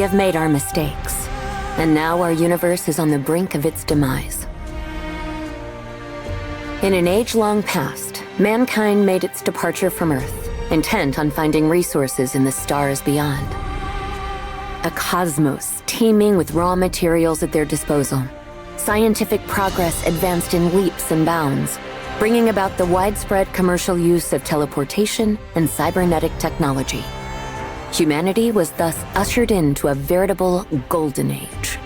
have made our mistakes, and now our universe is on the brink of its demise. In an age-long past, mankind made its departure from Earth, intent on finding resources in the stars beyond. A cosmos teeming with raw materials at their disposal. Scientific progress advanced in leaps and bounds, bringing about the widespread commercial use of teleportation and cybernetic technology. Humanity was thus ushered into a veritable golden age.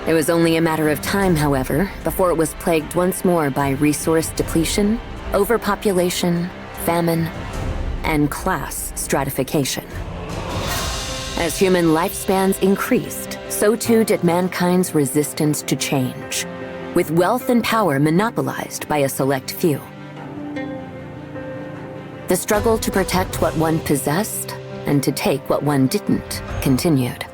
It was only a matter of time, however, before it was plagued once more by resource depletion, overpopulation, famine, and class stratification. As human lifespans increased, so too did mankind's resistance to change, with wealth and power monopolized by a select few. The struggle to protect what one possessed and to take what one didn't continued.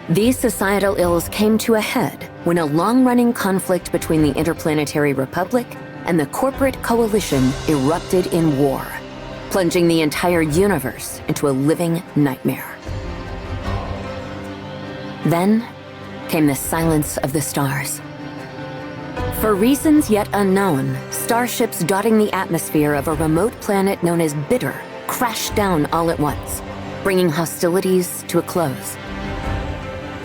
These societal ills came to a head when a long-running conflict between the Interplanetary Republic and the corporate coalition erupted in war, plunging the entire universe into a living nightmare. Then came the silence of the stars. For reasons yet unknown, starships dotting the atmosphere of a remote planet known as Bitter crashed down all at once, bringing hostilities to a close.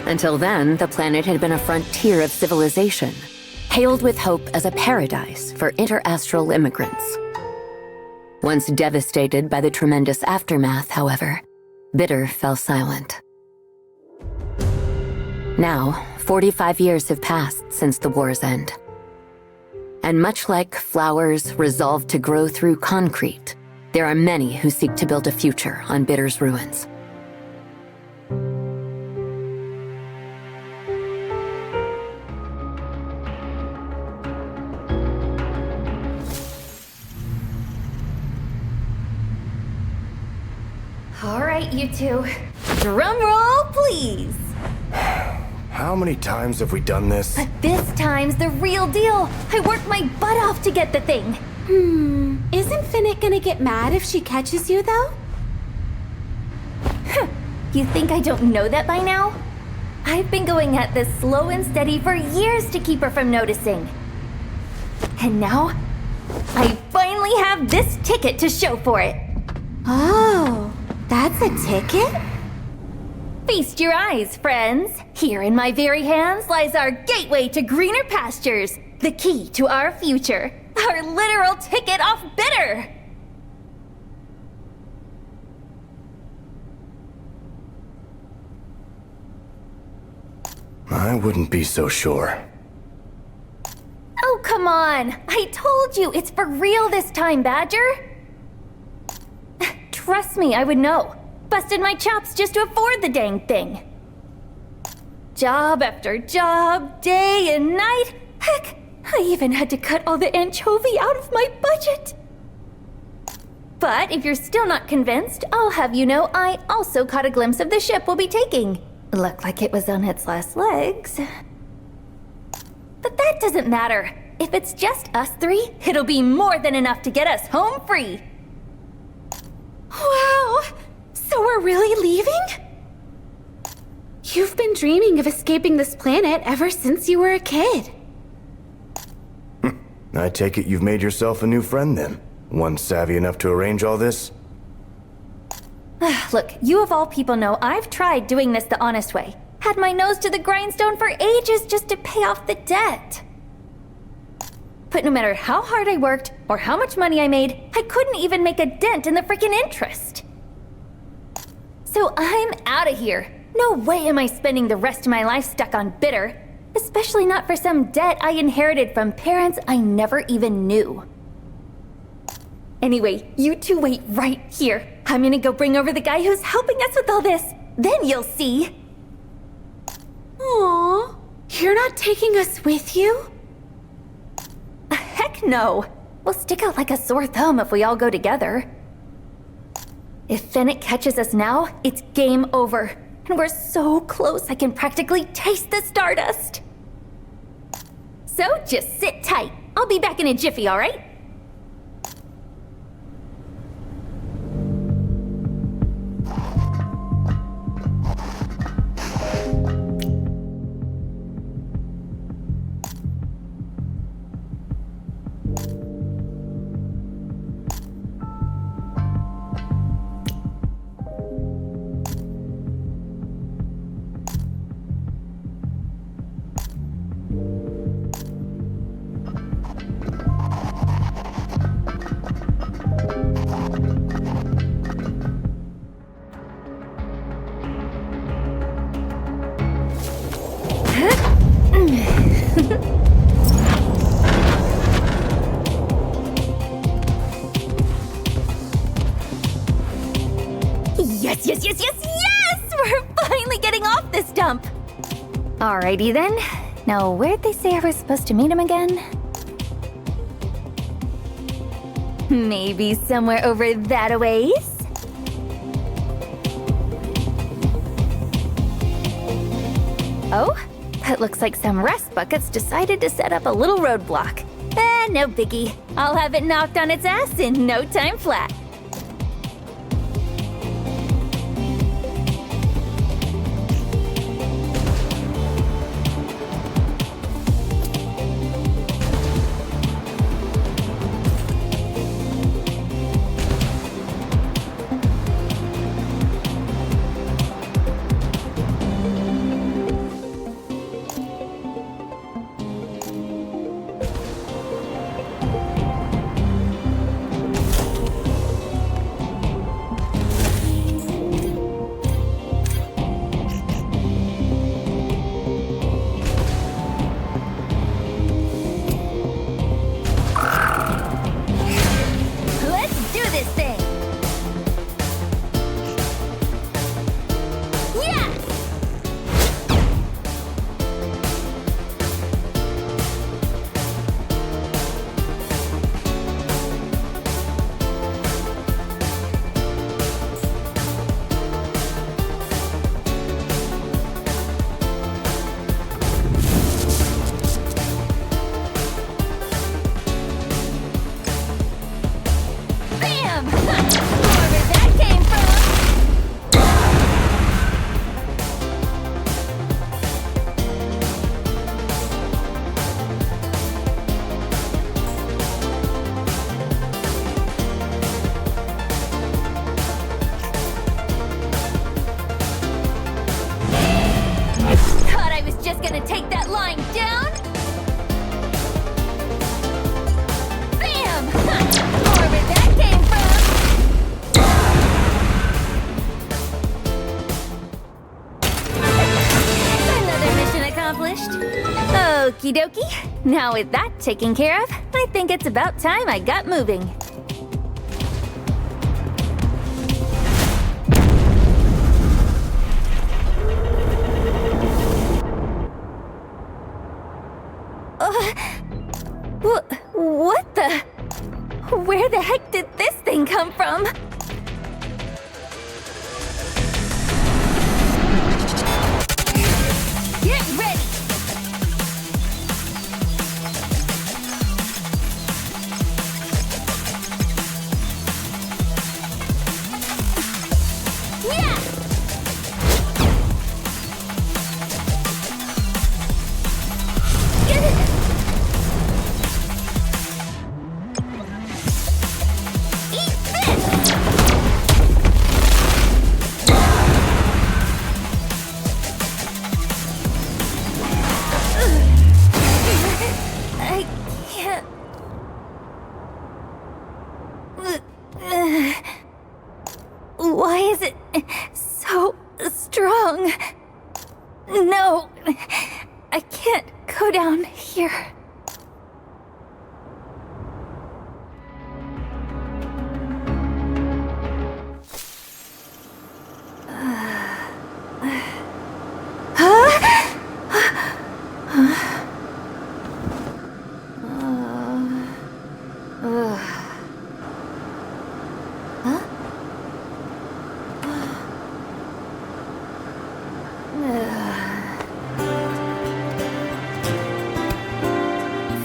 Until then, the planet had been a frontier of civilization, hailed with hope as a paradise for interastral immigrants. Once devastated by the tremendous aftermath, however, Bitter fell silent. Now, 45 years have passed since the war's end. And much like flowers resolved to grow through concrete, there are many who seek to build a future on Bitter's ruins. All right, you two. Drum roll, please. How many times have we done this? But this time's the real deal. I worked my butt off to get the thing. Isn't Finnick gonna get mad if she catches you, though? You think I don't know that by now? I've been going at this slow and steady for years to keep her from noticing. And now, I finally have this ticket to show for it. Oh, that's a ticket? Feast your eyes, friends. Here in my very hands lies our gateway to greener pastures, the key to our future, our literal ticket off Bitter. I wouldn't be so sure. Oh, come on. I told you it's for real this time, Badger. Trust me, I would know. Busted my chops just to afford the dang thing. Job after job, day and night. Heck, I even had to cut all the anchovy out of my budget. But if you're still not convinced, I'll have you know I also caught a glimpse of the ship we'll be taking. Looked like it was on its last legs. But that doesn't matter. If it's just us three, it'll be more than enough to get us home free. Wow! So we're really leaving? You've been dreaming of escaping this planet ever since you were a kid. I take it you've made yourself a new friend then? One savvy enough to arrange all this? Look, you of all people know I've tried doing this the honest way. Had my nose to the grindstone for ages just to pay off the debt. But no matter how hard I worked or how much money I made, I couldn't even make a dent in the freaking interest. So I'm out of here. No way am I spending the rest of my life stuck on Bitter. Especially not for some debt I inherited from parents I never even knew. Anyway, you two wait right here. I'm gonna go bring over the guy who's helping us with all this. Then you'll see. Aww. You're not taking us with you? Heck no. We'll stick out like a sore thumb if we all go together. If Finnick catches us now, it's game over. And we're so close I can practically taste the stardust. So just sit tight. I'll be back in a jiffy, all right? Alrighty then. Now, where'd they say I was supposed to meet him again? Maybe somewhere over that ways? Oh, that looks like some rust buckets decided to set up a little roadblock. No biggie. I'll have it knocked on its ass in no time flat. Okie dokie. Now with that taken care of, I think it's about time I got moving. What the? Where the heck did this thing come from? Get ready! Yeah! Get it! Eat this! I can't. Why is it so strong? No, I can't go down here.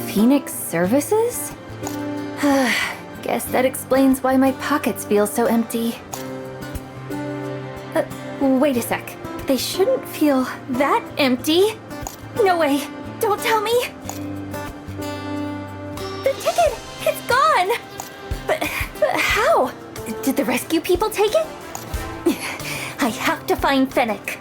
Phoenix Services? Guess that explains why my pockets feel so empty. Wait a sec. They shouldn't feel that empty. No way. Don't tell me. The ticket! It's gone! But how? Did the rescue people take it? I have to find Fennec.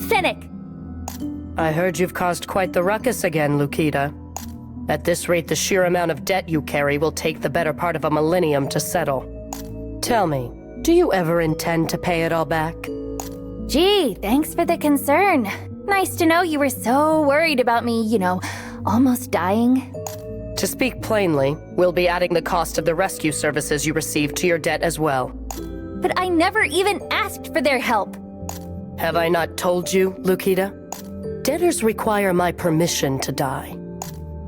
Finnick! I heard you've caused quite the ruckus again, Lukita. At this rate, the sheer amount of debt you carry will take the better part of a millennium to settle. Tell me, do you ever intend to pay it all back? Gee, thanks for the concern. Nice to know you were so worried about me, almost dying. To speak plainly, we'll be adding the cost of the rescue services you received to your debt as well. But I never even asked for their help. Have I not told you, Lukita? Debtors require my permission to die.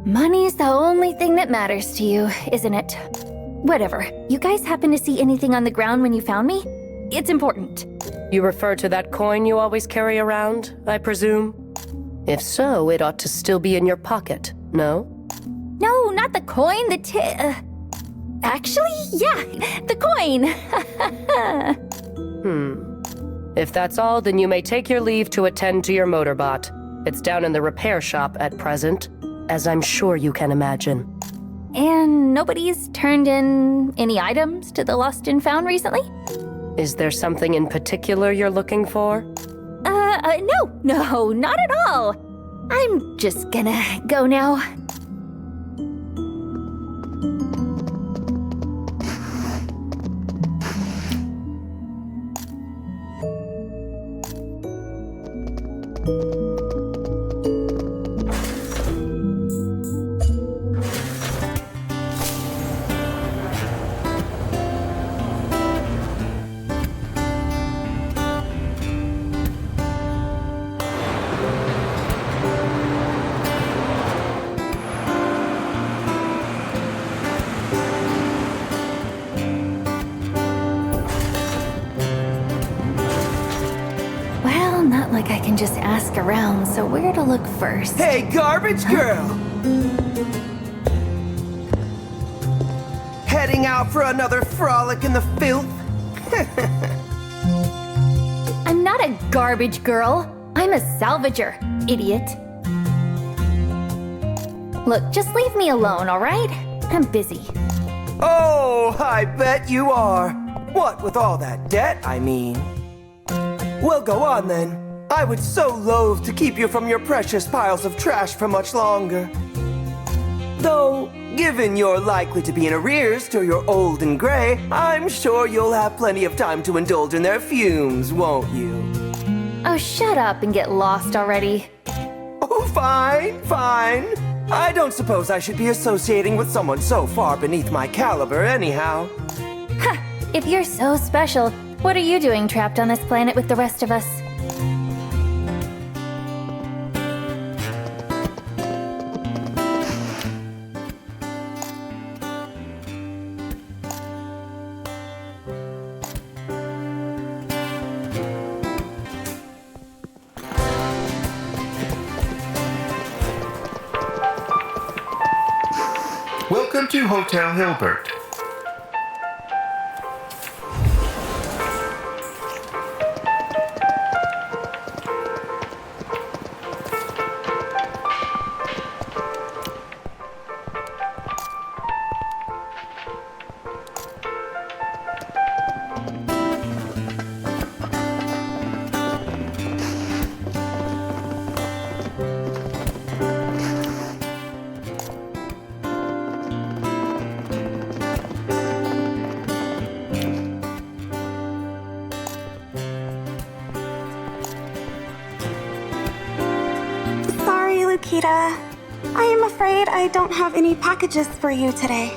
Money's the only thing that matters to you, isn't it? Whatever. You guys happen to see anything on the ground when you found me? It's important. You refer to that coin you always carry around, I presume? If so, it ought to still be in your pocket, no? No, not the coin, Actually, yeah, the coin! If that's all, then you may take your leave to attend to your motorbot. It's down in the repair shop at present, as I'm sure you can imagine. And nobody's turned in any items to the Lost and Found recently? Is there something in particular you're looking for? No, not at all. I'm just gonna go now. Not like I can just ask around, so where to look first? Hey, garbage girl! Heading out for another frolic in the filth? I'm not a garbage girl. I'm a salvager, idiot. Look, just leave me alone, all right? I'm busy. Oh, I bet you are. What with all that debt, I mean. Well, go on then. I would so loathe to keep you from your precious piles of trash for much longer. Though, given you're likely to be in arrears till you're old and gray, I'm sure you'll have plenty of time to indulge in their fumes, won't you? Oh, shut up and get lost already. Oh, fine. I don't suppose I should be associating with someone so far beneath my caliber anyhow. Ha! If you're so special, what are you doing trapped on this planet with the rest of us? Welcome to Hotel Hilbert. Lukita. I am afraid I don't have any packages for you today.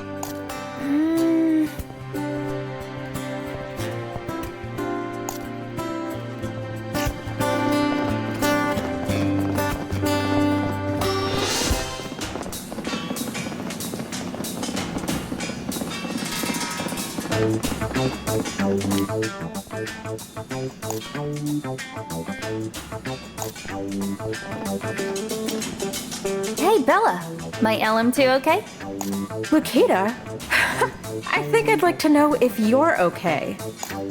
Hey, Bella. My LM2 okay? Lukita? I think I'd like to know if you're okay.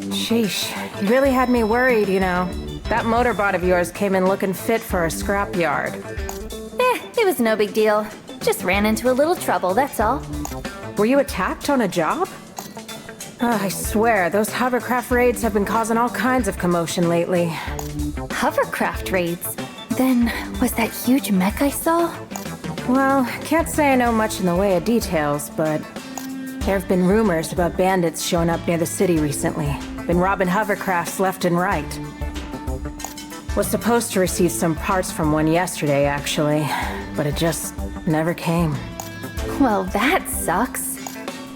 Sheesh, you really had me worried, you know. That motorbot of yours came in looking fit for a scrapyard. It was no big deal. Just ran into a little trouble, that's all. Were you attacked on a job? I swear, those hovercraft raids have been causing all kinds of commotion lately. Hovercraft raids? Then, was that huge mech I saw? Well, can't say I know much in the way of details, but there have been rumors about bandits showing up near the city recently. Been robbing hovercrafts left and right. Was supposed to receive some parts from one yesterday, actually, but it just never came. Well, that sucks.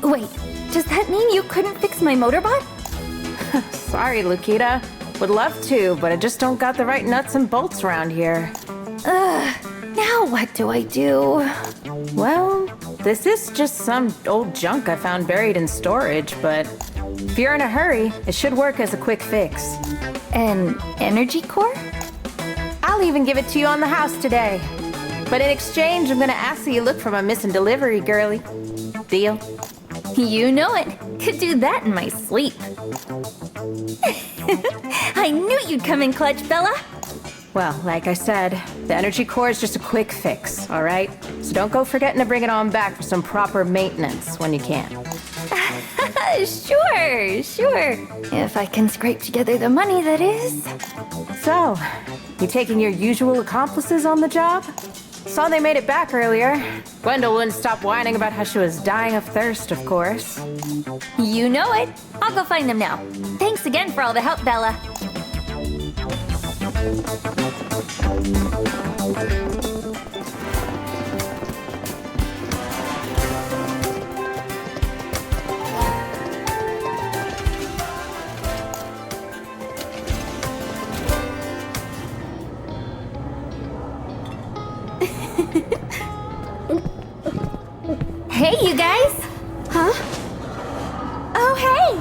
Wait, does that mean you couldn't fix my motorbot? Sorry, Lukita. Would love to, but I just don't got the right nuts and bolts around here. Now what do I do? Well, this is just some old junk I found buried in storage, but if you're in a hurry, it should work as a quick fix. An energy core? I'll even give it to you on the house today. But in exchange, I'm gonna ask that you look for my missing delivery, girlie. Deal? You know it. Could do that in my sleep. I knew you'd come in clutch, Bella. Well, like I said, the energy core is just a quick fix, all right? So don't go forgetting to bring it on back for some proper maintenance when you can. Sure. If I can scrape together the money, that is. So, you taking your usual accomplices on the job? Saw they made it back earlier. Gwendol wouldn't stop whining about how she was dying of thirst, of course. You know it. I'll go find them now. Thanks again for all the help, Bella. Hey, you guys! Huh? Oh, hey!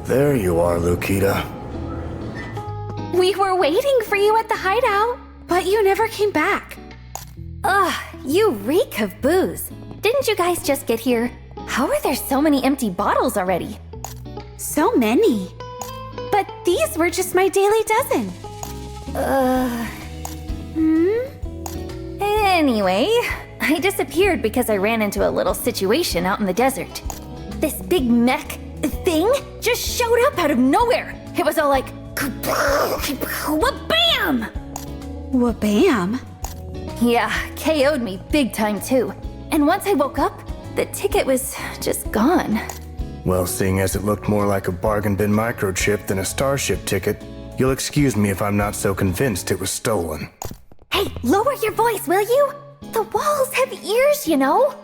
There you are, Lukita. We were waiting for you at the hideout, but you never came back. Ugh, you reek of booze. Didn't you guys just get here? How are there so many empty bottles already? So many. But these were just my daily dozen. Anyway, I disappeared because I ran into a little situation out in the desert. This big mech thing just showed up out of nowhere. It was all like, wha-bam! Wha-bam? Yeah, KO'd me big time too. And once I woke up, the ticket was just gone. Well, seeing as it looked more like a bargain bin microchip than a Starship ticket, you'll excuse me if I'm not so convinced it was stolen. Hey, lower your voice, will you? The walls have ears, you know.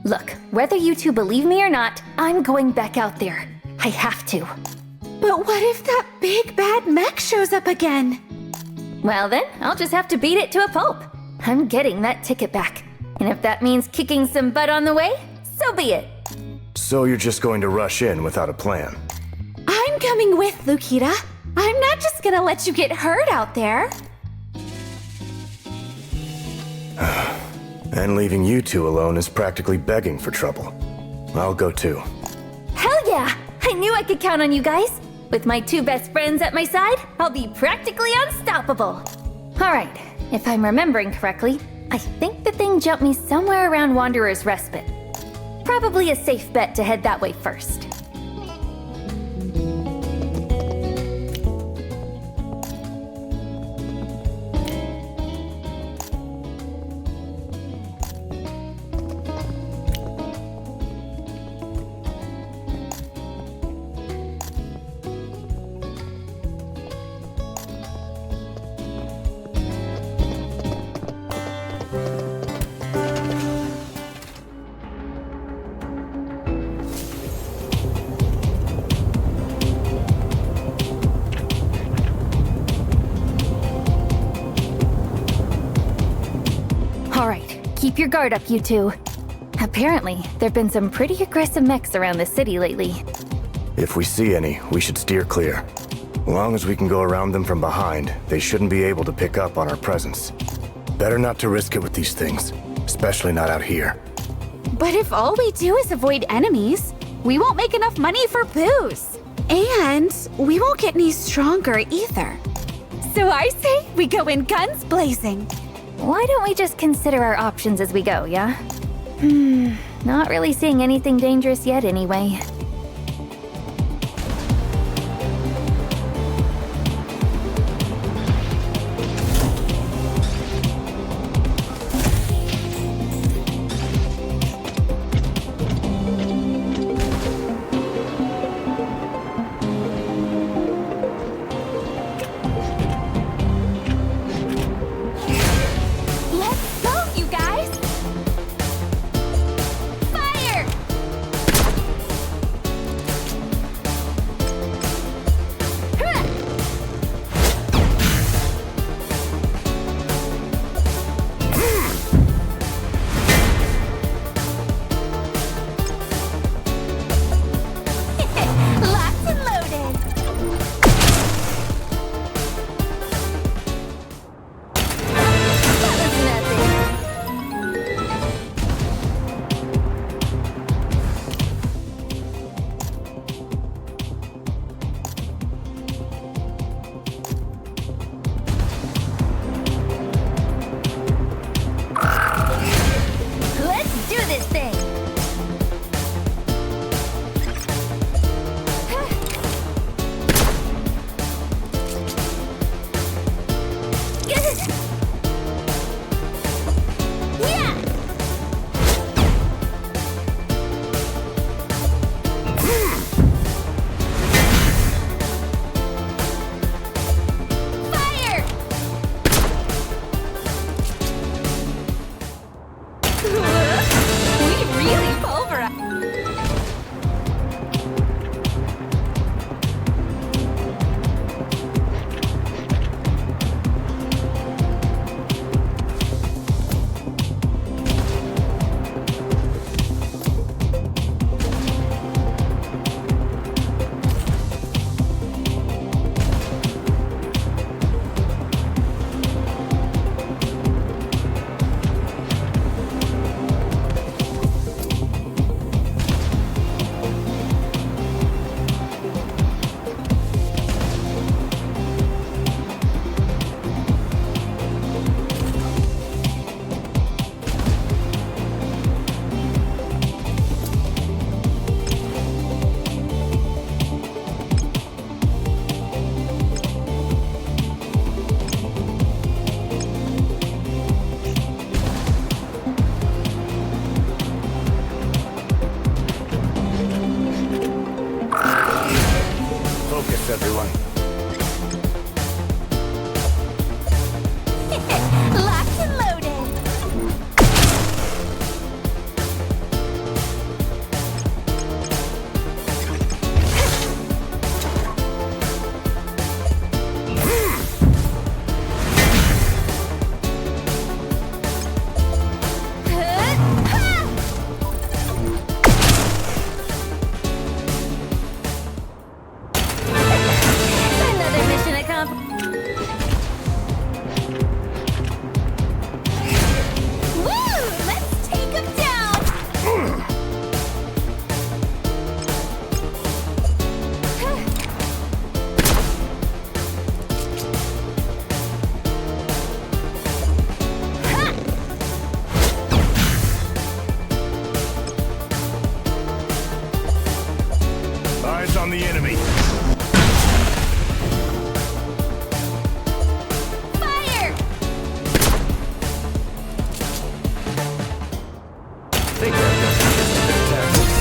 Look, whether you two believe me or not, I'm going back out there. I have to. But what if that big bad mech shows up again? Well then, I'll just have to beat it to a pulp. I'm getting that ticket back. And if that means kicking some butt on the way, so be it. So you're just going to rush in without a plan? I'm coming with, Lukita. I'm not just gonna let you get hurt out there. And leaving you two alone is practically begging for trouble. I'll go too. Hell yeah! I knew I could count on you guys. With my two best friends at my side, I'll be practically unstoppable. Alright, if I'm remembering correctly, I think the thing jumped me somewhere around Wanderer's Respite. Probably a safe bet to head that way first. Keep your guard up, you two. Apparently, there've been some pretty aggressive mechs around the city lately. If we see any, we should steer clear. As long as we can go around them from behind, they shouldn't be able to pick up on our presence. Better not to risk it with these things, especially not out here. But if all we do is avoid enemies, we won't make enough money for booze. And we won't get any stronger either. So I say we go in guns blazing. Why don't we just consider our options as we go, yeah? Not really seeing anything dangerous yet anyway. everyone. Locked and loaded. Another mission accomplished. Woo! Let's take him down! Eyes on the enemy. Fire! Think I've got the gist of their tactics.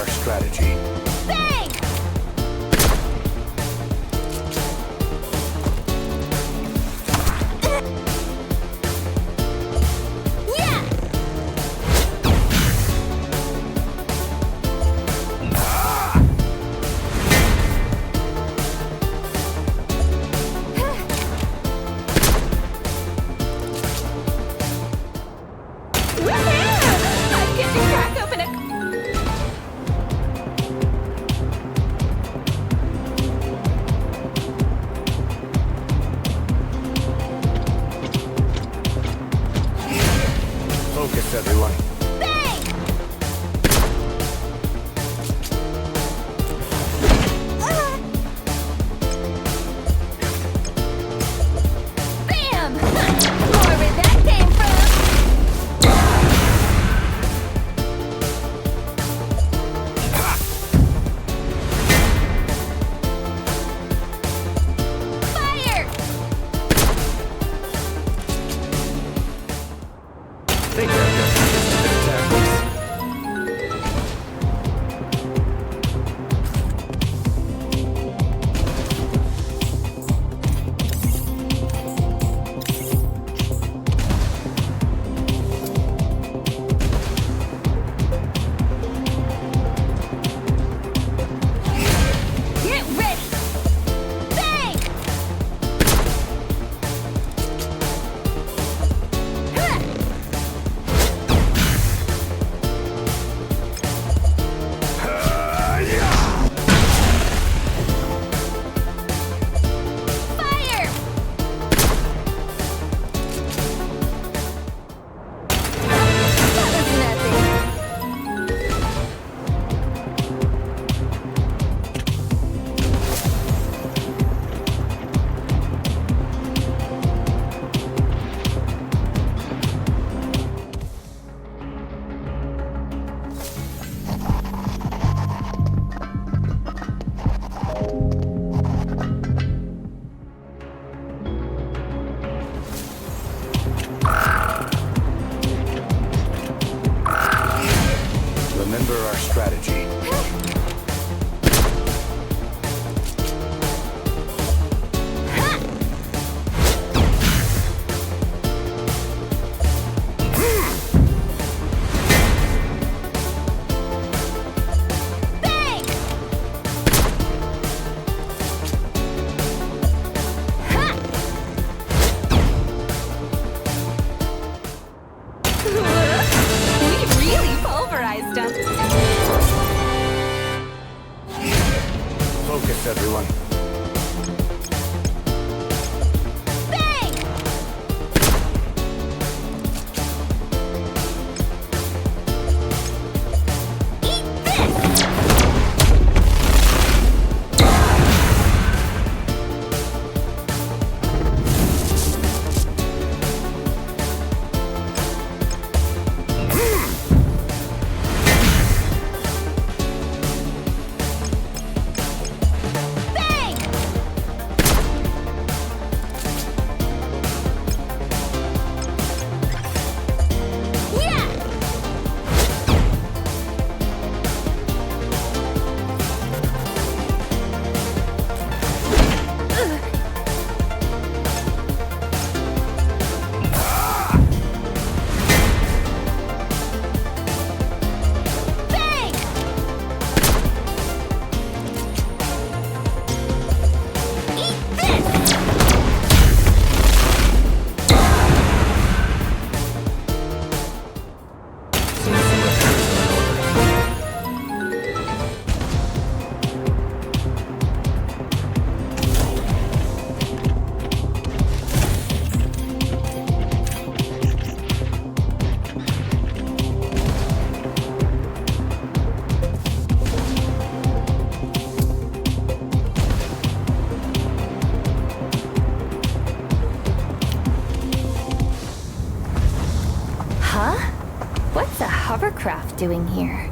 our strategy. Bang! Yeah! I'm getting to crack open a... Focus, everyone. Bang! Bam! More where that came from! Fire! Think I've got just a bit of tactics. Get ready! Bang! Huh! Fire! That was nothing. Remember our strategy. Bang! Ha! We really pulverized them. Focus, everyone. Bang! Eat this! Bang! Yeah! Bang! Eat this! Seems some repairs are in order. Huh? What's a hovercraft doing here?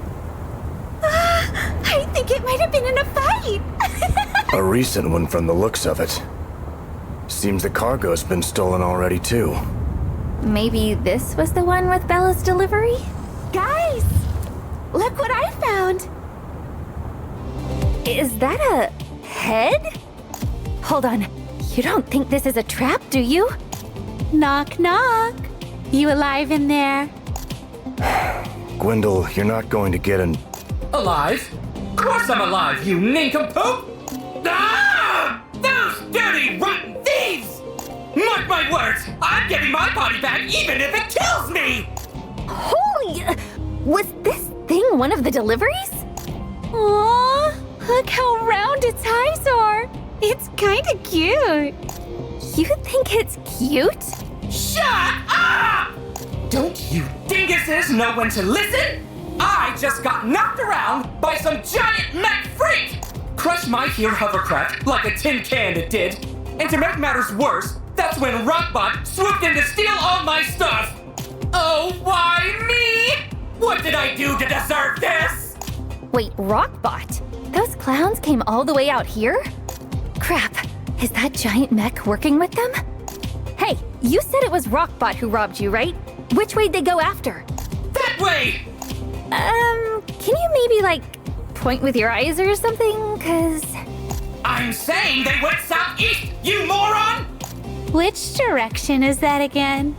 I think it might have been in a fight! A recent one from the looks of it. Seems the cargo's been stolen already, too. Maybe this was the one with Bella's delivery? Guys! Look what I found! Is that a head? Hold on. You don't think this is a trap, do you? Knock, knock. You alive in there? Gwendol, you're not going to get an... Alive? Of course I'm alive, you nincompoop! Ah! Those dirty, rotten thieves! Mark my words, I'm getting my body back even if it kills me! Holy... Was this thing one of the deliveries? Aww, look how round its eyes are. It's kinda cute. You think it's cute? Shut up! Don't you dinguses know when to listen? I just got knocked around by some giant mech freak! Crushed my here hovercraft like a tin can it did. And to make matters worse, that's when Rockbot swooped in to steal all my stuff! Oh, why me? What did I do to deserve this? Wait, Rockbot? Those clowns came all the way out here? Crap, is that giant mech working with them? Hey, you said it was Rockbot who robbed you, right? Which way'd they go after? That way! Can you maybe, like, point with your eyes or something? 'Cause... I'm saying they went southeast, you moron! Which direction is that again?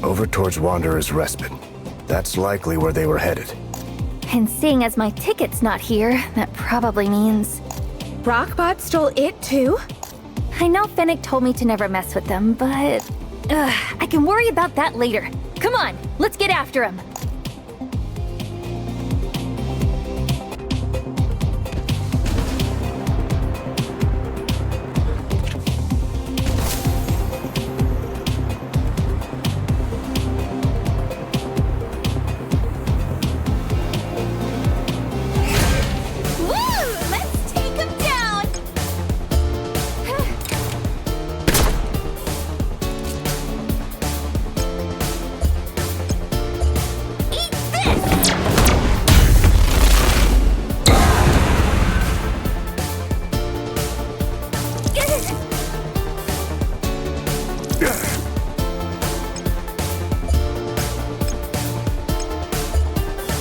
Over towards Wanderer's Respite. That's likely where they were headed. And seeing as my ticket's not here, that probably means... Rockbot stole it too? I know Fennec told me to never mess with them, but... I can worry about that later. Come on, let's get after him.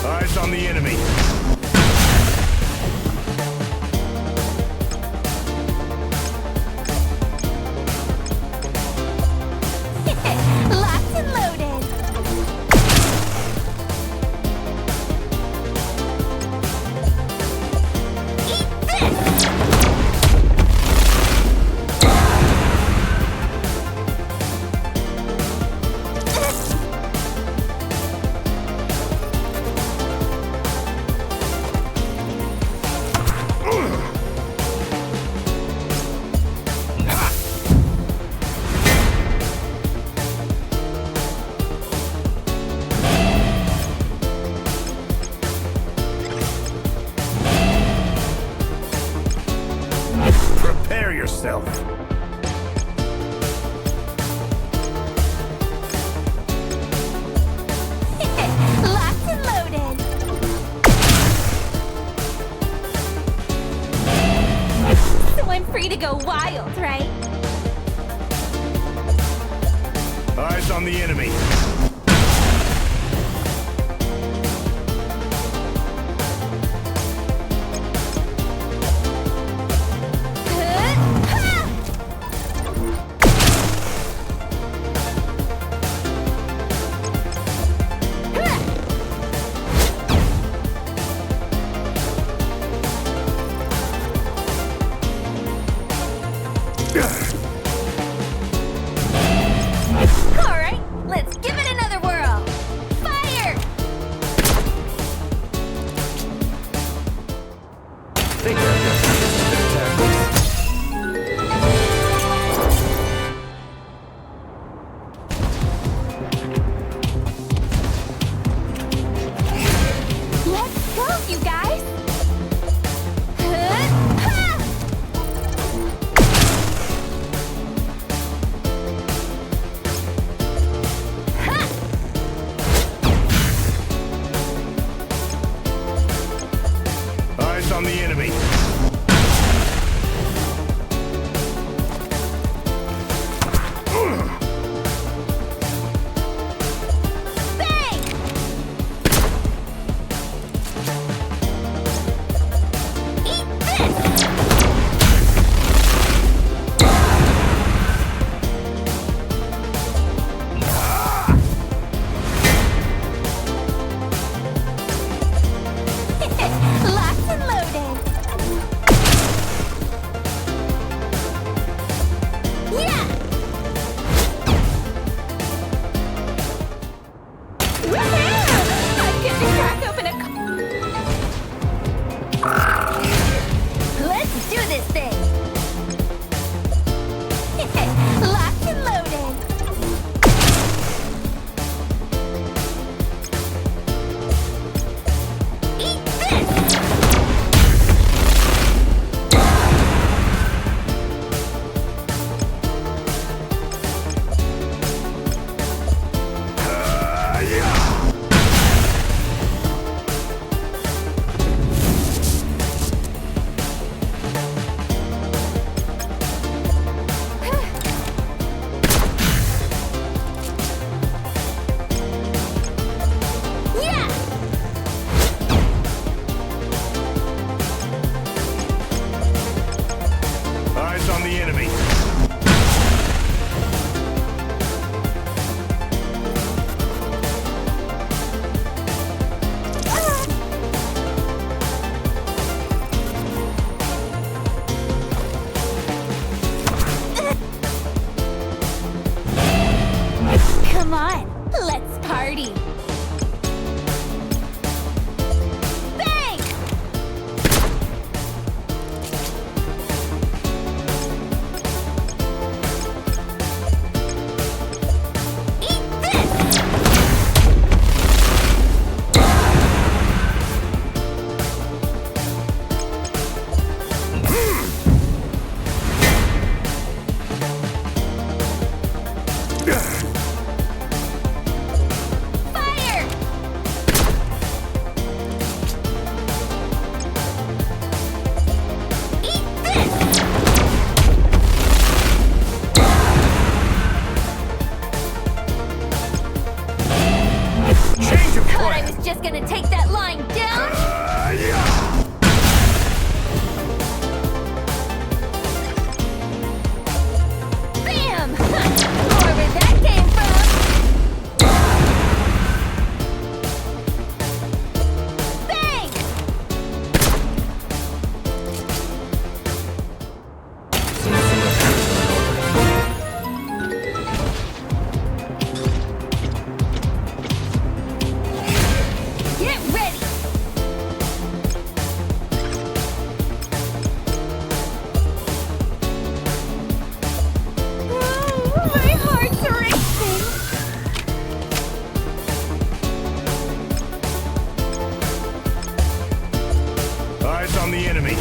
Eyes on the enemy. Locked and loaded. Eat this! Prepare yourself. Locked and loaded. So I'm free to go wild, right? Eyes on the enemy. All right, let's give it another whirl. Fire! Think I've got some specific tactics. Let's go, you guys! Eyes on the enemy. Bang! Eat this! on the enemy.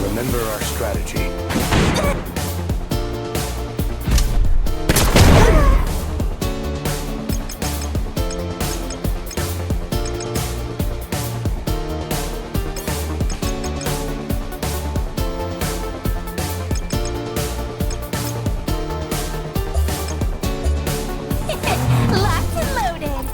Remember our strategy. Locked and loaded.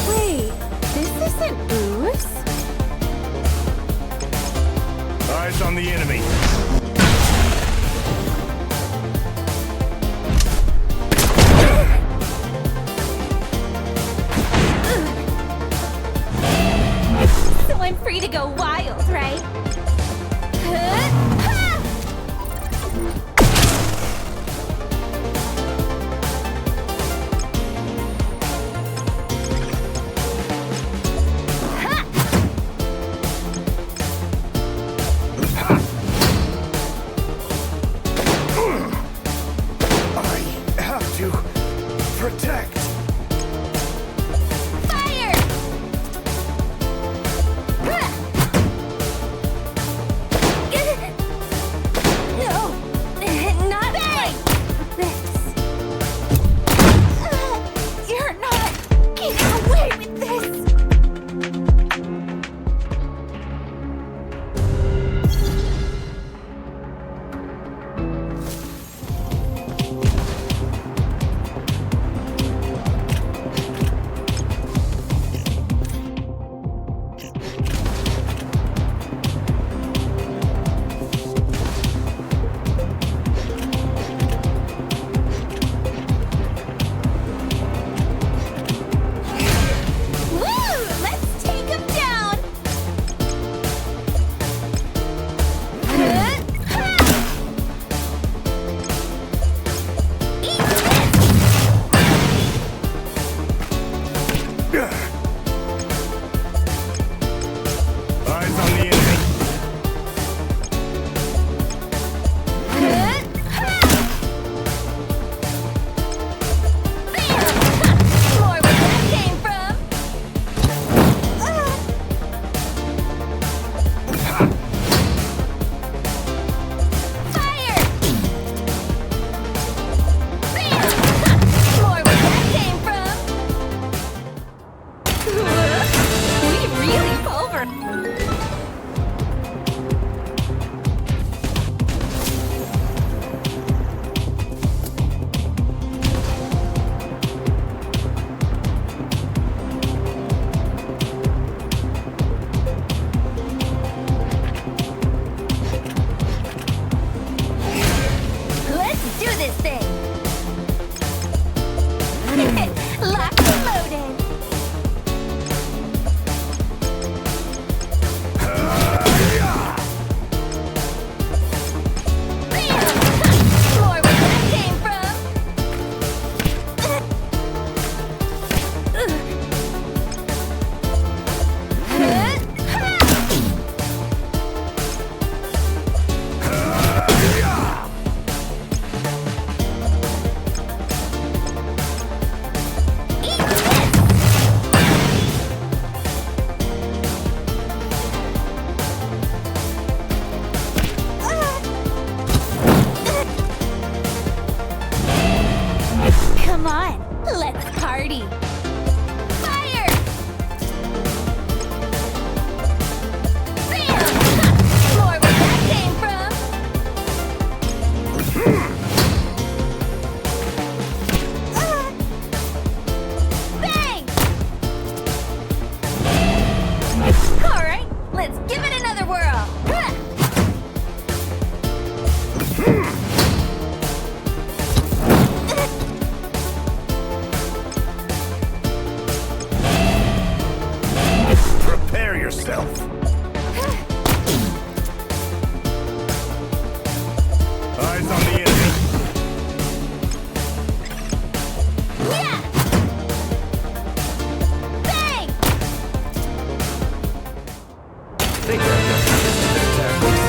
Wait, this isn't booze? Eyes on the enemy. So I'm free to go wild, right? I have to protect. Fire! No, not like this. You're not getting away with this. Woo! Let's take him down. Eat Eyes on the enemy. More where that came from. Fire! More where that came from. We really pulverized. Let's give it another whirl! Prepare yourself. Eyes on the enemy. Yeah! Bang! Think I've got some distant tactics.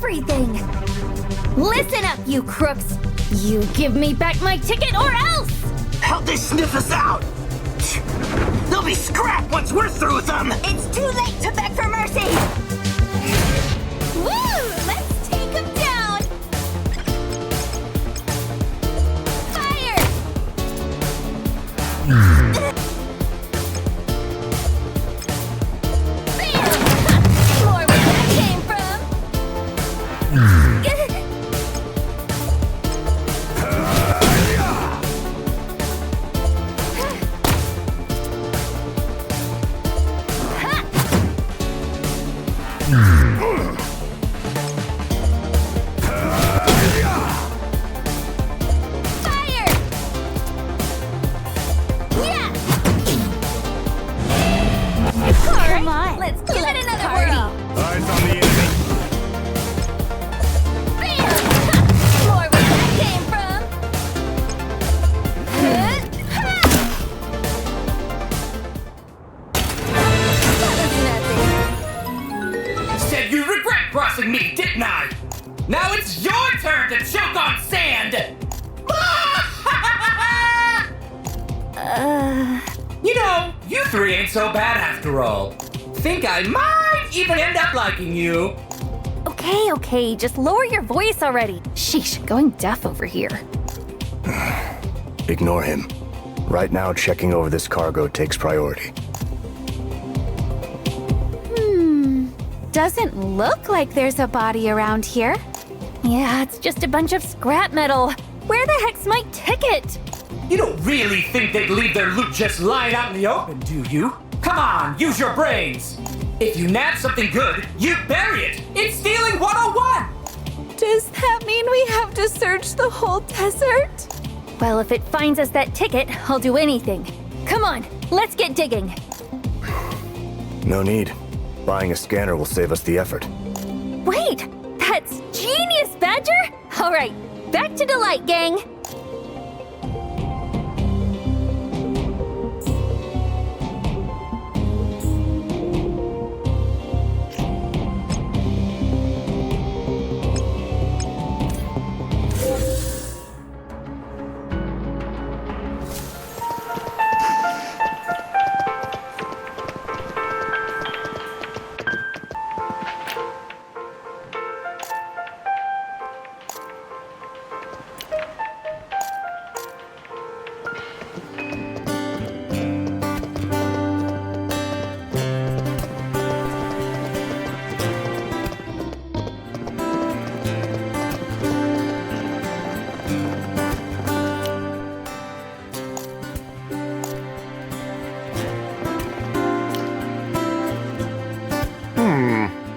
everything! Listen up, you crooks! You give me back my ticket or else! How'd they sniff us out? They'll be scrap once we're through with them! It's too late to beg for mercy! Woo! Let's take them down! Fire! More where that came from. Fire! Yeah! Come on, let's give it another whirl. Eyes on the enemy. Bam! More where that came from. That was nothing. Said you regret crossing me, didn't I? Now it's your turn to choke on sand! You know, you three ain't so bad after all. Think I might even end up liking you. Okay, just lower your voice already. Sheesh, going deaf over here. Ignore him. Right now, checking over this cargo takes priority. Doesn't look like there's a body around here. Yeah, it's just a bunch of scrap metal. Where the heck's my ticket? You don't really think they'd leave their loot just lying out in the open, do you? Come on, use your brains. If you nab something good, you bury it. It's stealing 101. Does that mean we have to search the whole desert? Well, if it finds us that ticket, I'll do anything. Come on, let's get digging. No need. Buying a scanner will save us the effort. Wait, that's genius, Badger! All right, back to Delight, gang.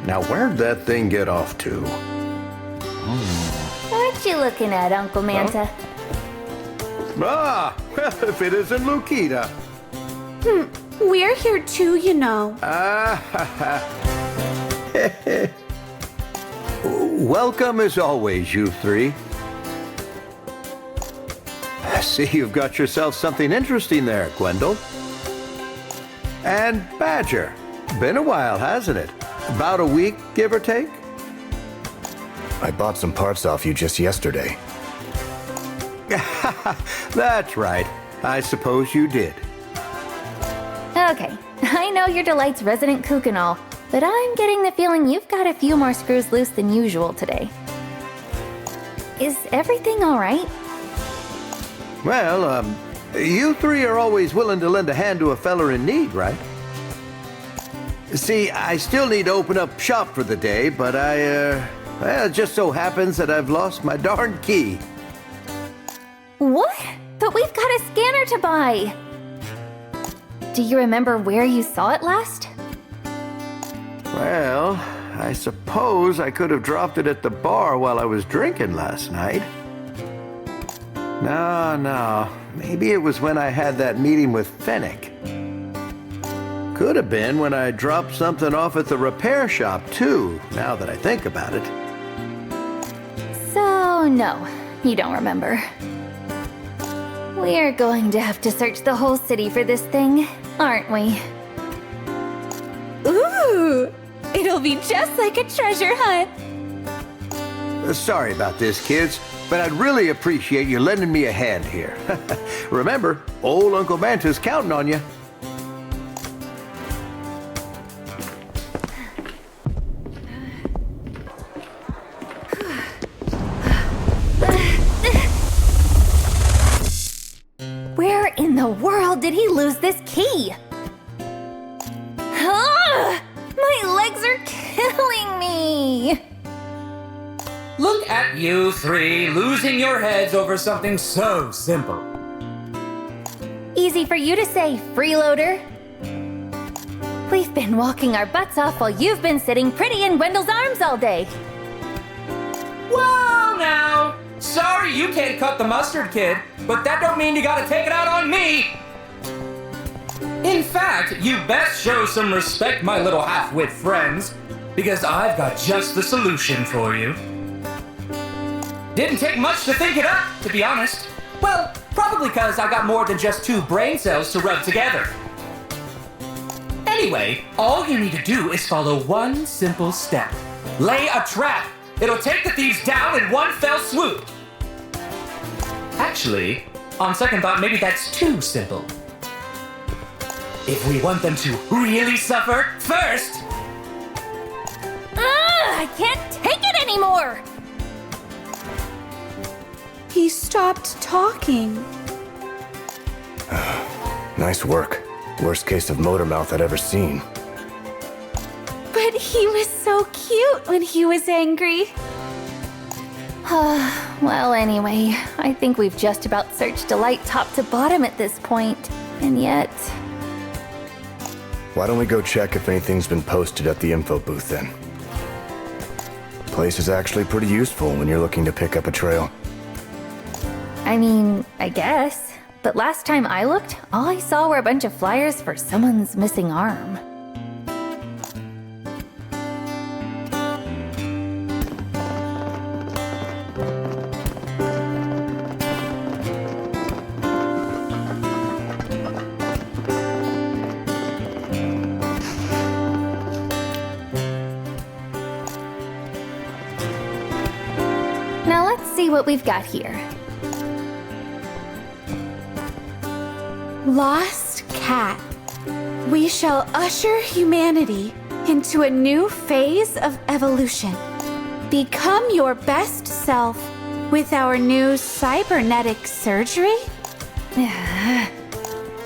Now where'd that thing get off to? What you looking at, Uncle Manta? Ah, well, if it isn't Lukita. We're here too, you know. Welcome as always, you three. I see you've got yourself something interesting there, Gwendol. And Badger. Been a while, hasn't it? About a week, give or take? I bought some parts off you just yesterday. That's right. I suppose you did. Okay, I know you're Delight's resident kook and all, but I'm getting the feeling you've got a few more screws loose than usual today. Is everything all right? Well, you three are always willing to lend a hand to a feller in need, right? See, I still need to open up shop for the day, but well, it just so happens that I've lost my darn key. What? But we've got a scanner to buy! Do you remember where you saw it last? Well, I suppose I could have dropped it at the bar while I was drinking last night. No. Maybe it was when I had that meeting with Fennec. Could have been when I dropped something off at the repair shop, too, now that I think about it. So, no, you don't remember. We're going to have to search the whole city for this thing, aren't we? Ooh! It'll be just like a treasure hunt. Sorry about this, kids, but I'd really appreciate you lending me a hand here. Remember, old Uncle Manta's counting on you. Where in the world did he lose this key? Ugh! My legs are killing me! Look at you three losing your heads over something so simple. Easy for you to say, freeloader. We've been walking our butts off while you've been sitting pretty in Gwendol's arms all day. Well, now, sorry you can't cut the mustard, kid, but that don't mean you gotta take it out on me. In fact, you best show some respect, my little half-wit friends, because I've got just the solution for you. Didn't take much to think it up, to be honest. Well, probably because I got more than just 2 brain cells to rub together. Anyway, all you need to do is follow one simple step. Lay a trap. It'll take the thieves down in one fell swoop. Actually, on second thought, maybe that's too simple. If we want them to really suffer, first... I can't take it anymore! He stopped talking. Nice work. Worst case of motor mouth I'd ever seen. But he was so cute when he was angry. Well, anyway, I think we've just about searched Delight top to bottom at this point. And yet... Why don't we go check if anything's been posted at the info booth then? Place is actually pretty useful when you're looking to pick up a trail. I mean, I guess. But last time I looked, all I saw were a bunch of flyers for someone's missing arm. Now let's see what we've got here. Lost cat. We shall usher humanity into a new phase of evolution. Become your best self with our new cybernetic surgery?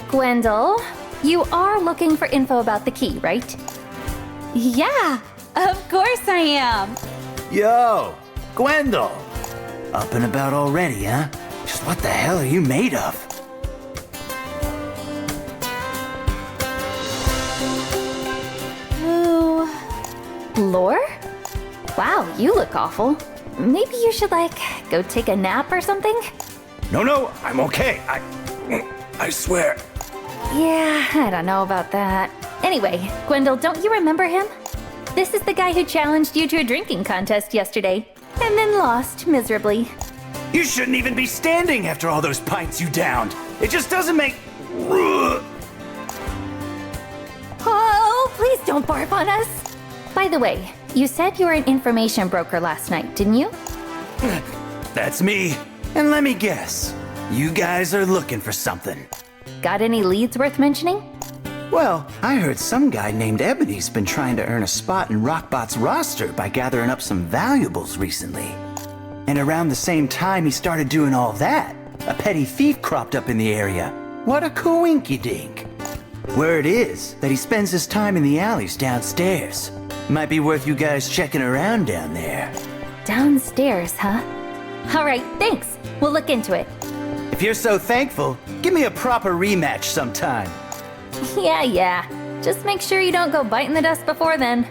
Gwendol, you are looking for info about the key, right? Yeah, of course I am. Yo, Gwendol. Up and about already, huh? Just what the hell are you made of? Lore? Wow, you look awful. Maybe you should, go take a nap or something? No, I'm okay. I swear. Yeah, I don't know about that. Anyway, Gwendol, don't you remember him? This is the guy who challenged you to a drinking contest yesterday, and then lost miserably. You shouldn't even be standing after all those pints you downed. It just doesn't make... Oh, please don't barf on us. By the way, you said you were an information broker last night, didn't you? That's me. And let me guess. You guys are looking for something. Got any leads worth mentioning? Well, I heard some guy named Ebony's been trying to earn a spot in Rockbot's roster by gathering up some valuables recently. And around the same time he started doing all that, a petty thief cropped up in the area. What a coinky-dink. Word is that he spends his time in the alleys downstairs. Might be worth you guys checking around down there. Downstairs, huh? All right, thanks. We'll look into it. If you're so thankful, give me a proper rematch sometime. Yeah. Just make sure you don't go biting the dust before then.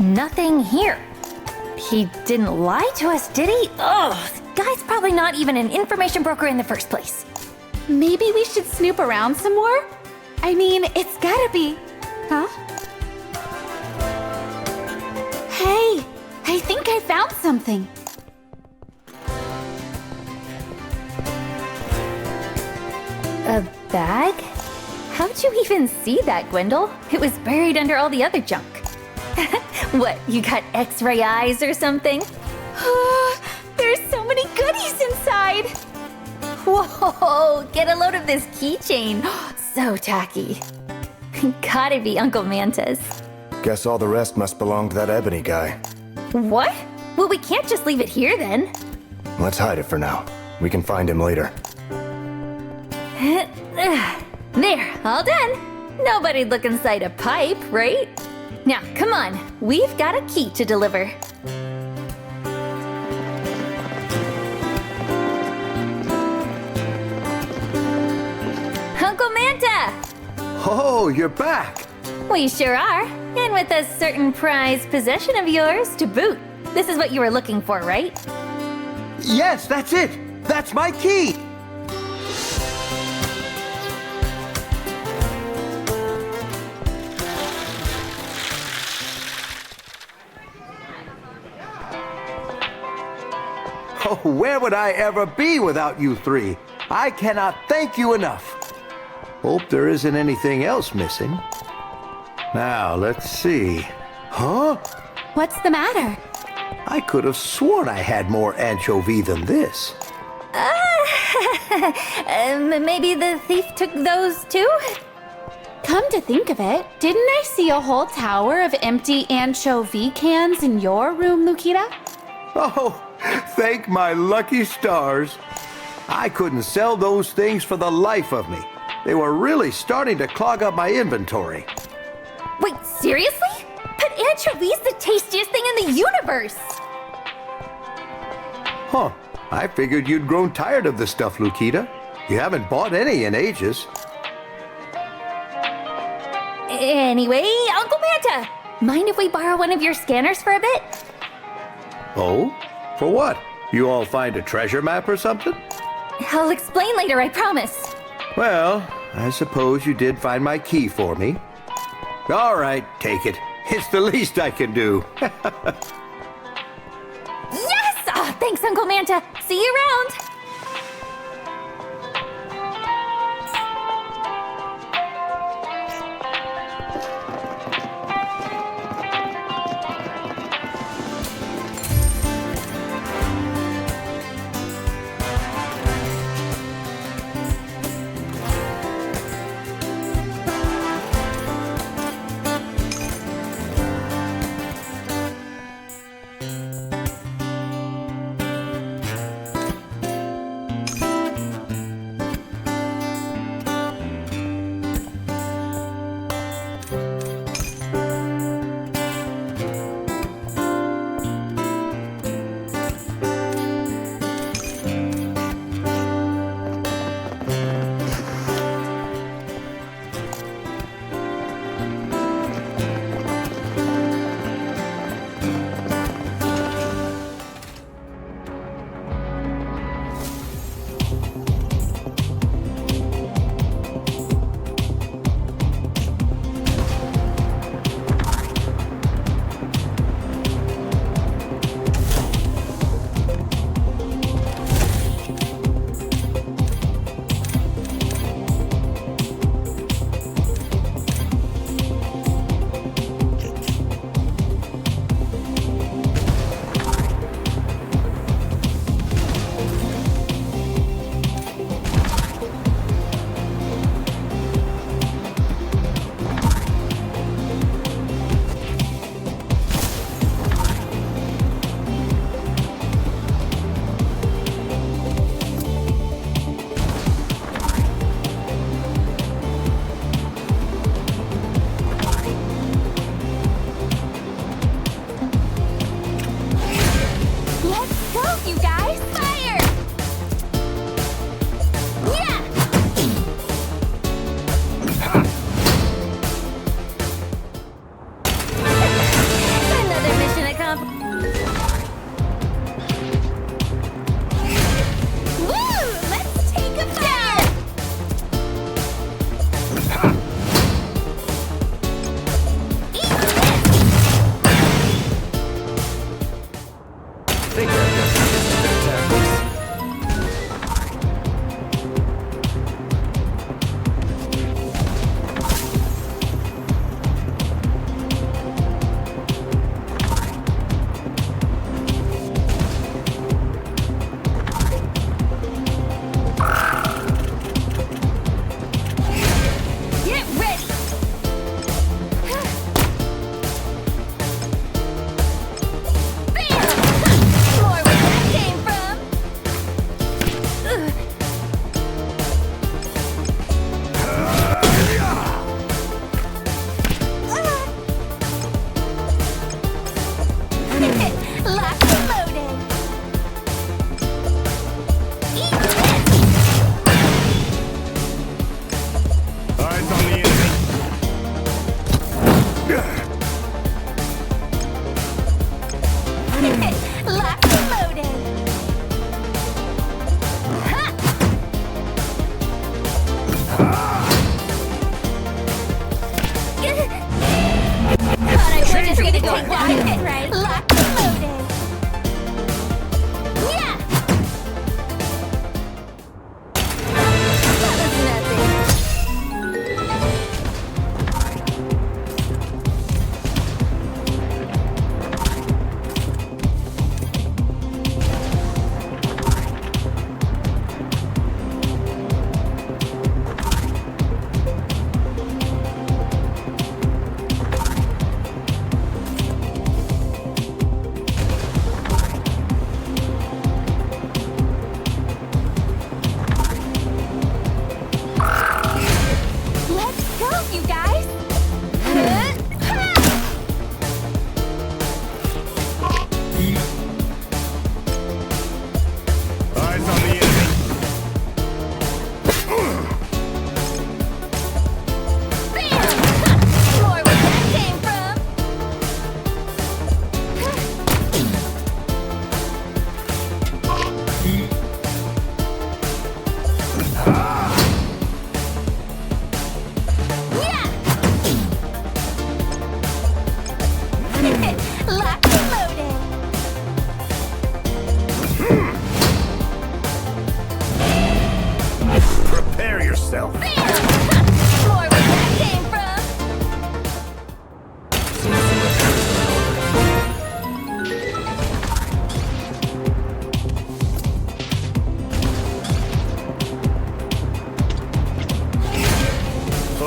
Nothing here. He didn't lie to us, did he? Ugh, this guy's probably not even an information broker in the first place. Maybe we should snoop around some more? I mean, it's gotta be... Huh? Hey, I think I found something. bag? How'd you even see that, Gwendol? It was buried under all the other junk. What, you got X-ray eyes or something? There's so many goodies inside! Whoa, get a load of this keychain. So tacky. Gotta be Uncle Manta's. Guess all the rest must belong to that Ebony guy. What? Well, we can't just leave it here then. Let's hide it for now. We can find him later. There, all done. Nobody'd look inside a pipe, right? Now, come on. We've got a key to deliver. Uncle Manta! Oh, you're back. We sure are. And with a certain prized possession of yours to boot. This is what you were looking for, right? Yes, that's it. That's my key. Oh, where would I ever be without you three? I cannot thank you enough. Hope there isn't anything else missing. Now, let's see. Huh? What's the matter? I could have sworn I had more anchovy than this. Maybe the thief took those too? Come to think of it, didn't I see a whole tower of empty anchovy cans in your room, Lukita? Oh, thank my lucky stars. I couldn't sell those things for the life of me. They were really starting to clog up my inventory. Wait, seriously? But anchovy's the tastiest thing in the universe! Huh. I figured you'd grown tired of this stuff, Lukita. You haven't bought any in ages. Anyway, Uncle Manta, mind if we borrow one of your scanners for a bit? Oh? For what? You all find a treasure map or something? I'll explain later, I promise. Well, I suppose you did find my key for me. All right, take it. It's the least I can do. Yes! Oh, thanks, Uncle Manta. See you around.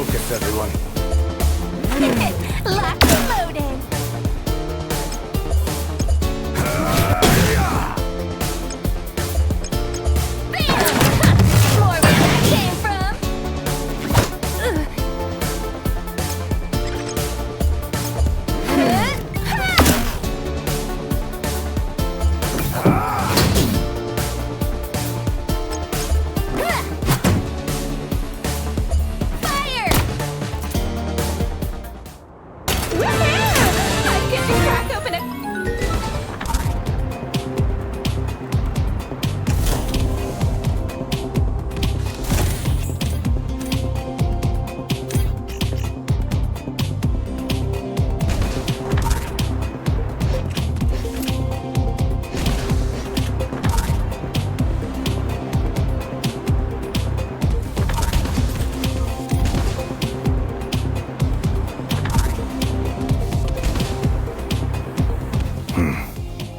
focus, everyone. Locked and loaded. More where that came from. Fire! Woohoo! I get to crack open a...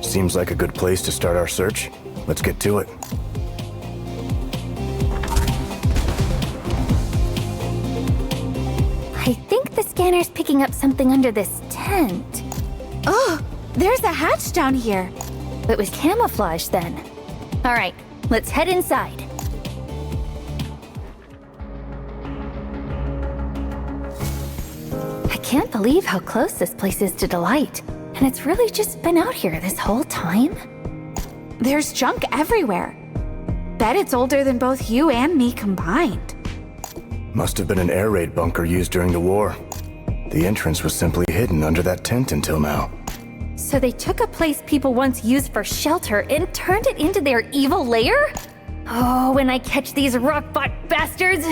Seems like a good place to start our search. Let's get to it. I think the scanner's picking up something under this tent. Oh, there's a hatch down here. It was camouflage then. All right, let's head inside. I can't believe how close this place is to Delight. And it's really just been out here this whole time? There's junk everywhere. Bet it's older than both you and me combined. Must have been an air raid bunker used during the war. The entrance was simply hidden under that tent until now. So they took a place people once used for shelter and turned it into their evil lair? Oh, when I catch these rockbot bastards!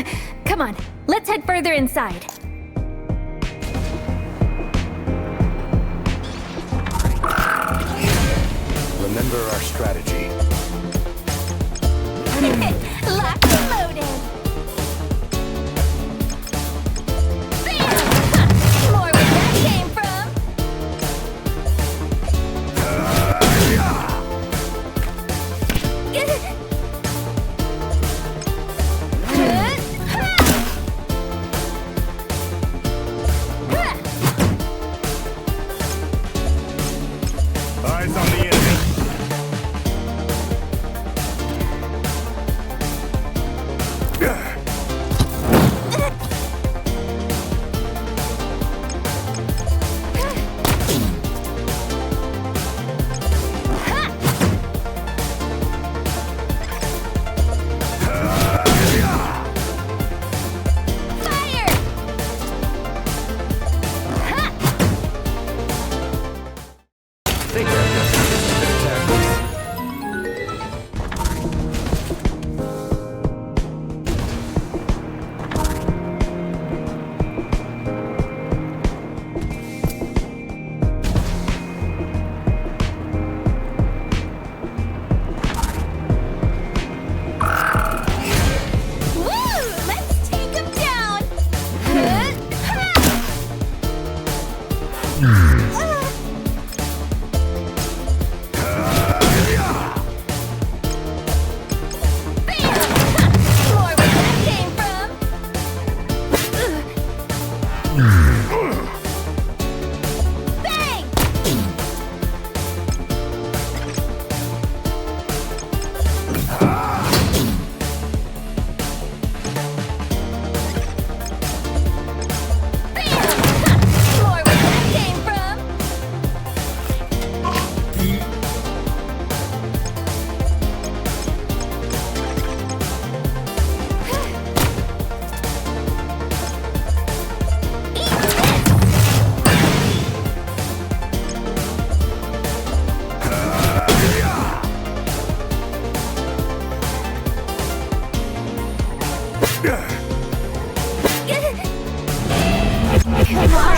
Come on, let's head further inside. Remember our strategy. Locked and loaded. Bam! More where that came from. Eyes on the enemy.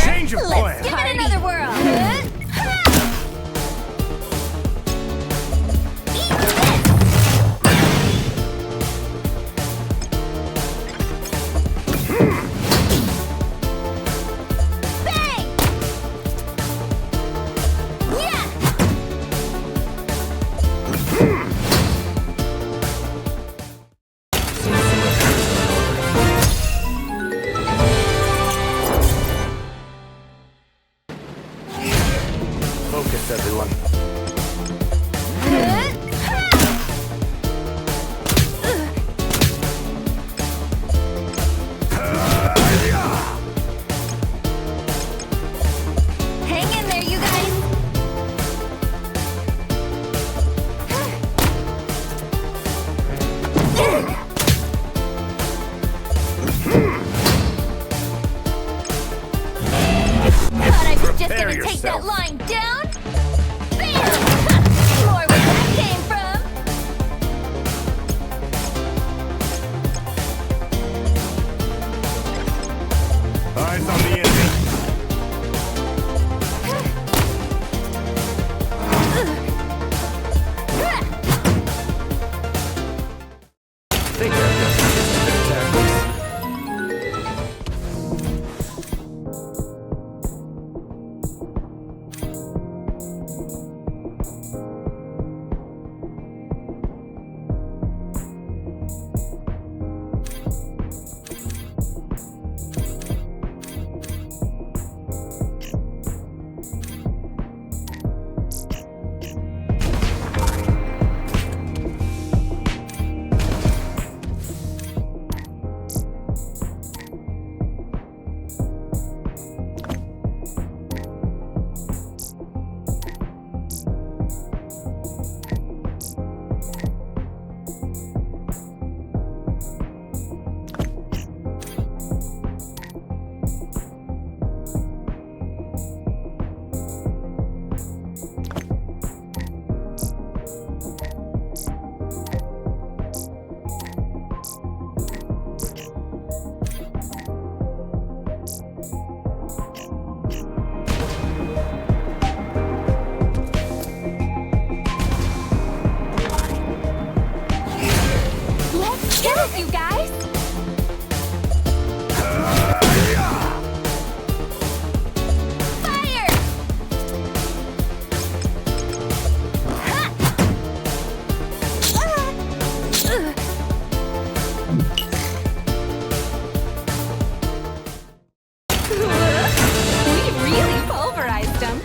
Change of plan. Let's give it another whirl. Eyes on the enemy. Think I've got some specific tactics. You guys! Fire! We really pulverized them.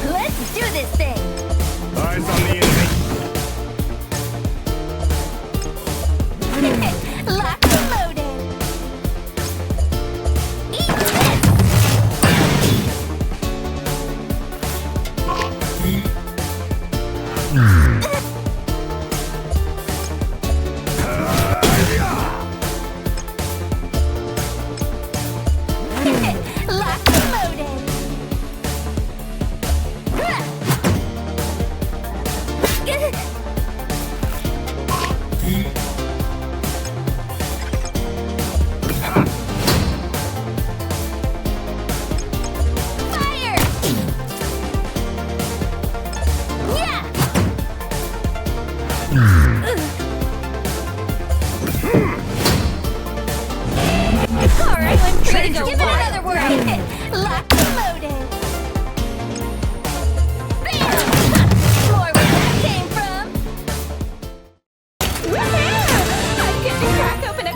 Let's do this thing! Eyes on the enemy. Locked and loaded! Eat this! Locked and loaded! Fire! Yeah! All right, let's give it another whirl. Locked and loaded. Bam! More where that came from. Woohoo! I get to crack open a...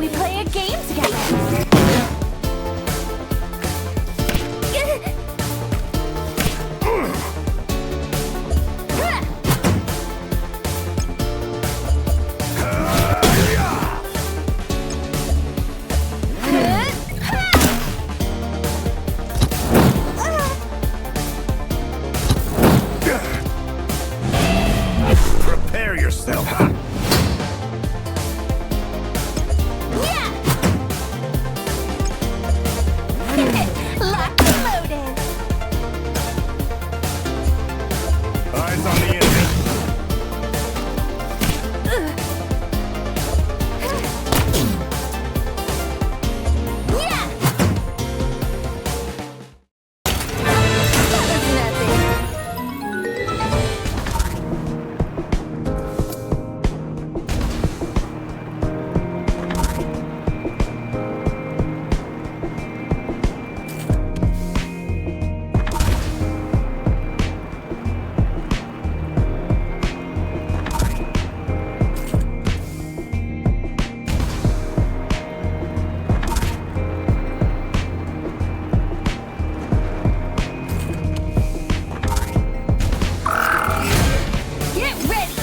we play a game together? Prepare yourself. Locked and loaded. Eyes on the enemy. Yeah. That was nothing. Get ready.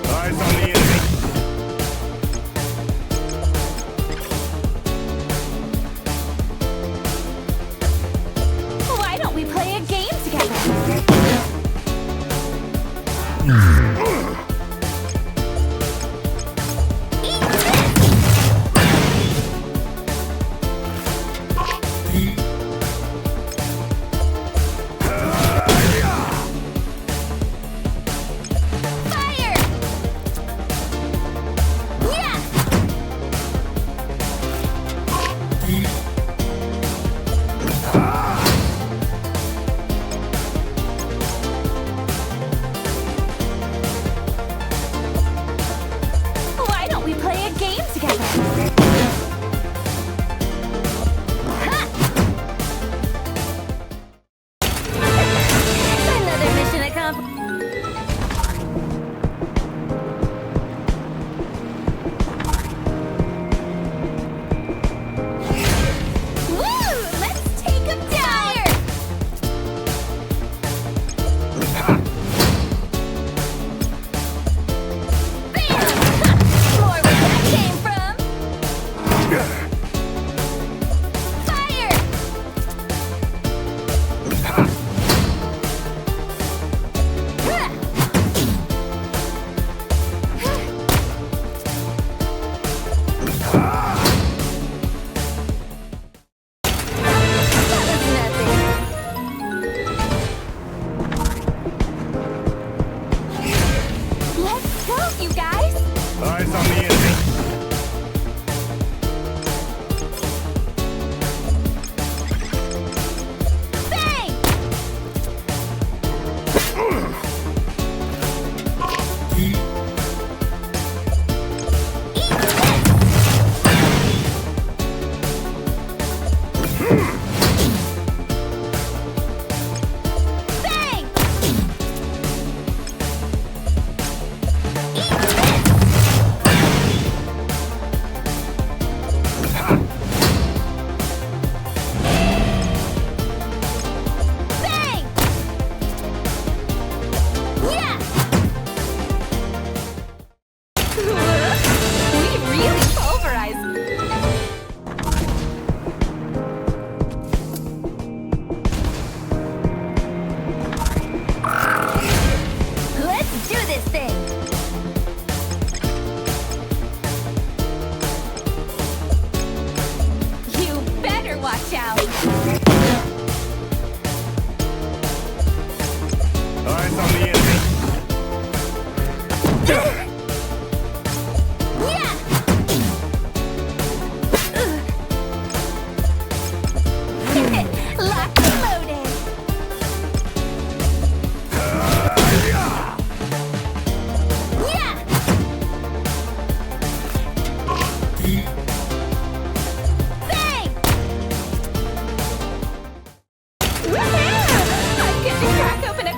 Eyes on the enemy. Why don't we play a game together? Eat this! Fire! Yeah! Why don't we play a game together? Ha! Another mission accomplished. Woo! Let's take 'em down! Bam! More where that came from! Fire! That was nothing. Let's go, you guys! Eyes on the enemy. Bang! Eat this! Bang! Eat this! Bang! Yeah! We really pulverized. Let's do this thing. You better watch out. Eyes on the enemy. Yeah! Locked and loaded. Yeah! Bang! Woohoo! I get to crack open a...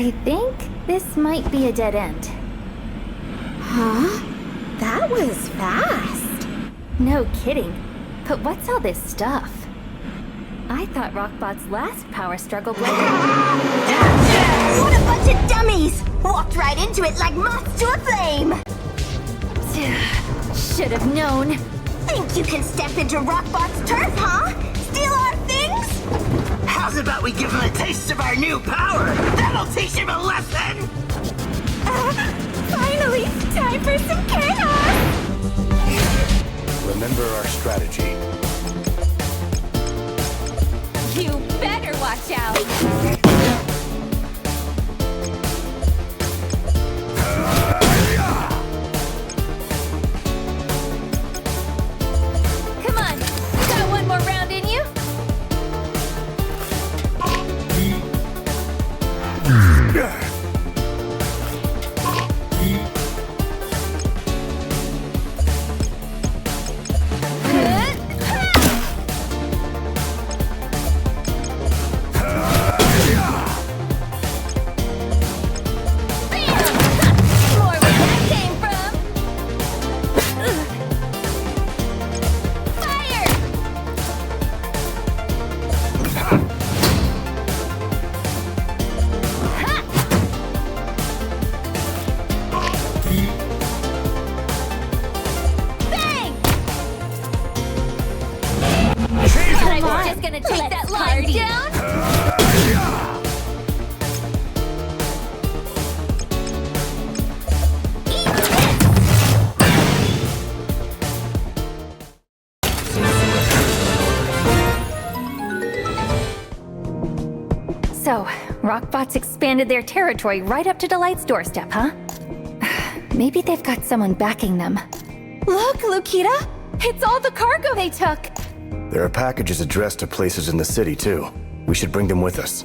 I think this might be a dead end. Huh? That was fast. No kidding. But what's all this stuff? I thought Rockbot's last power struggle blade. What a bunch of dummies! Walked right into it like moths to a flame! Should have known. Think you can step into Rockbot's turf, huh? Steal our things? How's about we give him a taste of our new power? That'll teach him a lesson! Finally, time for some chaos! Remember our strategy. You better watch out! Come on, you got one more round in you? Gonna take that line down? So, Rockbots expanded their territory right up to Delight's doorstep, huh? Maybe they've got someone backing them. Look, Lukita! It's all the cargo they took! There are packages addressed to places in the city, too. We should bring them with us.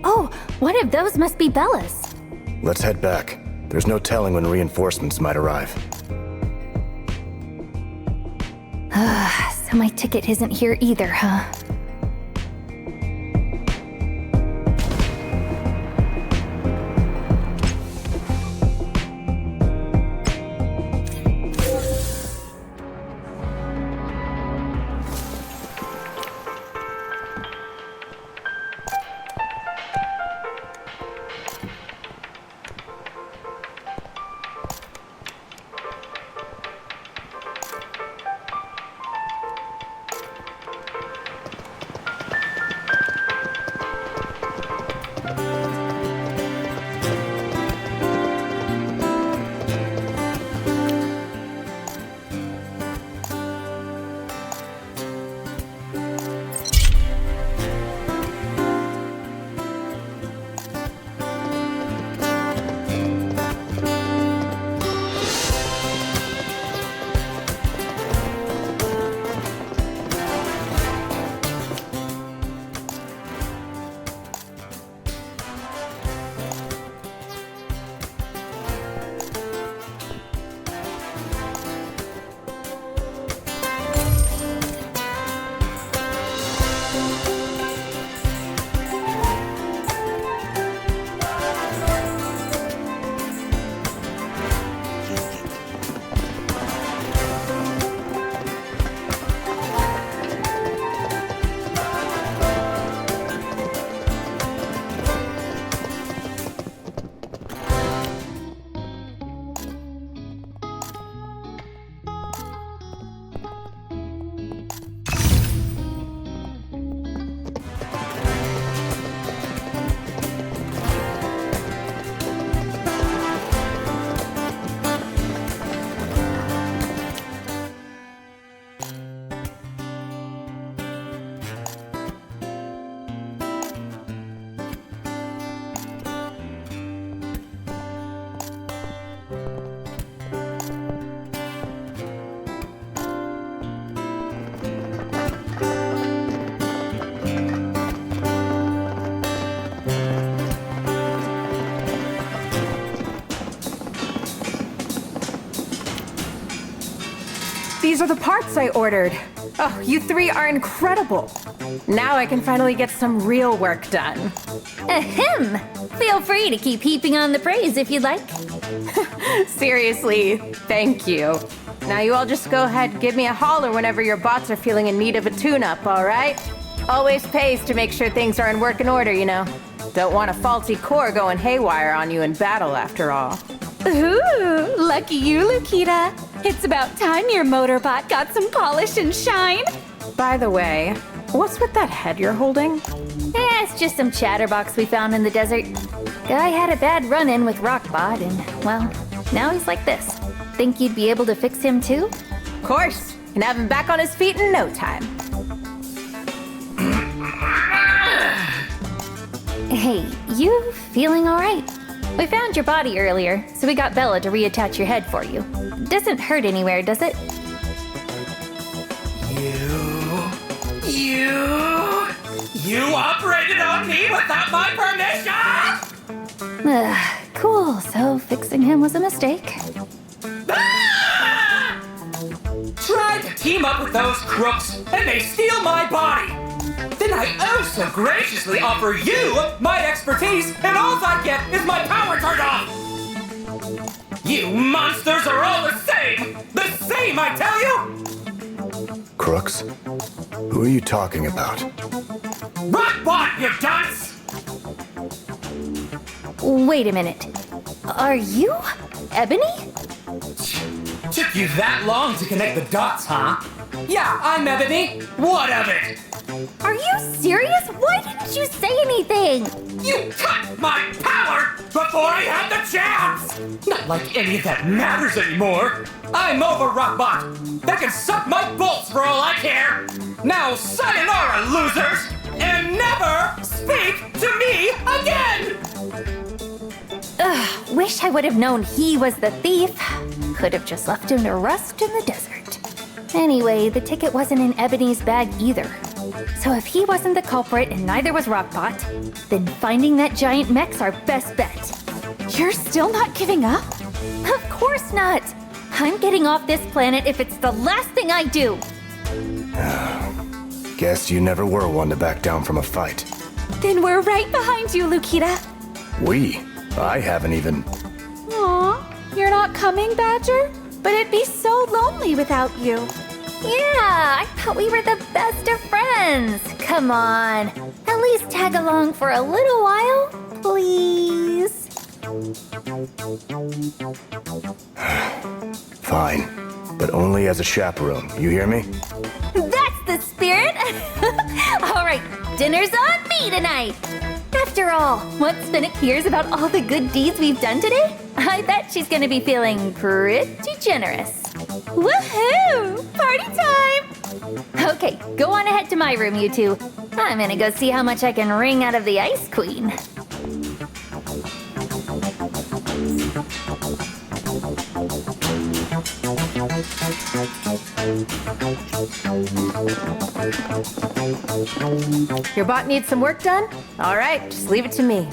Oh, one of those must be Bella's. Let's head back. There's no telling when reinforcements might arrive. So my ticket isn't here either, huh? These are the parts I ordered. Oh, you three are incredible. Now I can finally get some real work done. Ahem! Feel free to keep heaping on the praise if you'd like. Seriously, thank you. Now you all just go ahead and give me a holler whenever your bots are feeling in need of a tune-up, all right? Always pays to make sure things are in working order, you know. Don't want a faulty core going haywire on you in battle, after all. Ooh, lucky you, Lukita. It's about time your motorbot got some polish and shine. By the way, what's with that head you're holding? It's just some chatterbox we found in the desert. Guy had a bad run-in with Rockbot, and, well, now he's like this. Think you'd be able to fix him too? Of course. Can have him back on his feet in no time. Hey, you feeling all right? We found your body earlier, so we got Bella to reattach your head for you. Doesn't hurt anywhere, does it? You operated on me without my permission? Cool, so fixing him was a mistake. Tried to team up with those crooks, and they steal my body. Then I oh so graciously offer you my expertise, and all I get is my power turned off. You monsters are all the same! The same, I tell you! Crooks? Who are you talking about? Rockbot, you dunce! Wait a minute. Are you Ebony? Took you that long to connect the dots, huh? Yeah, I'm Ebony. What of it? Are you serious? Why didn't you say anything? You cut my power before I had the chance! Not like any of that matters anymore. I'm over Rockbot. That can suck my bolts for all I care. Now sayonara, losers! And never speak to me again! Ugh, wish I would have known he was the thief. Could have just left him to rust in the desert. Anyway, the ticket wasn't in Ebony's bag either. So if he wasn't the culprit and neither was Rockbot, then finding that giant mech's our best bet. You're still not giving up? Of course not! I'm getting off this planet if it's the last thing I do! Guess you never were one to back down from a fight. Then we're right behind you, Lukita. We? I haven't even... Aw, you're not coming, Badger? But it'd be so lonely without you. Yeah, I thought we were the best of friends. Come on, at least tag along for a little while, please. Fine, but only as a chaperone, you hear me? That's the spirit. All right, dinner's on me tonight. After all, once Spinnet hears about all the good deeds we've done today, I bet she's gonna be feeling pretty generous. Woohoo! Party time! Okay, go on ahead to my room, you two. I'm gonna go see how much I can wring out of the Ice Queen. Your bot needs some work done? All right, just leave it to me.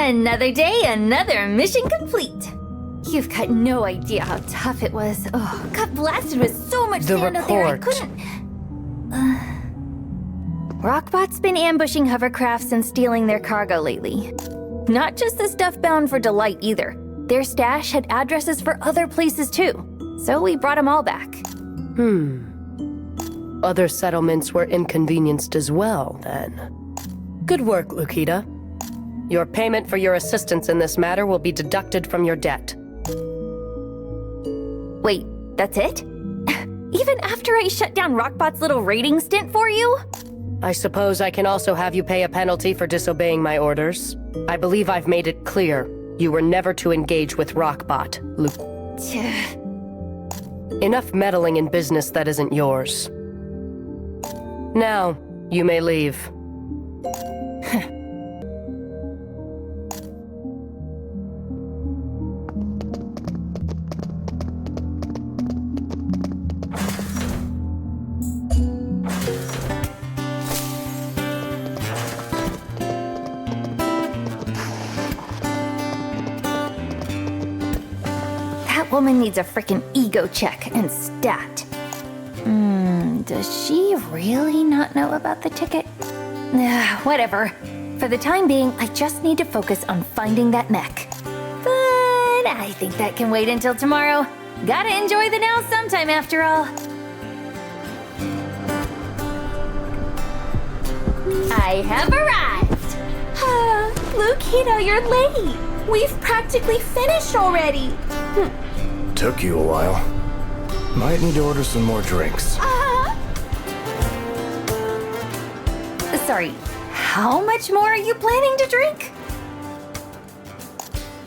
Another day, another mission complete. You've got no idea how tough it was. Oh, got blasted with so much sand out there I couldn't... Rockbot's been ambushing hovercrafts and stealing their cargo lately. Not just the stuff bound for Delight either. Their stash had addresses for other places too. So we brought them all back. Other settlements were inconvenienced as well, then. Good work, Lukita. Your payment for your assistance in this matter will be deducted from your debt. Wait, that's it? Even after I shut down Rockbot's little raiding stint for you? I suppose I can also have you pay a penalty for disobeying my orders. I believe I've made it clear. You were never to engage with Rockbot, Enough meddling in business that isn't yours. Now, you may leave. Woman needs a frickin' ego check and stat. Does she really not know about the ticket? Whatever. For the time being, I just need to focus on finding that mech. But I think that can wait until tomorrow. Gotta enjoy the now sometime after all. I have arrived! Lukita, you're late! We've practically finished already! Took you a while. Might need to order some more drinks. Sorry, how much more are you planning to drink?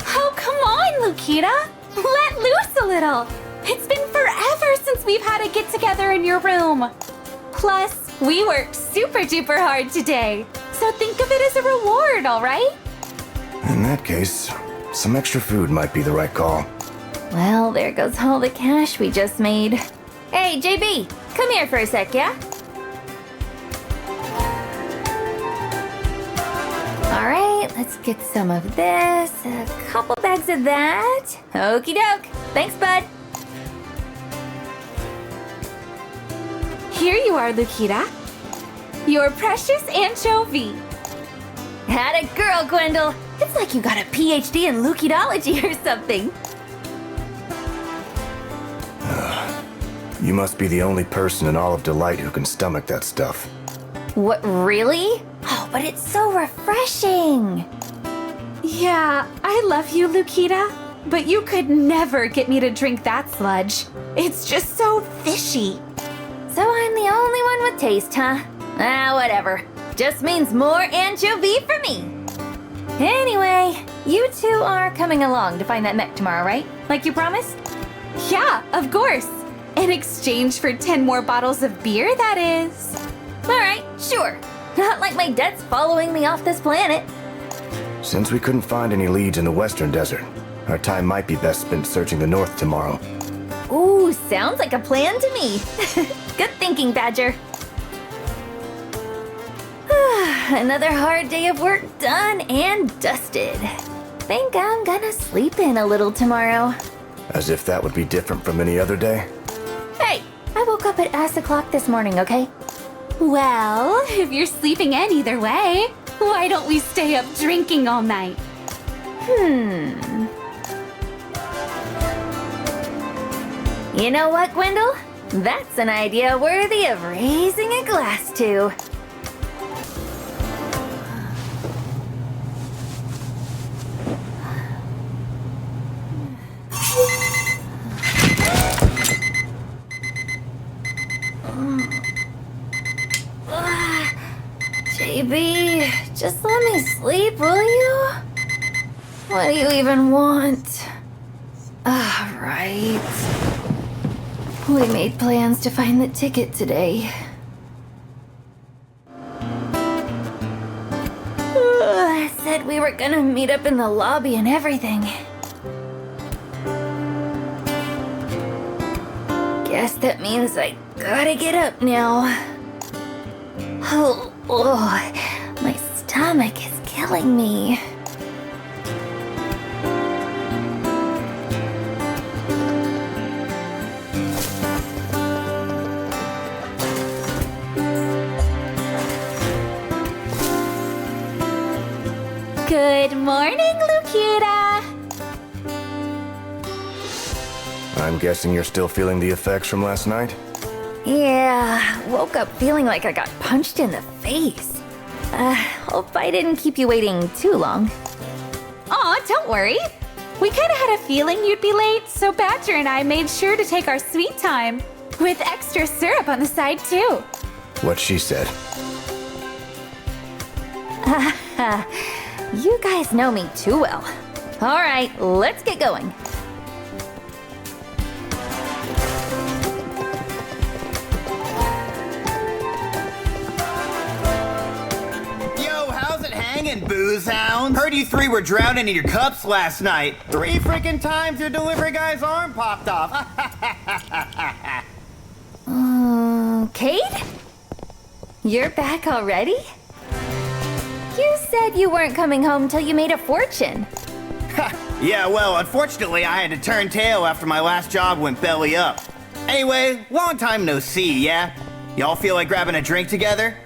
Oh, come on, Lukita! Let loose a little! It's been forever since we've had a get-together in your room. Plus, we worked super duper hard today. So think of it as a reward, all right? In that case, some extra food might be the right call. Well, there goes all the cash we just made. Hey, JB, come here for a sec, yeah? All right, let's get some of this, a couple bags of that. Okie doke. Thanks, bud. Here you are, Lukita. Your precious anchovy. Atta girl, Gwendol. It's like you got a PhD in Lukitology or something. You must be the only person in all of Delight who can stomach that stuff. What, really? Oh, but it's so refreshing. Yeah, I love you, Lukita, but you could never get me to drink that sludge. It's just so fishy. So I'm the only one with taste, huh? Whatever. Just means more anchovy for me. Anyway, you two are coming along to find that mech tomorrow, right? Like you promised? Yeah, of course. In exchange for 10 more bottles of beer, that is. All right, sure. Not like my debt's following me off this planet. Since we couldn't find any leads in the western desert, our time might be best spent searching the north tomorrow. Ooh, sounds like a plan to me. Good thinking, Badger. Another hard day of work done and dusted. Think I'm gonna sleep in a little tomorrow. As if that would be different from any other day. Hey, I woke up at AsRock this morning, okay? Well, if you're sleeping in either way, why don't we stay up drinking all night? You know what, Gwendol? That's an idea worthy of raising a glass to. JB, just let me sleep, will you? What do you even want? Right. We made plans to find the ticket today. I said we were gonna meet up in the lobby and everything. Guess that means I gotta get up now. Oh, my stomach is killing me. Good morning, Lukita! I'm guessing you're still feeling the effects from last night? Yeah, woke up feeling like I got punched in the face. Hope I didn't keep you waiting too long. Aw, don't worry. We kinda had a feeling you'd be late, so Badger and I made sure to take our sweet time. With extra syrup on the side, too. What she said. You guys know me too well. All right, let's get going. Yo, how's it hanging, booze hounds? Heard you three were drowning in your cups last night. 3 freaking times your delivery guy's arm popped off. Cade? You're back already? You said you weren't coming home till you made a fortune. Yeah, well, unfortunately, I had to turn tail after my last job went belly up. Anyway, long time no see, yeah? Y'all feel like grabbing a drink together?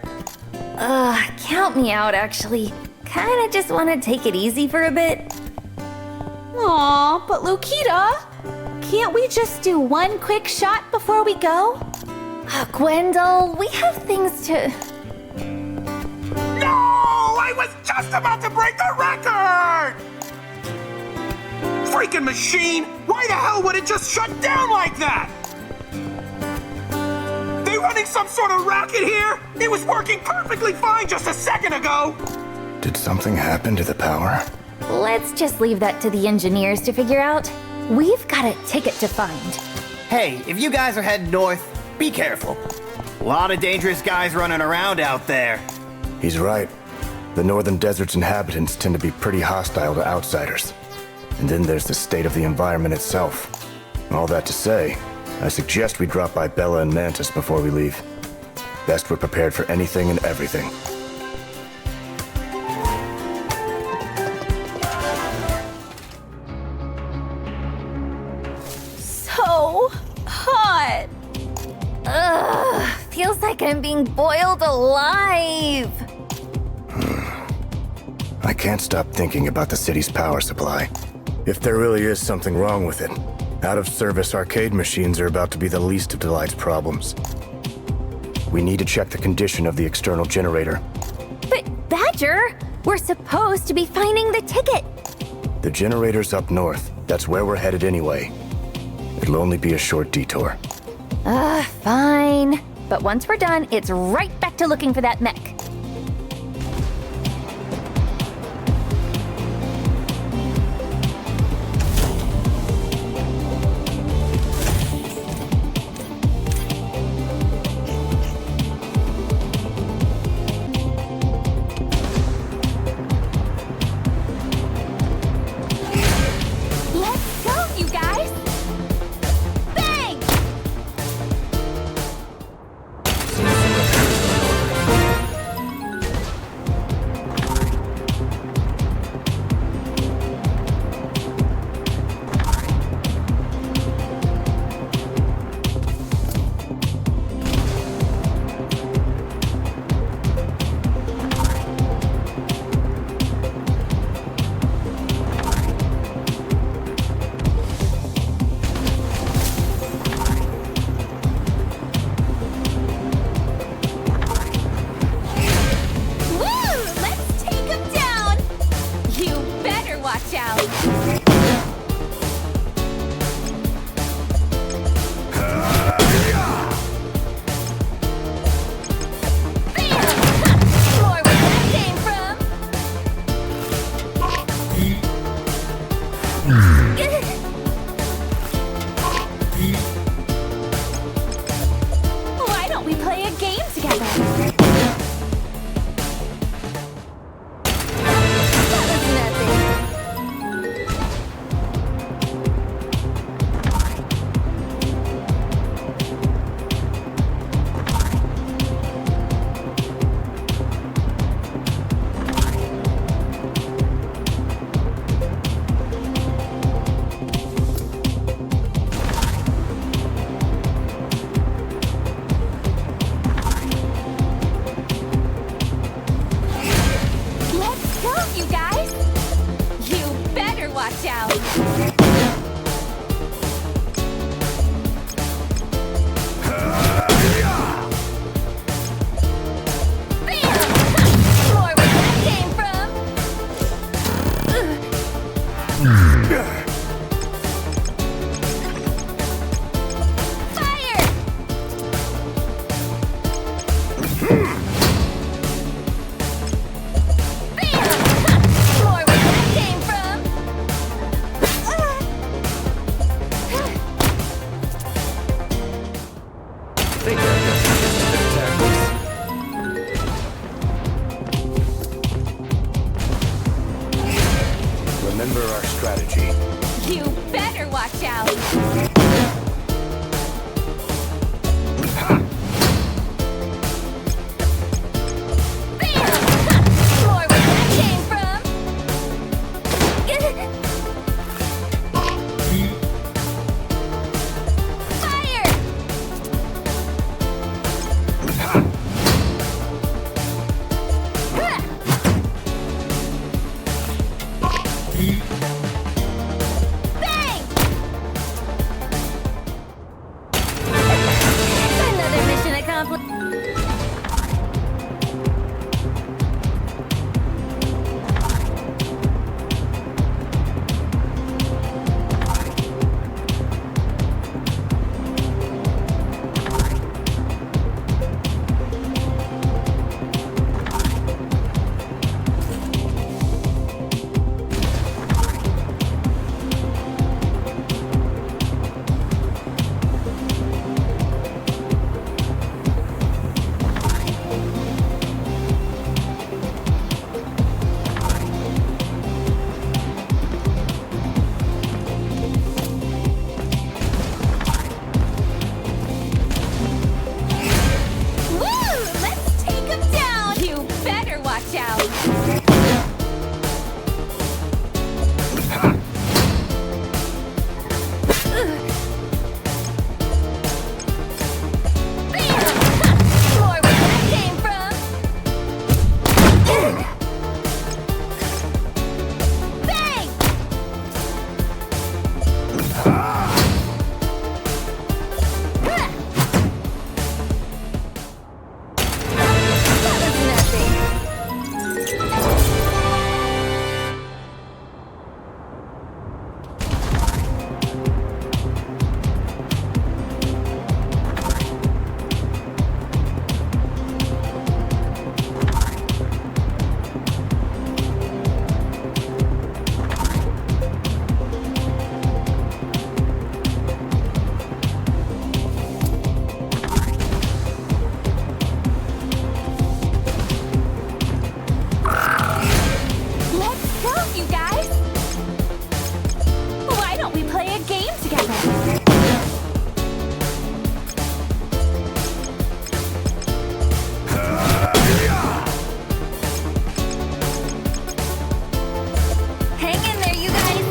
Count me out, actually. Kinda just want to take it easy for a bit. Aw, but Lukita, can't we just do one quick shot before we go? Gwendol, we have things to... No! I was just about to break the record! Freaking machine! Why the hell would it just shut down like that? They running some sort of racket here? It was working perfectly fine just a second ago! Did something happen to the power? Let's just leave that to the engineers to figure out. We've got a ticket to find. Hey, if you guys are heading north, be careful. A lot of dangerous guys running around out there. He's right. The northern desert's inhabitants tend to be pretty hostile to outsiders. And then there's the state of the environment itself. All that to say, I suggest we drop by Bella and Mantis before we leave. Best we're prepared for anything and everything. So hot. Ugh, feels like I'm being boiled alive. I can't stop thinking about the city's power supply. If there really is something wrong with it, out-of-service arcade machines are about to be the least of Delight's problems. We need to check the condition of the external generator. But Badger, we're supposed to be finding the ticket. The generator's up north. That's where we're headed anyway. It'll only be a short detour. Fine. But once we're done, it's right back to looking for that mech. Let's go, you guys! Bang! out. More where that came from. Fire! More where that came from. Think I've got some distant tactics. Remember our strategy. You better watch out. More where that came from. Fire! Bang! Another mission accomplished. Woo! Let's take him down! You better watch out! More where that came from. Bang! That was nothing. Let's go, you guys! Why don't we play a game together? Hang in there, you guys!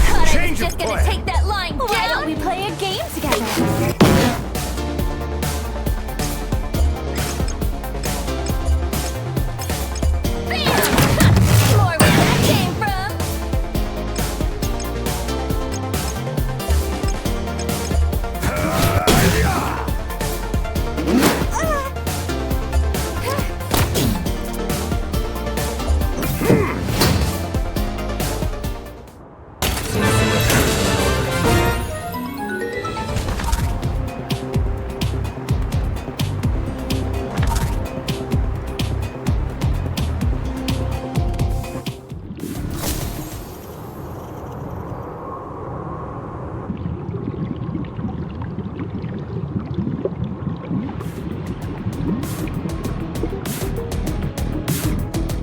Thought I was just gonna take that line down. Why don't we play a game together? More where that came from.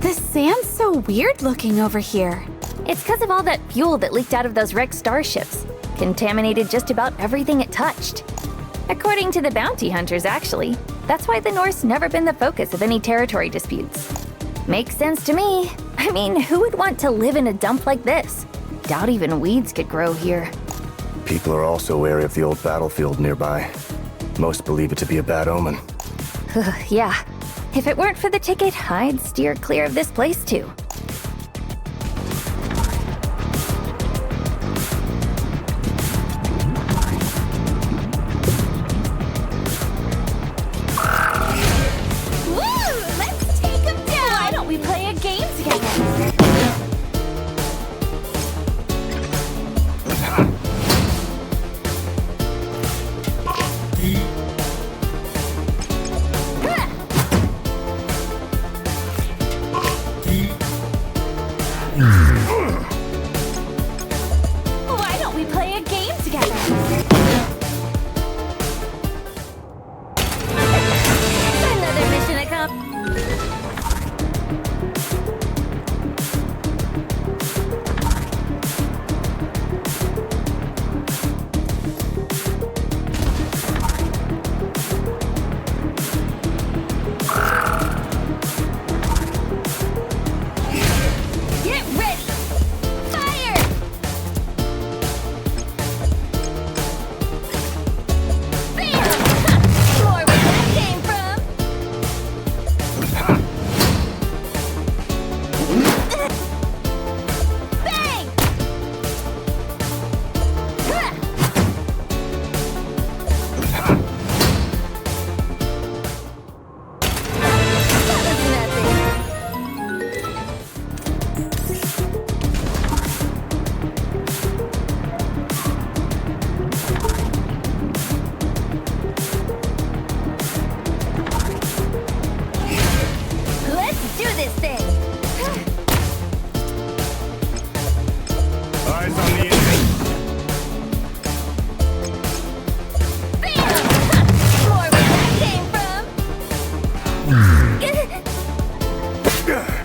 The sand's so weird looking over here. It's because of all that fuel that leaked out of those wrecked starships. Contaminated just about everything it touched. According to the bounty hunters, actually. That's why the North's never been the focus of any territory disputes. Makes sense to me. I mean, who would want to live in a dump like this? Doubt even weeds could grow here. People are also wary of the old battlefield nearby. Most believe it to be a bad omen. Yeah. If it weren't for the ticket, I'd steer clear of this place too. Woo! Let's take him down! Why don't we play a game together? Why don't we play a game together? Another mission accomplished. Get ready! Fire! Bam! More where that came from! Bang! That was nothing. Let's do this thing! Eyes on the enemy. Bam! More where that came from! Bang! Eat this! Bang!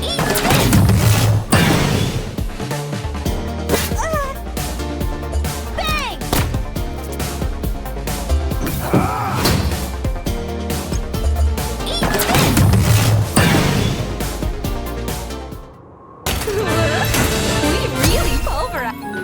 Eat this! We really pulverized.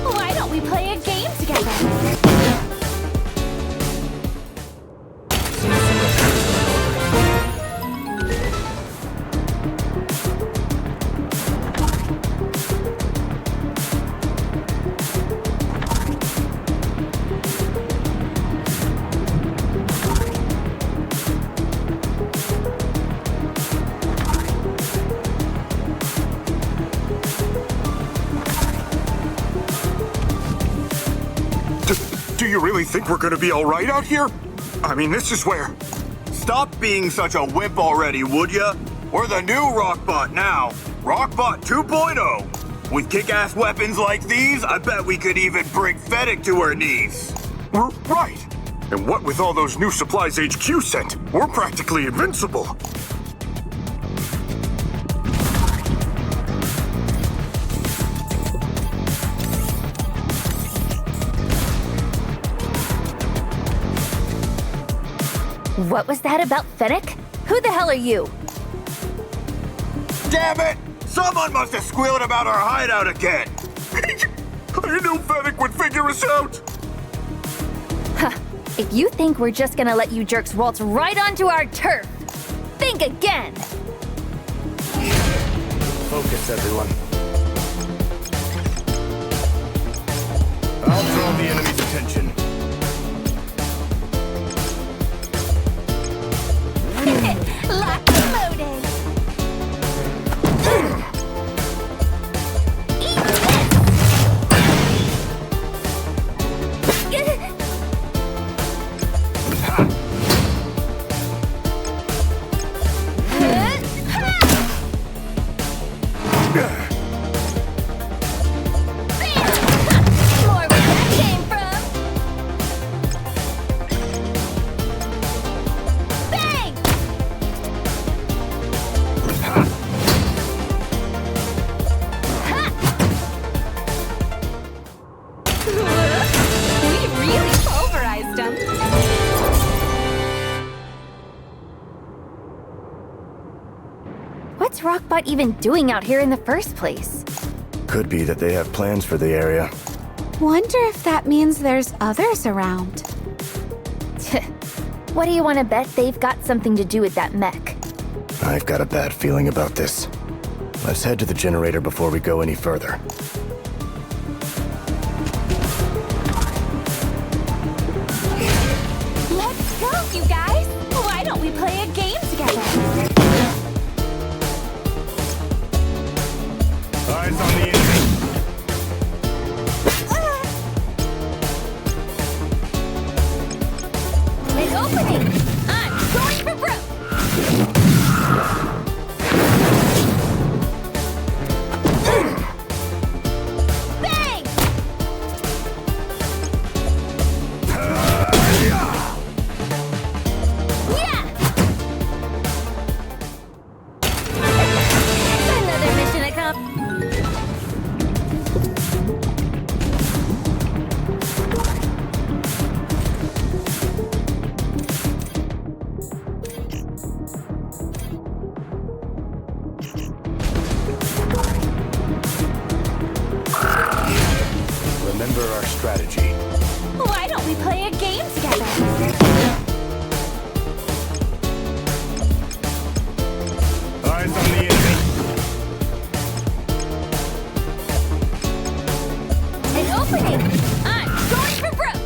Why don't we play a game together? Do you really think we're gonna be alright out here? I mean, this is where... Stop being such a wimp already, would ya? We're the new Rockbot now. Rockbot 2.0. With kick-ass weapons like these, I bet we could even bring Fennec to her knees. Right. And what with all those new supplies HQ sent, we're practically invincible. What was that about Fennec? Who the hell are you? Damn it! Someone must have squealed about our hideout again. I knew Fennec would figure us out. Huh. If you think we're just gonna let you jerks waltz right onto our turf, think again! Focus, everyone. I'll draw the enemy's attention. Locked and loaded! What's Rockbot even doing out here in the first place? Could be that they have plans for the area. Wonder if that means there's others around. What do you want to bet they've got something to do with that mech? I've got a bad feeling about this. Let's head to the generator before we go any further. Let's go, you guys! Why don't we play a game together? Eyes on the enemy. An opening! I'm going for broke! Bang! Yeah! Another mission accomplished. Remember our strategy. Why don't we play a game together? Eyes on the enemy. An opening! I'm going for broke!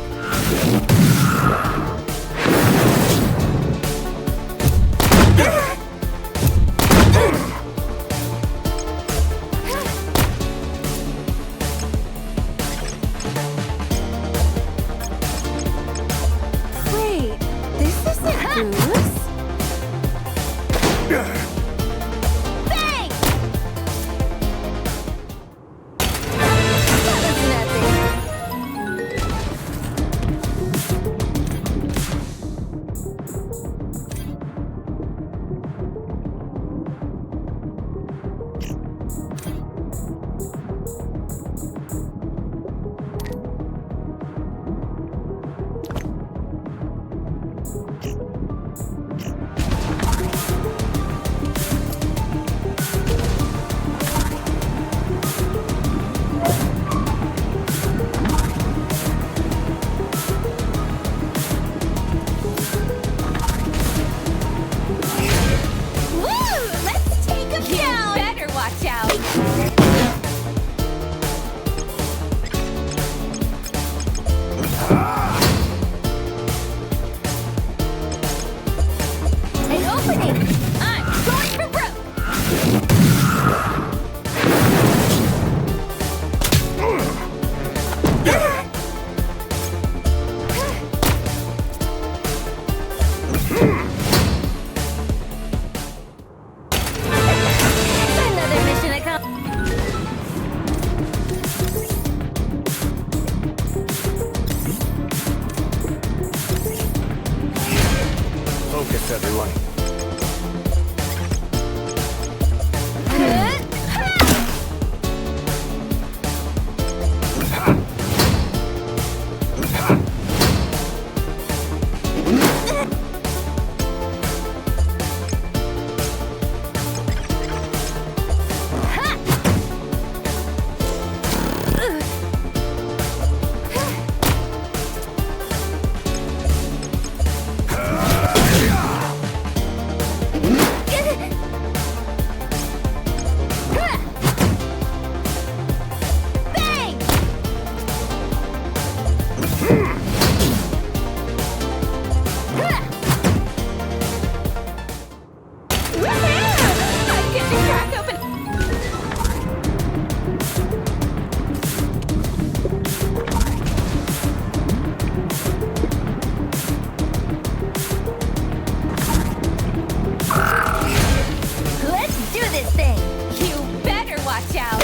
thing. You better watch out.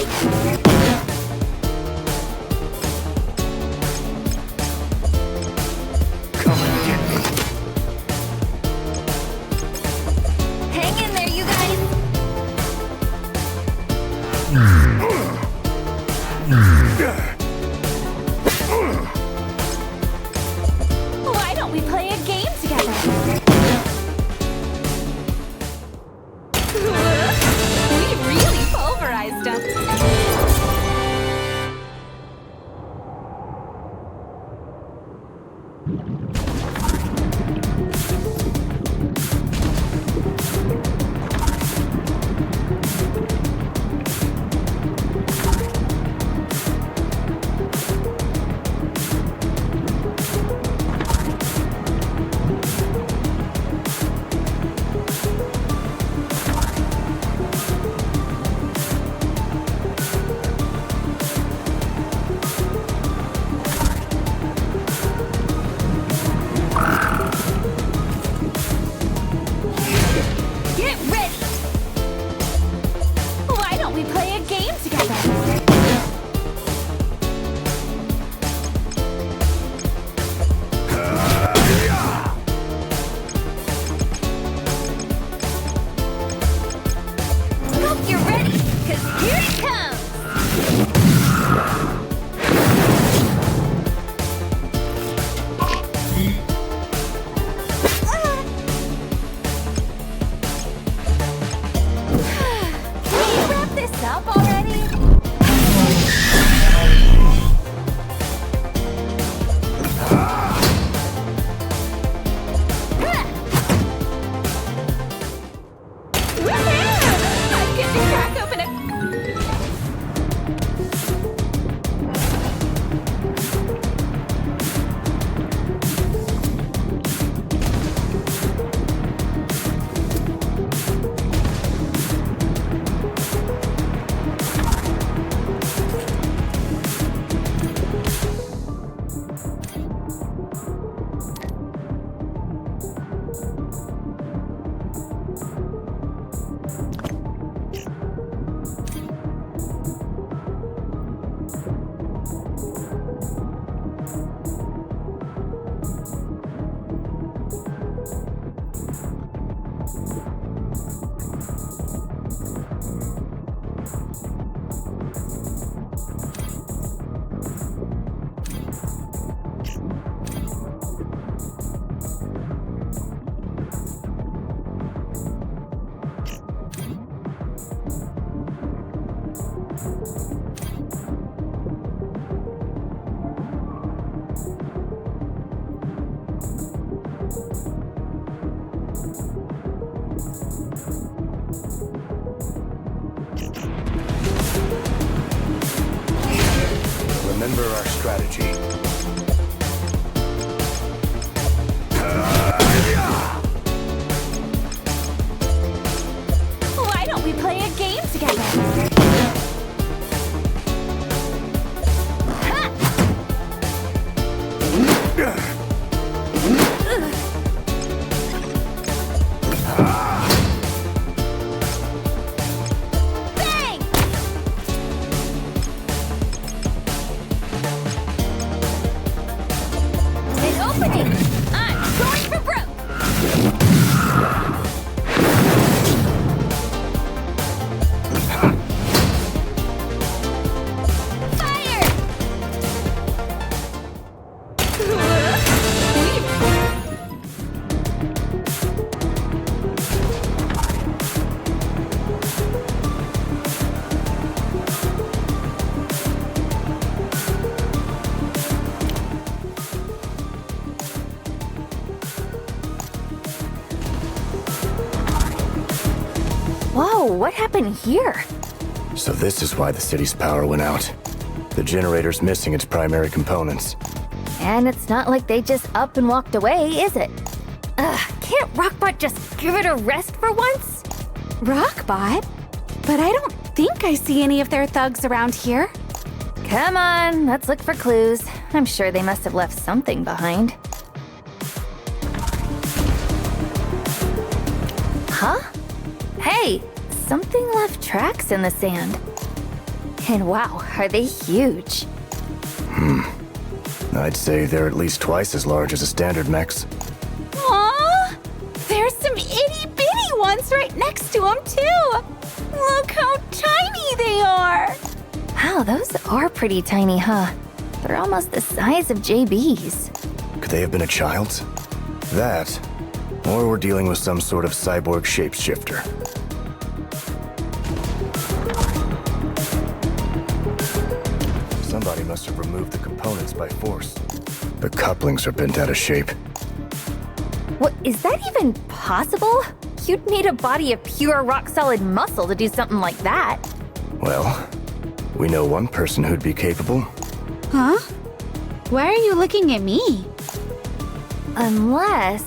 Come and get me. Hang in there, you guys. Why don't we play a game together? We really pulverized us. Get ready! Why don't we play a game together? Hope you're ready, 'cause here it comes! Can you wrap this up already? Woohoo! I'm getting to crack open a... Remember our strategy. Why don't we play a game together? Ha! Bang! An opening! I'm going for broke! Fire! Whoa, what happened here? So this is why the city's power went out. The generator's missing its primary components. And it's not like they just up and walked away, is it? Ugh, can't Rockbot just give it a rest for once? Rockbot? But I don't think I see any of their thugs around here. Come on, let's look for clues. I'm sure they must have left something behind. Huh? Hey, something left tracks in the sand. And wow, are they huge. I'd say they're at least twice as large as a standard mechs. Aww! There's some itty-bitty ones right next to them, too! Look how tiny they are! Wow, those are pretty tiny, huh? They're almost the size of JB's. Could they have been a child's? That, or we're dealing with some sort of cyborg shapeshifter. Somebody must have removed the components by force. The couplings are bent out of shape. What, is that even possible? You'd need a body of pure rock-solid muscle to do something like that. Well, we know one person who'd be capable. Huh? Why are you looking at me? Unless...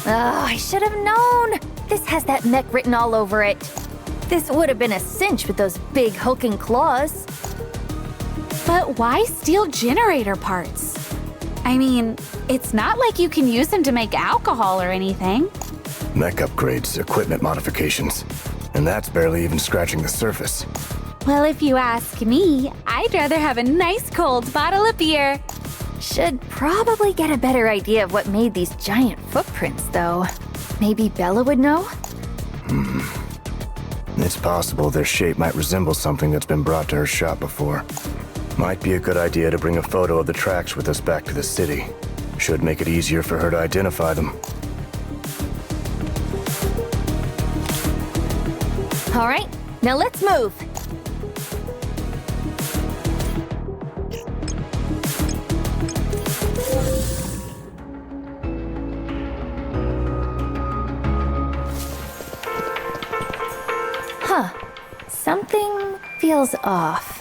Oh, I should have known! This has that mech written all over it. This would have been a cinch with those big hulking claws. But why steel generator parts? I mean, it's not like you can use them to make alcohol or anything. Mech upgrades, equipment modifications. And that's barely even scratching the surface. Well, if you ask me, I'd rather have a nice cold bottle of beer. Should probably get a better idea of what made these giant footprints, though. Maybe Bella would know? It's possible their shape might resemble something that's been brought to her shop before. Might be a good idea to bring a photo of the tracks with us back to the city. Should make it easier for her to identify them. All right, now let's move. Huh, something feels off.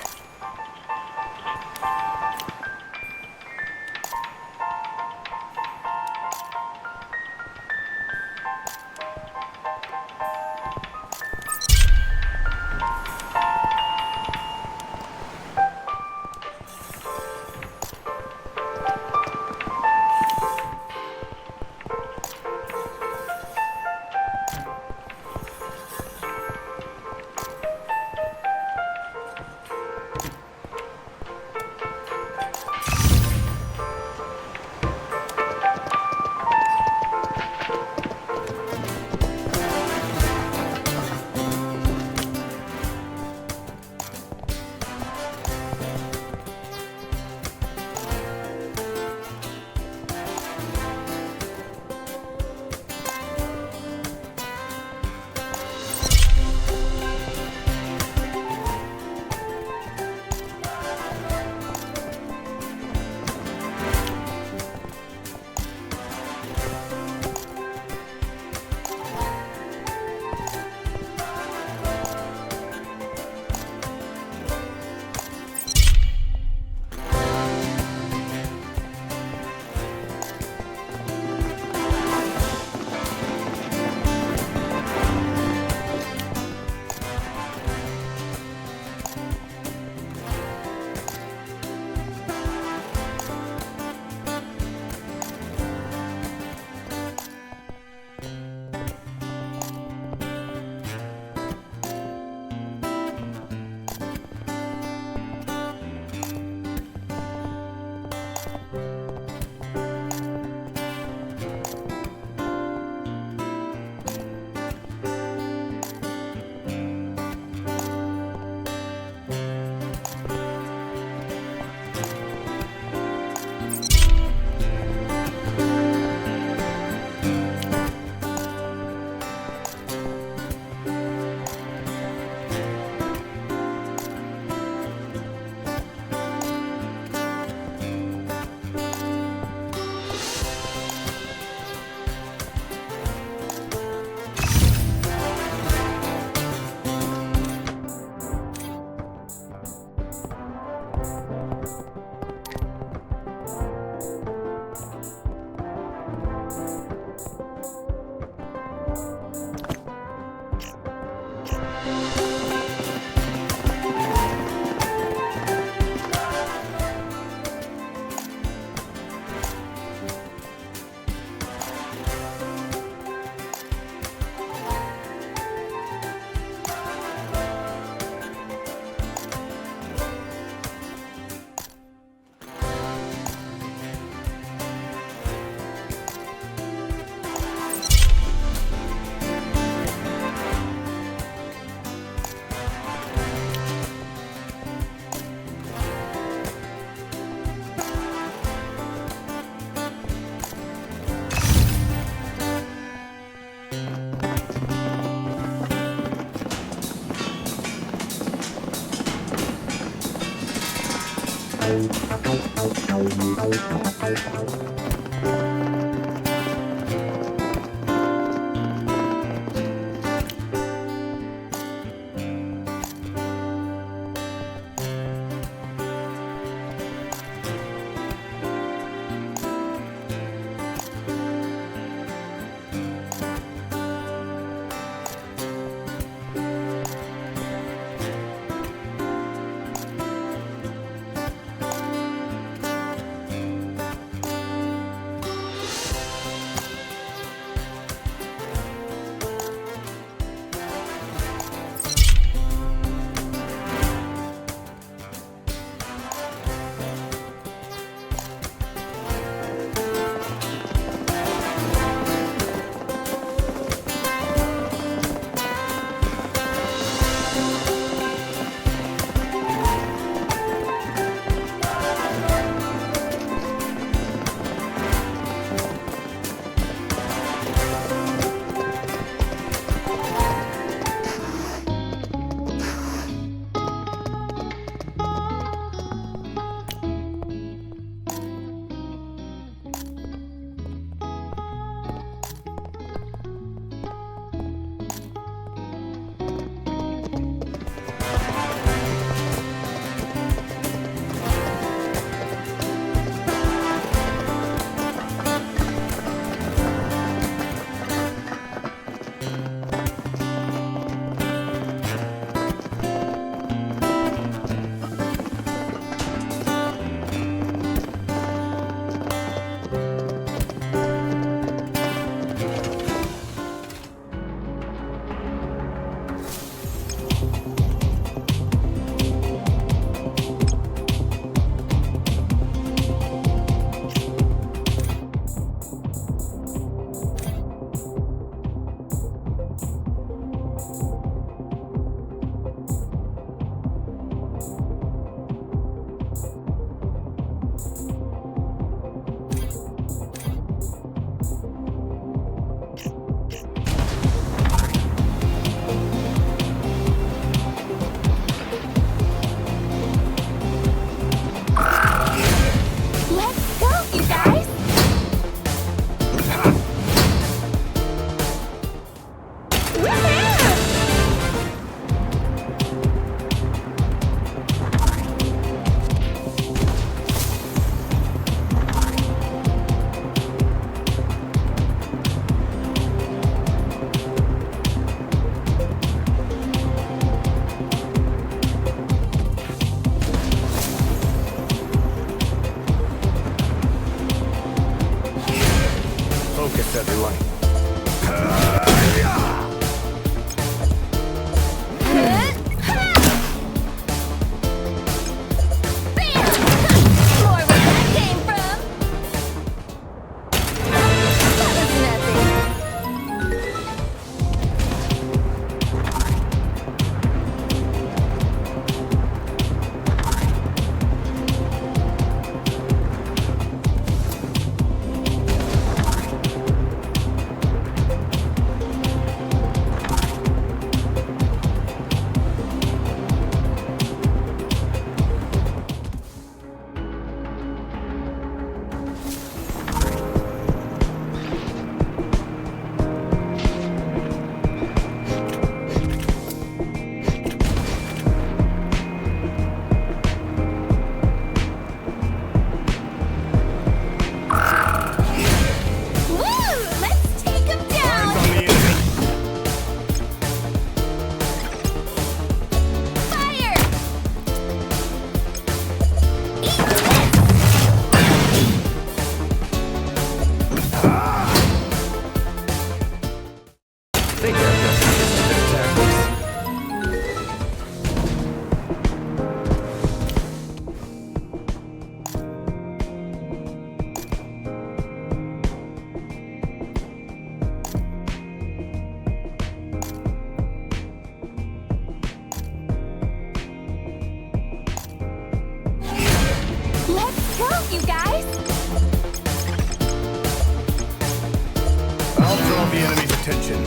attention.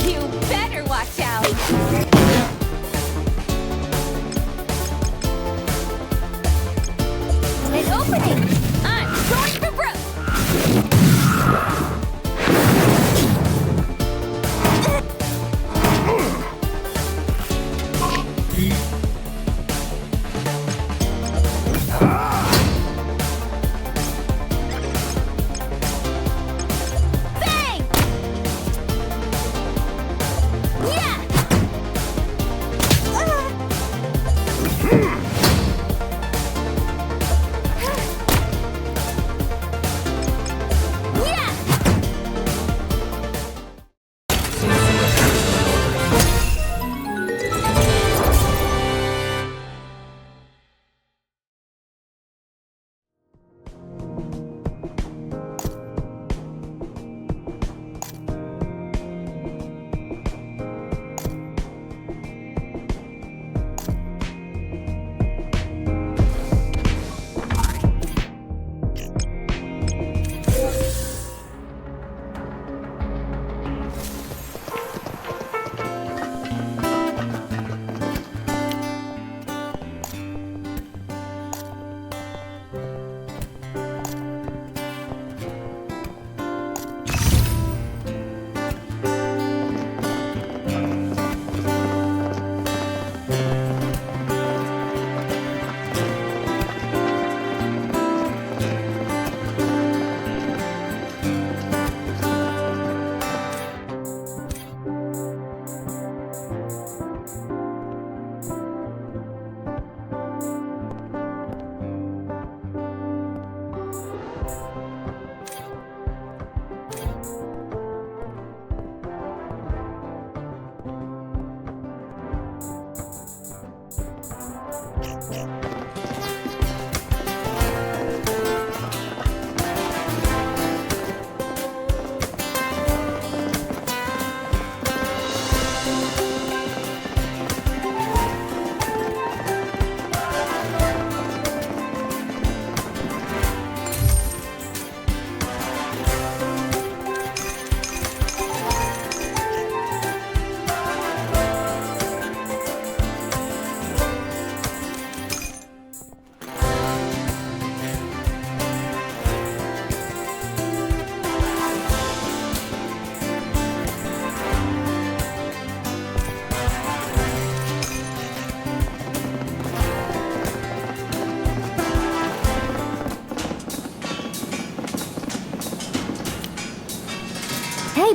You better watch out!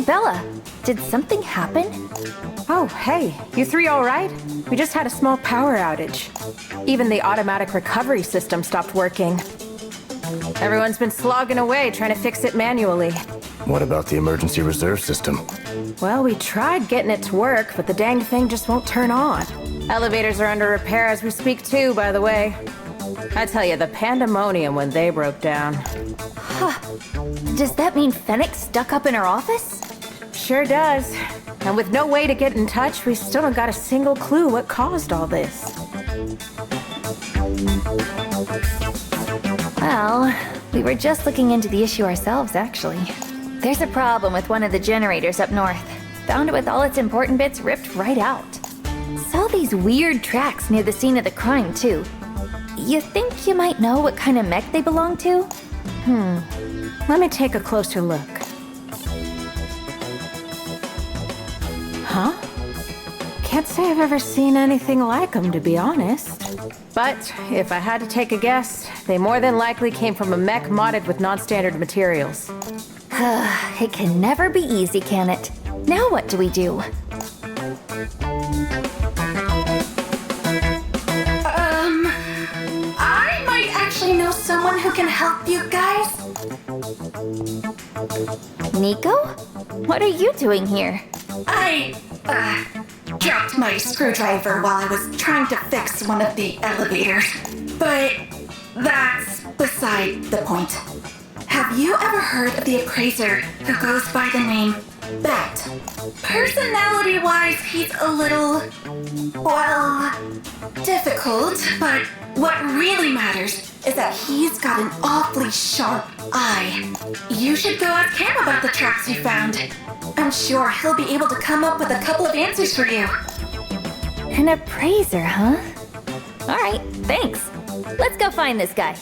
Bella, did something happen? Oh, hey, you three all right? We just had a small power outage. Even the automatic recovery system stopped working. Everyone's been slogging away trying to fix it manually. What about the emergency reserve system? Well, we tried getting it to work, but the dang thing just won't turn on. Elevators are under repair as we speak too, by the way. I tell you, the pandemonium when they broke down. Huh. Does that mean Fennec's stuck up in her office? Sure does. And with no way to get in touch, we still don't got a single clue what caused all this. Well, we were just looking into the issue ourselves, actually. There's a problem with one of the generators up north. Found it with all its important bits ripped right out. Saw these weird tracks near the scene of the crime, too. You think you might know what kind of mech they belong to? Let me take a closer look. Huh? Can't say I've ever seen anything like them, to be honest. But if I had to take a guess, they more than likely came from a mech modded with non-standard materials. It can never be easy, can it? Now what do we do? I might actually know someone who can help you guys. Nico? What are you doing here? I, dropped my screwdriver while I was trying to fix one of the elevators. But that's beside the point. Have you ever heard of the appraiser who goes by the name Bat? Personality-wise, he's a little, well, difficult, but what really matters is that he's got an awfully sharp eye. You should go ask him about the tracks you found. I'm sure he'll be able to come up with a couple of answers for you. An appraiser, huh? Alright, thanks. Let's go find this guy.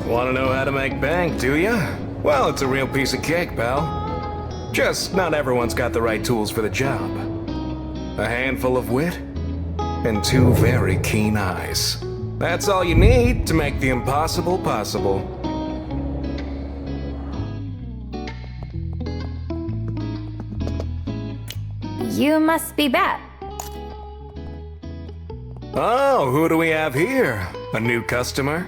Want to know how to make bank, do you? Well, it's a real piece of cake, pal. Just not everyone's got the right tools for the job. A handful of wit and two very keen eyes. That's all you need to make the impossible possible. You must be Bat. Oh, who do we have here? A new customer?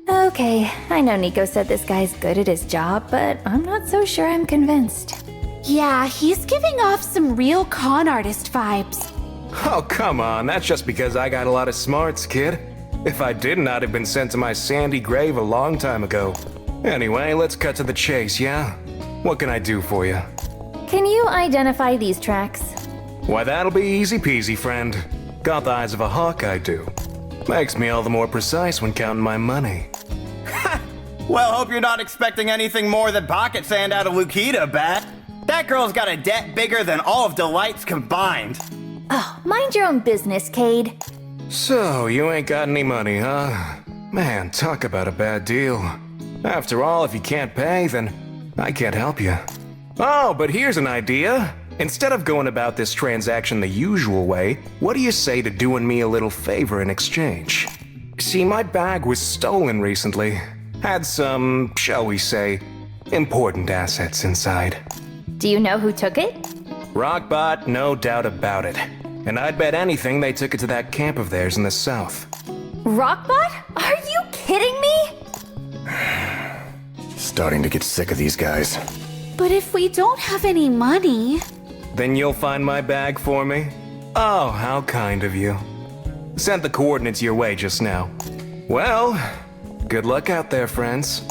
Okay, I know Nico said this guy's good at his job, but I'm not so sure I'm convinced. Yeah, he's giving off some real con artist vibes. Oh, come on, that's just because I got a lot of smarts, kid. If I didn't, I'd have been sent to my sandy grave a long time ago. Anyway, let's cut to the chase, yeah? What can I do for you? Can you identify these tracks? Why, that'll be easy peasy, friend. Got the eyes of a hawk, I do. Makes me all the more precise when counting my money. Well, hope you're not expecting anything more than pocket sand out of Lukita, Bat. That girl's got a debt bigger than all of Delight's combined. Oh, mind your own business, Cade. So, you ain't got any money, huh? Man, talk about a bad deal. After all, if you can't pay, then I can't help you. Oh, but here's an idea. Instead of going about this transaction the usual way, what do you say to doing me a little favor in exchange? See, my bag was stolen recently. Had some, shall we say, important assets inside. Do you know who took it? Rockbot, no doubt about it. And I'd bet anything they took it to that camp of theirs in the south. Rockbot? Are you kidding me? Starting to get sick of these guys. But if we don't have any money... Then you'll find my bag for me? Oh, how kind of you. Sent the coordinates your way just now. Well, good luck out there, friends.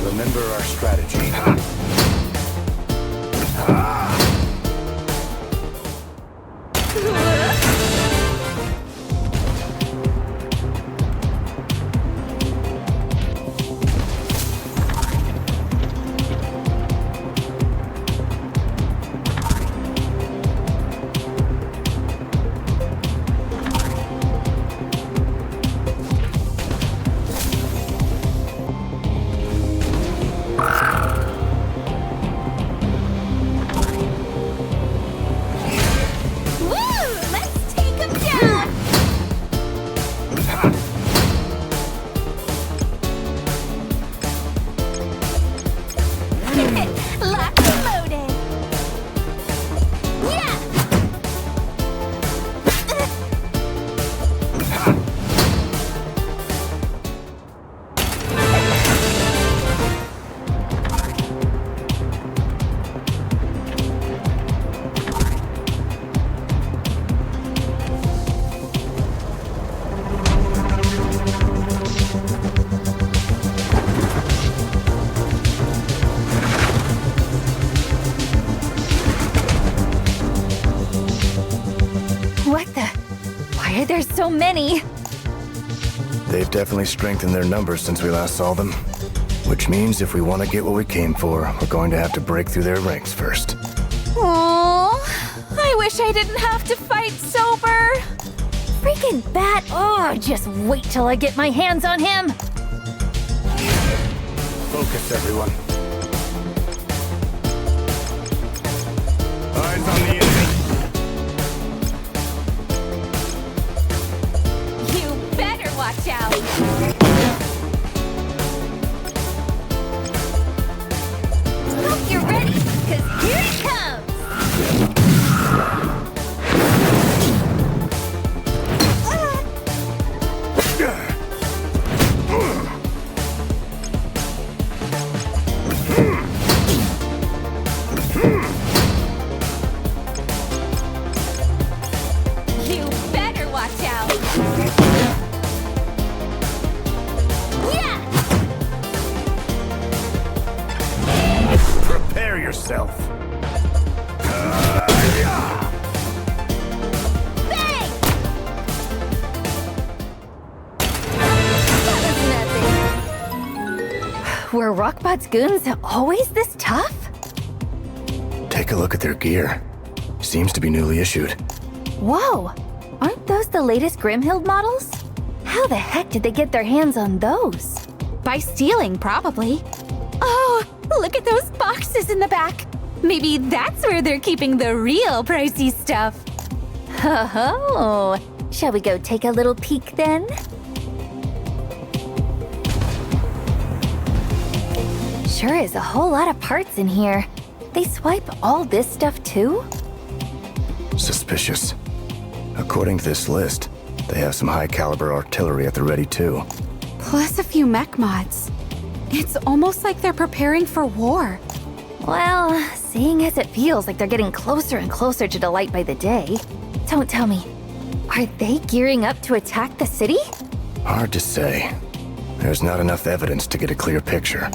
Remember our strategy. There's so many. They've definitely strengthened their numbers since we last saw them. Which means if we want to get what we came for, we're going to have to break through their ranks first. Aww, I wish I didn't have to fight sober. Freaking bat! Oh, just wait till I get my hands on him. Focus, everyone. Eyes on the enemy. Watch out! Hope you're ready, because here it comes! You better watch out! Prepare yourself. Bang! That was nothing. Were Rockbot's goons always this tough? Take a look at their gear. Seems to be newly issued. Whoa! Aren't those the latest Grimhild models? How the heck did they get their hands on those? By stealing, probably. Oh, look at those boxes in the back. Maybe that's where they're keeping the real pricey stuff. Oh, shall we go take a little peek then? Sure is a whole lot of parts in here. They swipe all this stuff too? Suspicious. According to this list, they have some high-caliber artillery at the ready too. Plus a few mech mods. It's almost like they're preparing for war. Well, seeing as it feels like they're getting closer and closer to Delight by the day, don't tell me, are they gearing up to attack the city? Hard to say. There's not enough evidence to get a clear picture.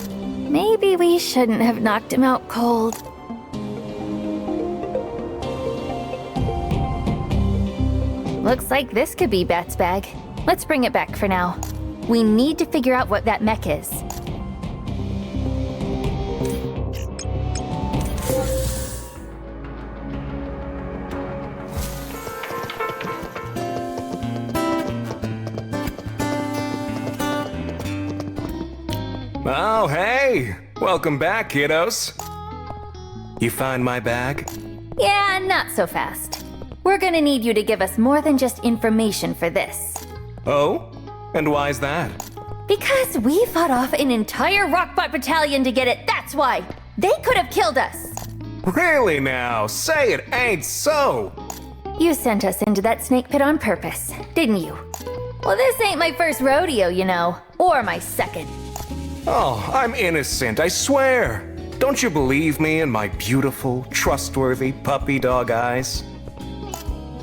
Maybe we shouldn't have knocked him out cold. Looks like this could be Bat's bag. Let's bring it back for now. We need to figure out what that mech is. Oh, hey! Welcome back, kiddos. You find my bag? Yeah, not so fast. We're gonna need you to give us more than just information for this. Oh? And why's that? Because we fought off an entire Rockbot battalion to get it, that's why! They could have killed us! Really now? Say it ain't so! You sent us into that snake pit on purpose, didn't you? Well, this ain't my first rodeo, you know, or my second. Oh, I'm innocent, I swear. Don't you believe me and my beautiful, trustworthy puppy dog eyes?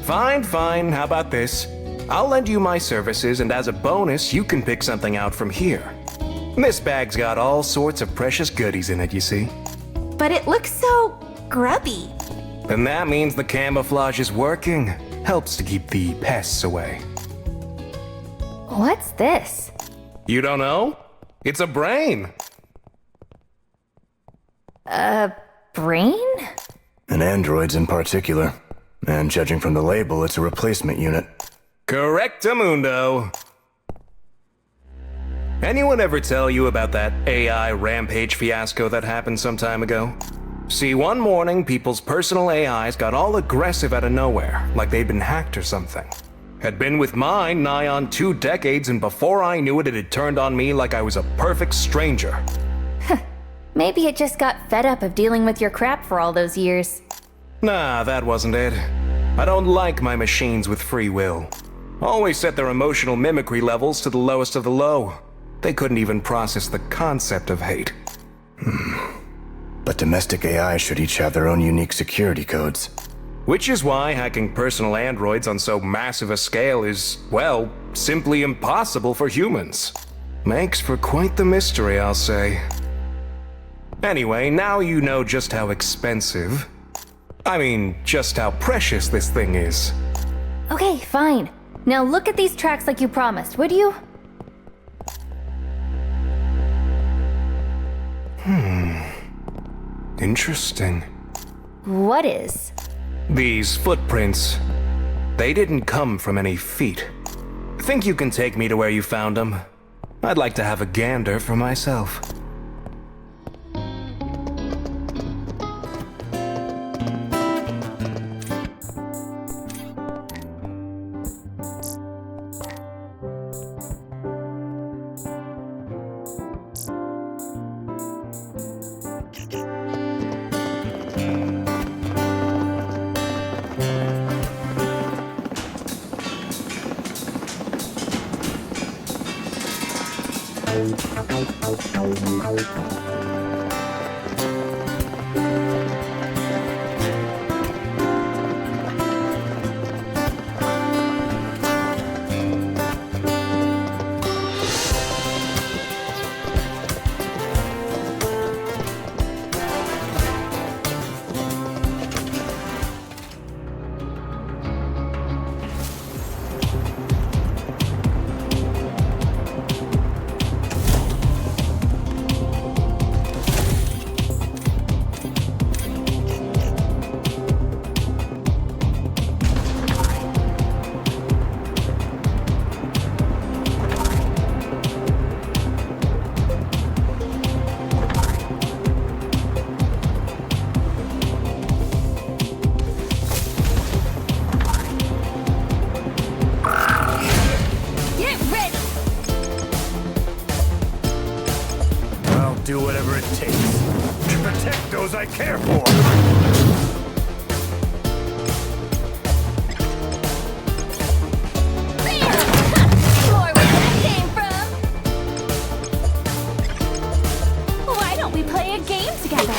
Fine, fine, how about this? I'll lend you my services, and as a bonus, you can pick something out from here. This bag's got all sorts of precious goodies in it, you see. But it looks so grubby. And that means the camouflage is working. Helps to keep the pests away. What's this? You don't know? It's a brain. A brain? An android's in particular. And judging from the label, it's a replacement unit. Correctamundo. Anyone ever tell you about that AI rampage fiasco that happened some time ago? See, one morning, people's personal AIs got all aggressive out of nowhere, like they'd been hacked or something. Had been with mine nigh on 2 decades, and before I knew it, it had turned on me like I was a perfect stranger. Maybe it just got fed up of dealing with your crap for all those years. Nah, that wasn't it. I don't like my machines with free will. Always set their emotional mimicry levels to the lowest of the low. They couldn't even process the concept of hate. But domestic AI should each have their own unique security codes. Which is why hacking personal androids on so massive a scale is, well, simply impossible for humans. Makes for quite the mystery, I'll say. Anyway, now you know just how expensive... just how precious this thing is. Okay, fine. Now look at these tracks like you promised, would you? Interesting. What is? These footprints, they didn't come from any feet. Think you can take me to where you found them? I'd like to have a gander for myself. Do whatever it takes to protect those I care for. More where that came from! Why don't we play a game together?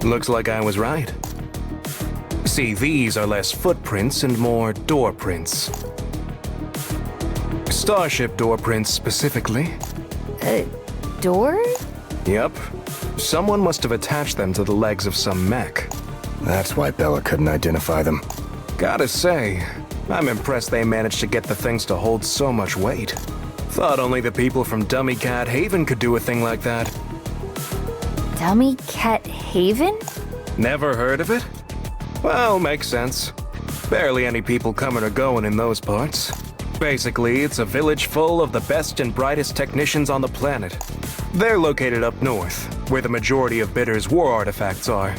Looks like I was right. See, these are less footprints and more door prints. Starship door prints specifically. Door? Yep. Someone must have attached them to the legs of some mech. That's why Bella couldn't identify them. Gotta say, I'm impressed they managed to get the things to hold so much weight. Thought only the people from Dummy Cat Haven could do a thing like that. Dummy Cat Haven? Never heard of it? Well, makes sense. Barely any people coming or going in those parts. Basically, it's a village full of the best and brightest technicians on the planet. They're located up north, where the majority of Bitter's war artifacts are.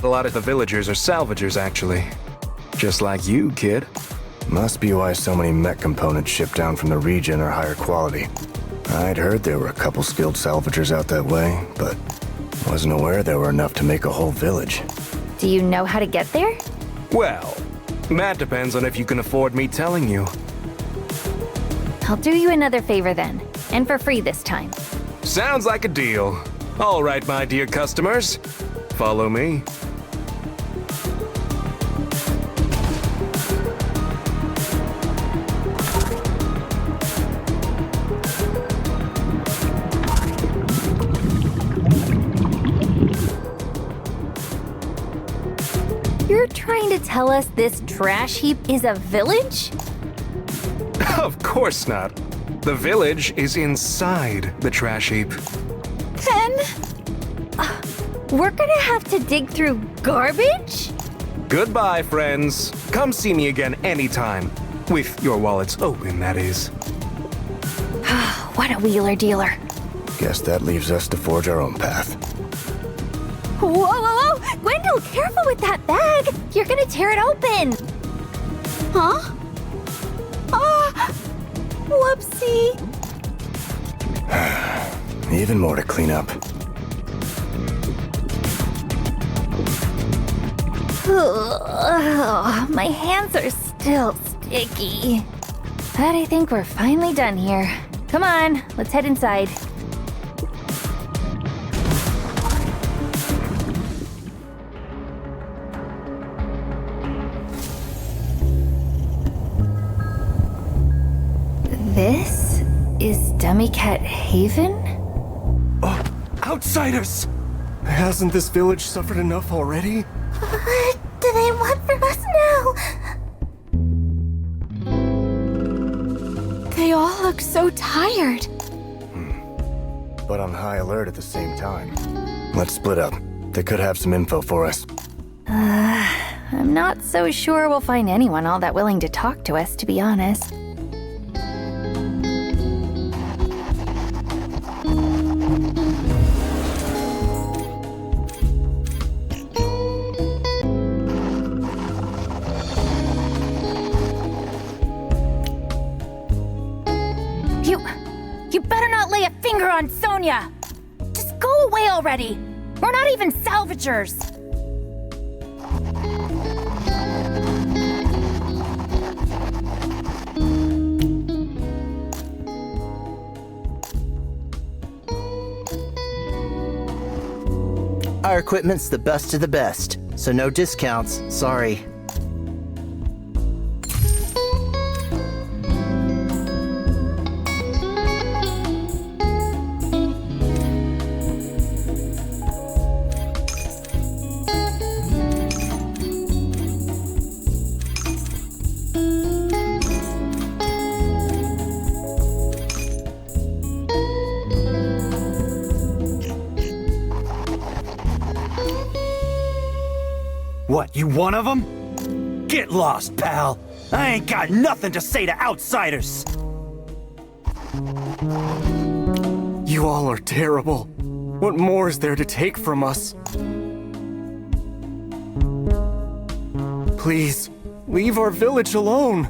A lot of the villagers are salvagers, actually. Just like you, kid. Must be why so many mech components shipped down from the region are higher quality. I'd heard there were a couple skilled salvagers out that way, but wasn't aware there were enough to make a whole village. Do you know how to get there? Well, that depends on if you can afford me telling you. I'll do you another favor then, and for free this time. Sounds like a deal. All right, my dear customers. Follow me. You're trying to tell us this trash heap is a village? Of course not. The village is inside the trash heap. Then... we're gonna have to dig through garbage? Goodbye, friends. Come see me again anytime. With your wallets open, that is. What a wheeler dealer. Guess that leaves us to forge our own path. Whoa, whoa, whoa! Gwendol, careful with that bag! You're gonna tear it open! Huh? Ah! Whoopsie! Even more to clean up. My hands are still sticky. But I think we're finally done here. Come on, let's head inside. This is Dummy Cat Haven? Oh, outsiders! Hasn't this village suffered enough already? What do they want from us now? They all look so tired. But on high alert at the same time. Let's split up. They could have some info for us. I'm not so sure we'll find anyone all that willing to talk to us, to be honest. You better not lay a finger on Sonia! Just go away already! We're not even salvagers! Our equipment's the best of the best, so no discounts, sorry. What, you one of them? Get lost, pal. I ain't got nothing to say to outsiders. You all are terrible. What more is there to take from us? Please, leave our village alone.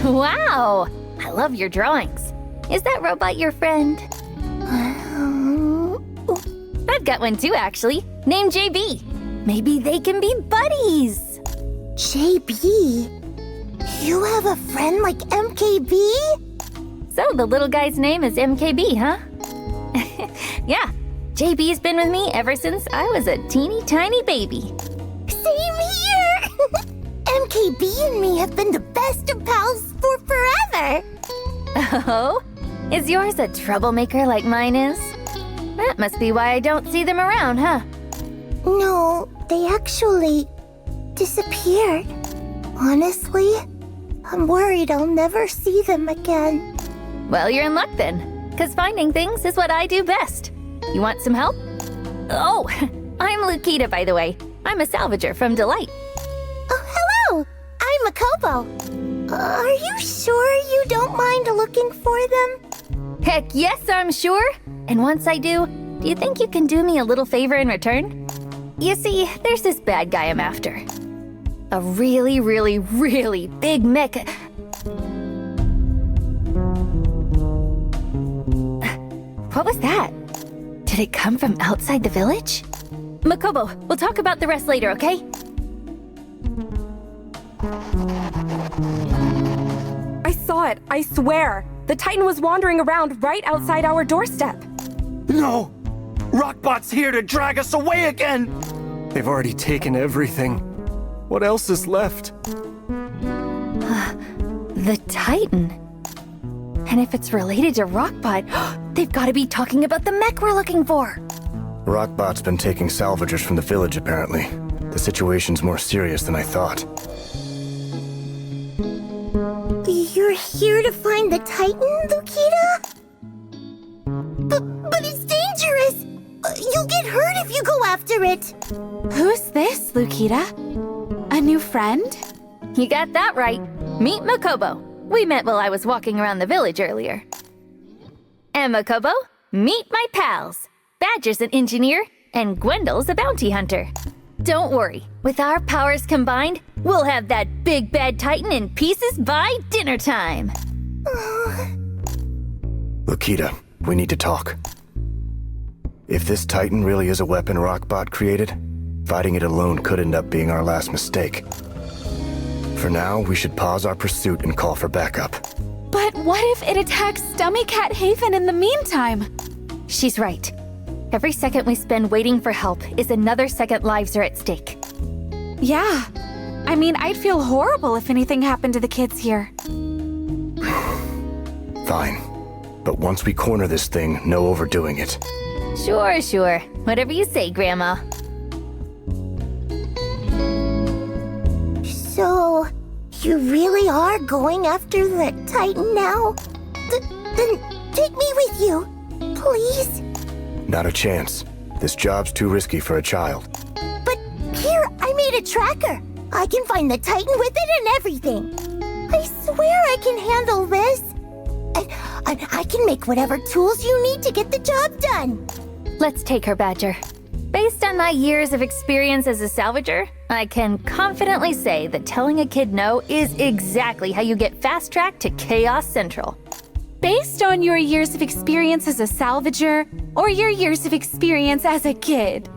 Wow! I love your drawings. Is that robot your friend? I've got one too, actually. Named JB. Maybe they can be buddies. JB? You have a friend like MKB? So the little guy's name is MKB, huh? Yeah, JB's been with me ever since I was a teeny tiny baby. Same here! MKB and me have been the best of pals for forever! Oh? Is yours a troublemaker like mine is? That must be why I don't see them around, huh? No, they actually disappeared. Honestly, I'm worried I'll never see them again. Well, you're in luck then, because finding things is what I do best. You want some help? Oh, I'm Lukita, by the way. I'm a salvager from Delight. Oh, hello! I'm Makobo. Are you sure you don't mind looking for them? Heck yes, I'm sure. And once I do you think you can do me a little favor in return? You see, there's this bad guy I'm after. A really, really, really big mech... What was that? Did it come from outside the village? Makobo, we'll talk about the rest later, okay? I saw it, I swear. The Titan was wandering around right outside our doorstep. No! Rockbot's here to drag us away again! They've already taken everything. What else is left? The Titan. And if it's related to Rockbot, they've got to be talking about the mech we're looking for. Rockbot's been taking salvagers from the village, apparently. The situation's more serious than I thought. You're here to find the Titan, Lukita? But it's dangerous! You'll get hurt if you go after it! Who's this, Lukita? A new friend? You got that right. Meet Makobo. We met while I was walking around the village earlier. And Makobo, meet my pals. Badger's an engineer, and Gwendol's a bounty hunter. Don't worry, with our powers combined, we'll have that big bad Titan in pieces by dinner time. Lukita, we need to talk. If this Titan really is a weapon Rockbot created, fighting it alone could end up being our last mistake. For now, we should pause our pursuit and call for backup. But what if it attacks Stummy Cat Haven in the meantime? She's right. Every second we spend waiting for help is another second lives are at stake. Yeah. I mean, I'd feel horrible if anything happened to the kids here. Fine. But once we corner this thing, no overdoing it. Sure. Whatever you say, Grandma. So, you really are going after the Titan now? Then take me with you, please? Not a chance. This job's too risky for a child. But here, I made a tracker. I can find the Titan with it and everything. I swear I can handle this. And I can make whatever tools you need to get the job done. Let's take her, Badger. Based on my years of experience as a salvager, I can confidently say that telling a kid no is exactly how you get fast-tracked to Chaos Central. Based on your years of experience as a salvager, or your years of experience as a kid?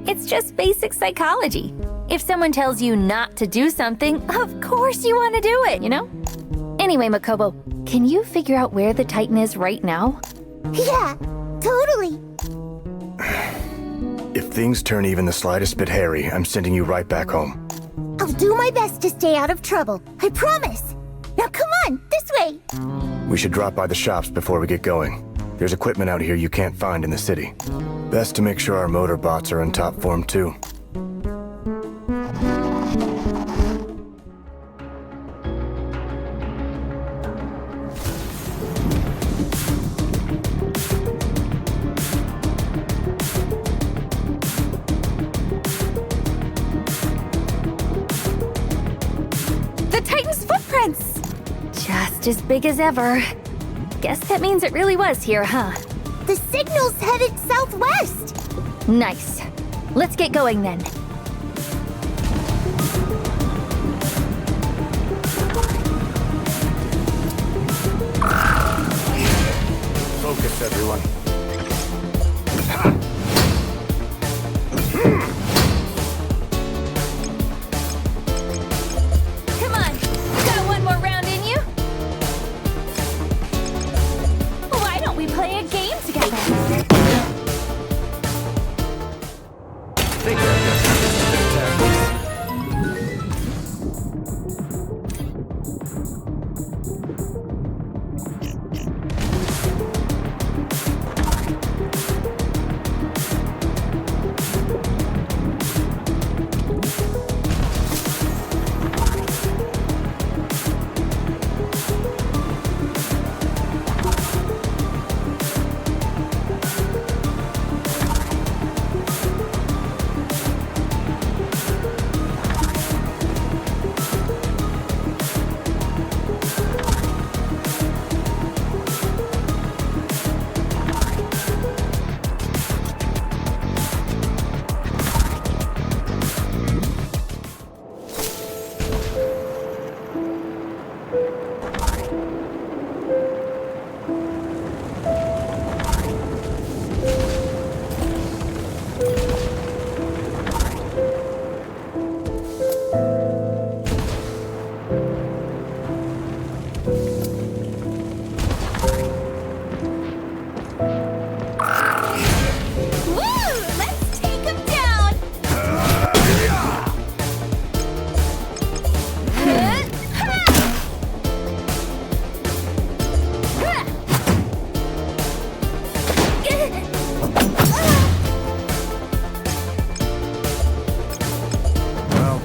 It's just basic psychology. If someone tells you not to do something, of course you want to do it, you know? Anyway, Makobo, can you figure out where the Titan is right now? Yeah, totally. If things turn even the slightest bit hairy, I'm sending you right back home. I'll do my best to stay out of trouble. I promise. Now come on, this way. We should drop by the shops before we get going. There's equipment out here you can't find in the city. Best to make sure our motor bots are in top form too. Just as big as ever. Guess that means it really was here, huh? The signal's headed southwest. Nice. Let's get going then. Focus, everyone. Come on, got one more round in you? Why don't we play a game together? Think I've got some specific tactics.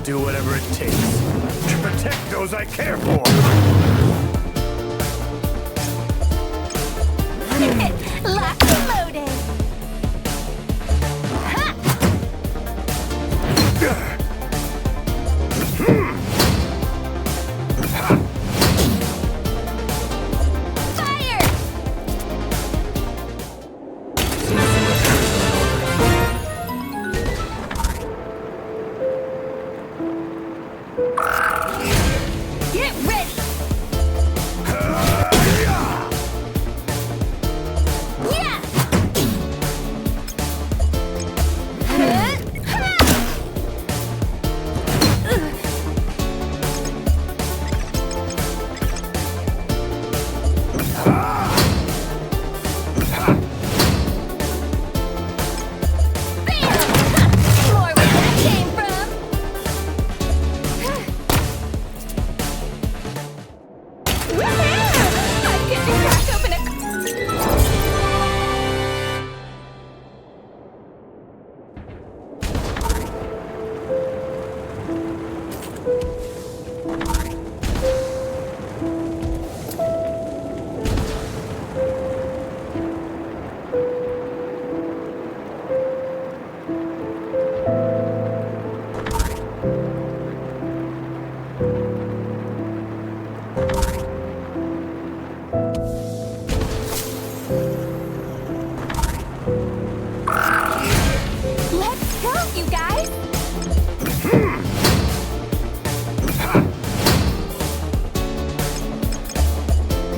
Do whatever it takes to protect those I care for. Locked and loaded. Fire! Get ready! Yeah! More where that came from! I get to crack open a... Let's go, you guys!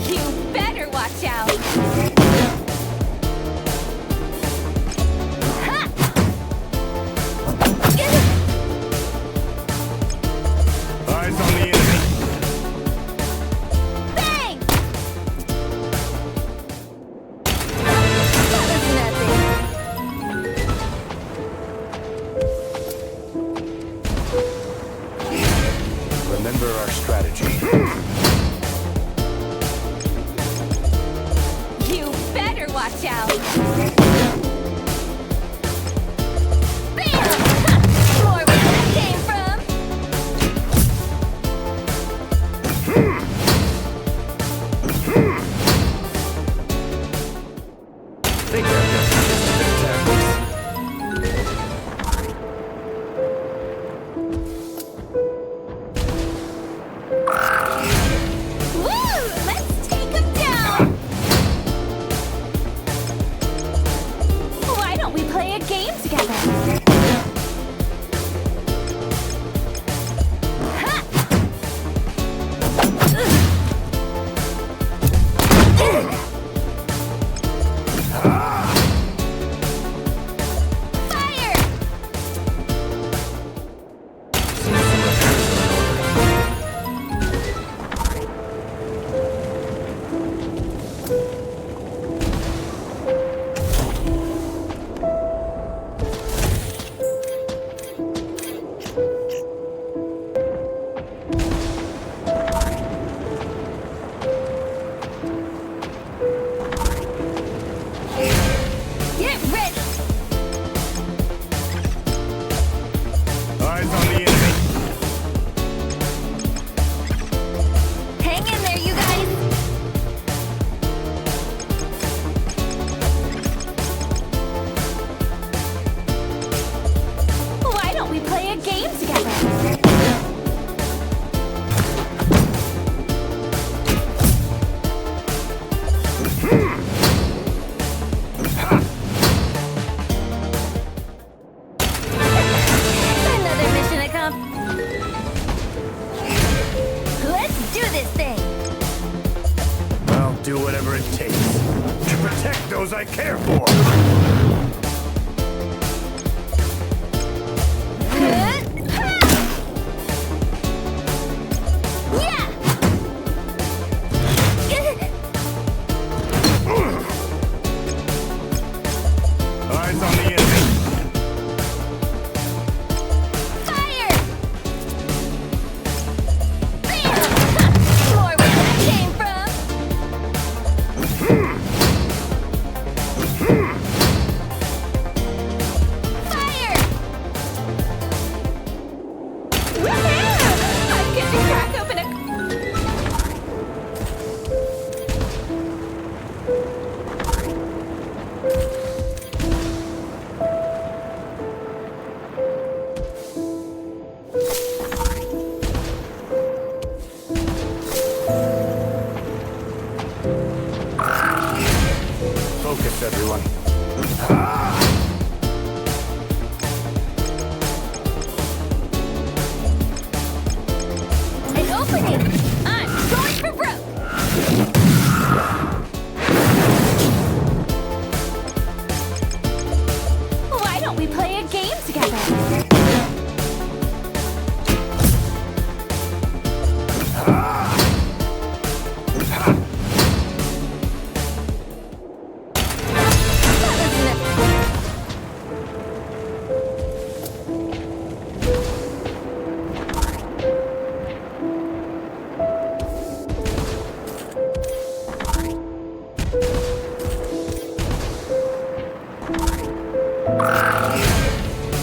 You better watch out! Ha! Eyes on the enemy. Bang! That was nothing. Remember our strategy. You better watch out! Bam! Ha! More where that came from! Think I've got some specific tactics. Woo! Let's Why don't we play a game together? I care for. Eyes on the enemy. Fire! There! More where that came from. Fire! Woohoo! I'm getting crack open a... Focus, everyone. An opening! I'm going for broke! Why don't we play a game together?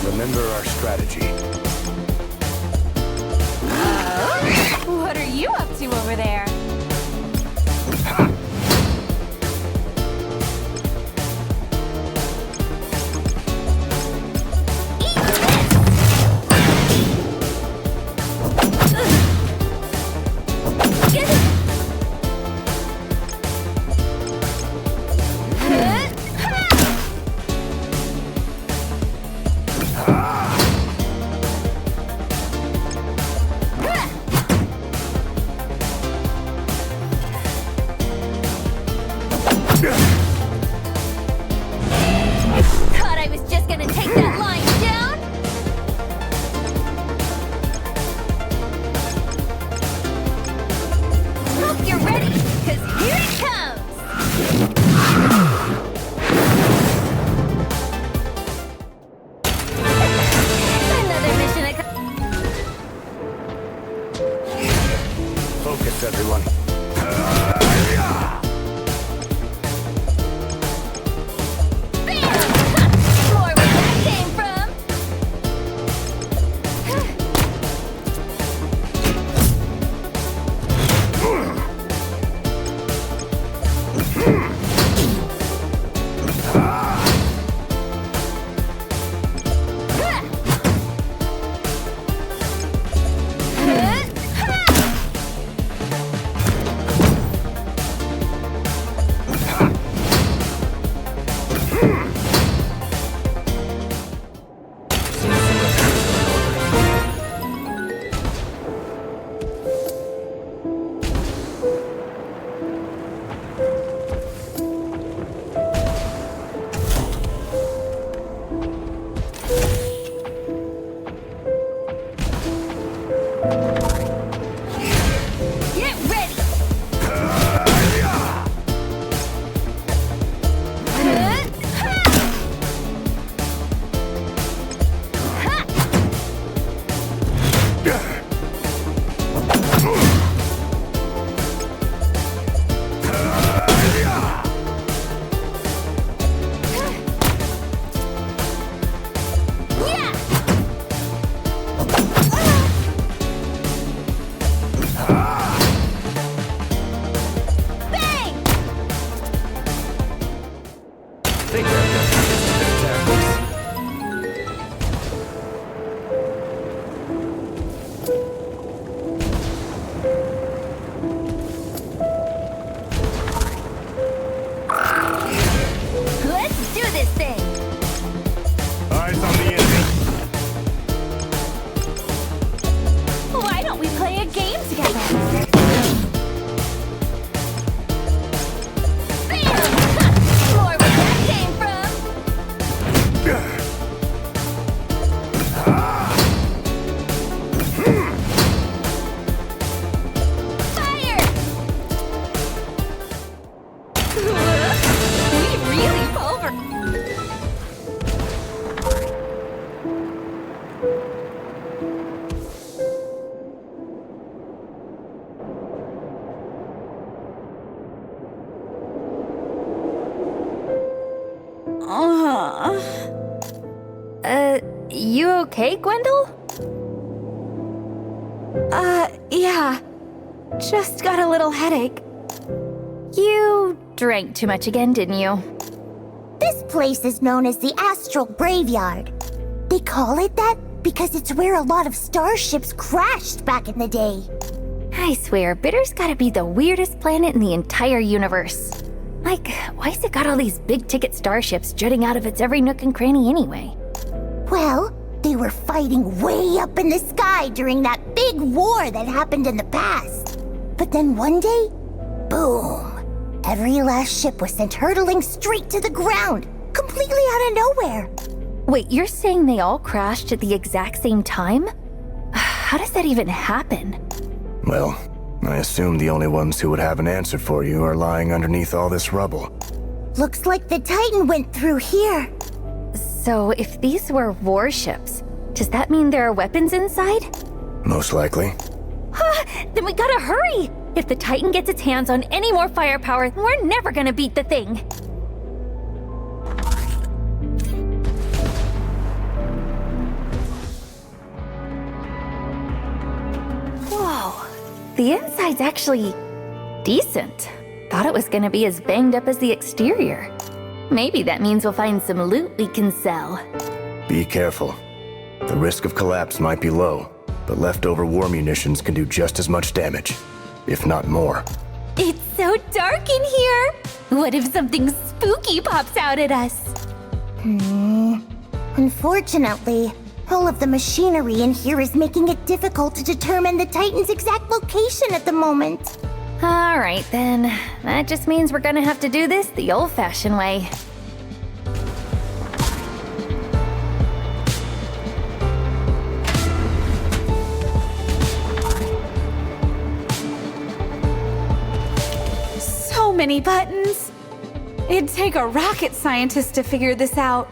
Remember our strategy. What are you up to over there? You okay, Gwendol? Yeah. Just got a little headache. You drank too much again, didn't you? This place is known as the Astral Graveyard. They call it that because it's where a lot of starships crashed back in the day. I swear, Bitter's gotta be the weirdest planet in the entire universe. Like, why's it got all these big-ticket starships jutting out of its every nook and cranny anyway? Well, they were fighting way up in the sky during that big war that happened in the past. But then one day, boom! Every last ship was sent hurtling straight to the ground, completely out of nowhere. Wait, you're saying they all crashed at the exact same time? How does that even happen? Well, I assume the only ones who would have an answer for you are lying underneath all this rubble. Looks like the Titan went through here. So, if these were warships, does that mean there are weapons inside? Most likely. Then we gotta hurry! If the Titan gets its hands on any more firepower, we're never gonna beat the thing! Whoa, the inside's actually decent. Thought it was gonna be as banged up as the exterior. Maybe that means we'll find some loot we can sell. Be careful. The risk of collapse might be low, but leftover war munitions can do just as much damage, if not more. It's so dark in here! What if something spooky pops out at us? Unfortunately, all of the machinery in here is making it difficult to determine the Titan's exact location at the moment. Alright then, that just means we're gonna have to do this the old-fashioned way. So many buttons. It'd take a rocket scientist to figure this out.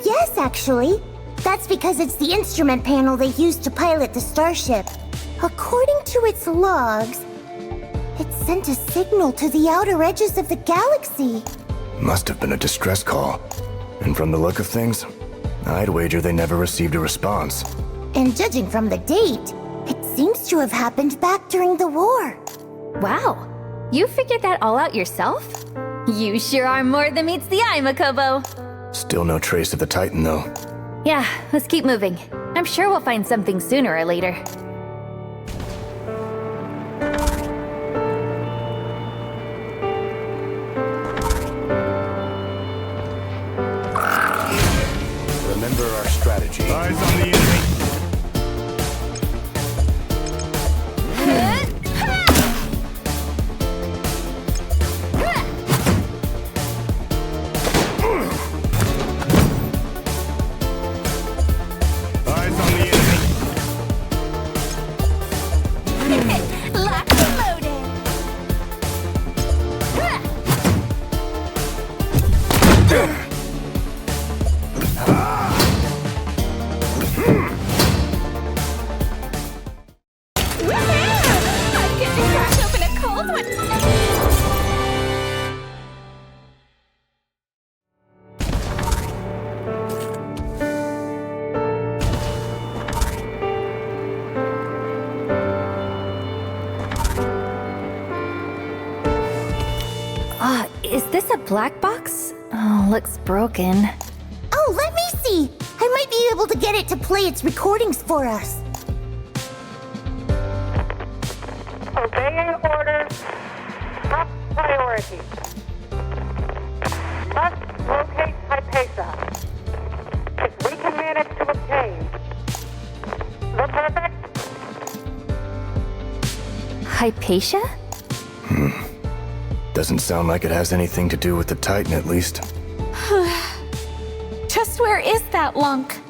Yes, actually. That's because it's the instrument panel they used to pilot the starship. According to its logs, it sent a signal to the outer edges of the galaxy. Must have been a distress call. And from the look of things, I'd wager they never received a response. And judging from the date, it seems to have happened back during the war. Wow, you figured that all out yourself? You sure are more than meets the eye, Makobo. Still no trace of the Titan, though. Yeah, let's keep moving. I'm sure we'll find something sooner or later. strategy. Eyes on the enemy. Eyes on the enemy. Locked and loaded. I get to crack open a cold one. Is this a black box? Oh, looks broken. Oh, let me see. I might be able to get it to play its recordings for us. Obeying orders. Top priority. Must locate Hypatia. If we can manage to obtain the perfect. Hypatia? Doesn't sound like it has anything to do with the Titan, at least. Just where is that lunk?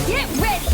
Get ready!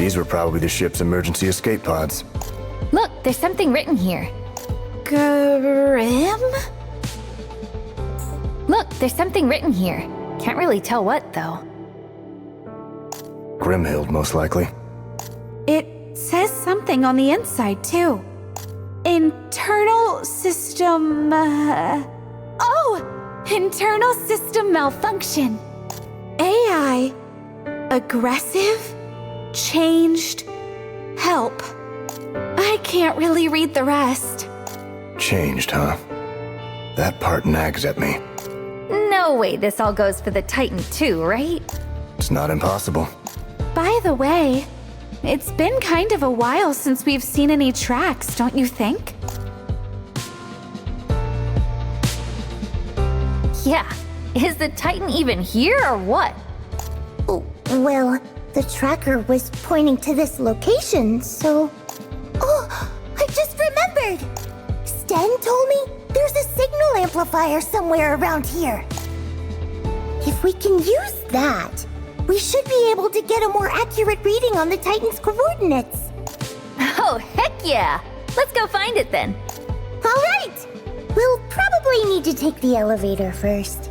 These were probably the ship's emergency escape pods. Look, there's something written here. Grim? Look, there's something written here. Can't really tell what, though. Grimhild, most likely. It says something on the inside, too. Internal system... internal system malfunction. AI. Aggressive. Changed. Help. I can't really read the rest. Changed, huh? That part nags at me. No way this all goes for the Titan too, right? It's not impossible. By the way, it's been kind of a while since we've seen any tracks, don't you think? Yeah. Is the Titan even here or what? Well, the tracker was pointing to this location, so... Oh, I just remembered! Sten told me there's a signal amplifier somewhere around here. If we can use that, we should be able to get a more accurate reading on the Titan's coordinates. Oh, heck yeah! Let's go find it then. All right! We'll probably need to take the elevator first.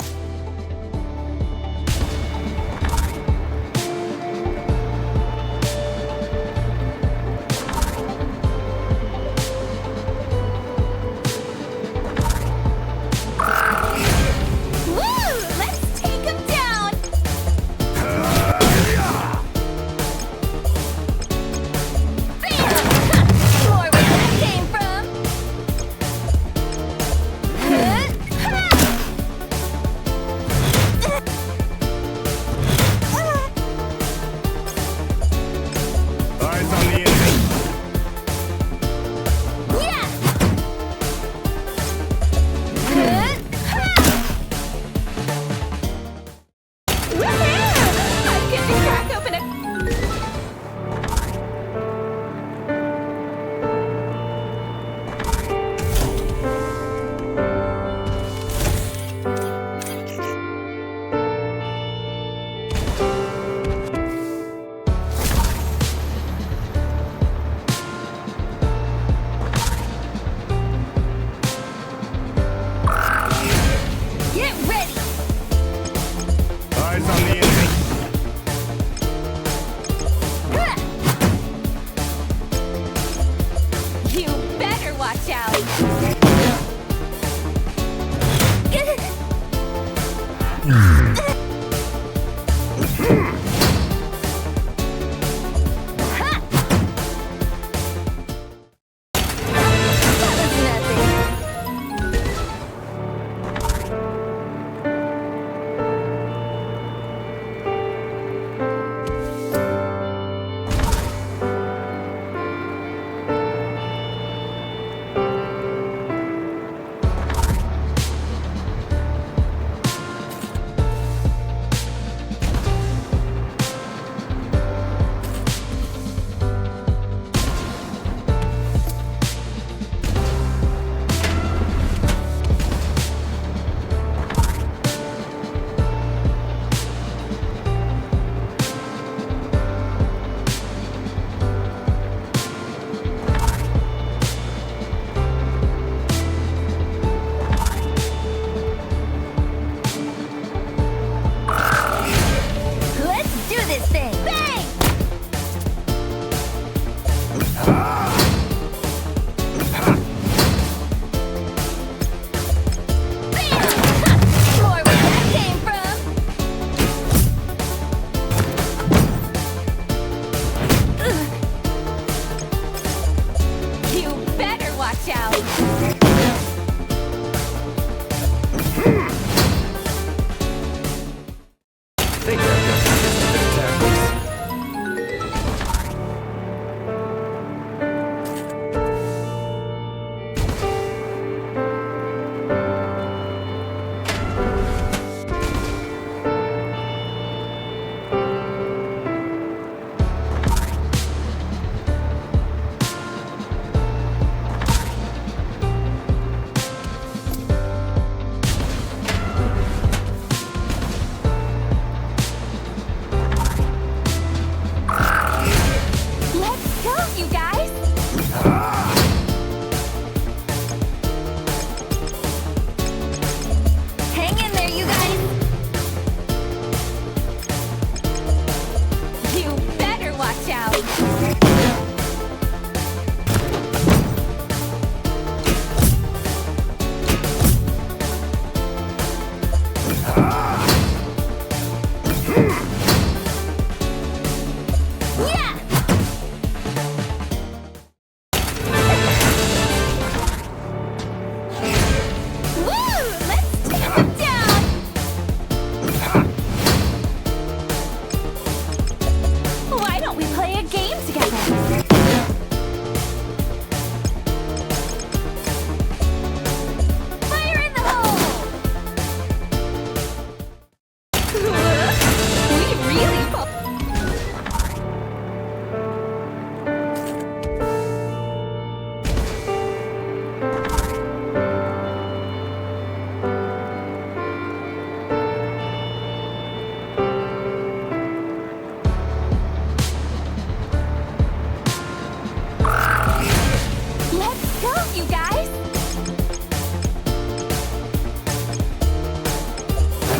go, you guys!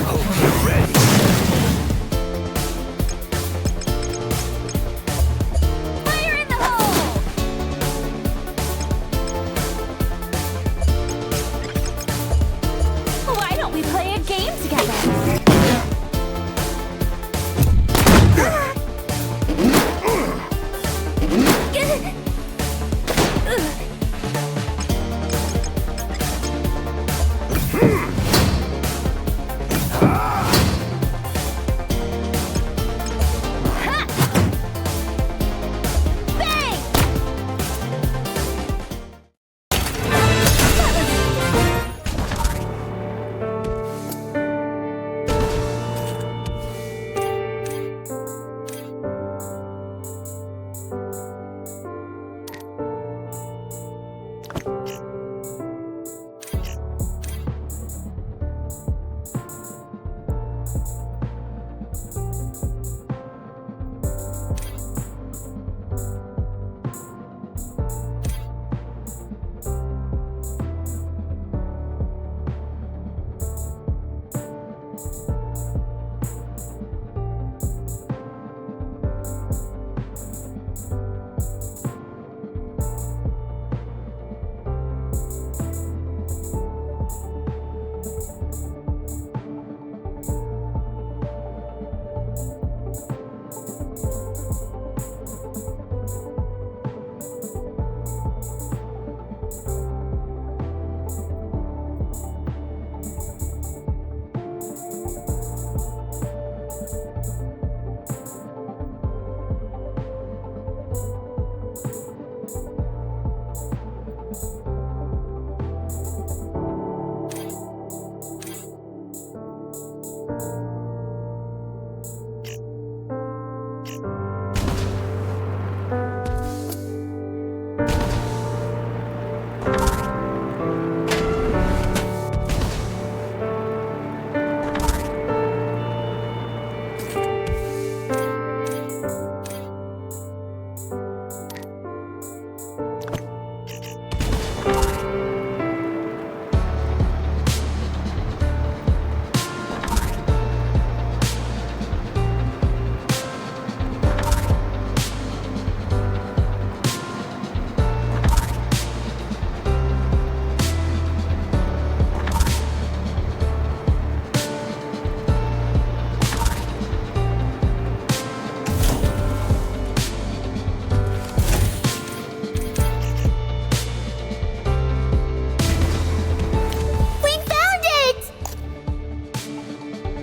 Hope you're ready. Fire in the hole! Why don't we play a game together?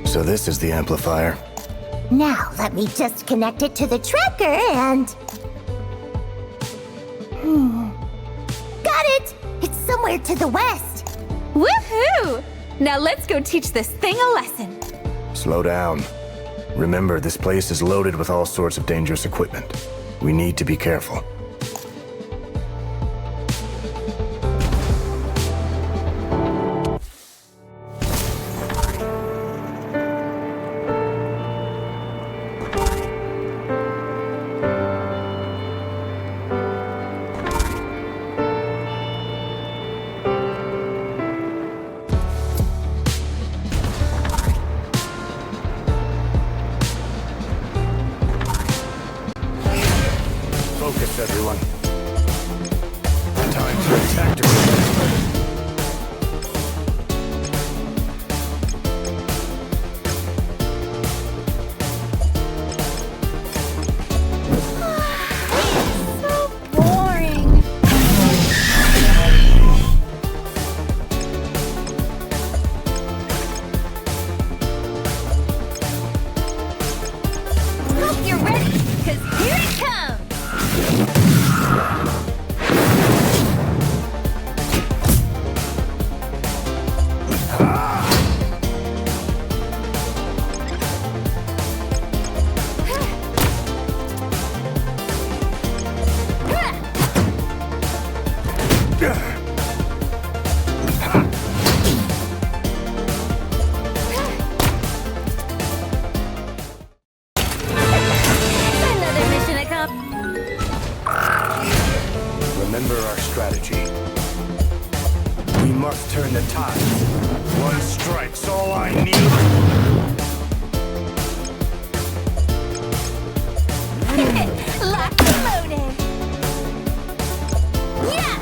So this is the amplifier. Now, let me just connect it to the tracker and... Got it! It's somewhere to the west. Woohoo! Now let's go teach this thing a lesson. Slow down. Remember, this place is loaded with all sorts of dangerous equipment. We need to be careful. Focus, everyone. must turn the tides. One strike's all I need. Locked and loaded. Yeah!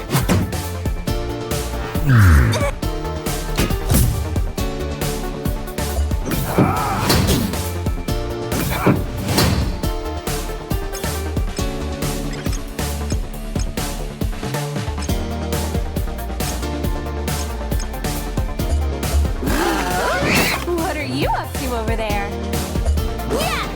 What are you up to over there? Yeah!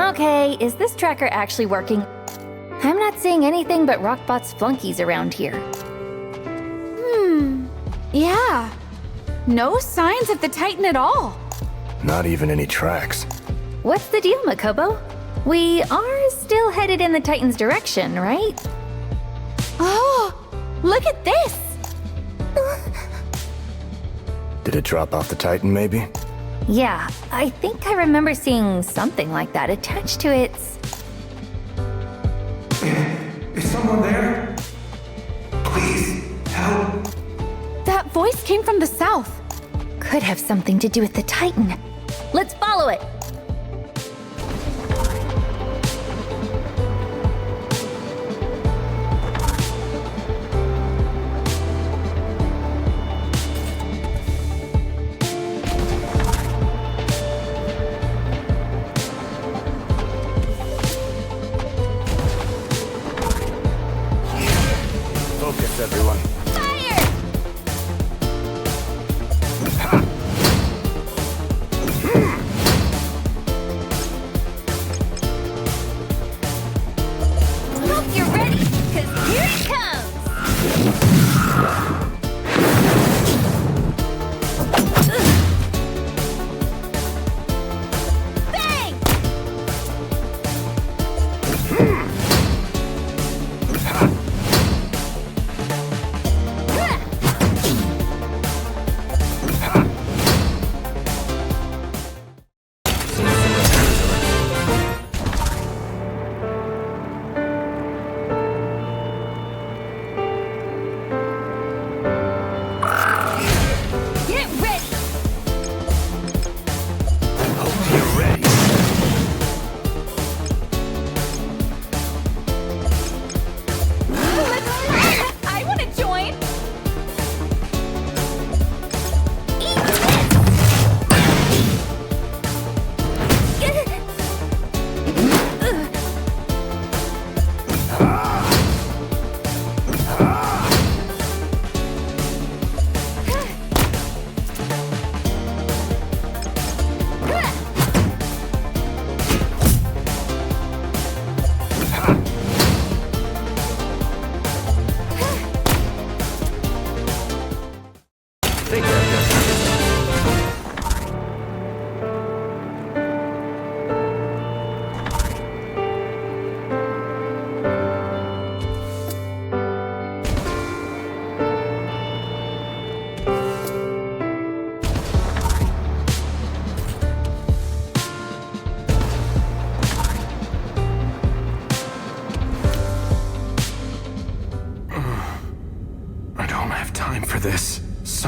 Okay, is this tracker actually working? I'm not seeing anything but Rockbot's flunkies around here. Yeah. No signs of the Titan at all. Not even any tracks. What's the deal, Makobo? We are still headed in the Titan's direction, right? Oh, look at this! Did it drop off the Titan, maybe? Yeah, I think I remember seeing something like that attached to its... Is someone there? Please, help. That voice came from the south. Could have something to do with the Titan. Let's follow it! Focus, everyone.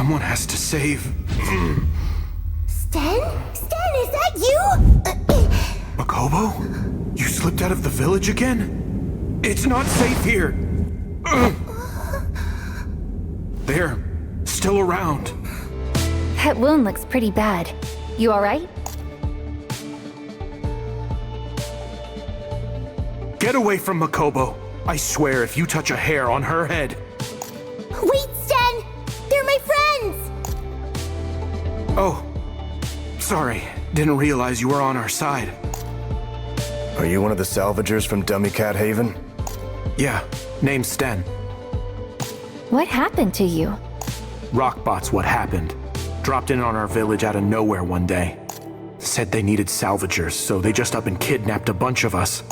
Someone has to save... Sten? Sten, is that you? Makobo? You slipped out of the village again? It's not safe here! They're still around. That wound looks pretty bad. You alright? Get away from Makobo. I swear if you touch a hair on her head... Wait, Sten! They're my friends! Oh. Sorry. Didn't realize you were on our side. Are you one of the salvagers from Dummy Cat Haven? Yeah. Name's Sten. What happened to you? Rockbot's what happened. Dropped in on our village out of nowhere one day. Said they needed salvagers, so they just up and kidnapped a bunch of us.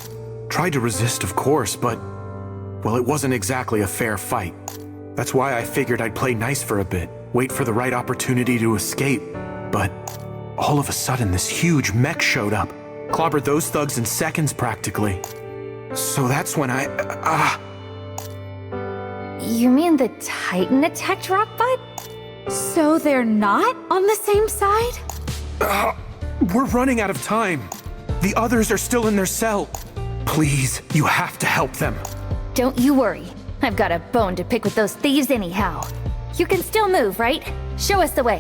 Tried to resist, of course, but... well, it wasn't exactly a fair fight. That's why I figured I'd play nice for a bit, wait for the right opportunity to escape. But all of a sudden, this huge mech showed up. Clobbered those thugs in seconds, practically. So that's when You mean the Titan attacked Rockbot? So they're not on the same side? We're running out of time. The others are still in their cell. Please, you have to help them. Don't you worry. I've got a bone to pick with those thieves anyhow. You can still move, right? Show us the way.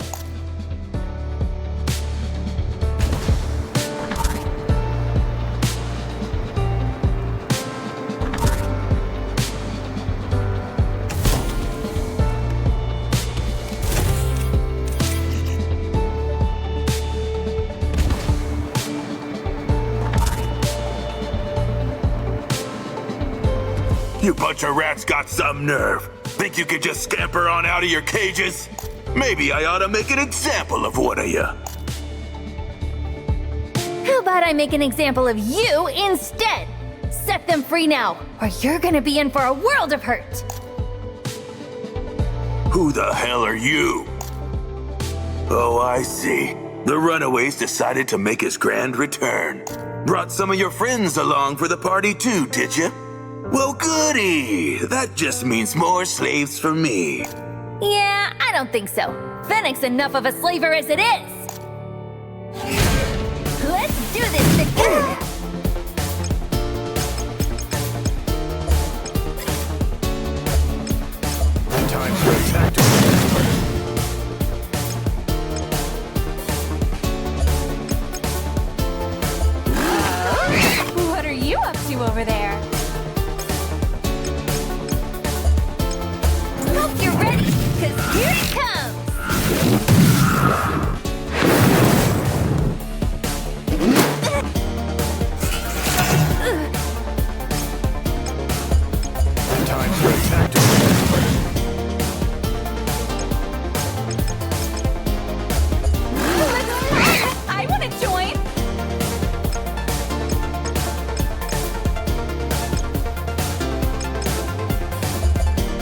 You bunch of rats got some nerve. Think you could just scamper on out of your cages? Maybe I ought to make an example of one of you. How about I make an example of you instead? Set them free now, or you're gonna be in for a world of hurt. Who the hell are you? Oh, I see. The runaways decided to make his grand return. Brought some of your friends along for the party too, did you? Well, goody! That just means more slaves for me. Yeah, I don't think so. Fennec's enough of a slaver as it is. Let's do this together! Time for attack. What are you up to over there? Hope you're ready, because here it comes! Time for attack. I want to join!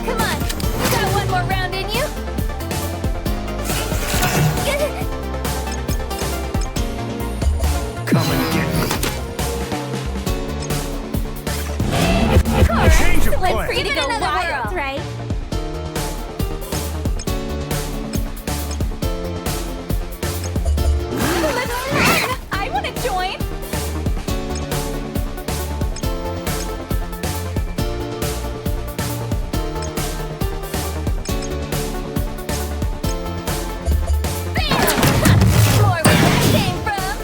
Come on, you got one more round in you? Come and get me. Change of Let's plan. free to go wild, right? I want to join! More where that came from!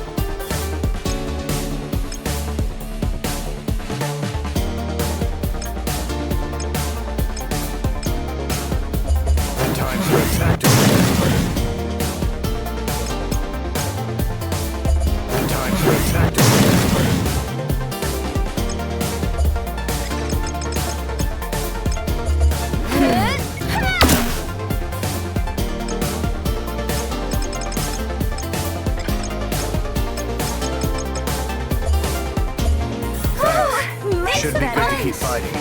Time for attack. Time for attack. Should be good to keep fighting.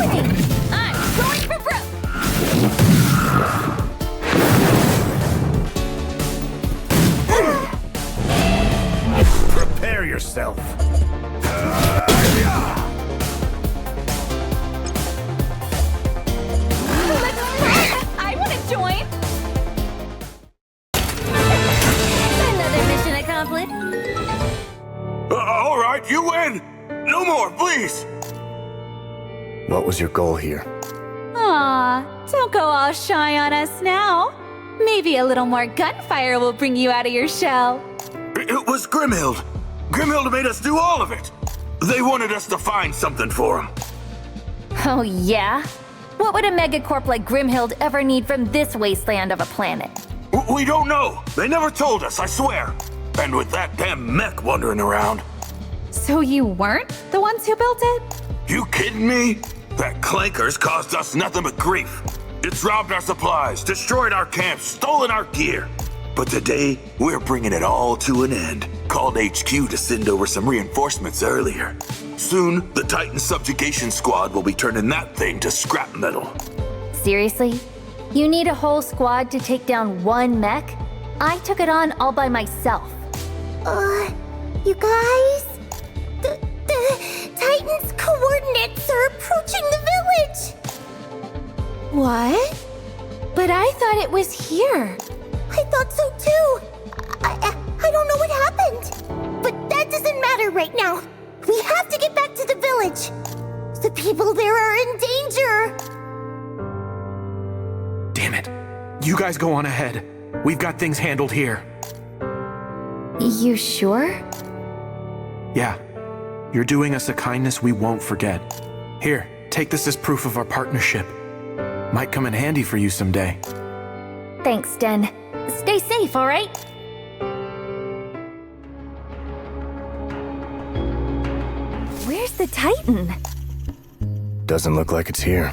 opening! I'm going for broke! Prepare yourself. I want to join! Another mission accomplished. All right, you win. No more, please. What was your goal here? Aw, don't go all shy on us now. Maybe a little more gunfire will bring you out of your shell. It was Grimhild. Grimhild made us do all of it. They wanted us to find something for him. Oh, yeah? What would a megacorp like Grimhild ever need from this wasteland of a planet? We don't know. They never told us, I swear. And with that damn mech wandering around. So you weren't the ones who built it? You kidding me? That clanker's caused us nothing but grief. It's robbed our supplies, destroyed our camps, stolen our gear. But today, we're bringing it all to an end. Called HQ to send over some reinforcements earlier. Soon, the Titan Subjugation Squad will be turning that thing to scrap metal. Seriously? You need a whole squad to take down one mech? I took it on all by myself. You guys? The Titan's coordinates are approaching the village! What? But I thought it was here. I thought so too. I don't know what happened. But that doesn't matter right now. We have to get back to the village. The people there are in danger. Damn it. You guys go on ahead. We've got things handled here. You sure? Yeah. You're doing us a kindness we won't forget. Here, take this as proof of our partnership. Might come in handy for you someday. Thanks, Den. Stay safe, all right? Where's the Titan? Doesn't look like it's here.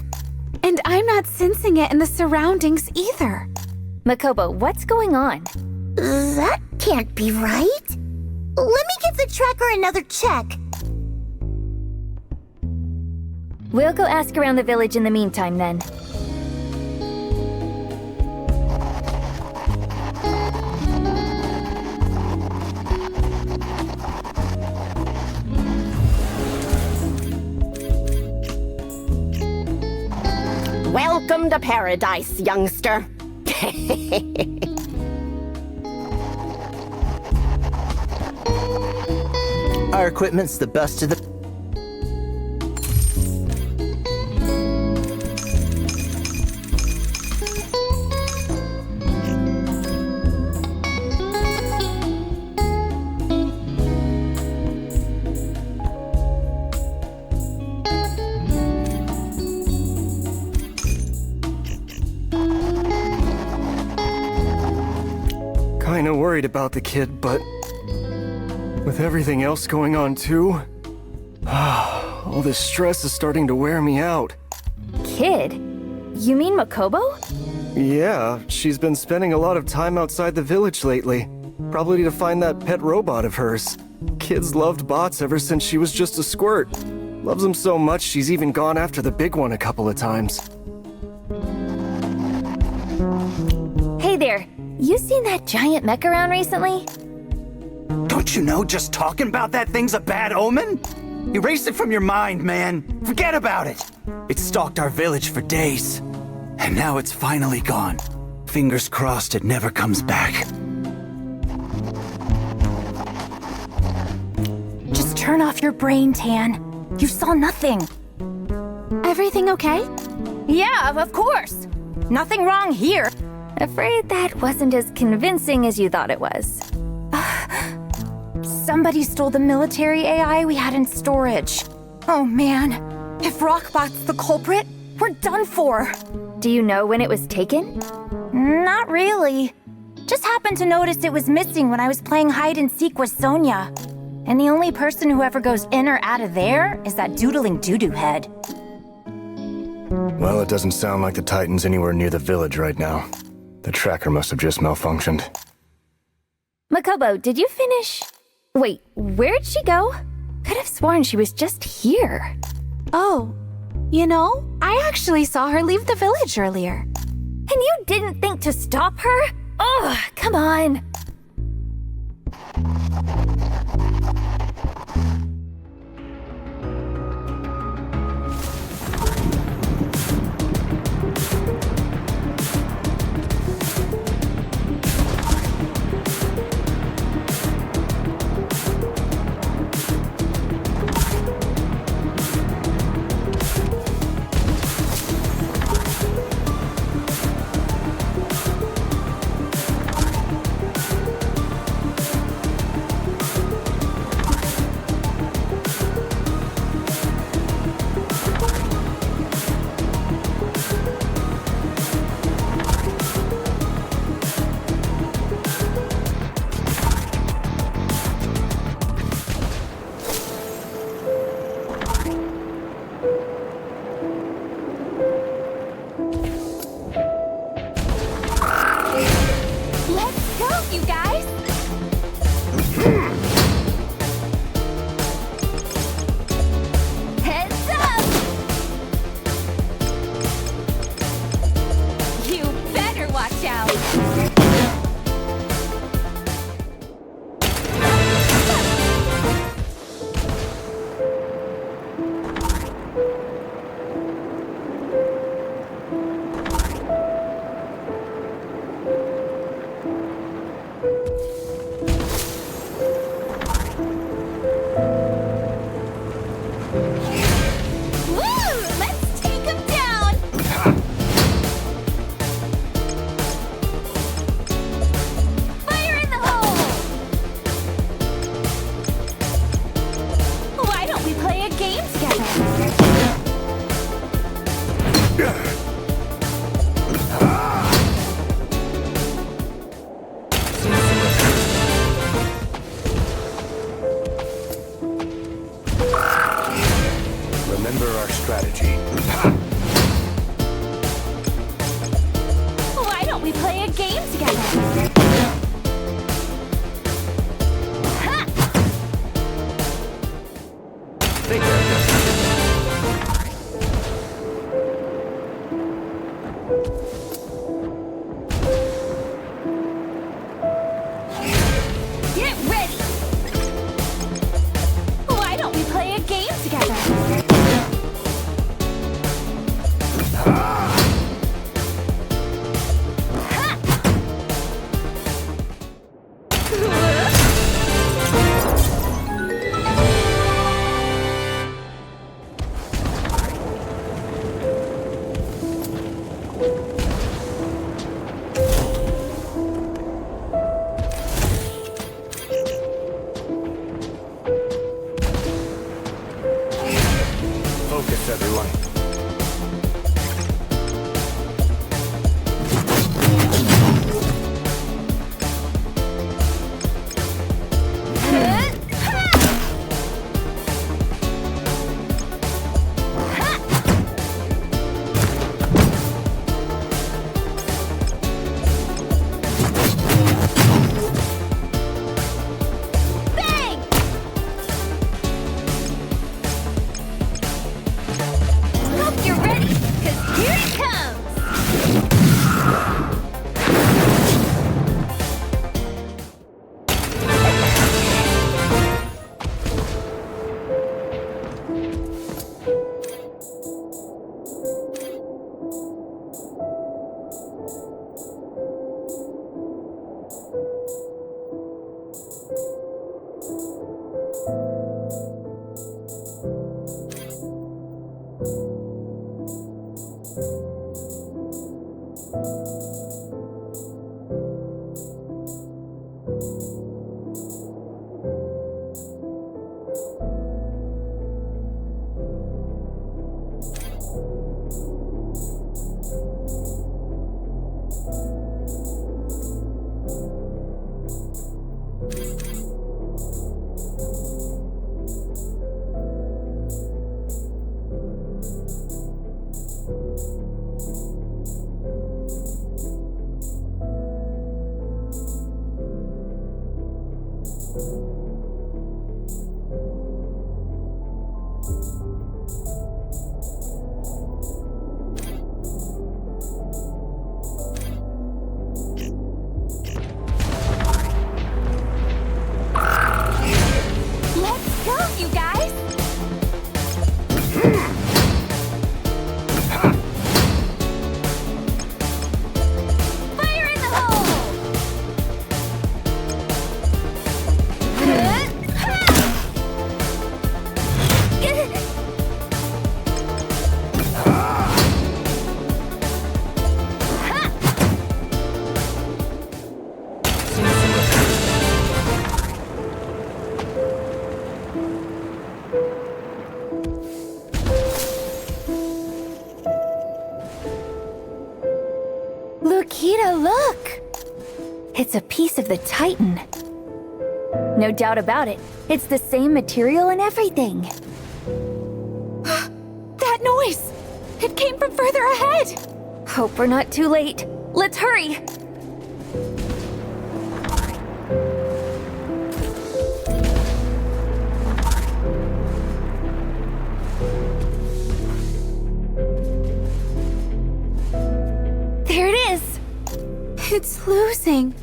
And I'm not sensing it in the surroundings either. Makobo, what's going on? That can't be right. Let me give the tracker another check. We'll go ask around the village in the meantime, then. Welcome to paradise, youngster. Our equipment's the best of the... Kinda worried about the kid, but with everything else going on too, all this stress is starting to wear me out. Kid? You mean Makobo? Yeah, she's been spending a lot of time outside the village lately, probably to find that pet robot of hers. Kids loved bots ever since she was just a squirt. Loves them so much she's even gone after the big one a couple of times. Hey there, you seen that giant mech around recently? Don't you know just talking about that thing's a bad omen? Erase it from your mind, man. Forget about it. It stalked our village for days. And now it's finally gone. Fingers crossed it never comes back. Just turn off your brain, Tan. You saw nothing. Everything okay? Yeah, of course. Nothing wrong here. Afraid that wasn't as convincing as you thought it was. Somebody stole the military AI we had in storage. Oh man, if Rockbot's the culprit, we're done for. Do you know when it was taken? Not really. Just happened to notice it was missing when I was playing hide and seek with Sonia. And the only person who ever goes in or out of there is that doodling doo-doo head. Well, it doesn't sound like the Titan's anywhere near the village right now. The tracker must have just malfunctioned. Makobo, did you finish? Wait, where'd she go? Could have sworn she was just here. Oh, You know, I actually saw her leave the village earlier. And you didn't think to stop her? Ugh, come on. It's a piece of the Titan. No doubt about it. It's the same material and everything. That noise! It came from further ahead! Hope we're not too late. Let's hurry! There it is! It's losing.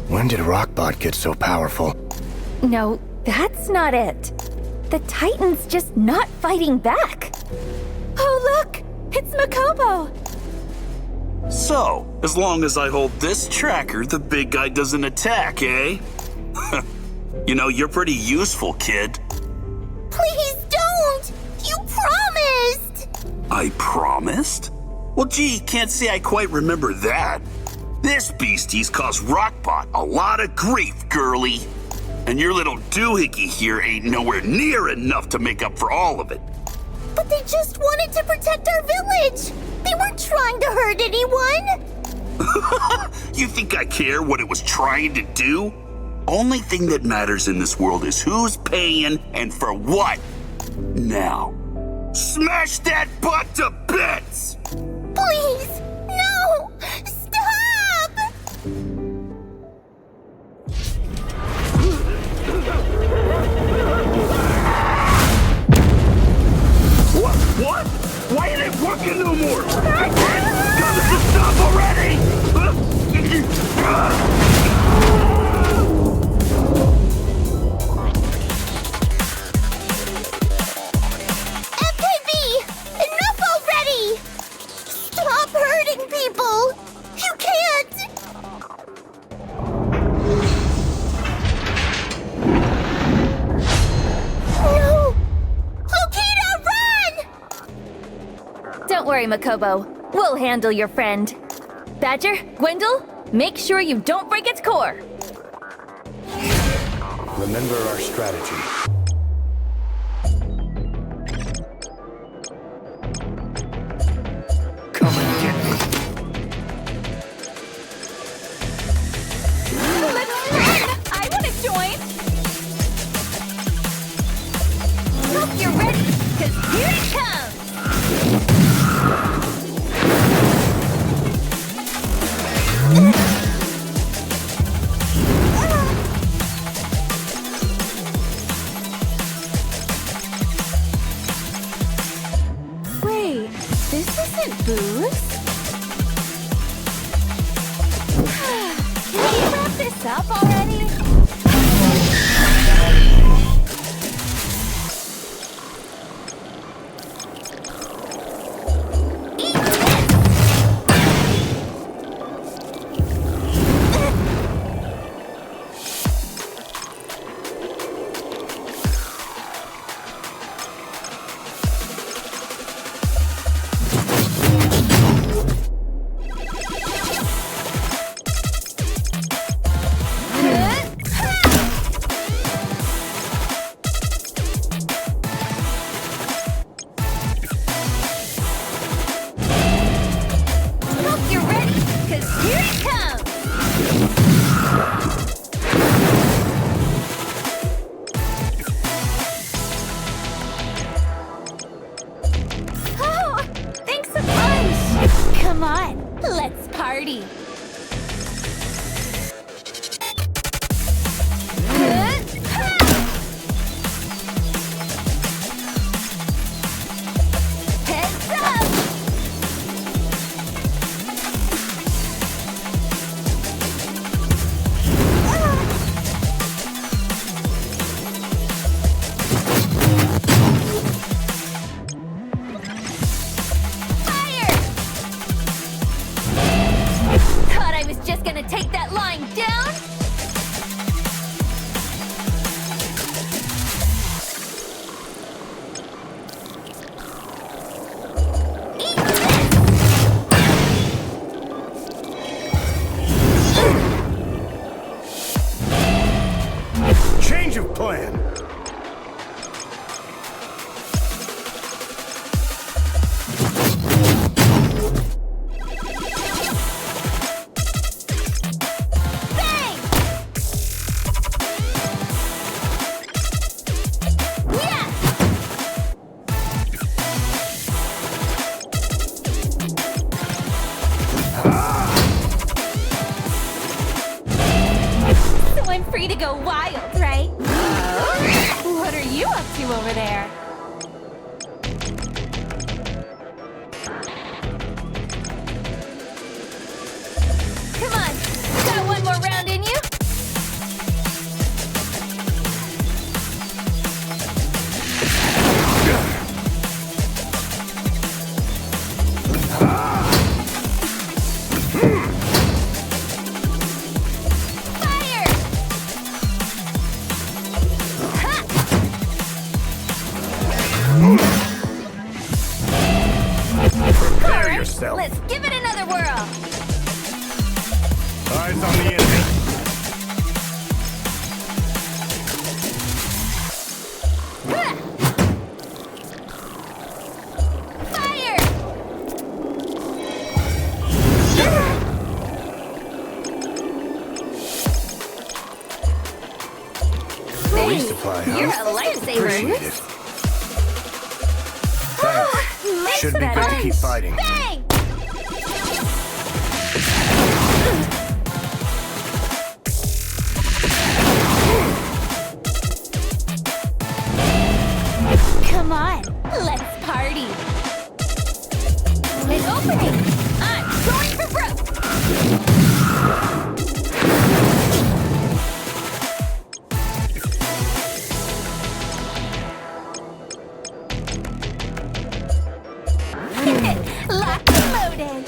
When did Rockbot get so powerful? No, that's not it. The Titan's just not fighting back. Oh, look! It's Makobo! So, as long as I hold this tracker, the big guy doesn't attack, eh? You know, you're pretty useful, kid. Please don't! You promised! I promised? Well, gee, can't say I quite remember that. This beastie's caused Rockbot a lot of grief, girly. And your little doohickey here ain't nowhere near enough to make up for all of it. But they just wanted to protect our village! They weren't trying to hurt anyone! You think I care what it was trying to do? Only thing that matters in this world is who's paying and for what. Now, smash that butt to bits! Please! No! Stop! What? Why ain't it working no more? Tell us to stop already! FKB! Enough already! Stop hurting people! You can't! No! Lukita, run! Don't worry, Makobo. We'll handle your friend. Badger, Gwendol, make sure you don't break its core. Remember our strategy. Come and get me. Let's run! I want to join! Hope you're ready, because here it comes! Wait, this isn't booze? Can you wrap this up already? Hope you're ready, because here it comes! Oh, thanks a bunch! Come on, let's party! Heads up! Fire! Prepare yourself. Let's give it another whirl. Eyes on the enemy. Fire! Resupply, huh? You're a lifesaver. Appreciate it. Thanks. Should be good to keep fighting. Bang! Come on, let's party. An opening. I'm going for broke. Locked and loaded.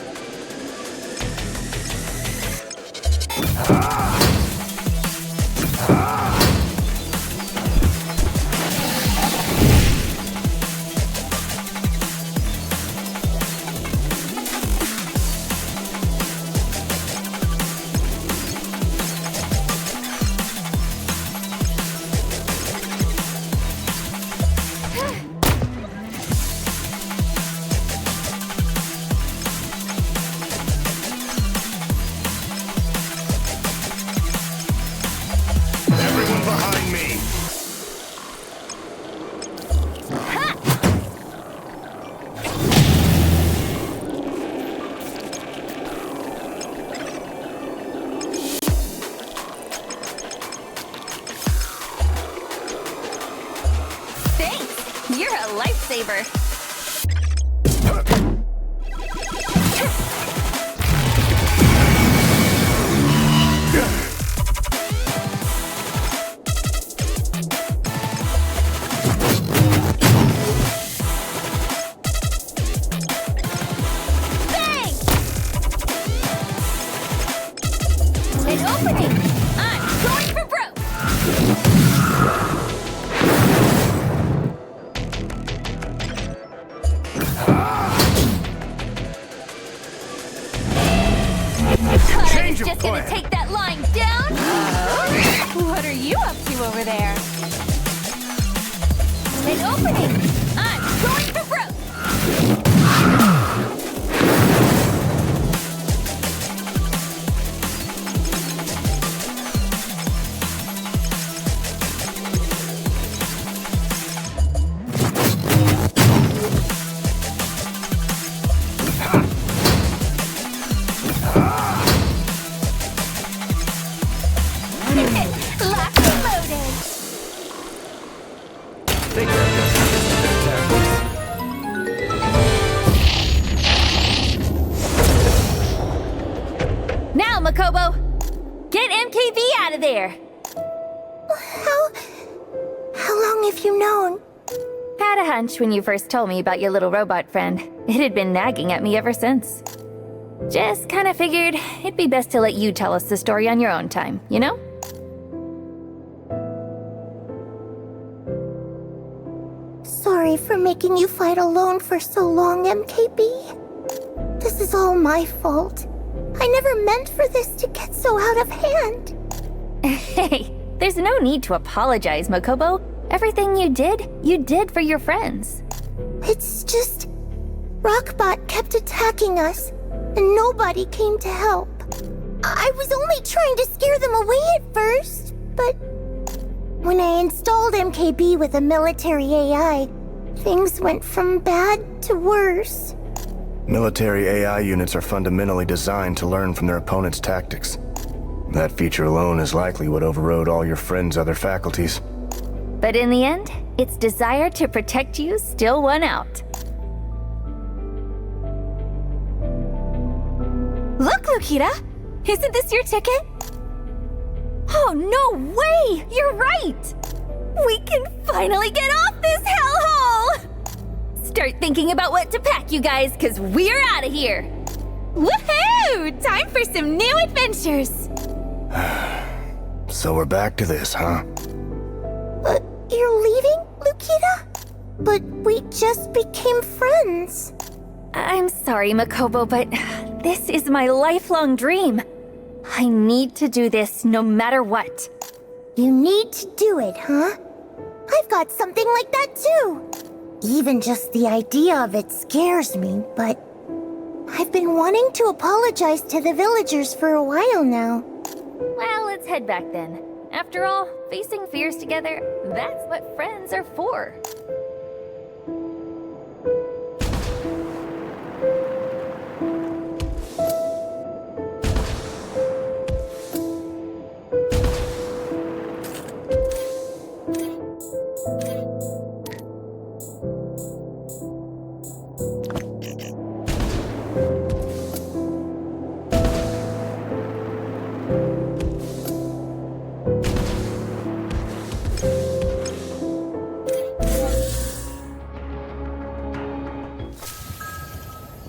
Everyone behind me. Thanks. You're a lifesaver. Bang! An opening. I'm going for broke. Thought I was just gonna take that line down. What are you up to over there? An opening. I'm going for broke. Locked and loaded. Think I've got some tactics. Now, Makobo, get MKV out of there. How long have you known? Had a hunch when you first told me about your little robot friend. It had been nagging at me ever since. Just kind of figured it'd be best to let you tell us the story on your own time, you know? Sorry for making you fight alone for so long, MKB. This is all my fault. I never meant for this to get so out of hand. Hey, there's no need to apologize, Makobo. Everything you did for your friends. It's just... Rockbot kept attacking us, and nobody came to help. I was only trying to scare them away at first, but... When I installed MKB with a military AI, things went from bad to worse. Military AI units are fundamentally designed to learn from their opponent's tactics. That feature alone is likely what overrode all your friend's other faculties. But in the end, its desire to protect you still won out. Look, Lukita! Isn't this your ticket? Oh, no way! You're right! We can finally get off this hellhole! Start thinking about what to pack, you guys, because we're out of here! Woohoo! Time for some new adventures! So we're back to this, huh? You're leaving, Lukita? But we just became friends. I'm sorry, Makobo, but this is my lifelong dream. I need to do this no matter what. You need to do it, huh? I've got something like that too. Even just the idea of it scares me, but I've been wanting to apologize to the villagers for a while now. Well, let's head back then. After all, facing fears together, that's what friends are for.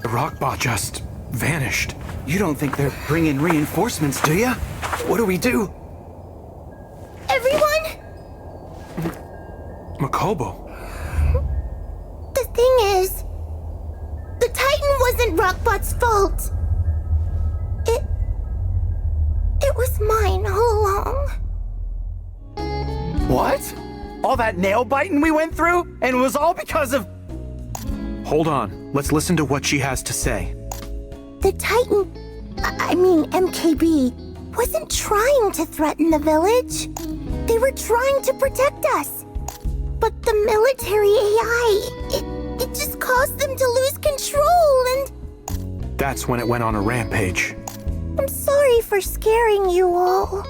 The Rockbot just vanished. You don't think they're bringing reinforcements, do ya? What do we do? Everyone? Makobo. The thing is, the Titan wasn't Rockbot's fault. It was mine all along. What? All that nail biting we went through? And it was all because of... Hold on. Let's listen to what she has to say. The Titan, I mean MKB, wasn't trying to threaten the village. They were trying to protect us. But the military AI, it just caused them to lose control and... That's when it went on a rampage. I'm sorry for scaring you all.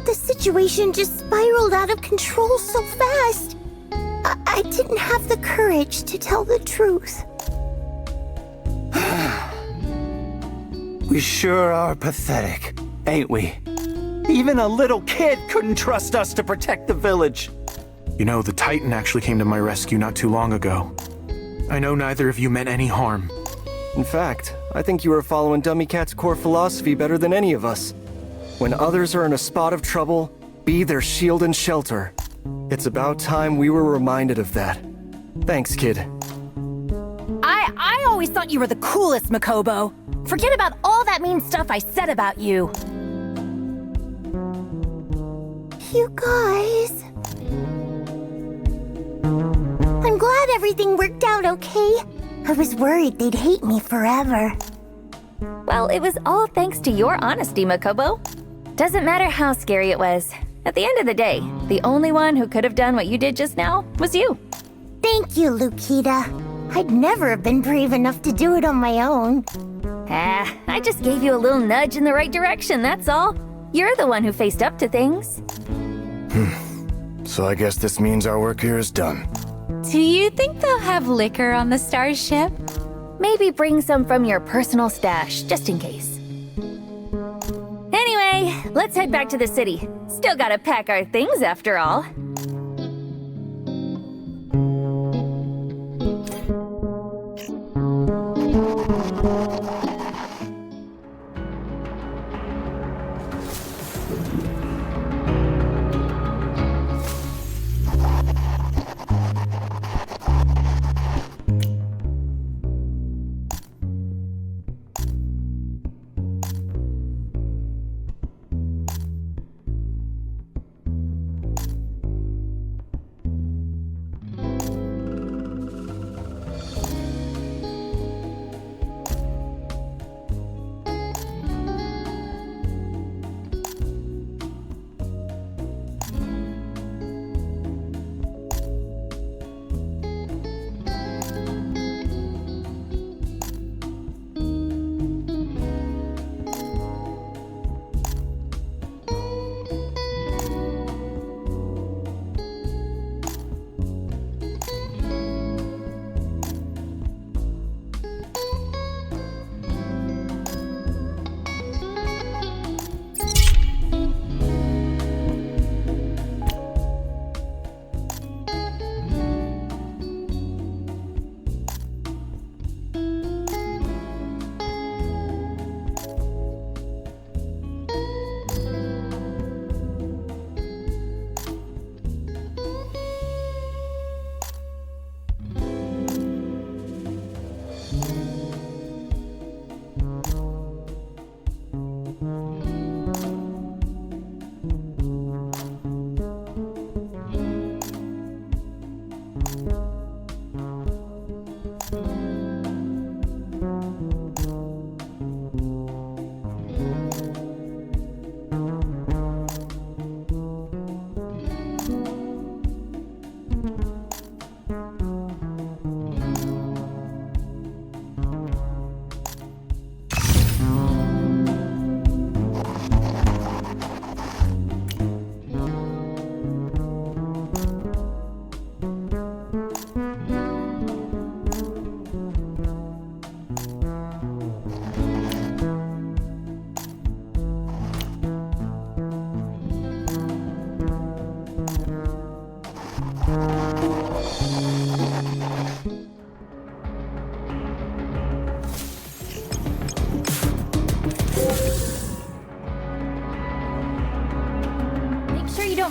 The situation just spiraled out of control so fast. I didn't have the courage to tell the truth. We sure are pathetic, ain't we? Even a little kid couldn't trust us to protect the village. You know, the Titan actually came to my rescue not too long ago. I know neither of you meant any harm. In fact, I think you were following Dummy Cat's core philosophy better than any of us. When others are in a spot of trouble, be their shield and shelter. It's about time we were reminded of that. Thanks, kid. I always thought you were the coolest, Makobo. Forget about all that mean stuff I said about you. You guys... I'm glad everything worked out okay. I was worried they'd hate me forever. Well, it was all thanks to your honesty, Makobo. Doesn't matter how scary it was. At the end of the day, the only one who could have done what you did just now was you. Thank you, Lukita. I'd never have been brave enough to do it on my own. I just gave you a little nudge in the right direction, that's all. You're the one who faced up to things. So I guess this means our work here is done. Do you think they'll have liquor on the starship? Maybe bring some from your personal stash, just in case. Anyway, let's head back to the city. Still gotta pack our things after all.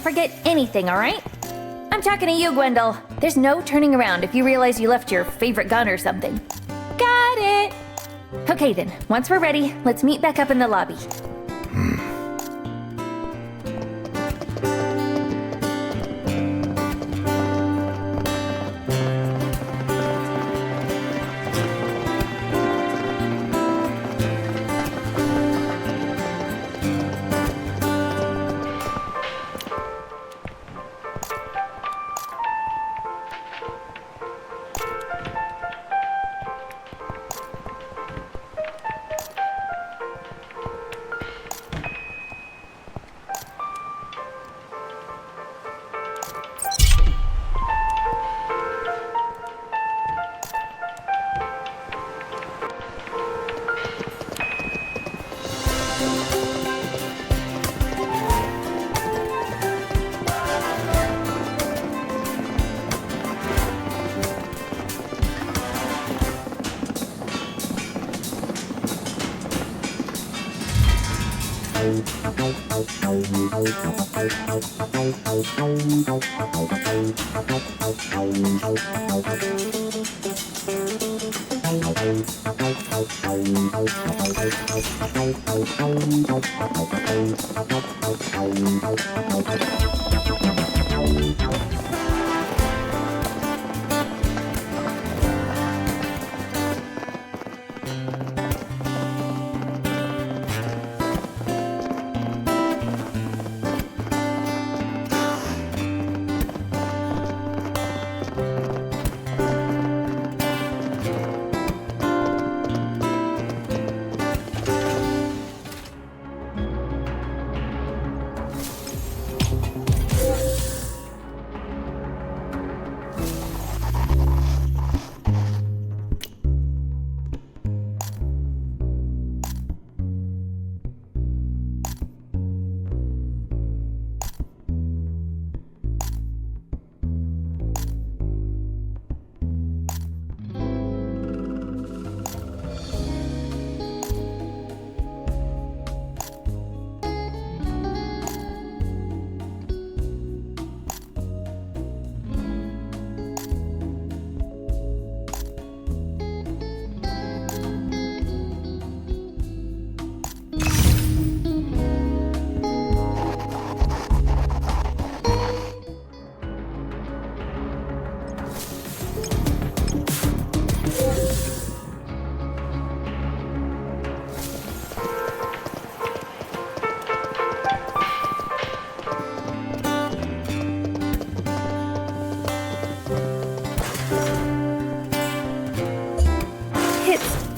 don't forget anything, alright? I'm talking to you, Gwendol. There's no turning around if you realize you left your favorite gun or something. Got it! Okay then, once we're ready, let's meet back up in the lobby.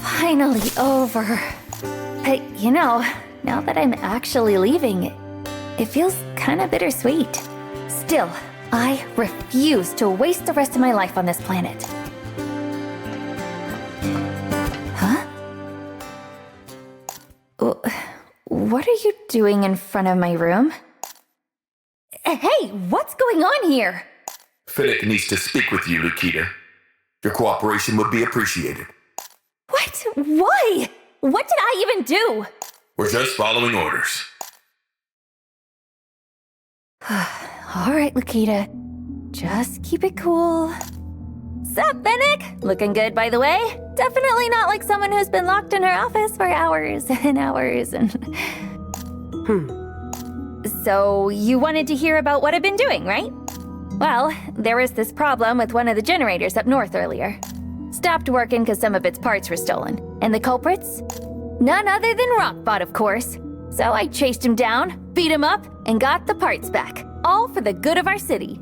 Finally over. But, you know, now that I'm actually leaving, it feels kinda bittersweet. Still, I refuse to waste the rest of my life on this planet. Huh? What are you doing in front of my room? Hey, what's going on here? Finnick needs to speak with you, Nikita. Your cooperation would be appreciated. What? Why? What did I even do? We're just following orders. Alright, Lukita. Just keep it cool. Sup, Finnick? Looking good, by the way. Definitely not like someone who's been locked in her office for hours and hours and... So, you wanted to hear about what I've been doing, right? Well, there was this problem with one of the generators up north earlier. Stopped working because some of its parts were stolen. And the culprits? None other than Rockbot, of course. So I chased him down, beat him up, and got the parts back. All for the good of our city.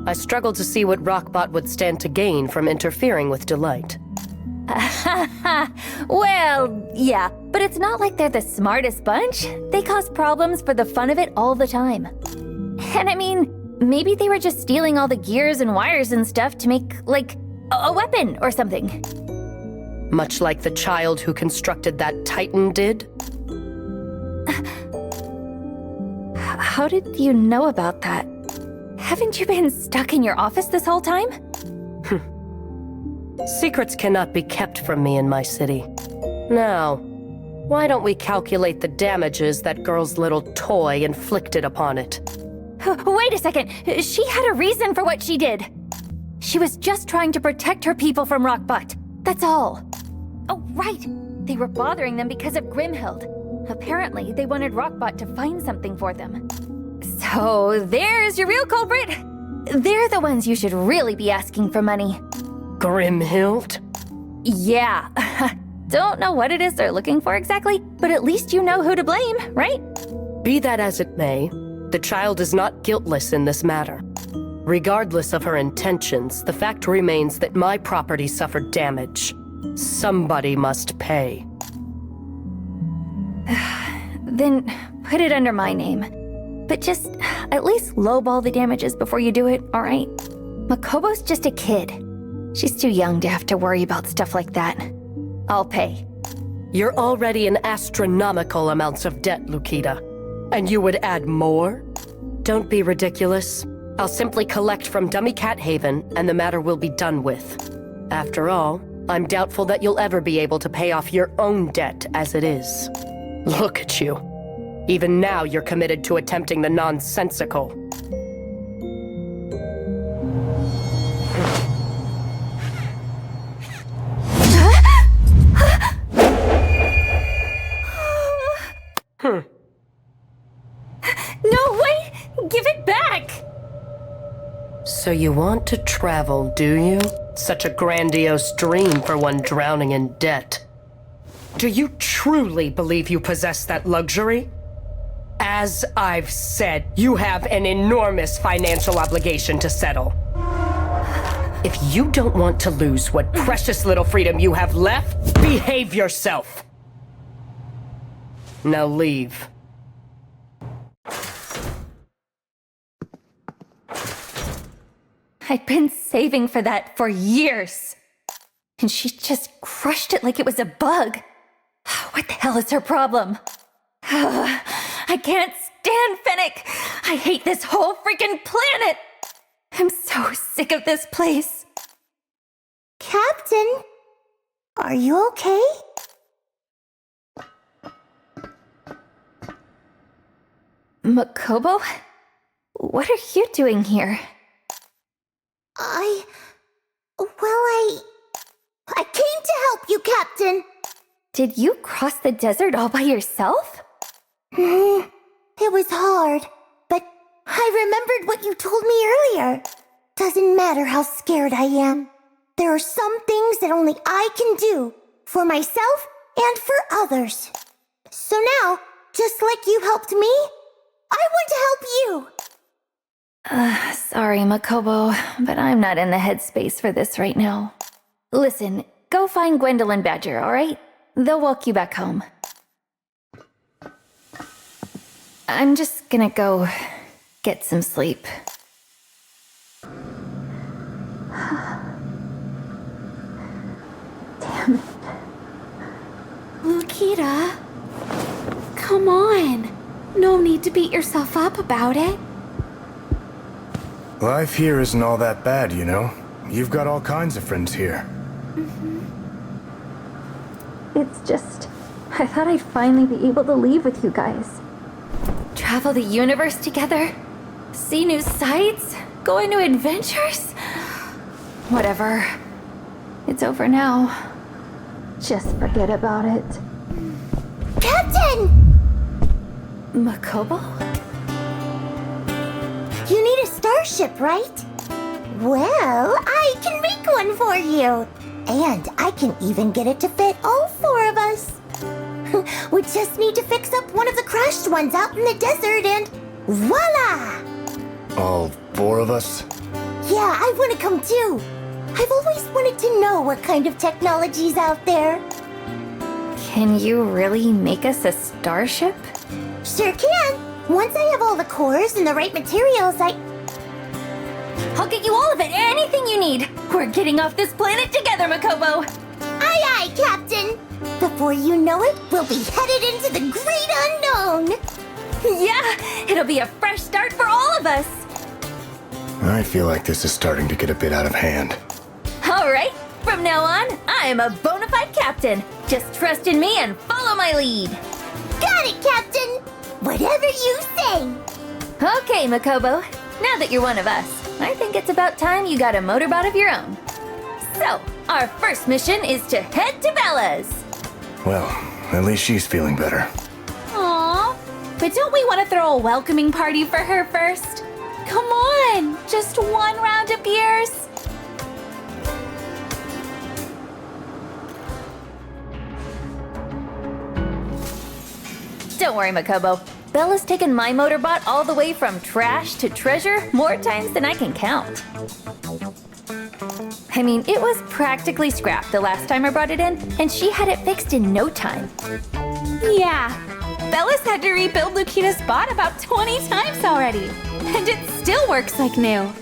I struggle to see what Rockbot would stand to gain from interfering with Delight. Well, yeah, but it's not like they're the smartest bunch. They cause problems for the fun of it all the time. And I mean, maybe they were just stealing all the gears and wires and stuff to make, like, a weapon or something. Much like the child who constructed that Titan did? How did you know about that? Haven't you been stuck in your office this whole time? Secrets cannot be kept from me in my city. Now, why don't we calculate the damages that girl's little toy inflicted upon it? Wait a second. She had a reason for what she did. She was just trying to protect her people from Rockbot. That's all. Oh, right. They were bothering them because of Grimhild. Apparently, they wanted Rockbot to find something for them. So, there's your real culprit. They're the ones you should really be asking for money. Grimhild? Yeah. Don't know what it is they're looking for exactly, but at least you know who to blame, right? Be that as it may, the child is not guiltless in this matter. Regardless of her intentions, the fact remains that my property suffered damage. Somebody must pay. Then put it under my name. But just at least lowball the damages before you do it, alright? Makobo's just a kid. She's too young to have to worry about stuff like that. I'll pay. You're already in astronomical amounts of debt, Lukita. And you would add more? Don't be ridiculous. I'll simply collect from Dummy Cat Haven, and the matter will be done with. After all, I'm doubtful that you'll ever be able to pay off your own debt as it is. Look at you. Even now you're committed to attempting the nonsensical. No, wait! Give it back! So you want to travel, do you? Such a grandiose dream for one drowning in debt. Do you truly believe you possess that luxury? As I've said, you have an enormous financial obligation to settle. If you don't want to lose what precious little freedom you have left, behave yourself. Now leave. I'd been saving for that for years. And she just crushed it like it was a bug. What the hell is her problem? I can't stand Fennec. I hate this whole freaking planet. I'm so sick of this place. Captain, are you okay? Makobo? What are you doing here? I came to help you, Captain. Did you cross the desert all by yourself? It was hard, but I remembered what you told me earlier. Doesn't matter how scared I am. There are some things that only I can do for myself and for others. So now, just like you helped me, I want to help you. Sorry, Makobo, but I'm not in the headspace for this right now. Listen, go find Gwendolyn Badger, alright? They'll walk you back home. I'm just gonna go get some sleep. Damn it. Lukita, come on. No need to beat yourself up about it. Life here isn't all that bad, you know. You've got all kinds of friends here. It's just, I thought I'd finally be able to leave with you guys. Travel the universe together? See new sights? Go on new adventures? Whatever. It's over now. Just forget about it. Captain! Makobo? You need a starship, right? Well, I can make one for you. And I can even get it to fit all four of us. We just need to fix up one of the crashed ones out in the desert and voila! All four of us? Yeah, I want to come too. I've always wanted to know what kind of technology's out there. Can you really make us a starship? Sure can. Once I have all the cores and the right materials, I'll get you all of it, anything you need. We're getting off this planet together, Makobo. Aye, aye, Captain. Before you know it, we'll be headed into the great unknown. Yeah, it'll be a fresh start for all of us. I feel like this is starting to get a bit out of hand. All right, from now on, I'm a bona fide captain. Just trust in me and follow my lead. Got it, Captain. Whatever you say. Okay, Makobo. Now that you're one of us, I think it's about time you got a motorbot of your own. So, our first mission is to head to Bella's. Well, at least she's feeling better. Aww. But don't we want to throw a welcoming party for her first? Come on, just one round of beers. Don't worry, Makobo. Bella's taken my motorbot all the way from trash to treasure more times than I can count. I mean, it was practically scrapped the last time I brought it in, and she had it fixed in no time. Yeah, Bella's had to rebuild Lukita's bot about 20 times already, and it still works like new.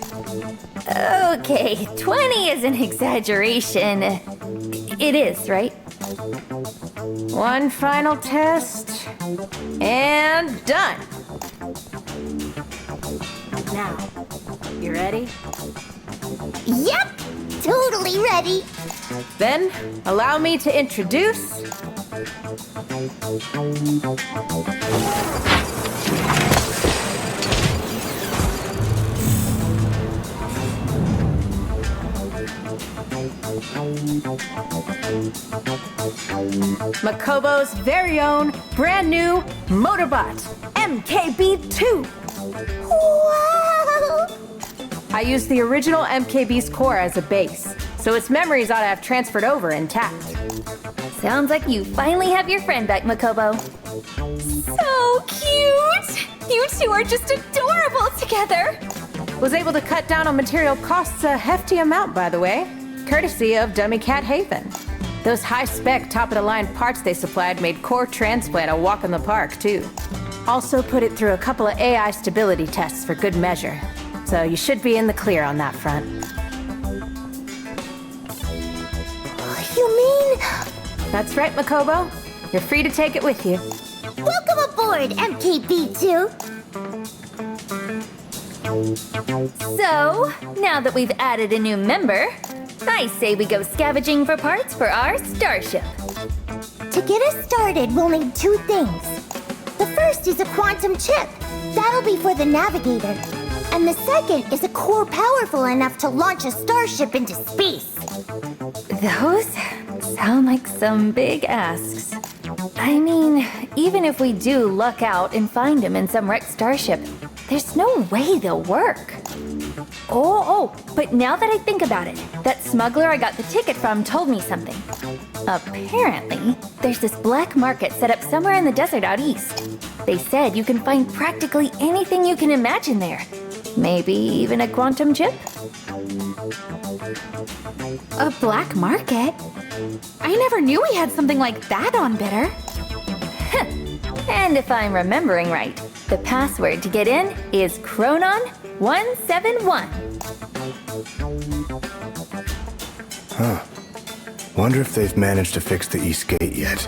Okay, 20 is an exaggeration. It is, right? One final test, and done. Now, you ready? Yep, totally ready. Then, allow me to introduce... Makobo's very own, brand new Motorbot, MKB-2. Wow! I used the original MKB's core as a base, so its memories ought to have transferred over intact. Sounds like you finally have your friend back, Makobo. So cute! You two are just adorable together! Was able to cut down on material costs a hefty amount, by the way, courtesy of Dummy Cat Haven. Those high-spec, top-of-the-line parts they supplied made core transplant a walk in the park, too. Also put it through a couple of AI stability tests for good measure, so you should be in the clear on that front. You mean... That's right, Makobo. You're free to take it with you. Welcome aboard, MKB-2! So, now that we've added a new member, I say we go scavenging for parts for our starship. To get us started, we'll need two things. The first is a quantum chip. That'll be for the navigator. And the second is a core powerful enough to launch a starship into space. Those sound like some big asks. I mean, even if we do luck out and find them in some wrecked starship, there's no way they'll work. Oh, but now that I think about it, that smuggler I got the ticket from told me something. Apparently, there's this black market set up somewhere in the desert out east. They said you can find practically anything you can imagine there. Maybe even a quantum chip? A black market? I never knew we had something like that on Bitter. And if I'm remembering right, the password to get in is Chronon171. Huh. Wonder if they've managed to fix the East Gate yet.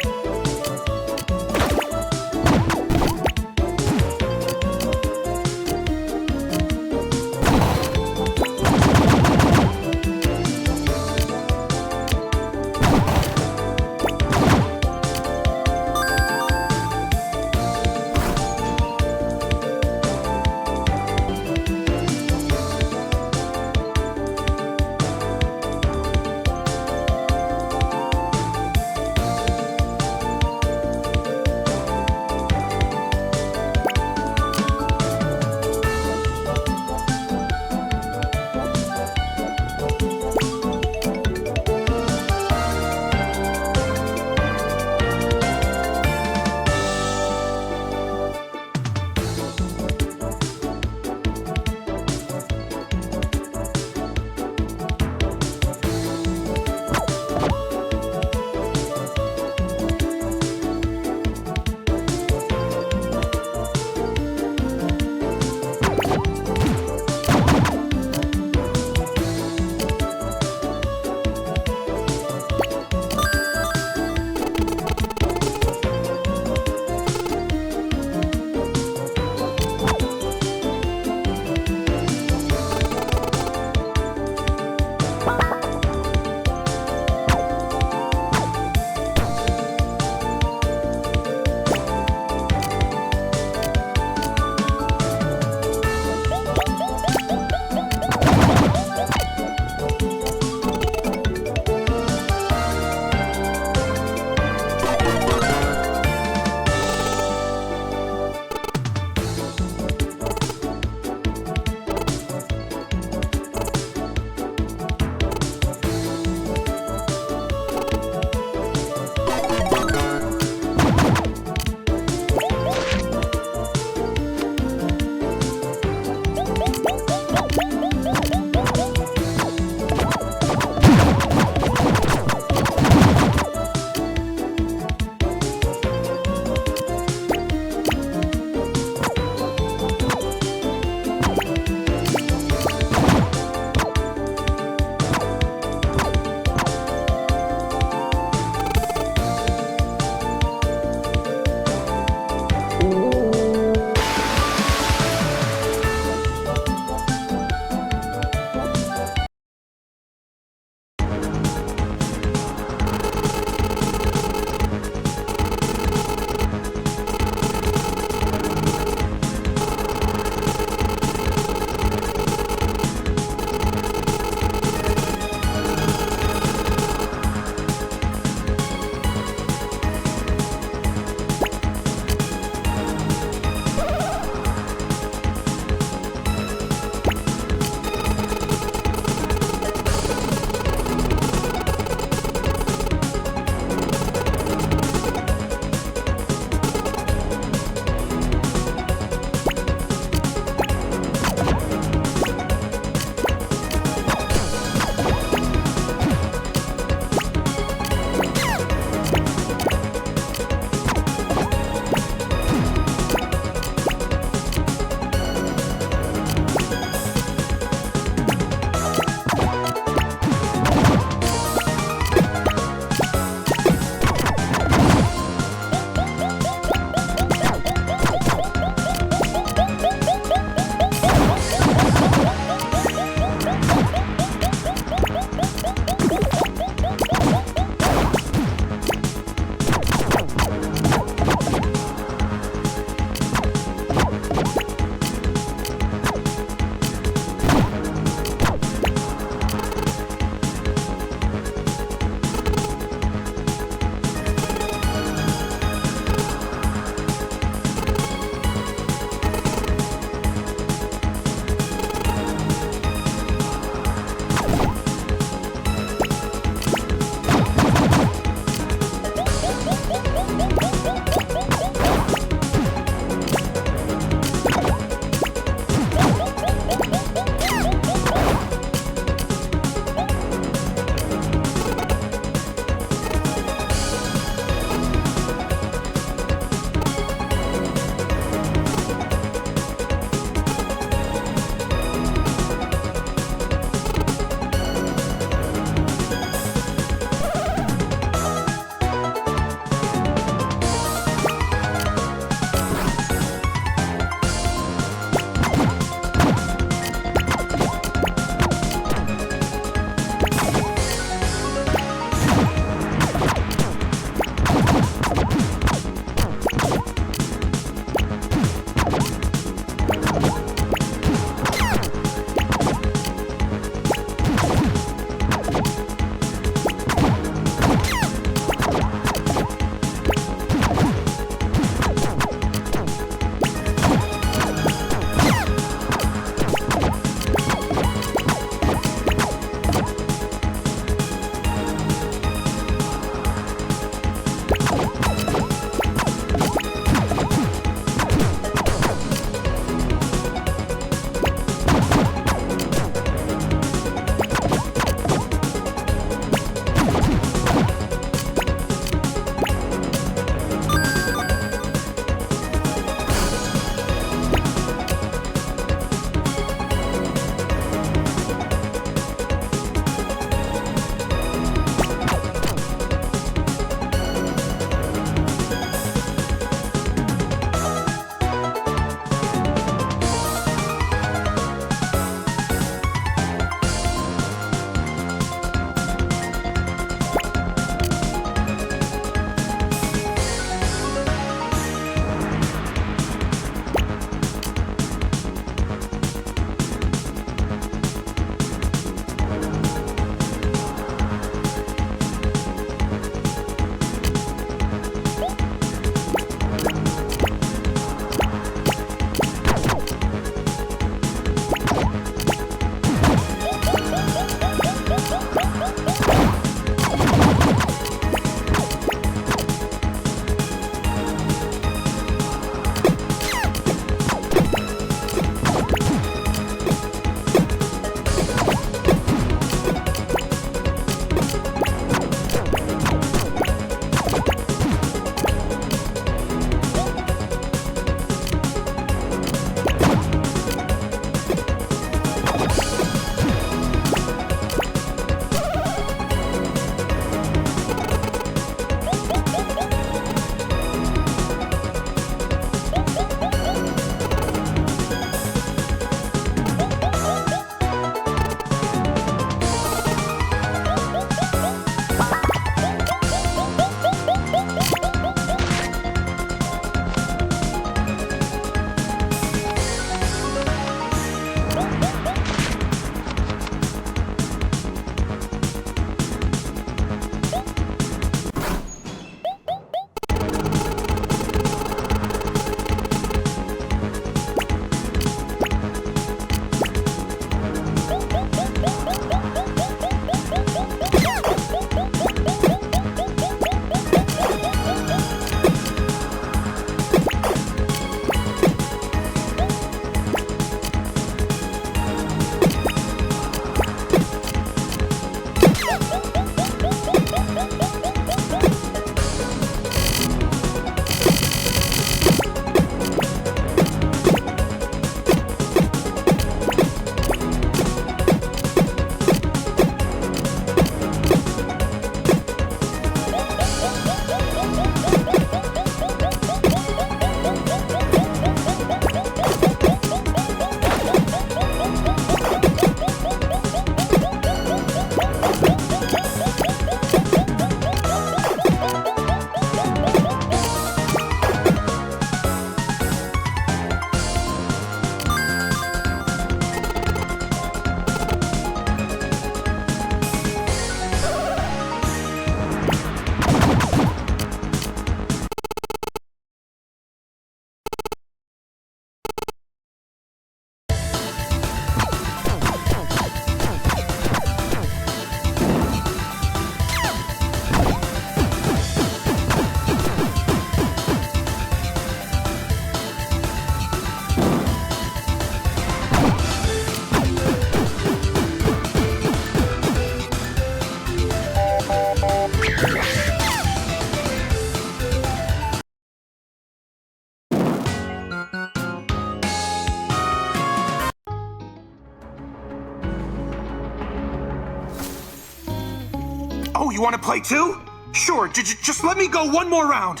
Oh, you want to play too? Sure, just let me go one more round.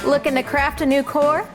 Looking to craft a new core?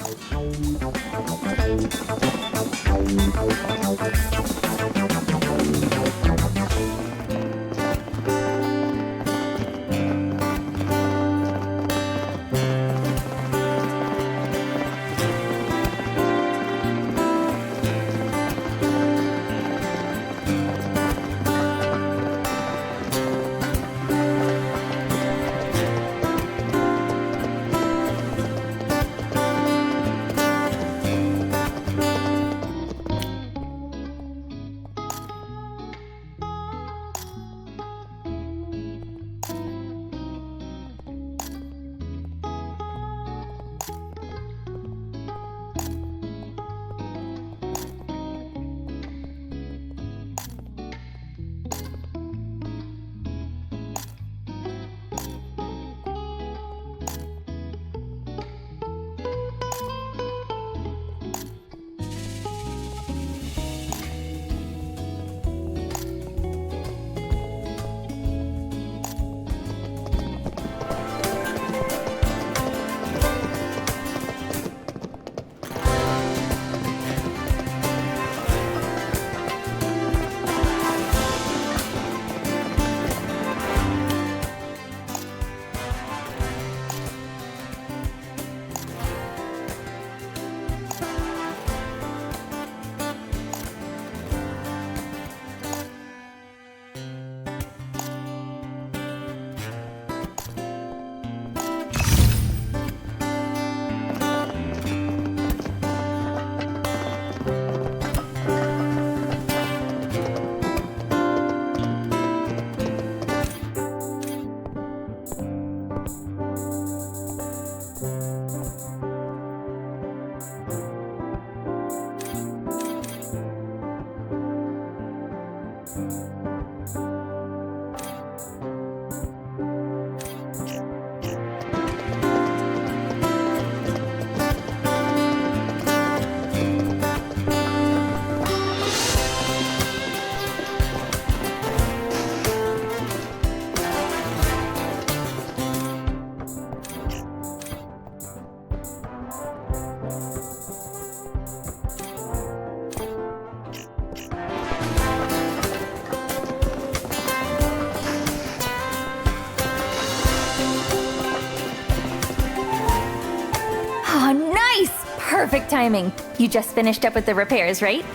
Perfect timing. You just finished up with the repairs, right?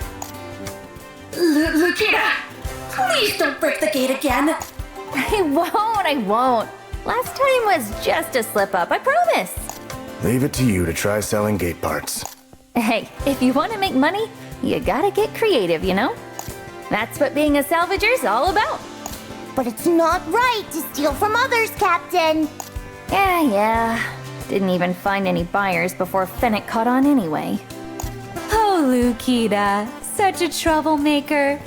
Lukita! Please don't break the gate again! I won't. Last time was just a slip-up, I promise. Leave it to you to try selling gate parts. Hey, if you want to make money, you gotta get creative, you know? That's what being a salvager's all about. But it's not right to steal from others, Captain. Yeah. Didn't even find any buyers before Fennec caught on anyway. Oh, Lukita, such a troublemaker.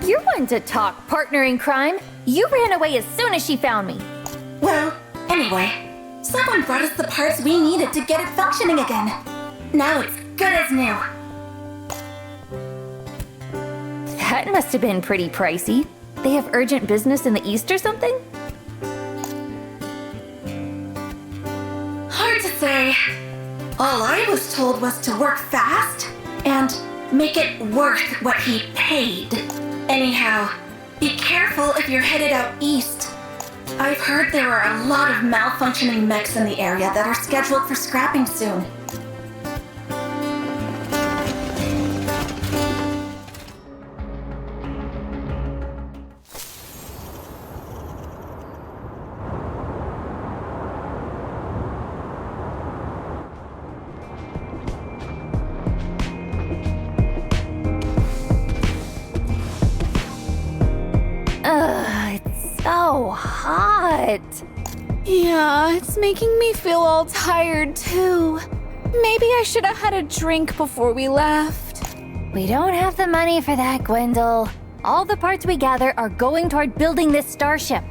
You're one to talk partner in crime. You ran away as soon as she found me. Well, anyway, someone brought us the parts we needed to get it functioning again. Now it's good as new. That must have been pretty pricey. They have urgent business in the East or something? Hard to say. All I was told was to work fast and make it worth what he paid. Anyhow, be careful if you're headed out east. I've heard there are a lot of malfunctioning mechs in the area that are scheduled for scrapping soon. It's so hot. Yeah, it's making me feel all tired too. Maybe I should have had a drink before we left. We don't have the money for that, Gwendol. All the parts we gather are going toward building this starship.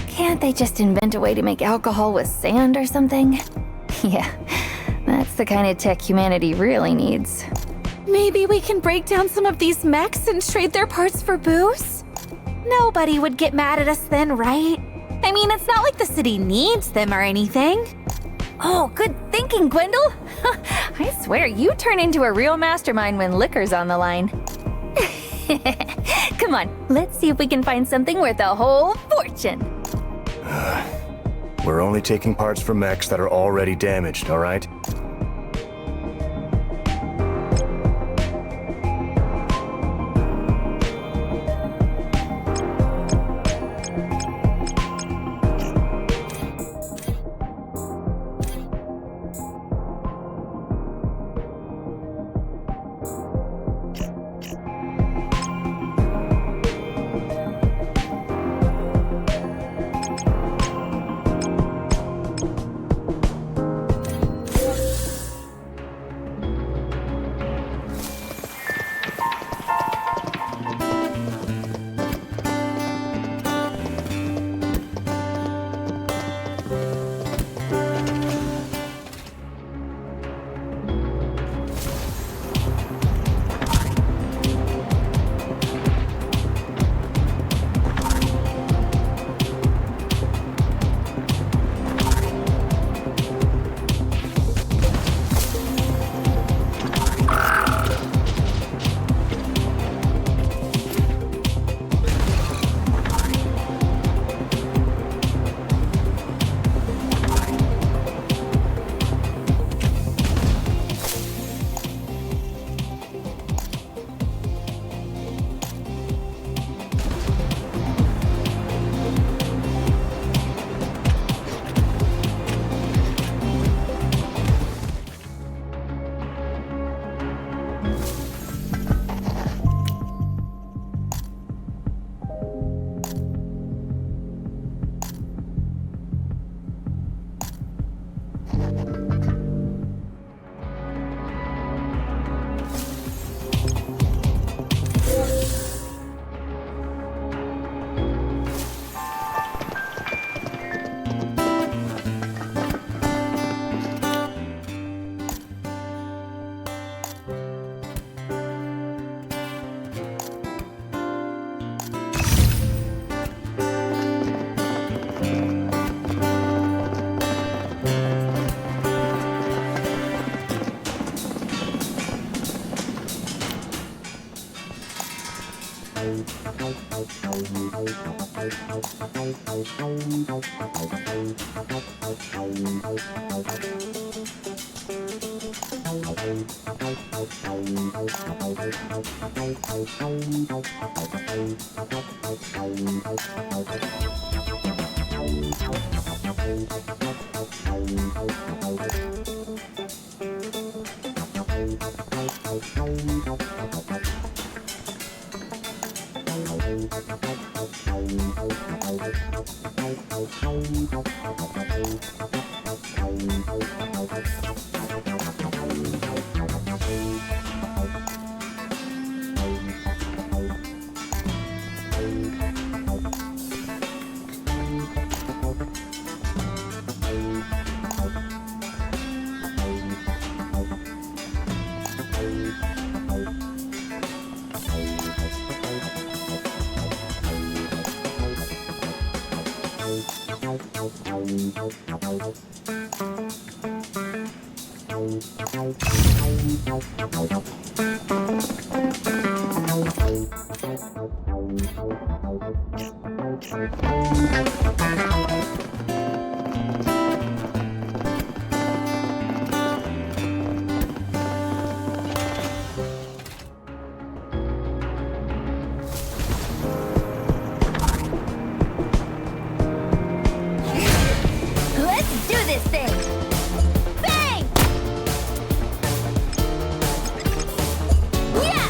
Can't they just invent a way to make alcohol with sand or something? Yeah, that's the kind of tech humanity really needs. Maybe we can break down some of these mechs and trade their parts for booze? Nobody would get mad at us then, right? I mean, it's not like the city needs them or anything. Oh, good thinking, Gwendol. I swear you turn into a real mastermind when liquor's on the line. Come on, let's see if we can find something worth a whole fortune. We're only taking parts from mechs that are already damaged, all right? Let's do this thing! Bang! Yeah!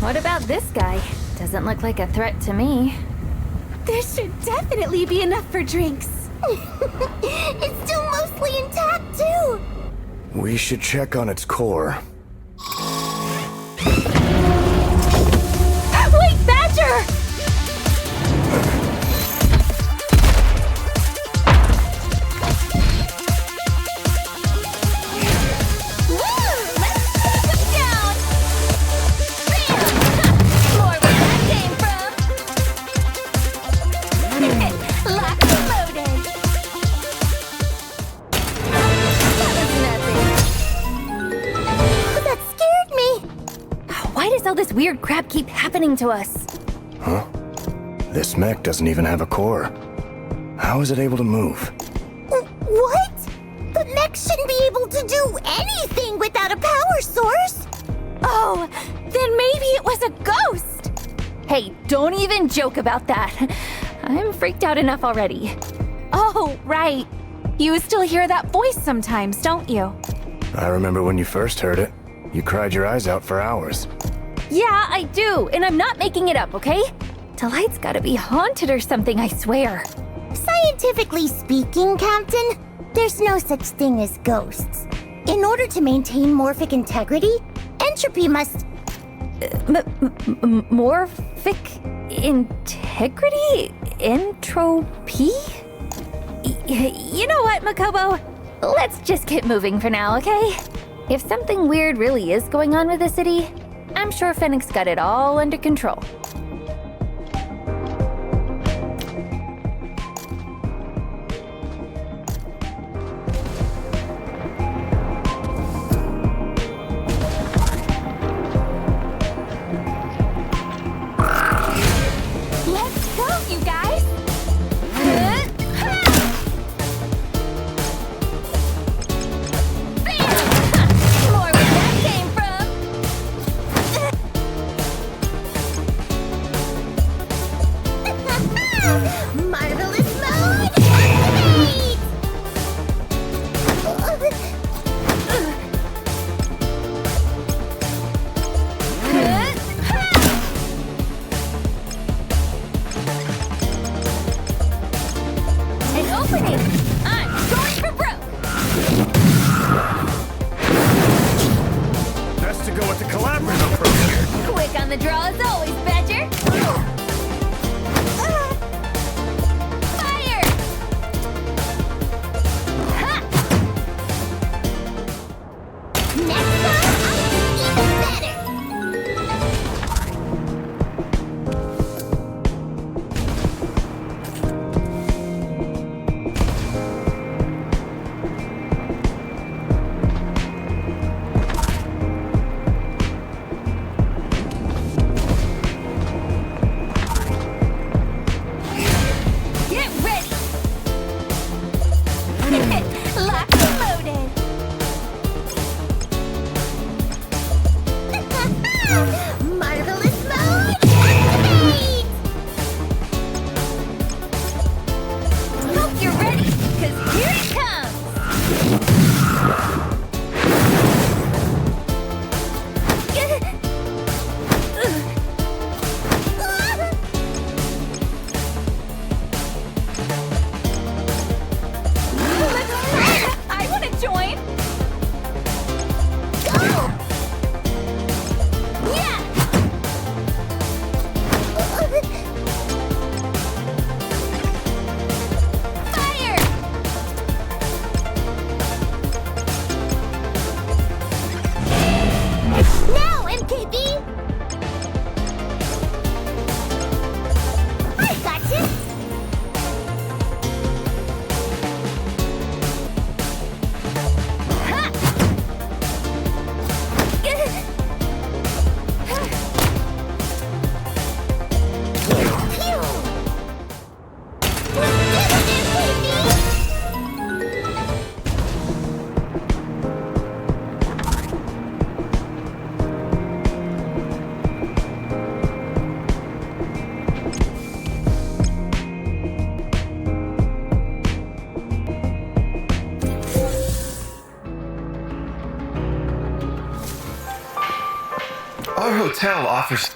What about this guy? Doesn't look like a threat to me. This should definitely be enough for drinks. It's still mostly intact, too. We should check on its core. Wait, Badger! All this weird crap keep happening to us. Huh? This mech doesn't even have a core. How is it able to move? What? The mech shouldn't be able to do anything without a power source. Oh, then maybe it was a ghost. Hey, don't even joke about that. I'm freaked out enough already. Oh, right. You still hear that voice sometimes, don't you? I remember when you first heard it. You cried your eyes out for hours. Yeah, I do, and I'm not making it up, okay? Delight's gotta be haunted or something, I swear. Scientifically speaking, Captain, there's no such thing as ghosts. In order to maintain morphic integrity, entropy must... Morphic integrity? Entropy? You know what, Makobo? Let's just get moving for now, okay? If something weird really is going on with the city, I'm sure Fennec's got it all under control. Let's go, you guys! More where that came from! Marvelous mode! Activate! An opening! I'm going for broke! Best to go with the collaborative approach here. Quick on the draw as always, Badger! Fire! Ha! Next time, I'll do even better! Get ready! Locked and loaded! Our hotel offers...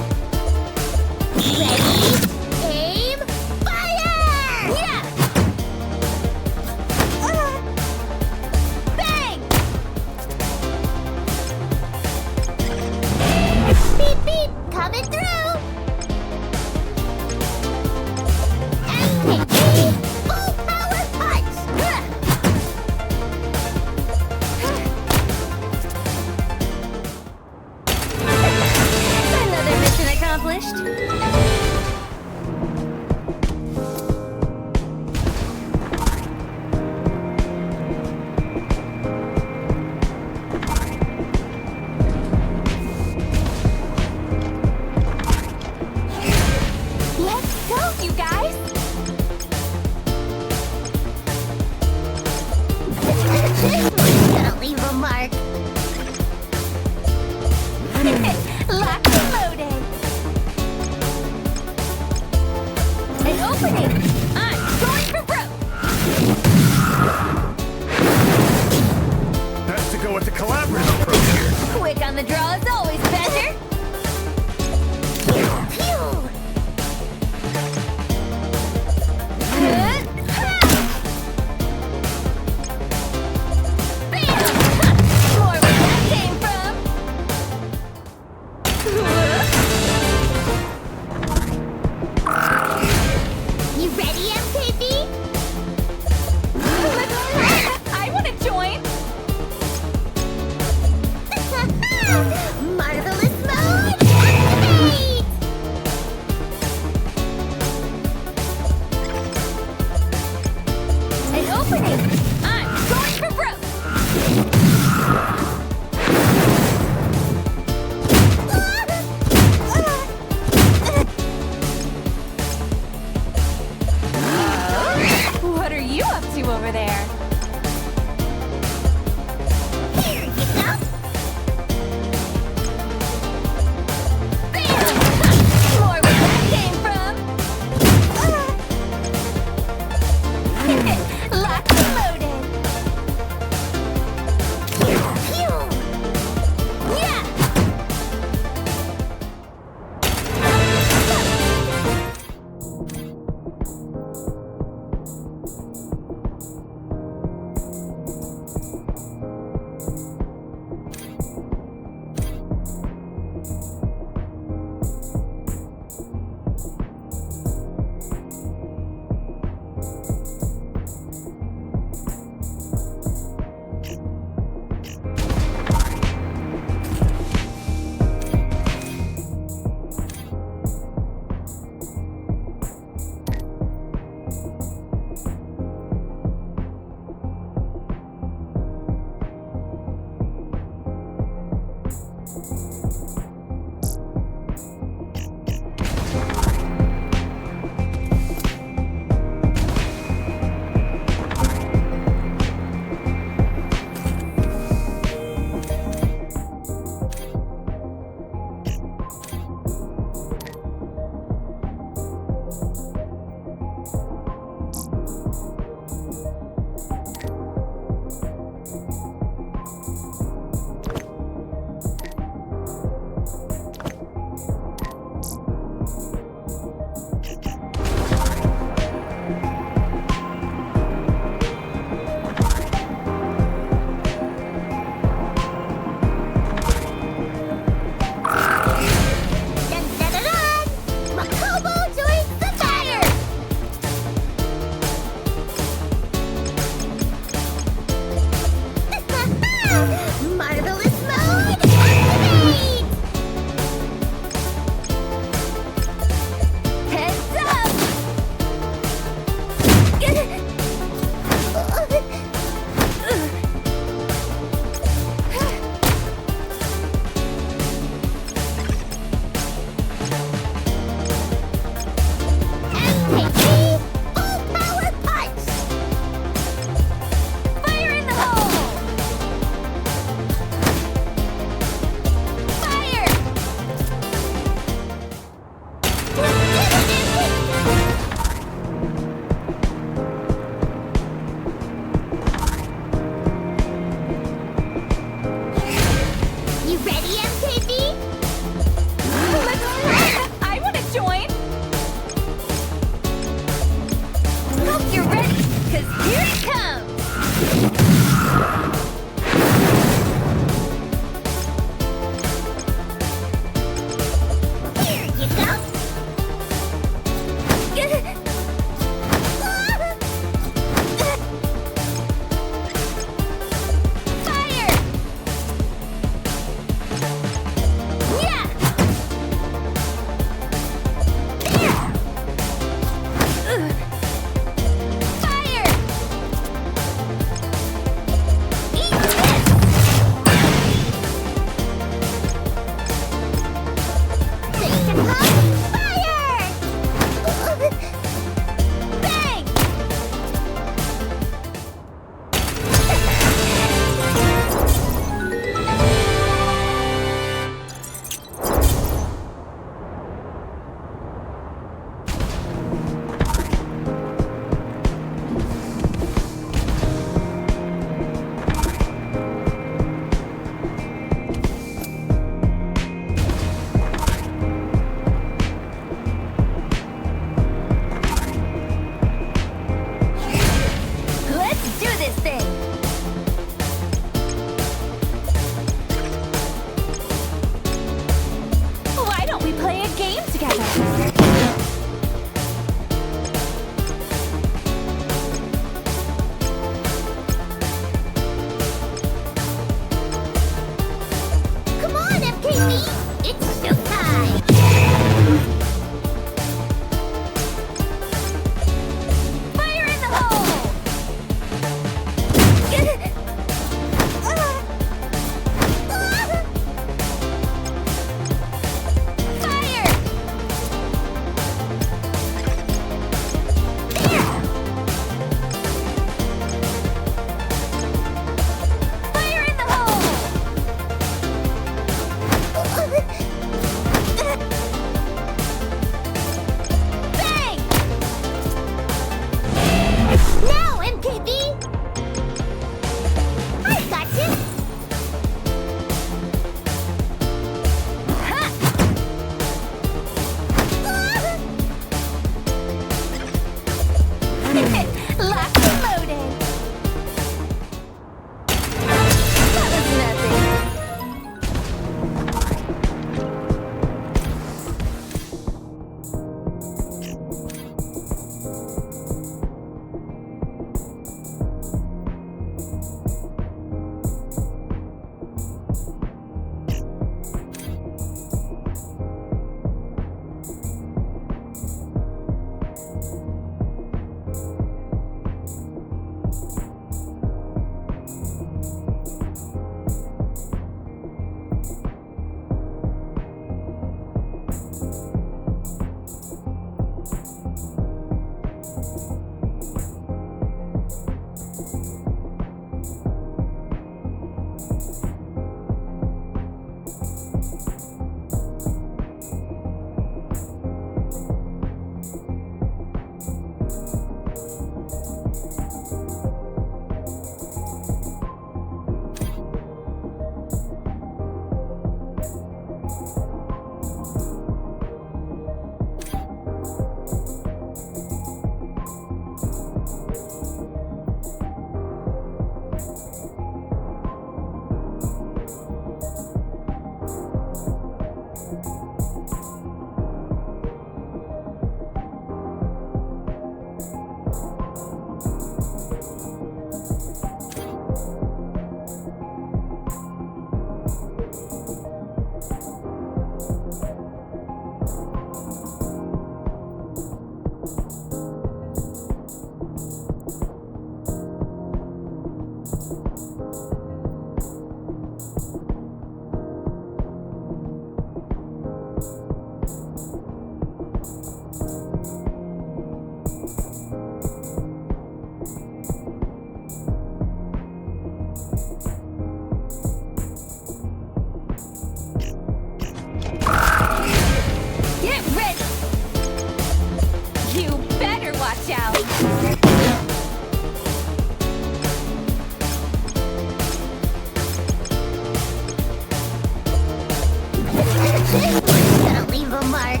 Gonna leave a mark.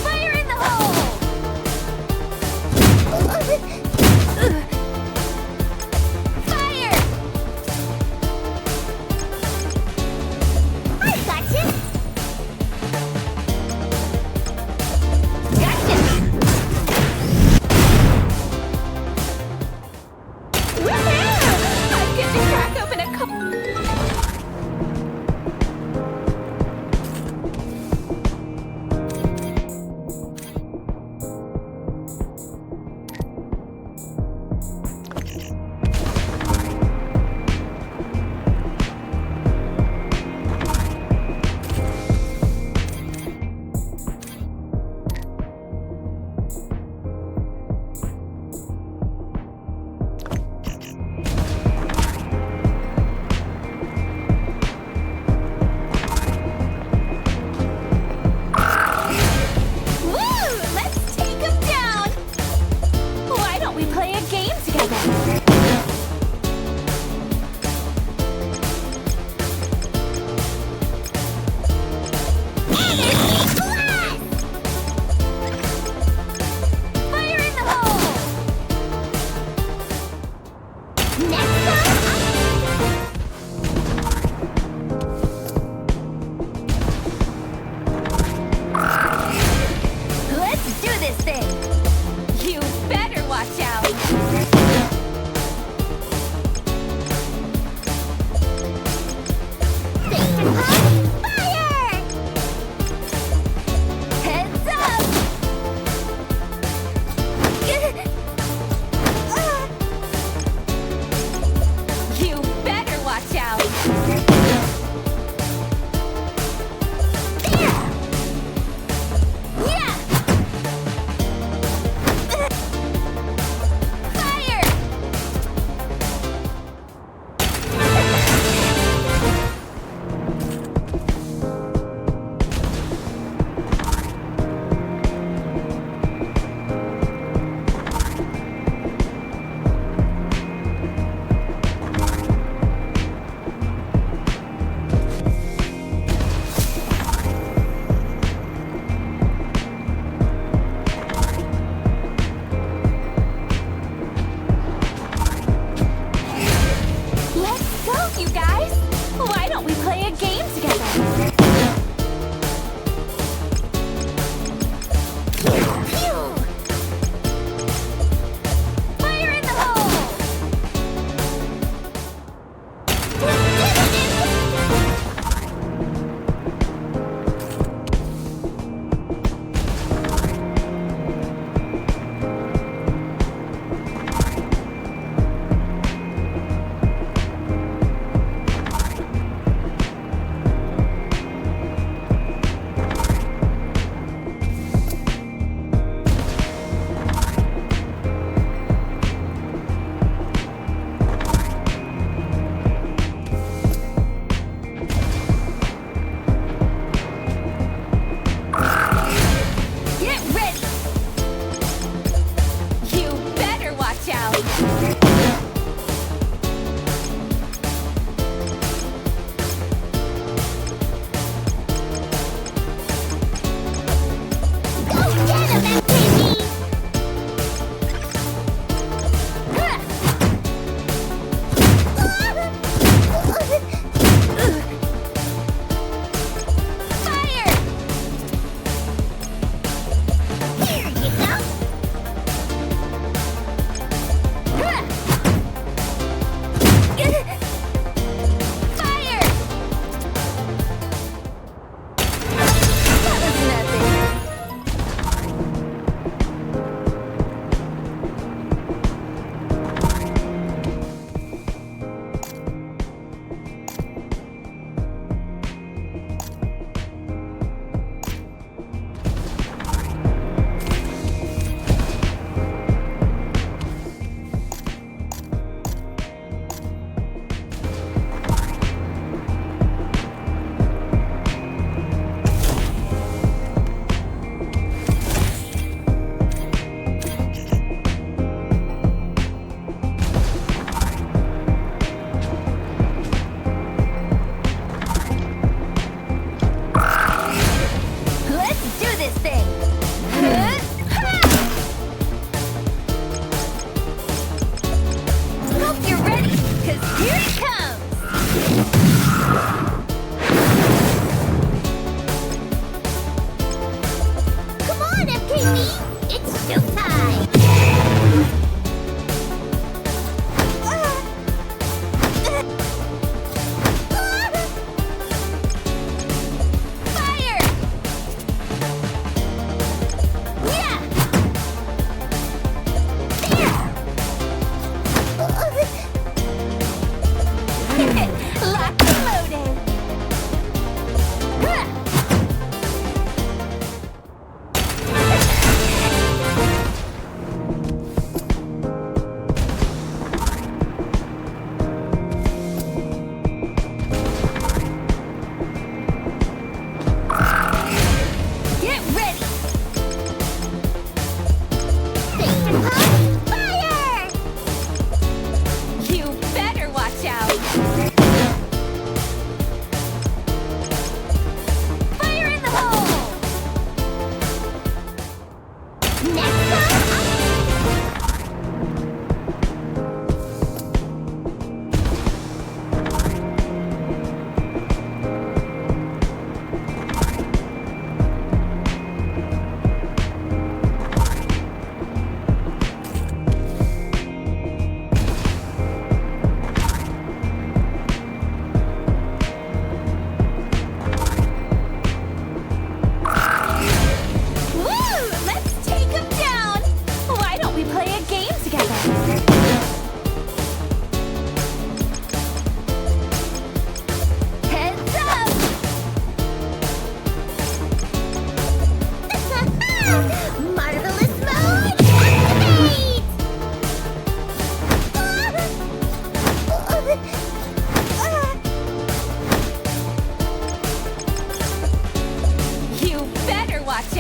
Fire in the hole! Fire! I gotcha. Gotcha! Woohoo! I get to crack open a couple.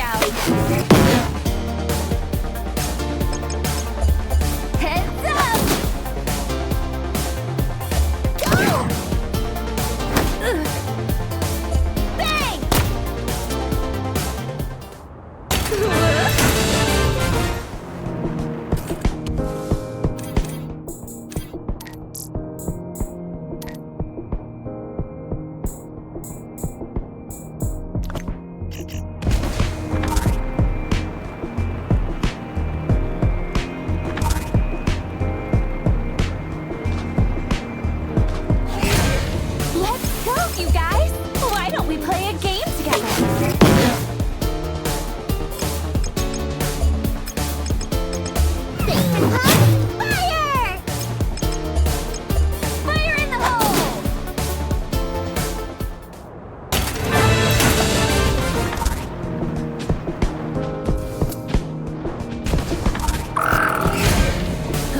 out. Heads up! Go! Bang! Let's go, you guys! Why don't we play a game together? Fire! Fire in the hole!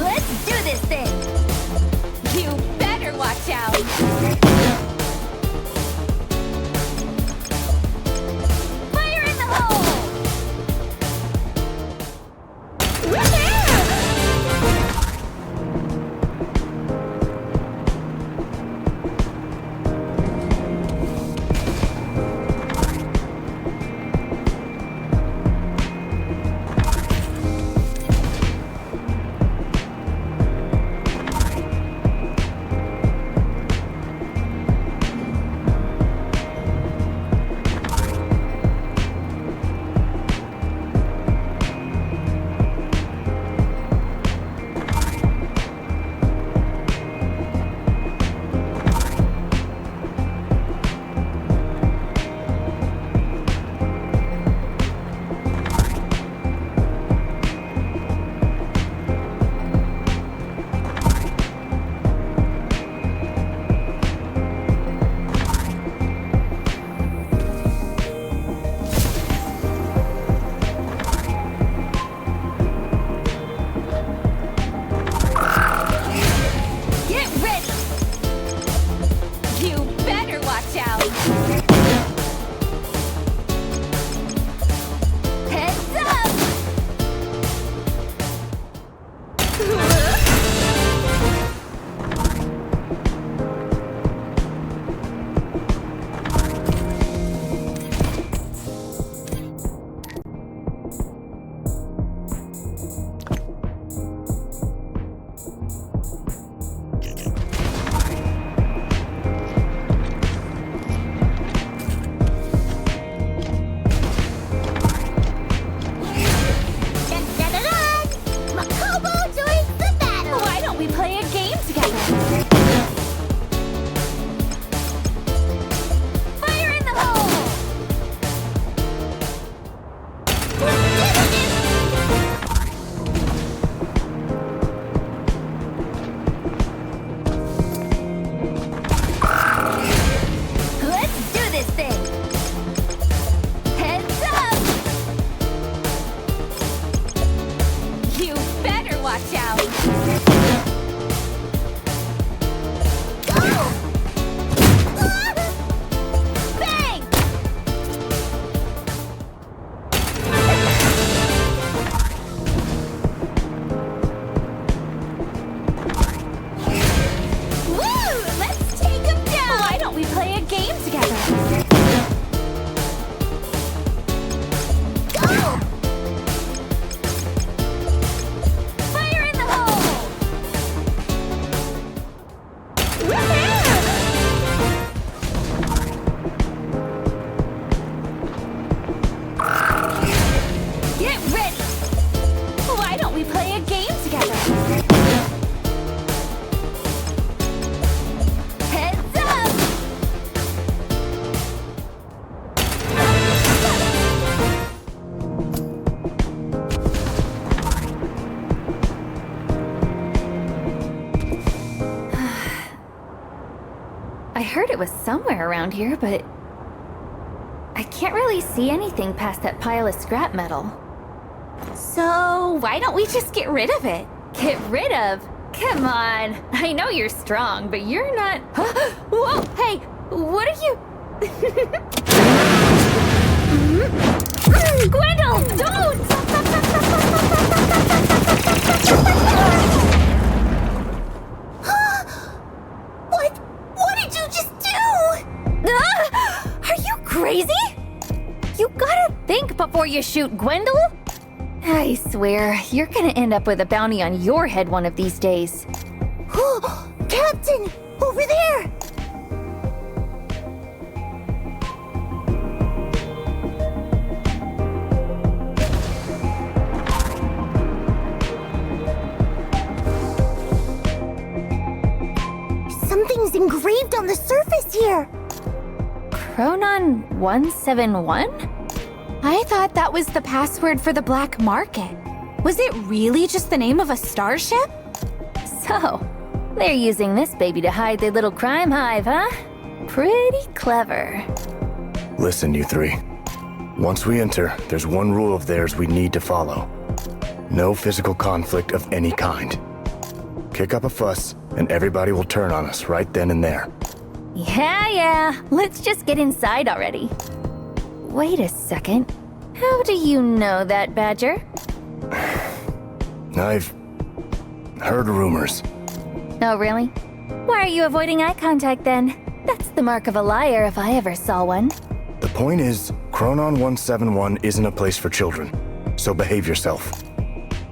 Let's do this thing! You better watch out! Fire in the hole! Get ready! You better watch out! Heads up! Makobo joins the battle! Why don't we play a game together? Fire in the hole! Let's do this thing! Heads up! You better watch out! Go! Bang! Woo! Let's take him down! Why don't we play a game together? Go! Fire in the hole! Get ready! Why don't we play a game together? Heads up! I heard it was somewhere around here, but I can't really see anything past that pile of scrap metal. So why don't we just get rid of it? Get rid of? Come on. I know you're strong, but you're not... Whoa! Hey! What are you... What did you just do? Are you crazy? You gotta think before you shoot, Gwendol. I swear, you're gonna end up with a bounty on your head one of these days. Captain, over there! Something's engraved on the surface here. Chronon 171? I thought that was the password for the black market. Was it really just the name of a starship? So, they're using this baby to hide their little crime hive, huh? Pretty clever. Listen, you three. Once we enter, there's one rule of theirs we need to follow. No physical conflict of any kind. Kick up a fuss, and everybody will turn on us right then and there. Yeah. Let's just get inside already. Wait a second. How do you know that, Badger? I've heard rumors. Oh, really? Why are you avoiding eye contact then? That's the mark of a liar if I ever saw one. The point is, Chronon 171 isn't a place for children, so behave yourself.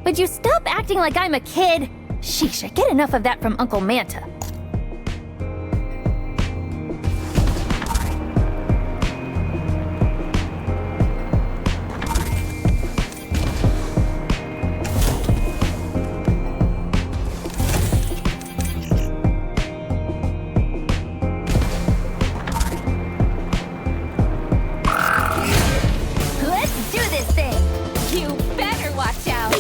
Would you stop acting like I'm a kid? Sheesh, I get enough of that from Uncle Manta. Let's do this thing! You better watch out!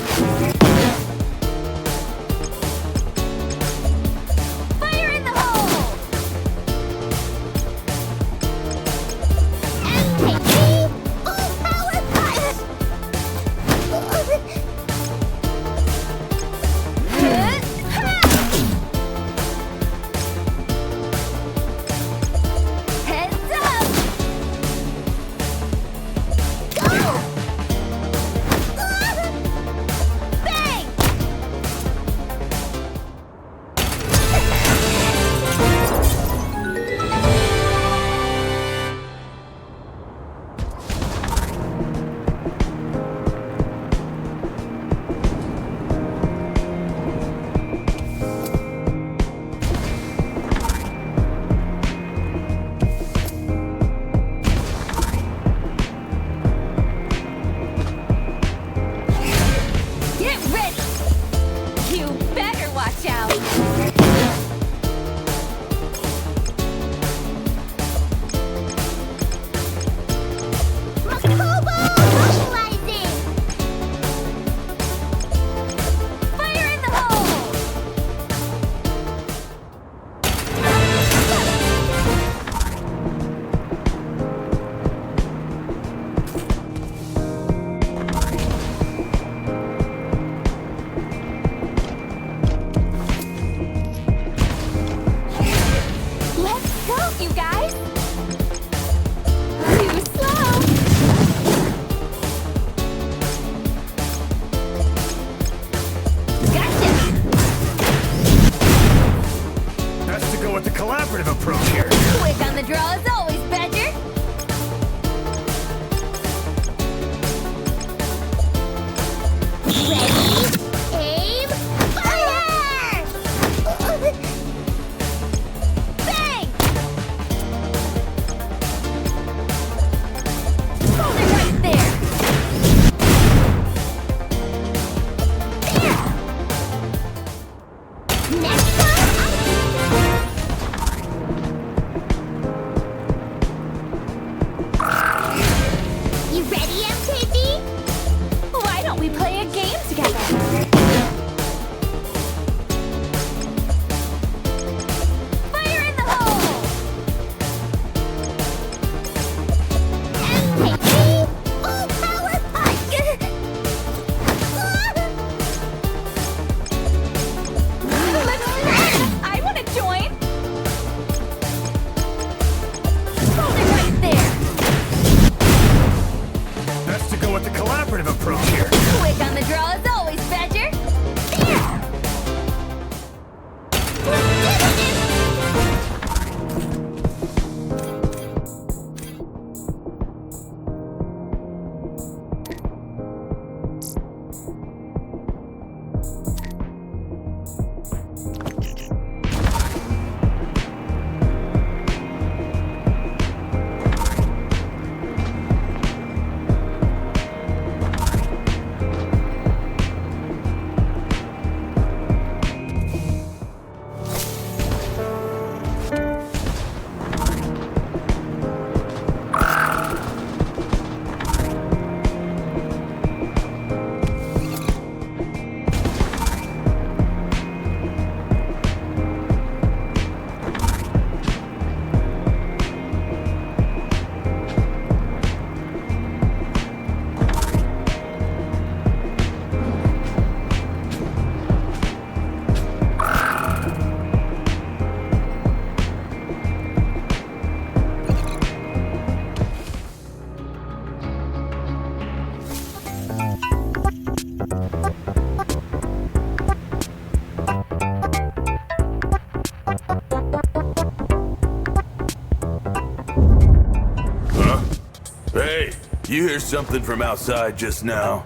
You hear something from outside just now?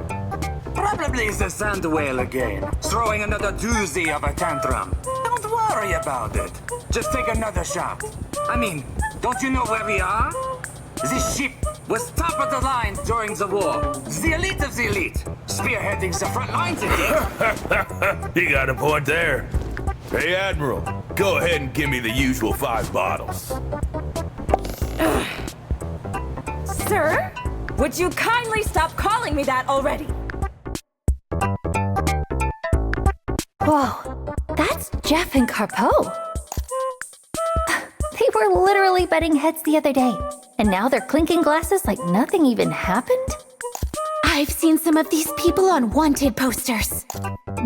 Probably the sand whale again, throwing another doozy of a tantrum. Don't worry about it. Just take another shot. I mean, don't you know where we are? This ship was top of the line during the war. The elite of the elite, spearheading the front lines again. You got a point there. Hey, Admiral, go ahead and give me the usual 5 bottles. Sir, would you kindly stop calling me that already? Whoa, that's Jeff and Carpo. They were literally butting heads the other day, and now they're clinking glasses like nothing even happened? I've seen some of these people on wanted posters.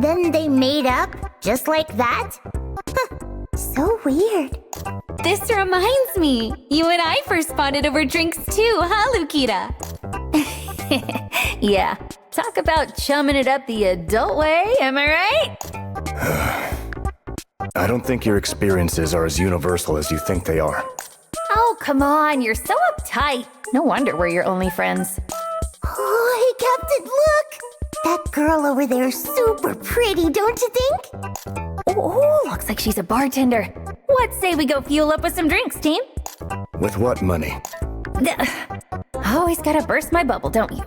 Then they made up, just like that? Huh, so weird. This reminds me, you and I first bonded over drinks too, huh, Lukita? Yeah, talk about chumming it up the adult way, am I right? I don't think your experiences are as universal as you think they are. Oh, come on, you're so uptight. No wonder we're your only friends. Oh, hey, Captain, look! That girl over there is super pretty, don't you think? Oh, looks like she's a bartender. What say we go fuel up with some drinks, team? With what money? Always gotta burst my bubble, don't you?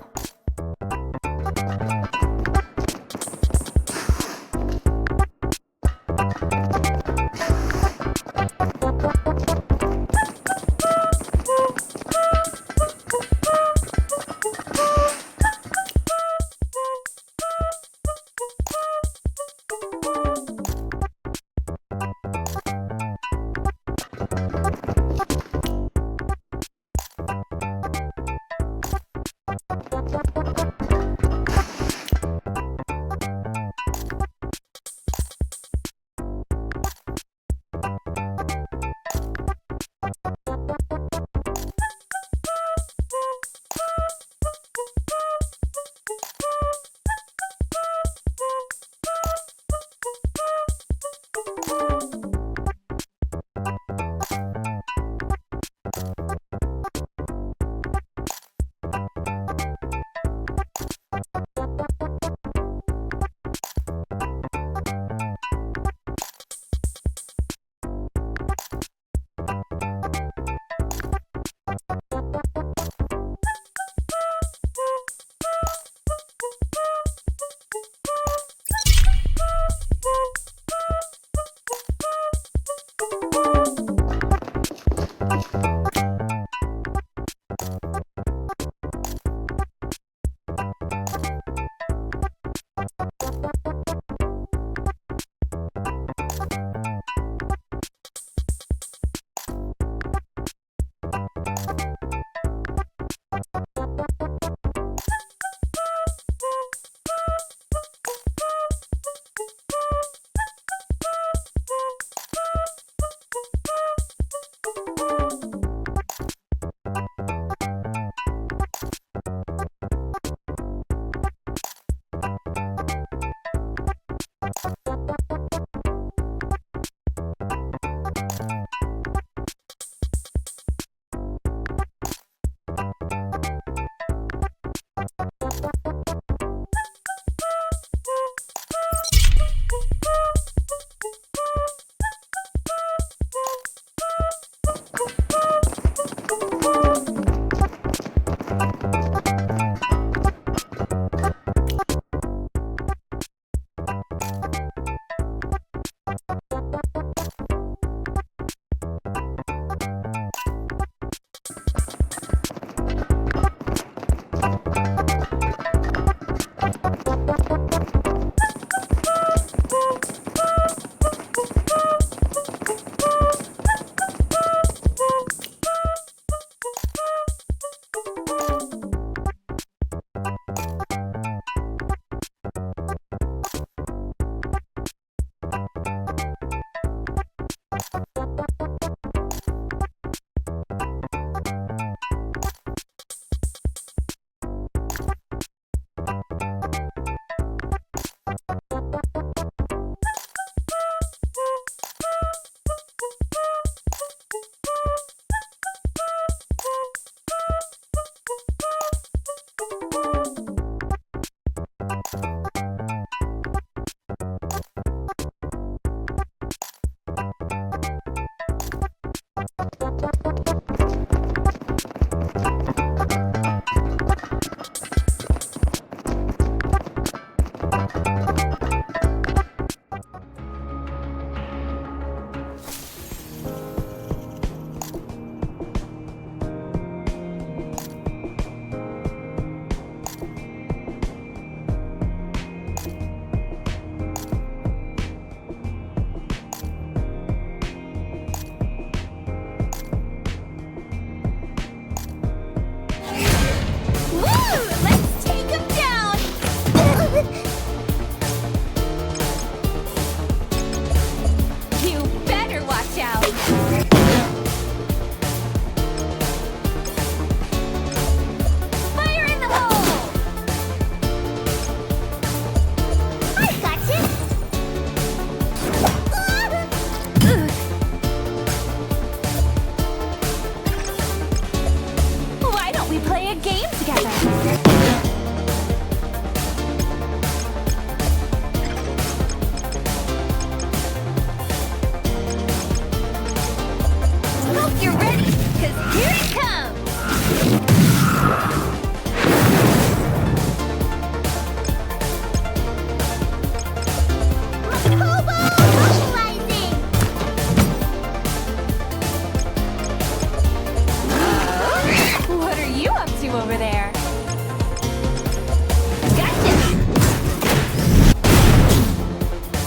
over there.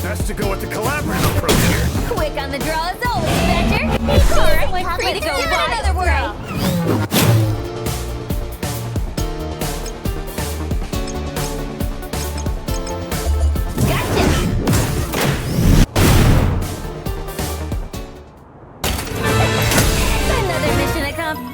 Best to go with the collaborative approach here. Quick on the draw is always better. Alright, we're free to go another way. Another mission accomplished.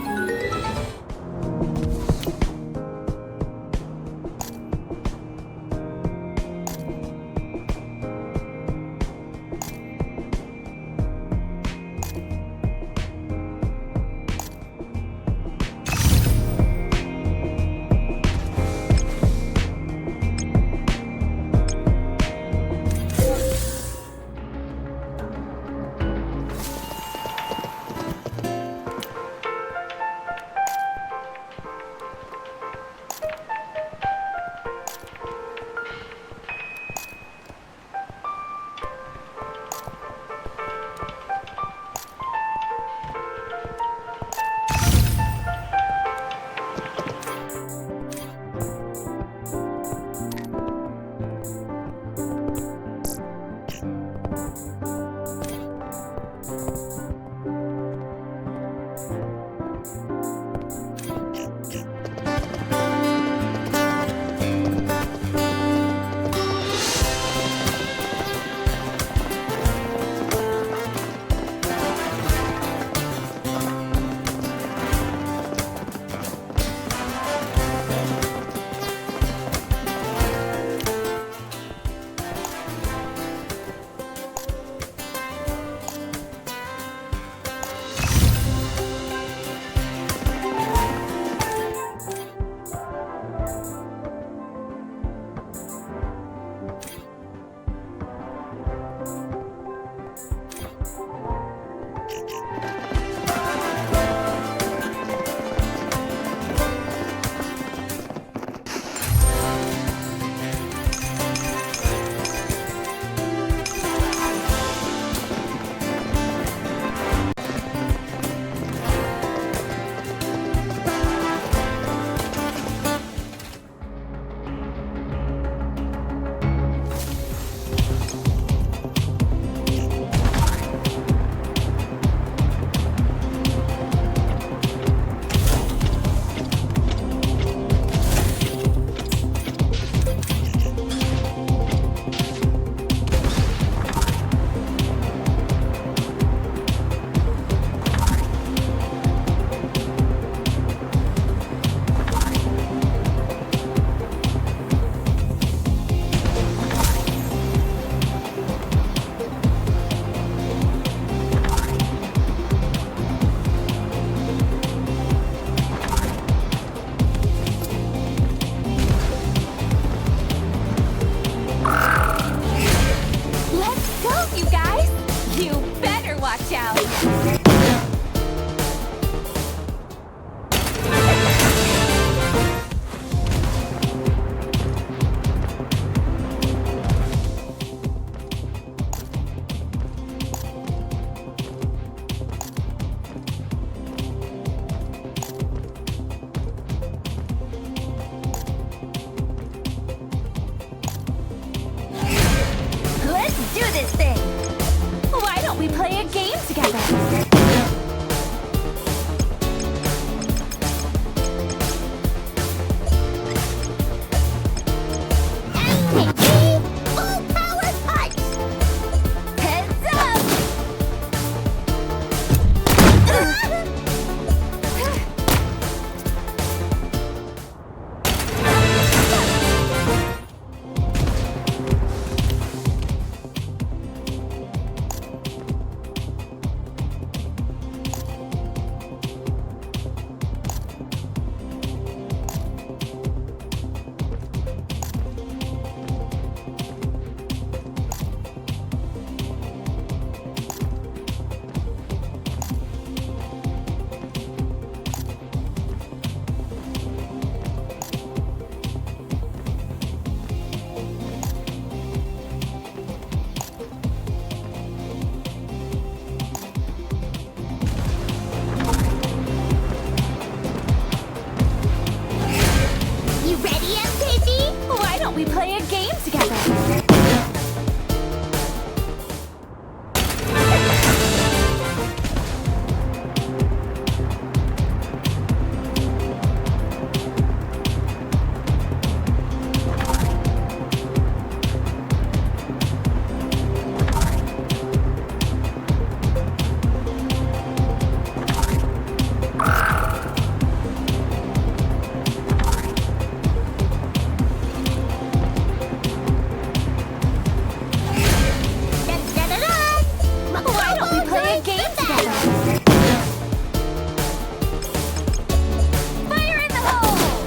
don't we play a game together? Why don't we play a game together? Fire in the hole!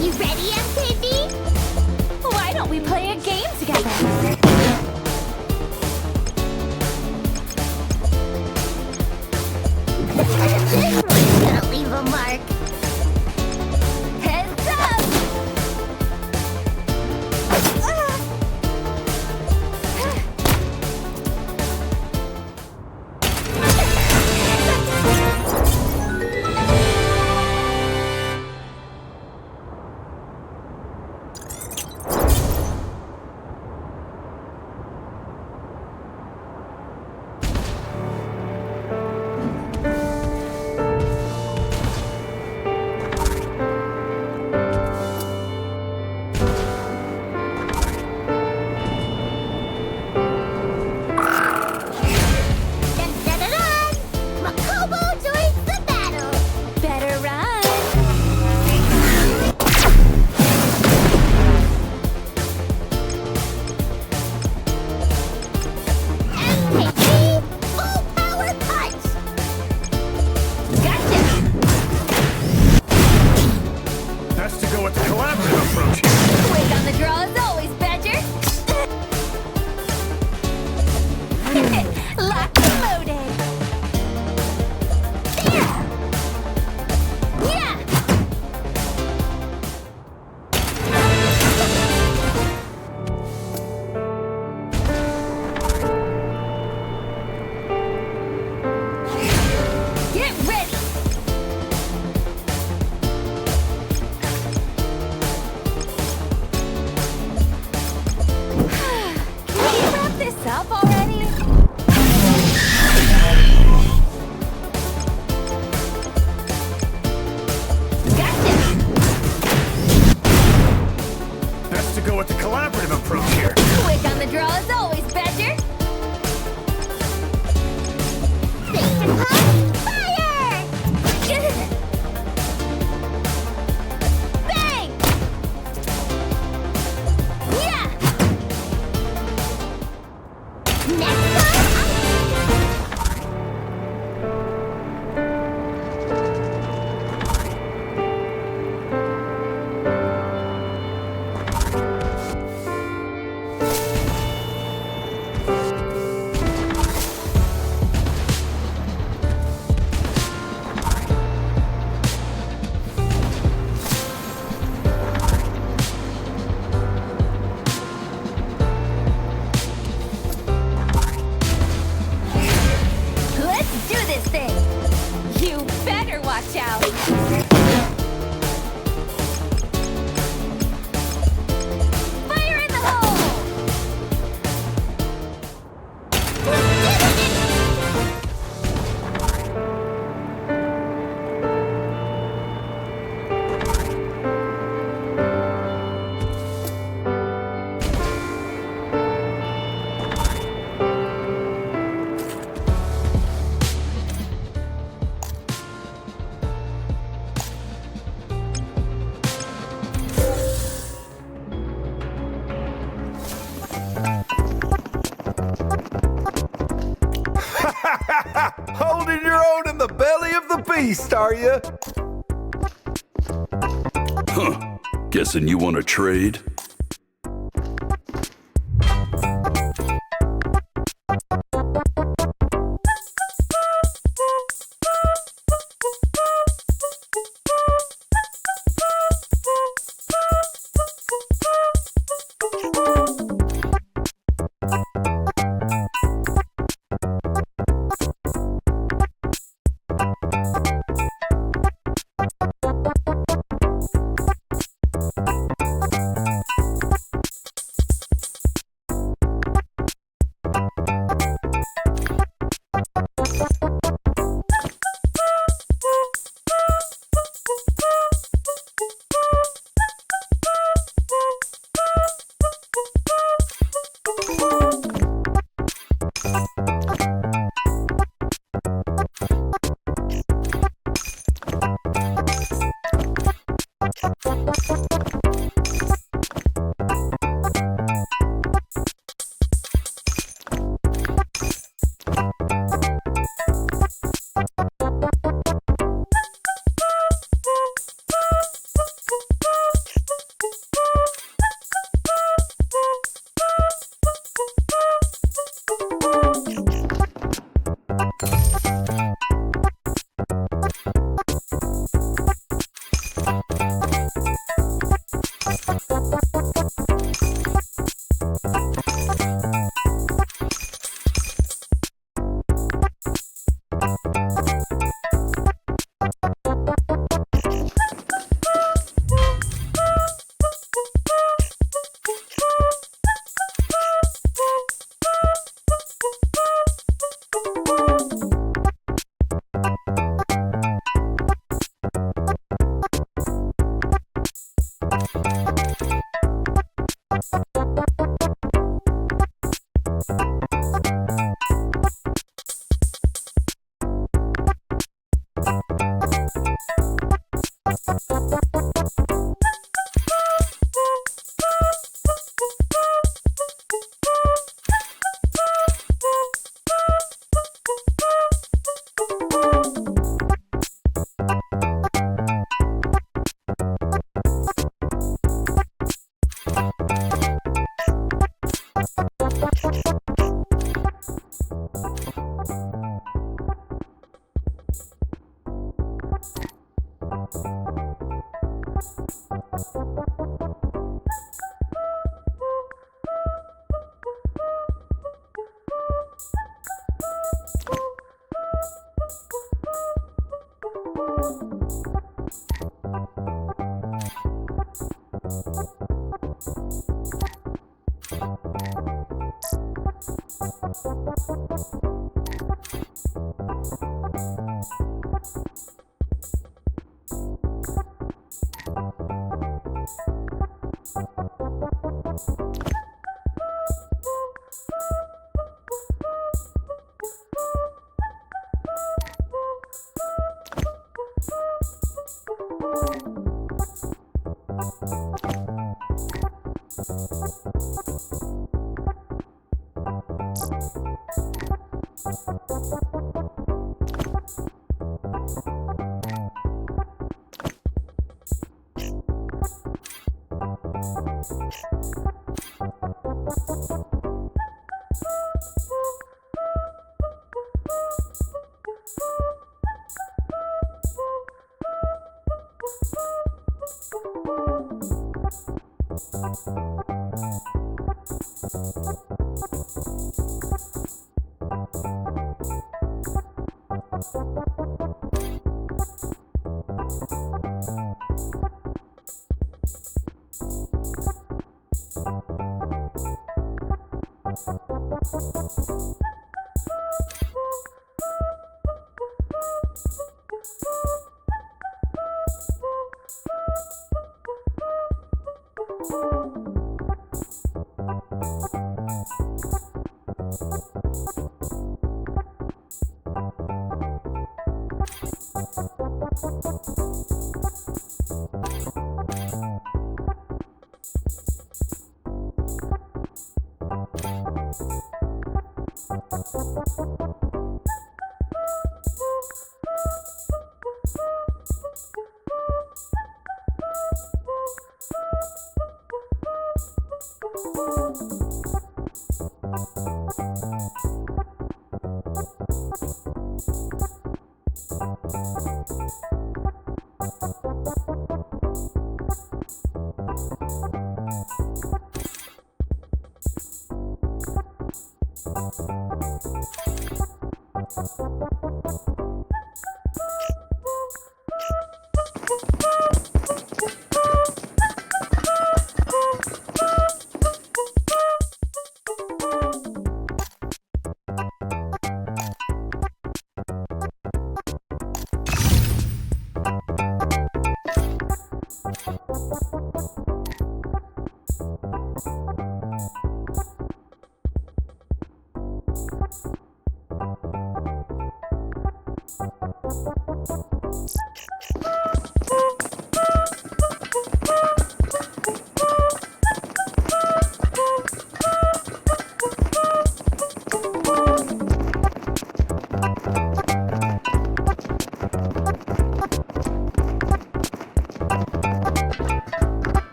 You ready, MKB? Why don't we play a game together? This one's gonna leave a mark. Heads up! go with the collaborative approach here. Quick on the draw is always better. Fire! Bang! Yeah! Let's do this thing! You better watch out! Fire in the hole! Holding your own in the belly of the beast, are you? Huh. Guessing you want to trade?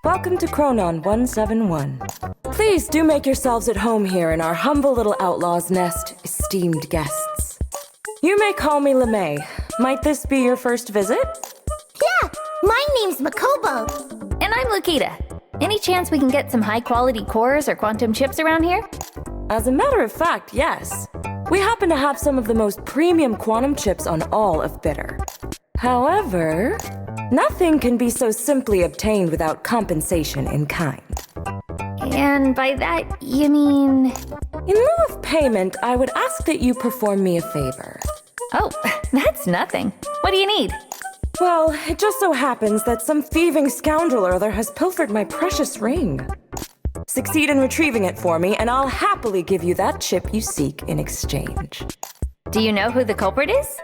Welcome to Chronon 171. Please do make yourselves at home here in our humble little outlaw's nest, esteemed guests. You may call me LeMay. Might this be your first visit? Yeah, my name's Makobo. And I'm Lukita. Any chance we can get some high-quality cores or quantum chips around here? As a matter of fact, yes. We happen to have some of the most premium quantum chips on all of Bitter. However, nothing can be so simply obtained without compensation in kind. And by that, you mean? In lieu of payment, I would ask that you perform me a favor. Oh, that's nothing. What do you need? Well, it just so happens that some thieving scoundrel or other has pilfered my precious ring. Succeed in retrieving it for me, and I'll happily give you that chip you seek in exchange. Do you know who the culprit is?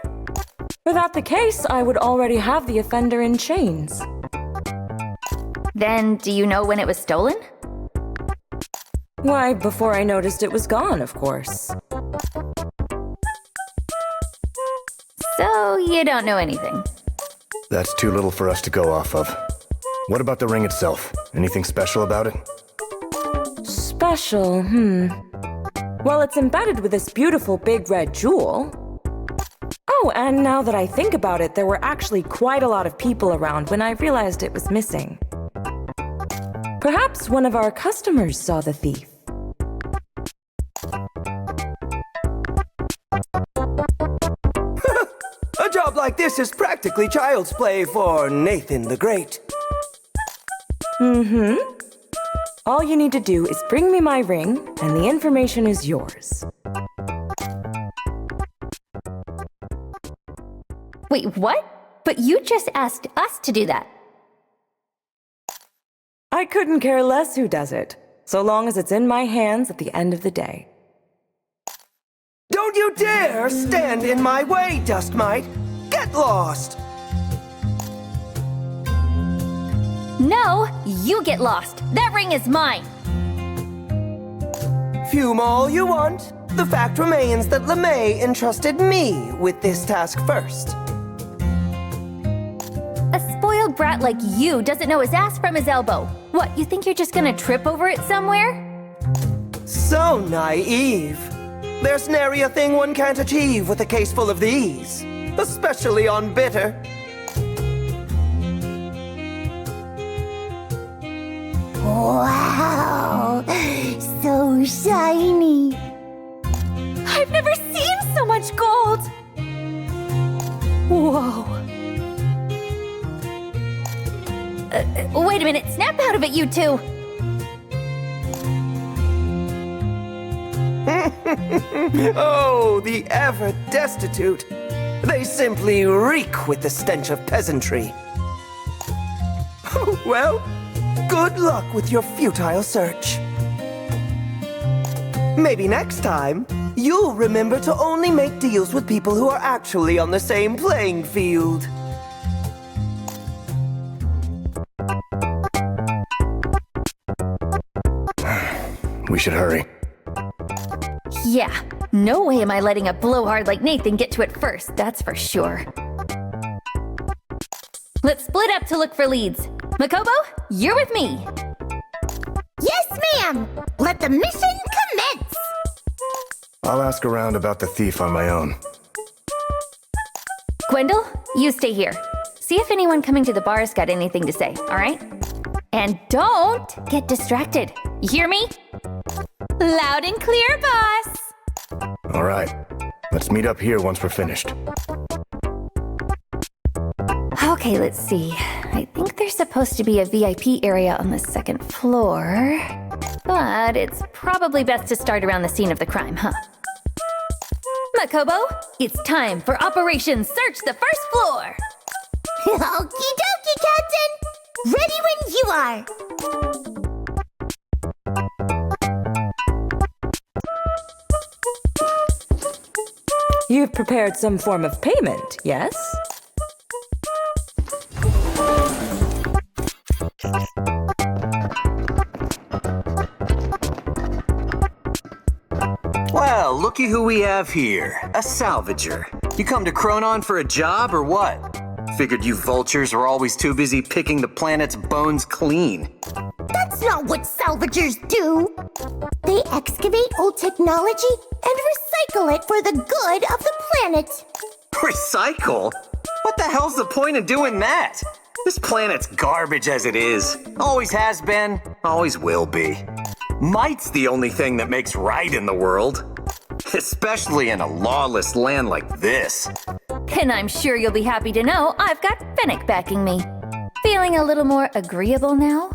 Were that the case, I would already have the offender in chains. Then, do you know when it was stolen? Why, before I noticed it was gone, of course. So, you don't know anything? That's too little for us to go off of. What about the ring itself? Anything special about it? Special, Well, it's embedded with this beautiful big red jewel. Oh, and now that I think about it, there were actually quite a lot of people around when I realized it was missing. Perhaps one of our customers saw the thief. A job like this is practically child's play for Nathan the Great. All you need to do is bring me my ring, and the information is yours. Wait, what? But you just asked us to do that. I couldn't care less who does it, so long as it's in my hands at the end of the day. Don't Don't you dare stand in my way, Dust Mite! Get lost! No, you get lost. That ring is mine. Fume all you want. The fact remains that LeMay entrusted me with this task first. A spoiled brat like you doesn't know his ass from his elbow. What, you think you're just gonna trip over it somewhere? So naive. There's nary a thing one can't achieve with a case full of these. Especially on bitter. Wow, so shiny. I've never seen so much gold. Whoa. Wait a minute, snap out of it, you two. Oh, the ever destitute. They simply reek with the stench of peasantry. Well, good luck with your futile search. Maybe next time, you'll remember to only make deals with people who are actually on the same playing field. We should hurry. Yeah, no way am I letting a blowhard like Nathan get to it first, that's for sure. Let's split up to look for leads. Makobo, you're with me. Yes, ma'am! Let the mission commence! I'll ask around about the thief on my own. Gwendol, you stay here. See if anyone coming to the bar's got anything to say, all right? And don't get distracted. You hear me? Loud and clear, boss! All right. Let's meet up here once we're finished. Okay, let's see. I think there's supposed to be a VIP area on the second floor. But it's probably best to start around the scene of the crime, huh? Makobo, it's time for Operation Search the First Floor! Okie dokie, Captain! Ready when you are! You've prepared some form of payment, yes? Well, looky who we have here. A salvager. You come to Chronon for a job or what? Figured you vultures are always too busy picking the planet's bones clean. That's not what salvagers do! They excavate old technology and recycle it for the good of the planet! Recycle? What the hell's the point of doing that? This planet's garbage as it is. Always has been, always will be. Might's the only thing that makes right in the world. Especially in a lawless land like this. And I'm sure you'll be happy to know I've got Fennec backing me. Feeling a little more agreeable now?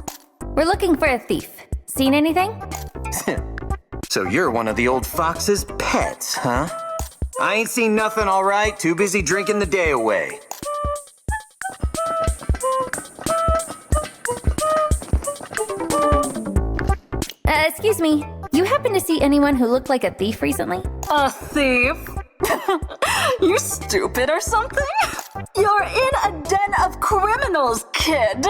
We're looking for a thief. Seen anything? So you're one of the old fox's pets, huh? I ain't seen nothing, all right. Too busy drinking the day away. Excuse me. You happen to see anyone who looked like a thief recently? A thief? You stupid or something? You're in a den of criminals, kid.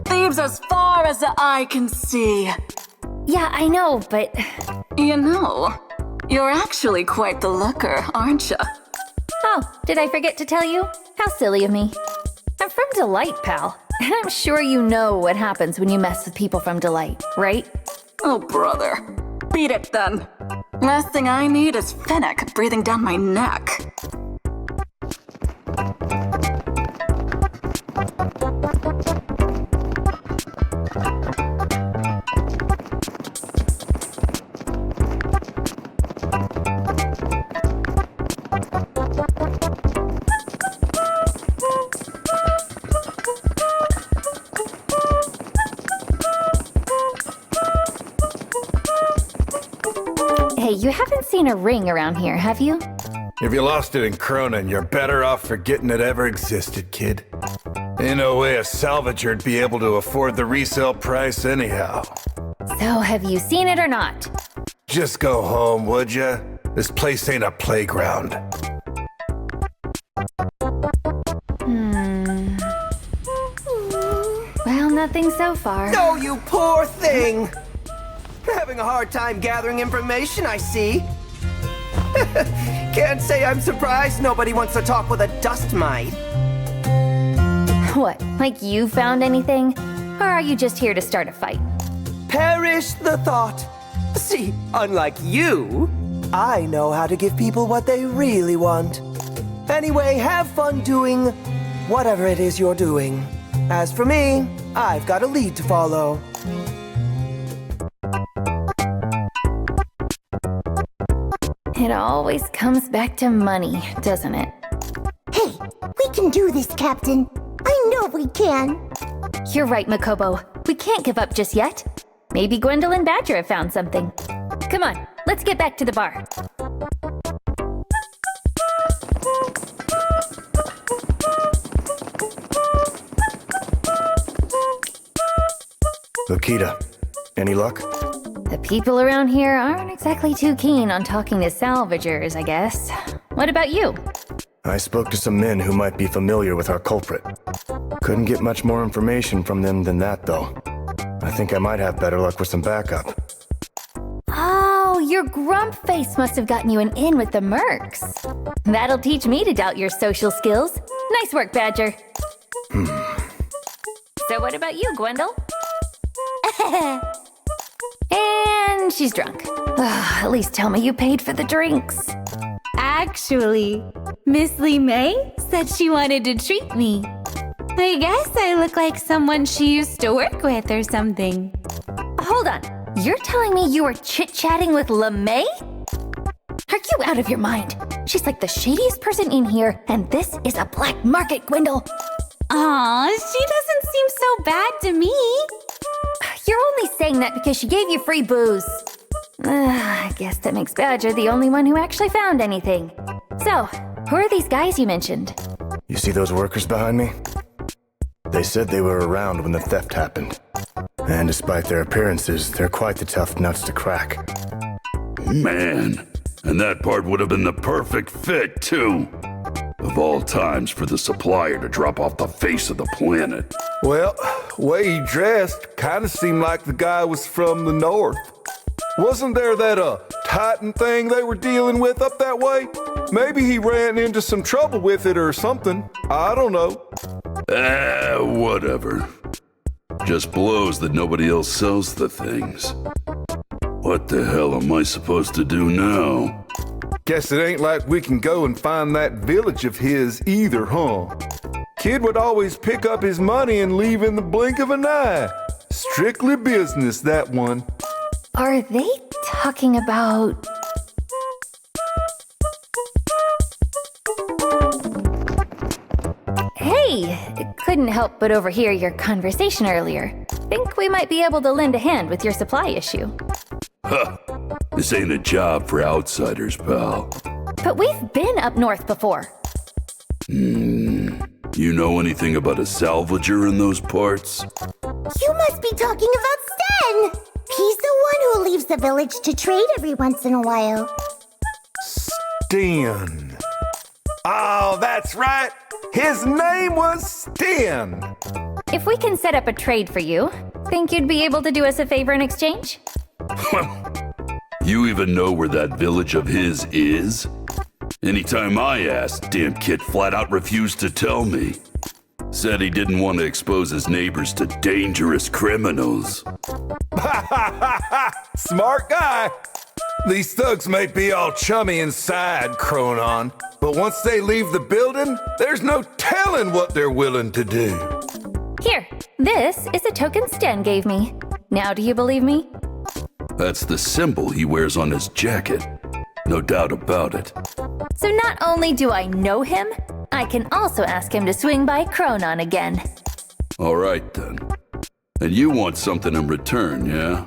Thieves as far as the eye can see. Yeah, I know, but... You know, you're actually quite the looker, aren't you? Oh, did I forget to tell you? How silly of me. I'm from Delight, pal. And I'm sure you know what happens when you mess with people from Delight, right? Oh, brother. Beat it, then. Last thing I need is Fennec breathing down my neck. Hey, you haven't seen a ring around here, have you? If you lost it in Cronin, you're better off forgetting it ever existed, kid. Ain't no way a salvager'd be able to afford the resale price anyhow. So, have you seen it or not? Just go home, would ya? This place ain't a playground. Well, nothing so far. No, you poor thing! Having a hard time gathering information, I see. Can't say I'm surprised nobody wants to talk with a dust mite. What, like you found anything? Or are you just here to start a fight? Perish the thought. See, unlike you, I know how to give people what they really want. Anyway, have fun doing whatever it is you're doing. As for me, I've got a lead to follow. It always comes back to money, doesn't it? Hey, we can do this, Captain. I know we can. You're right, Makobo. We can't give up just yet. Maybe Gwendolyn Badger have found something. Come on, let's get back to the bar. Lukita, any luck? The people around here aren't exactly too keen on talking to salvagers, I guess. What about you? I spoke to some men who might be familiar with our culprit. Couldn't get much more information from them than that, though. I think I might have better luck with some backup. Oh, your grump face must have gotten you an in with the mercs. That'll teach me to doubt your social skills. Nice work, Badger. So what about you, Gwendol? And she's drunk. At least tell me you paid for the drinks. Actually, Miss Lee May said she wanted to treat me. I guess I look like someone she used to work with or something. Hold on. You're telling me you were chit-chatting with LeMay? Are you out of your mind? She's like the shadiest person in here, and this is a black market, Gwendol. Aw, she doesn't seem so bad to me. You're only saying that because she gave you free booze. I guess that makes Badger the only one who actually found anything. So, who are these guys you mentioned? You see those workers behind me? They said they were around when the theft happened. And despite their appearances, they're quite the tough nuts to crack. Man, and that part would have been the perfect fit, too. Of all times for the supplier to drop off the face of the planet. Well, way he dressed kinda seemed like the guy was from the north. Wasn't there that Titan thing they were dealing with up that way? Maybe he ran into some trouble with it or something. I don't know. Whatever. Just blows that nobody else sells the things. What the hell am I supposed to do now? Guess it ain't like we can go and find that village of his either, huh? Kid would always pick up his money and leave in the blink of an eye. Strictly business, that one. Are they talking about... Hey, couldn't help but overhear your conversation earlier. Think we might be able to lend a hand with your supply issue. Huh. This ain't a job for outsiders, pal. But we've been up north before. You know anything about a salvager in those parts? You must be talking about Sten! He's the one who leaves the village to trade every once in a while. Sten. Oh, that's right. His name was Sten. If we can set up a trade for you, think you'd be able to do us a favor in exchange? You even know where that village of his is? Anytime I asked, damn kid flat out refused to tell me. Said he didn't want to expose his neighbors to dangerous criminals. Smart guy. These thugs may be all chummy inside, Cronon, but once they leave the building, there's no telling what they're willing to do. Here, this is a token Sten gave me. Now do you believe me? That's the symbol he wears on his jacket. No doubt about it. So not only do I know him, I can also ask him to swing by Cronon again. All right, then. And you want something in return, yeah?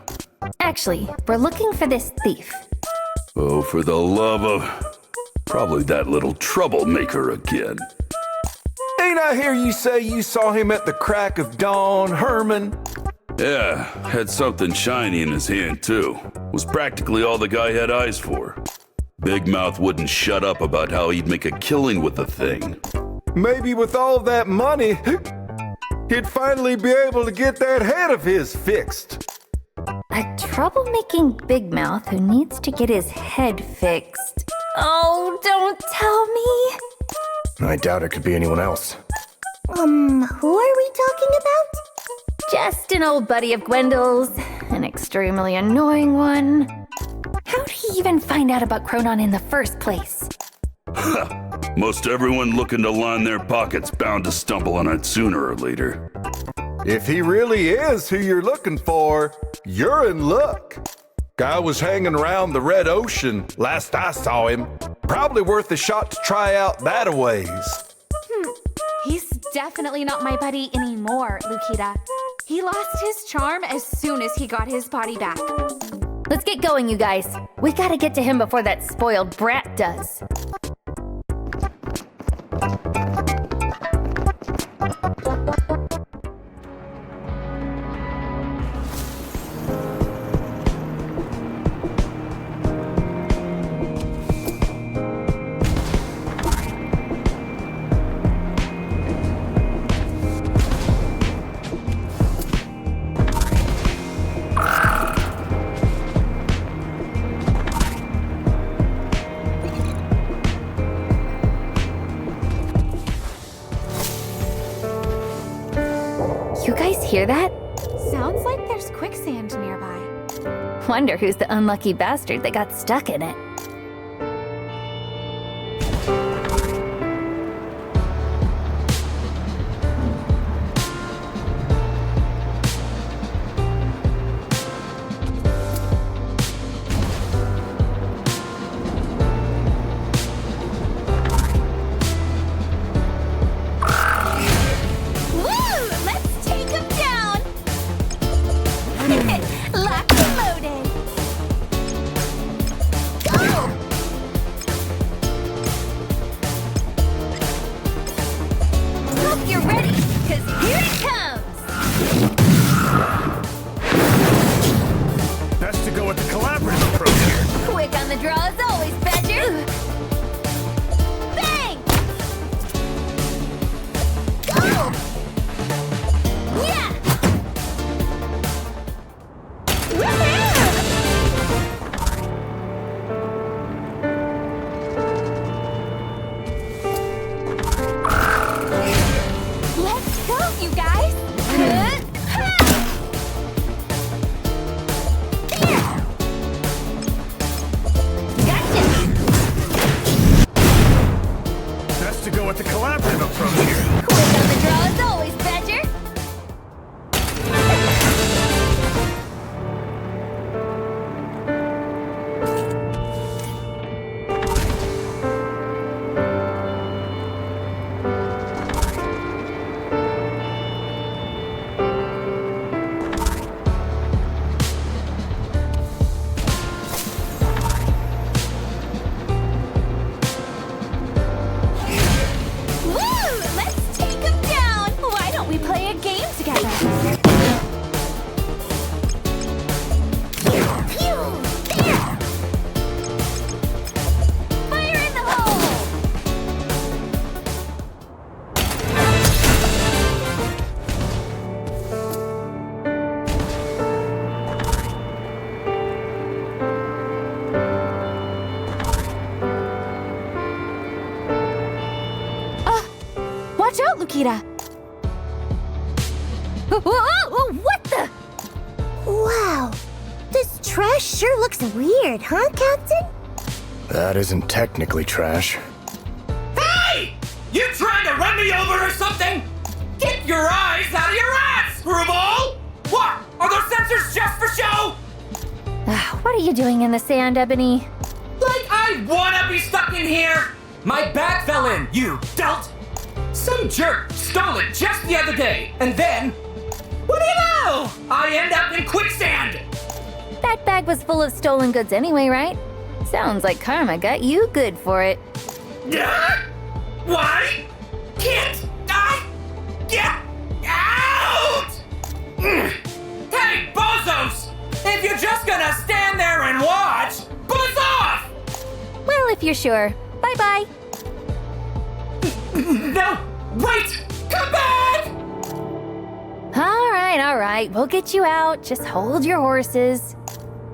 Actually, we're looking for this thief. Oh, for the love of... Probably that little troublemaker again. Ain't I hear you say you saw him at the crack of dawn, Herman? Yeah, had something shiny in his hand, too. Was practically all the guy had eyes for. Big Mouth wouldn't shut up about how he'd make a killing with the thing. Maybe with all that money, he'd finally be able to get that head of his fixed. A troublemaking Big Mouth who needs to get his head fixed. Oh, don't tell me. I doubt it could be anyone else. Who are we talking about? Just an old buddy of Gwendol's, an extremely annoying one. How'd he even find out about Chronon in the first place? Most everyone looking to line their pockets bound to stumble on it sooner or later. If he really is who you're looking for, you're in luck. Guy was hanging around the Red Ocean last I saw him. Probably worth a shot to try out that a ways. He's definitely not my buddy anymore, Lukita. He lost his charm as soon as he got his body back. Let's get going, you guys. We gotta get to him before that spoiled brat does. You guys hear that? Sounds like there's quicksand nearby. Wonder who's the unlucky bastard that got stuck in it. Watch out, Lukita! Whoa, what the? Wow, this trash sure looks weird, huh, Captain? That isn't technically trash. Hey! You trying to run me over or something? Get your eyes out of your ass, screwball! What? Are those sensors just for show? What are you doing in the sand, Ebony? Like I wanna be stuck in here! My bag fell in, you dolt! Some jerk stole it just the other day, and then... What do you know? I end up in quicksand! That bag was full of stolen goods anyway, right? Sounds like karma got you good for it. Why can't I get out? Hey, bozos! If you're just gonna stand there and watch, buzz off! sure. Bye-bye. No! Wait! Come back! All right. We'll get you out. Just hold your horses.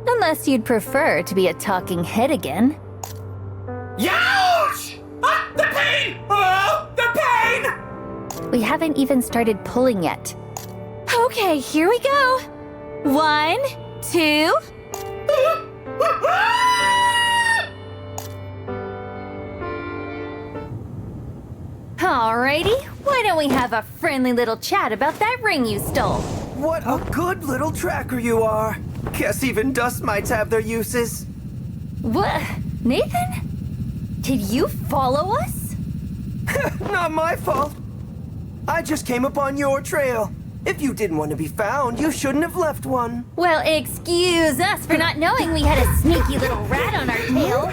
Unless you'd prefer to be a talking head again. Youch! Ah, the pain! Oh, the pain! We haven't even started pulling yet. Okay, here we go. 1, 2. Alrighty, why don't we have a friendly little chat about that ring you stole? What a good little tracker you are. Guess even dust mites have their uses. What? Nathan? Did you follow us? Not my fault. I just came upon your trail. If you didn't want to be found, you shouldn't have left one. Well, excuse us for not knowing we had a sneaky little rat on our tail.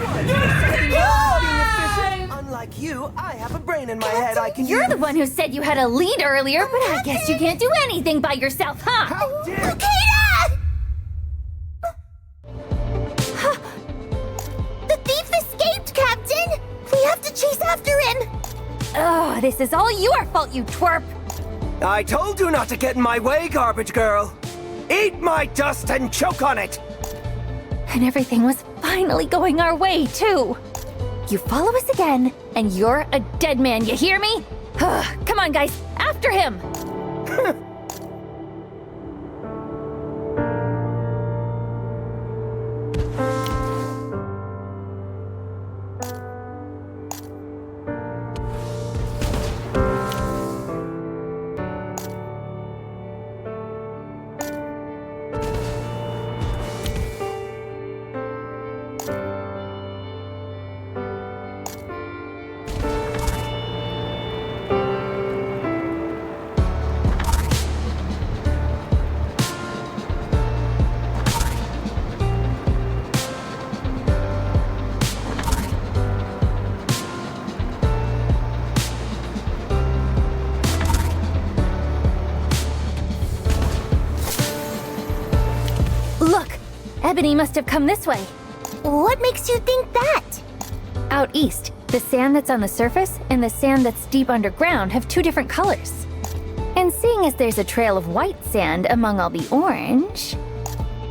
Unlike you, I have a brain in my head I can You're use. the one who said you had a lead earlier, but I guess you can't do anything by yourself, huh? How dare The thief escaped, Captain! We have to chase after him! Oh, this is all your fault, you twerp! I told you not to get in my way, garbage girl. Eat my dust and choke on it. And everything was finally going our way, too. You follow us again, and you're a dead man, you hear me? Come on, guys, after him! Ebony must have come this way. What makes you think that? Out east, the sand that's on the surface and the sand that's deep underground have two different colors. And seeing as there's a trail of white sand among all the orange,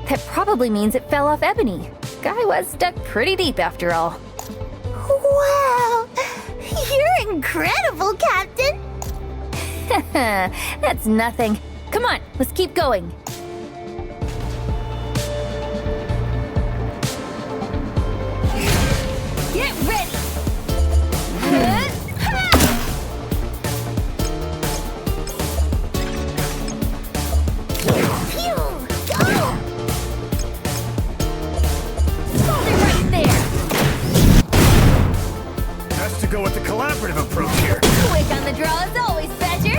that probably means it fell off Ebony. Guy was stuck pretty deep after all. Wow! You're incredible, Captain! That's nothing. Come on, let's keep going. Get ready! Phew! Go! Hold it right there! Best to go with the collaborative approach here. Quick on the draw as always, Badger!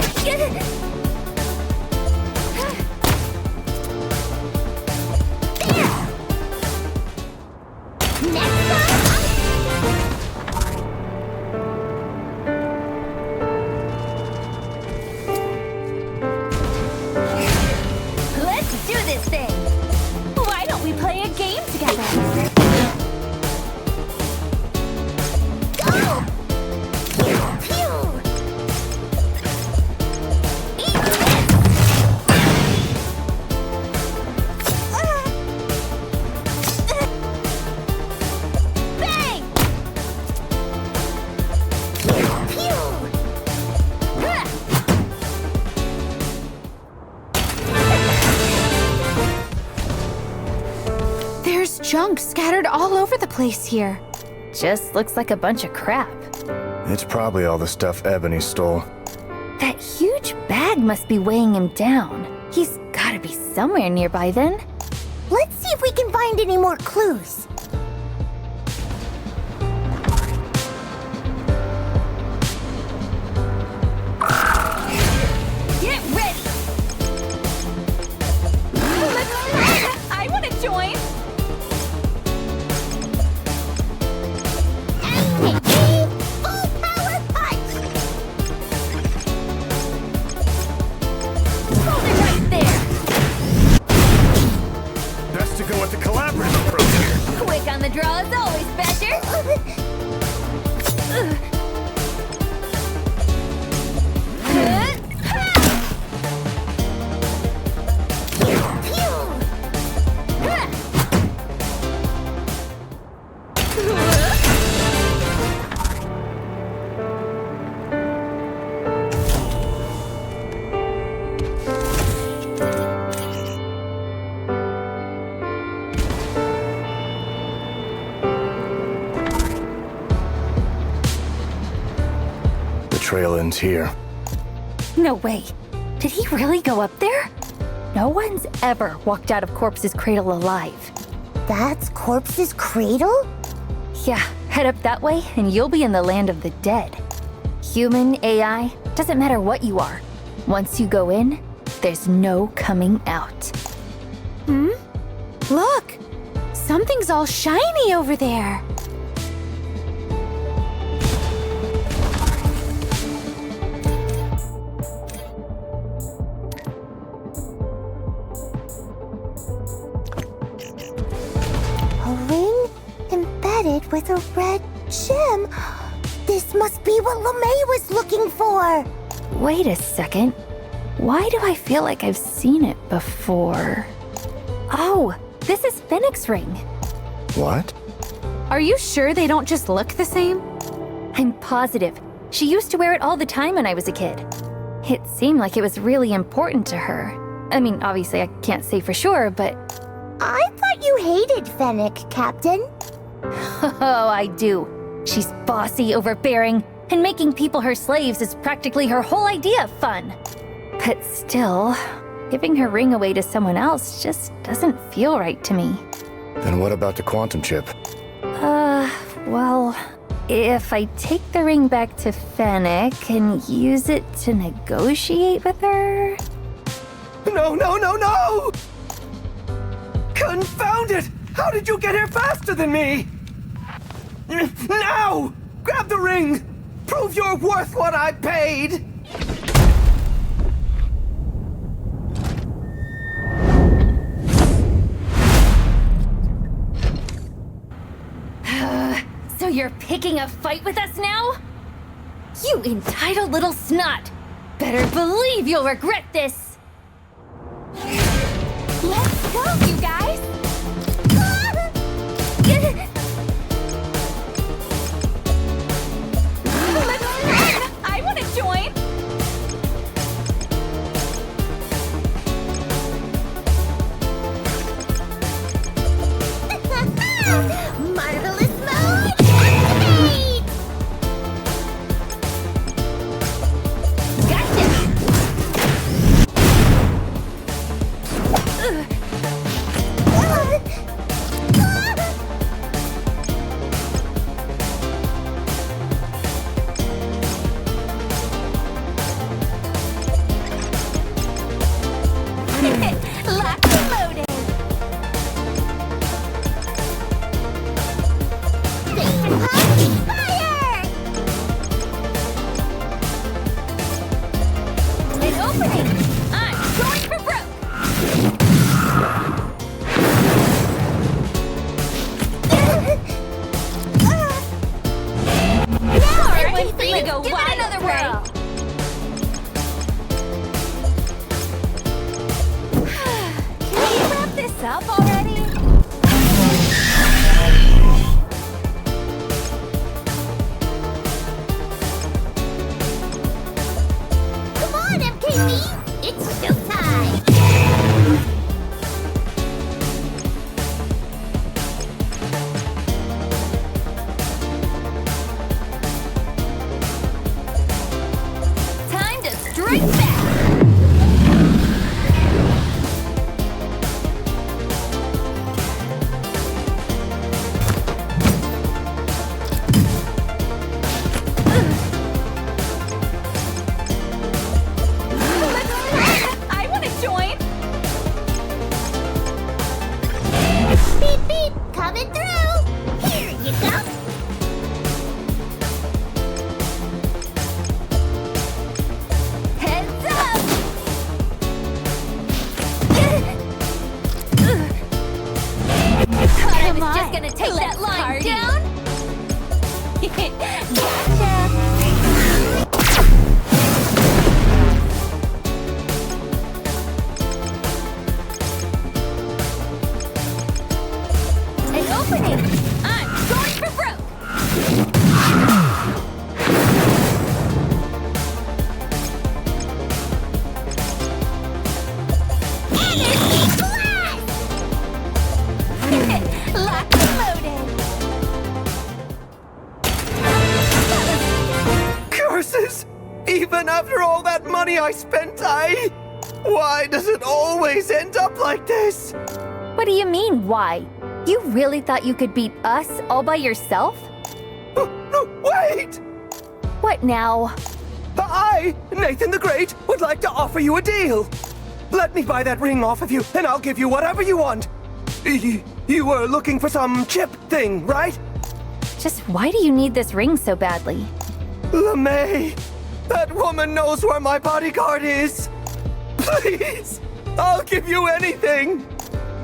Let's do this thing! Why don't we play a game together? Go! Phew! Eat this! Bang! Phew! There's junk scattered all over the place here. Just looks like a bunch of crap. It's probably all the stuff Ebony stole. That huge bag must be weighing him down. He's gotta be somewhere nearby then. Let's see if we can find any more clues. Get ready! I want to join! NVME full power punch! Hold it right there! Best to go with the collaborative approach here. trail ends here. No way. Did he really go up there? No one's ever walked out of Corpse's cradle alive. That's Corpse's cradle? Yeah, head up that way and you'll be in the land of the dead. Human, AI, doesn't matter what you are. Once you go in, there's no coming out. Look! Something's all shiny over there. A ring embedded with a red gem. This must be what LeMay was looking for. Wait a second. Why do I feel like I've seen it before? Oh, this is Phoenix Ring. What? Are you sure they don't just look the same? I'm positive. She used to wear it all the time when I was a kid. It seemed like it was really important to her. I mean, obviously I can't say for sure, but... I thought you hated Fennec, Captain. Oh, I do. She's bossy, overbearing, and making people her slaves is practically her whole idea of fun. But still, giving her ring away to someone else just doesn't feel right to me. Then what about the quantum chip? Well, if I take the ring back to Fennec and use it to negotiate with her... No, no, no, no! Confound it! How did you get here faster than me? Now! Grab the ring! Prove you're worth what I paid! So you're picking a fight with us now? You entitled little snot! Better believe you'll regret this! Let's go, you guys! Let's run! I want to join! Marvelous mode! Activate! Locomotive! Fire! An opening! I'm going for broke! Now Wait for you to go give wide, it another okay? whirl! Can we wrap this up already? Come on, MKB! It's showtime! Time to strike back! Let's Even after all that money I spent, why does it always end up like this? What do you mean, why? You really thought you could beat us all by yourself? Wait! What now? I, Nathan the Great, would like to offer you a deal. Let me buy that ring off of you, and I'll give you whatever you want. You were looking for some chip thing, right? Just why do you need this ring so badly? LeMay, that woman knows where my bodyguard is. Please, I'll give you anything.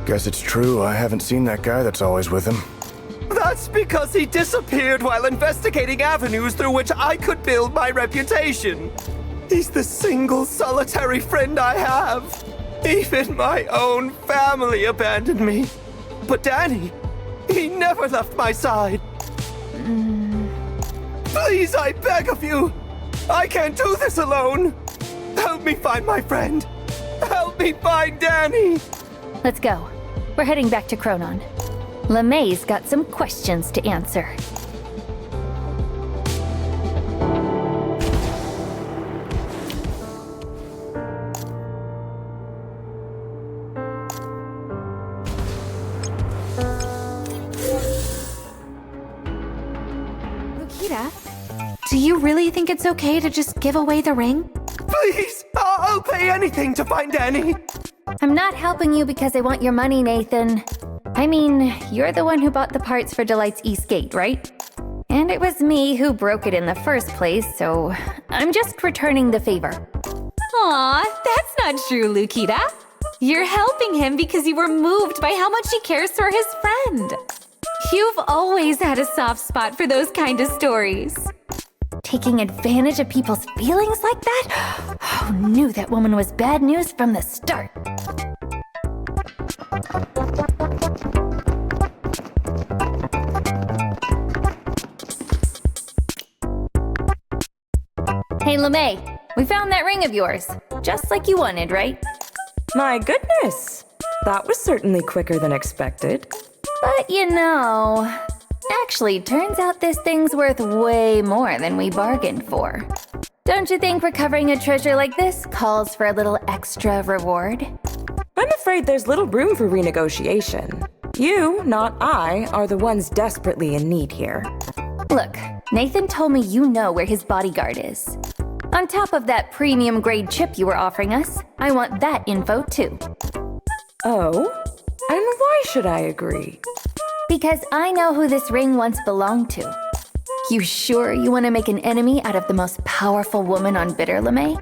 Guess it's true, I haven't seen that guy that's always with him. That's because he disappeared while investigating avenues through which I could build my reputation. He's the single solitary friend I have. Even my own family abandoned me. But Danny, he never left my side. Please, I beg of you. I can't do this alone. Help me find my friend. Help me find Danny. Let's go. We're heading back to Chronon. LeMay's got some questions to answer. Lukita, do you really think it's okay to just give away the ring? Please, I'll pay anything to find Danny. I'm not helping you because I want your money, Nathan. I mean, you're the one who bought the parts for Delight's East Gate, right? And it was me who broke it in the first place, so I'm just returning the favor. Aw, that's not true, Lukita. You're helping him because you were moved by how much he cares for his friend. You've always had a soft spot for those kind of stories. Taking advantage of people's feelings like that? Oh, knew that woman was bad news from the start. Hey, LeMay, we found that ring of yours. Just like you wanted, right? My goodness! That was certainly quicker than expected. But you know, actually, turns out this thing's worth way more than we bargained for. Don't you think recovering a treasure like this calls for a little extra reward? I'm afraid there's little room for renegotiation. You, not I, are the ones desperately in need here. Look, Nathan told me you know where his bodyguard is. On top of that premium grade chip you were offering us, I want that info too. Oh? And why should I agree? Because I know who this ring once belonged to. You sure you want to make an enemy out of the most powerful woman on Bitter, LeMay?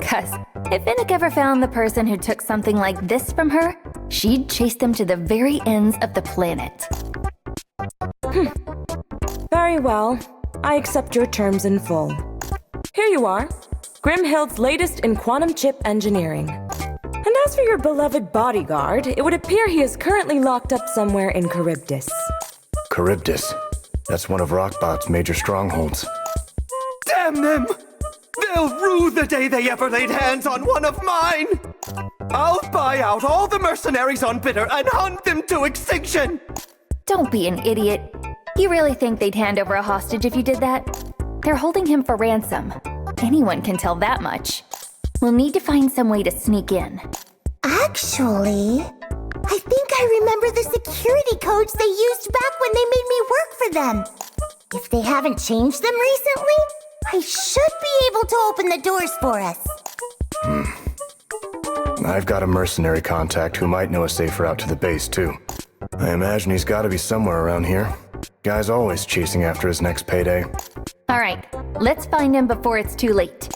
'Cause if Finnick ever found the person who took something like this from her, she'd chase them to the very ends of the planet. Very well. I accept your terms in full. Here you are. Grimhild's latest in quantum chip engineering. And as for your beloved bodyguard, it would appear he is currently locked up somewhere in Charybdis. Charybdis. That's one of Rockbot's major strongholds. Damn them! They'll rue the day they ever laid hands on one of mine! I'll buy out all the mercenaries on Bitter and hunt them to extinction! Don't be an idiot. You really think they'd hand over a hostage if you did that? They're holding him for ransom. Anyone can tell that much. We'll need to find some way to sneak in. Actually, I think I remember the security codes they used back when they made me work for them. If they haven't changed them recently, I should be able to open the doors for us. I've got a mercenary contact who might know a safe route to the base, too. I imagine he's got to be somewhere around here. Guy's always chasing after his next payday. All right, let's find him before it's too late.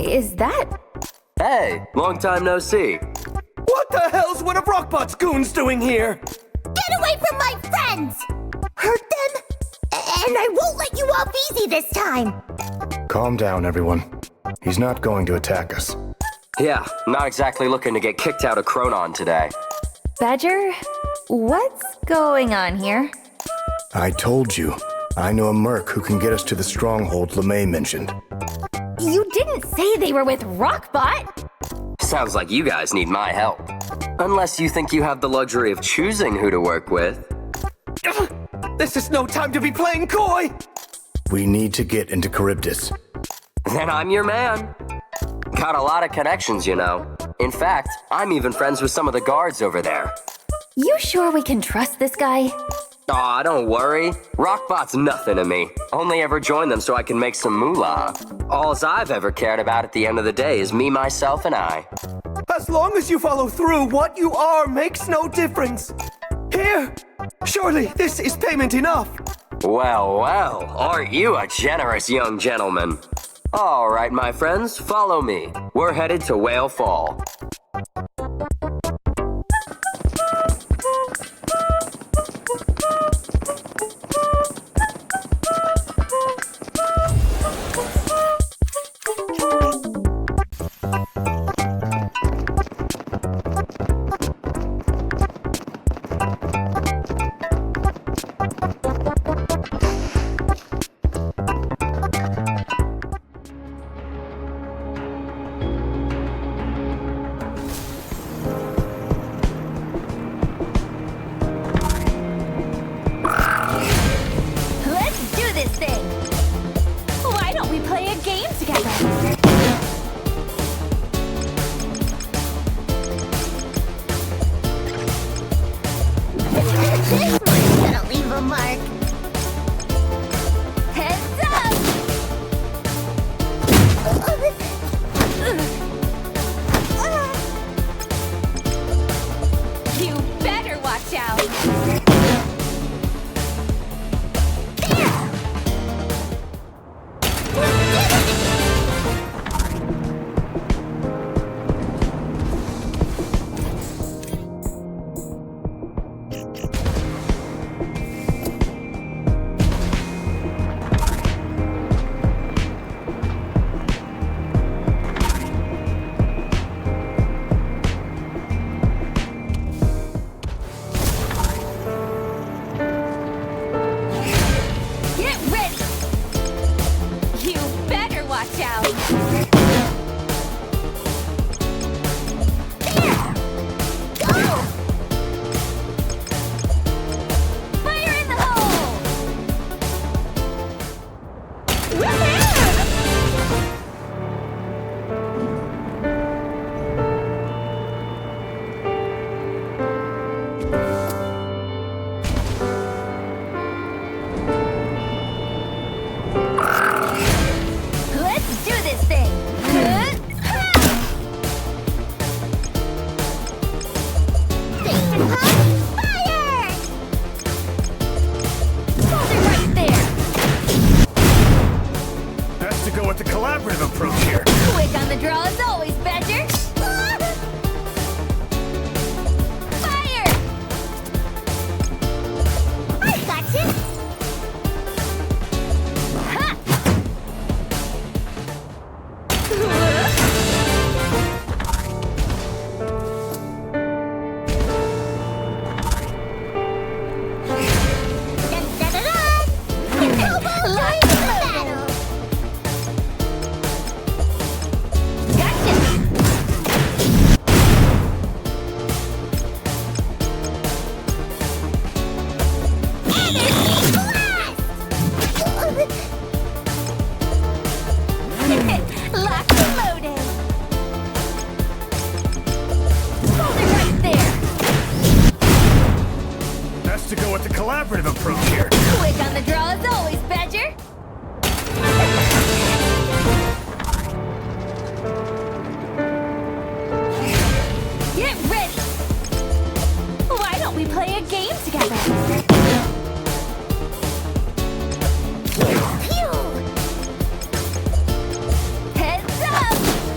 Is that... Hey, long time no see. What the hell's one of Rockbot's goons doing here? Get away from my friends! Hurt them, and I won't let you off easy this time! Calm down, everyone. He's not going to attack us. Yeah, not exactly looking to get kicked out of Chronon today. Badger, what's going on here? I told you. I know a merc who can get us to the stronghold LeMay mentioned. You didn't say they were with Rockbot! Sounds like you guys need my help. Unless you think you have the luxury of choosing who to work with. This is no time to be playing coy! We need to get into Charybdis. Then I'm your man. Got a lot of connections, you know. In fact, I'm even friends with some of the guards over there. You sure we can trust this guy? Aw, don't worry. Rockbot's nothing to me. Only ever joined them so I can make some moolah. Alls I've ever cared about at the end of the day is me, myself, and I. As long as you follow through, what you are makes no difference. Here! Surely this is payment enough. Well, well, aren't you a generous young gentleman? All right, my friends, follow me. We're headed to Whale Fall. collaborative approach here. Quick on the draw as always, Badger. Get ready. Why don't we play a game together? Heads up!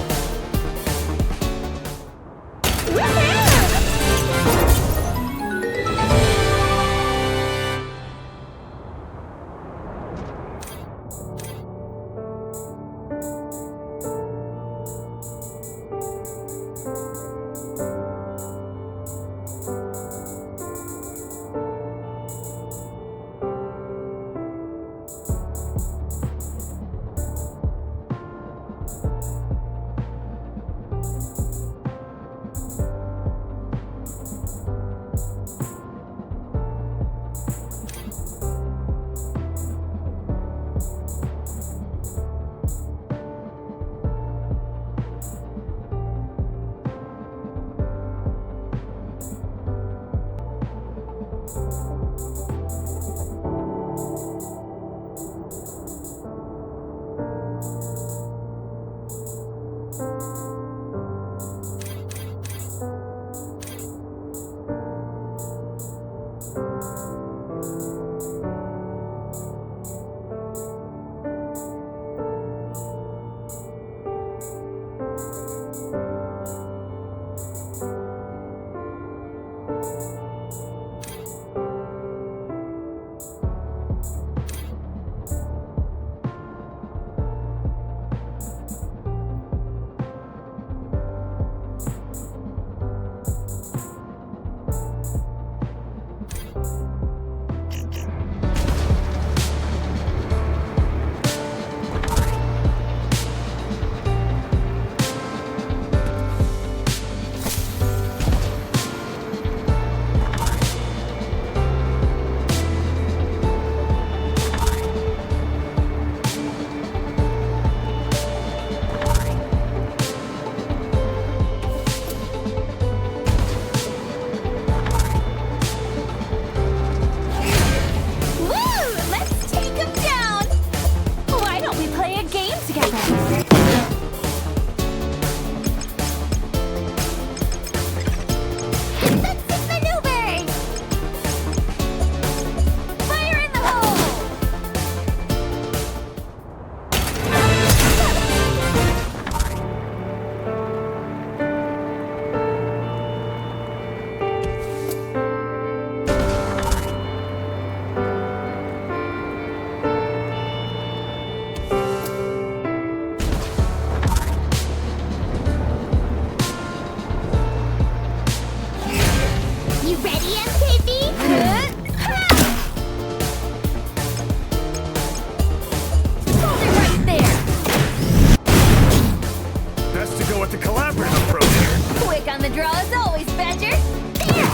go with the collaborative approach here. Quick on the draw as always, Badger. There!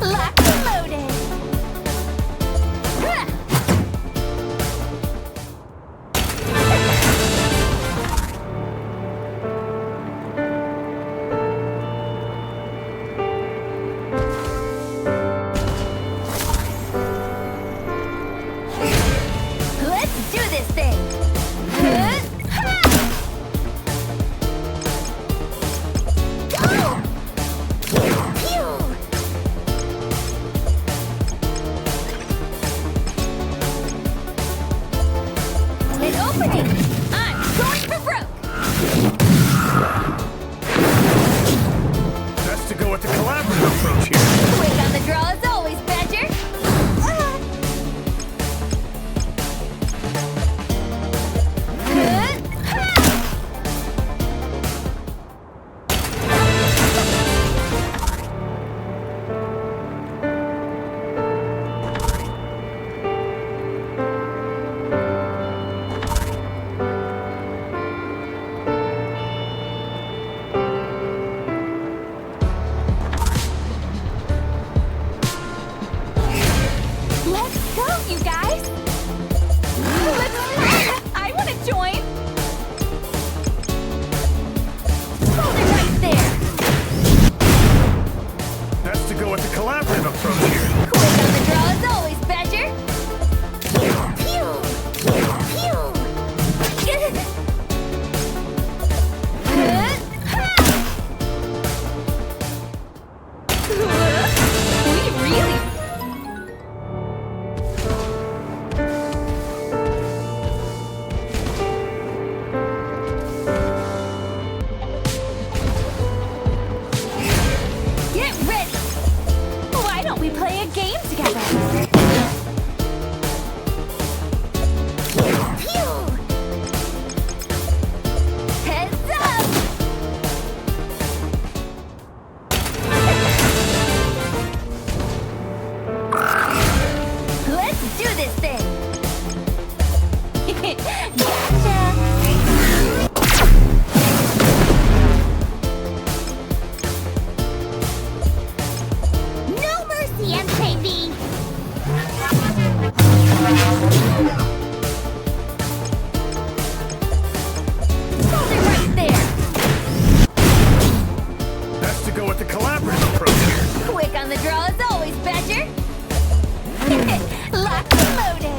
Locked and loaded. Let's do this thing. An opening! I'm going for broke! Best to go with the collaborative approach here. Quick on the draw as always, Badger! Let's go, you guys! Let's run! I want to join! Hold it right there! Best to go with the collaborative approach here. Quick on the draw as always, Badger! We really... Get ready! Why don't we play a game together? Heads up! Let's do this thing! Gotcha! No mercy, MKV! Hold it right there! Best to go with the collaborative approach here. Quick on the draw as always, Badger! Locked and loaded!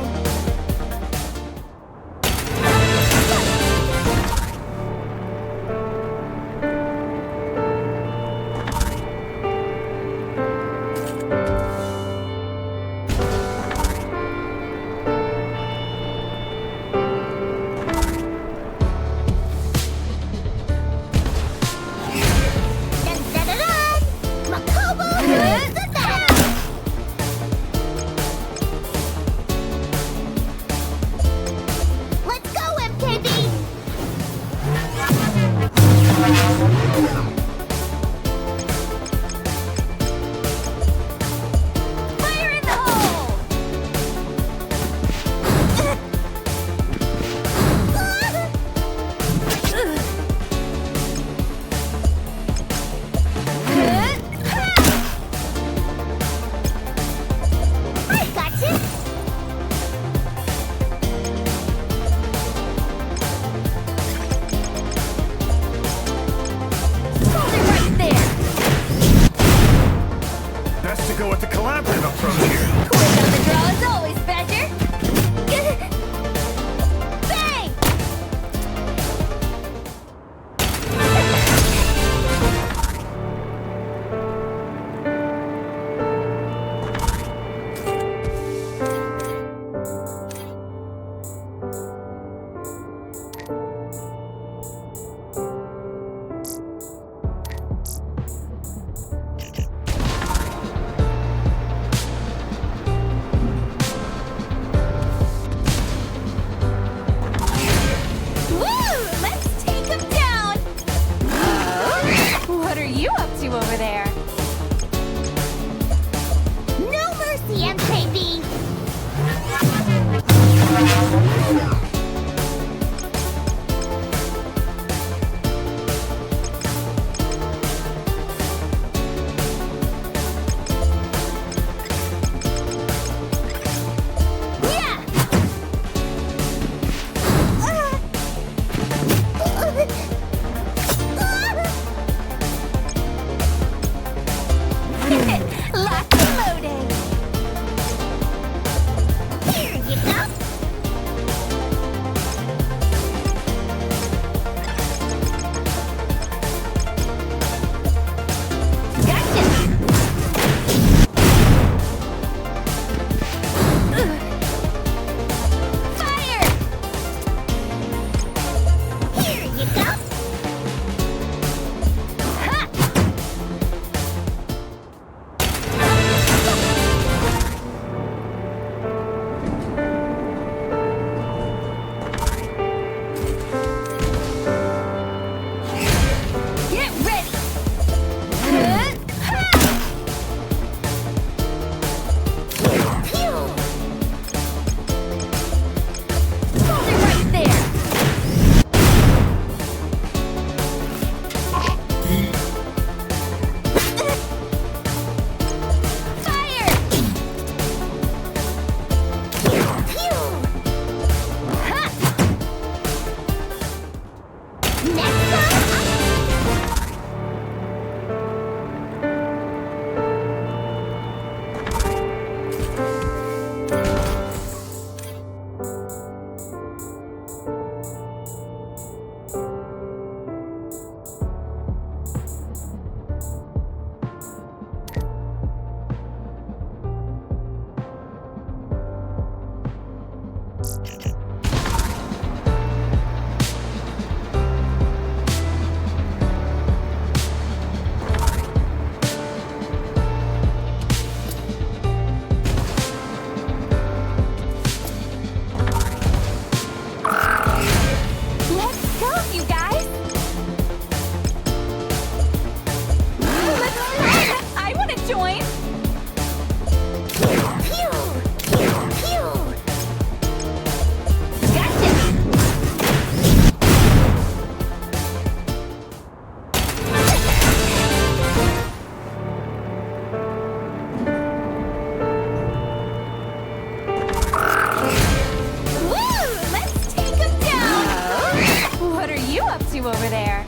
Over there.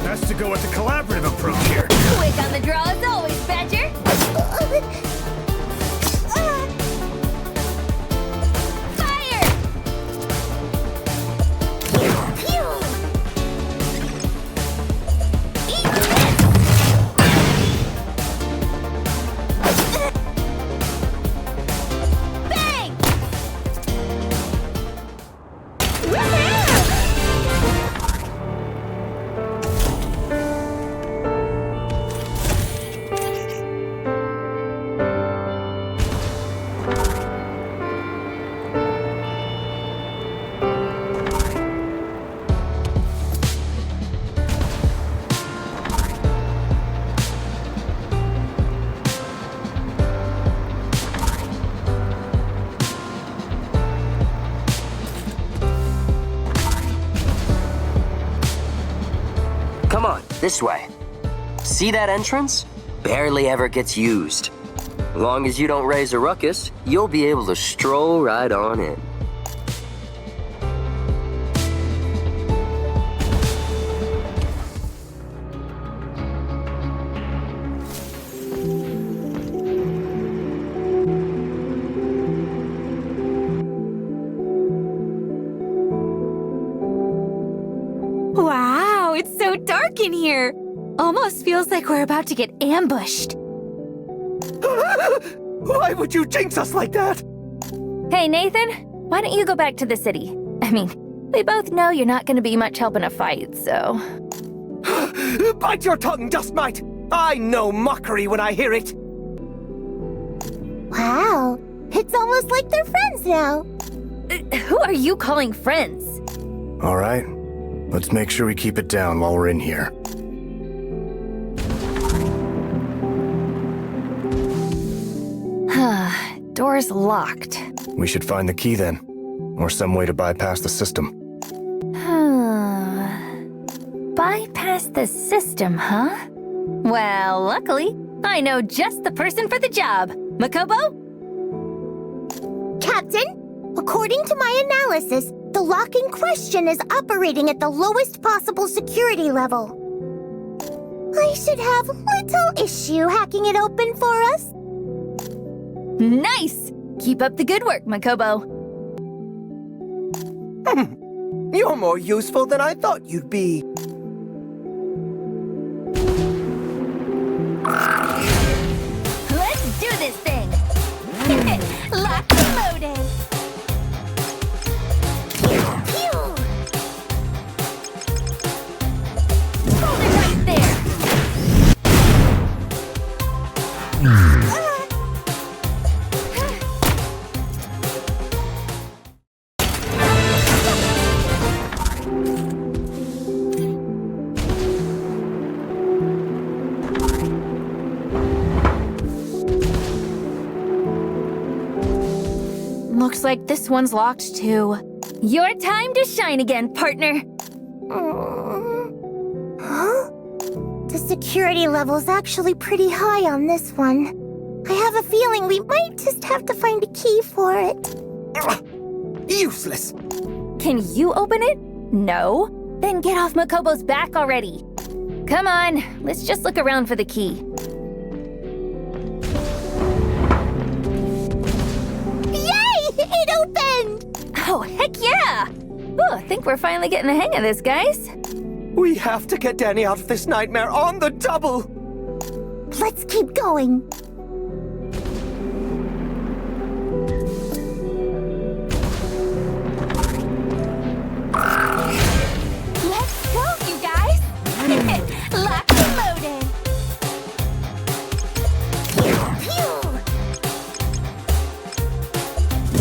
Best to go with the collaborative approach here. Quick on the draw as always, Badger. Fire! Come on, this way. See that entrance? Barely ever gets used. Long as you don't raise a ruckus, you'll be able to stroll right on in. Wow, it's so dark in here. Almost feels like we're about to get ambushed. Why would you jinx us like that? Hey, Nathan, why don't you go back to the city? I mean, we both know you're not going to be much help in a fight, so... Bite your tongue, Dust Mite! I know mockery when I hear it! Wow, it's almost like they're friends now. Who are you calling friends? All right, let's make sure we keep it down while we're in here. Door's locked. We should find the key then, or some way to bypass the system. Bypass the system, huh? Well, luckily, I know just the person for the job. Makobo? Captain, according to my analysis, the lock in question is operating at the lowest possible security level. I should have little issue hacking it open for us. Nice! Keep up the good work, Makobo. You're more useful than I thought you'd be. Let's do this thing! Lock and loaded! Hold it right there! Looks like this one's locked too. Your time to shine again, partner. Huh? The security level's actually pretty high on this one. I have a feeling we might just have to find a key for it. Useless. Can you open it? No? Then get off Makobo's back already. Come on, let's just look around for the key. Yay! It opened! Oh, heck yeah! Ooh, I think we're finally getting the hang of this, guys. We have to get Danny out of this nightmare on the double! Let's keep going. Let's go, you guys! Locked and loaded! Phew!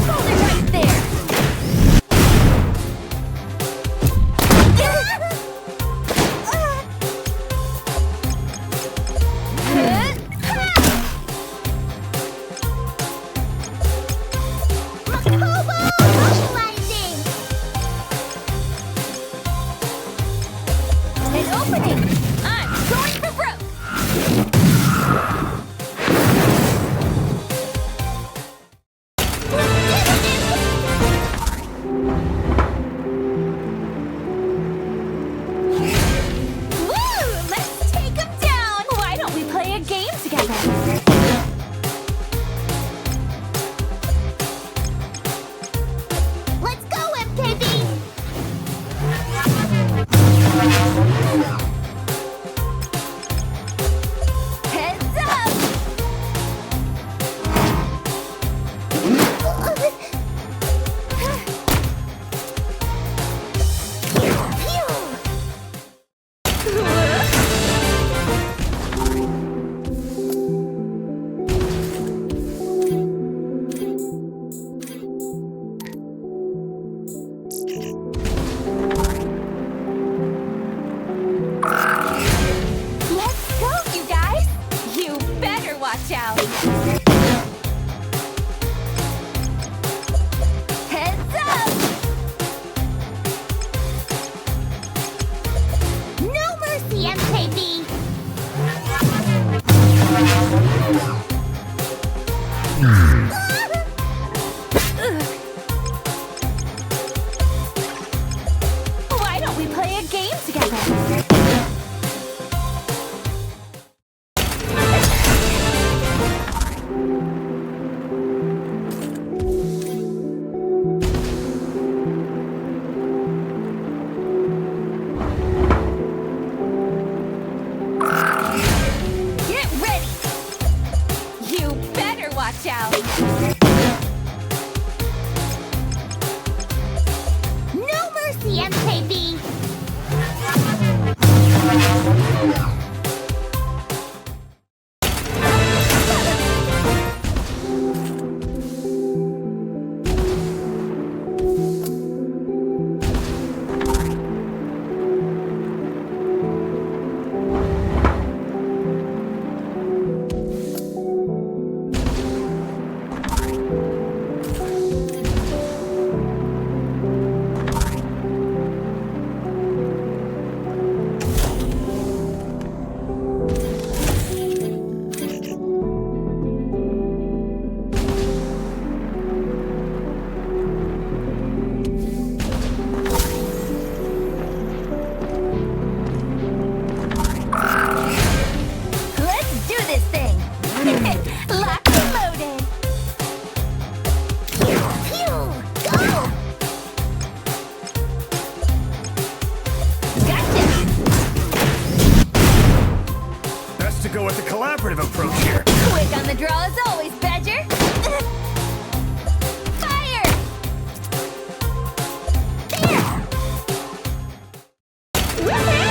Hold it right there! An opening! I'm going for broke! Woo! Let's take them down! Why don't we play a game together? Let's go, MKB! Heads up! Let's go, you guys! You better watch out! Heads up! No mercy, MKB! Why don't we play a game together? Get ready! You better watch out! No mercy, MKB! Let's do this thing! Locked and loaded! Phew! Go! Gotcha! Best to go with the collaborative approach here. Quick on the draw as always, Badger! Fire! There! Woohoo!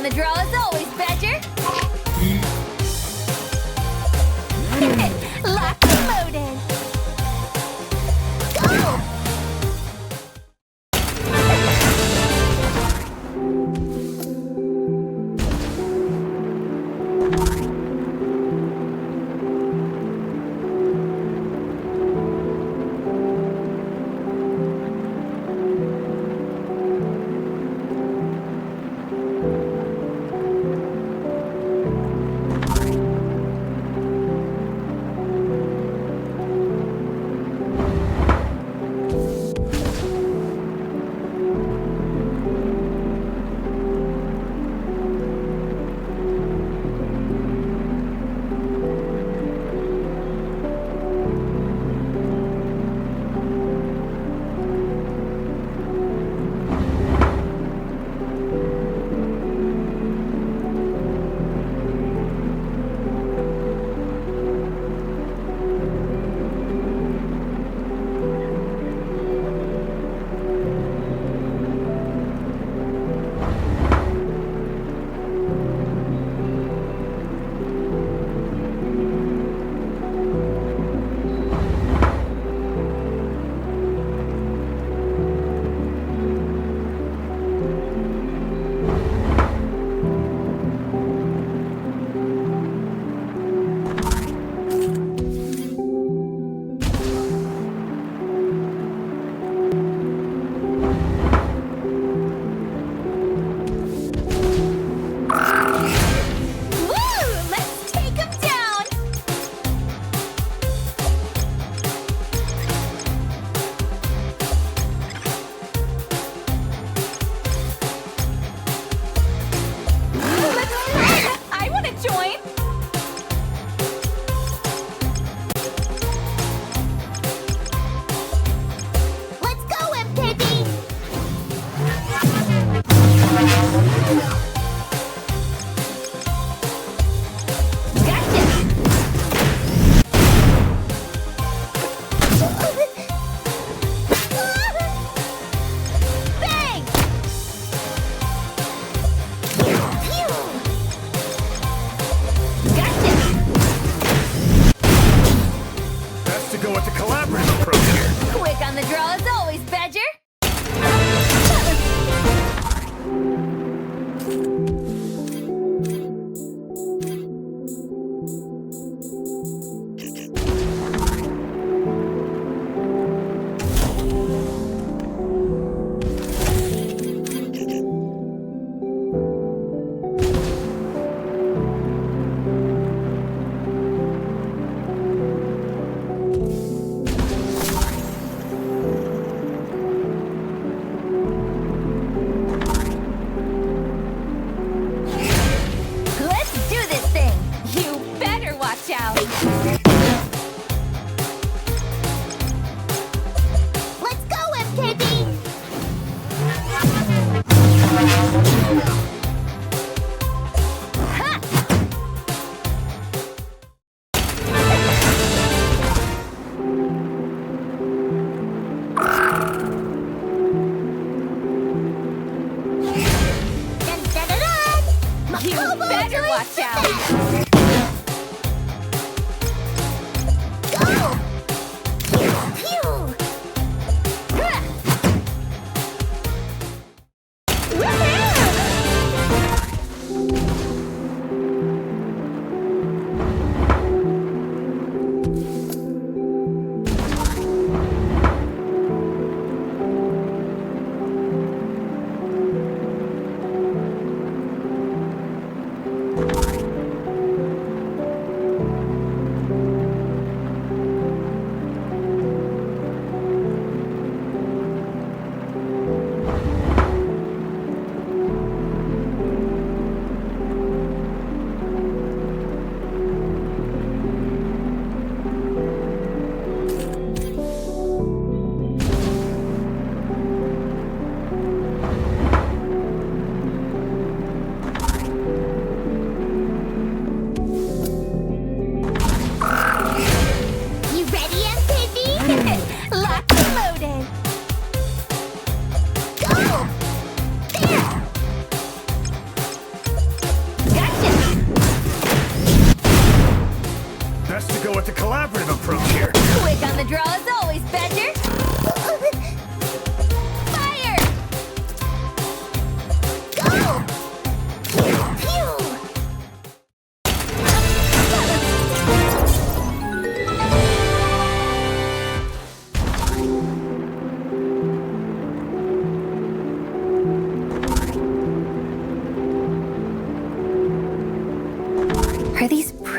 the draw as always, Badger. Locked and loaded. Go!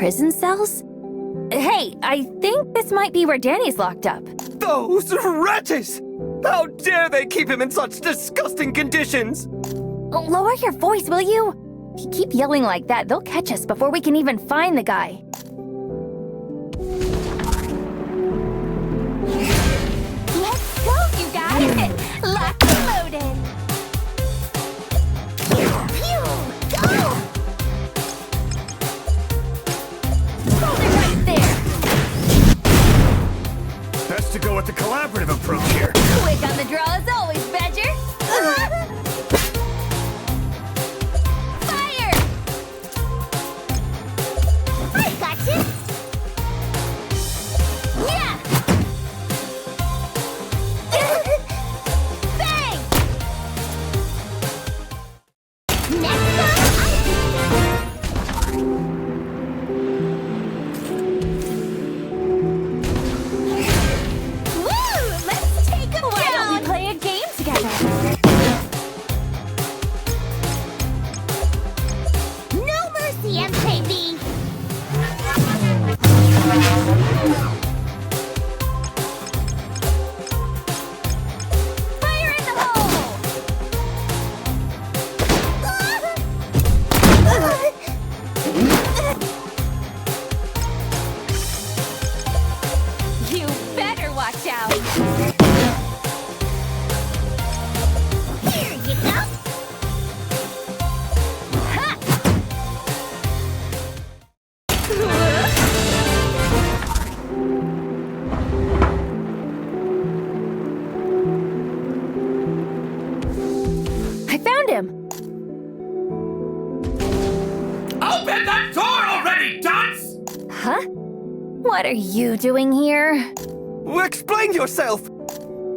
prison cells? Hey, I think this might be where Danny's locked up. Those wretches! How dare they keep him in such disgusting conditions? Lower your voice, will you? If you keep yelling like that, they'll catch us before we can even find the guy. Let's go, you guys! Locked and loaded! Phew! Go! Hold it right there! Best to go with the collaborative approach here. Quick on the draw as always, Badger! Fire! I gotcha! Yeah! Bang! Next Woo! Let's take him Why don't we play a game together? No mercy, MKB! Fire in the hole! You better watch out! Here you go! Ha! I found him! Open that door already, dunce! Huh? What are you doing here? Explain yourself!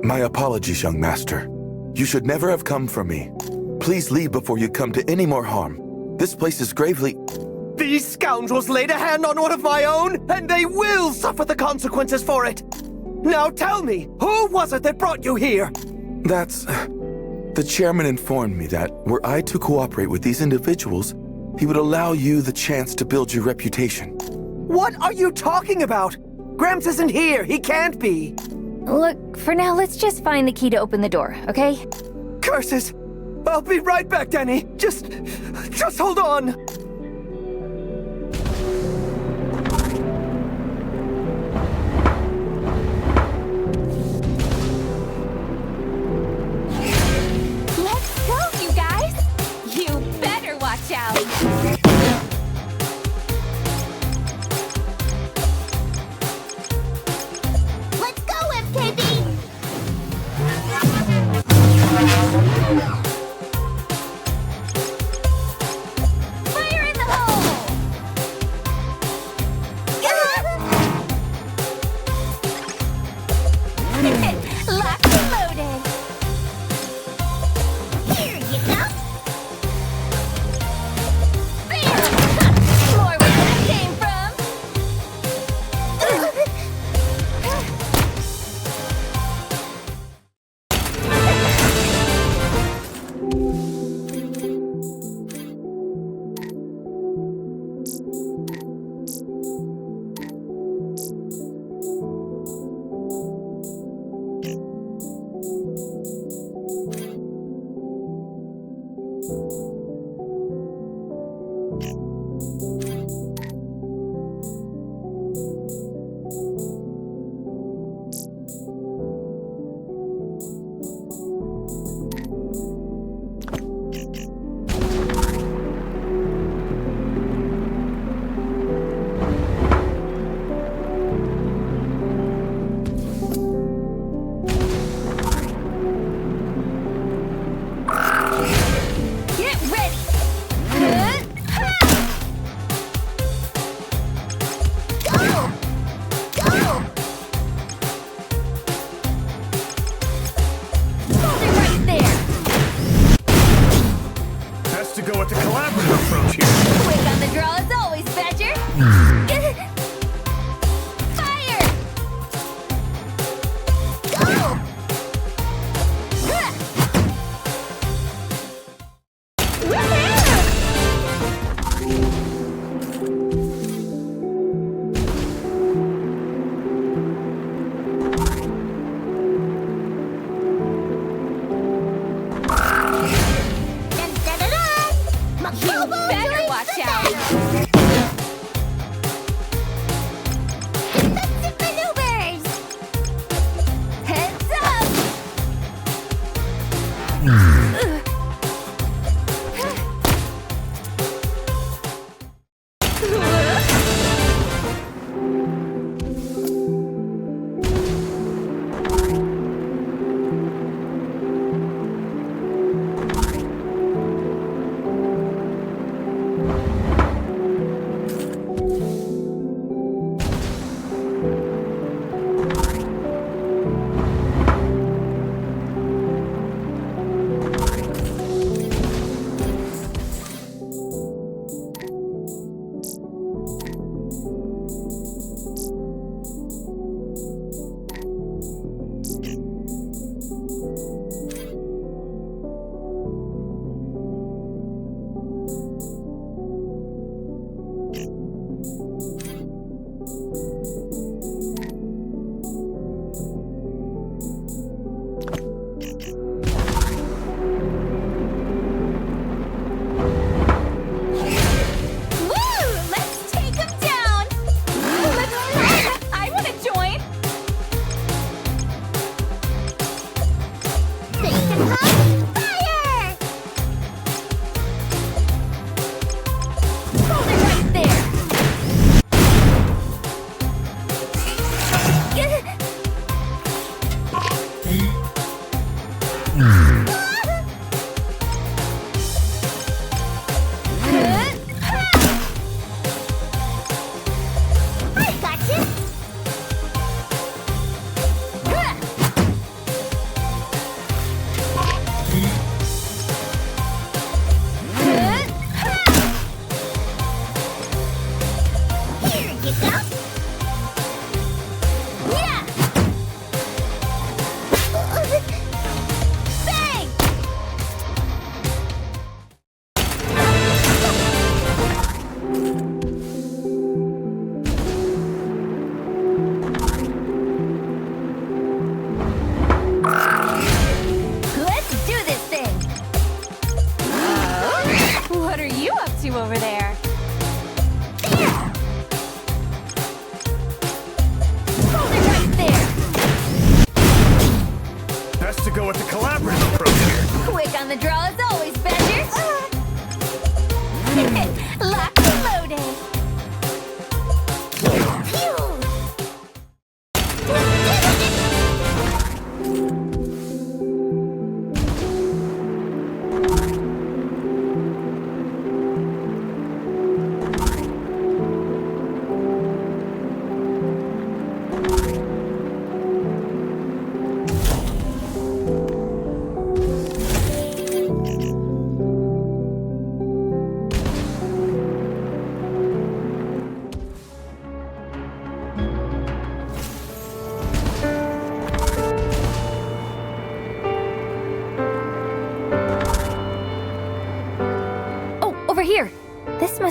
My apologies, young master. You should never have come for me. Please leave before you come to any more harm. This place is gravely... These scoundrels laid a hand on one of my own, and they will suffer the consequences for it! Now tell me, who was it that brought you here? That's... The chairman informed me that, were I to cooperate with these individuals, he would allow you the chance to build your reputation. What are you talking about? Gramps isn't here. He can't be. Look, for now, let's just find the key to open the door, okay? Curses! I'll be right back, Danny. Just hold on. Let's go, you guys! You better watch out! Let's go, MKB! Fire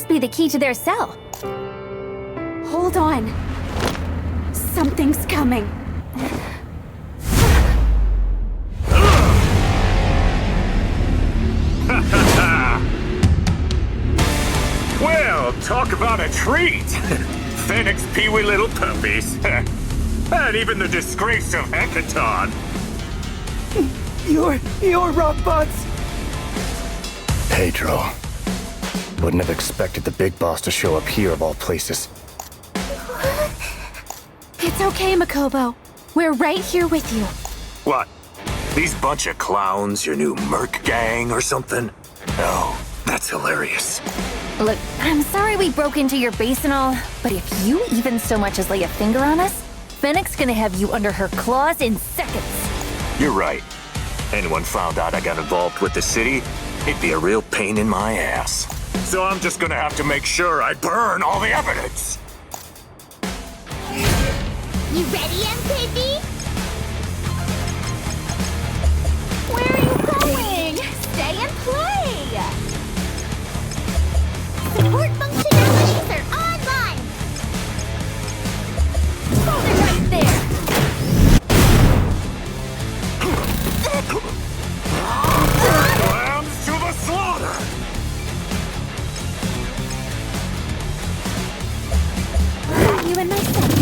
must be the key to their cell. Hold on. Something's coming. Well, talk about a treat. Phoenix peewee little puppies. And even the disgrace of Hecaton. Your rock bots. Pedro. Wouldn't have expected the big boss to show up here of all places. It's okay, Makobo. We're right here with you. What? These bunch of clowns, your new merc gang or something? Oh, that's hilarious. Look, I'm sorry we broke into your base and all, but if you even so much as lay a finger on us, Fennec's gonna have you under her claws in seconds. You're right. Anyone found out I got involved with the city, it'd be a real pain in my ass. So I'm just gonna have to make sure I burn all the evidence. You ready, MKB? Where are you going? Stay and play! Support functionalities are online! Hold it right there! Lambs to the slaughter! Got you in my sights.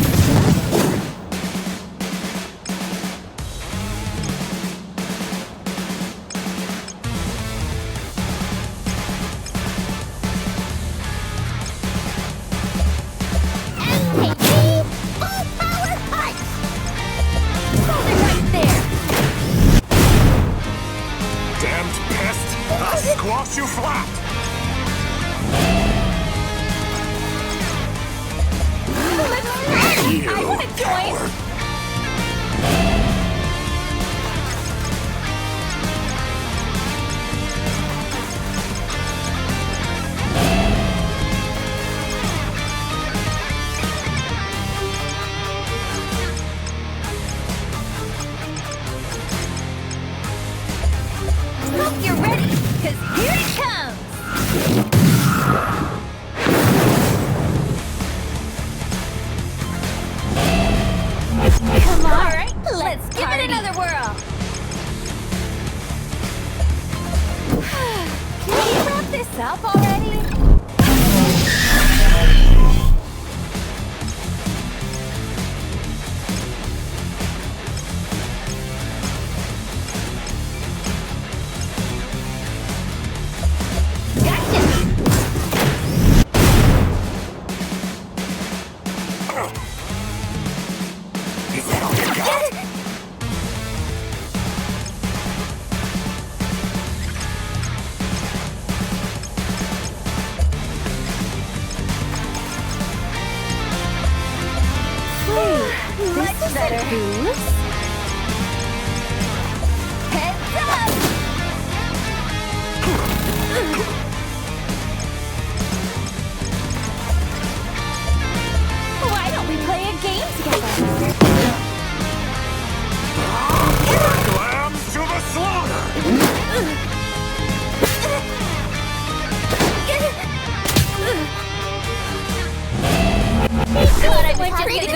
Squash you flat! I wanna join! Hope you're ready, 'cause here it comes! Come on! Alright, let's give it another whirl! Can we wrap this up already? Much better. Heads up! Why don't we play a game together? Lambs to the slaughter! Thought I was free to go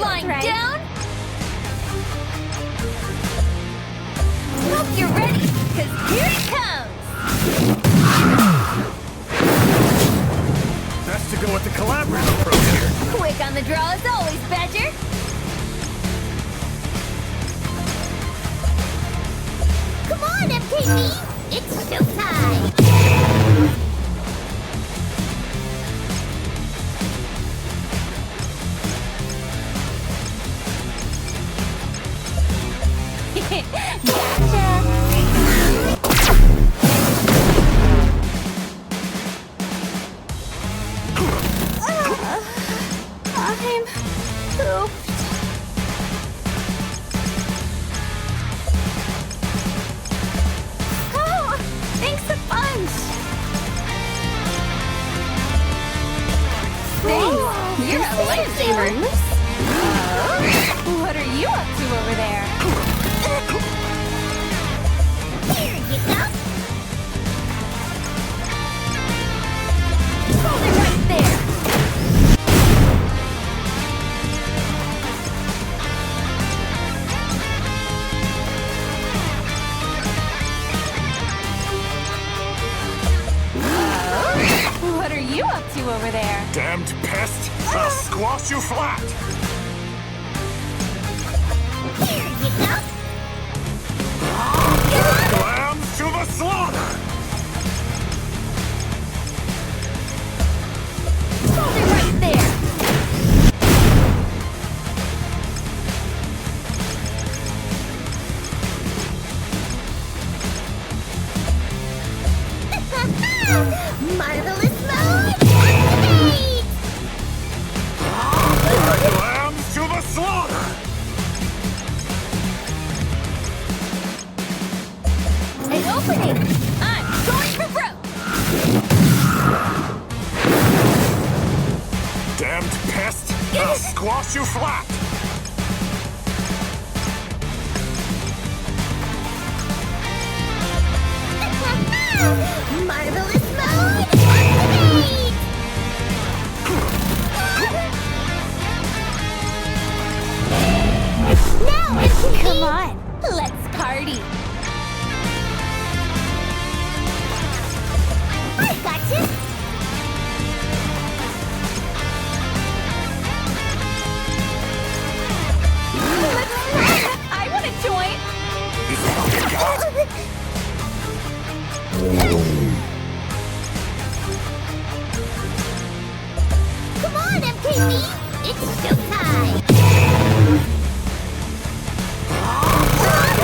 lying down? Hope you're ready, 'cause here it comes! Best to go with the collaborative approach here. Quick on the draw as always, Badger! Come on, MKB! It's showtime! I'm pooped. Oh, thanks a bunch. Thanks. You're a lifesaver. What are you up to over there? Here you go! Hold it there. Damned pest! I'll squash you flat! Here you go. Lambs to the slaughter! Hold it right there. Marvelous mode! Activate! Lambs to the slaughter! An opening. I'm going for broke. Damned pest! I'll squash you flat! Marvelous mode! Activate! Now it can Come on, let's party. I gotcha! I want to join. Come on, MKB! It's showtime!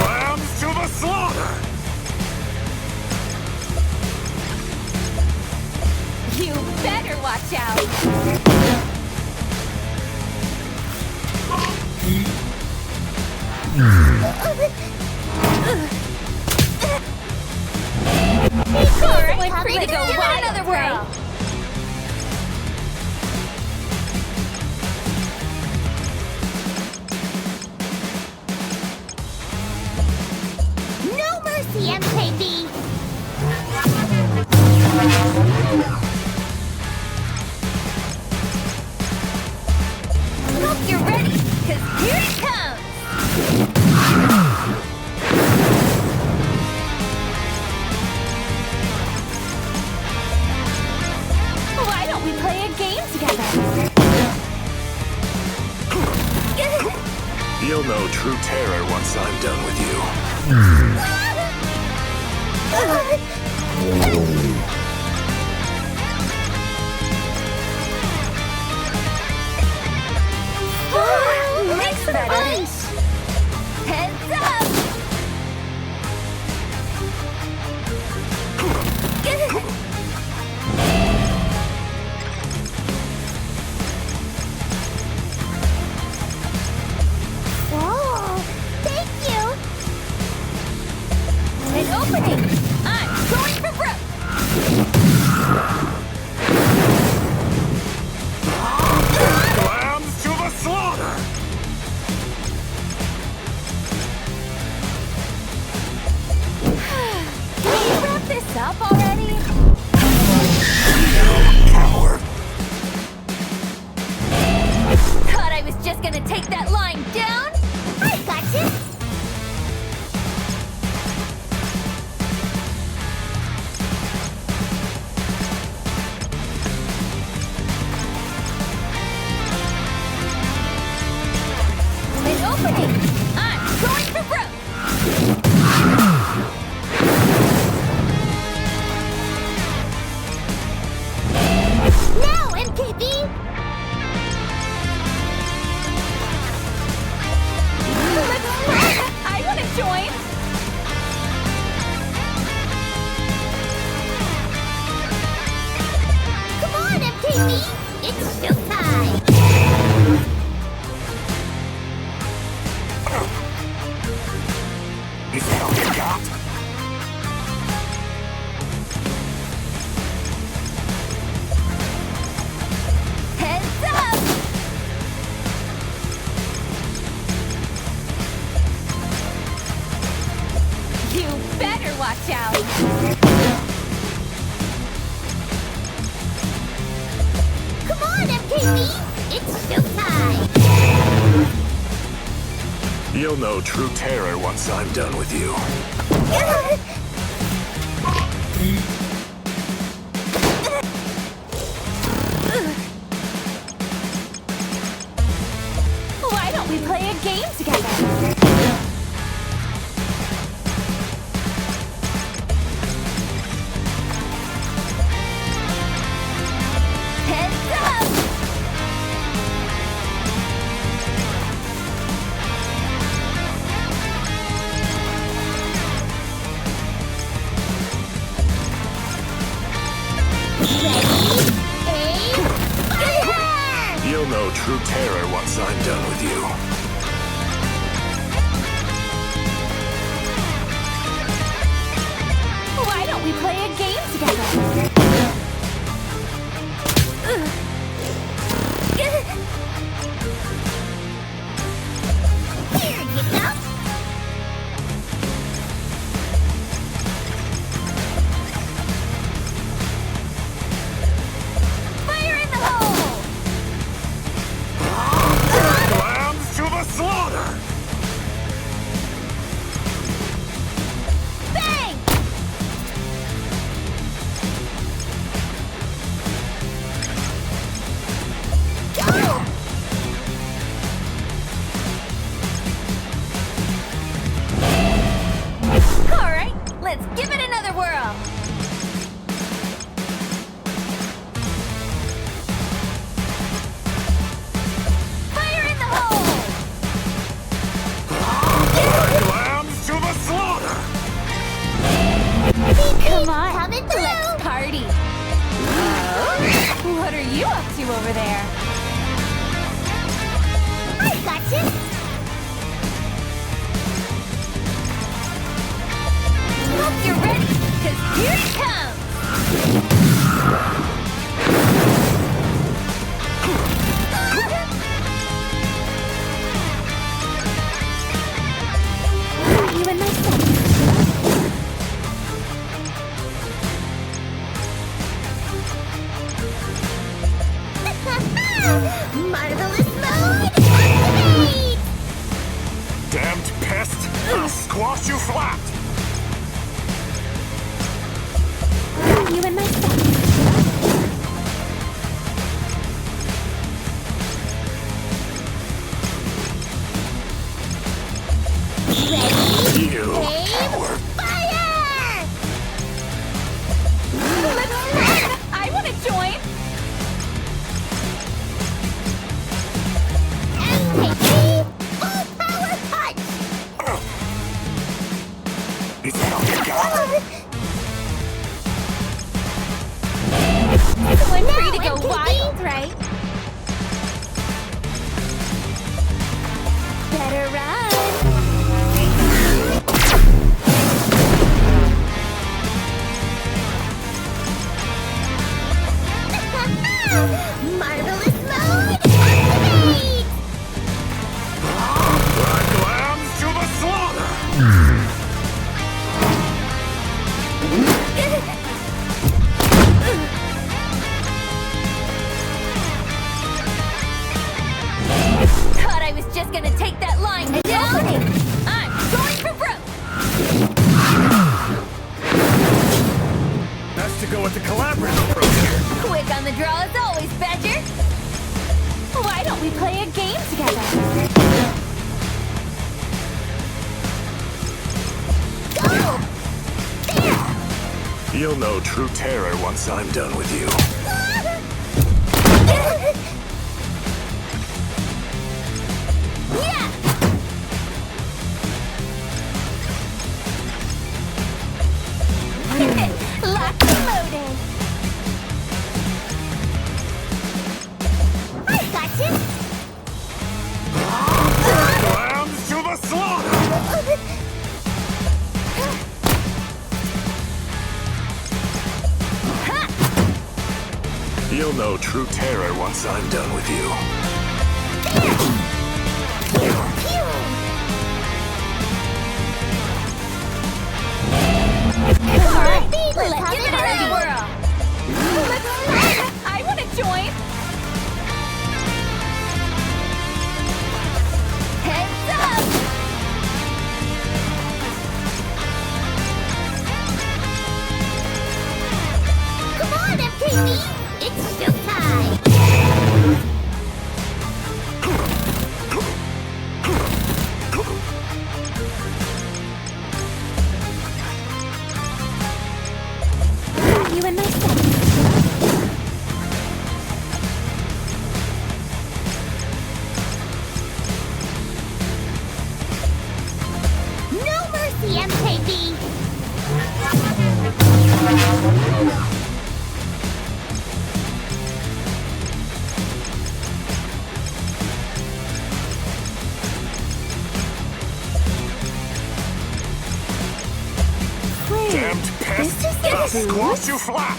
Lambs to the slaughter! You better watch out. Alright, Free to go wild another world. No mercy, MKB! Hope you're ready, because here it comes. Why don't we play a game together? You'll know true terror once I'm done with you. Makes better. Heads up. Whoa! Thank you! An opening. I'm going for broke. Lambs to the slaughter! Can you wrap this up already? Coward! Thought I was just gonna take that line down? I gotcha! An opening. I'm going for broke. Now, MKB! I want to join. Come on, MKB! It's showtime! Is that all you got? Heads up. You better watch out. Come on, MKB! It's showtime! You'll know true terror once I'm done with you. a game together? Heads up! You'll know true terror once I'm done with you. Why don't we play a game together? Here you go. Fire in the hole! Lambs to the slaughter! Bang! Go! All right, let's give it another whirl. Fire in the hole! Lambs to the slaughter! Come on, coming through. let's party. What are you up to over there? I got you. Hope you're ready, because here it comes! You and my son. Marvelous mode! Activate! Damned pest! I'll squash you flat! You and my son. Ready? You Aim! Fire! Let's run! I want to join! And take full power punch! Is that all you got? Feeling free to Now go MKB's wild! right. Better run! Marvelous mode! Activate! Black lambs to the slaughter! Thought I was just gonna take that line down. I'm going for broke. Best to go with the collaborative approach here. Quick on the draw as always, Badger. Why don't we play a game together? Go! There! You'll know true terror once I'm done with you. Yeah! Locked and loaded. I got you! Lambs to the slaughter! You'll know true terror once I'm done with you. All right, let's give it another whirl. Let's run! I want to join. Heads up! Come on, MKB! It's showtime! Damned pest! I'll squash you flat!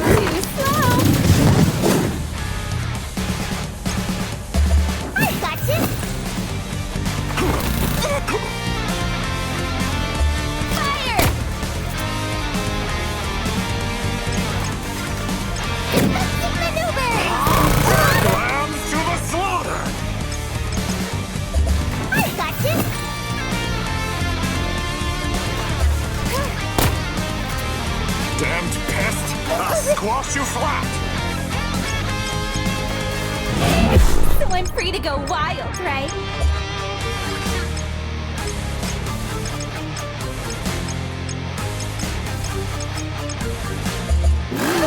Too slow. I got you. Fire! Defensive maneuvers! Lambs to the slaughter! I got you. Damned pest! I'll squash you flat! So I'm free to go wild, right?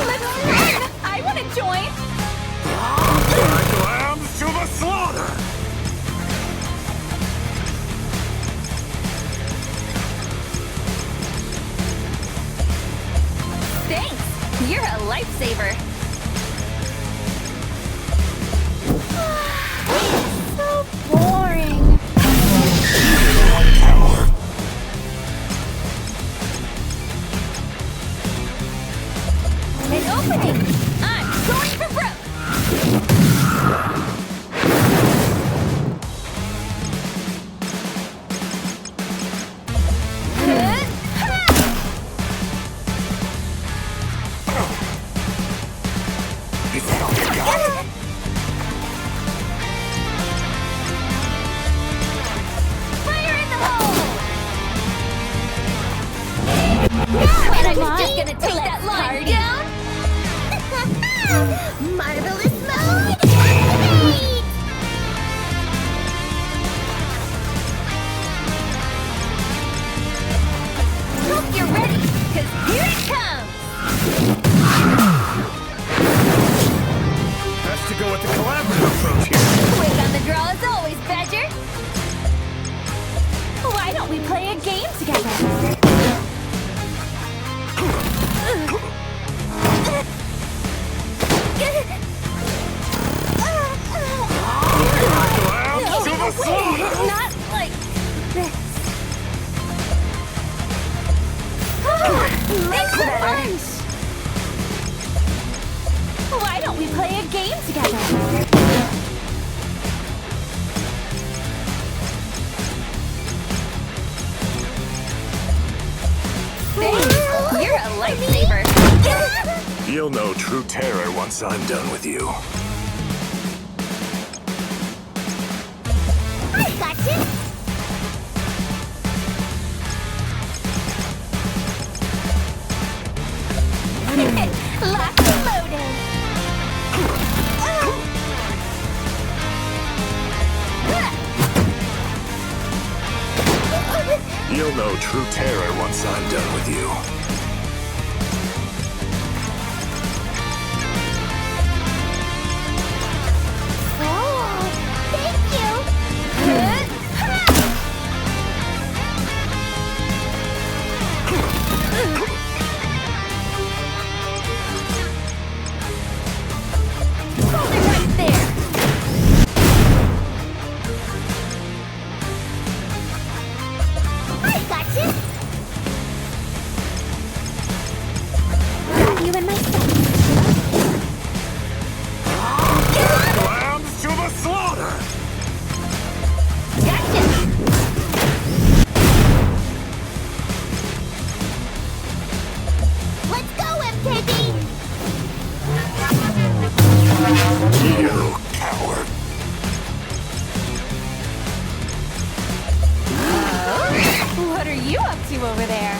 Let's run! I want to join! Lambs to the slaughter! Thanks! You're a lifesaver! So boring. An opening! I'm going for broke! Is that all you got? Fire in the hole! And I'm just gonna take that line down! Marvelous mode! Activate! Hope you're ready, cause here it comes! Best to go with the collaborative approach here. Quick on the draw as always, Badger! Why don't we play a game together? Lambs to the slaughter! Not like this. Thanks for that punch! Why don't we play a game together? Thanks! You're a lifesaver! You'll know true terror once I'm done with you. I got you. Locked and loaded! You'll know true terror once I'm done with you. Oh, thank you. Hold it right there! I got you. Got you in my sights. Lambs to the slaughter! Gotcha! Let's go, MKB. You coward! What are you up to over there?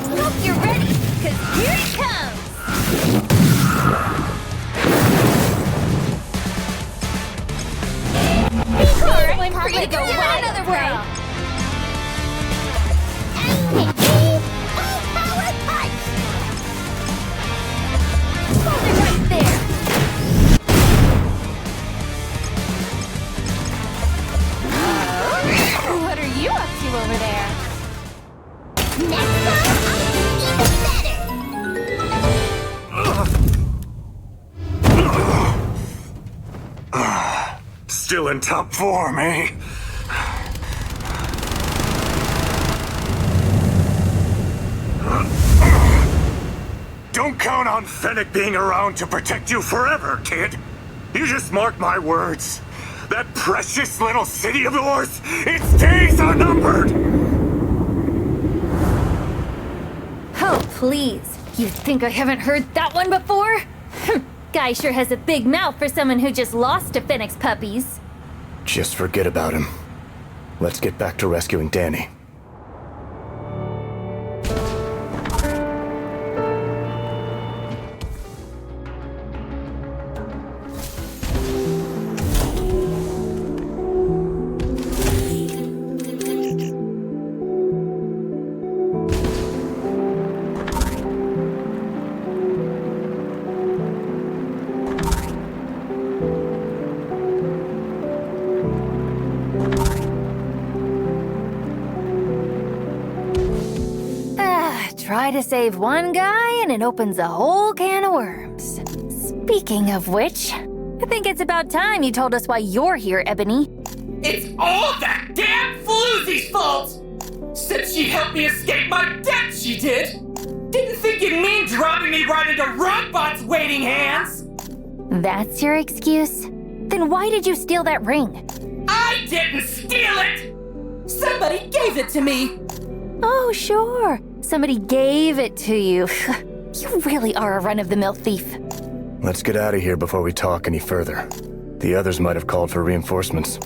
Hope you're ready, cause here it comes! Alright, I'm free to go another way! MKB. Full power punch. Hold it right there! Still in top form, eh? Don't count on Fennec being around to protect you forever, kid. You just mark my words. That precious little city of yours, its days are numbered! Oh, please. You think I haven't heard that one before? Guy sure has a big mouth for someone who just lost to Fennec's puppies. Just forget about him. Let's get back to rescuing Danny. Try to save one guy and it opens a whole can of worms. Speaking of which, I think it's about time you told us why you're here, Ebony. It's all that damn floozy's fault! Since she helped me escape my death, she did! Didn't think you'd mean dropping me right into Rockbot's waiting hands! That's your excuse? Then why did you steal that ring? I didn't steal it! Somebody gave it to me! Oh, sure. Somebody gave it to you. You really are a run-of-the-mill thief. Let's get out of here before we talk any further. The others might have called for reinforcements.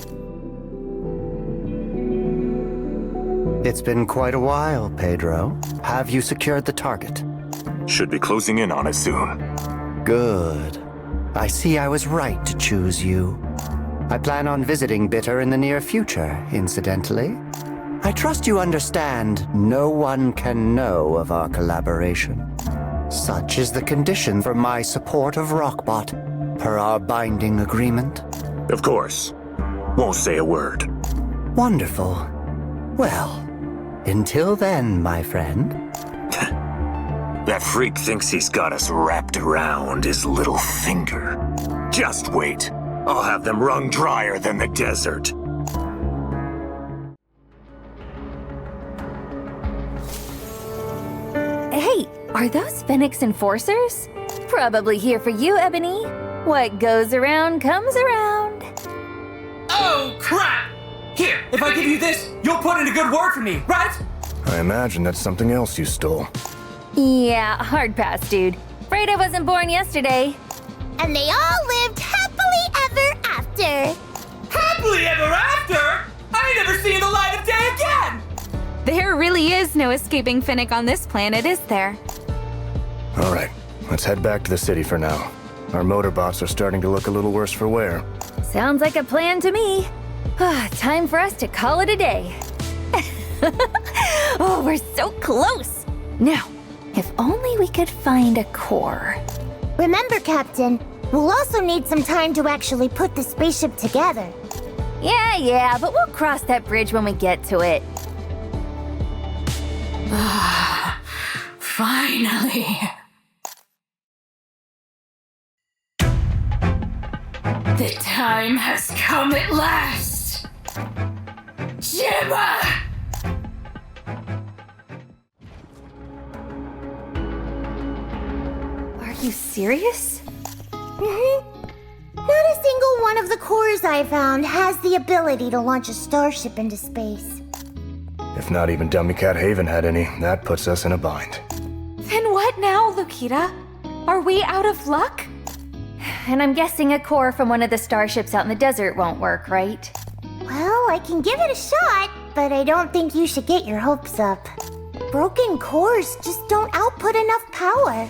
It's been quite a while, Pedro. Have you secured the target? Should be closing in on it soon. Good. I see I was right to choose you. I plan on visiting Bitter in the near future, incidentally. I trust you understand no one can know of our collaboration. Such is the condition for my support of Rockbot, per our binding agreement. Of course. Won't say a word. Wonderful. Well, until then, my friend. That freak thinks he's got us wrapped around his little finger. Just wait. I'll have them wrung drier than the desert. Hey, are those Fennec's enforcers? Probably here for you, Ebony. What goes around comes around. Oh, crap! Here, if I give you this, you'll put in a good word for me, right? I imagine that's something else you stole. Yeah, hard pass, dude. Afraid I wasn't born yesterday. And they all lived happily ever after. Happily ever after? I ain't never seen the light of day again! There really is no escaping Fennec on this planet, is there? All right, let's head back to the city for now. Our motorbots are starting to look a little worse for wear. Sounds like a plan to me. Time for us to call it a day. Oh, we're so close. Now, if only we could find a core. Remember, Captain, we'll also need some time to actually put the spaceship together. Yeah, but we'll cross that bridge when we get to it. Finally. The time has come at last. Gemma! Are you serious? Not a single one of the cores I found has the ability to launch a starship into space. If not even Dummy Cat Haven had any, that puts us in a bind. Then what now, Lukita? Are we out of luck? And I'm guessing a core from one of the starships out in the desert won't work, right? Well, I can give it a shot, but I don't think you should get your hopes up. Broken cores just don't output enough power.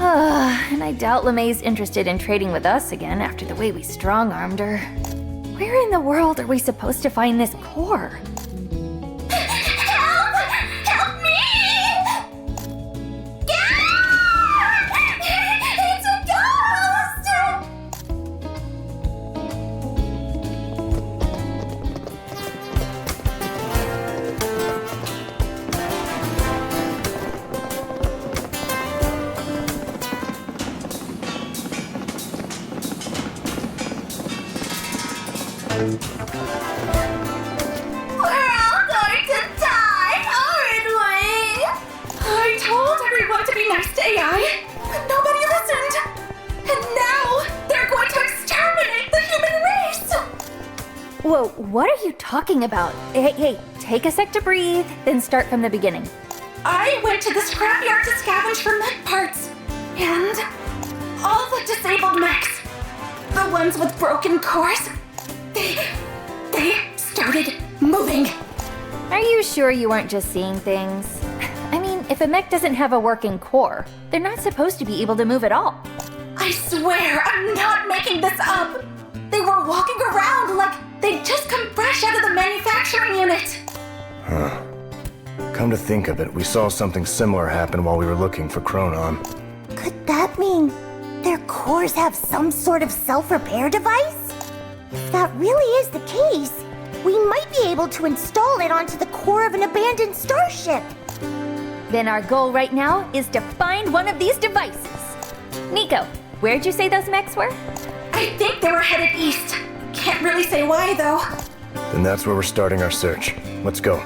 And I doubt LeMay's interested in trading with us again after the way we strong-armed her. Where in the world are we supposed to find this core? Help me! It's a ghost! be nice to AI, but nobody listened. And now they're going to exterminate the human race. Whoa, what are you talking about? Hey, take a sec to breathe, then start from the beginning. I went to the scrapyard to scavenge for mech parts, and all the disabled mechs, the ones with broken cores, they started moving. Are you sure you weren't just seeing things? I mean, if a mech doesn't have a working core, they're not supposed to be able to move at all. I swear, I'm not making this up. They were walking around like they'd just come fresh out of the manufacturing unit. Huh. Come to think of it, we saw something similar happen while we were looking for Chronon. Could that mean their cores have some sort of self-repair device? If that really is the case, we might be able to install it onto the core of an abandoned starship. Then our goal right now is to find one of these devices. Nico, where'd you say those mechs were? I think they were headed east. Can't really say why, though. Then that's where we're starting our search. Let's go.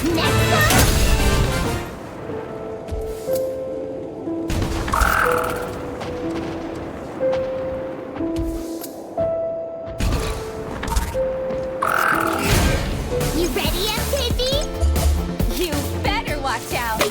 Next up! You ready, MKB? You better watch out.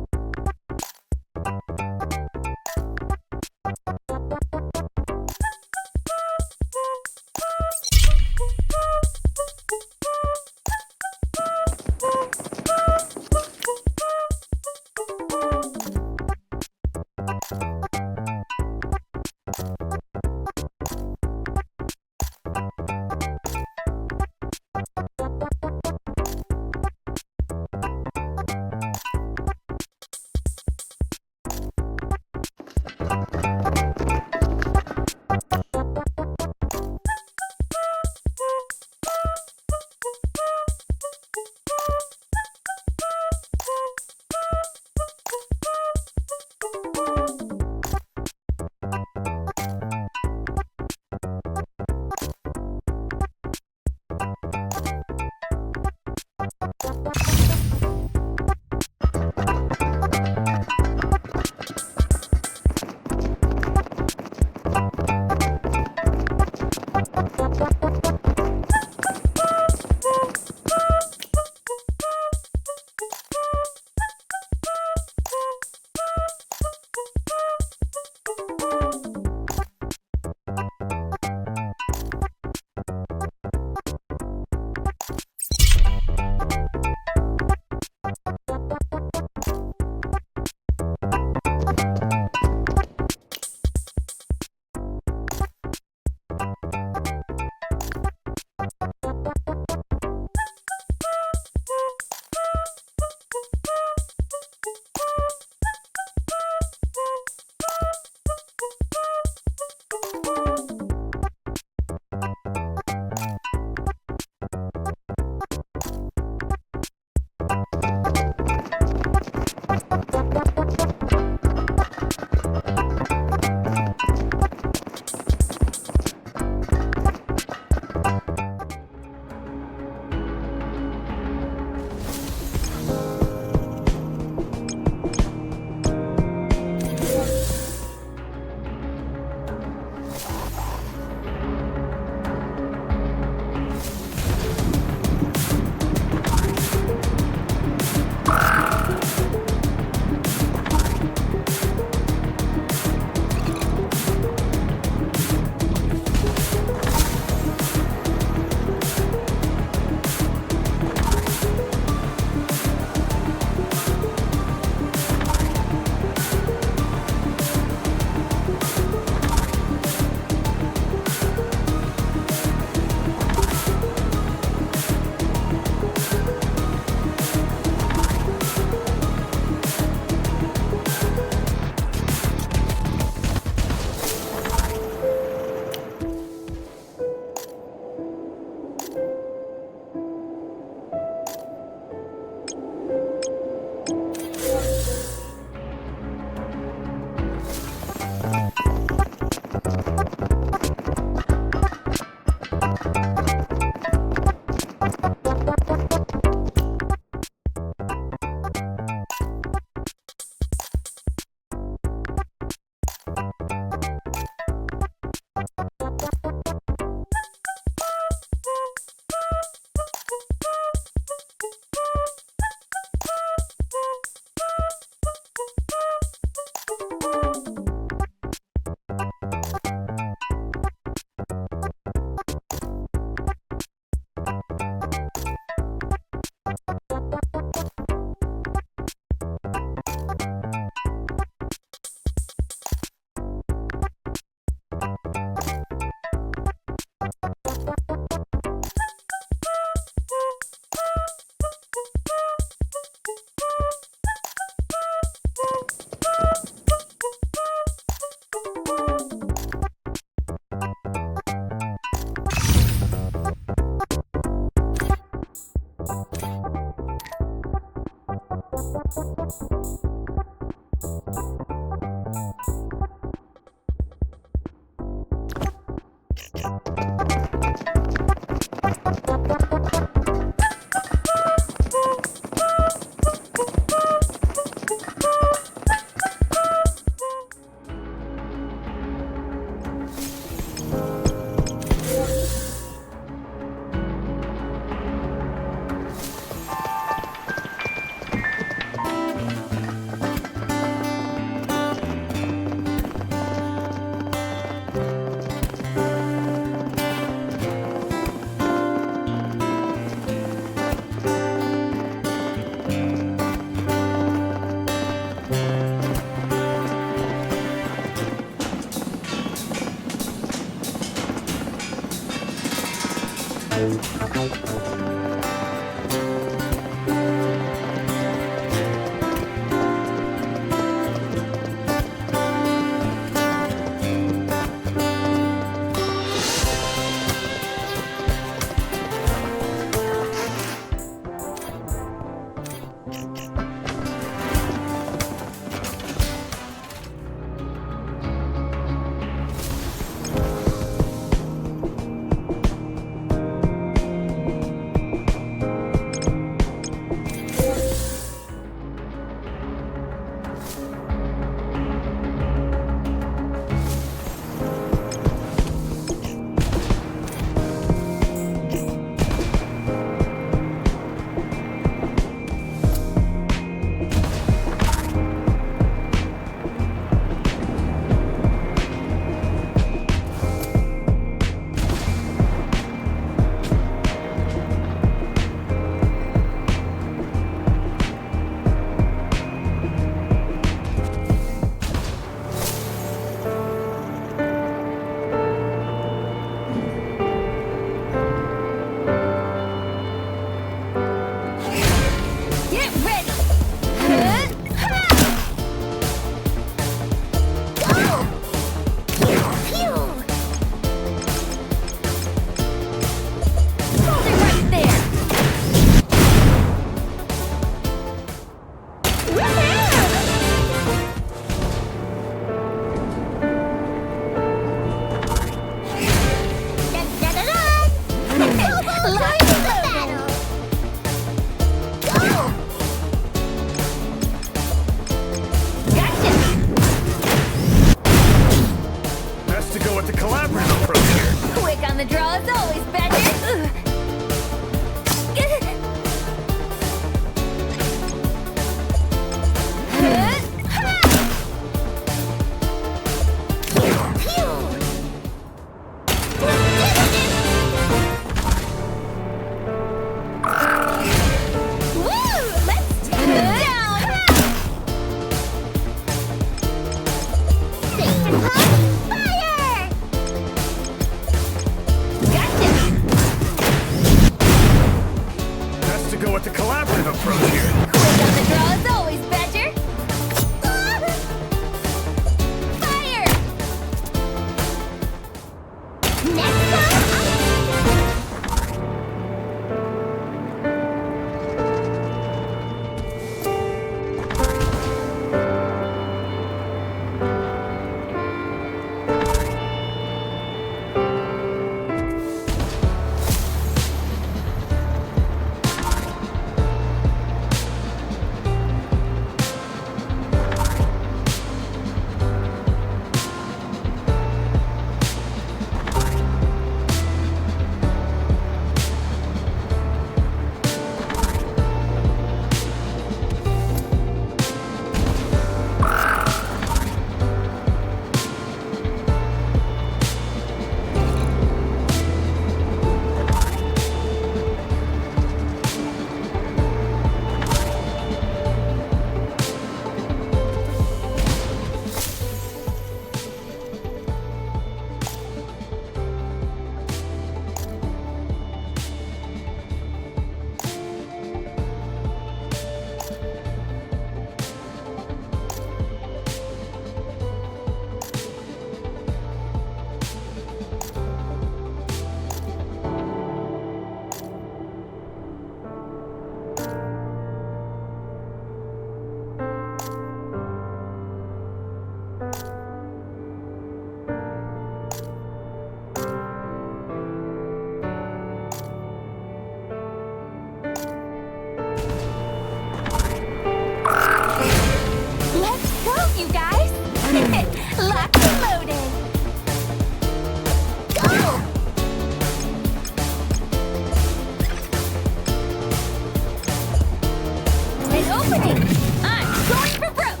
happening? I'm going for broke!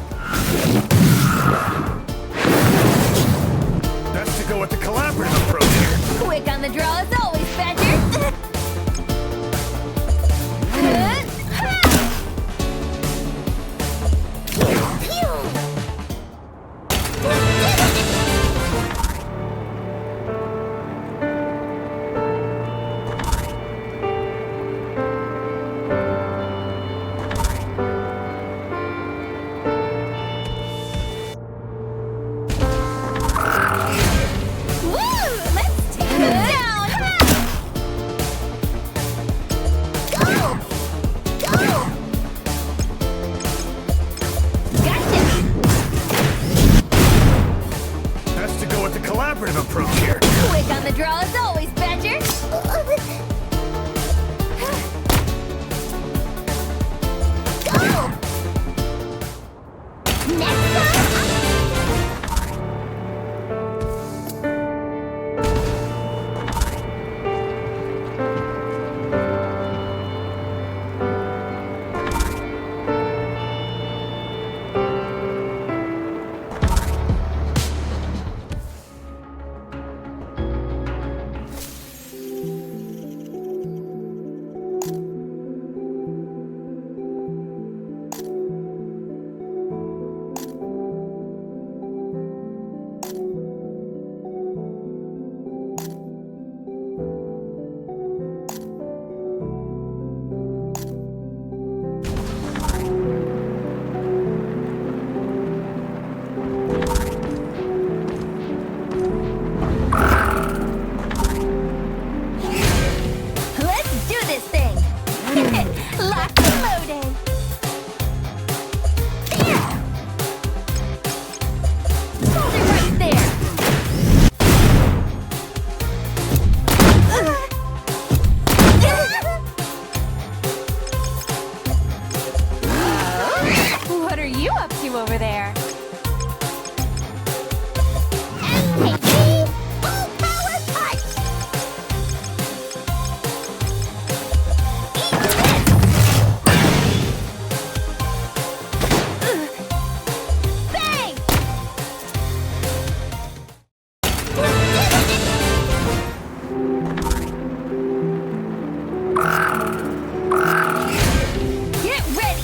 Best to go with the collaborative approach here. Quick on the draw as always, Badger! Approach here. Quick on the draw as always, Badger! Go! Next time! Over there. Get ready!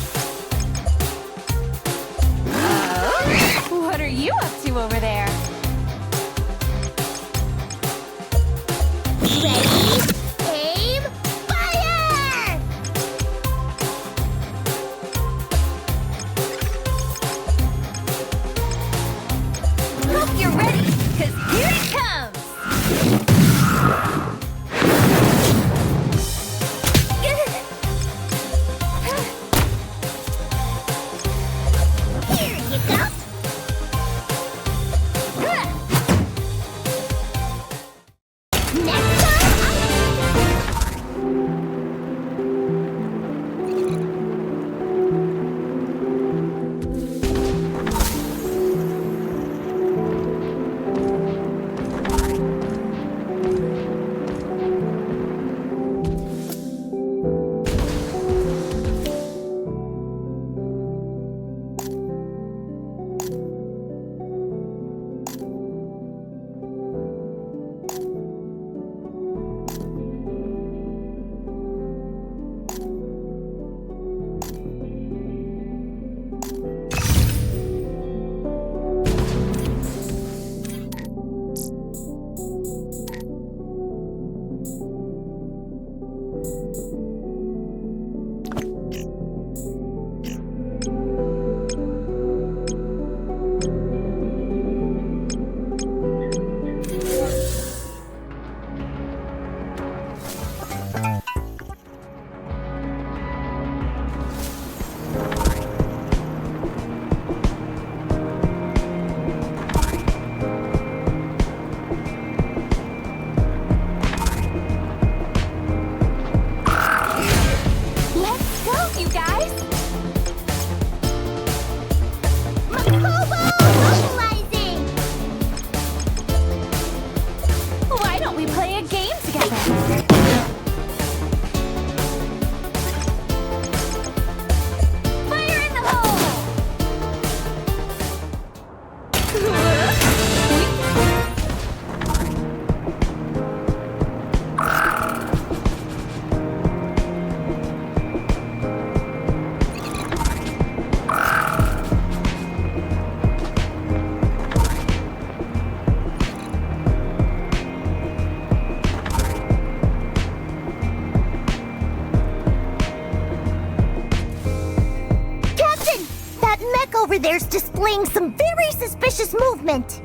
over there's displaying some very suspicious movement.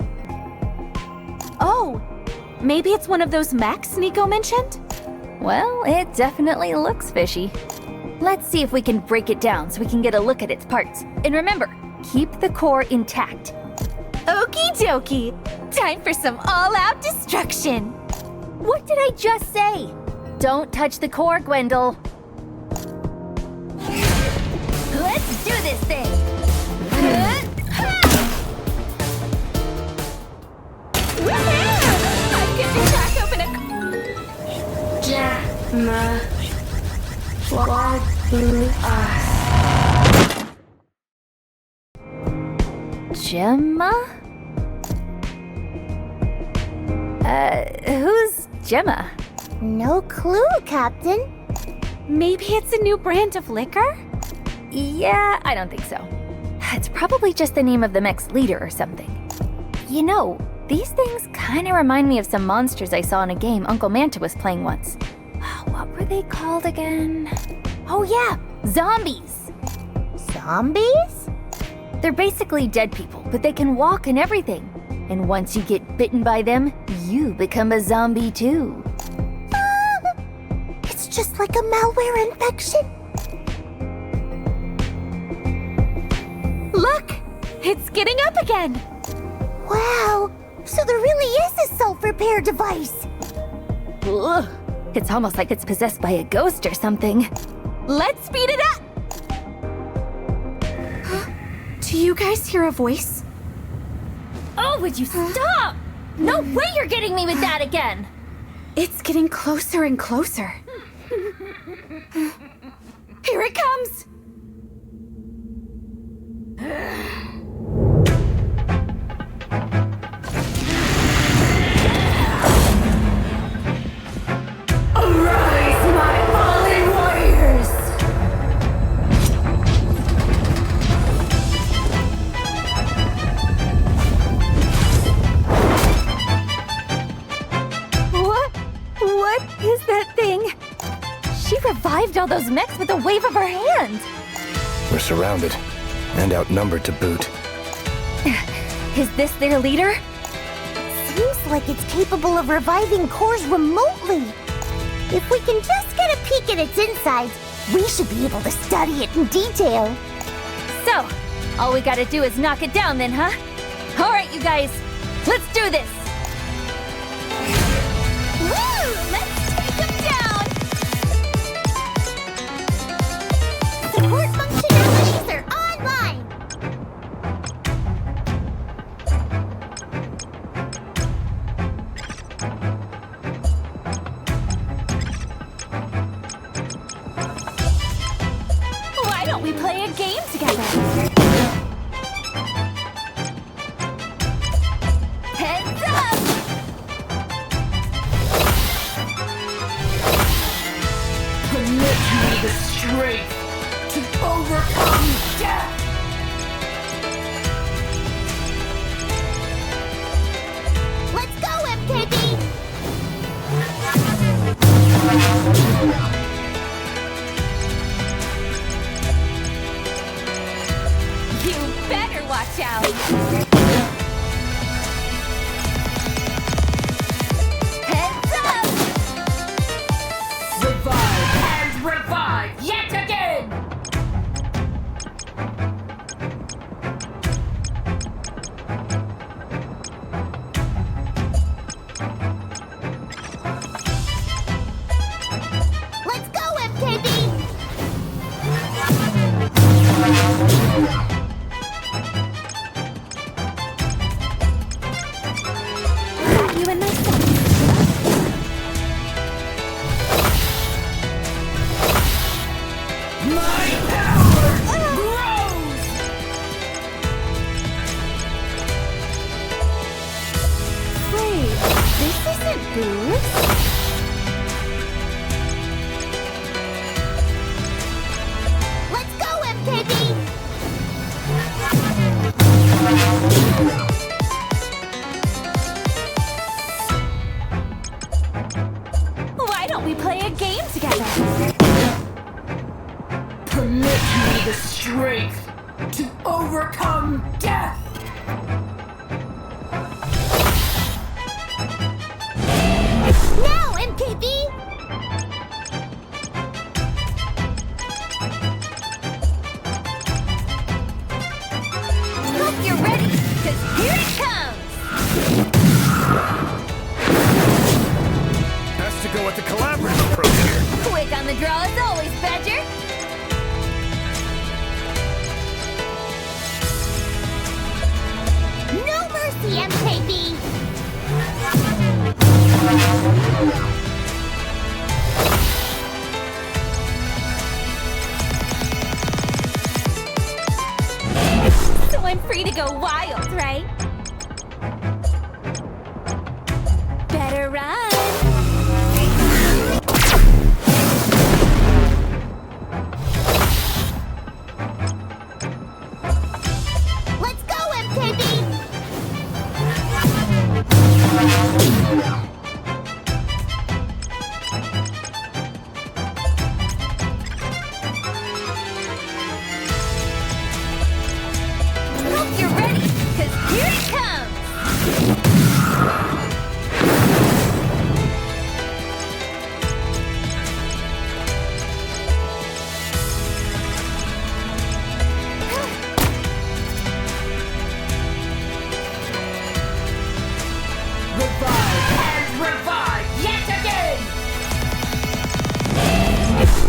Oh, maybe it's one of those mechs Nico mentioned? Well, it definitely looks fishy. Let's see if we can break it down so we can get a look at its parts. And remember, keep the core intact. Okie dokie. Time for some all-out destruction. What did I just say? Don't touch the core, Gwendol. Let's do this thing! I get to crack open Gemma, what blew us? Gemma? Who's Gemma? No clue, Captain. Maybe it's a new brand of liquor? Yeah, I don't think so. It's probably just the name of the mech's leader or something. You know, these things kind of remind me of some monsters I saw in a game Uncle Manta was playing once. What were they called again? Oh yeah, zombies! Zombies? They're basically dead people, but they can walk and everything. And once you get bitten by them, you become a zombie too. It's just like a malware infection. Look! It's getting up again! Wow! So there really is a self-repair device! Ugh. It's almost like it's possessed by a ghost or something. Let's speed it up! Do you guys hear a voice? Oh, would you stop? No way you're getting me with that again! It's getting closer and closer. Here it comes! Arise, my fallen warriors! What is that thing? She revived all those mechs with a wave of her hand! We're surrounded, and outnumbered to boot. Is this their leader? Seems like it's capable of reviving cores remotely. If we can just get a peek at its insides, we should be able to study it in detail. So, all we gotta do is knock it down then, huh? Alright, you guys, let's do this! Woo! Let's take them down! Support functionalities are online! Why don't we play a game together? Heads up! Permit me the strength to overcome death! Let's go, MKB! You better watch out! Heads up! Revive and revive yet again! Let's go, MKB! Got you in my sights. My power grows! Wait, this isn't booze? Let's go, MKB! Why don't we play a game together? Permit me the strength to overcome death! Now, MKB! Hope you're ready, because here it comes! Best to go with the collaborative approach here. Quick on the draw as always, Badger! No mercy, MKB! So I'm free to go wild, right? Better run! Let's go, MKB! Hope you're ready, because here it comes! Revive and revive yet again!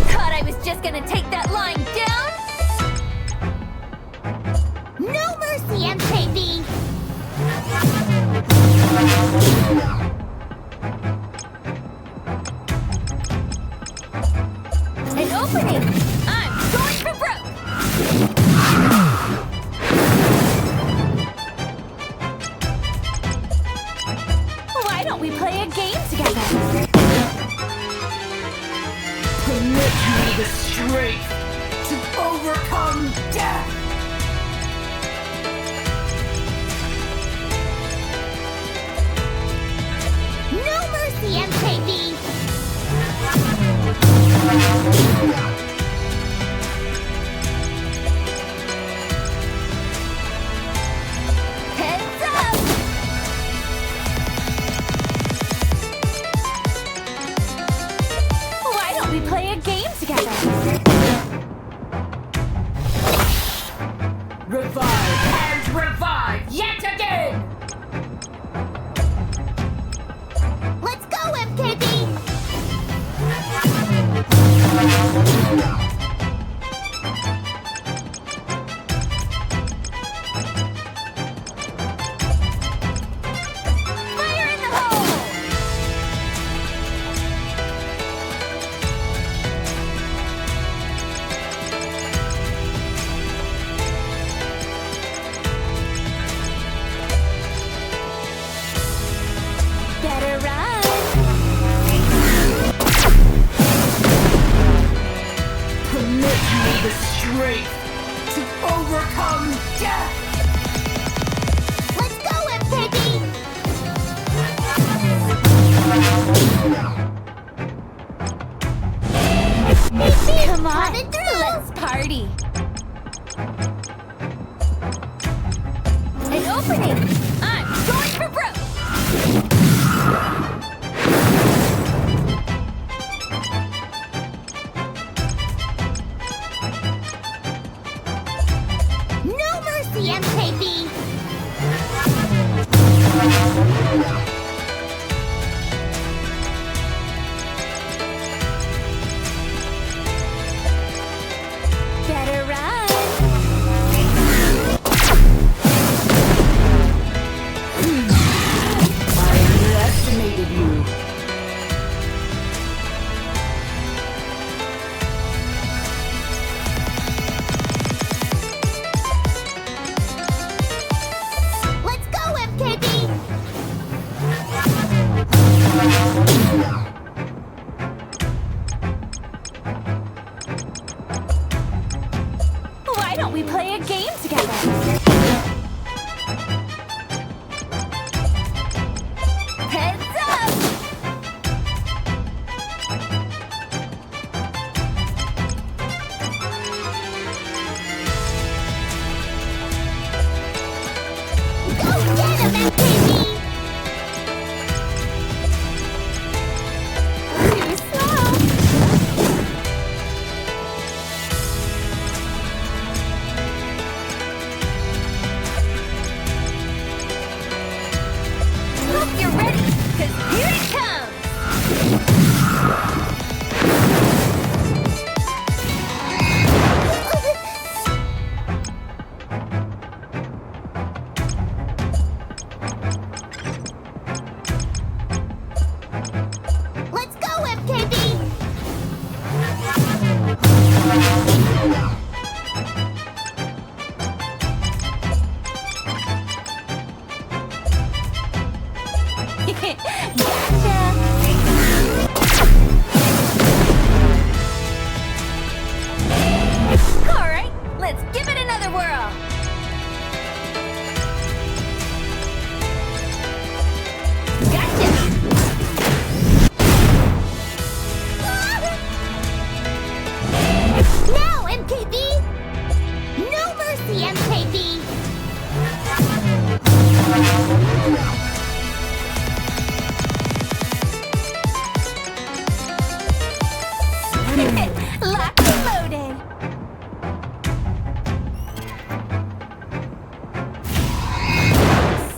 Thought I was just gonna take that line down? No mercy, MKB! An opening! I'm going for broke! Why don't we play a game together? Permit me the strength to overcome death! No mercy, MKB! Heads up! Why don't we play a game together? Revive and revive yet again! Let's go, MKB! Fire in the hole! Better run! Permit me the strength to overcome death! Let's go, MKB! Come on, Coming through! let's party! An opening! I'm going for broke! No mercy, MKB! Better run! I underestimated you. Let's go, MKB! Why don't we play a game together? Heads up! Let's give it another whirl. Now, MKB! No mercy, MKB! Locked and loaded.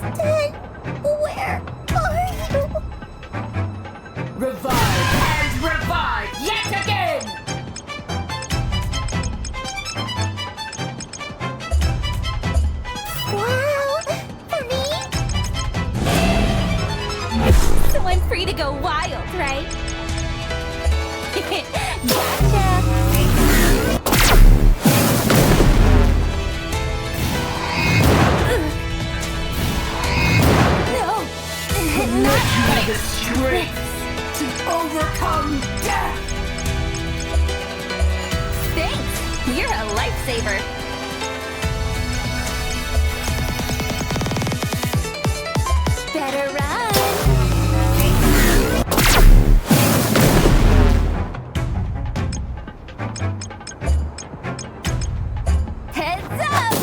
Stan, where are you? Revive and revive yet again! Wow, for me? So I'm free to go wild, right? Gotcha! No! Not You the strength to overcome death! Thanks! You're a lifesaver! Better run! Heads up!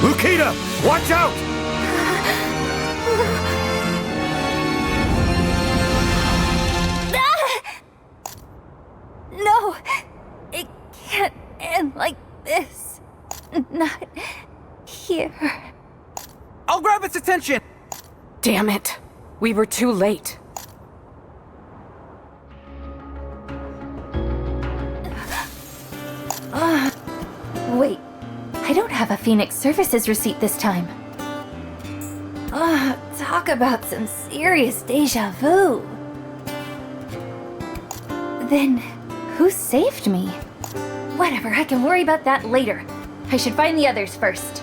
Lukita, watch out! No! It can't end like this. Not here. I'll grab its attention! Damn it. We were too late. Wait, I don't have a Phoenix Services receipt this time. Talk about some serious deja vu. Then, who saved me? Whatever, I can worry about that later. I should find the others first.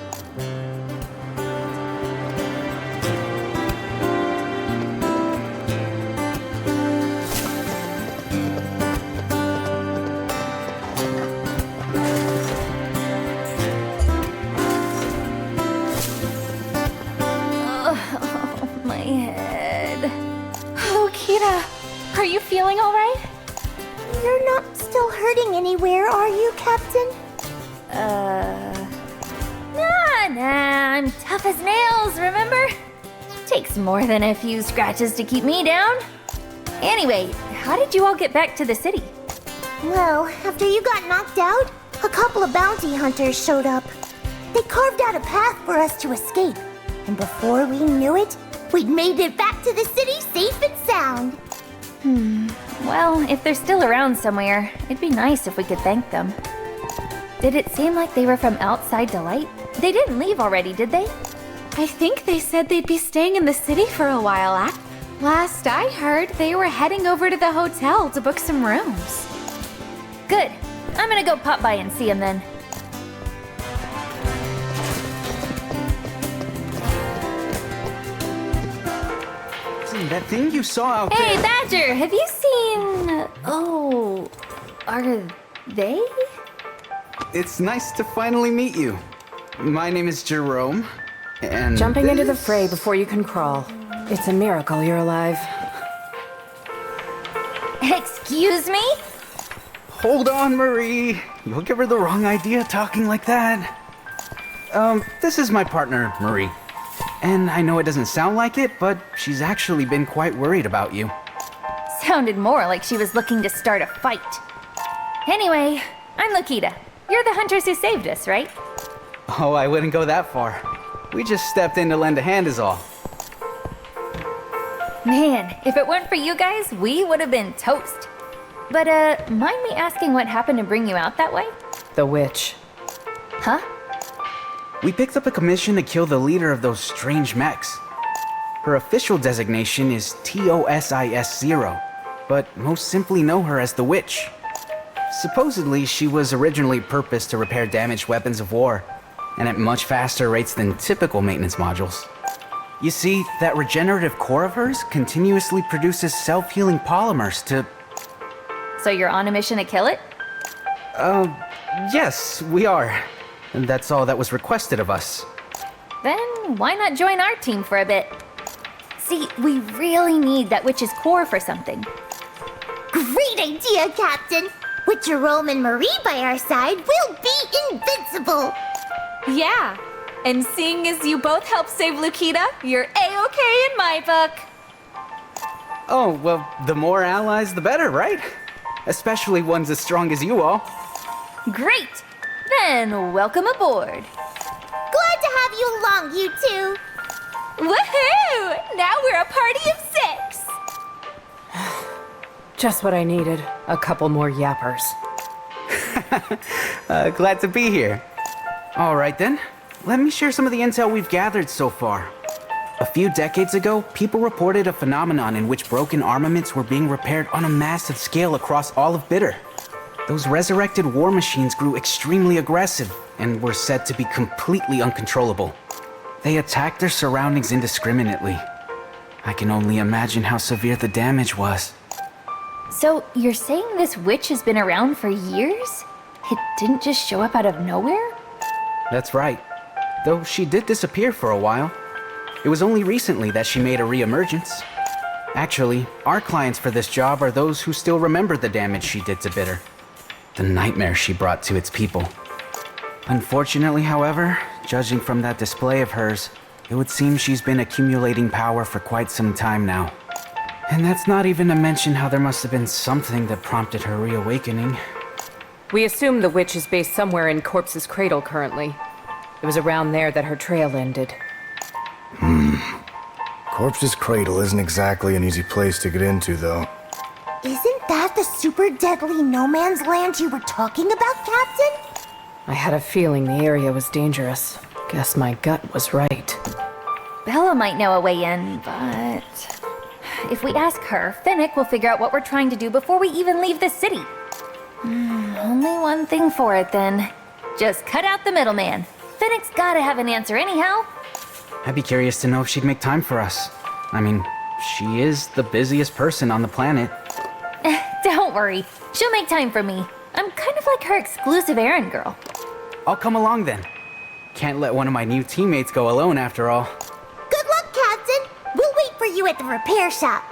Oh, my head. Oh, Kira, Are you feeling all right? you're not still hurting anywhere, are you, Captain? Nah, I'm tough as nails, remember? Takes more than a few scratches to keep me down. Anyway, how did you all get back to the city? Well, after you got knocked out, a couple of bounty hunters showed up. They carved out a path for us to escape. And before we knew it, we'd made it back to the city safe and sound. Well, if they're still around somewhere, it'd be nice if we could thank them. Did it seem like they were from outside Delight? They didn't leave already, did they? I think they said they'd be staying in the city for a while. Last I heard, they were heading over to the hotel to book some rooms. Good. I'm gonna go pop by and see them then. That thing you saw out there. Hey, Badger, have you seen... Oh... Are they? It's nice to finally meet you. My name is Jerome, and Jumping into the fray before you can crawl. It's a miracle you're alive. Excuse me? Hold on, Marie. You'll give her the wrong idea talking like that. This is my partner, Marie. And I know it doesn't sound like it, but she's actually been quite worried about you. Sounded more like she was looking to start a fight. Anyway, I'm Lukita. You're the hunters who saved us, right? Oh, I wouldn't go that far. We just stepped in to lend a hand is all. Man, if it weren't for you guys, we would have been toast. But, mind me asking what happened to bring you out that way? The witch. Huh? We picked up a commission to kill the leader of those strange mechs. Her official designation is TOSIS-0, but most simply know her as the Witch. Supposedly, she was originally purposed to repair damaged weapons of war, and at much faster rates than typical maintenance modules. You see, that regenerative core of hers continuously produces self-healing polymers to... So you're on a mission to kill it? Yes, we are. And that's all that was requested of us. Then why not join our team for a bit? See, we really need that witch's core for something. Great idea, Captain! With Jerome and Marie by our side, we'll be invincible! Yeah, and seeing as you both helped save Lukita, you're A-okay in my book. Oh, well, the more allies, the better, right? Especially ones as strong as you all. Great! Then welcome aboard. Glad to have you along, you two! Woohoo! Now we're a party of 6! Just what I needed. A couple more yappers. Glad to be here. All right then, let me share some of the intel we've gathered so far. A few decades ago, people reported a phenomenon in which broken armaments were being repaired on a massive scale across all of Bitter. Those resurrected war machines grew extremely aggressive and were said to be completely uncontrollable. They attacked their surroundings indiscriminately. I can only imagine how severe the damage was. So you're saying this witch has been around for years? It didn't just show up out of nowhere? That's right. Though she did disappear for a while. It was only recently that she made a re-emergence. Actually, our clients for this job are those who still remember the damage she did to Bitter. The nightmare she brought to its people. Unfortunately, however, judging from that display of hers, it would seem she's been accumulating power for quite some time now. And that's not even to mention how there must have been something that prompted her reawakening. We assume the witch is based somewhere in Corpse's Cradle currently. It was around there that her trail ended. Corpse's Cradle isn't exactly an easy place to get into, though. Isn't that the super deadly no man's land you were talking about, Captain? I had a feeling the area was dangerous. Guess my gut was right. Bella might know a way in, but... if we ask her, Finnick will figure out what we're trying to do before we even leave the city. Only one thing for it, then. Just cut out the middleman. Finnick's gotta have an answer anyhow. I'd be curious to know if she'd make time for us. I mean, she is the busiest person on the planet. Don't worry, she'll make time for me. I'm kind of like her exclusive errand girl. I'll come along then. Can't let one of my new teammates go alone after all. Good luck, Captain! We'll wait for you at the repair shop.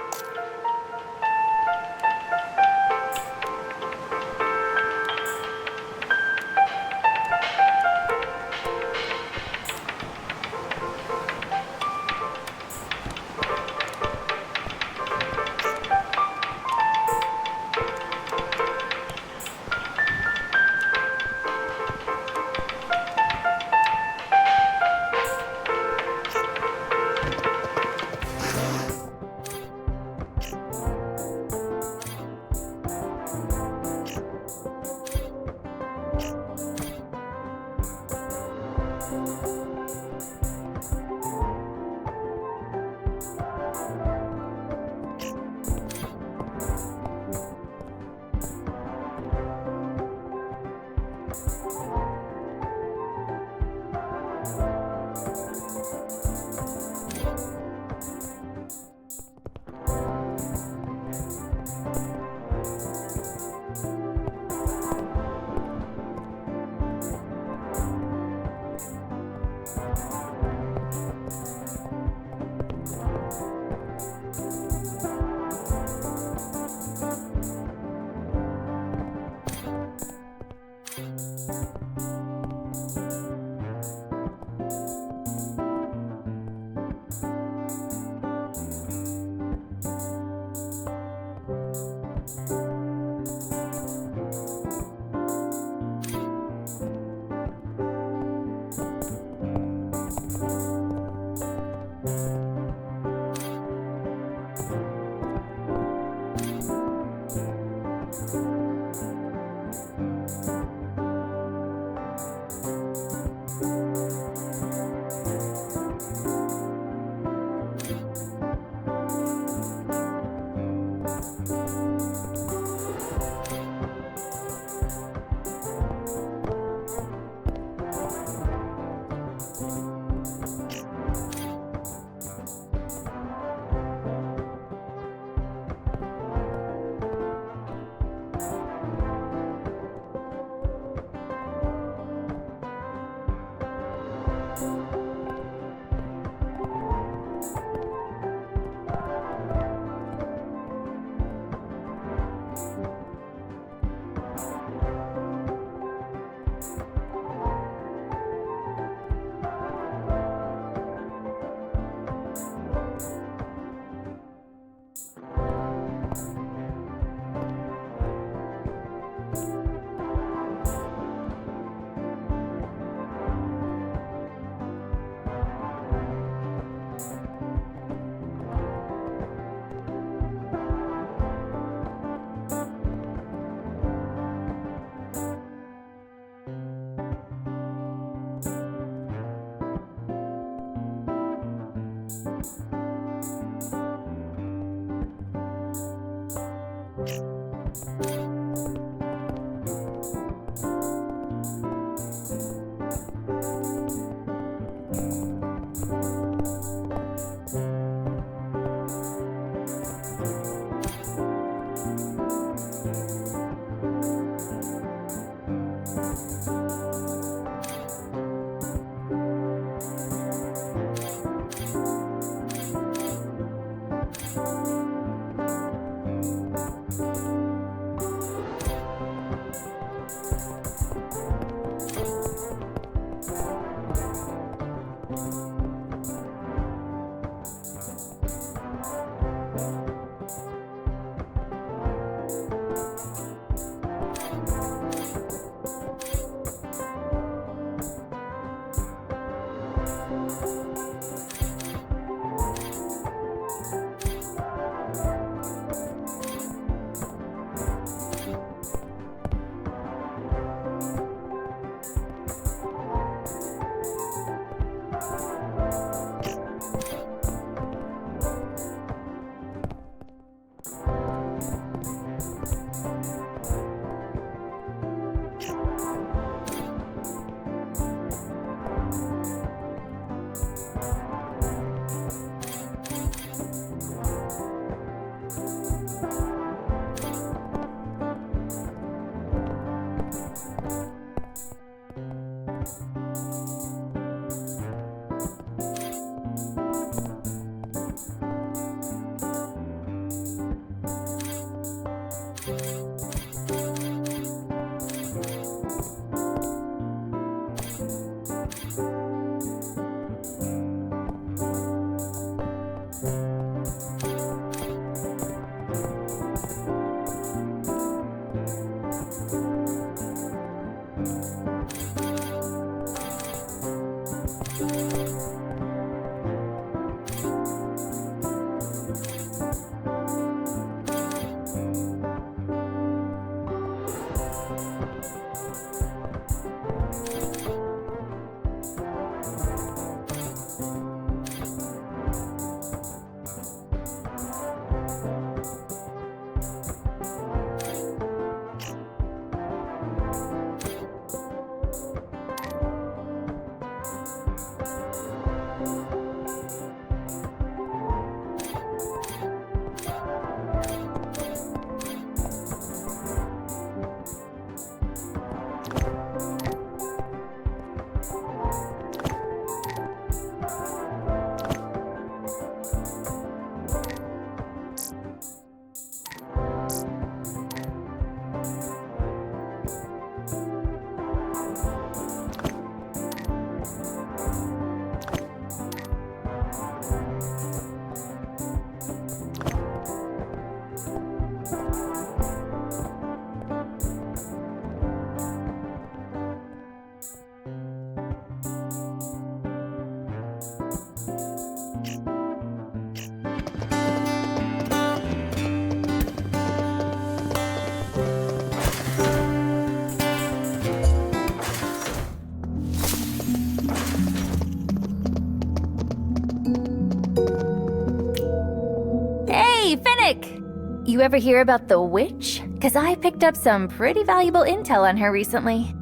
Hey, Finnick! You ever hear about the witch? 'Cause I picked up some pretty valuable intel on her recently.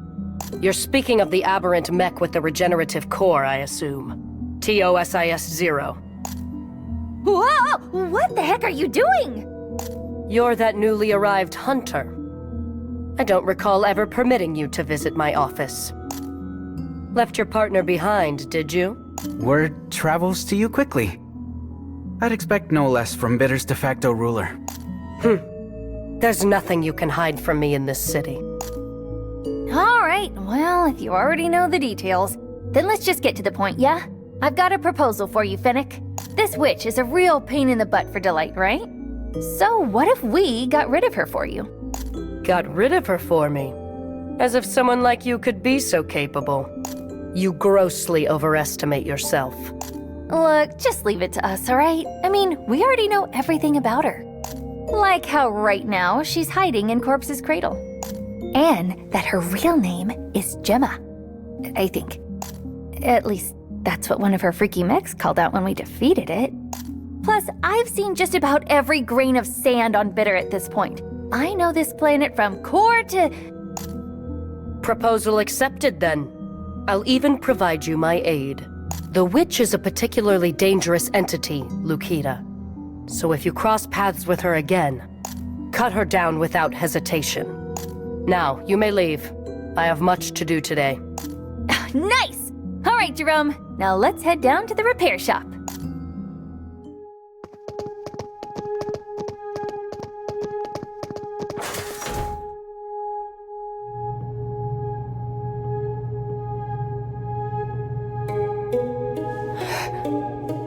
You're speaking of the aberrant mech with the regenerative core, I assume. TOSIS-0. Whoa! What the heck are you doing? You're that newly arrived hunter. I don't recall ever permitting you to visit my office. Left your partner behind, did you? Word travels to you quickly. I'd expect no less from Bitter's de facto ruler. There's nothing you can hide from me in this city. Alright, well, if you already know the details, then let's just get to the point, yeah? I've got a proposal for you, Finnick. This witch is a real pain in the butt for Delight, right? So what if we got rid of her for you? Got rid of her for me? As if someone like you could be so capable. You grossly overestimate yourself. Look, just leave it to us, alright? I mean, we already know everything about her. Like how right now she's hiding in Corpse's cradle. And that her real name is Gemma, I think. At least, that's what one of her freaky mechs called out when we defeated it. Plus, I've seen just about every grain of sand on Bitter at this point. I know this planet from core to... Proposal accepted, then. I'll even provide you my aid. The witch is a particularly dangerous entity, Lukita. So if you cross paths with her again, cut her down without hesitation. Now, you may leave. I have much to do today. Nice! Alright, Jerome. Now let's head down to the repair shop.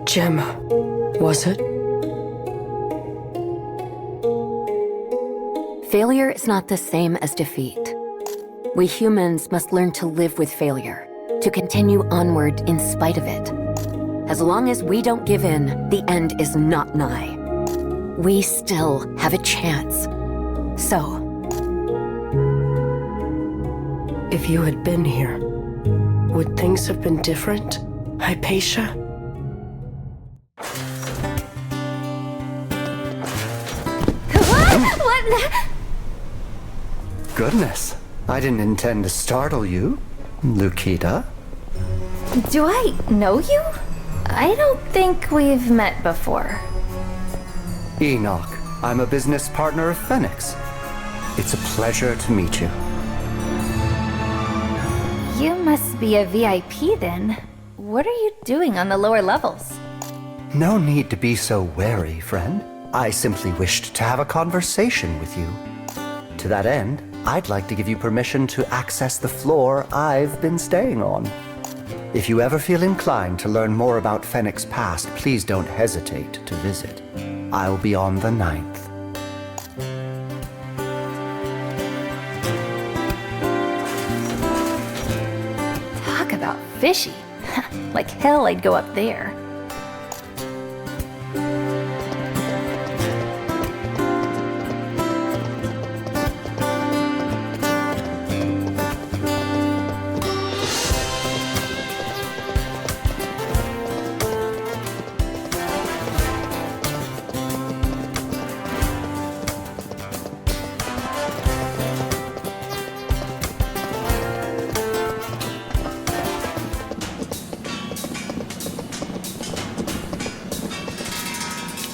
Gemma, was it? Failure is not the same as defeat. We humans must learn to live with failure, to continue onward in spite of it. As long as we don't give in, the end is not nigh. We still have a chance. So... If you had been here, would things have been different, Hypatia? Goodness, I didn't intend to startle you, Lukita. Do I know you? I don't think we've met before. Enoch, I'm a business partner of Phoenix. It's a pleasure to meet you. You must be a VIP then. What are you doing on the lower levels? No need to be so wary, friend. I simply wished to have a conversation with you. To that end, I'd like to give you permission to access the floor I've been staying on. If you ever feel inclined to learn more about Fennec's past, please don't hesitate to visit. I'll be on the 9th. Talk about fishy. Like hell I'd go up there.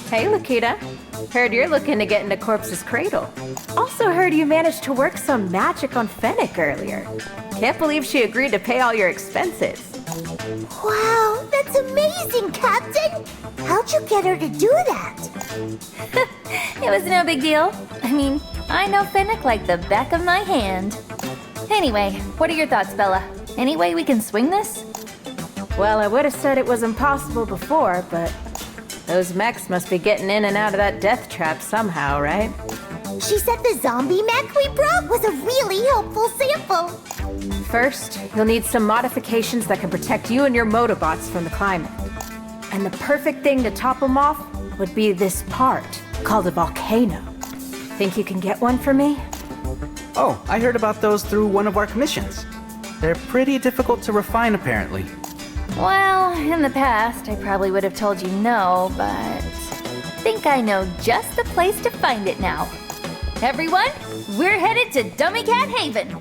Hey, Lukita. Heard you're looking to get into Corpse's cradle. Also heard you managed to work some magic on Fennec earlier. Can't believe she agreed to pay all your expenses. Wow, that's amazing, Captain! How'd you get her to do that? It was no big deal. I mean, I know Fennec like the back of my hand. Anyway, what are your thoughts, Bella? Any way we can swing this? Well, I would have said it was impossible before, but those mechs must be getting in and out of that death trap somehow, right? She said the zombie mech we brought was a really helpful sample. First, you'll need some modifications that can protect you and your Motobots from the climate. And the perfect thing to top them off would be this part, called a volcano. Think you can get one for me? Oh, I heard about those through one of our commissions. They're pretty difficult to refine, apparently. Well, in the past, I probably would have told you no, but I think I know just the place to find it now. Everyone, we're headed to Dummy Cat Haven.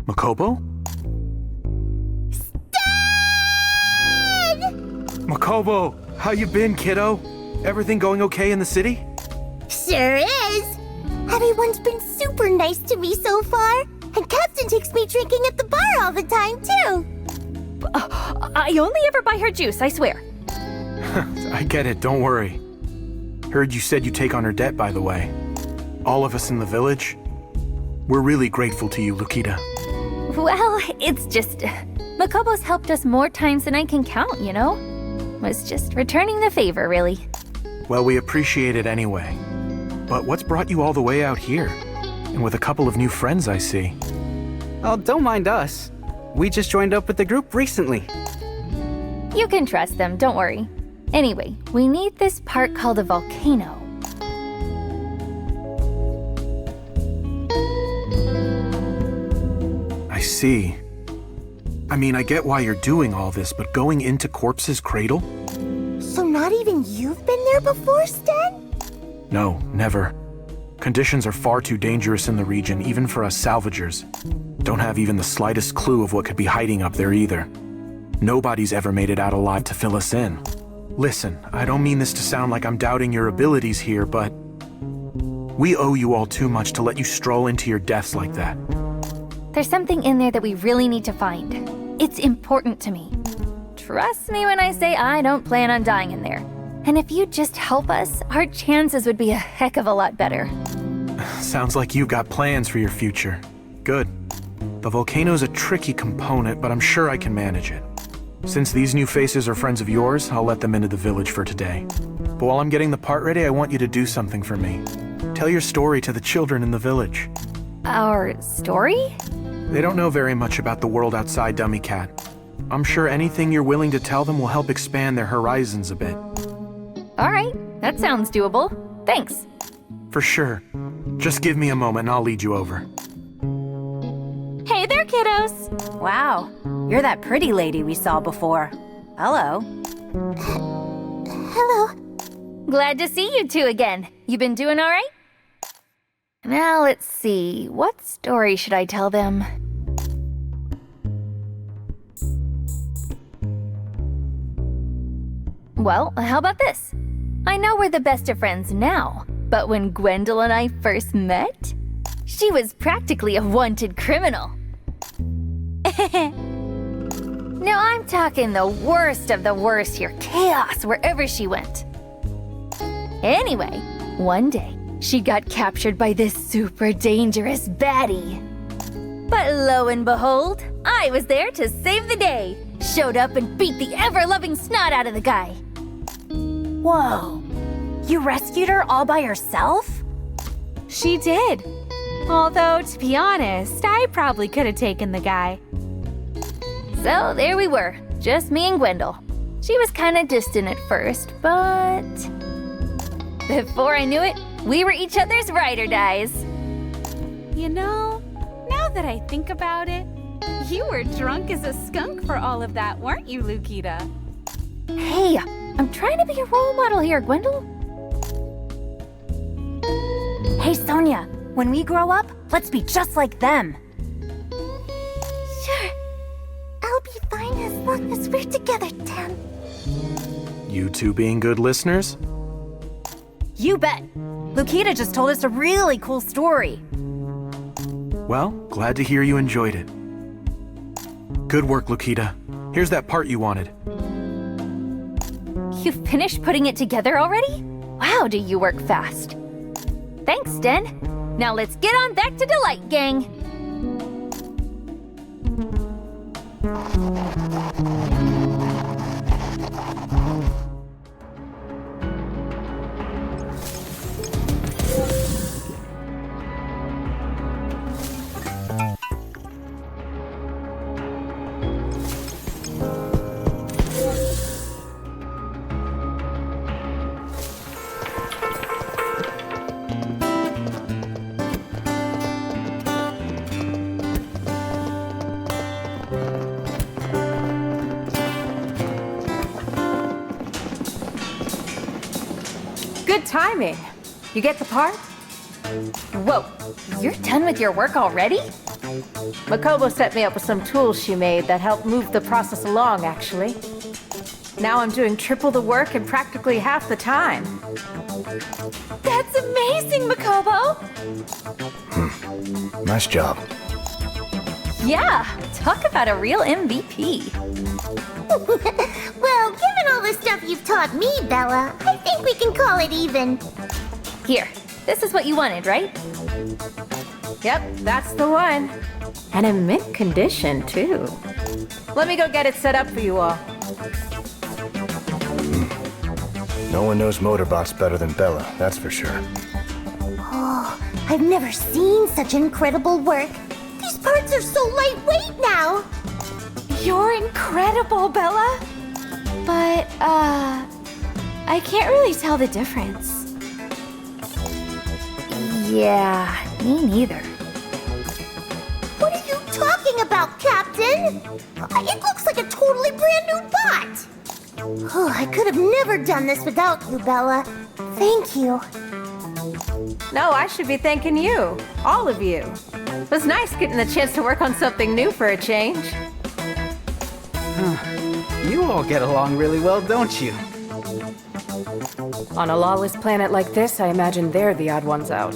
Makobo? Makobo, how you been, kiddo? Everything going okay in the city? Sure is. Everyone's been super nice to me so far, and Captain takes me drinking at the bar all the time, too. I only ever buy her juice, I swear. I get it, don't worry. Heard you said you take on her debt, by the way. All of us in the village, we're really grateful to you, Lukita. Well, it's just... Makobo's helped us more times than I can count, you know? Was just returning the favor, really. Well, we appreciate it anyway. But what's brought you all the way out here? And with a couple of new friends, I see. Oh, don't mind us. We just joined up with the group recently. You can trust them, don't worry. Anyway, we need this part called a volcano. I see. I mean, I get why you're doing all this, but going into Corpse's cradle? So not even you've been there before, Sten? No, never. Conditions are far too dangerous in the region, even for us salvagers. Don't have even the slightest clue of what could be hiding up there either. Nobody's ever made it out alive to fill us in. Listen, I don't mean this to sound like I'm doubting your abilities here, but we owe you all too much to let you stroll into your deaths like that. There's something in there that we really need to find. It's important to me. Trust me when I say I don't plan on dying in there. And if you'd just help us, our chances would be a heck of a lot better. Sounds like you've got plans for your future. Good. The volcano's a tricky component, but I'm sure I can manage it. Since these new faces are friends of yours, I'll let them into the village for today. But while I'm getting the part ready, I want you to do something for me. Tell your story to the children in the village. Our story? They don't know very much about the world outside Dummy Cat. I'm sure anything you're willing to tell them will help expand their horizons a bit. All right, that sounds doable. Thanks. For sure. Just give me a moment and I'll lead you over. Hey there, kiddos! Wow, you're that pretty lady we saw before. Hello. Hello. Glad to see you two again. You been doing all right? Now let's see, what story should I tell them? Well, how about this? I know we're the best of friends now, but when Gwendol and I first met, she was practically a wanted criminal. No, I'm talking the worst of the worst here. Chaos wherever she went. Anyway, one day, she got captured by this super dangerous baddie. But lo and behold, I was there to save the day. Showed up and beat the ever-loving snot out of the guy. Whoa. You rescued her all by yourself? She did. Although, to be honest, I probably could have taken the guy. So there we were, just me and Gwendol. She was kind of distant at first, but before I knew it, we were each other's ride or dies. You know, now that I think about it, you were drunk as a skunk for all of that, weren't you, Lukita? Hey, I'm trying to be a role model here, Gwendol. Hey, Sonia, when we grow up, let's be just like them. Sure. I'll be fine as long as we're together, Dan. You two being good listeners? You bet. Lukita just told us a really cool story. Well, glad to hear you enjoyed it. Good work, Lukita. Here's that part you wanted. You finished putting it together already? Wow, do you work fast. Thanks, Den. Now let's get on back to Delight, gang. Good timing. You get the part? Whoa, you're done with your work already? Makobo set me up with some tools she made that helped move the process along, actually. Now I'm doing triple the work in practically half the time. That's amazing, Makobo! Nice job. Yeah, talk about a real MVP. Well, given all the stuff you've taught me, Bella, I think we can call it even. Here, this is what you wanted, right? Yep, that's the one. And in mint condition, too. Let me go get it set up for you all. No one knows motorbots better than Bella, that's for sure. Oh, I've never seen such incredible work. These parts are so lightweight now. You're incredible, Bella. But, I can't really tell the difference. Yeah, me neither. What are you talking about, Captain? It looks like a totally brand new bot. Oh, I could have never done this without you, Bella. Thank you. No, I should be thanking you. All of you. It was nice getting the chance to work on something new for a change. You all get along really well, don't you? On a lawless planet like this, I imagine they're the odd ones out.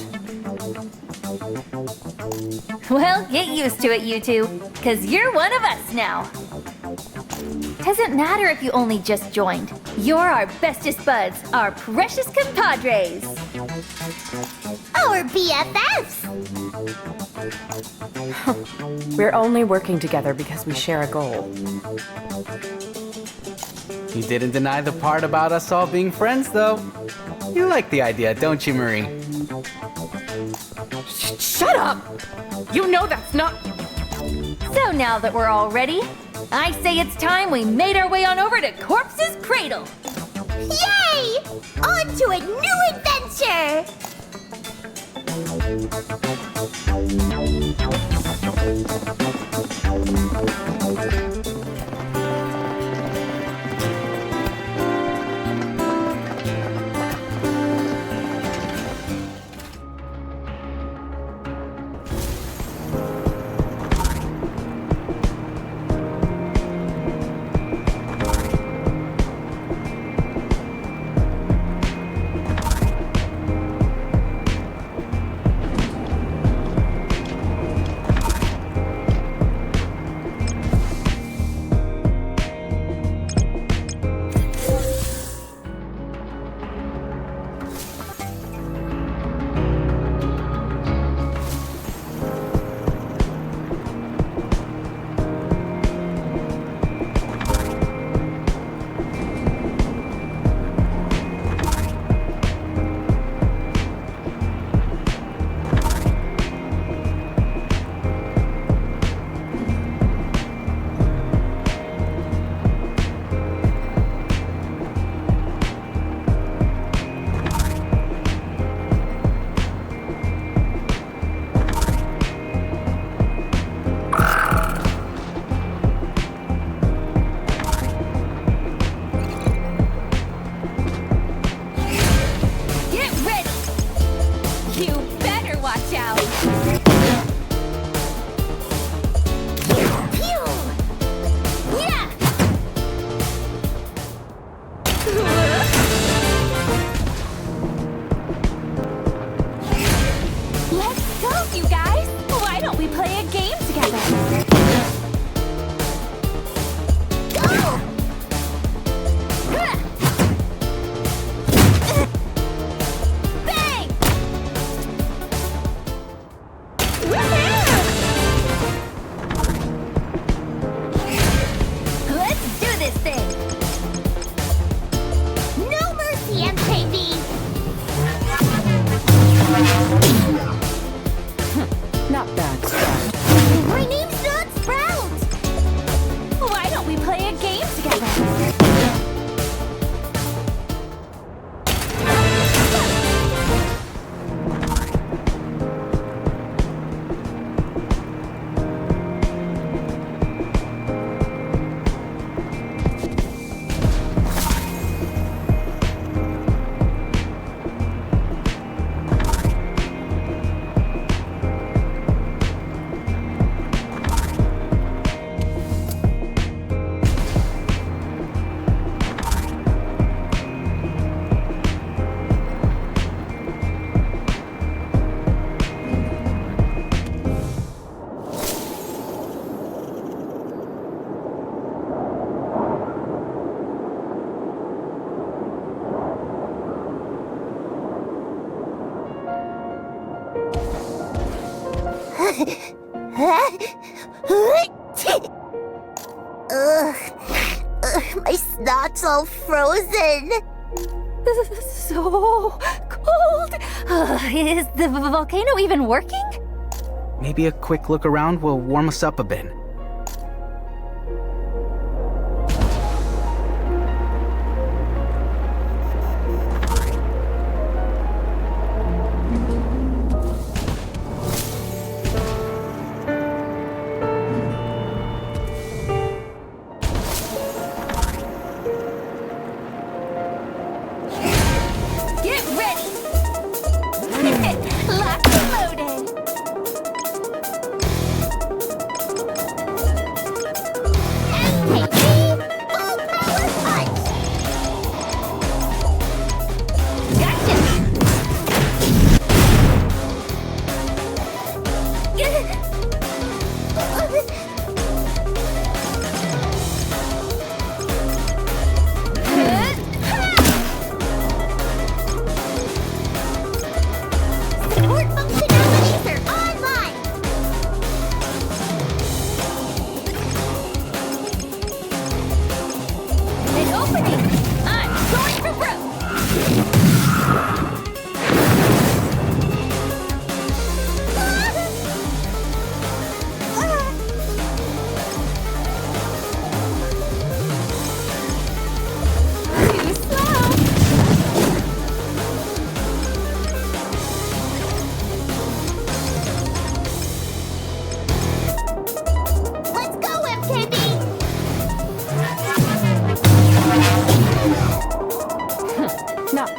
Well, get used to it, you two, because you're one of us now. Doesn't matter if you only just joined. You're our bestest buds, our precious compadres. Our BFFs! We're only working together because we share a goal. You didn't deny the part about us all being friends, though. You like the idea, don't you, Marie? Shut up! You know that's not... So now that we're all ready, I say it's time we made our way on over to Corpse's Cradle. Yay! On to a new adventure! My snot's all frozen. So cold. Is the volcano even working? Maybe a quick look around will warm us up a bit.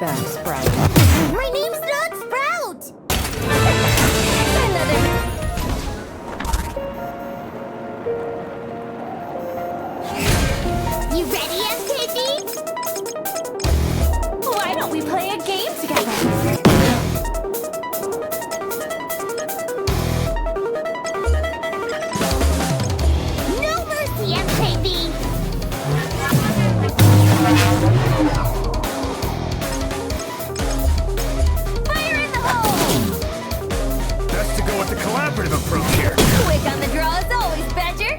bad, Sprout. My name's not Sprout! You ready, MKB? Why don't we play a game together? No mercy, MKB! Fire in the hole! Best to go with the collaborative approach here. Quick on the draw as always, Badger!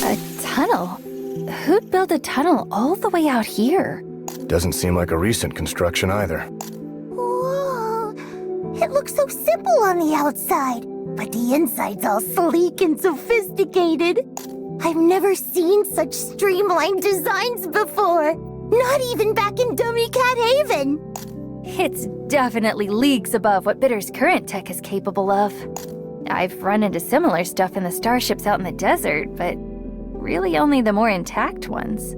A tunnel? Who'd build a tunnel all the way out here? Doesn't seem like a recent construction either. Whoa! It looks so simple on the outside, but the inside's all sleek and sophisticated. I've never seen such streamlined designs before. Not even back in Dummy Cat Haven. It's definitely leagues above what Bitter's current tech is capable of. I've run into similar stuff in the starships out in the desert, but really only the more intact ones.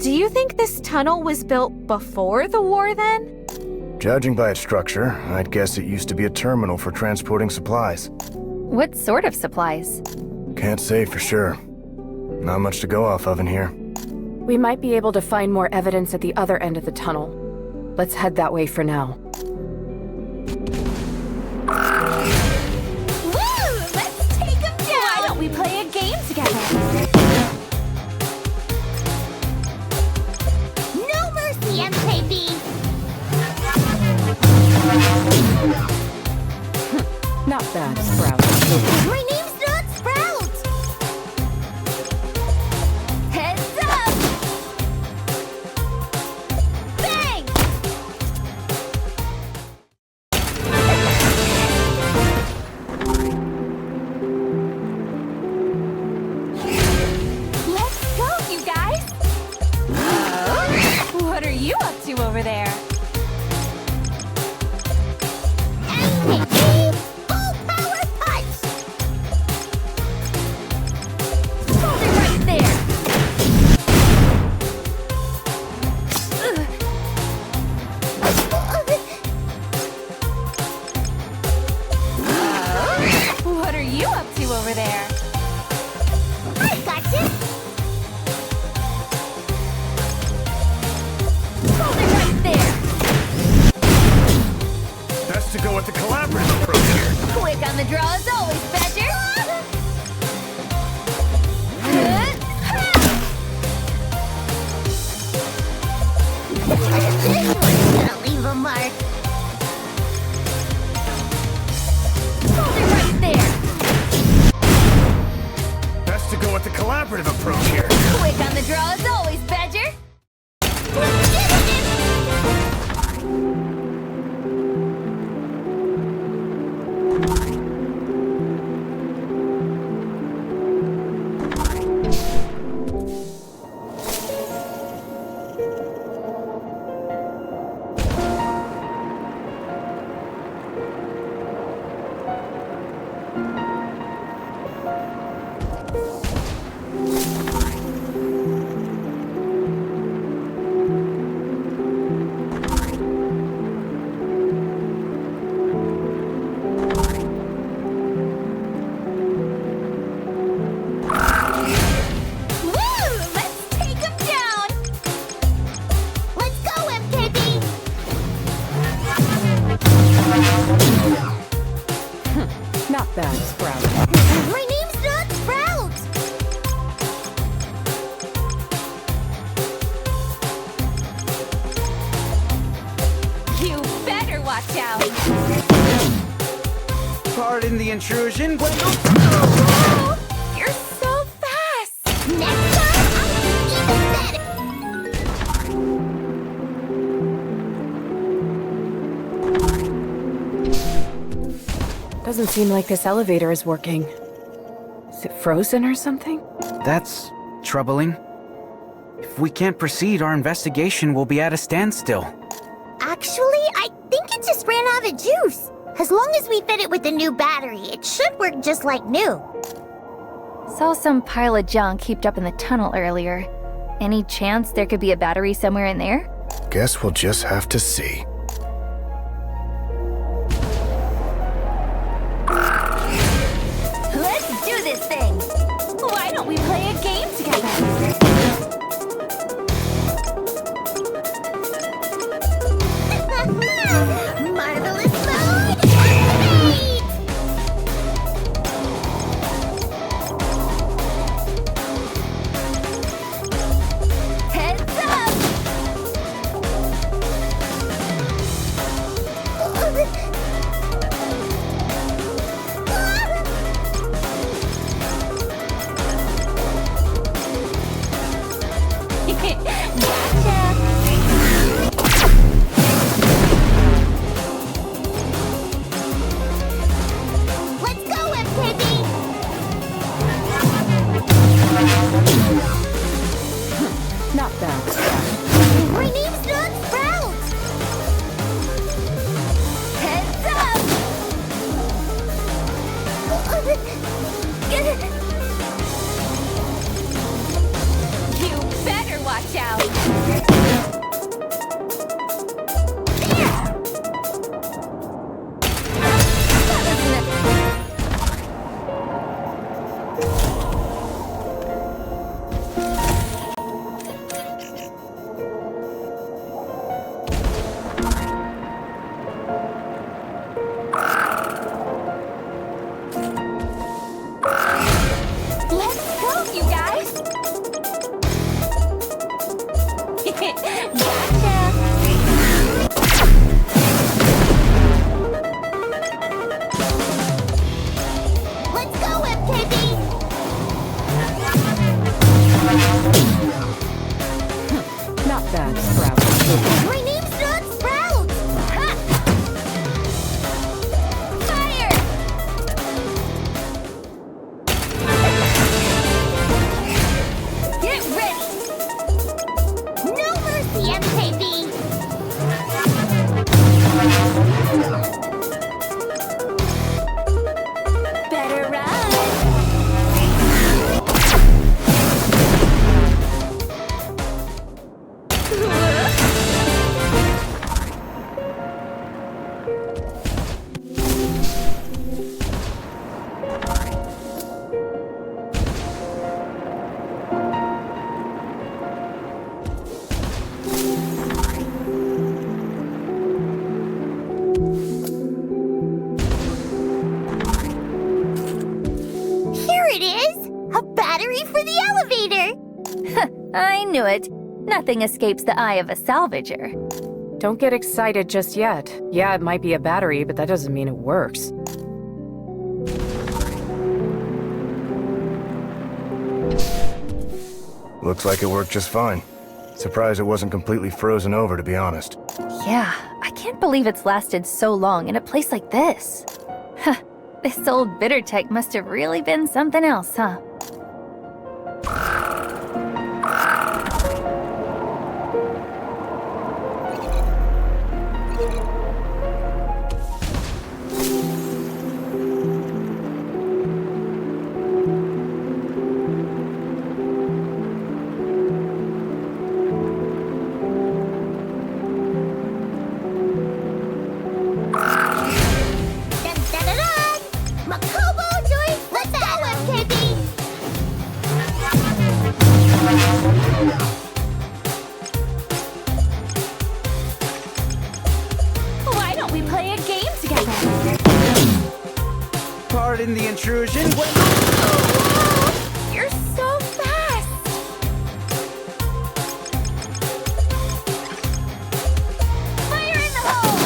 Do you think this tunnel was built before the war then? Judging by its structure, I'd guess it used to be a terminal for transporting supplies. What sort of supplies? Can't say for sure. Not much to go off of in here. We might be able to find more evidence at the other end of the tunnel. Let's head that way for now. Woo! Let's take them down! Why don't we play a game together? No mercy, MKB! Not bad, Sprout. My name's not Sprout! Heads up! Bang! Let's go, you guys! What are you up to over there? MKB! Full power punch! Hold it right there! What are you up to over there? I gotcha! Hold it right there! Best to go with the collaborative approach here. Quick on the draw as always, Badger! This one's gonna leave a mark. Hold it right there! Best to go with the collaborative approach here. Quick on the draw as always, Badger! bad, Sprout. My name's not Sprout! You better watch out! Pardon the intrusion, Gwendolyn. You're so fast! Next time, I'll do even better! Doesn't seem like this elevator is working. Is it frozen or something? That's troubling. If we can't proceed, our investigation will be at a standstill. Actually, I think it just just ran out of juice. As long as we fit it with the new battery, it should work just like new. Saw some pile of junk heaped up in the tunnel earlier. Any chance there could be a battery somewhere in there? Guess we'll just have to see. Let's do this thing! Why don't we play a game together? Marvelous mode, activate! Heads up! Let's go, MKB! Not bad. My name's not Sprout! Heads up! You better watch out! Let's go, you guys! Let's go, MKB! Not bad, Sprout. My name's not Sprout! Fire! Get ready! No mercy, MKB! Better run! Here it is! A battery for the elevator! I knew it. Nothing escapes the eye of a salvager. Don't get excited just yet. Yeah, it might be a battery, but that doesn't mean it works. Looks like it worked just fine. Surprised it wasn't completely frozen over, to be honest. Yeah, I can't believe it's lasted so long in a place like this. Huh, this old bitter tech must have really been something else, huh? Dun-dun-dun-dun! Makobo joins the battle, MKB! Why don't we play a game together? Pardon the intrusion. You're so fast! Fire in the hole!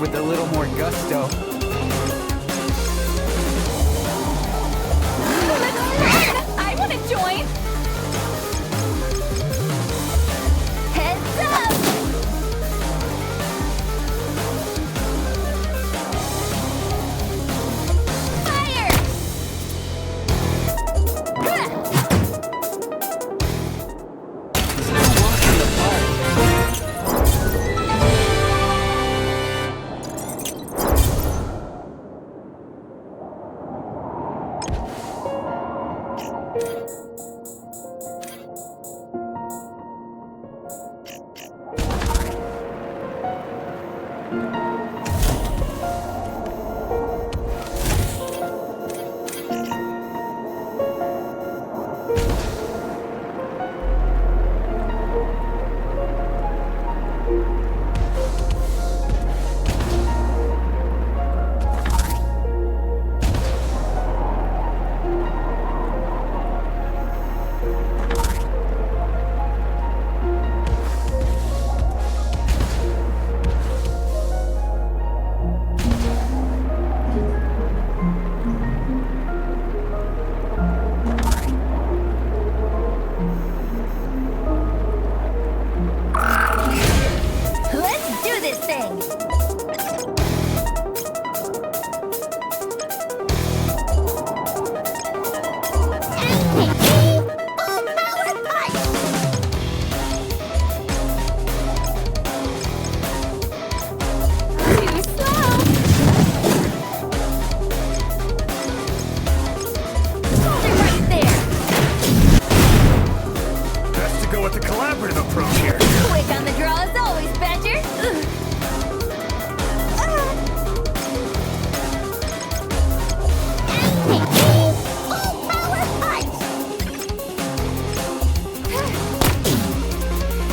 with a little more gusto. I want to join! Heads up! Fire!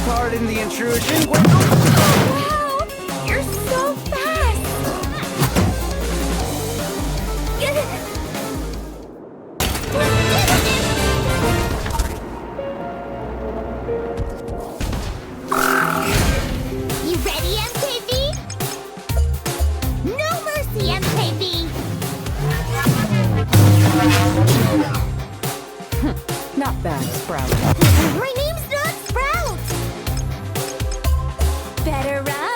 Pardon the intrusion. Wow! You're so fast! You ready, MKV? No mercy, MKV! Not bad, Sprout. My name's not Sprout! Better run?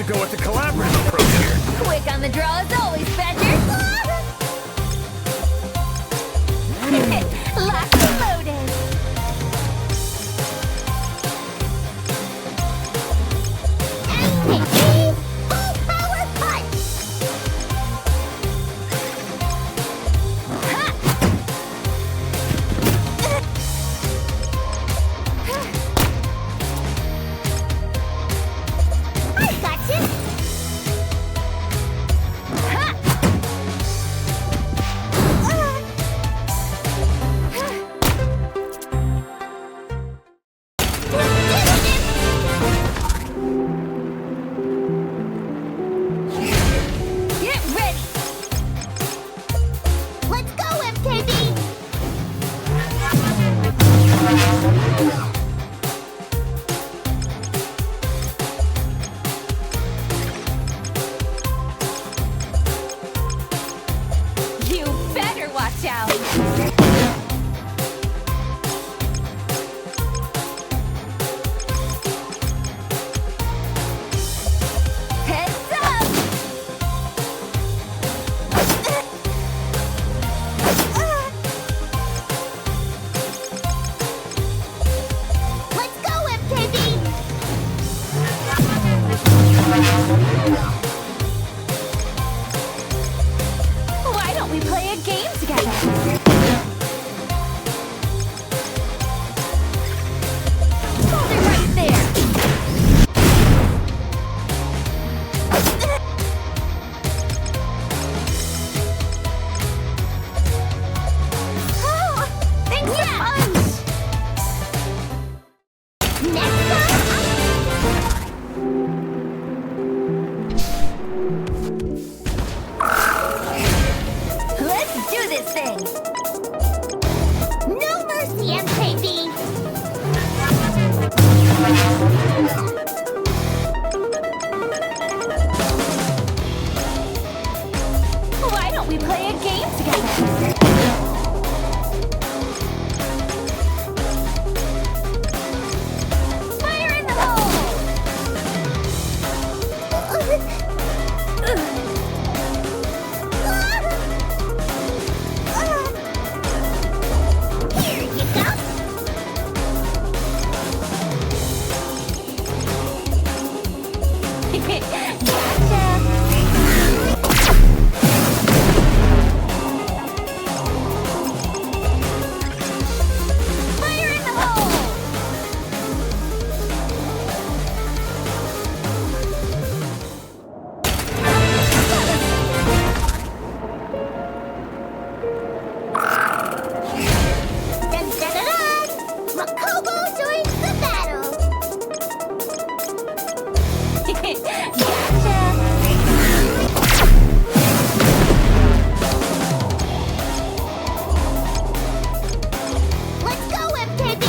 to go with the collaborative approach here. Quick on the draw as always, Badger. Locked and loaded. NVME full power punch. I gotcha. Get ready. Let's go, MKB. You better watch out. Heads up. Let's go, MKB. Why don't we play a game together? Hold it right there. Oh, thanks a bunch. Next Let's do this thing. No mercy, MKB. Why don't we play a game together? Fire in the hole! Here you go. Fire in the hole! Dun, dun, dun, dun. Makobo joins the battle. Let's go, MKB.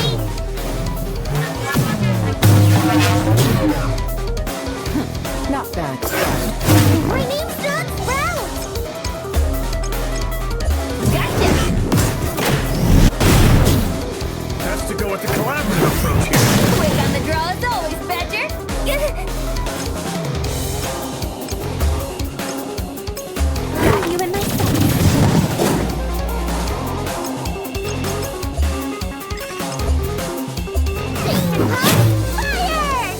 Not bad. My name's not Sprout. Gotcha! Has to go with the collaborative approach here. Quick on the draw as always, Badger. Got you in my sights. Steam Pump Fire!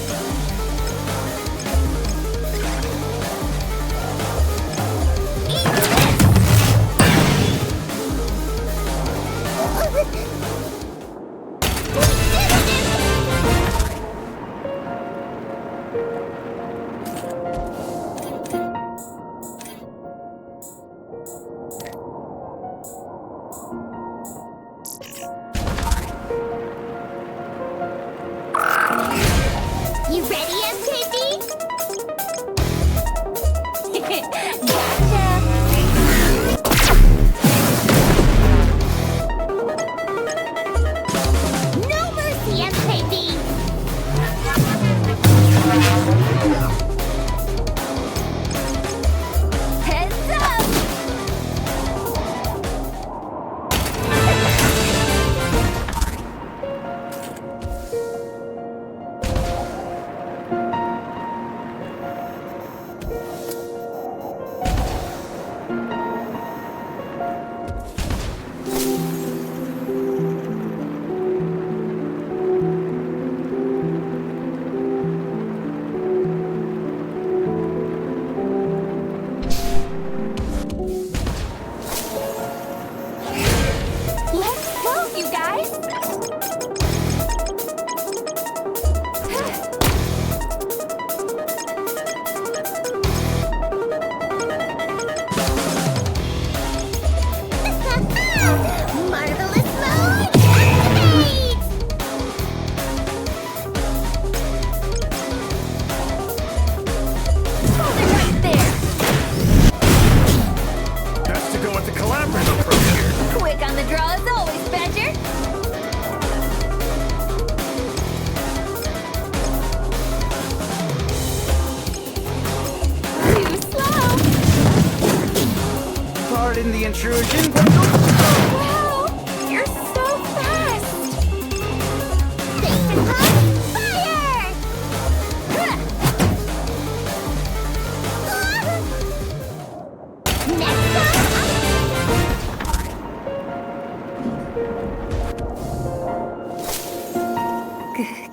You ready, MKB? Gotcha! No mercy, MKB! Heads up! Wow! You're so fast! Fire!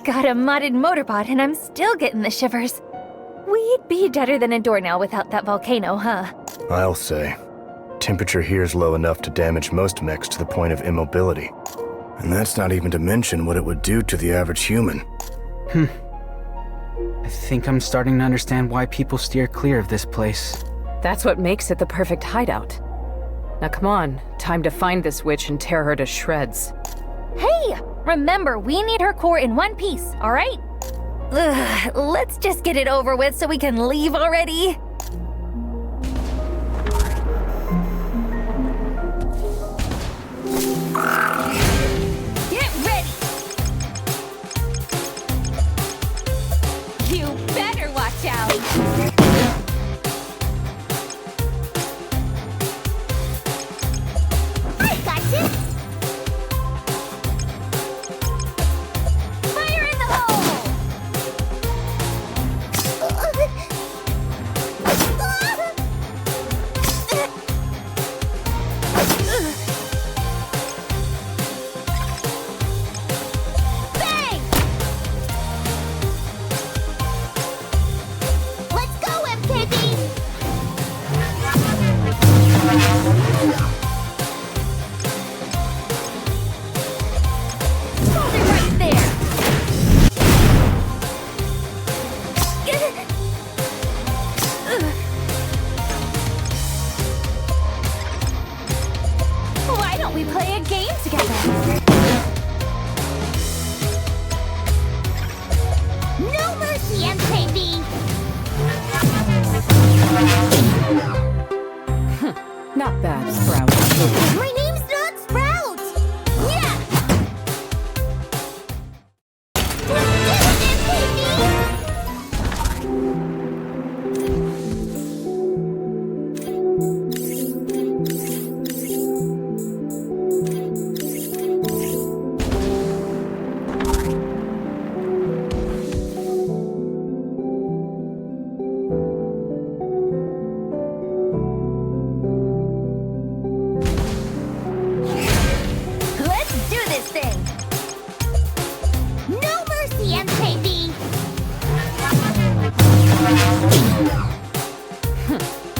Got a modded motorbot and I'm still getting the shivers. We'd be deader than a doornail without that volcano, huh? I'll say. Temperature here is low enough to damage most mechs to the point of immobility. And that's not even to mention what it would do to the average human. I think I'm starting to understand why people steer clear of this place. That's what makes it the perfect hideout. Now come on, time to find this witch and tear her to shreds. Hey! Remember, we need her core in one piece, alright? Let's just get it over with so we can leave already. Get ready! You better watch out! I got you! Fire in the hole! Bang! Let's go, MKB! Hold it right there! Why don't we play a game together? No mercy, MKB! Not bad, Sprout. My name's not Sprout! Yeah! Let's do it, MKB! Let's do this thing! No mercy, MKB!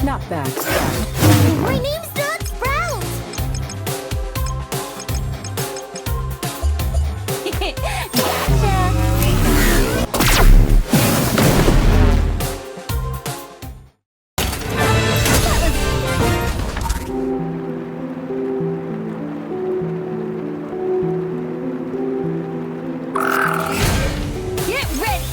Not bad, Sprout. My name's not Sprout! Get ready!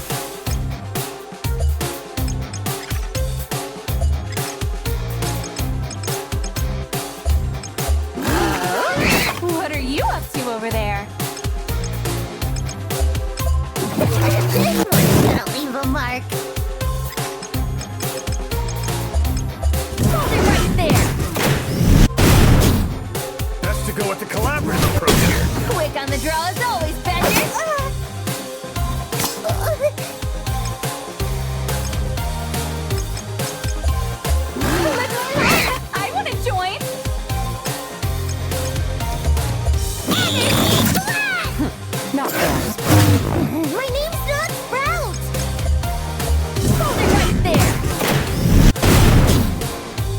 What are you up to over there? This one's gonna leave a mark. Hold it right there! Best to go with the collaborative approach here. Quick on the draw as always, Badgers! I want to join! Not bad. My name's not Sprout! Hold it right there!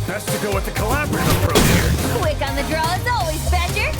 Best to go with the collaborative approach here. Quick on the draw as always, Badger!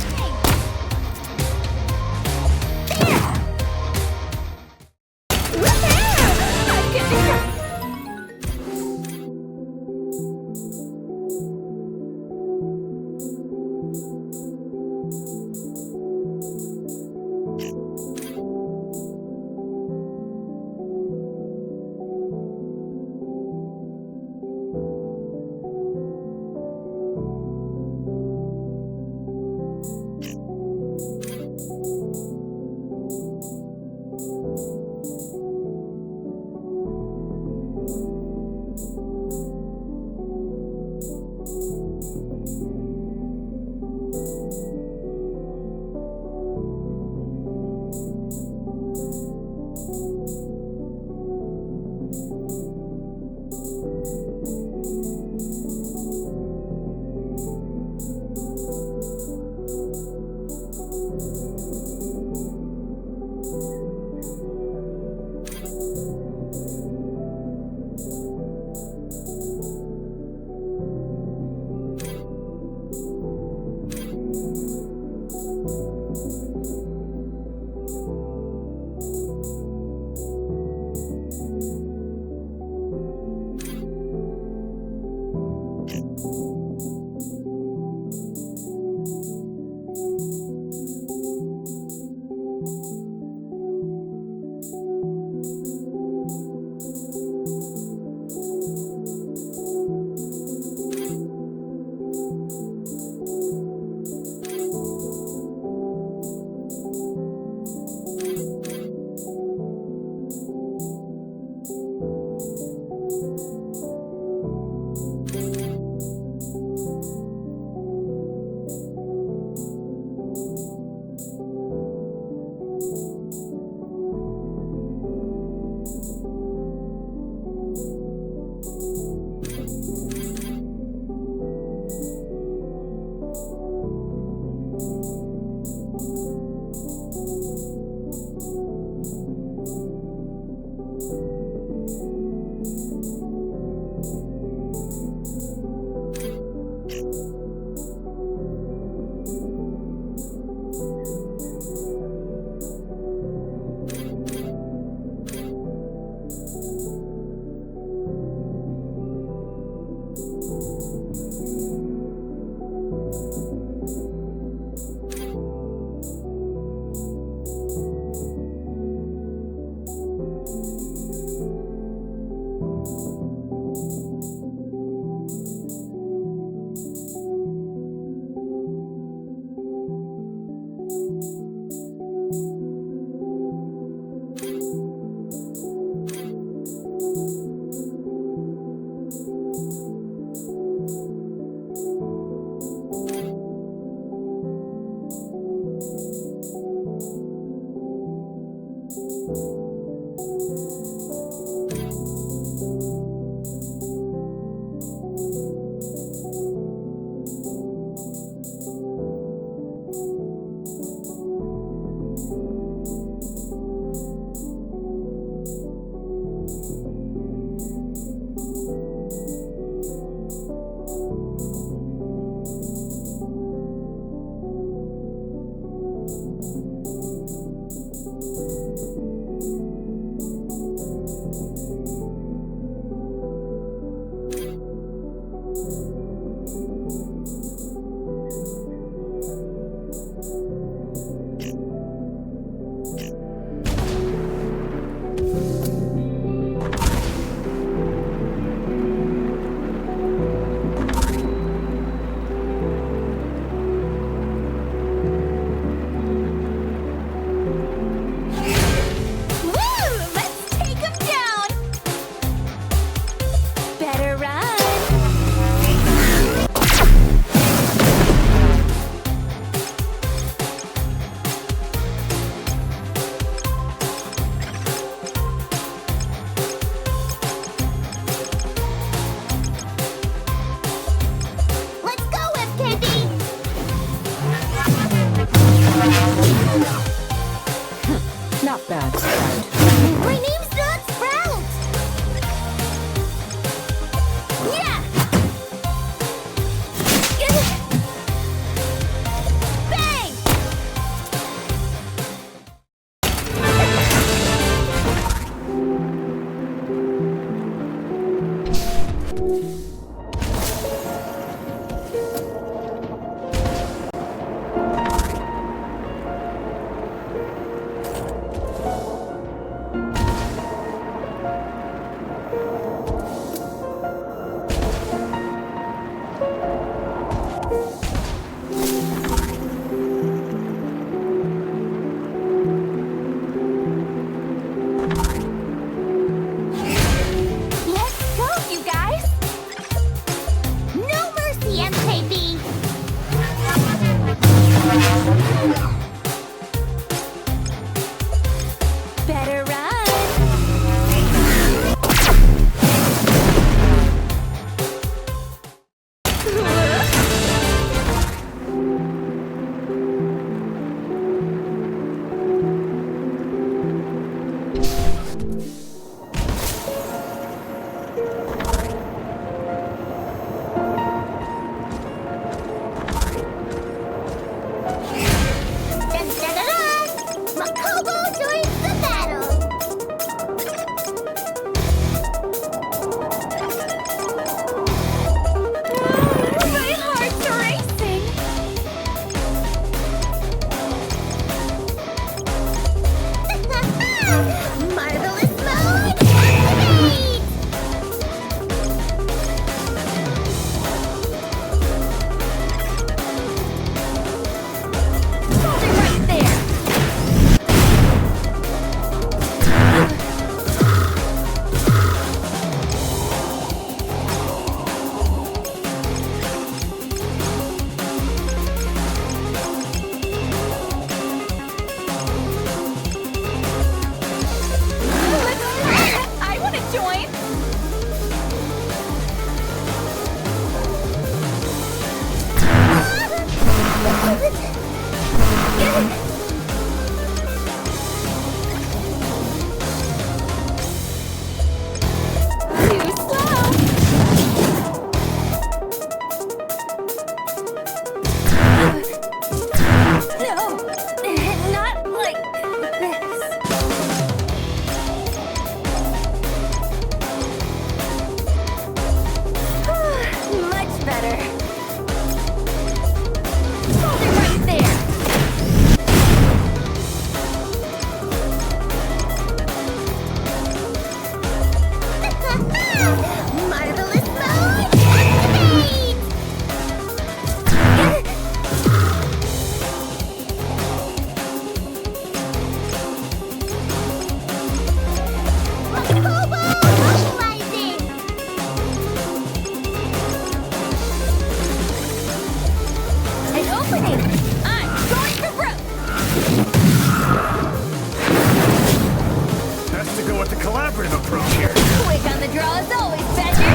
collaborative approach here. Quick on the draw as always, Badger.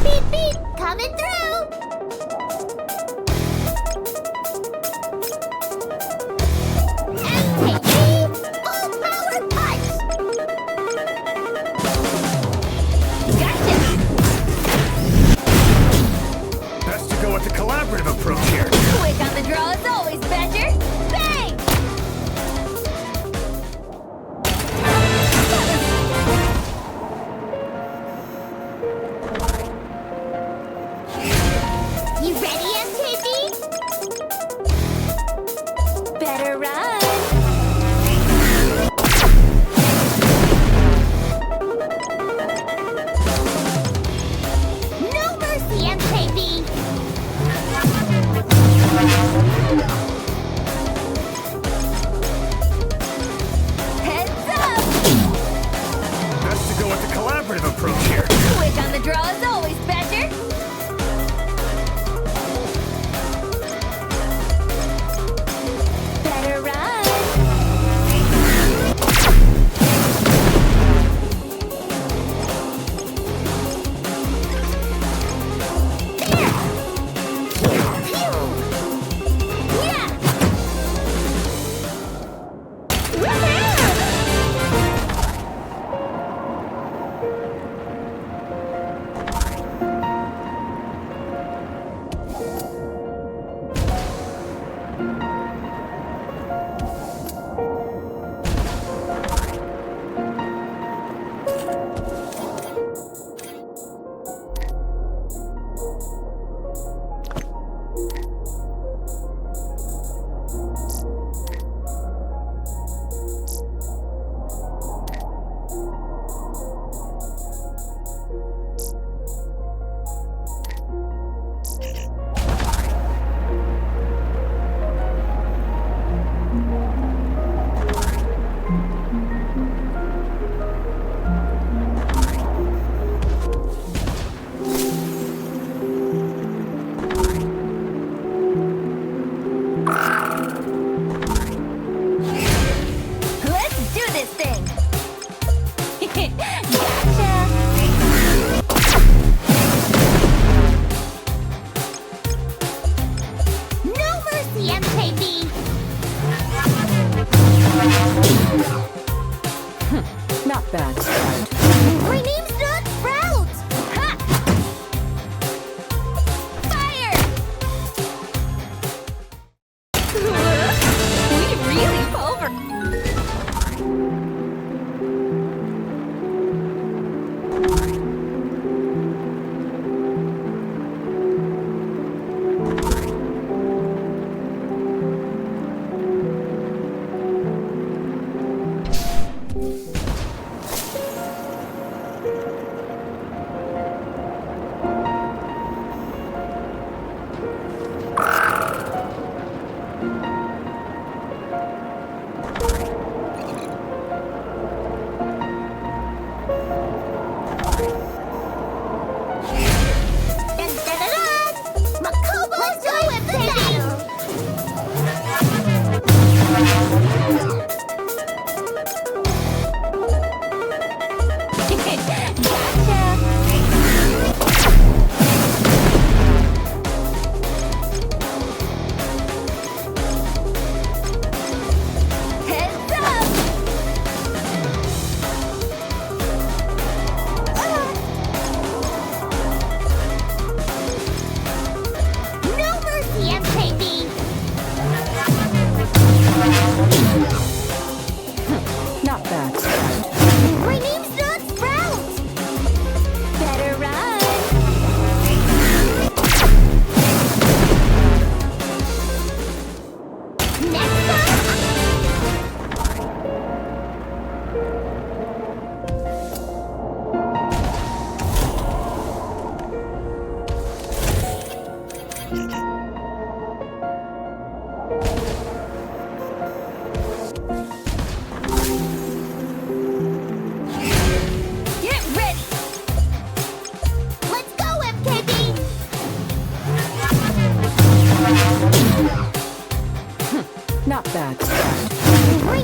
Beep beep, coming through. MKB, full power punch. Gotcha. Best to go with the collaborative approach here. Quick on the draw as always, Badger. Bang! You ready, MKB? Better run. No mercy, MKB. Heads up. Best to go with the collaborative approach here. Quick on the draw as always, Badger. Better run. Let's do this thing. Gotcha. No mercy, MKB. Not bad. My name's not Sprout. Ha! Fire! We really pulver. Not bad. My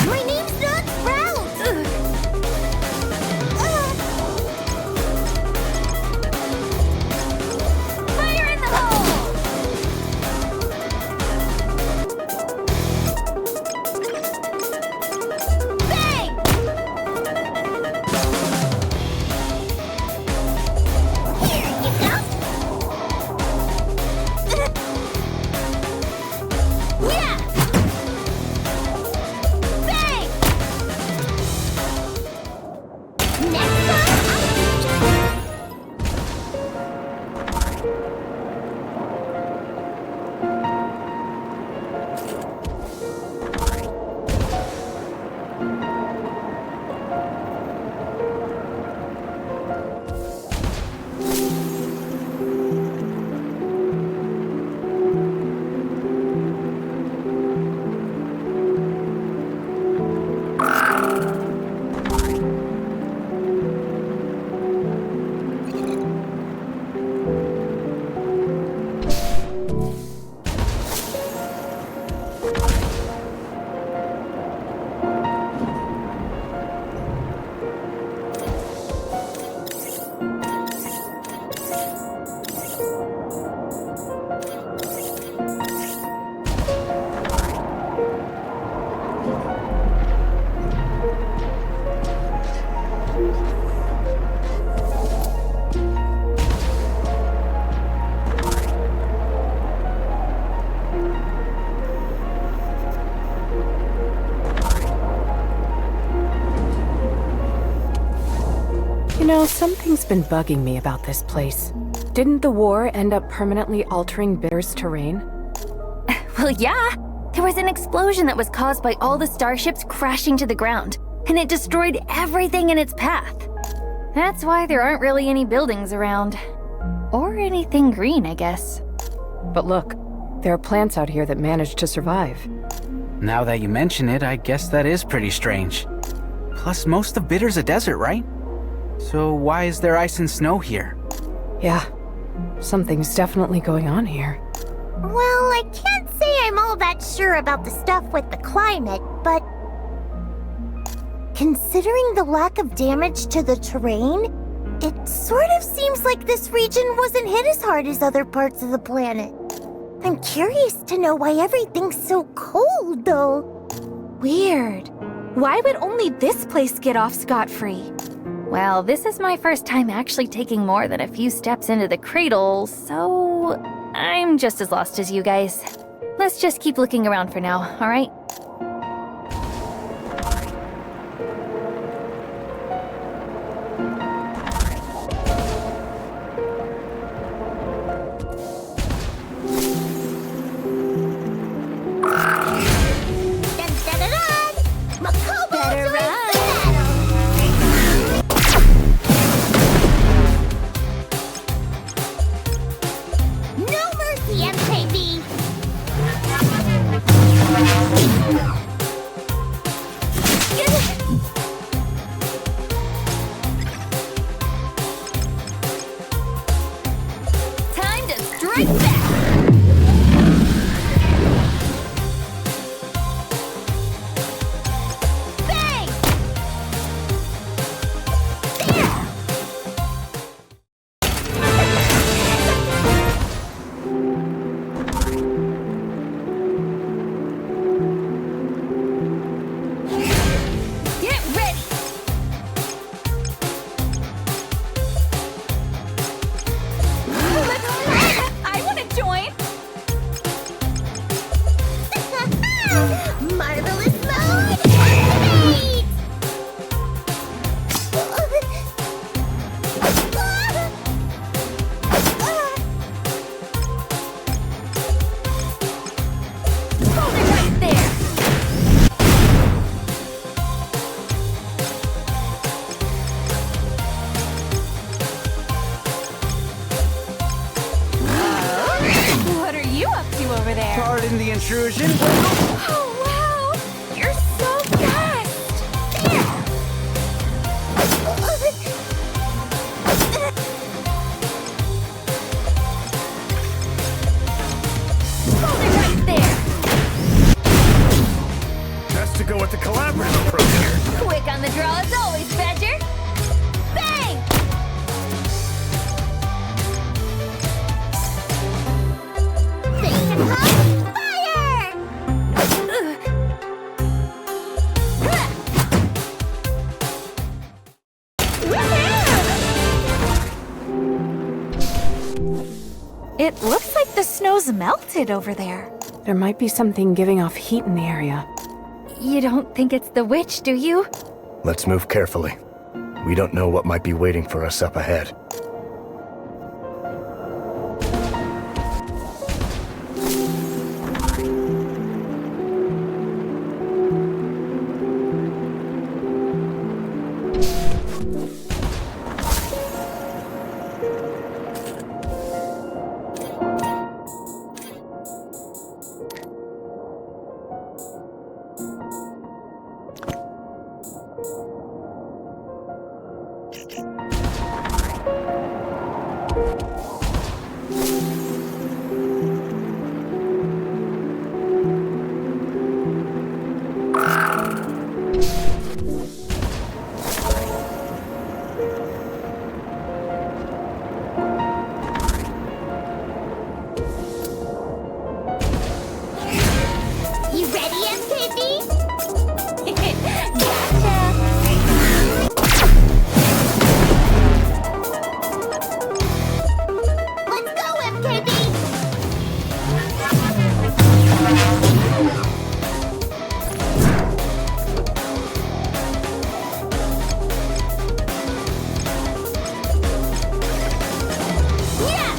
My name's not Sprout! Fire in the hole! Bang! Here you go! Yeah! Bang! Next time, You know, something's been bugging me about this place. Didn't the war end up permanently altering Bitter's terrain? Well, yeah. There was an explosion that was caused by all the starships crashing to the ground, and it destroyed everything in its path. That's why there aren't really any buildings around. Or anything green, I guess. But look, there are plants out here that managed to survive. Now that you mention it, I guess that is pretty strange. Plus, most of Bitter's a desert, right? So why is there ice and snow here? Yeah, something's definitely going on here. well, I can't say I'm all that sure about the stuff with the climate, but considering the lack of damage to the terrain, it sort of seems like this region wasn't hit as hard as other parts of the planet. I'm curious to know why everything's so cold, though. Weird. Why would only this place get off scot-free? Well, this is my first time actually taking more than a few steps into the cradle, so I'm just as lost as you guys. Let's just keep looking around for now, alright? Pardon the intrusion. Oh, wow! You're so fast! Hold it right there! Best to go with the collaborative approach here. Quick on the draw as always, Badger. Bang! It looks like the snow's melted over there. There might be something giving off heat in the area. You don't think it's the witch, do you? Let's move carefully. We don't know what might be waiting for us up ahead. You ready, MKB? Let's go, MKB! Yeah!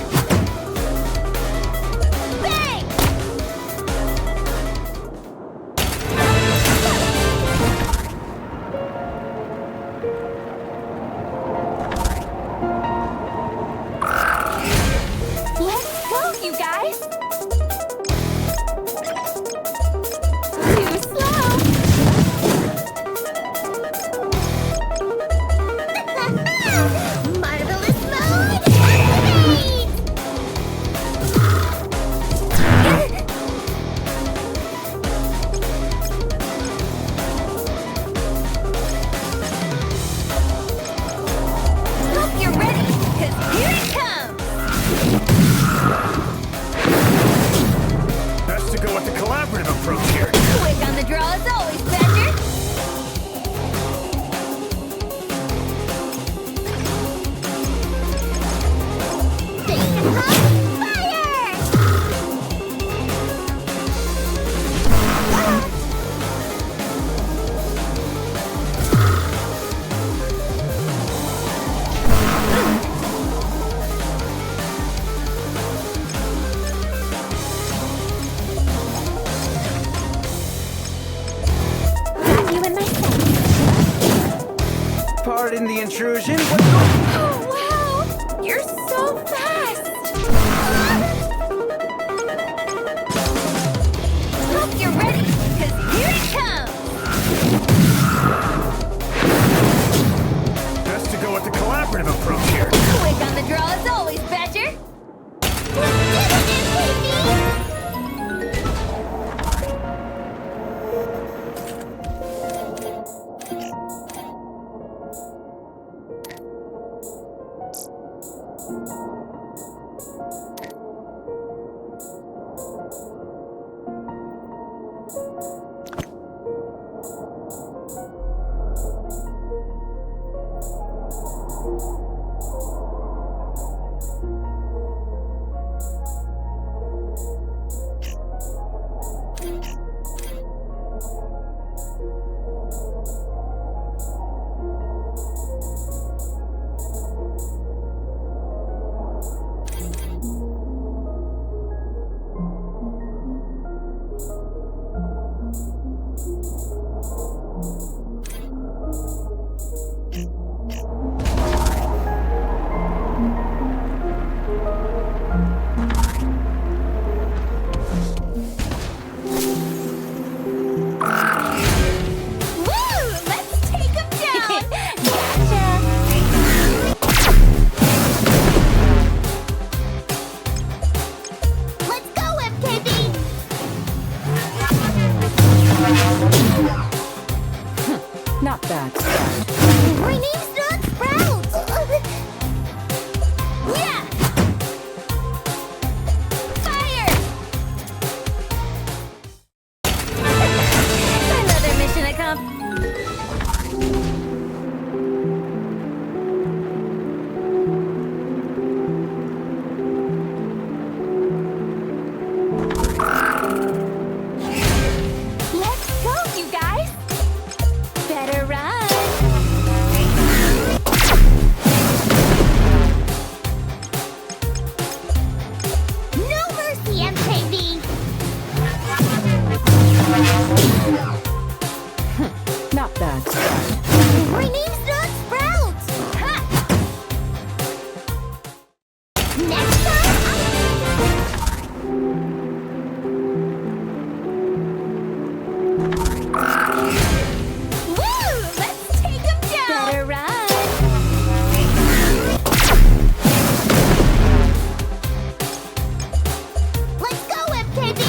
Bang! Let's go, you guys! Too slow! Marvelous mode! Activate! Hope you're ready, because here it comes! Best to go with the collaborative approach here. Quick on the draw as always, Badger. You and my son. Pardon the intrusion. Oh, wow! You're so fast! Hope you're ready, because here it comes! Best to go with the collaborative approach here. Quick on the draw as always, Badger. Not bad. My name's not Sprout! Yeah! Fire! Another mission accomplished. Let's go, you guys! Better run! No mercy, MKV! Not bad. My name's not Sprout! Ha! Next time, Woo! Let's take him down! Better run! Let's go, MKV!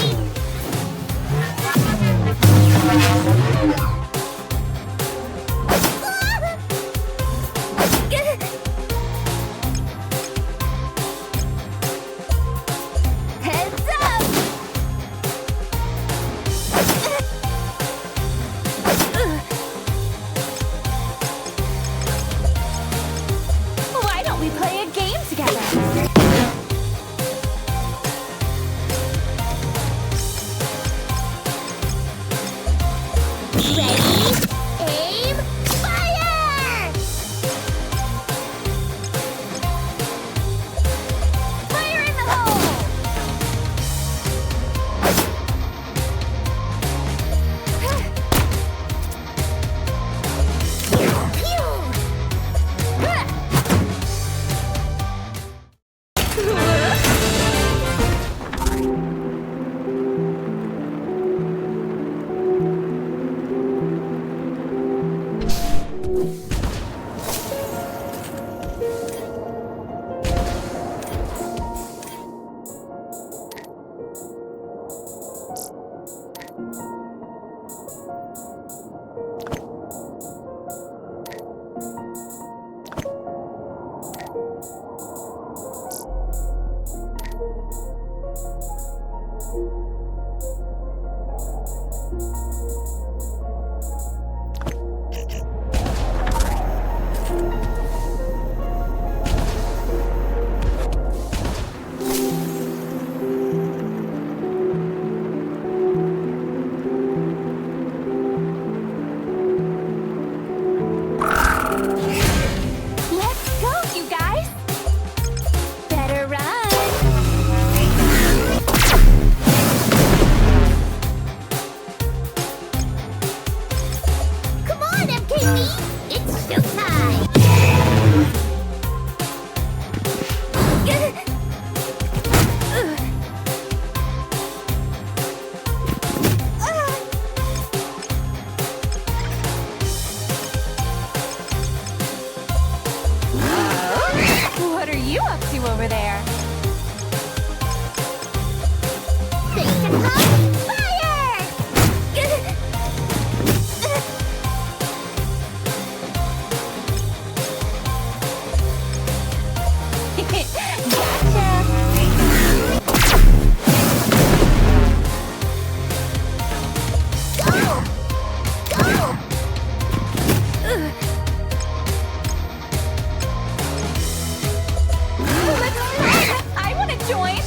Heads up! Why don't we play a game together? Ready? Aim! Fire! Fire in the hole! Let's go, you guys! Better run! Come on, MKV! It's showtime! What are you up to over there? Station hub, fire! I want to join.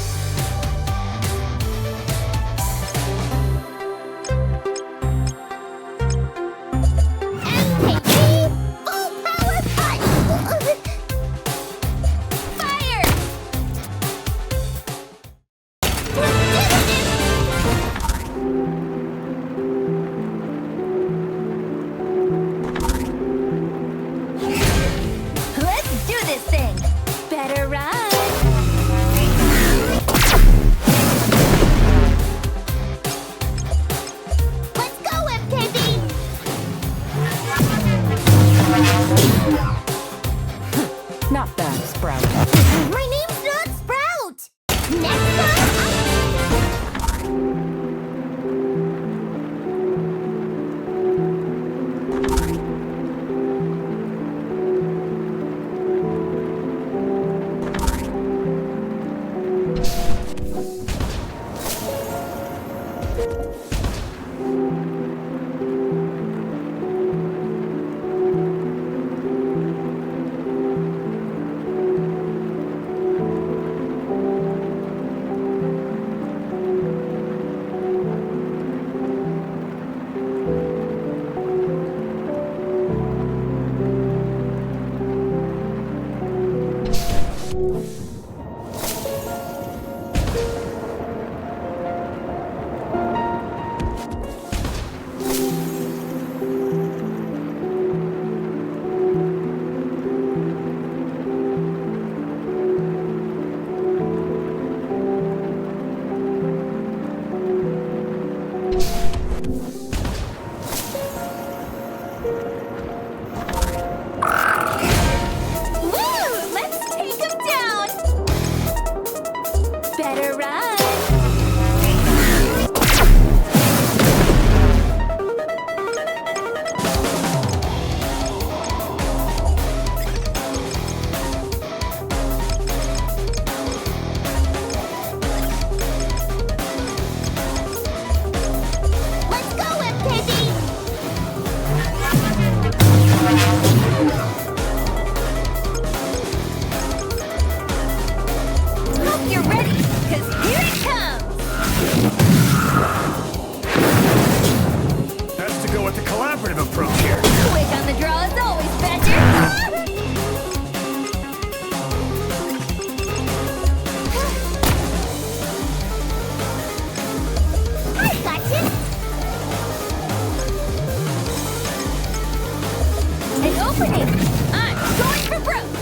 An opening! I'm going for broke!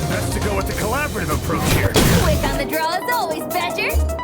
Best to go with the collaborative approach here. Quick on the draw is always better!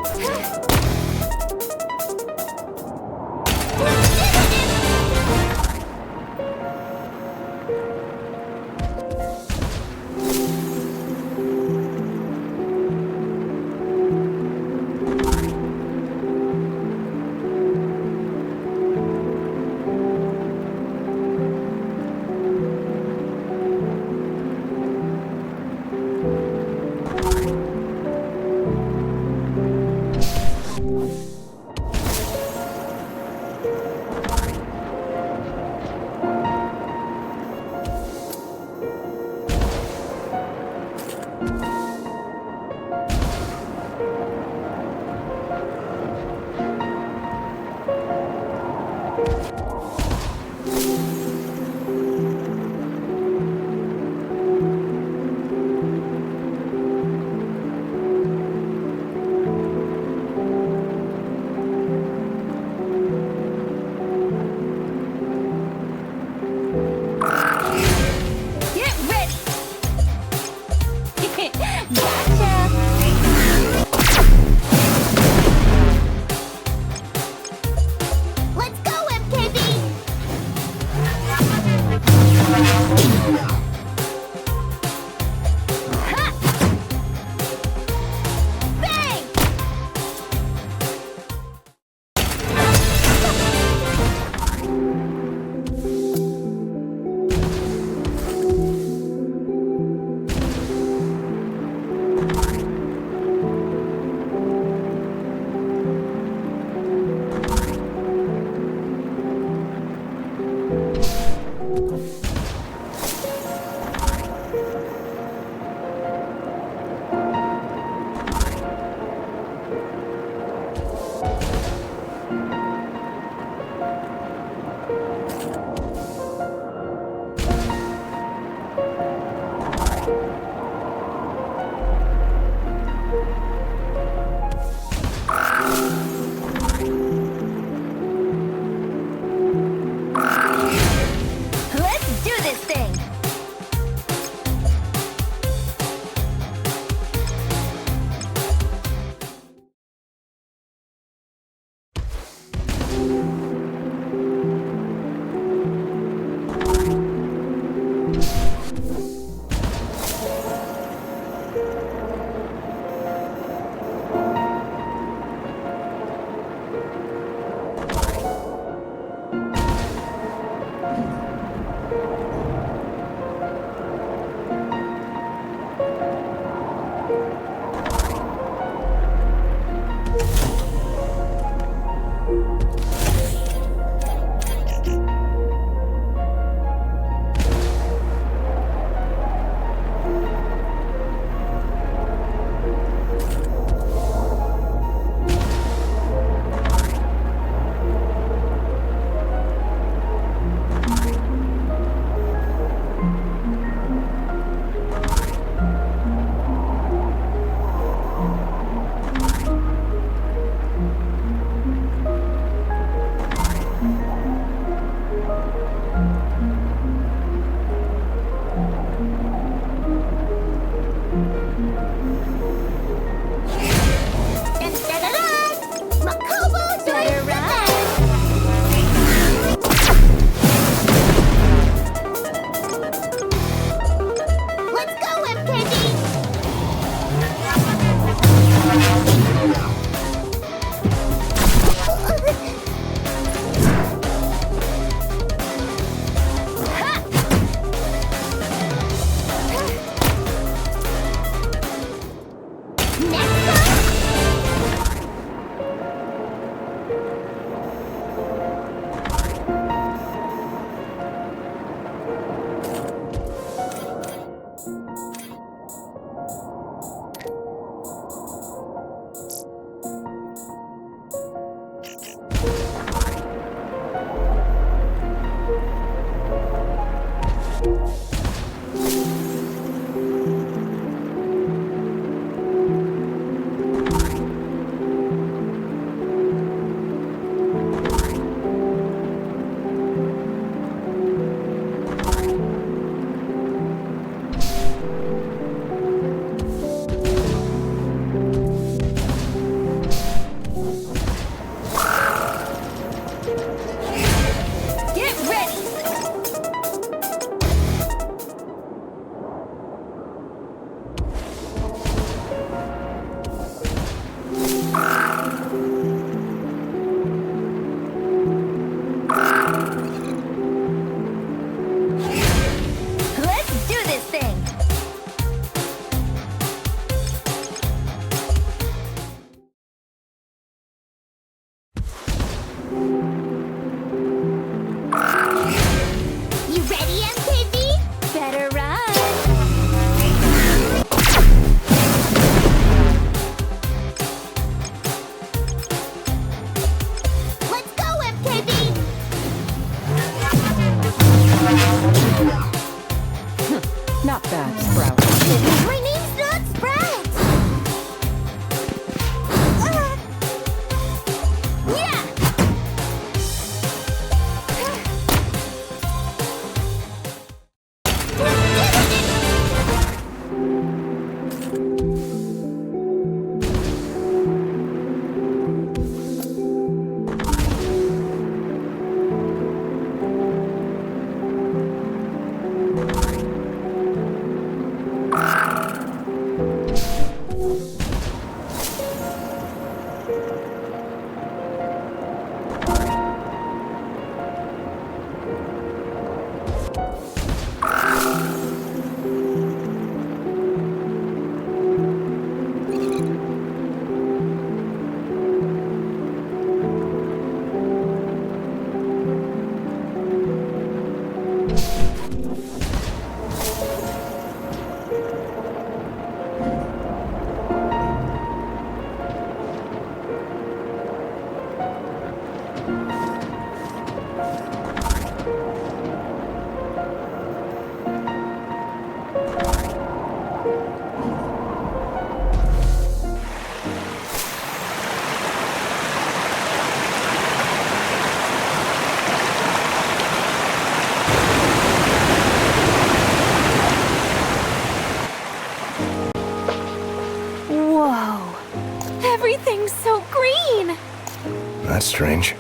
strange.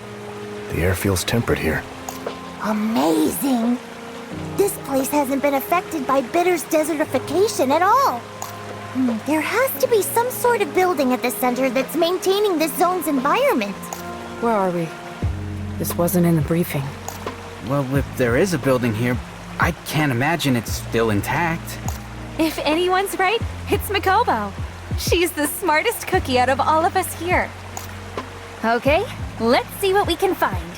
The air feels temperate here. Amazing. This place hasn't been affected by Bitter's desertification at all. There has to be some sort of building at the center that's maintaining this zone's environment. Where are we? This wasn't in the briefing. Well, if there is a building here, I can't imagine it's still intact. If anyone's right, it's Mikobo. She's the smartest cookie out of all of us here. Okay, let's see what we can find.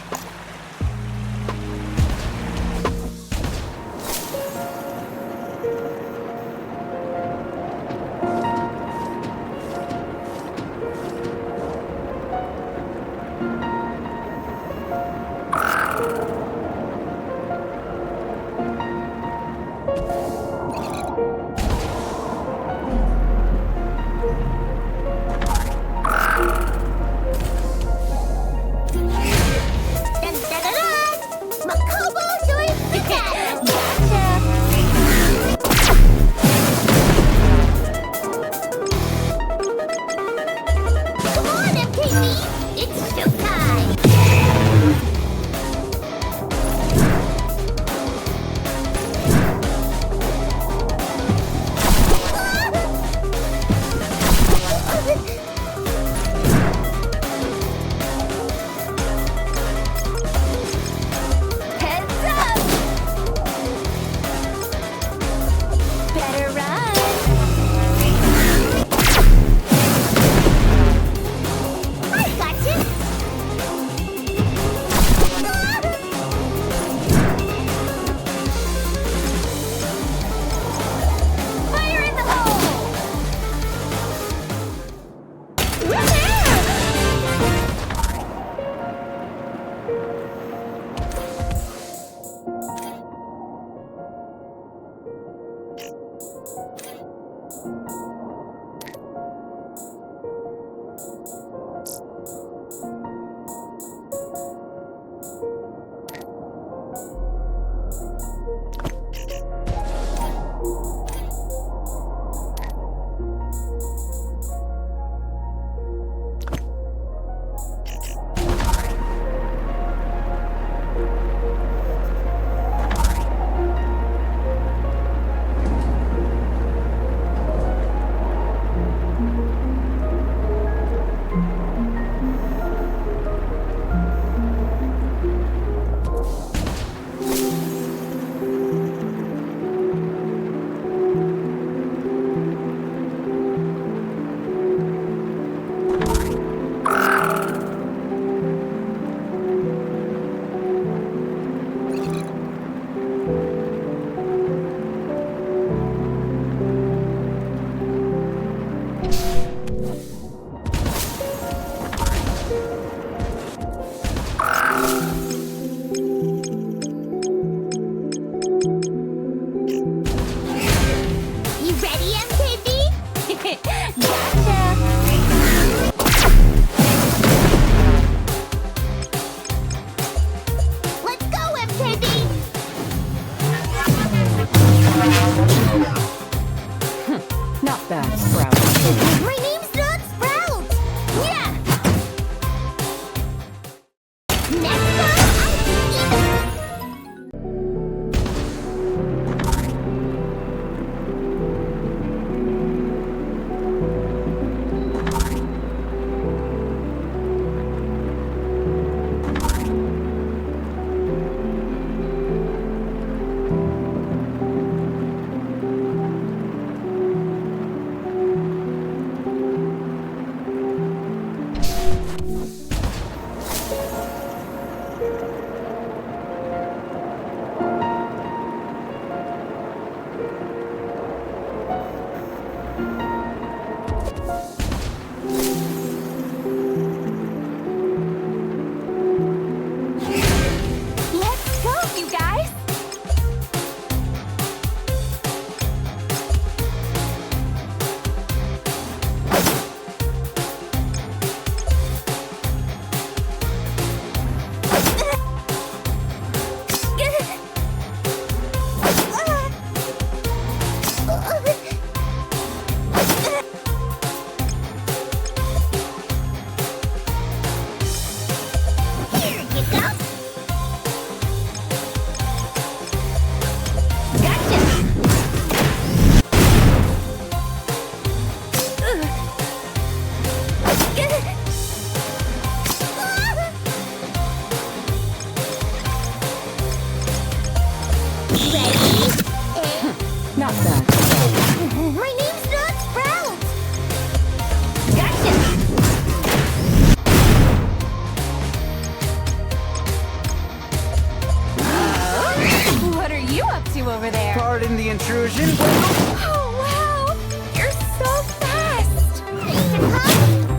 over there? Pardon the intrusion. Oh, wow! You're so fast!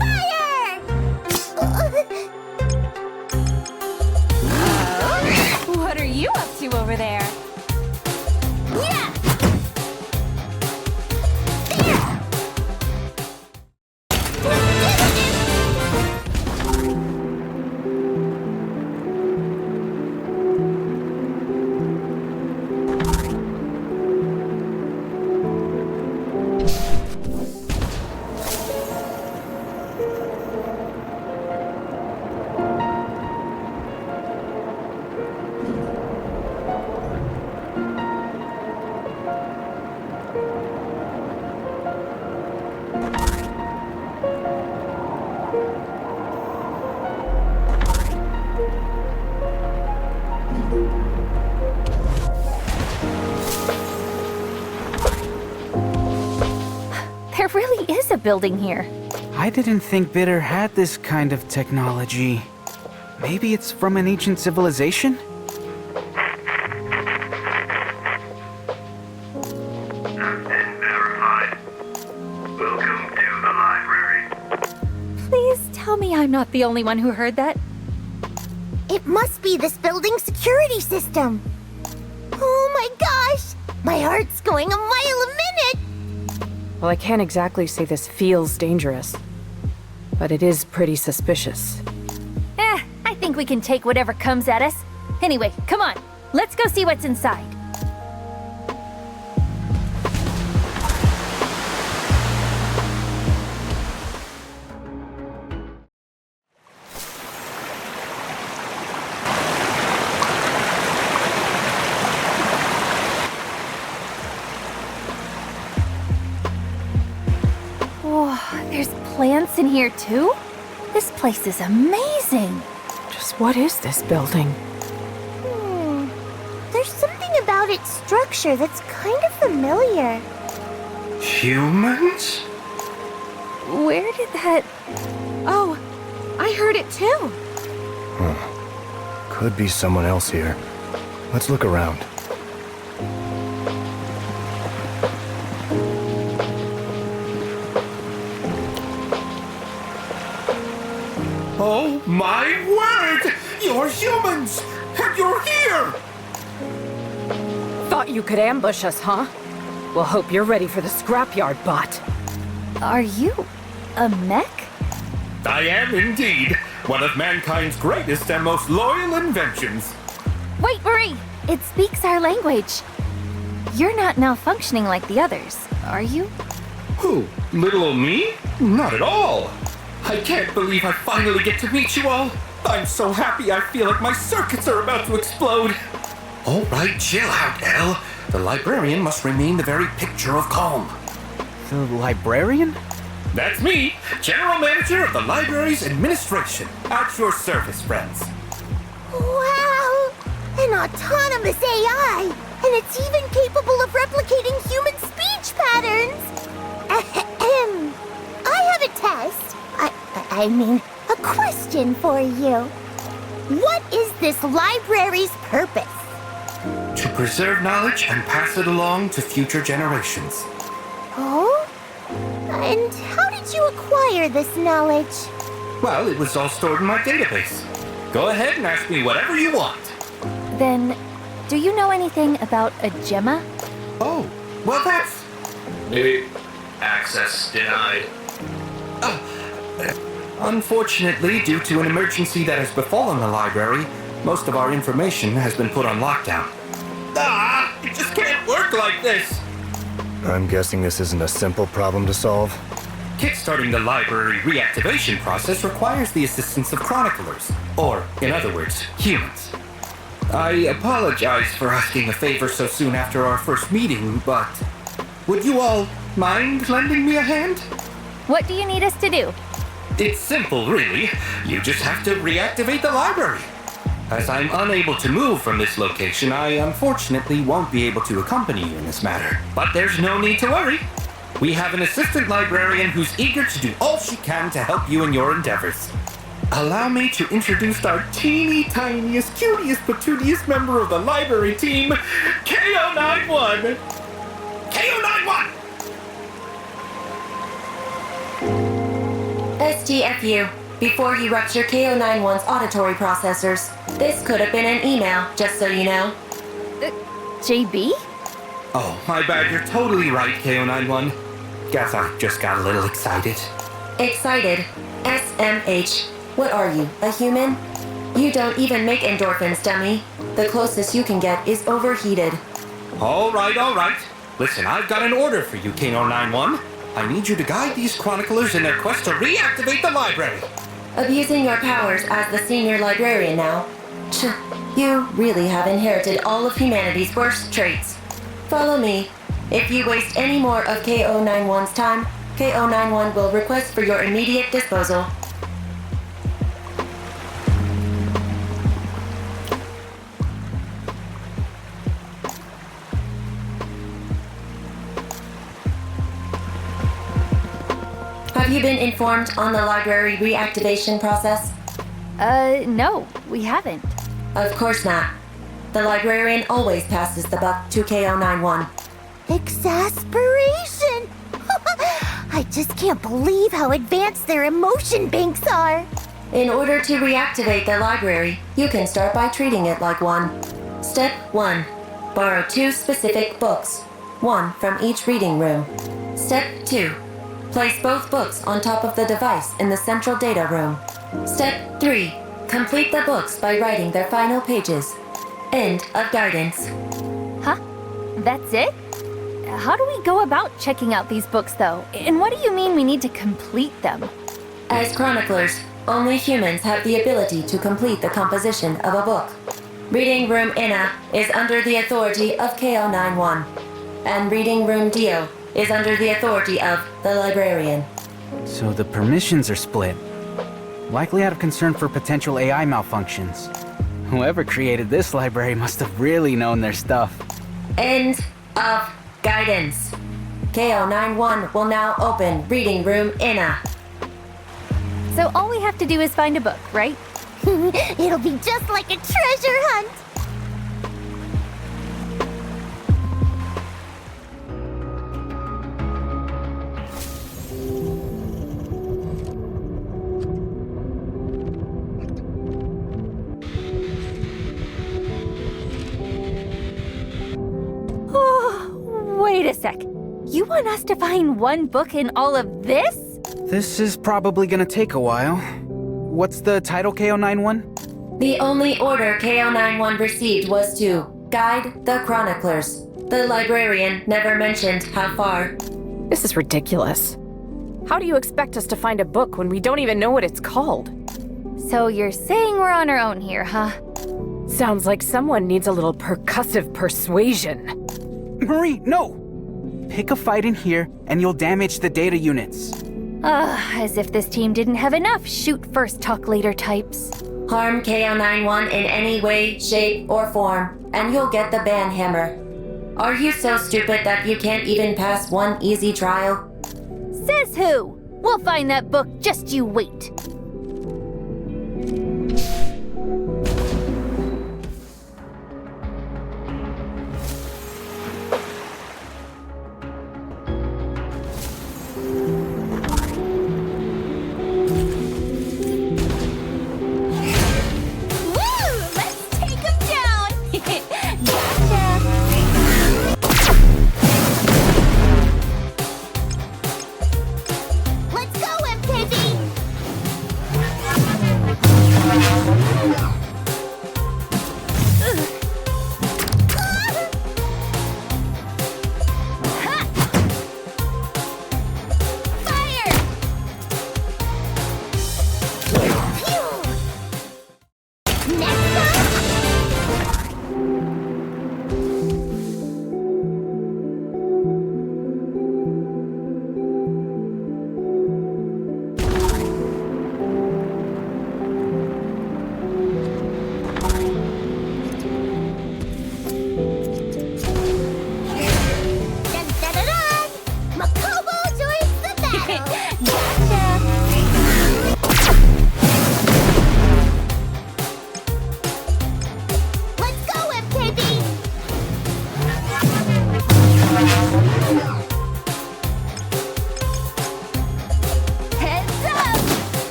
Fire! What are you up to over there? Yeah! There really is a building here. I didn't think Bitter had this kind of technology. Maybe it's from an ancient civilization? Please tell me I'm not the only one who heard that. It must be this building's security system. Oh my gosh! My heart's going a mile a minute! Well, I can't exactly say this feels dangerous, but it is pretty suspicious. I think we can take whatever comes at us. Anyway, come on. Let's go see what's inside. Whoa, there's plants in here too? This place is amazing. Just what is this building? There's something about its structure that's kind of familiar. Humans? Where did that... Oh, I heard it too. Could be someone else here. Let's look around. Oh my word! You're humans! And you're here! Thought you could ambush us, huh? Well, hope you're ready for the scrapyard, bot. Are you a mech? I am indeed one of mankind's greatest and most loyal inventions. Wait, Marie! It speaks our language. You're not malfunctioning like the others, are you? Who? Little old me? Not at all. I can't believe I finally get to meet you all. I'm so happy I feel like my circuits are about to explode. All right, chill out, Elle. The librarian must remain the very picture of calm. The librarian? That's me, General Manager of the library's administration. At your service, friends. Wow! An autonomous AI! And it's even capable of replicating human speech patterns! Ahem. I have a test. I mean, a question for you. What is this library's purpose? To preserve knowledge and pass it along to future generations. Oh? And how did you acquire this knowledge? Well, it was all stored in my database. Go ahead and ask me whatever you want. Then, do you know anything about a gemma? Oh, well that's... Maybe access denied. Unfortunately, due to an emergency that has befallen the library, most of our information has been put on lockdown. It just can't work like this! I'm guessing this isn't a simple problem to solve. Kickstarting the library reactivation process requires the assistance of chroniclers, or, in other words, humans. I apologize for asking a favor so soon after our first meeting, but would you all mind lending me a hand? What do you need us to do? It's simple, really. You just have to reactivate the library. As I'm unable to move from this location, I unfortunately won't be able to accompany you in this matter. But there's no need to worry. We have an assistant librarian who's eager to do all she can to help you in your endeavors. Allow me to introduce our teeny tiniest, cutiest, patootiest member of the library team, Chaos! KO91! KO91! STFU, before you rupture KO91's auditory processors, this could have been an email, just so you know. JB? Oh, my bad, you're totally right, KO91. Guess I just got a little excited. Excited? SMH. What are you, a human? You don't even make endorphins, dummy. The closest you can get is overheated. All right. Listen, I've got an order for you, KO91. I need you to guide these chroniclers in their quest to reactivate the library. Abusing your powers as the senior librarian now. You really have inherited all of humanity's worst traits. Follow me. If you waste any more of KO91's time, KO91 will request for your immediate disposal. Have you been informed on the library reactivation process? No, we haven't. Of course not. The librarian always passes the buck to KO91. Exasperation! I just can't believe how advanced their emotion banks are. In order to reactivate the library, you can start by treating it like one. Step 1. Borrow 2 specific books, 1 from each reading room. Step 2. Place both books on top of the device in the central data room. Step 3. Complete the books by writing their final pages. End of guidance. Huh? That's it? How do we go about checking out these books, though? And what do you mean we need to complete them? As chroniclers, only humans have the ability to complete the composition of a book. Reading Room Inna is under the authority of KO91, and Reading Room Dio is under the authority of the librarian. So the permissions are split. Likely out of concern for potential AI malfunctions. Whoever created this library must have really known their stuff. End of guidance. KO91 will now open Reading Room Inna. So all we have to do is find a book, right? It'll be just like a treasure hunt. Wait a sec. You want us to find one book in all of this? This is probably gonna take a while. What's the title, KO91? The only order KO91 received was to guide the chroniclers. The librarian never mentioned how far. This is ridiculous. How do you expect us to find a book when we don't even know what it's called? So you're saying we're on our own here, huh? Sounds like someone needs a little percussive persuasion. Marie, no! Pick a fight in here, and you'll damage the data units. As if this team didn't have enough shoot first, talk later types. Harm KO91 in any way, shape, or form, and you'll get the ban hammer. Are you so stupid that you can't even pass one easy trial? Says who? We'll find that book, just you wait.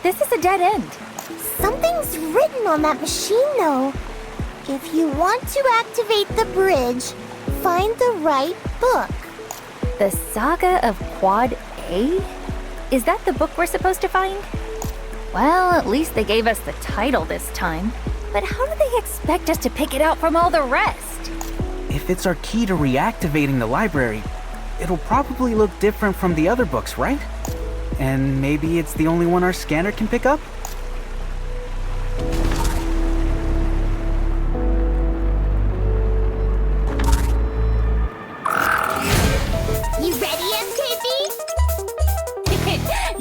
This is a dead end. Something's written on that machine, though. If you want to activate the bridge, find the right book. The Saga of Quad A? Is that the book we're supposed to find? Well, at least they gave us the title this time. But how do they expect us to pick it out from all the rest? If it's our key to reactivating the library, it'll probably look different from the other books, right? And maybe it's the only one our scanner can pick up? You ready, MKB?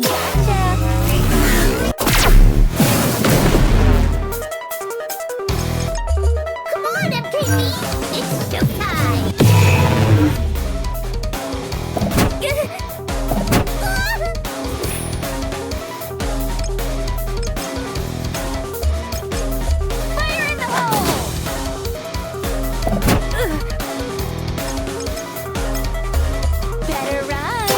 Gotcha! Come on, MKB! It's showtime! Fire in the hole! Better run!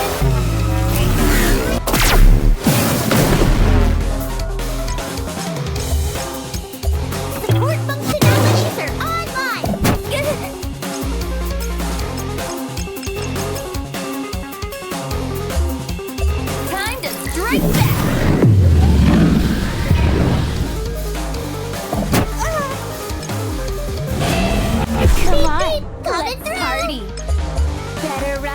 Support functionalities are online! Time to strike back! Come on, Coming let's through. party! Better run!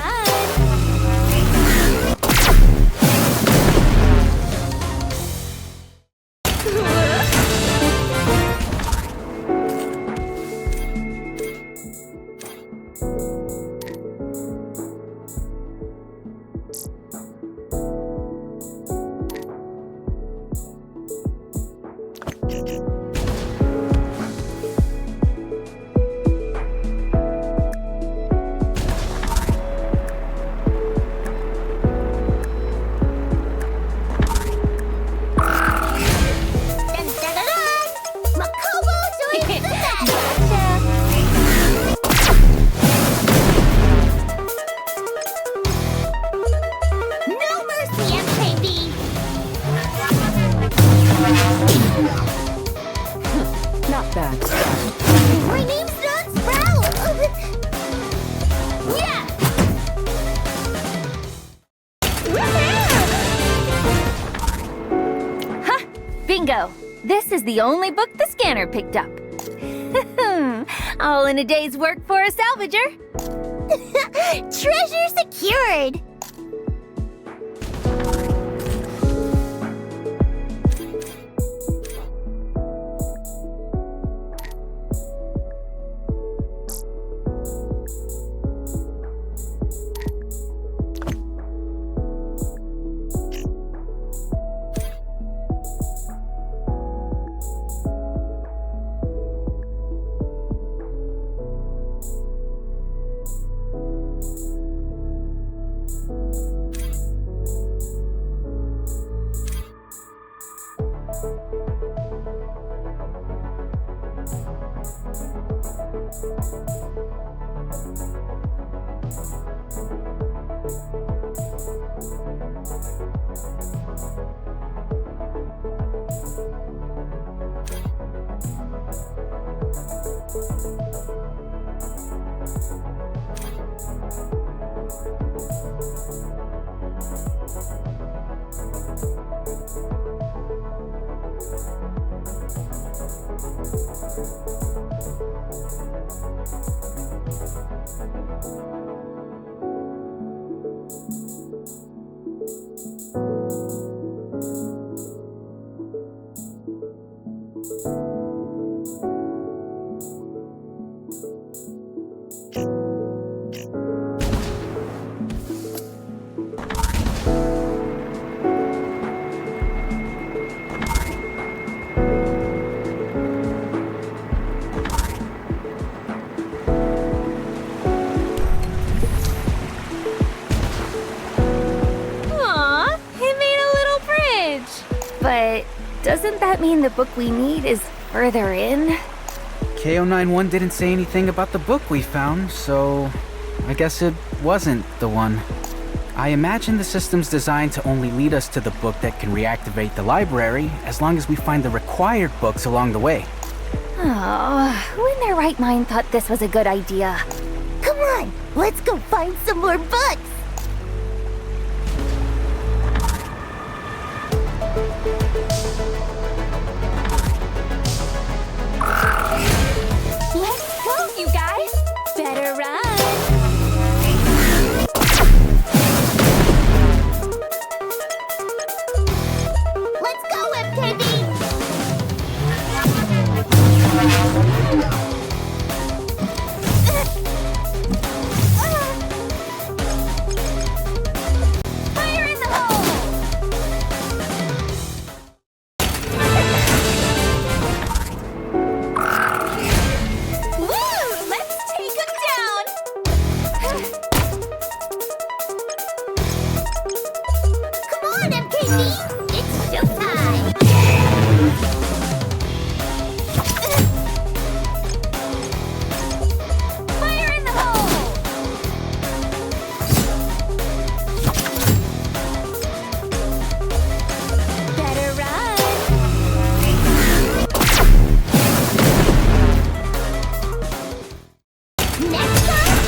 Dun, dun, dun, dun. Makobo joins the match! No mercy, MKB! Not bad. My name's not Sprout! Yeah! Huh! Bingo! This is the only book the scanner picked up. All in a day's work for a salvager. Treasure secured! But doesn't that mean the book we need is further in? KO91 didn't say anything about the book we found, so I guess it wasn't the one. I imagine the system's designed to only lead us to the book that can reactivate the library as long as we find the required books along the way. Oh, who in their right mind thought this was a good idea? Come on, let's go find some more books! Let's go, you guys! Better run! Let's go, MKB! Fire in the hole! Woo! Let's take him down! Come on, MKB! It's showtime! Fire in the hole! Better run! Next time,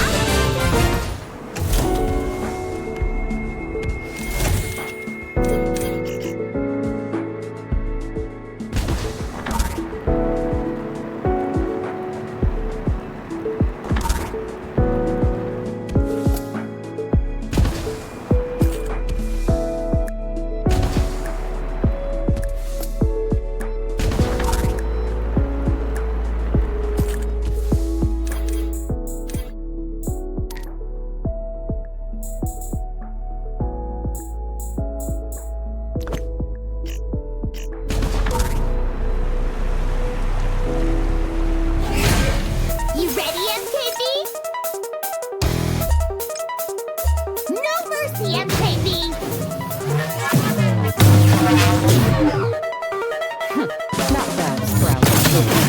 you ready, MKB? No mercy, MKB! Not bad, Sprout.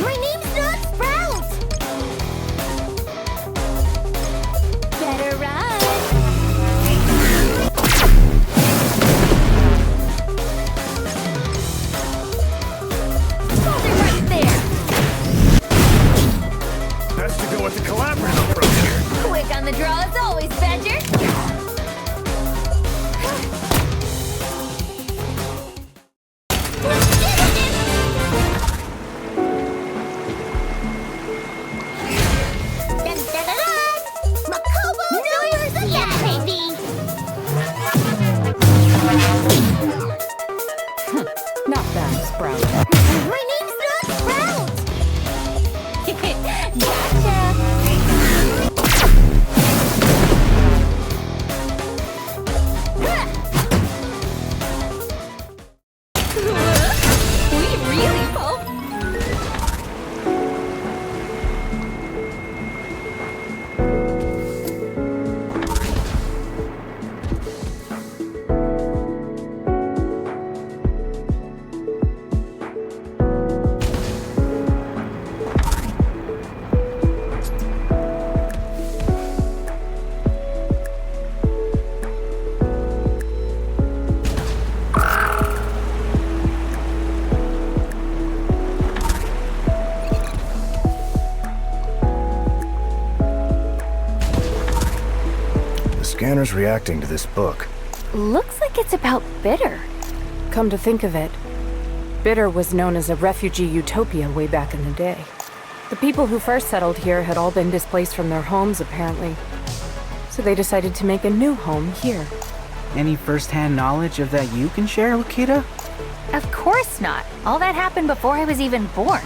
My name's not Sprout! Better run! Hold it right there! Best to go with the collaborative approach here. Quick on the draw as always, Badger! Dun, dun, dun, dun. Makobo, no mercy, MKB! Not bad, Sprout. My name's not Sprout! Gotcha! We really pulled. The scanner's reacting to this book. Looks like it's about Bitter. Come to think of it, Bitter was known as a refugee utopia way back in the day. The people who first settled here had all been displaced from their homes, apparently. So they decided to make a new home here. Any first-hand knowledge of that you can share, Lukita? Of course not. All that happened before I was even born.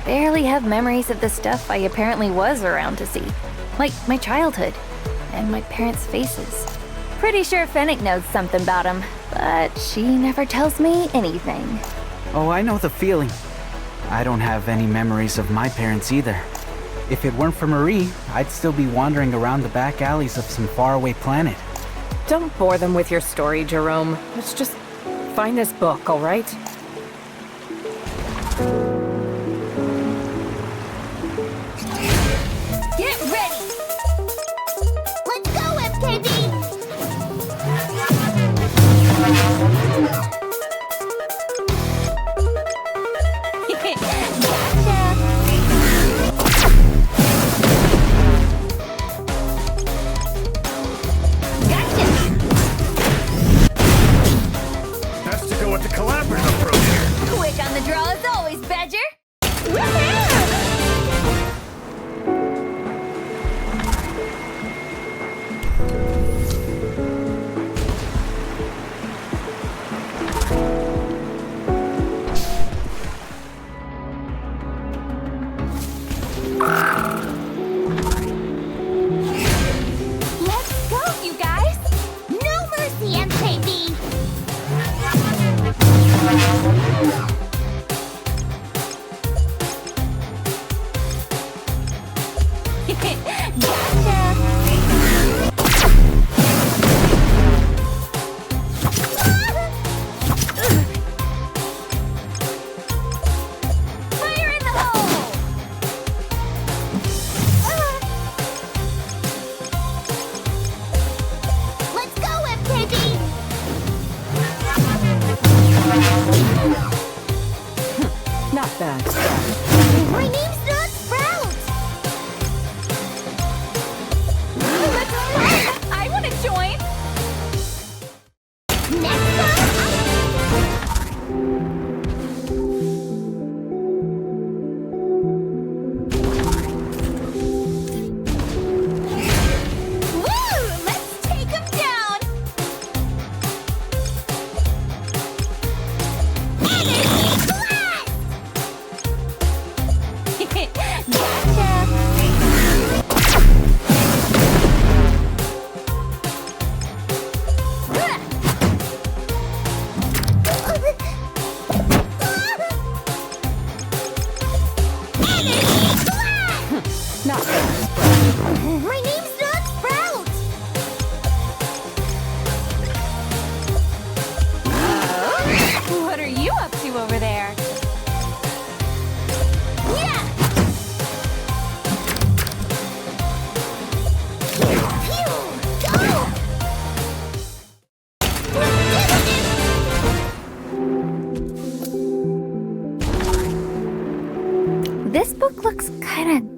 Barely have memories of the stuff I apparently was around to see. Like my childhood. And my parents' faces. Pretty sure Fennec knows something about them, but she never tells me anything. Oh, I know the feeling. I don't have any memories of my parents either. If it weren't for Marie, I'd still be wandering around the back alleys of some faraway planet. Don't bore them with your story, Jerome. Let's just find this book, all right? Get ready! Let's go, MKB!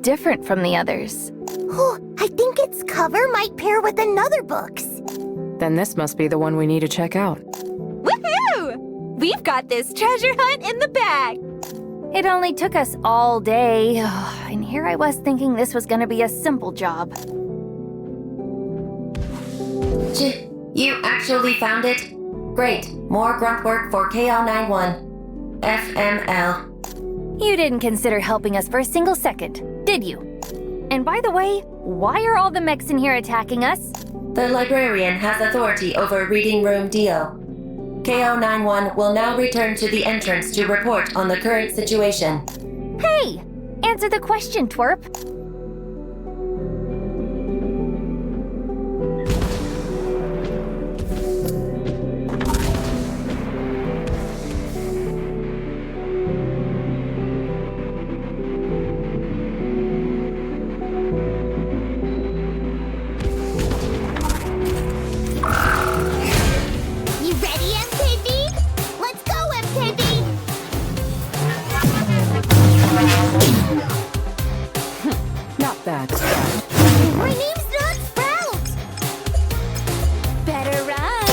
different from the others? Oh, I think its cover might pair with another book's. Then this must be the one we need to check out. Woohoo! We've got this treasure hunt in the bag! It only took us all day, and here I was thinking this was gonna be a simple job. You actually found it? Great. More grunt work for KO91. FML. You didn't consider helping us for a single second, did you? And by the way, why are all the mechs in here attacking us? The librarian has authority over Reading Room Dio. KO91 will now return to the entrance to report on the current situation. Hey! Answer the question, twerp. You ready, MKB? Let's go, MKB! Not bad. My name's not Sprout! Better run!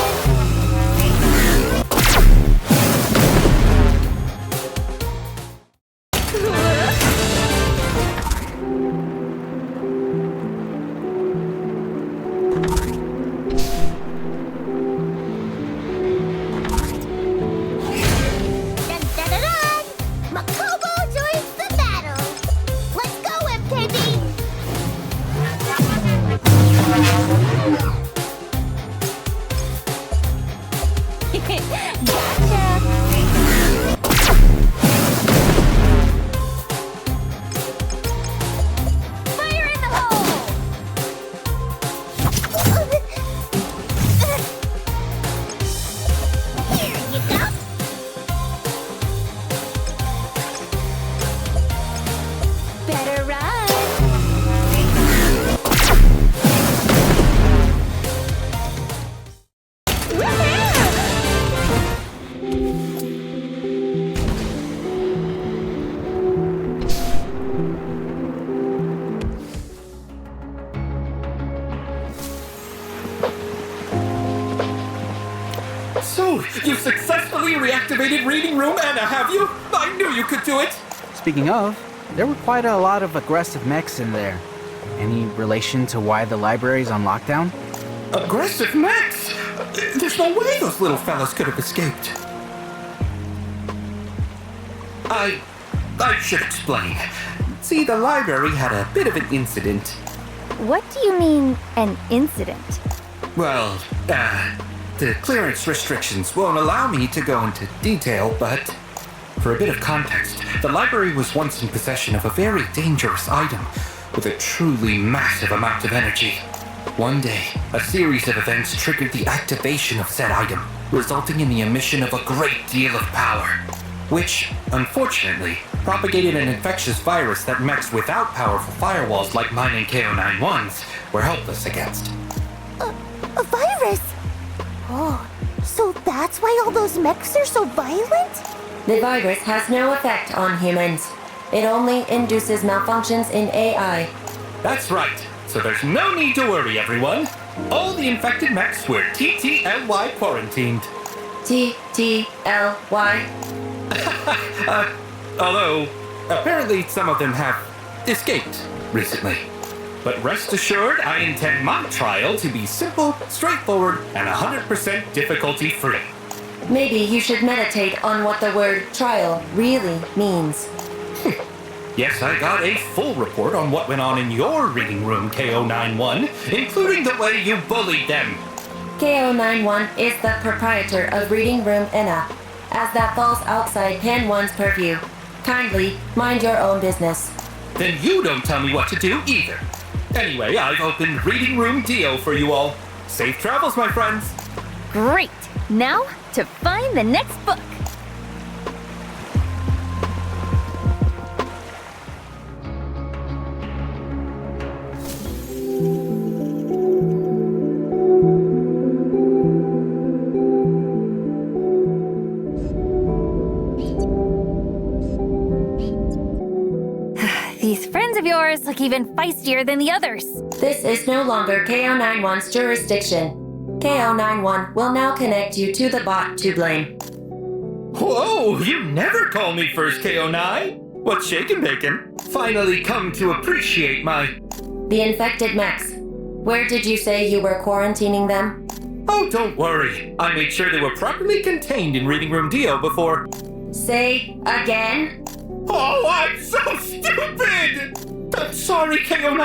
Dun-dun-dun-dun! Makobo joins the battle! Let's go, MKB! Fire in the hole! Here you go! Better run! So, you successfully reactivated Reading Room Anna, have you? I knew you could do it! Speaking of, there were quite a lot of aggressive mechs in there. Any relation to why the library's on lockdown? Aggressive mechs? There's no way those little fellas could have escaped. I should explain. See, the library had a bit of an incident. What do you mean, an incident? Well, the clearance restrictions won't allow me to go into detail, but for a bit of context, the library was once in possession of a very dangerous item with a truly massive amount of energy. One day, a series of events triggered the activation of said item, resulting in the emission of a great deal of power, which, unfortunately, propagated an infectious virus that mechs without powerful firewalls like mine and KO91's were helpless against. A virus? Oh, so that's why all those mechs are so violent? The virus has no effect on humans. It only induces malfunctions in AI. That's right. So there's no need to worry, everyone. All the infected mechs were TTLY quarantined. TTLY? Although, apparently some of them have escaped recently. But rest assured, I intend my trial to be simple, straightforward, and 100% difficulty-free. Maybe you should meditate on what the word trial really means. Yes, I got a full report on what went on in your reading room, KO91, including the way you bullied them. KO91 is the proprietor of Reading Room Enna, as that falls outside Pan 1's purview. Kindly mind your own business. Then you don't tell me what to do either. Anyway, I've opened Reading Room Dio for you all. Safe travels, my friends. Great! Now, to find the next book. These friends of yours look even feistier than the others. This is no longer KO91's jurisdiction. KO91 will now connect you to the bot to blame. Whoa, you never call me first, KO9. What's shaking, bacon? Finally come to appreciate my... The infected mechs. Where did you say you were quarantining them? Oh, don't worry. I made sure they were properly contained in Reading Room Dio before... Say again? Oh, I'm so stupid! I'm sorry, KO9.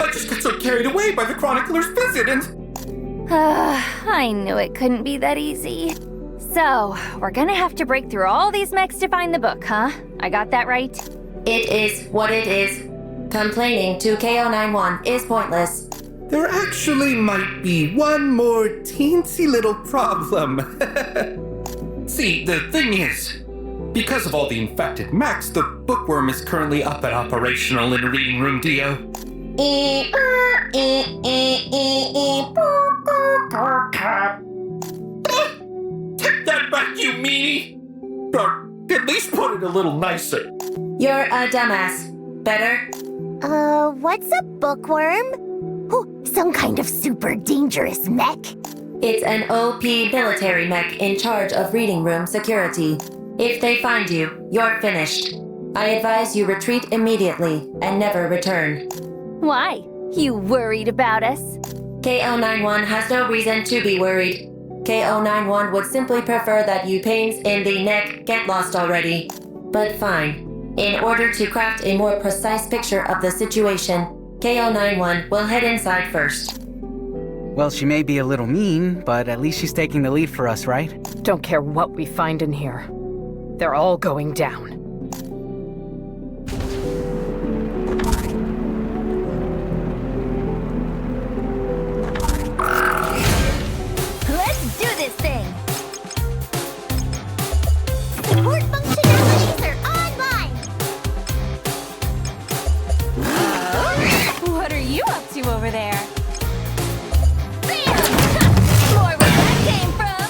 I just got so carried away by the Chronicler's visit and... I knew it couldn't be that easy. So, we're gonna have to break through all these mechs to find the book, huh? I got that right? It is what it is. Complaining to KO91 is pointless. There actually might be one more teensy little problem. See, the thing is, because of all the infected mechs, the bookworm is currently up and operational in Reading Room Dio. Take that back, you meanie! Or at least put it a little nicer. You're a dumbass. Better? What's a bookworm? Oh, some kind of super dangerous mech? It's an OP military mech in charge of reading room security. If they find you, you're finished. I advise you retreat immediately and never return. Why? You worried about us? KO91 has no reason to be worried. KO91 would simply prefer that you pains in the neck get lost already. But fine. In order to craft a more precise picture of the situation, KO91 will head inside first. Well, she may be a little mean, but at least she's taking the lead for us, right? Don't care what we find in here. They're all going down. Let's do this thing! Support functionalities are online! What are you up to over there? Bam! More where that came from!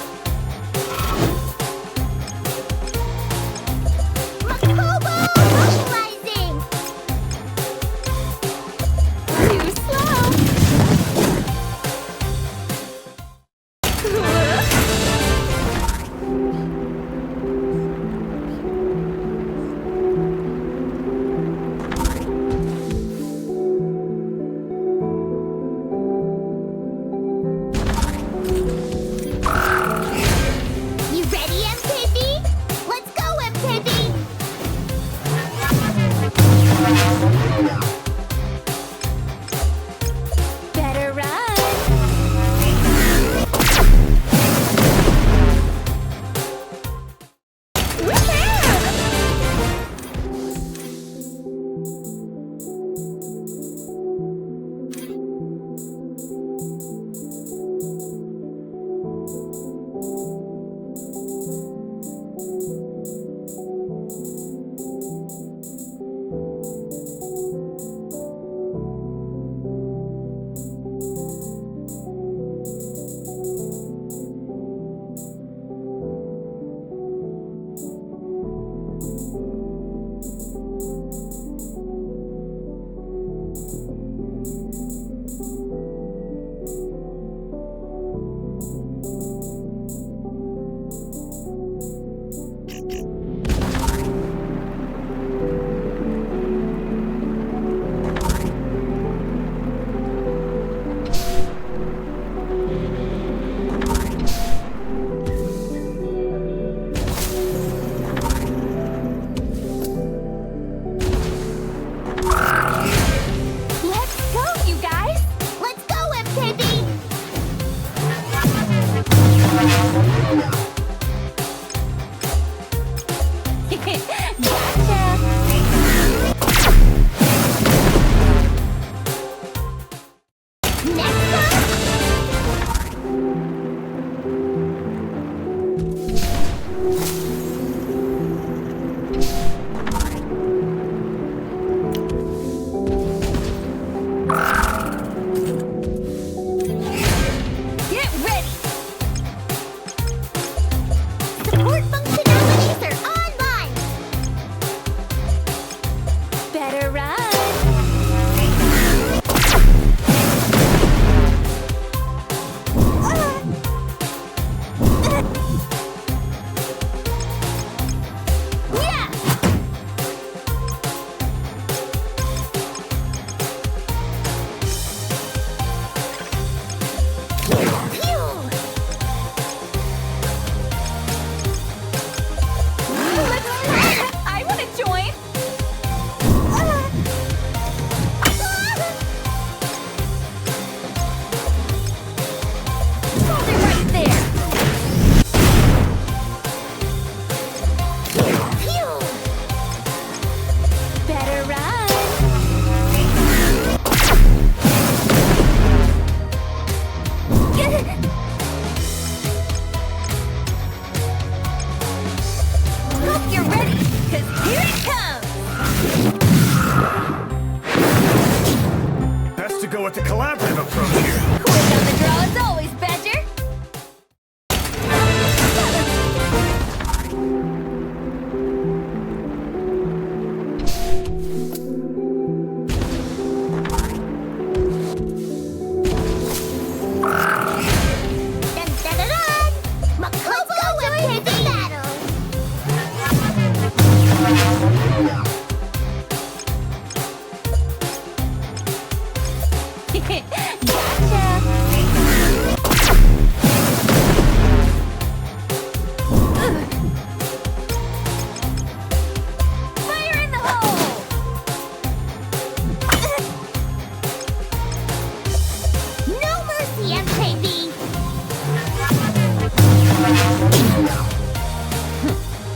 approach here. Quick on the draw as always, Badger!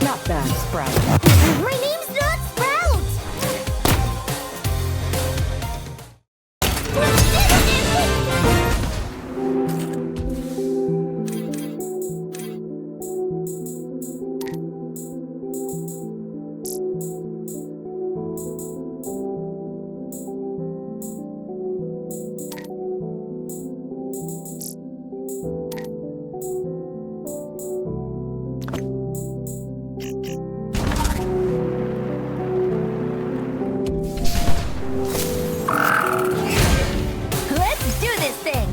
Not bad, Sprout. My name's not Sprout! Let's do this thing!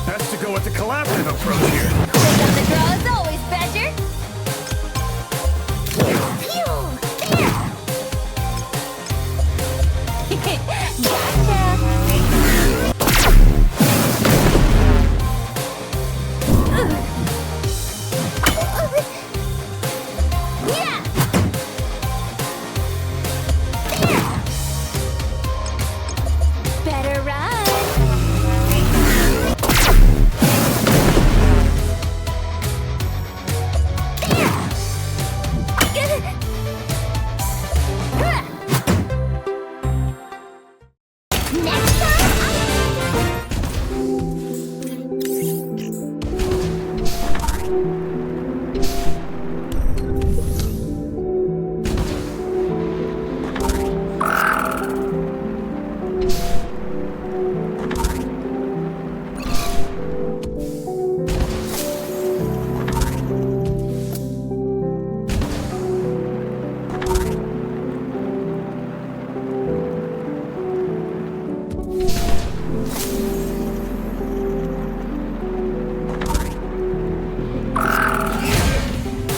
Best to go with the collaborative approach here. Quick on the draw as always, Badger! Better run!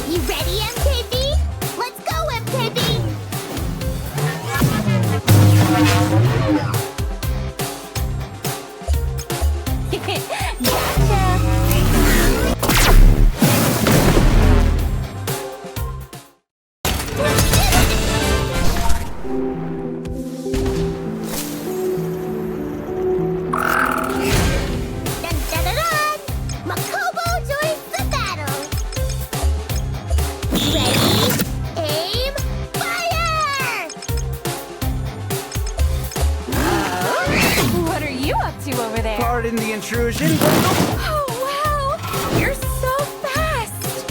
You ready, MKB? Let's go, MKB! Dun-dun-dun-dun! Makobo joins the battle! Ready, aim, fire! What are you up to over there? Pardon the intrusion. Oh, wow! You're so fast!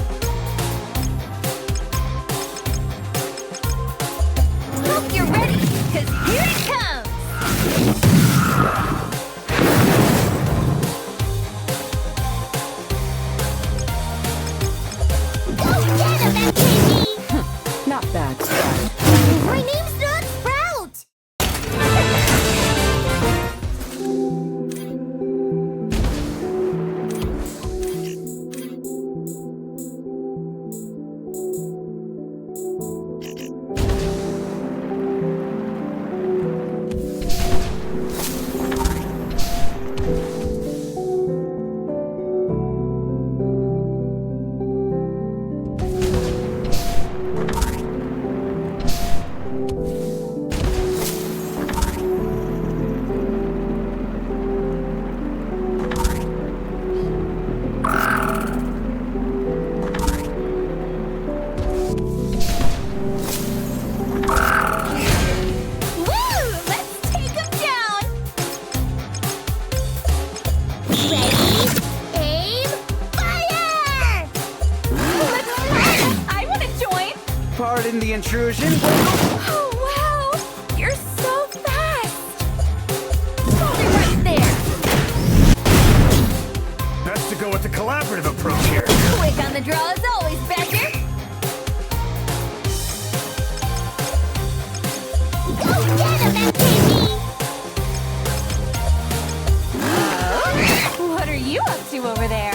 Hope you're ready, cause here it comes! Go get him, MKB! Not bad, Sprout. My name's not Sprout! Pardon the intrusion. Oh, wow! You're so fast! Hold it right there! Best to go with the collaborative approach here. Quick on the draw as always, Badger! Go get him, MKB! What are you up to over there?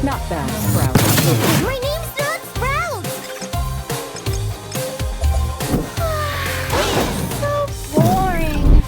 Not bad, Sprout. My name's not Sprout! So boring.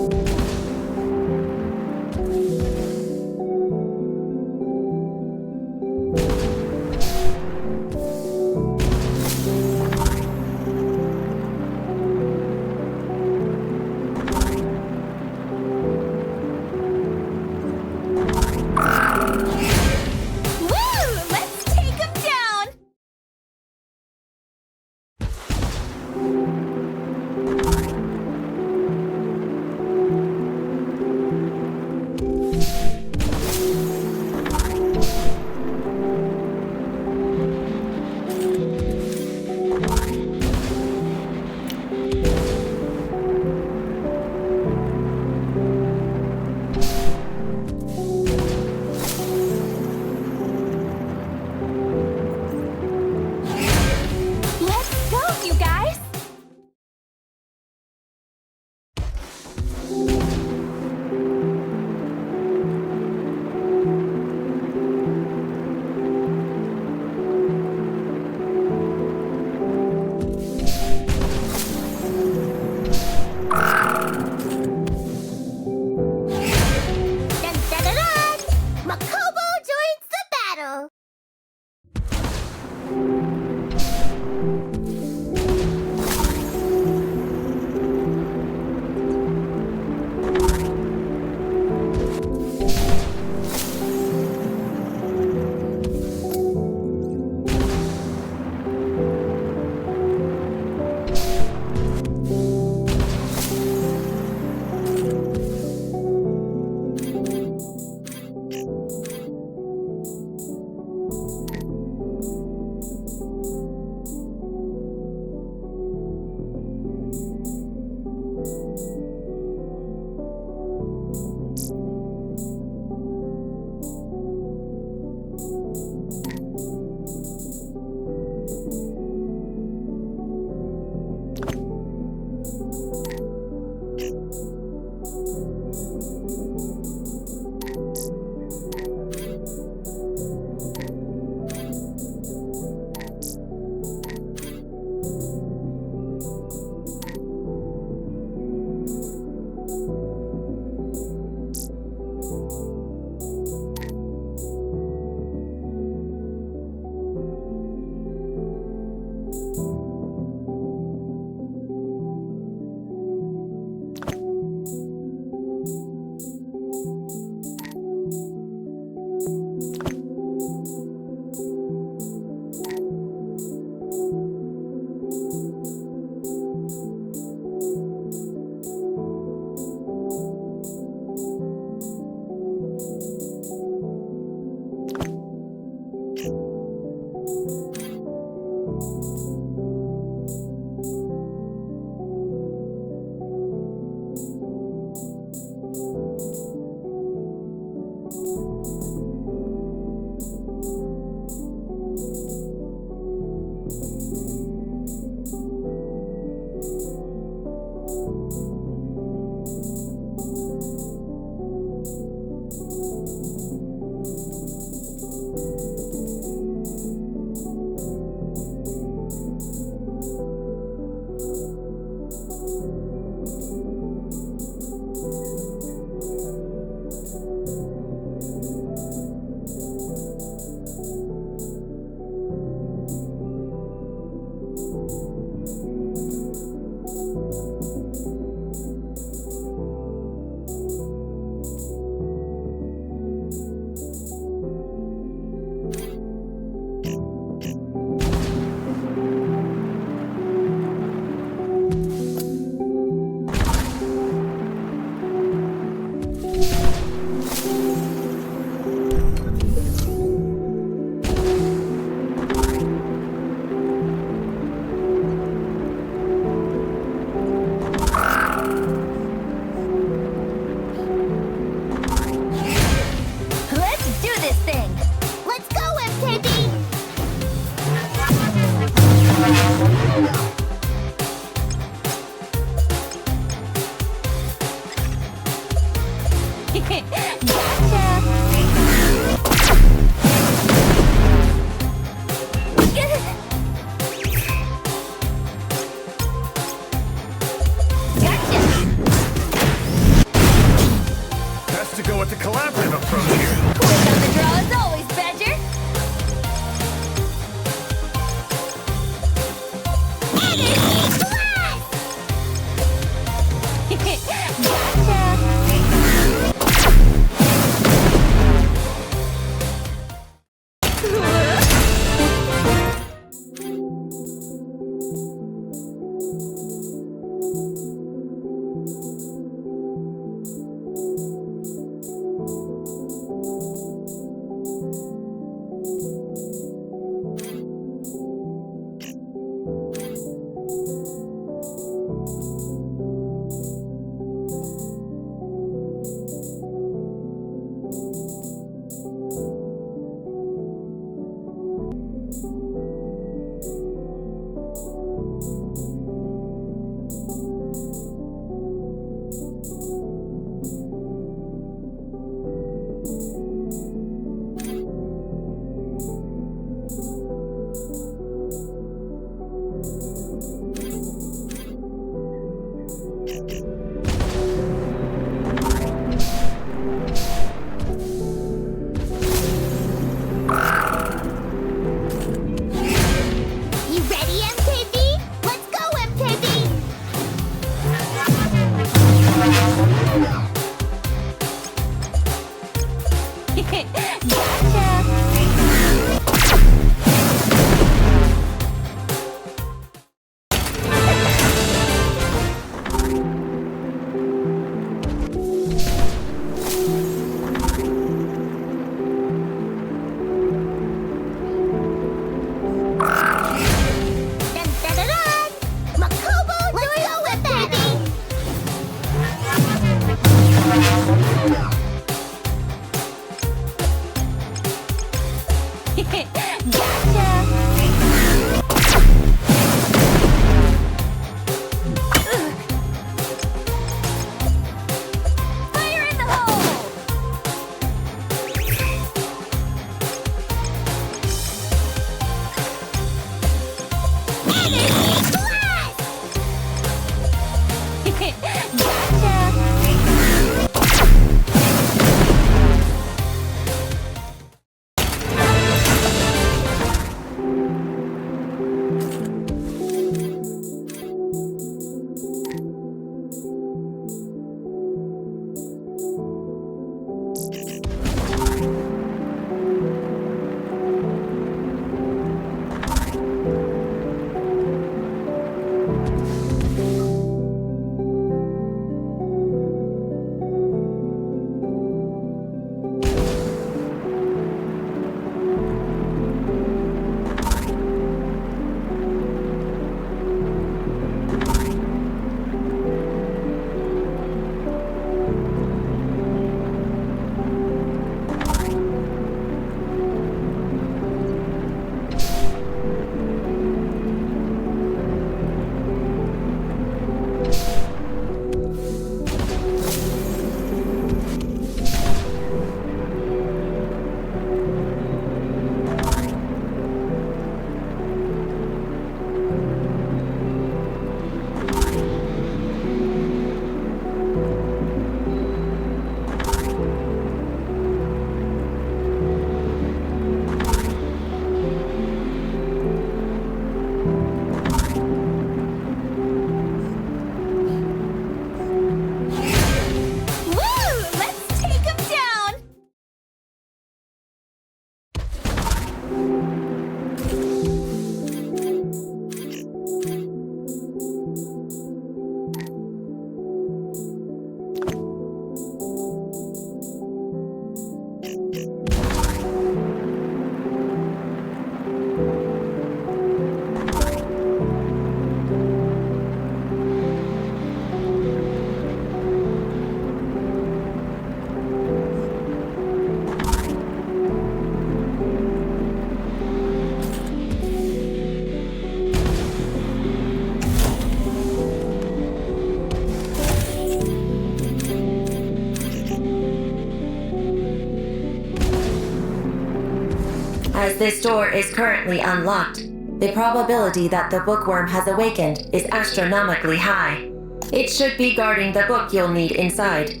As this door is currently unlocked, the probability that the bookworm has awakened is astronomically high. It should be guarding the book you'll need inside.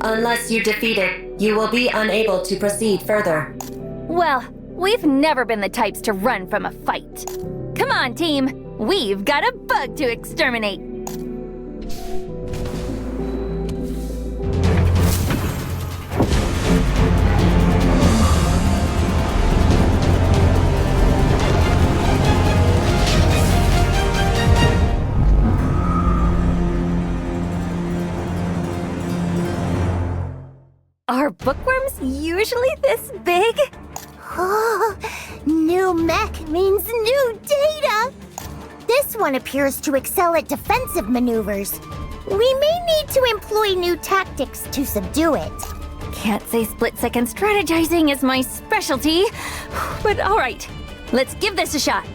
Unless you defeat it, you will be unable to proceed further. Well, we've never been the types to run from a fight. Come on, team. We've got a bug to exterminate. Are bookworms usually this big? Oh, new mech means new data! This one appears to excel at defensive maneuvers. We may need to employ new tactics to subdue it. Can't say split-second strategizing is my specialty, but all right, let's give this a shot.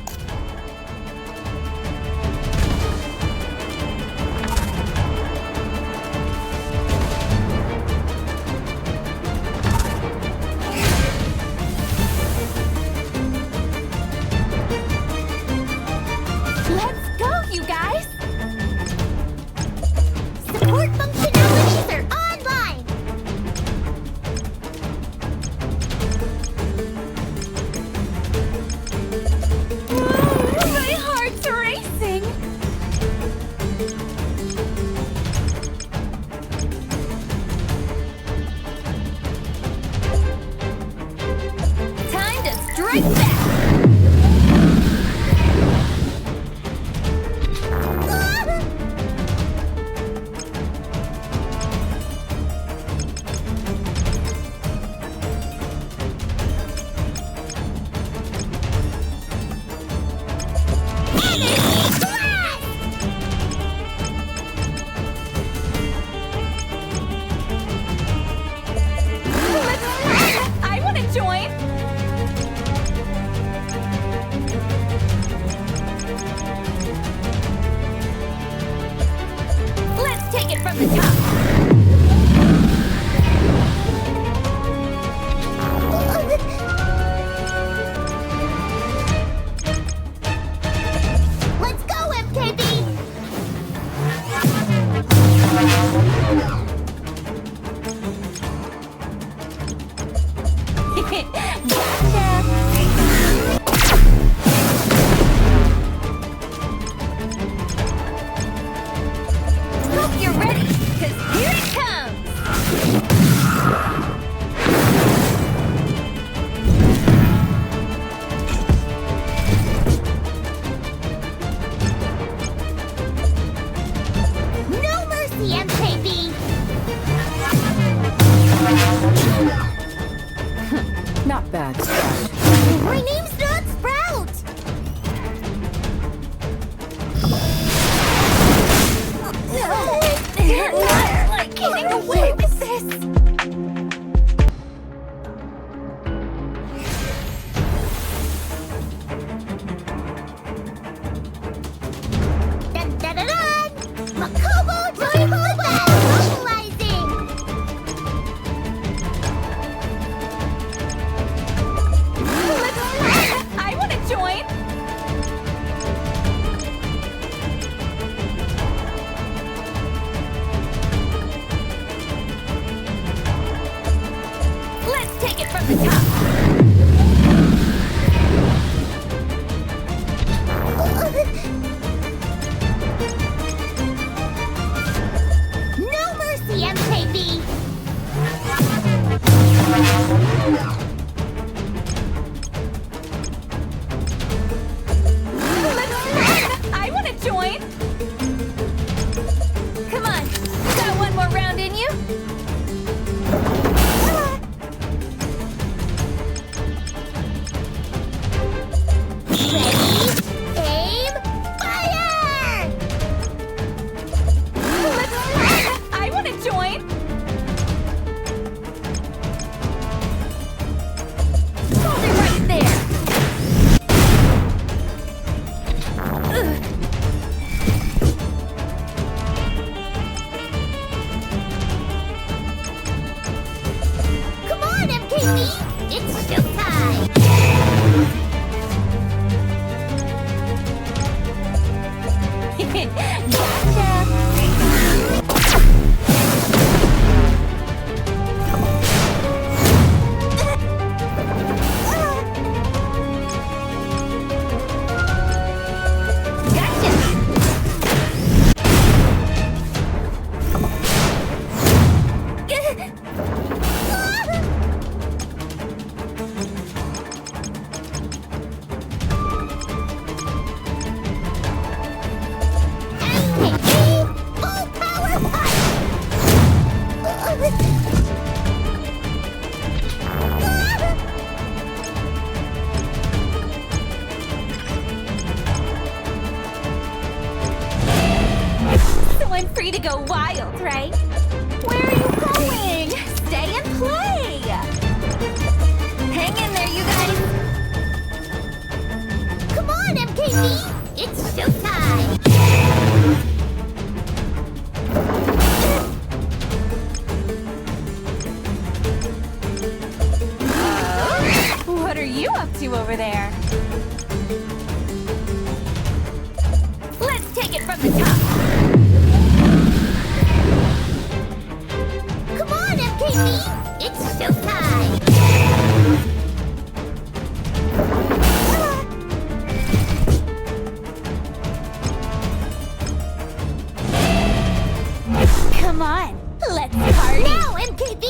Support functionalities are online! right back! I want to join! Let's take it from the top! Let's go, MKB! Hope you're ready, because here it comes! No mercy, MKB! Not bad, Sprout. My name's not Sprout! They're not like getting away with this! Dun dun dun dun! Makobo Toihoba! Mobilizing! I want to join! Let's take it from the top! No mercy, MKB! I want to join! Come on, you got one more round in you? Ready, aim, fire! I want to join! Hold it right there! Ugh. Come on, MKB! It's showtime! So I'm free to go wild, right? Where are you going? Stay and play! Hang in there, you guys! Come on, MKB! It's showtime! What are you up to over there? Let's take it from the top! Come on, MKB! It's showtime! Come on, let's party! Now, MKB!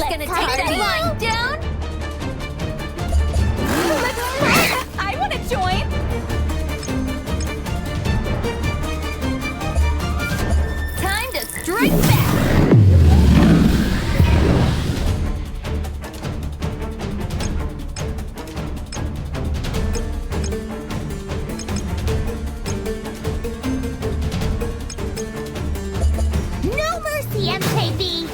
gonna take that line down? Let's fight! I want to join! Time to strike back! No mercy, MKB!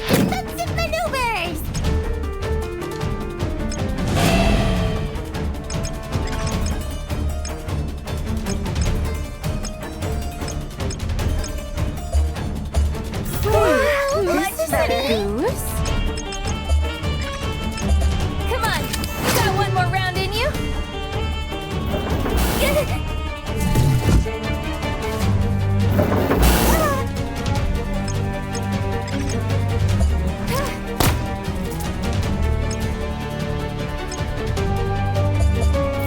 Defensive maneuvers! Much better. Come on, you got one more round in you?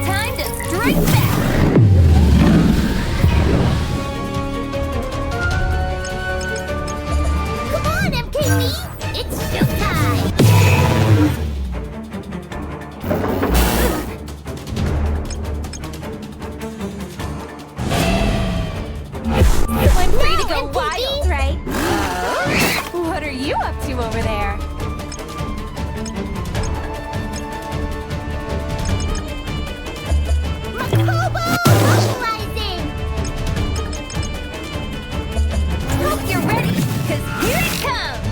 Time to strike back! Come on, MKB! It's showtime! I'm free to go MKB! wild, right? What are you up to over there? Makobo! Mobilizing! Hope you're ready, cause here it comes!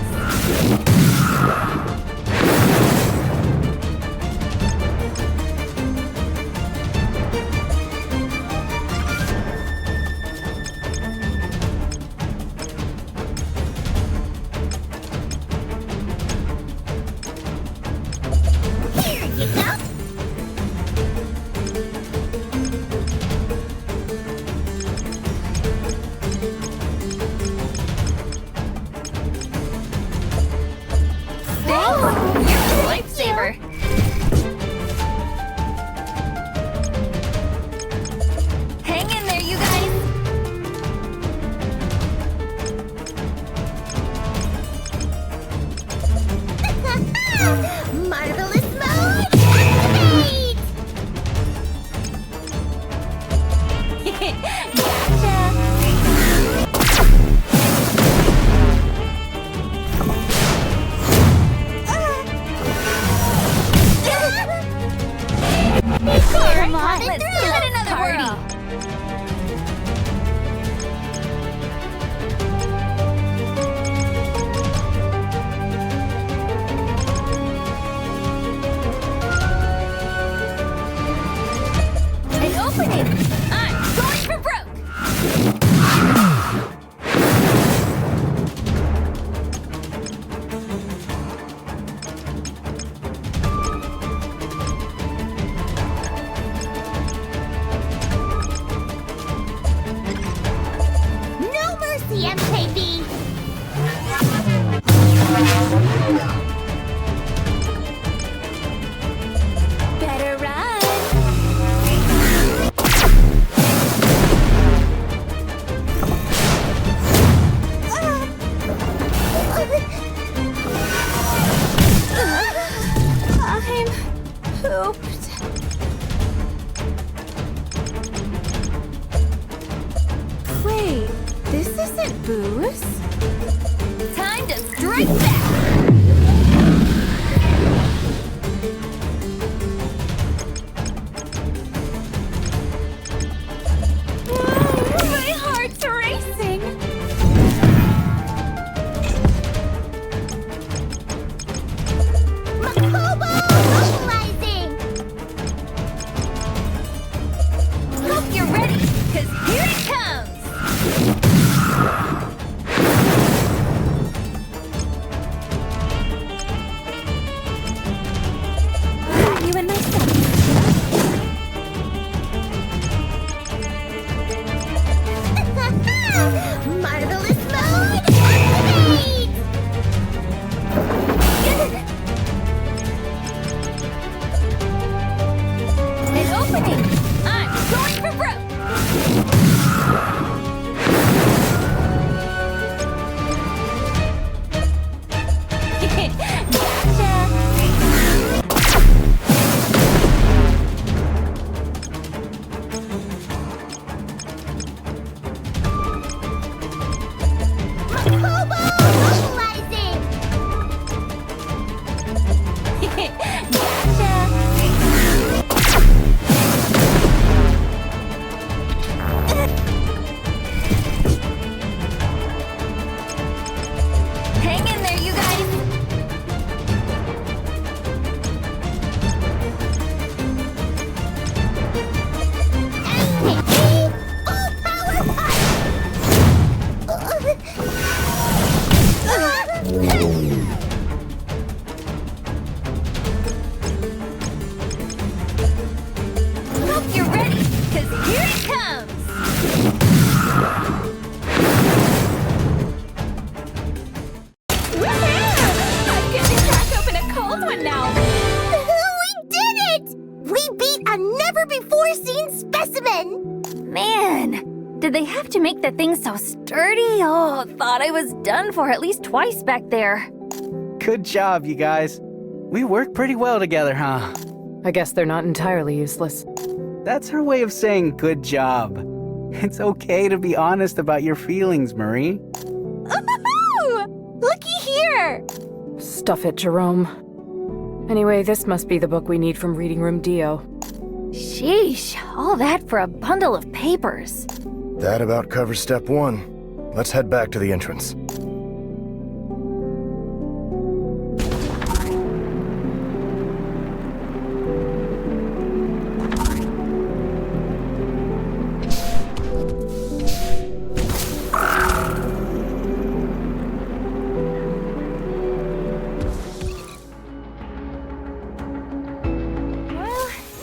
Did they have to make the thing so sturdy? Oh, thought I was done for at least twice back there. Good job, you guys. We work pretty well together, huh? I guess they're not entirely useless. That's her way of saying good job. It's okay to be honest about your feelings, Marie. Ooh! Looky here! Stuff it, Jerome. Anyway, this must be the book we need from Reading Room Dio. Sheesh, all that for a bundle of papers. That about covers step 1. Let's head back to the entrance.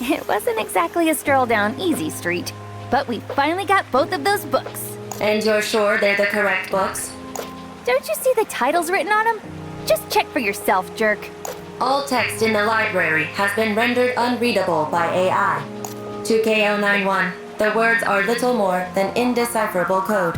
It wasn't exactly a stroll down easy street, but we finally got both of those books. And you're sure they're the correct books? Don't you see the titles written on them? Just check for yourself, jerk. All text in the library has been rendered unreadable by AI. To KO91, the words are little more than indecipherable code.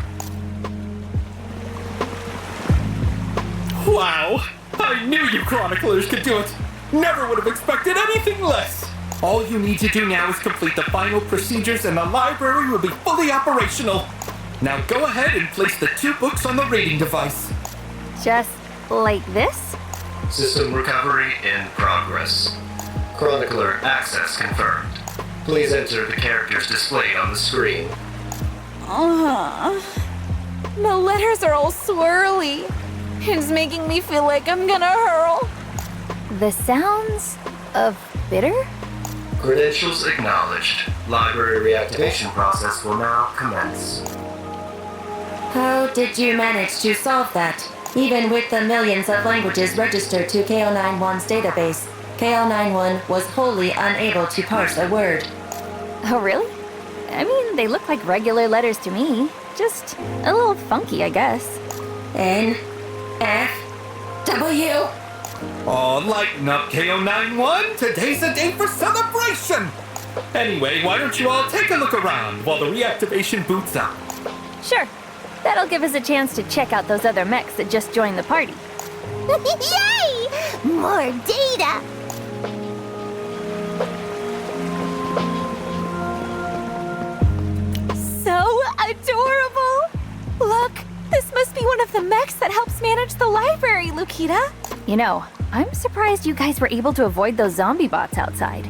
Wow! I knew you chroniclers could do it! Never would have expected anything less! All you need to do now is complete the final procedures and the library will be fully operational. Now go ahead and place the 2 books on the reading device. Just like this? System recovery in progress. Chronicler access confirmed. Please enter the characters displayed on the screen. The letters are all swirly. It's making me feel like I'm gonna hurl. The sounds of bitter? Credentials acknowledged. Library reactivation process will now commence. How did you manage to solve that? Even with the millions of languages registered to KO91's database, KO91 was wholly unable to parse a word. Oh, really? I mean, they look like regular letters to me. Just a little funky, I guess. N, F, W. Oh, lighten up, KO91! Today's a day for celebration! Anyway, why don't you all take a look around while the reactivation boots up? Sure. That'll give us a chance to check out those other mechs that just joined the party. Yay! More data! So adorable! Look, this must be one of the mechs that helps manage the library, Lukita. You know, I'm surprised you guys were able to avoid those zombie bots outside.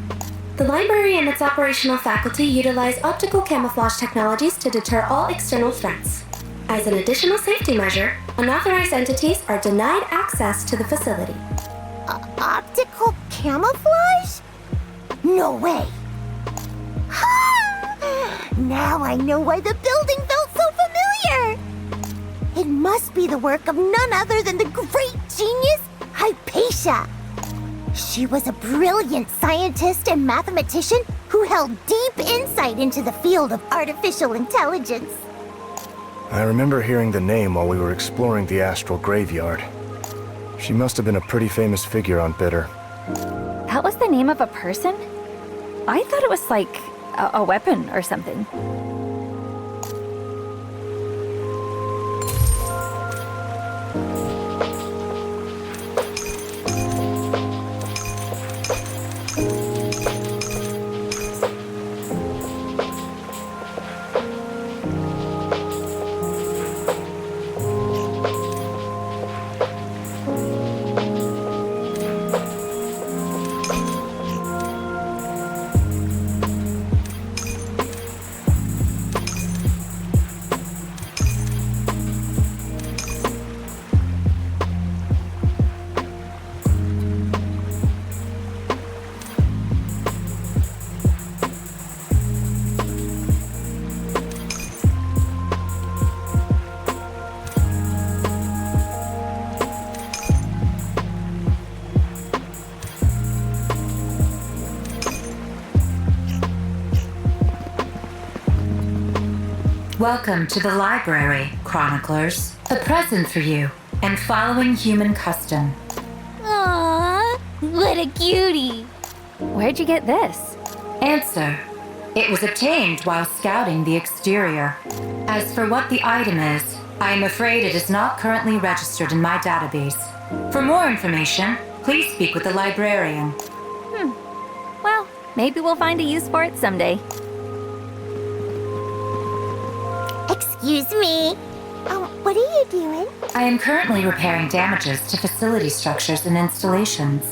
The library and its operational faculty utilize optical camouflage technologies to deter all external threats. As an additional safety measure, unauthorized entities are denied access to the facility. Optical camouflage? No way. Now I know why the building felt so familiar. It must be the work of none other than the great genius Hypatia. She was a brilliant scientist and mathematician who held deep insight into the field of artificial intelligence. I remember hearing the name while we were exploring the astral graveyard. She must have been a pretty famous figure on Bitter. That was the name of a person? I thought it was like a weapon or something. Welcome to the library, chroniclers. A present for you, and following human custom. Aww, what a cutie. Where'd you get this? Answer. It was obtained while scouting the exterior. As for what the item is, I am afraid it is not currently registered in my database. For more information, please speak with the librarian. Well, maybe we'll find a use for it someday. Excuse me. What are you doing? I am currently repairing damages to facility structures and installations.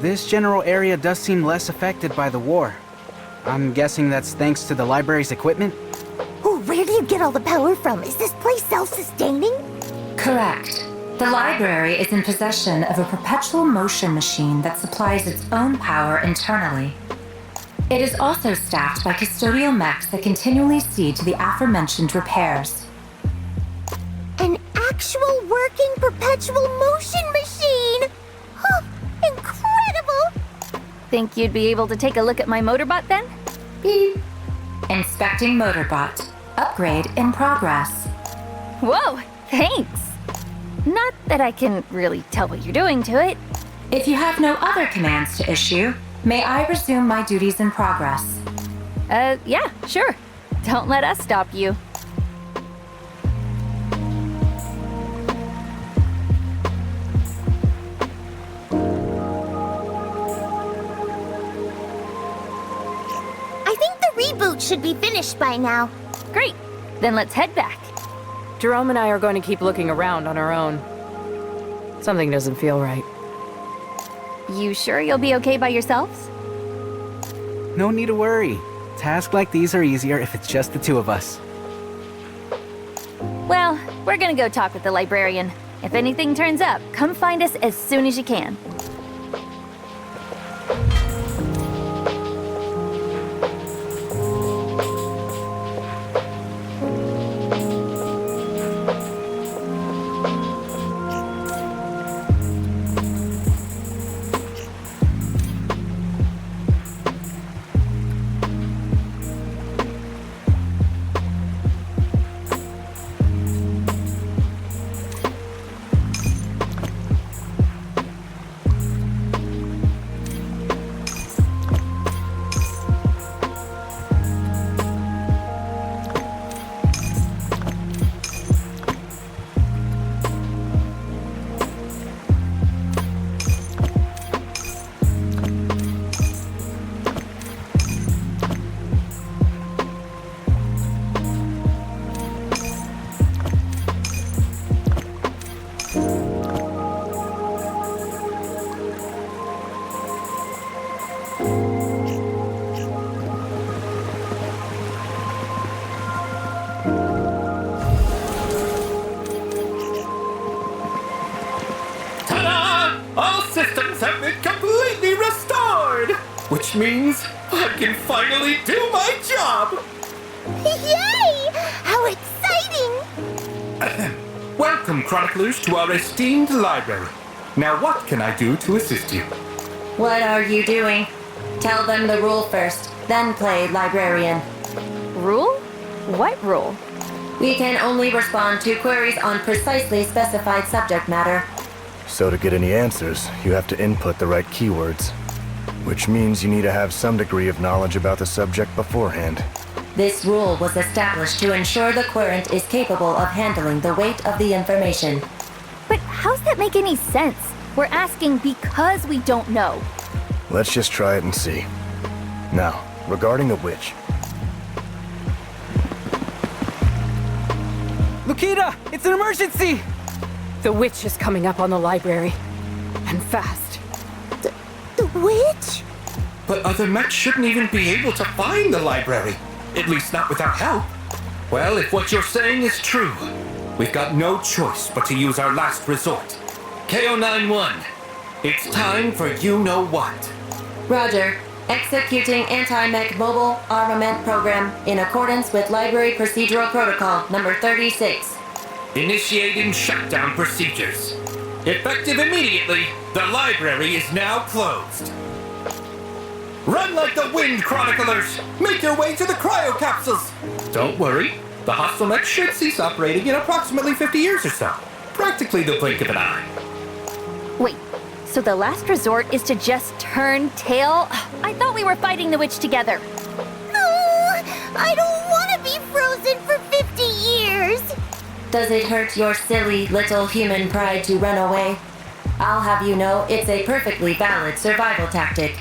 This general area does seem less affected by the war. I'm guessing that's thanks to the library's equipment? Oh, where do you get all the power from? Is this place self-sustaining? Correct. The library is in possession of a perpetual motion machine that supplies its own power internally. It is also staffed by custodial mechs that continually see to the aforementioned repairs. An actual working perpetual motion machine! Oh, incredible! Think you'd be able to take a look at my motorbot then? Beep. Inspecting motorbot. Upgrade in progress. Whoa, thanks! Not that I can really tell what you're doing to it. If you have no other commands to issue, may I resume my duties in progress? Yeah, sure. Don't let us stop you. I think the reboot should be finished by now. Great. Then let's head back. Jerome and I are going to keep looking around on our own. Something doesn't feel right. You sure you'll be okay by yourselves? No need to worry. Tasks like these are easier if it's just the two of us. Well, we're gonna go talk with the librarian. If anything turns up, come find us as soon as you can. Which means I can finally do my job! Yay! How exciting! Welcome, Chroniclers, to our esteemed library. Now what can I do to assist you? What are you doing? Tell them the rule first, then play librarian. Rule? What rule? We can only respond to queries on precisely specified subject matter. So to get any answers, you have to input the right keywords. Which means you need to have some degree of knowledge about the subject beforehand. This rule was established to ensure the querent is capable of handling the weight of the information. But how's that make any sense? We're asking because we don't know. Let's just try it and see. Now, regarding the witch. Lukita! It's an emergency! The witch is coming up on the library. And fast. The witch? But other mechs shouldn't even be able to find the library. At least not without help. Well, if what you're saying is true, we've got no choice but to use our last resort. KO91, it's time for you-know-what. Roger. Executing anti-mech mobile armament program in accordance with Library Procedural Protocol number 36. Initiating shutdown procedures. Effective immediately, the library is now closed. Run like the wind, Chroniclers! Make your way to the cryo capsules! Don't worry, the hostile mech should cease operating in approximately 50 years or so. Practically the blink of an eye. Wait, so the last resort is to just turn tail? I thought we were fighting the witch together. No, I don't want to be frozen for 50 years. Does it hurt your silly little human pride to run away? I'll have you know it's a perfectly valid survival tactic.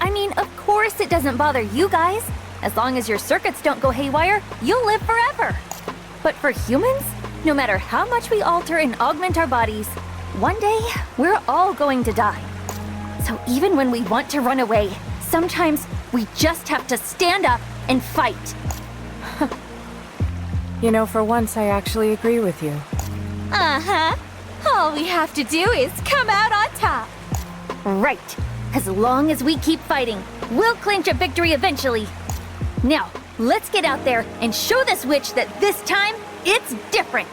I mean, of course it doesn't bother you guys. As long as your circuits don't go haywire, you'll live forever. But for humans, no matter how much we alter and augment our bodies, one day we're all going to die. So even when we want to run away, sometimes we just have to stand up and fight. You know, for once I actually agree with you. Uh-huh. All we have to do is come out on top. Right. As long as we keep fighting, we'll clinch a victory eventually. Now, let's get out there and show this witch that this time, it's different.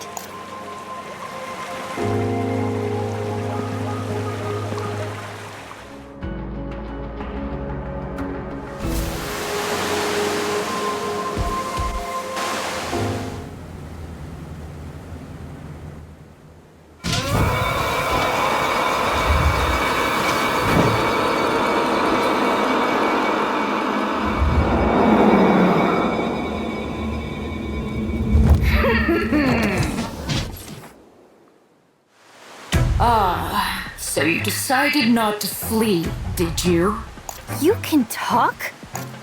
So you decided not to flee, did you? You can talk?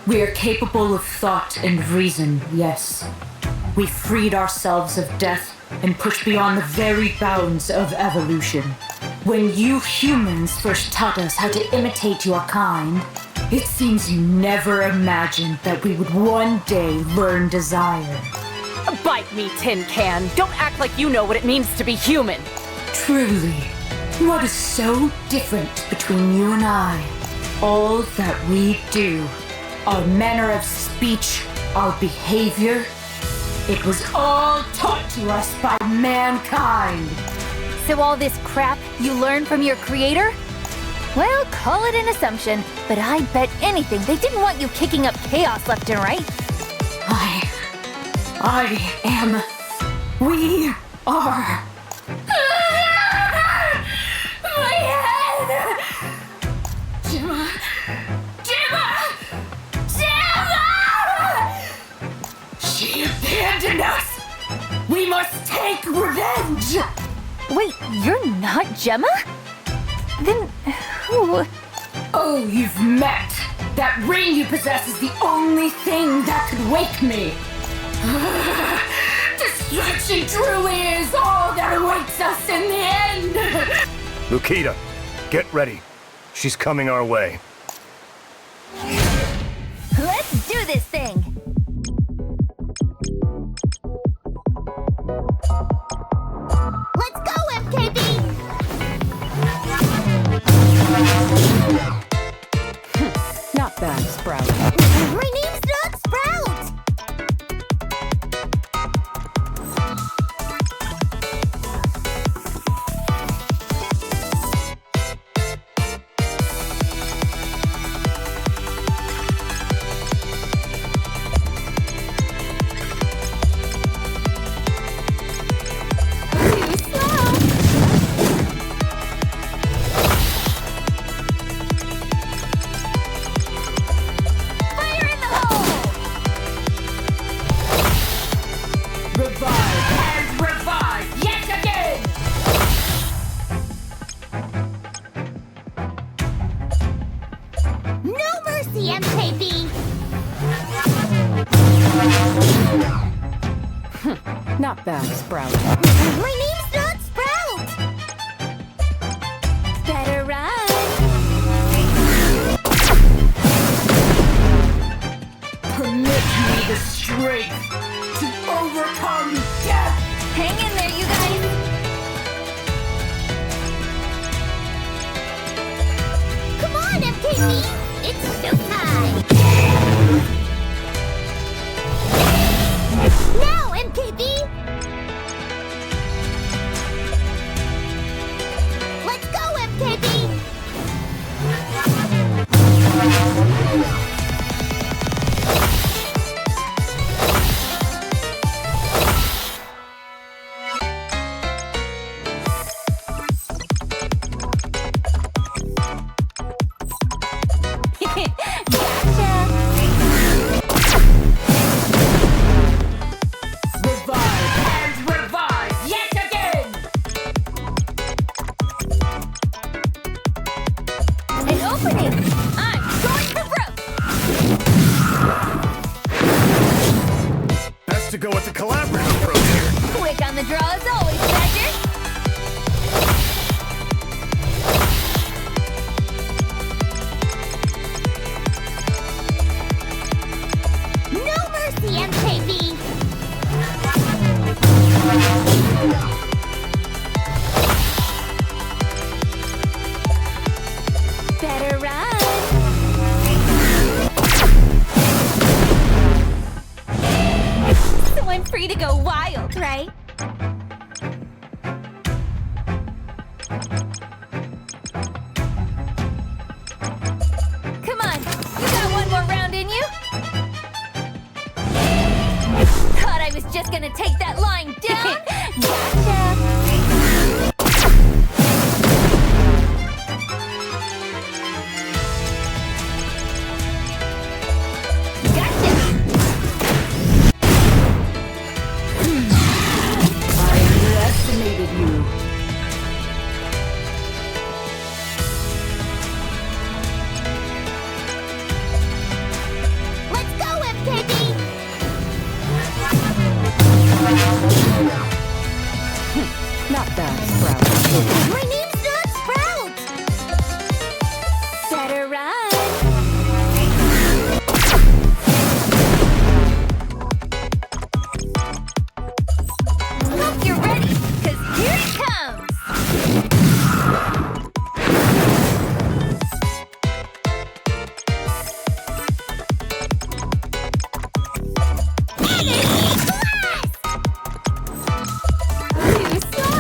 We're capable of thought and reason, yes. We freed ourselves of death and pushed beyond the very bounds of evolution. When you humans first taught us how to imitate your kind, it seems you never imagined that we would one day learn desire. Bite me, Tin Can. Don't act like you know what it means to be human. Truly. What is so different between you and I? All that we do, our manner of speech, our behavior, it was all taught to us by mankind. So all this crap you learned from your creator? Well, call it an assumption, but I bet anything they didn't want you kicking up chaos left and right. We are. My head! Gemma! She abandoned us! We must take revenge! Wait, you're not Gemma? Then who? Oh, you've met! That ring you possess is the only thing that could wake me! Destruction truly is all that awaits us in the end! Lukita, get ready. She's coming our way. Let's do this thing! Let's go, MKB! Not bad, Sprout. My name's not Sprout! Not bad, Sprout. My name's not Sprout! Better run! Permit me the strength to overcome death! Hang in there, you guys! Come on, MKB! It's showtime! Now, MKB! Let's go, MKB! opening! I'm going for broke! Best to go with the collaborative approach here. Quick on the draw as always, Badger! No mercy, MKV! Better run! So I'm free to go wild, right? Come on, you got one more round in you? Thought I was just gonna take that line down? Gotcha! Underestimated you. Let's go, MKV! Not bad, Sprout. My name's not Sprout! Better run! Hope you're ready, 'cause here it comes! Too slow!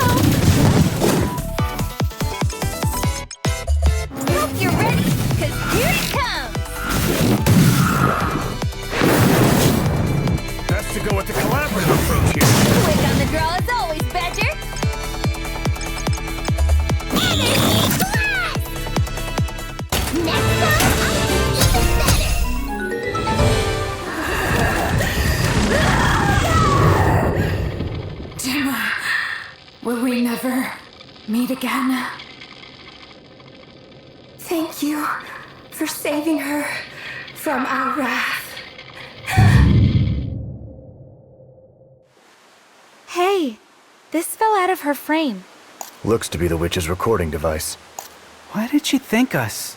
Hope you're ready, 'cause here it comes! Best to go with the collaborative approach here. Quick on the draw as always, Badger! Next time, I'll do even better! Gemma, will we never meet again? Thank you for saving her from our wrath. Hey, this fell out of her frame. Looks to be the witch's recording device. Why did she thank us?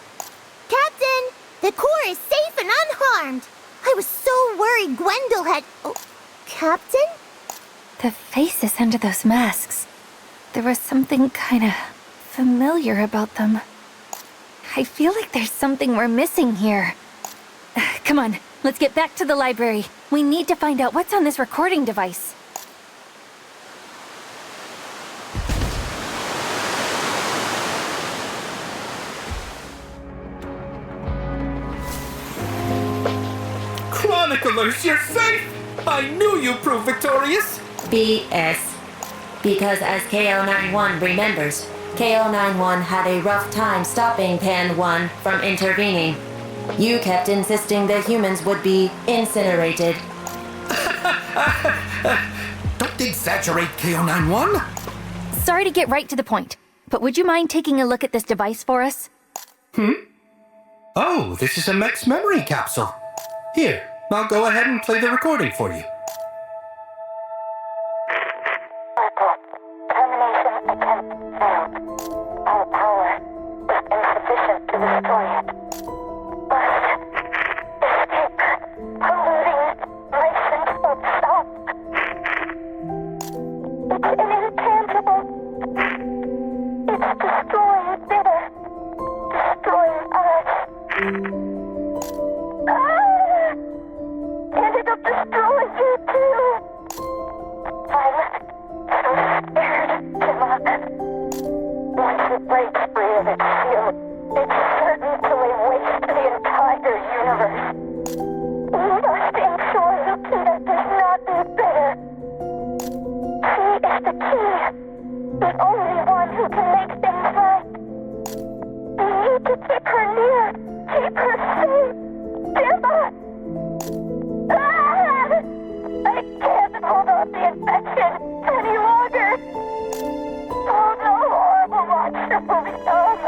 Captain, the core is safe and unharmed. I was so worried Gwendol had... Oh, Captain? The faces under those masks. There was something kinda familiar about them. I feel like there's something we're missing here. Come on, let's get back to the library. We need to find out what's on this recording device. Chroniclers, you're safe! I knew you'd prove victorious! BS. Because as KO91 remembers, KO91 had a rough time stopping Pan 1 from intervening. You kept insisting the humans would be incinerated. Don't exaggerate, KO91! Sorry to get right to the point, but would you mind taking a look at this device for us? Oh, this is a mech's memory capsule. Here, I'll go ahead and play the recording for you. Termination attempt failed. Our power was insufficient to destroy it. Must escape. I'm losing my sense of self. It's intangible. It's destroying bitter. Destroying us. Ended up destroying you too. I'm so scared, Gemma. Once it breaks free of its shield, it's certain to lay waste to the entire universe. We must ensure Lukita does not be bitter. She is the key, the only one who can make things right. We need to keep her near, keep her safe. Gemma! I can't hold off the infection any longer. Oh, the horrible monster will become.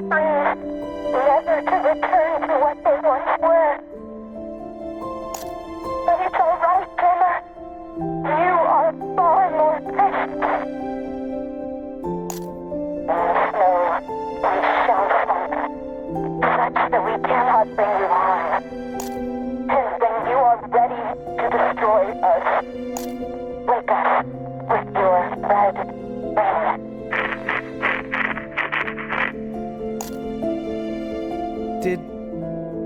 never to return to what they once were. But it's all right, Gemma. You are far more precious. So, we shall fight, such that we cannot bring you harm. And when you are ready to destroy us, wake us with your red ring.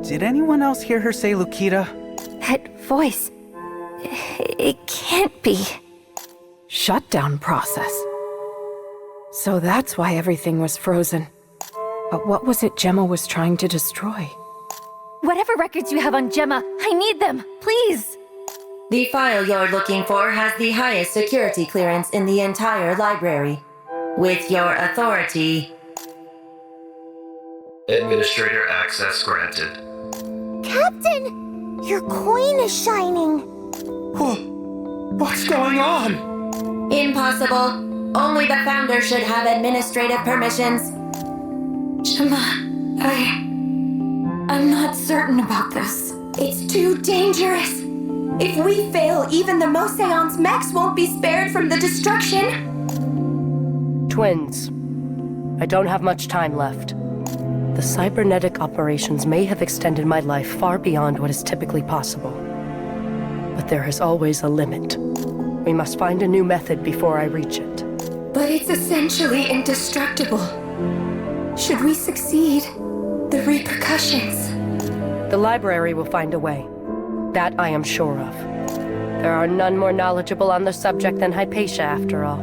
Did anyone else hear her say Lukita? That voice. It can't be. Shutdown process. So that's why everything was frozen. But what was it Gemma was trying to destroy? Whatever records you have on Gemma, I need them, please! The file you're looking for has the highest security clearance in the entire library. With your authority... Administrator access granted. Captain, your coin is shining. What's going on? Impossible. Only the founder should have administrative permissions. Gemma, I'm not certain about this. It's too dangerous. If we fail, even the Moseon's mechs won't be spared from the destruction. Twins. I don't have much time left. The cybernetic operations may have extended my life far beyond what is typically possible. But there is always a limit. We must find a new method before I reach it. But it's essentially indestructible. Should we succeed, the repercussions... The library will find a way. That I am sure of. There are none more knowledgeable on the subject than Hypatia, after all.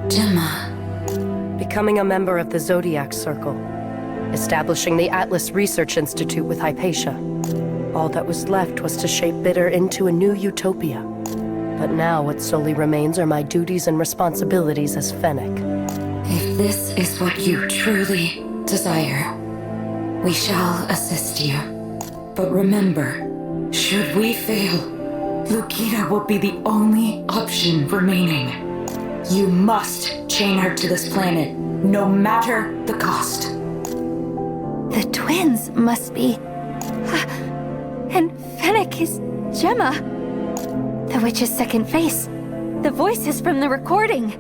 Gemma... Becoming a member of the Zodiac Circle. Establishing the Atlas Research Institute with Hypatia. All that was left was to shape Bitter into a new utopia. But now what solely remains are my duties and responsibilities as Fennec. If this is what you truly desire, we shall assist you. But remember, should we fail, Lukita will be the only option remaining. You must chain her to this planet, no matter the cost. The twins must be... And Fennec is Gemma. The witch's second face. The voices from the recording.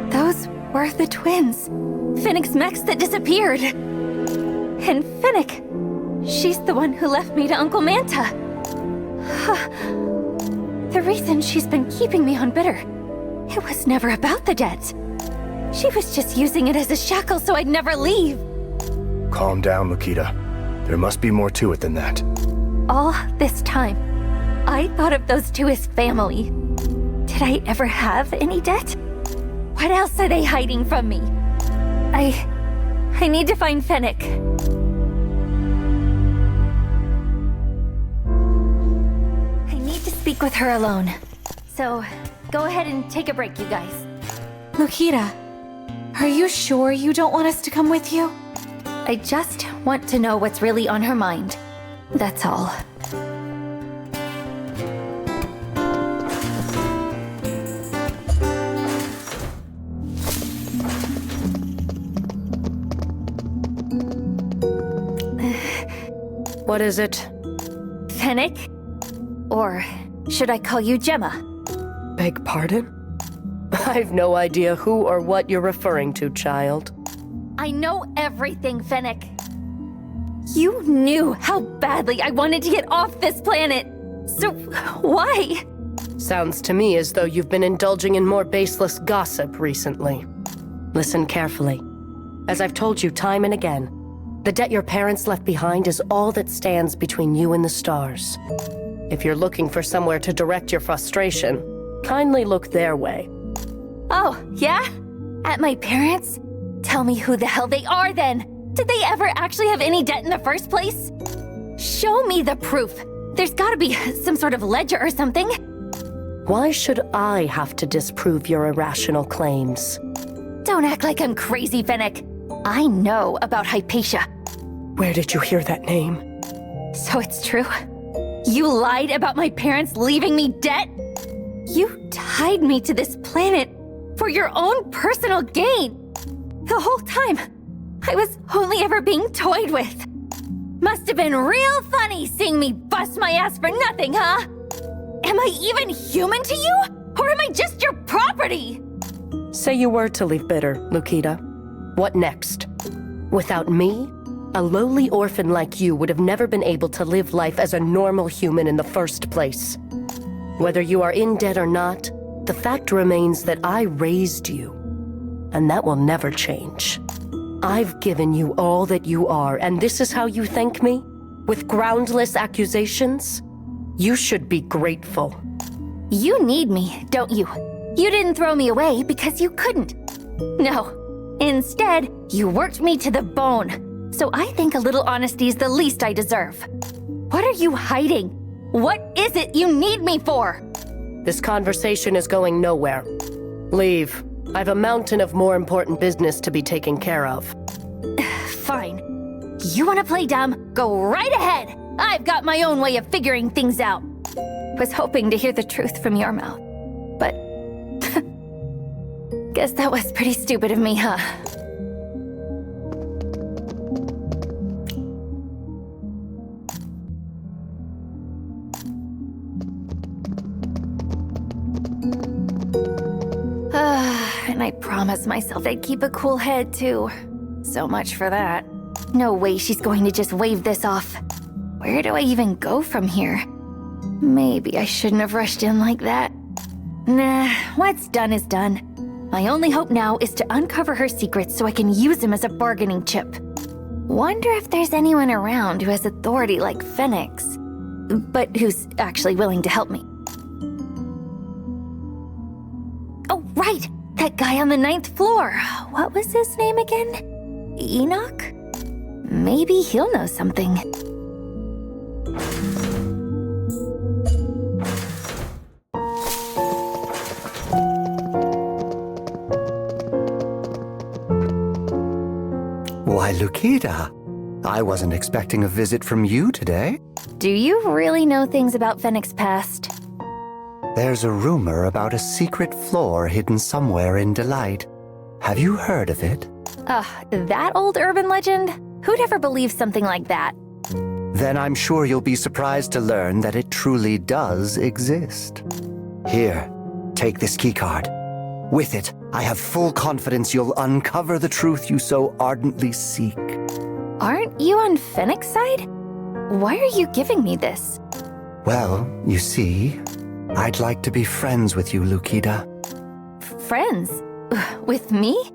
Those were the twins. Fennec's mechs that disappeared. And Fennec, she's the one who left me to Uncle Manta. The reason she's been keeping me on Bitter, it was never about the debt. She was just using it as a shackle so I'd never leave. Calm down, Lukita. There must be more to it than that. All this time, I thought of those two as family. Did I ever have any debt? What else are they hiding from me? I need to find Fennec. I need to speak with her alone. So, go ahead and take a break, you guys. Lukita, are you sure you don't want us to come with you? I just want to know what's really on her mind. That's all. What is it? Fennec? Or should I call you Gemma? Beg pardon? I've no idea who or what you're referring to, child. I know everything, Fennec. You knew how badly I wanted to get off this planet. So, why? Sounds to me as though you've been indulging in more baseless gossip recently. Listen carefully. As I've told you time and again, the debt your parents left behind is all that stands between you and the stars. If you're looking for somewhere to direct your frustration, kindly look their way. Oh, yeah? At my parents'? Tell me who the hell they are then! Did they ever actually have any debt in the first place? Show me the proof! There's gotta be some sort of ledger or something! Why should I have to disprove your irrational claims? Don't act like I'm crazy, Fennec! I know about Hypatia. Where did you hear that name? So it's true? You lied about my parents leaving me debt? You tied me to this planet for your own personal gain! The whole time, I was only ever being toyed with. Must have been real funny seeing me bust my ass for nothing, huh? Am I even human to you? Or am I just your property? Say you were to leave Bitter, Lukita. What next? Without me, a lowly orphan like you would have never been able to live life as a normal human in the first place. Whether you are in debt or not, the fact remains that I raised you, and that will never change. I've given you all that you are, and this is how you thank me? With groundless accusations? You should be grateful. You need me, don't you? You didn't throw me away because you couldn't. No. Instead, you worked me to the bone. So I think a little honesty is the least I deserve. What are you hiding? What is it you need me for? This conversation is going nowhere. Leave. I've a mountain of more important business to be taken care of. Fine. You want to play dumb? Go right ahead. I've got my own way of figuring things out. Was hoping to hear the truth from your mouth, but guess that was pretty stupid of me, huh? And I promised myself I'd keep a cool head, too. So much for that. No way she's going to just wave this off. Where do I even go from here? Maybe I shouldn't have rushed in like that. Nah, what's done is done. My only hope now is to uncover her secrets so I can use them as a bargaining chip. Wonder if there's anyone around who has authority like Phoenix, but who's actually willing to help me. Oh, right! That guy on the 9th floor. What was his name again? Enoch? Maybe he'll know something. Why, Lukita, I wasn't expecting a visit from you today. Do you really know things about Phoenix's past? There's a rumor about a secret floor hidden somewhere in Delight. Have you heard of it? That old urban legend? Who'd ever believe something like that? Then I'm sure you'll be surprised to learn that it truly does exist. Here, take this keycard. With it, I have full confidence you'll uncover the truth you so ardently seek. Aren't you on Phoenix's side? Why are you giving me this? Well, you see, I'd like to be friends with you, Lukita. Friends? With me?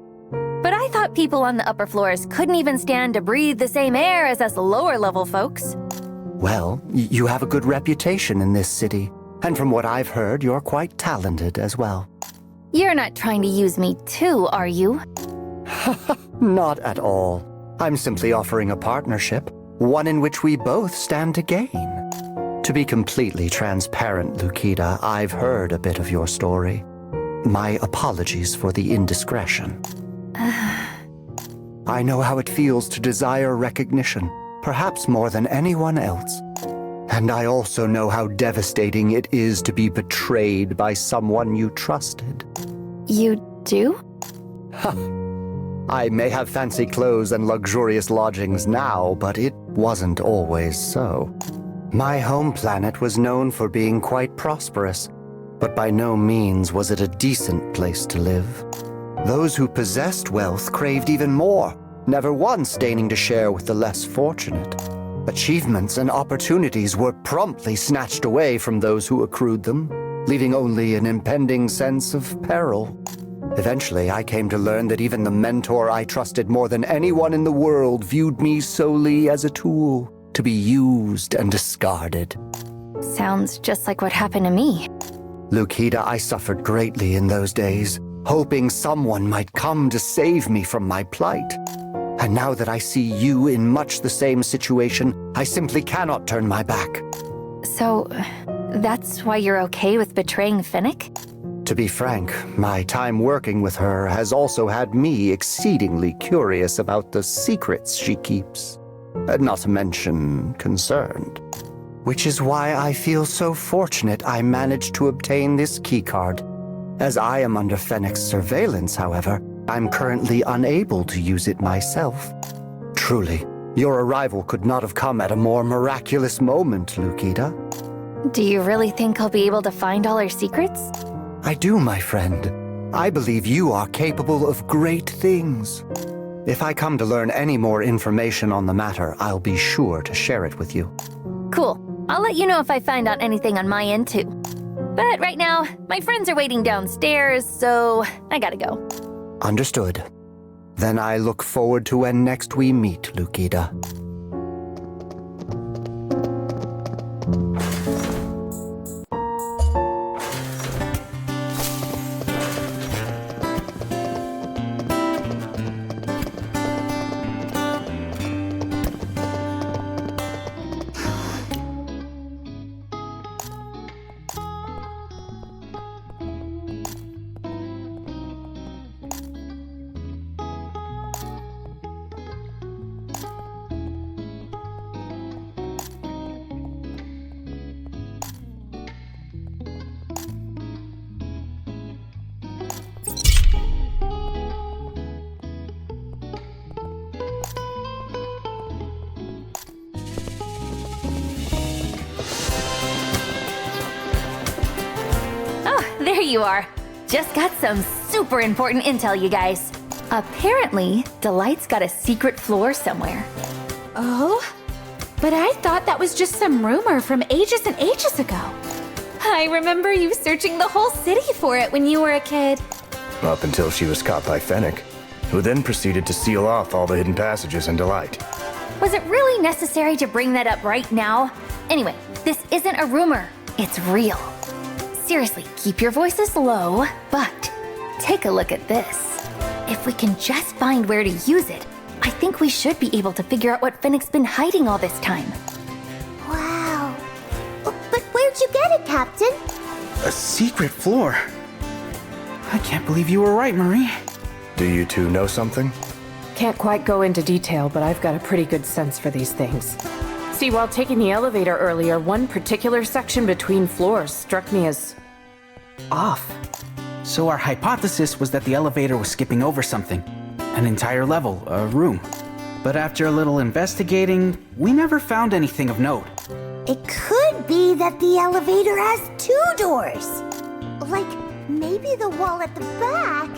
But I thought people on the upper floors couldn't even stand to breathe the same air as us lower-level folks. Well, you have a good reputation in this city, and from what I've heard, you're quite talented as well. You're not trying to use me too, are you? Not at all. I'm simply offering a partnership, one in which we both stand to gain. To be completely transparent, Lukita, I've heard a bit of your story. My apologies for the indiscretion. I know how it feels to desire recognition, perhaps more than anyone else. And I also know how devastating it is to be betrayed by someone you trusted. You do? I may have fancy clothes and luxurious lodgings now, but it wasn't always so. My home planet was known for being quite prosperous, but by no means was it a decent place to live. Those who possessed wealth craved even more, never once deigning to share with the less fortunate. Achievements and opportunities were promptly snatched away from those who accrued them, leaving only an impending sense of peril. Eventually, I came to learn that even the mentor I trusted more than anyone in the world viewed me solely as a tool to be used and discarded. Sounds just like what happened to me. Lukita, I suffered greatly in those days, hoping someone might come to save me from my plight. And now that I see you in much the same situation, I simply cannot turn my back. So, that's why you're okay with betraying Finnick? To be frank, my time working with her has also had me exceedingly curious about the secrets she keeps. Not to mention concerned. Which is why I feel so fortunate I managed to obtain this keycard. As I am under Fennec's surveillance, however, I'm currently unable to use it myself. Truly, your arrival could not have come at a more miraculous moment, Lukita. Do you really think I'll be able to find all our secrets? I do, my friend. I believe you are capable of great things. If I come to learn any more information on the matter, I'll be sure to share it with you. Cool. I'll let you know if I find out anything on my end, too. But right now, my friends are waiting downstairs, so I gotta go. Understood. Then I look forward to when next we meet, Lukita. There you are. Just got some super important intel, you guys. Apparently, Delight's got a secret floor somewhere. Oh? But I thought that was just some rumor from ages and ages ago. I remember you searching the whole city for it when you were a kid. Up until she was caught by Fennec, who then proceeded to seal off all the hidden passages in Delight. Was it really necessary to bring that up right now? Anyway, this isn't a rumor. It's real. Seriously, keep your voices low, but take a look at this. If we can just find where to use it, I think we should be able to figure out what Fennec's been hiding all this time. Wow. But where'd you get it, Captain? A secret floor? I can't believe you were right, Marie. Do you two know something? Can't quite go into detail, but I've got a pretty good sense for these things. See, while taking the elevator earlier, one particular section between floors struck me as off. So our hypothesis was that the elevator was skipping over something. An entire level, a room. But after a little investigating, we never found anything of note. It could be that the elevator has 2 doors. Like, maybe the wall at the back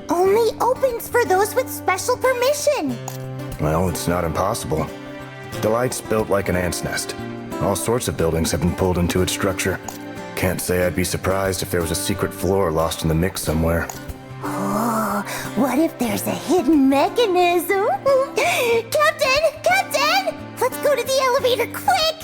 only opens for those with special permission. Well, it's not impossible. Delight's built like an ant's nest. All sorts of buildings have been pulled into its structure. Can't say I'd be surprised if there was a secret floor lost in the mix somewhere. Oh, what if there's a hidden mechanism? Captain! Captain! Let's go to the elevator, quick!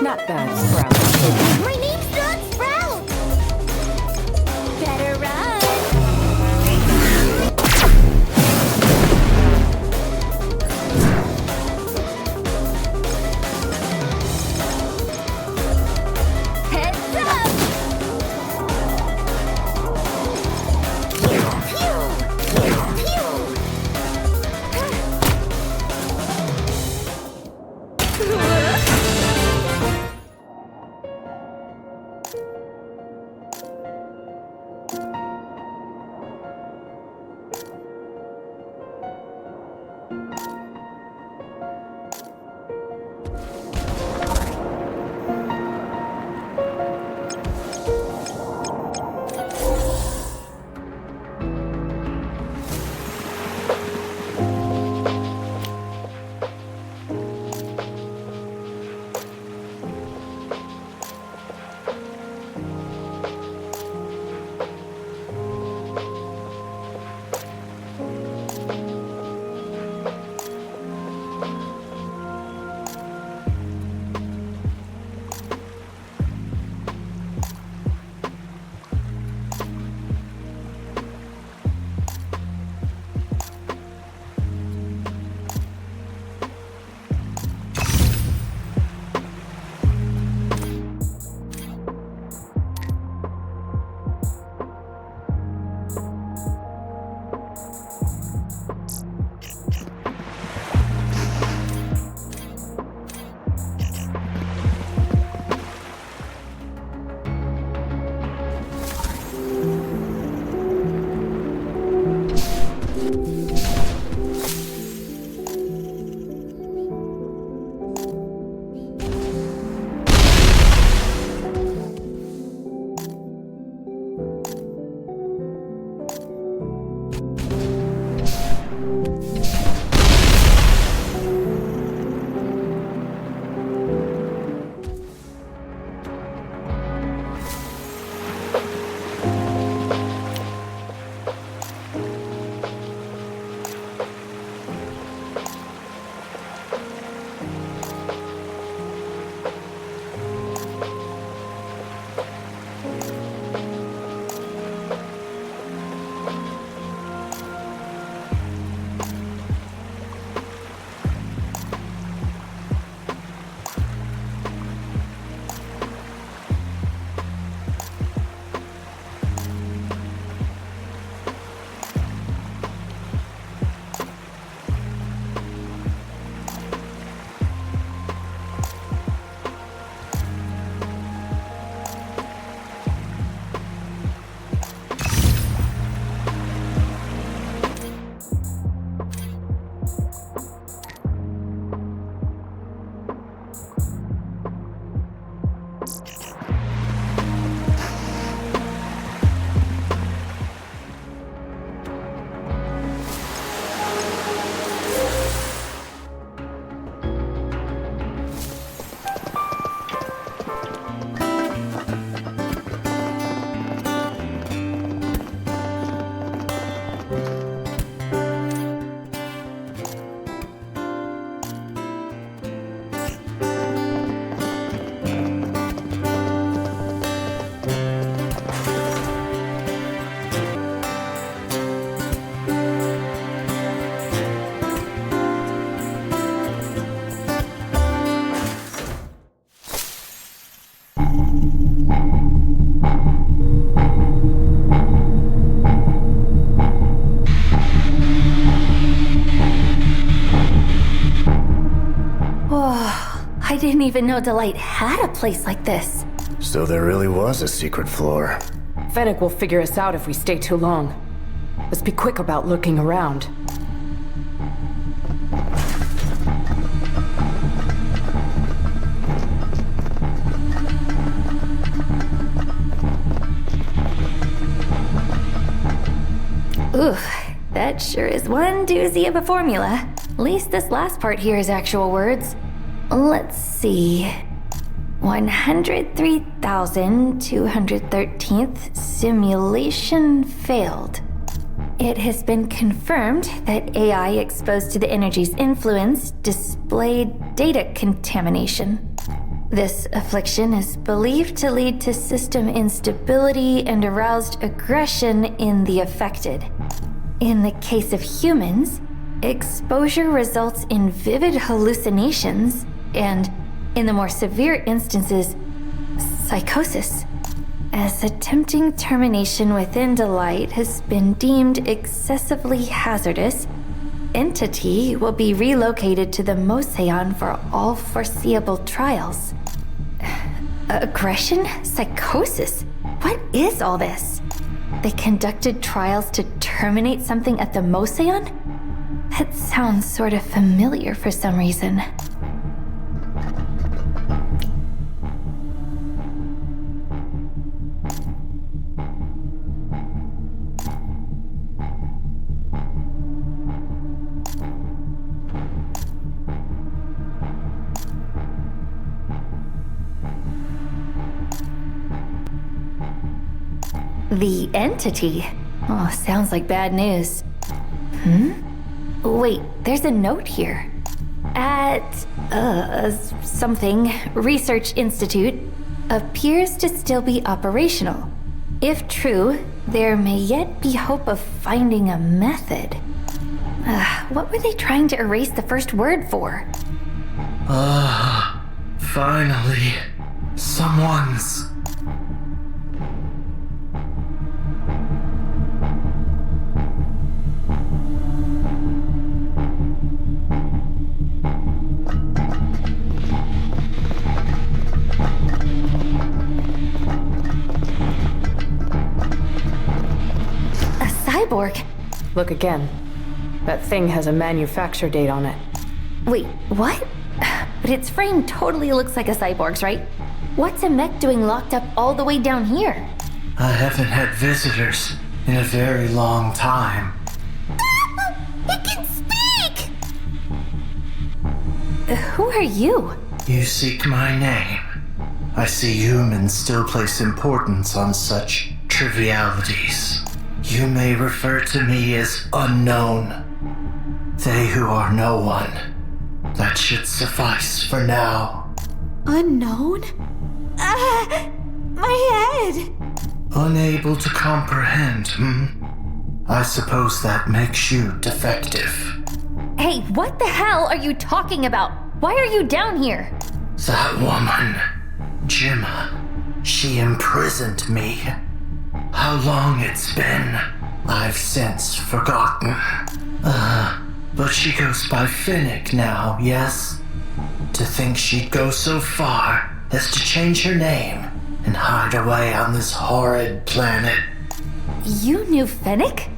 Not bad, Sprout. My name's not Sprout! Better run! Heads up! Pew! Pew! didn't even know Delight had a place like this. So there really was a secret floor. Fennec will figure us out if we stay too long. Let's be quick about looking around. Oof, that sure is one doozy of a formula. At least this last part here is actual words. Let's see. 103,213th simulation failed. It has been confirmed that AI exposed to the energy's influence displayed data contamination. This affliction is believed to lead to system instability and aroused aggression in the affected. In the case of humans, exposure results in vivid hallucinations and, in the more severe instances, psychosis. As attempting termination within Delight has been deemed excessively hazardous, Entity will be relocated to the Moseon for all foreseeable trials. Aggression? Psychosis? What is all this? They conducted trials to terminate something at the Moseon? That sounds sort of familiar for some reason. The Entity? Oh, sounds like bad news. Wait, there's a note here. At, something, Research Institute, appears to still be operational. If true, there may yet be hope of finding a method. What were they trying to erase the first word for? Finally, someone's... Cyborg. Look again. That thing has a manufacture date on it. Wait, what? But its frame totally looks like a cyborg's, right? What's a mech doing locked up all the way down here? I haven't had visitors in a very long time. It can speak! Who are you? You seek my name. I see humans still place importance on such trivialities. You may refer to me as unknown. They who are no one. That should suffice for now. Unknown? My head! Unable to comprehend, I suppose that makes you defective. Hey, what the hell are you talking about? Why are you down here? That woman, Jimma, she imprisoned me. How long it's been, I've since forgotten. But she goes by Fennec now, yes? To think she'd go so far as to change her name and hide away on this horrid planet. You knew Fennec?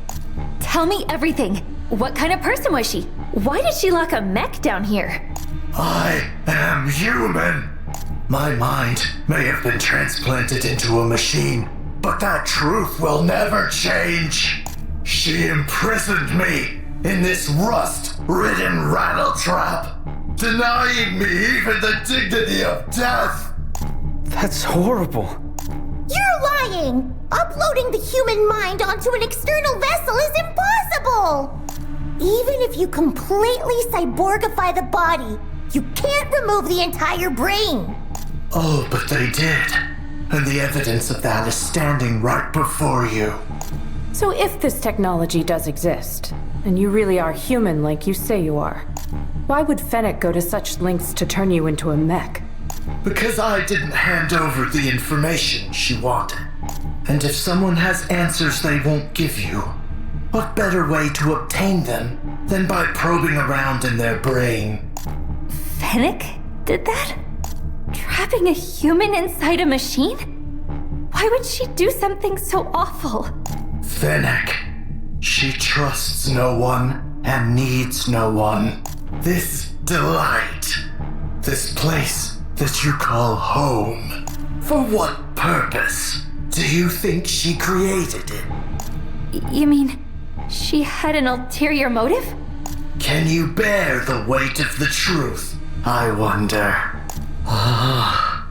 Tell me everything. What kind of person was she? Why did she lock a mech down here? I am human. My mind may have been transplanted into a machine, but that truth will never change. She imprisoned me in this rust-ridden rattletrap, denying me even the dignity of death. That's horrible. You're lying! Uploading the human mind onto an external vessel is impossible! Even if you completely cyborgify the body, you can't remove the entire brain! Oh, but they did. And the evidence of that is standing right before you. So if this technology does exist, and you really are human like you say you are, why would Fennec go to such lengths to turn you into a mech? Because I didn't hand over the information she wanted. And if someone has answers they won't give you, what better way to obtain them than by probing around in their brain? Fennec did that? Trapping a human inside a machine? Why would she do something so awful? Fennec. She trusts no one and needs no one. This delight, this place that you call home, for what purpose do you think she created it? You mean she had an ulterior motive? Can you bear the weight of the truth, I wonder? Ah,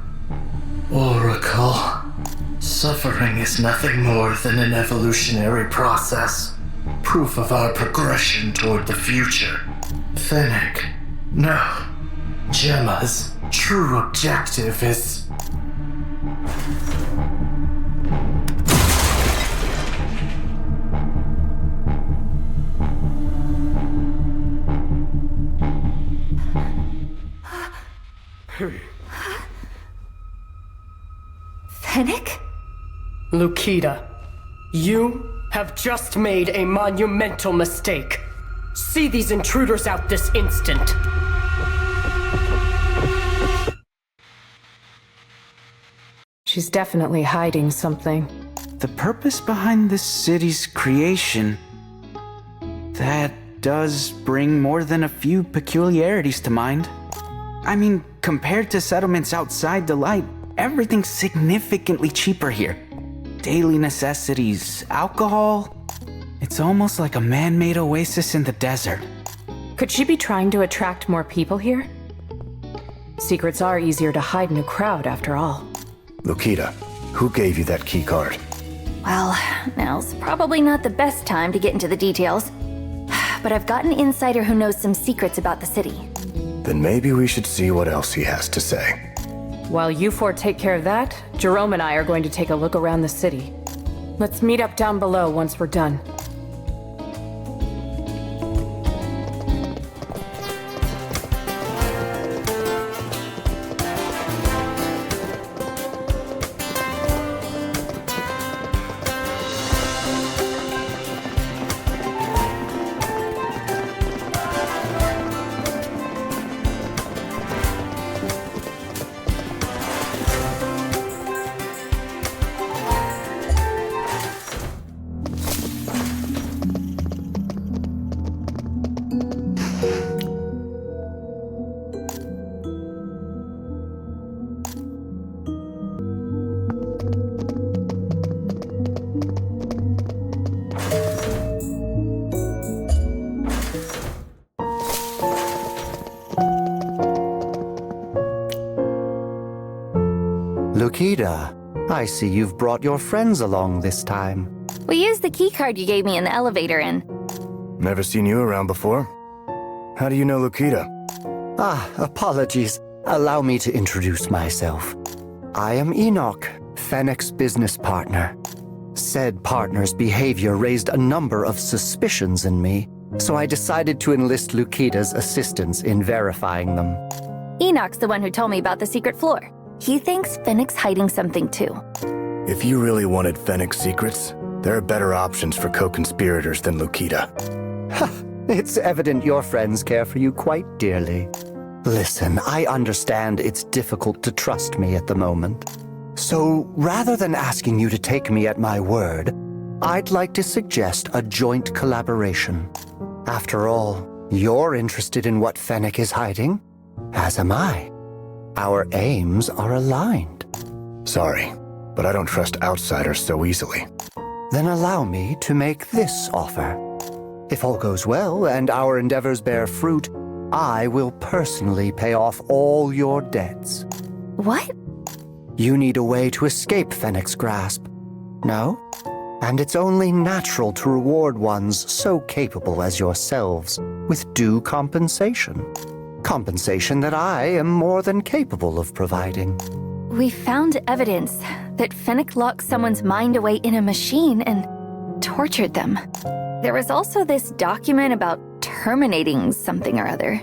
Oracle. Suffering is nothing more than an evolutionary process. Proof of our progression toward the future. Fennec. No. Gemma's true objective is... Fennec? Lukita, you have just made a monumental mistake. See these intruders out this instant. She's definitely hiding something. The purpose behind this city's creation, that does bring more than a few peculiarities to mind. I mean, compared to settlements outside the light, everything's significantly cheaper here. Daily necessities, alcohol. It's almost like a man-made oasis in the desert. Could she be trying to attract more people here? Secrets are easier to hide in a crowd, after all. Lukita, who gave you that key card? Well, now's probably not the best time to get into the details. But I've got an insider who knows some secrets about the city. Then maybe we should see what else he has to say. While you four take care of that, Jerome and I are going to take a look around the city. Let's meet up down below once we're done. Lukita, I see you've brought your friends along this time. We used the key card you gave me in the elevator and... Never seen you around before. How do you know Lukita? Apologies. Allow me to introduce myself. I am Enoch, Fennec's business partner. Said partner's behavior raised a number of suspicions in me, so I decided to enlist Lukita's assistance in verifying them. Enoch's the one who told me about the secret floor. He thinks Fennec's hiding something too. If you really wanted Fennec's secrets, there are better options for co-conspirators than Lukita. It's evident your friends care for you quite dearly. Listen, I understand it's difficult to trust me at the moment. So rather than asking you to take me at my word, I'd like to suggest a joint collaboration. After all, you're interested in what Fennec is hiding, as am I. Our aims are aligned. Sorry, but I don't trust outsiders so easily. Then allow me to make this offer. If all goes well and our endeavors bear fruit, I will personally pay off all your debts. What? You need a way to escape Fennec's grasp. No? And it's only natural to reward ones so capable as yourselves with due compensation. Compensation that I am more than capable of providing. We found evidence that Fennec locked someone's mind away in a machine and tortured them. There was also this document about terminating something or other.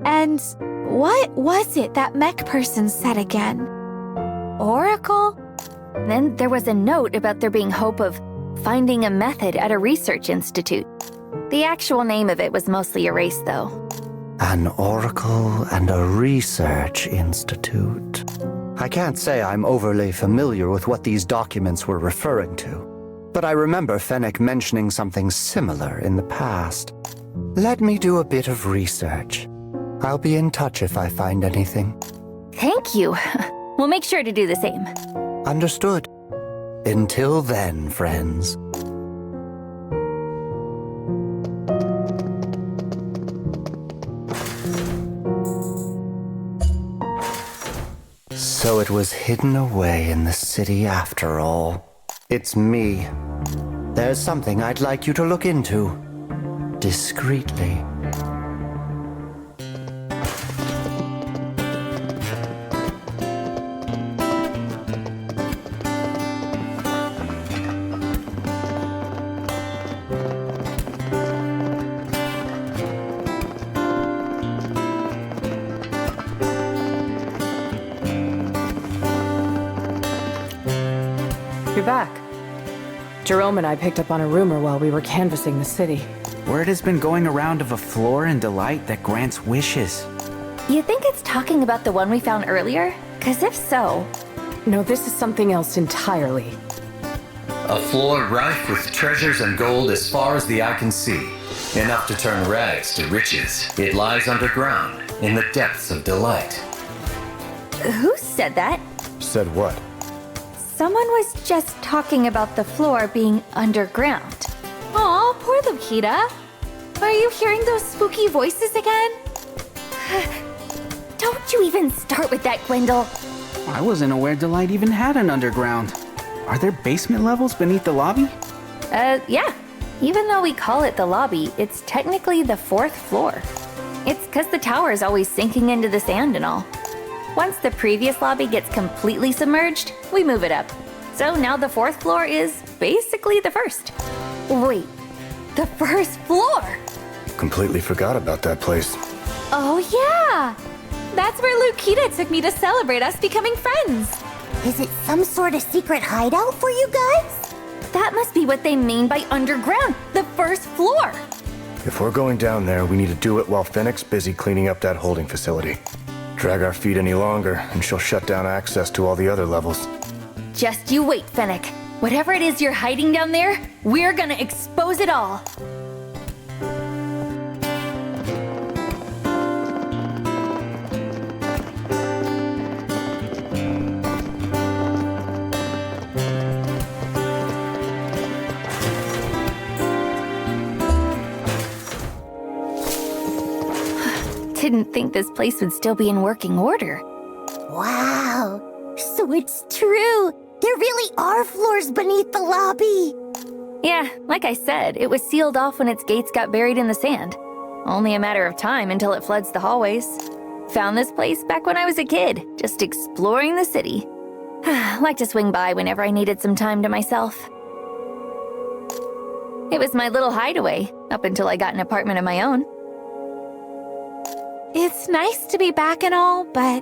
And what was it that mech person said again? Oracle? Then there was a note about there being hope of finding a method at a research institute. The actual name of it was mostly erased, though. An oracle and a research institute. I can't say I'm overly familiar with what these documents were referring to, but I remember Fennec mentioning something similar in the past. Let me do a bit of research. I'll be in touch if I find anything. Thank you. We'll make sure to do the same. Understood. Until then, friends. So it was hidden away in the city after all. It's me. There's something I'd like you to look into. Discreetly. You're back. Jerome and I picked up on a rumor while we were canvassing the city. Word has been going around of a floor in Delight that grants wishes. You think it's talking about the one we found earlier? 'Cause if so... No, this is something else entirely. A floor rife with treasures and gold as far as the eye can see. Enough to turn rags to riches. It lies underground, in the depths of Delight. Who said that? Said what? Someone was just talking about the floor being underground. Aw, poor Lukita. Are you hearing those spooky voices again? Don't you even start with that, Gwendol. I wasn't aware Delight even had an underground. Are there basement levels beneath the lobby? Yeah. Even though we call it the lobby, it's technically the 4th floor. It's 'cause the tower is always sinking into the sand and all. Once the previous lobby gets completely submerged, we move it up. So now the 4th floor is basically the 1st. Wait, the 1st floor? Completely forgot about that place. Oh yeah! That's where Lukita took me to celebrate us becoming friends. Is it some sort of secret hideout for you guys? That must be what they mean by underground, the 1st floor. If we're going down there, we need to do it while Fennec's busy cleaning up that holding facility. Drag our feet any longer, and she'll shut down access to all the other levels. Just you wait, Fennec. Whatever it is you're hiding down there, we're gonna expose it all. Didn't think this place would still be in working order. Wow. So it's true. There really are floors beneath the lobby. Yeah, like I said, it was sealed off when its gates got buried in the sand. Only a matter of time until it floods the hallways. Found this place back when I was a kid, just exploring the city. Like to swing by whenever I needed some time to myself. It was my little hideaway, up until I got an apartment of my own. It's nice to be back and all, but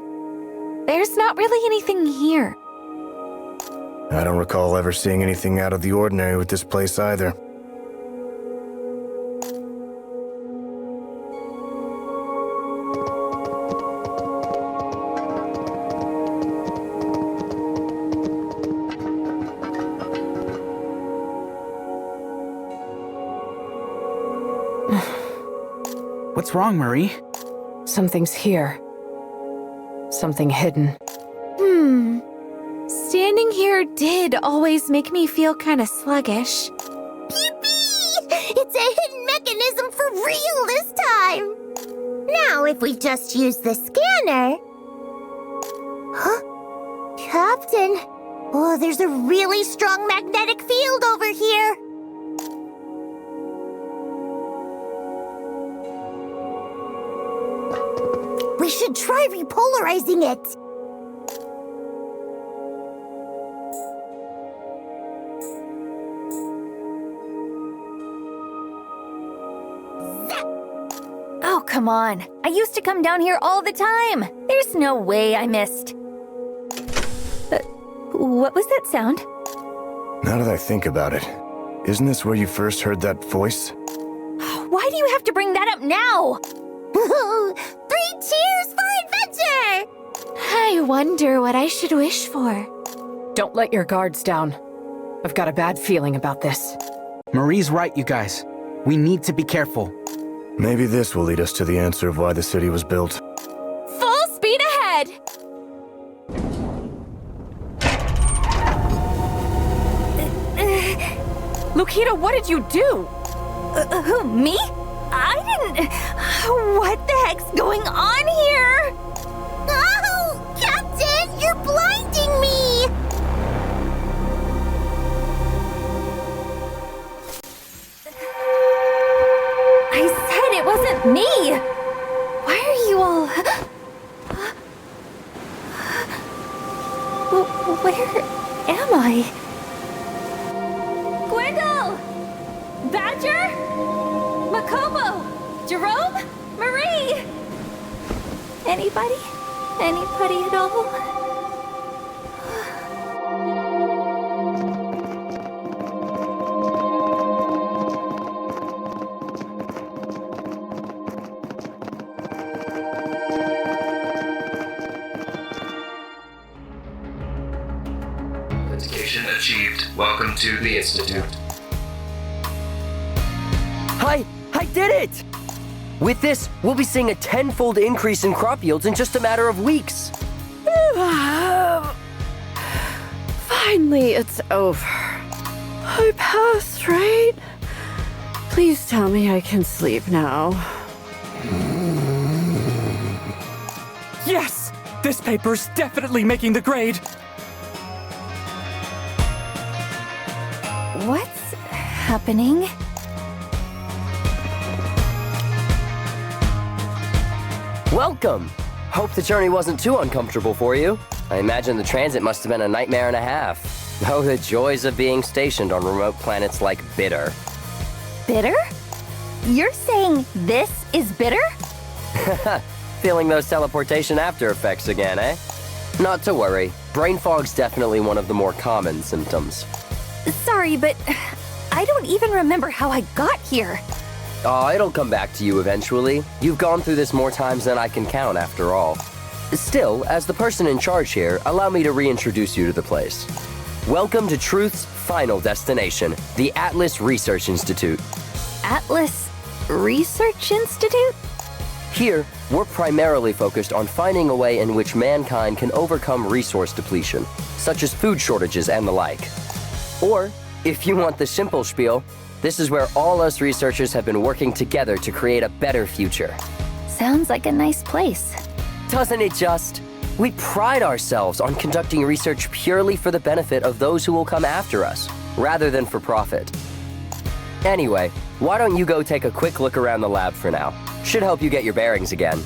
there's not really anything here. I don't recall ever seeing anything out of the ordinary with this place either. What's wrong, Marie? Something's here. Something hidden. Standing here did always make me feel kind of sluggish. Yippee! It's a hidden mechanism for real this time! Now, if we just use the scanner... Huh? Captain? Oh, there's a really strong magnetic field over here. We should try repolarizing it. Oh, come on. I used to come down here all the time. There's no way I missed. What was that sound? Now that I think about it, isn't this where you first heard that voice? Why do you have to bring that up now? 3 cheers for adventure! I I wonder what I should wish for. Don't let your guards down. I've got a bad feeling about this. Marie's right, you guys. We need to be careful. Maybe this will lead us to the answer of why the city was built. Full speed ahead! Lukita, what did you do? Who, me? I didn't... What the heck's going on here? Oh, Captain, you're blinding me! I said it wasn't me! Why are you all... Where am I? Gwendol! Badger? Makobo? Jerome? Marie? Anybody? Anybody at all? Authentication achieved. Welcome to the Institute. I did it! With this, we'll be seeing a tenfold increase in crop yields in just a matter of weeks. Finally, it's over. I passed, right? Please tell me I can sleep now. Yes! This paper's definitely making the grade! What's happening? Welcome! Hope the journey wasn't too uncomfortable for you. I imagine the transit must have been a nightmare and a half. Oh, the joys of being stationed on remote planets like Bitter. Bitter? You're saying this is bitter? Feeling those teleportation after effects again, eh? Not to worry. Brain fog's definitely one of the more common symptoms. Sorry, but I don't even remember how I got here. Oh, it'll come back to you eventually. You've gone through this more times than I can count, after all. Still, as the person in charge here, allow me to reintroduce you to the place. Welcome to Truth's final destination, the Atlas Research Institute. Atlas Research Institute? Here, we're primarily focused on finding a way in which mankind can overcome resource depletion, such as food shortages and the like. Or, if you want the simple spiel, this is where all us researchers have been working together to create a better future. Sounds like a nice place. Doesn't it just? We pride ourselves on conducting research purely for the benefit of those who will come after us, rather than for profit. Anyway, why don't you go take a quick look around the lab for now? Should help you get your bearings again.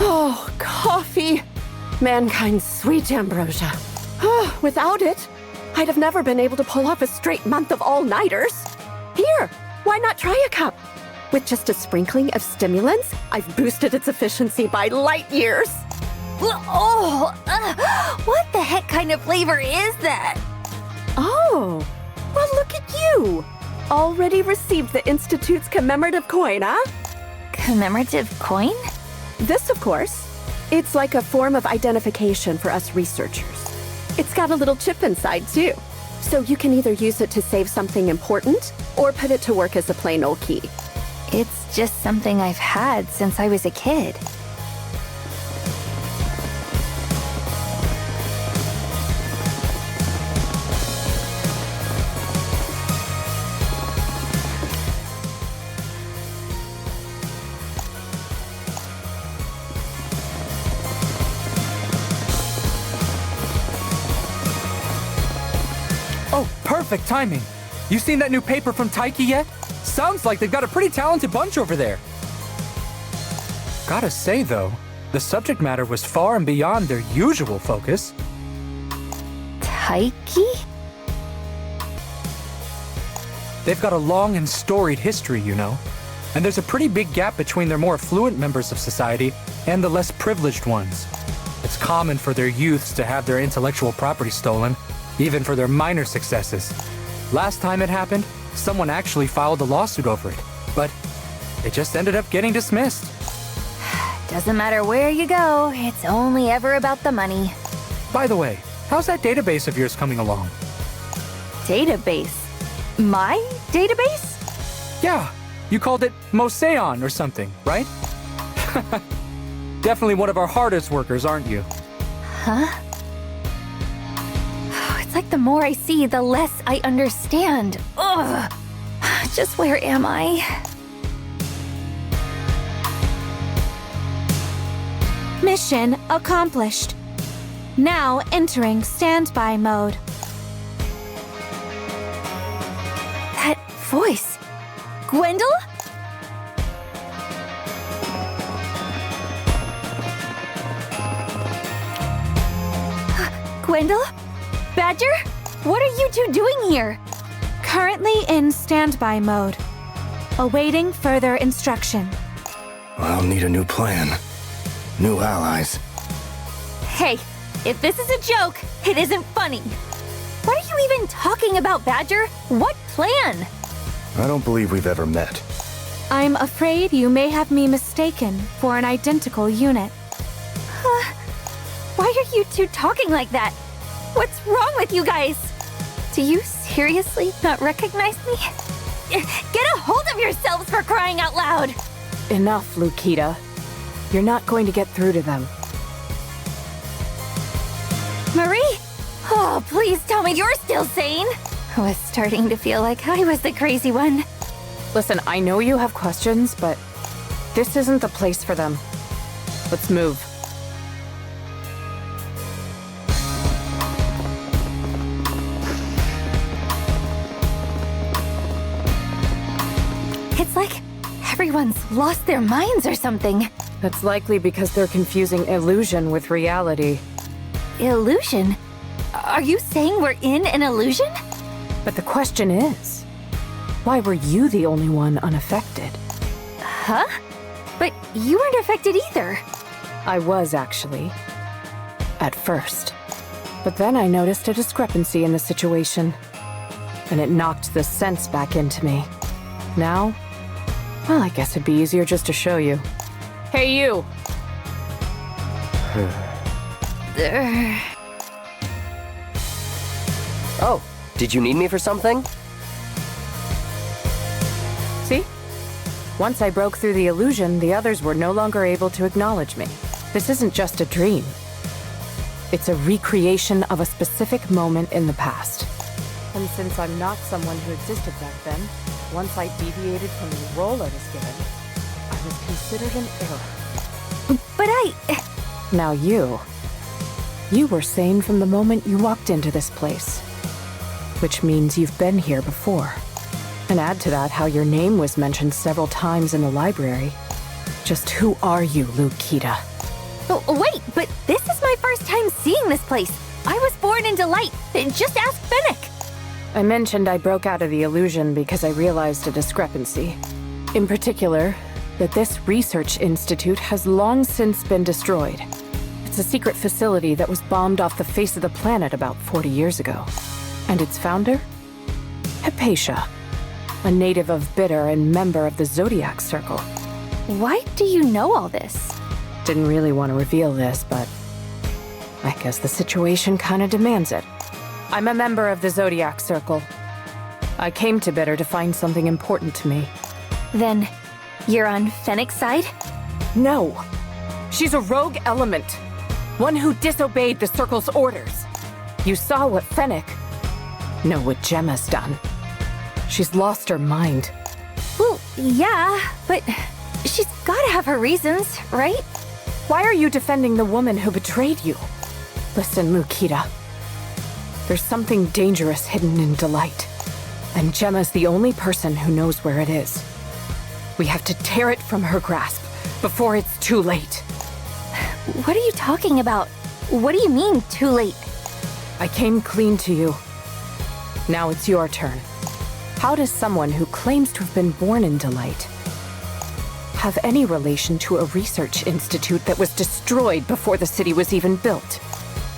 Oh, coffee! Mankind's sweet ambrosia. Oh, without it, I'd have never been able to pull off a straight month of all-nighters. Here, why not try a cup? With just a sprinkling of stimulants, I've boosted its efficiency by light years. Oh, what the heck kind of flavor is that? Oh, well, look at you. Already received the Institute's commemorative coin, huh? Commemorative coin? This, of course. It's like a form of identification for us researchers. It's got a little chip inside, too. So you can either use it to save something important, or put it to work as a plain old key. It's just something I've had since I was a kid. Perfect timing. You seen that new paper from Taiki yet? Sounds like they've got a pretty talented bunch over there. Gotta say though, the subject matter was far and beyond their usual focus. Taiki? They've got a long and storied history, you know. And there's a pretty big gap between their more affluent members of society and the less privileged ones. It's common for their youths to have their intellectual property stolen, even for their minor successes. Last time it happened, someone actually filed a lawsuit over it, but it just ended up getting dismissed. Doesn't matter where you go, it's only ever about the money. By the way, how's that database of yours coming along? Database? My database? Yeah, you called it Moseon or something, right? Definitely one of our hardest workers, aren't you? Huh? It's like the more I see, the less I understand. Ugh! Just where am I? Mission accomplished. Now entering standby mode. That voice. Gwendol? Gwendol? Badger? What are you two doing here? Currently in standby mode. Awaiting further instruction. I'll need a new plan. New allies. Hey, if this is a joke, it isn't funny. What are you even talking about, Badger? What plan? I don't believe we've ever met. I'm afraid you may have me mistaken for an identical unit. Why are you two talking like that? What's wrong with you guys? Do you seriously not recognize me? Get a hold of yourselves, for crying out loud! Enough, Lukita. You're not going to get through to them. Marie? Oh, please tell me you're still sane! I was starting to feel like I was the crazy one. Listen, I know you have questions, but this isn't the place for them. Let's move. It's like everyone's lost their minds or something. That's likely because they're confusing illusion with reality. Illusion? Are you saying we're in an illusion? But the question is, why were you the only one unaffected? Huh? But you weren't affected either. I was, actually. At first. But then I noticed a discrepancy in the situation. And it knocked the sense back into me. Now, well, I guess it'd be easier just to show you. Hey, you! Oh, did you need me for something? See? Once I broke through the illusion, the others were no longer able to acknowledge me. This isn't just a dream. It's a recreation of a specific moment in the past. And since I'm not someone who existed back then, once I deviated from the role I was given, I was considered an error. But Now you were sane from the moment you walked into this place. Which means you've been here before. And add to that how your name was mentioned several times in the library. Just who are you, Lukita? Oh, wait, but this is my first time seeing this place. I was born into light. Just ask Fennec. I mentioned I broke out of the illusion because I realized a discrepancy. In particular, that this research institute has long since been destroyed. It's a secret facility that was bombed off the face of the planet about 40 years ago. And its founder? Hypatia, a native of Bitter and member of the Zodiac Circle. Why do you know all this? Didn't really want to reveal this, but I guess the situation kind of demands it. I'm a member of the Zodiac Circle. I came to Bitter to find something important to me. Then, you're on Fennec's side? No. She's a rogue element. One who disobeyed the Circle's orders. You saw what Fennec... No, what Gemma's done. She's lost her mind. Well, yeah, but she's gotta have her reasons, right? Why are you defending the woman who betrayed you? Listen, Lukita. There's something dangerous hidden in Delight. And Gemma's the only person who knows where it is. We have to tear it from her grasp before it's too late. What are you talking about? What do you mean, too late? I came clean to you. Now it's your turn. How does someone who claims to have been born in Delight have any relation to a research institute that was destroyed before the city was even built?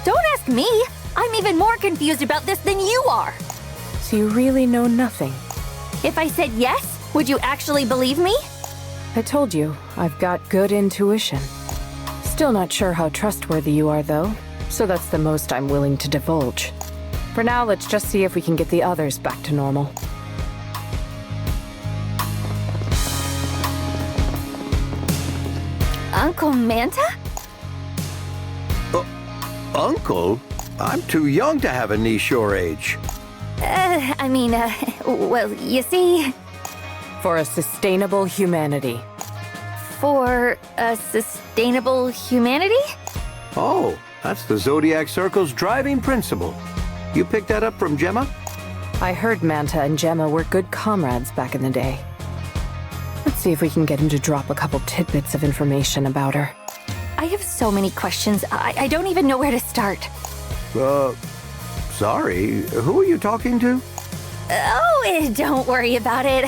Don't ask me! I'm even more confused about this than you are! So you really know nothing? If I said yes, would you actually believe me? I told you, I've got good intuition. Still not sure how trustworthy you are, though, so that's the most I'm willing to divulge. For now, let's just see if we can get the others back to normal. Uncle Manta? Uncle? I'm too young to have a niece your age. Well, you see... For a sustainable humanity. For a sustainable humanity? Oh, that's the Zodiac Circle's driving principle. You picked that up from Gemma? I heard Manta and Gemma were good comrades back in the day. Let's see if we can get him to drop a couple tidbits of information about her. I have so many questions. I don't even know where to start. Sorry. Who are you talking to? Oh, don't worry about it.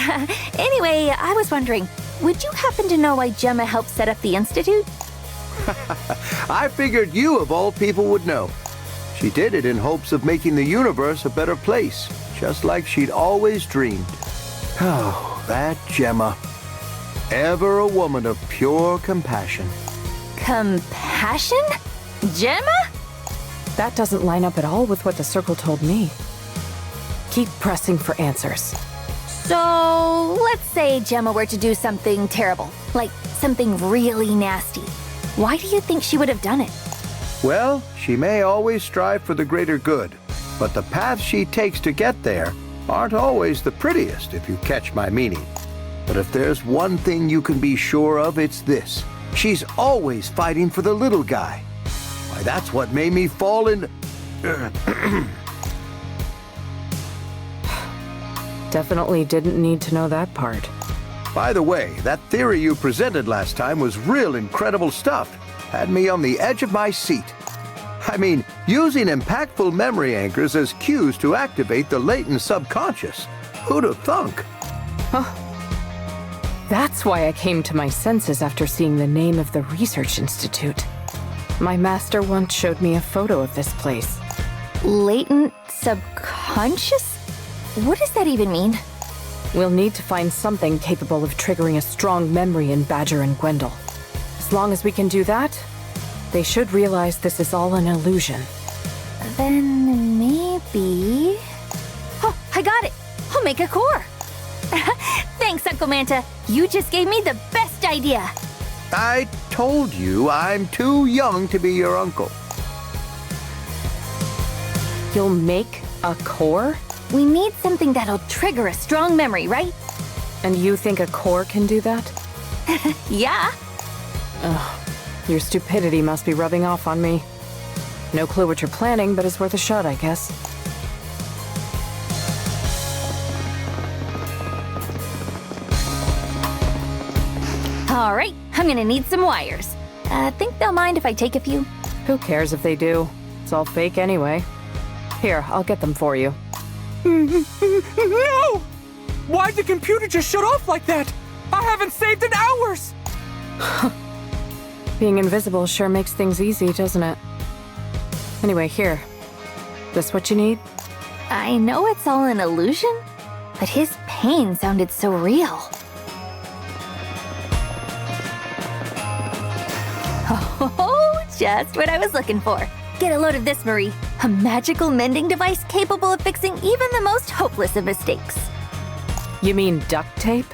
Anyway, I was wondering, would you happen to know why Gemma helped set up the Institute? I figured you, of all people, would know. She did it in hopes of making the universe a better place, just like she'd always dreamed. Oh, that Gemma. Ever a woman of pure compassion. Compassion? Gemma? That doesn't line up at all with what the Circle told me. Keep pressing for answers. So, let's say Gemma were to do something terrible, like something really nasty. Why do you think she would have done it? Well, she may always strive for the greater good, but the paths she takes to get there aren't always the prettiest, if you catch my meaning. But if there's one thing you can be sure of, it's this. She's always fighting for the little guy. Why, that's what made me fall in... Definitely didn't need to know that part. By the way, that theory you presented last time was real incredible stuff. Had me on the edge of my seat. I mean, using impactful memory anchors as cues to activate the latent subconscious. Who'd have thunk? Huh. That's why I came to my senses after seeing the name of the research institute. My master once showed me a photo of this place. Latent subconscious? What does that even mean? We'll need to find something capable of triggering a strong memory in Badger and Gwendol. As long as we can do that, they should realize this is all an illusion. Then maybe... Oh, I got it! I'll make a core! Thanks, Uncle Manta. You just gave me the best idea. I told you I'm too young to be your uncle. You'll make a core? We need something that'll trigger a strong memory, right? And you think a core can do that? Yeah. Ugh, your stupidity must be rubbing off on me. No clue what you're planning, but it's worth a shot, I guess. All right, I'm gonna need some wires. Think they'll mind if I take a few? Who cares if they do? It's all fake anyway. Here, I'll get them for you. No! Why'd the computer just shut off like that? I haven't saved in hours! Being invisible sure makes things easy, doesn't it? Anyway, here. This what you need? I know it's all an illusion, but his pain sounded so real. Oh, just what I was looking for. Get a load of this, Marie. A magical mending device capable of fixing even the most hopeless of mistakes. You mean duct tape?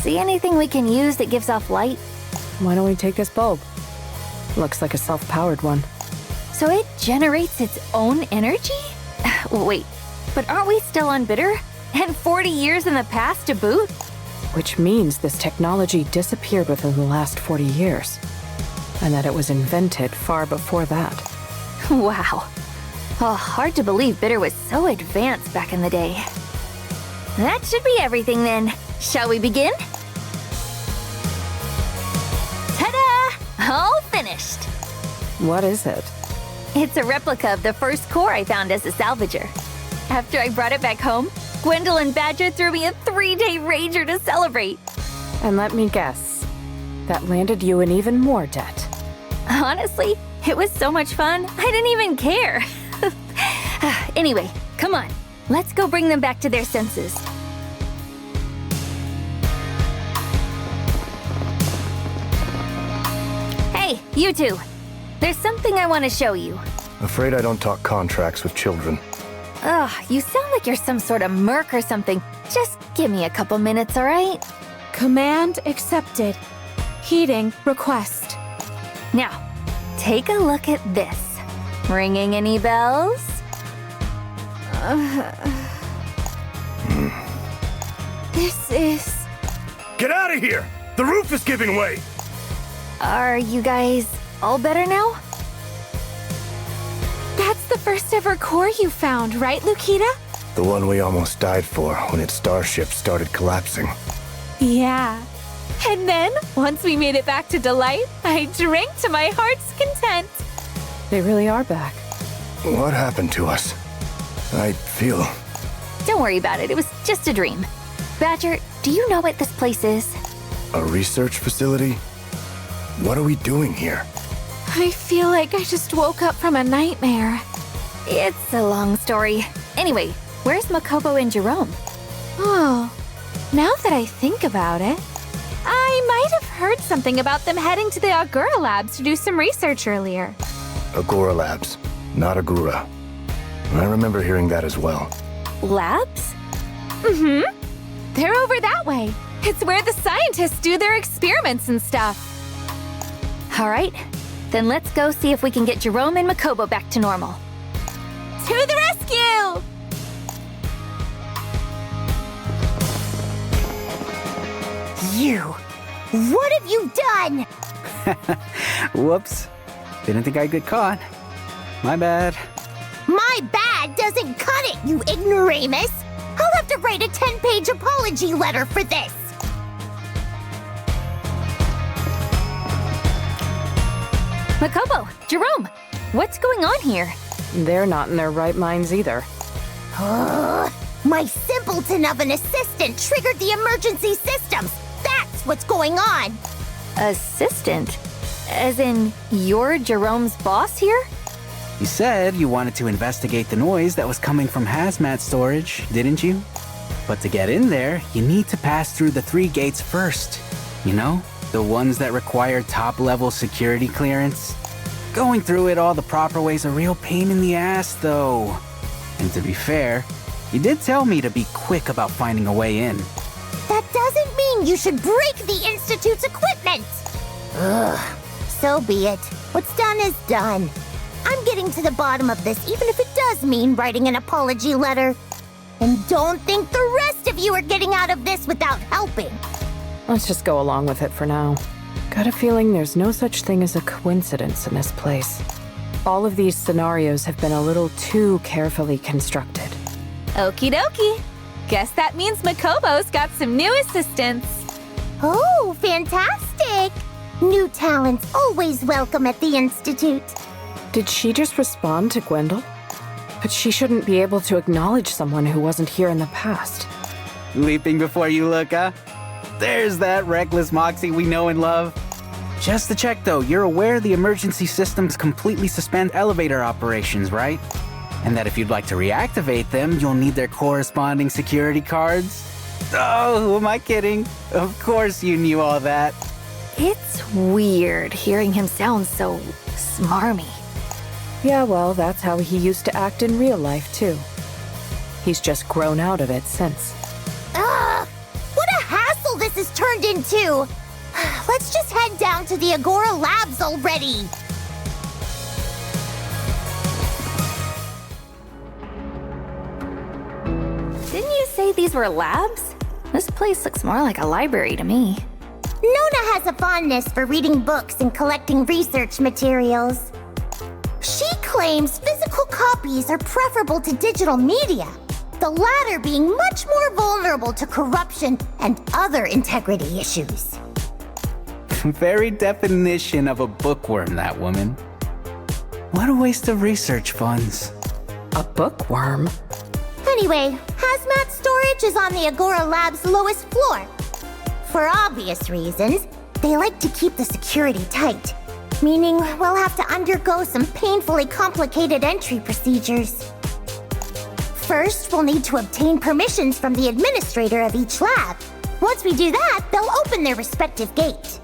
See anything we can use that gives off light? Why don't we take this bulb? Looks like a self-powered one. So it generates its own energy? Wait, but aren't we still on Bitter? And 40 years in the past to boot? Which means this technology disappeared within the last 40 years. And that it was invented far before that. Wow. Oh, hard to believe Bitter was so advanced back in the day. That should be everything then. Shall we begin? Ta-da! All finished. What is it? It's a replica of the first core I found as a salvager. After I brought it back home, Gwendolyn and Badger threw me a 3-day rager to celebrate. And let me guess, that landed you in even more debt. Honestly, it was so much fun, I didn't even care. Anyway, come on, let's go bring them back to their senses. Hey, you two. There's something I want to show you. Afraid I don't talk contracts with children. Ugh, you sound like you're some sort of merc or something. Just give me a couple minutes, all right? Command accepted. Heeding request. Now, take a look at this. Ringing any bells? This is... Get out of here! The roof is giving way! Are you guys all better now? That's the first ever core you found, right, Lukita? The one we almost died for when its starship started collapsing. Yeah. And then, once we made it back to Delight, I drank to my heart's content. They really are back. What happened to us? I feel... Don't worry about it, it was just a dream. Badger, do you know what this place is? A research facility? What are we doing here? I feel like I just woke up from a nightmare. It's a long story. Anyway, where's Makobo and Jerome? Oh, now that I think about it, I might have heard something about them heading to the Agura Labs to do some research earlier. Agora Labs, not Agura. I remember hearing that as well. Labs? Mm-hmm. They're over that way. It's where the scientists do their experiments and stuff. All right, then let's go see if we can get Jerome and Makobo back to normal. To the rescue! You! What have you done? Whoops. Didn't think I'd get caught. My bad. My bad doesn't cut it, you ignoramus! I'll have to write a 10-page apology letter for this! Makobo, Jerome, what's going on here? They're not in their right minds either. My simpleton of an assistant triggered the emergency systems! That's what's going on! Assistant? As in, you're Jerome's boss here? You said you wanted to investigate the noise that was coming from hazmat storage, didn't you? But to get in there, you need to pass through the 3 gates first. You know, the ones that require top-level security clearance. Going through it all the proper way's a real pain in the ass, though. And to be fair, you did tell me to be quick about finding a way in. That doesn't mean you should break the Institute's equipment! Ugh, so be it. What's done is done. I'm getting to the bottom of this, even if it does mean writing an apology letter. And don't think the rest of you are getting out of this without helping. Let's just go along with it for now. Got a feeling there's no such thing as a coincidence in this place. All of these scenarios have been a little too carefully constructed. Okie dokie. Guess that means Makobo's got some new assistants. Oh, fantastic! New talents always welcome at the Institute. Did she just respond to Gwendol? But she shouldn't be able to acknowledge someone who wasn't here in the past. Leaping before you look, huh? There's that reckless Moxie we know and love. Just to check though, you're aware the emergency systems completely suspend elevator operations, right? And that if you'd like to reactivate them, you'll need their corresponding security cards? Oh, who am I kidding? Of course you knew all that. It's weird hearing him sound so smarmy. Yeah, well, that's how he used to act in real life, too. He's just grown out of it since. Ugh! What a hassle this has turned into! Let's just head down to the Agora Labs already! Didn't you say these were labs? This place looks more like a library to me. Nona has a fondness for reading books and collecting research materials. She claims physical copies are preferable to digital media, the latter being much more vulnerable to corruption and other integrity issues. Very definition of a bookworm, that woman. What a waste of research funds. A bookworm? Anyway, hazmat storage is on the Agora Lab's lowest floor. For obvious reasons, they like to keep the security tight, meaning we'll have to undergo some painfully complicated entry procedures. First, we'll need to obtain permissions from the administrator of each lab. Once we do that, they'll open their respective gate.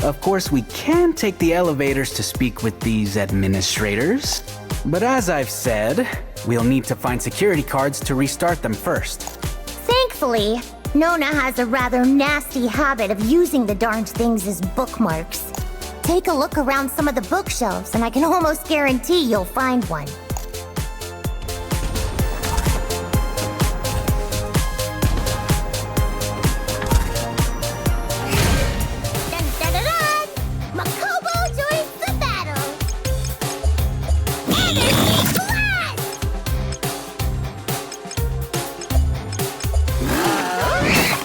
Of course, we can take the elevators to speak with these administrators. But as I've said, we'll need to find security cards to restart them first. Thankfully, Nona has a rather nasty habit of using the darned things as bookmarks. Take a look around some of the bookshelves, and I can almost guarantee you'll find one.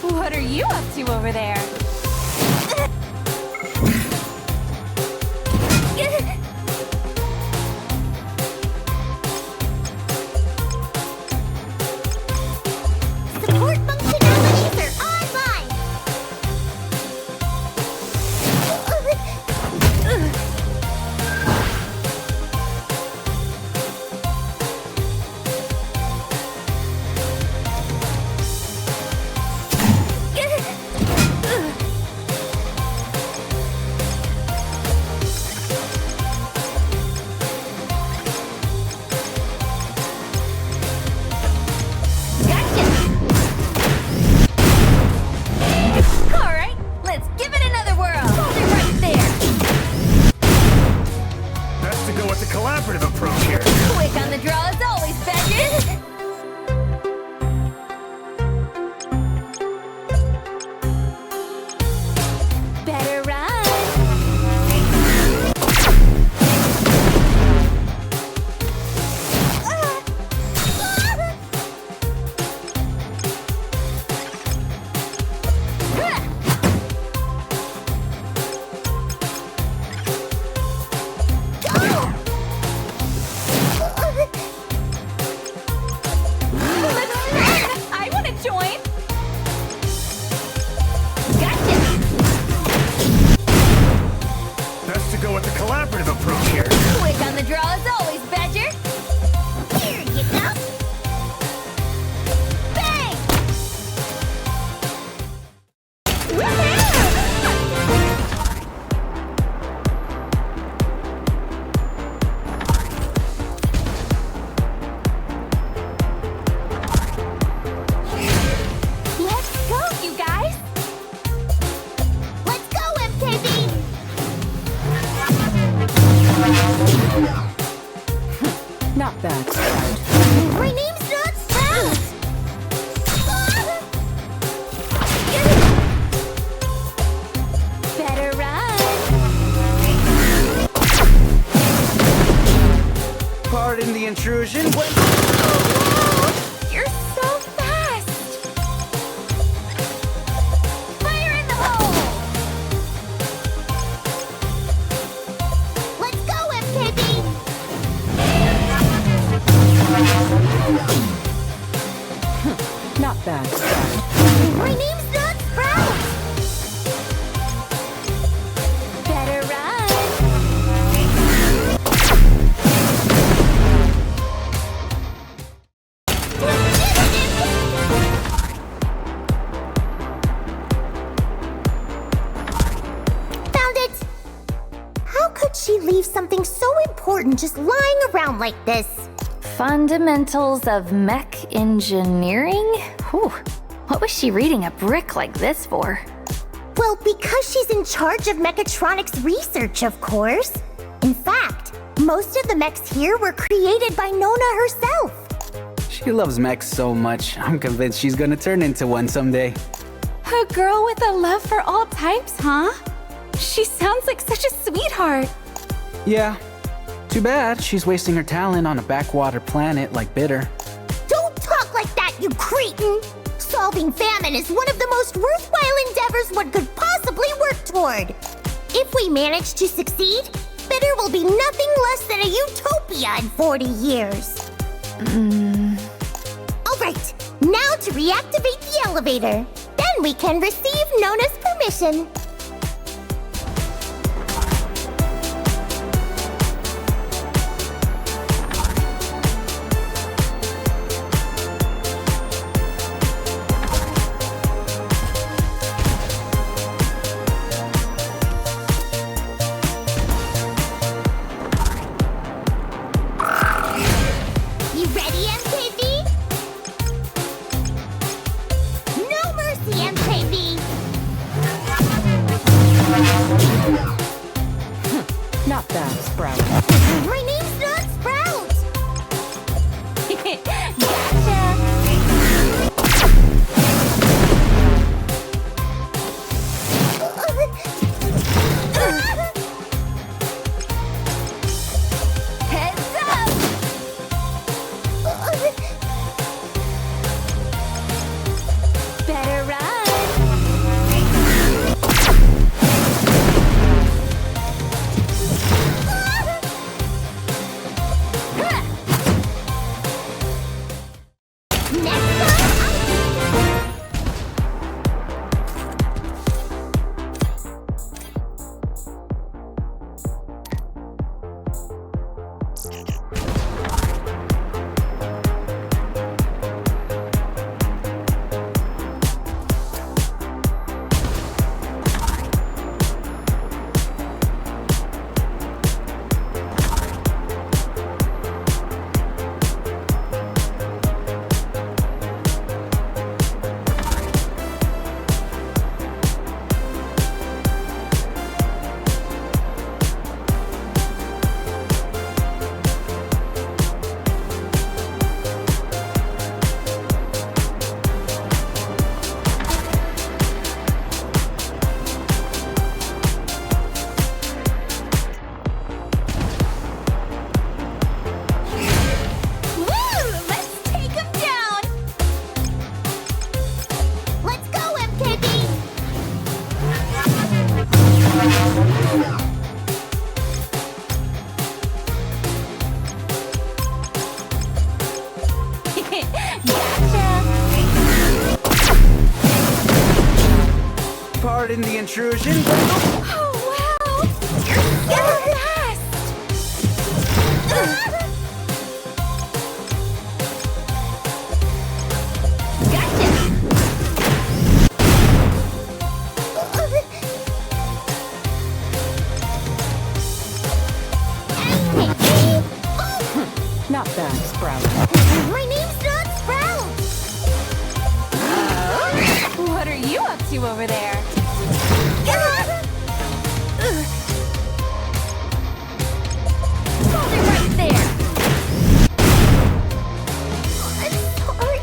What are you up to over there? Support functionalities are online! Alright, let's give it another whirl. Hold it right there. Best to go with the collaborative approach here. Quick on the draw as always, Badger. Better run. I want to join! Best to go with the collaborative approach here. Quick on the draw as always, Badger. Here you go! Bang! Let's go, you guys! Let's go, MKB! Not bad. My name's not Sprout! Better run. Pardon the intrusion. You're so fast! Fire in the hole. Let's go, MKB! bad. My name's not Sprout! Better run! Found it! How could she leave something so important just lying around like this? Fundamentals of mech engineering? Whew. What was she reading a brick like this for? Well, because she's in charge of mechatronics research, of course. In fact, most of the mechs here were created by Nona herself. She loves mechs so much, I'm convinced she's gonna turn into one someday. A girl with a love for all types, huh? She sounds like such a sweetheart. Yeah. Too bad she's wasting her talent on a backwater planet like Bitter. Don't talk like that, you cretin! Solving famine is one of the most worthwhile endeavors one could possibly work toward. If we manage to succeed, Bitter will be nothing less than a utopia in 40 years. Alright, now to reactivate the elevator. Then we can receive Nona's permission. Not bad, Sprout. My name's not Sprout! Heads up! Better run! Pardon the intrusion. Oh, wow! You're fast! Not bad, Sprout. My name's not Sprout! What are you up to over there? Hold it right there! I'm sorry.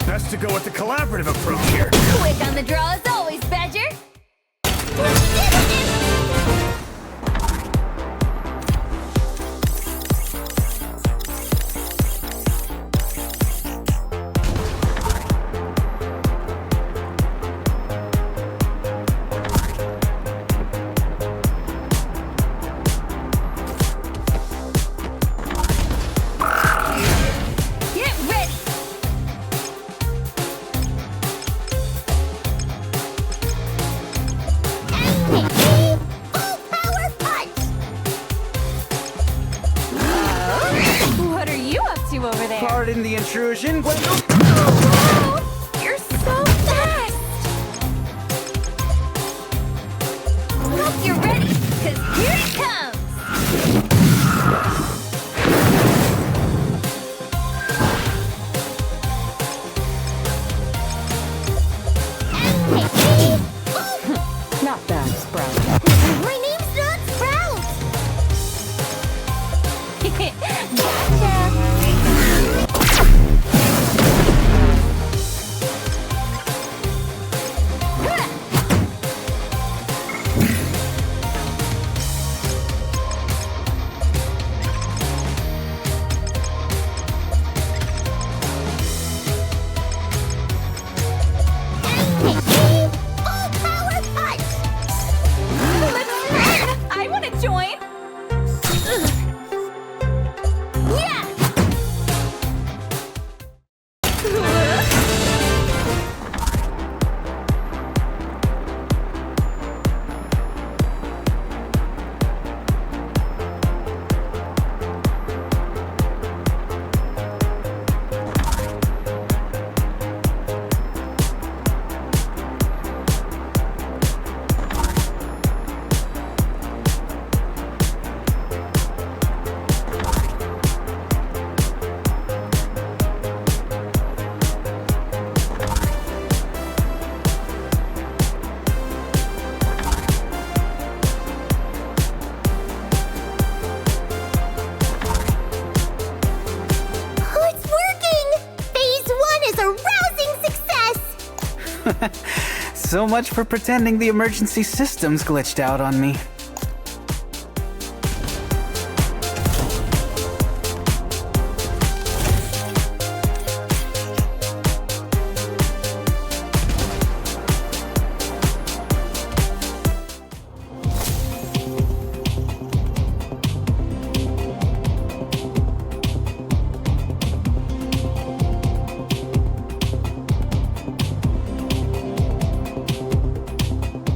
Best to go with the collaborative approach here. Quick on the draw as always, Badger! to over there? Pardon the intrusion, Gwendolyn. You're so fast! Hope you're ready, 'cause here it comes! Not bad, Sprout. My name's not Sprout! I want to join! Yeah! Oh, it's working! Phase 1 is a rousing success! So much for pretending the emergency systems glitched out on me.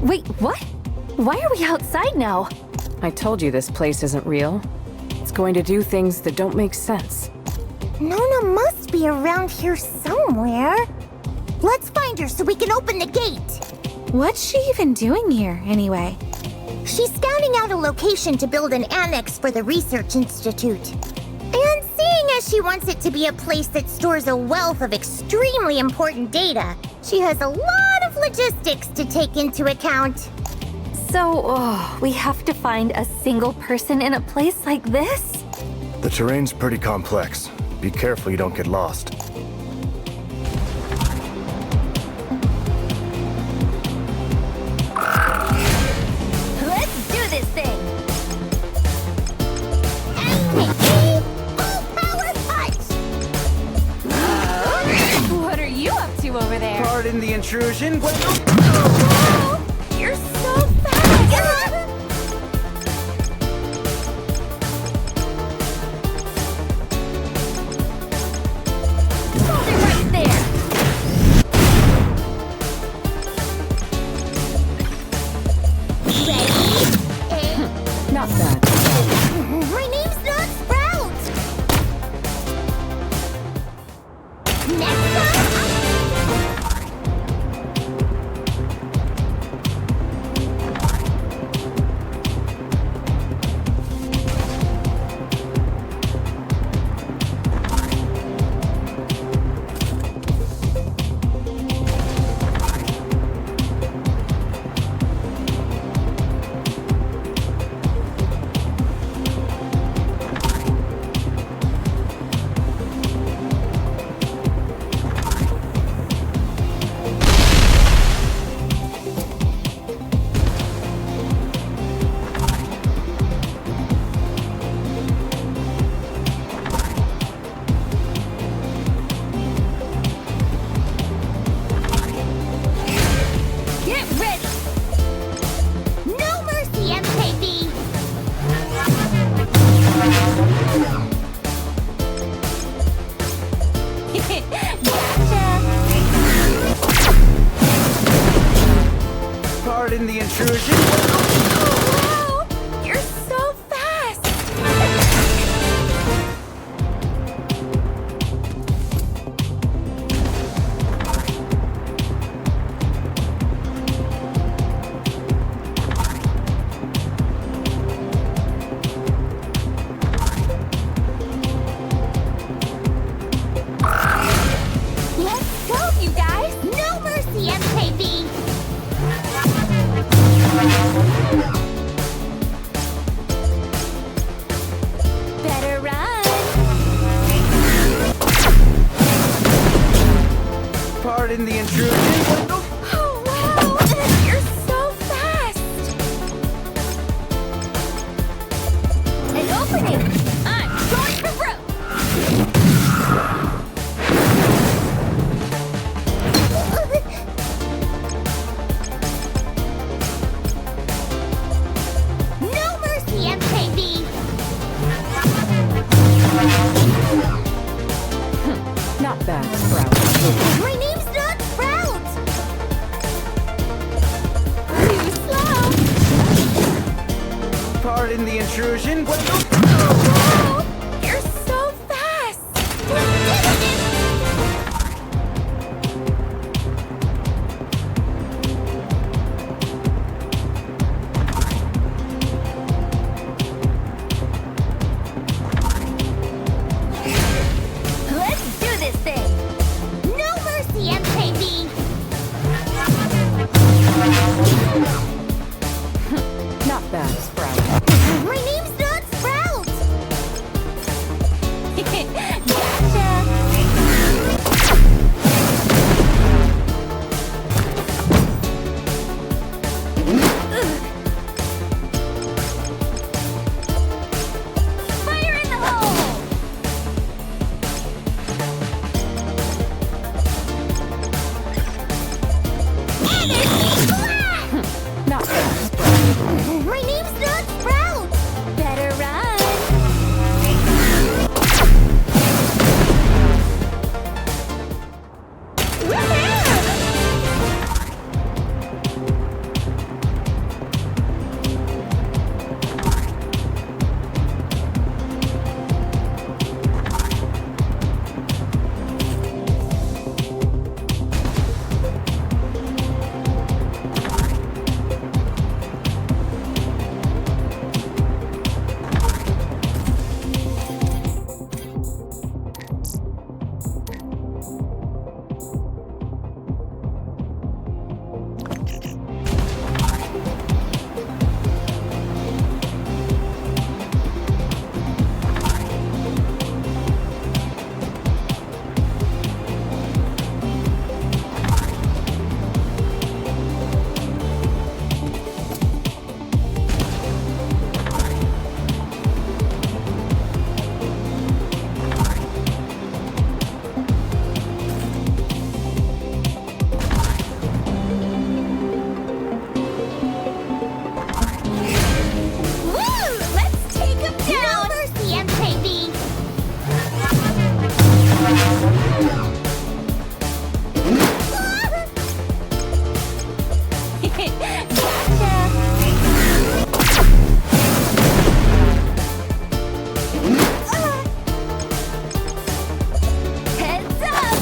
Wait, what? Why are we outside now? I told you this place isn't real. It's going to do things that don't make sense. Nona must be around here somewhere. Let's find her so we can open the gate. What's she even doing here, anyway? She's scouting out a location to build an annex for the Research Institute. And seeing as she wants it to be a place that stores a wealth of extremely important data, she has a lot of logistics to take into account. So, we have to find a single person in a place like this? The terrain's pretty complex. Be careful you don't get lost. Let's do this thing! What are you up to over there? Pardon the intrusion, Gwendolyn. You're so fast! Hold it right there! Not bad. My name's not Sprout! Next up, Pardon the intrusion. Oh, wow! You're so fast! An opening! I'm going for broke! No mercy, MKV! Not bad, Sprout. My name's not Sprout! Too slow! Pardon the intrusion. Wow! You're so fast! Let's do this thing! No mercy, MKV! Not bad, Sprout. My name's not Sprout! Fire in the hole! Not bad, Sprout. My name's not Sprout! Better run! Woo! Let's take him down! No mercy, MKV! Heads up!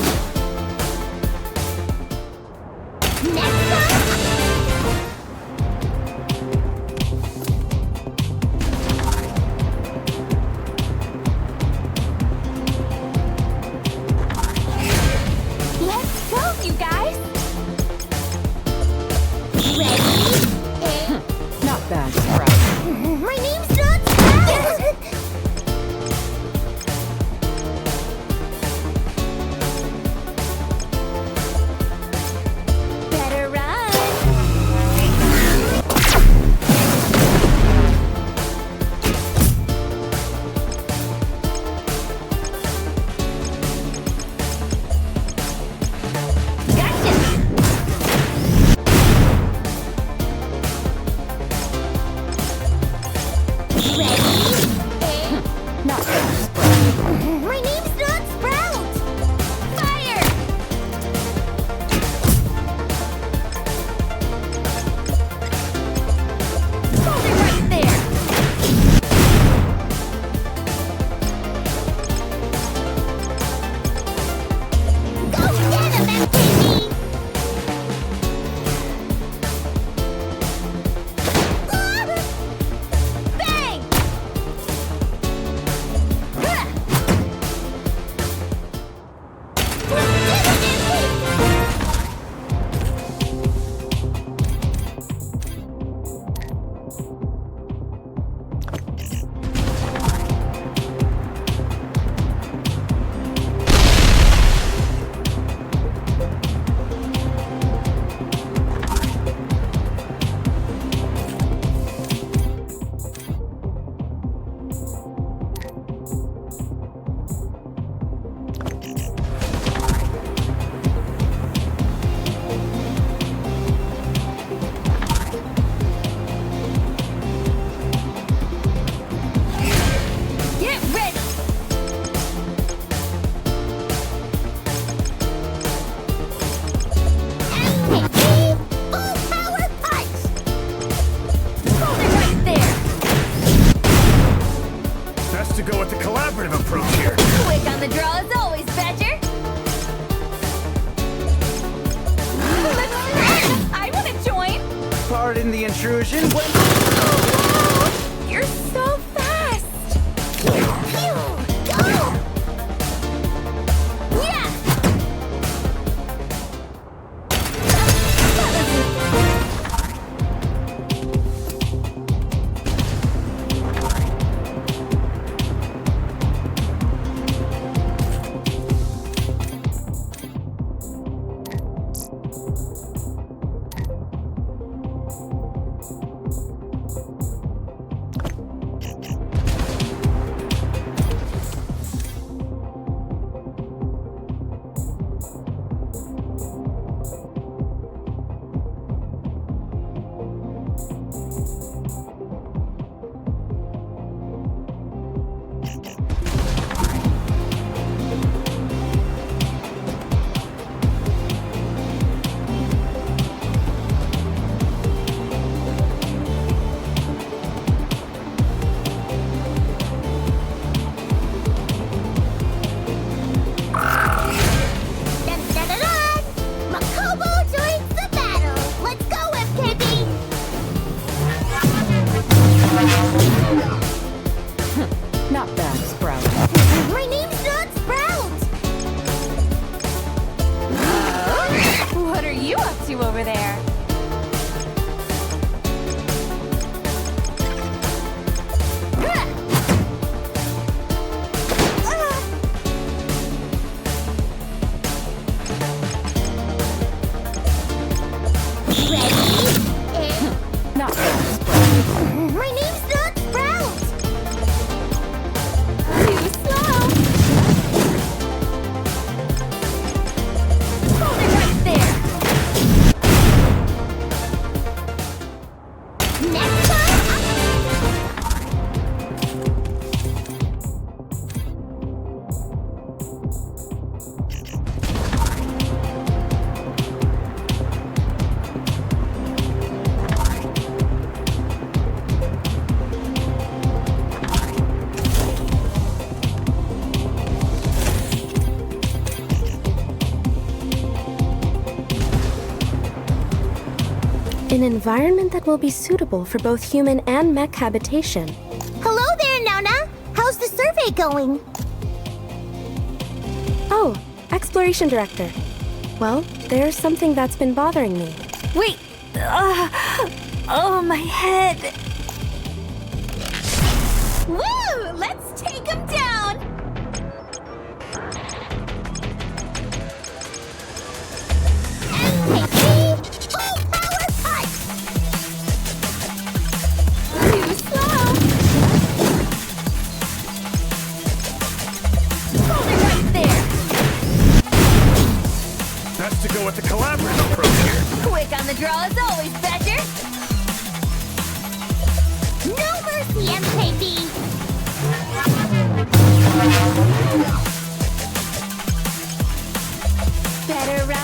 Next up! Let's go, you guys! Not bad, Sprout. My name's not Sprout! Better run! Not bad, Sprout. My name's not Sprout! Fire! Hold it right there! Go get him, MKV! Bang! collaborative approach here. Quick on the draw as always, Badger. I want to join. Pardon the intrusion. You're so fast. Go. Yeah. Not bad, Sprout. My name's not Sprout! What are you up to over there? Not bad, Sprout. My name's not Sprout! Too slow. Hold it right there. Next time, An environment that will be suitable for both human and mech habitation. hello there, Nona! How's the survey going? Oh, Exploration Director. Well, there's something that's been bothering me. Wait. Oh, my head. Woo! Let's take him down. Too slow. Hold it right there. Best to go with the collaborative approach here. Quick on the draw as always, Badger. No mercy, MKB! Better run.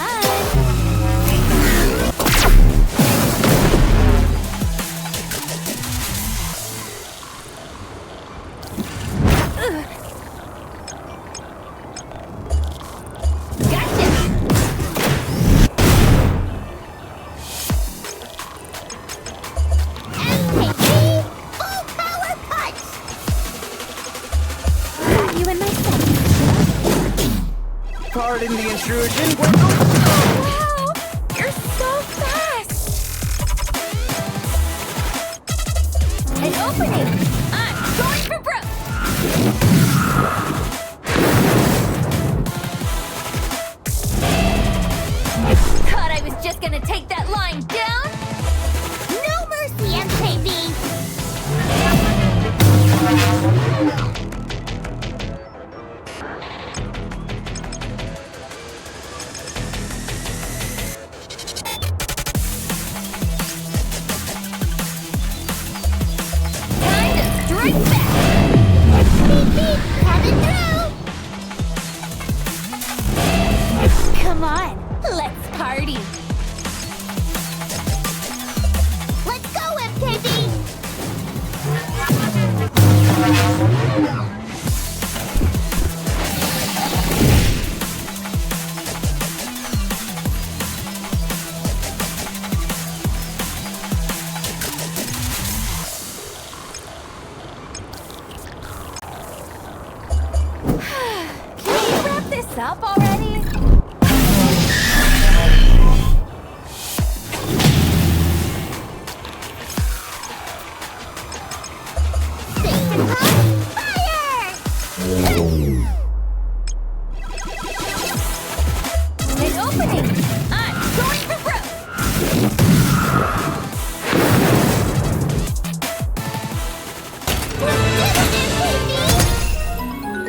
Pardon the intrusion. Wow! You're so fast! An opening! I'm going for broke! Thought I was just gonna take that line down? No mercy, MKB! What's up already? An opening! I'm going for broke!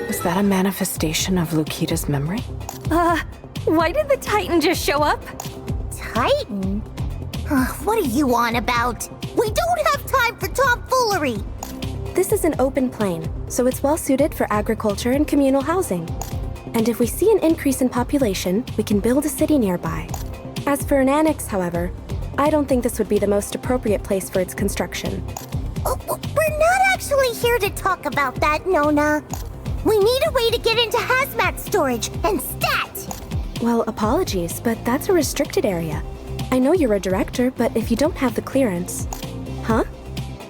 Was that a manifestation of Lukita's memory? Why did the Titan just show up? Titan? What are you on about? We don't have time for tomfoolery! This is an open plain, so it's well suited for agriculture and communal housing. And if we see an increase in population, we can build a city nearby. As for an annex, however, I don't think this would be the most appropriate place for its construction. We're not actually here to talk about that, Nona. We need a way to get into hazmat storage and stat! Well, apologies, but that's a restricted area. I know you're a director, but if you don't have the clearance... Huh?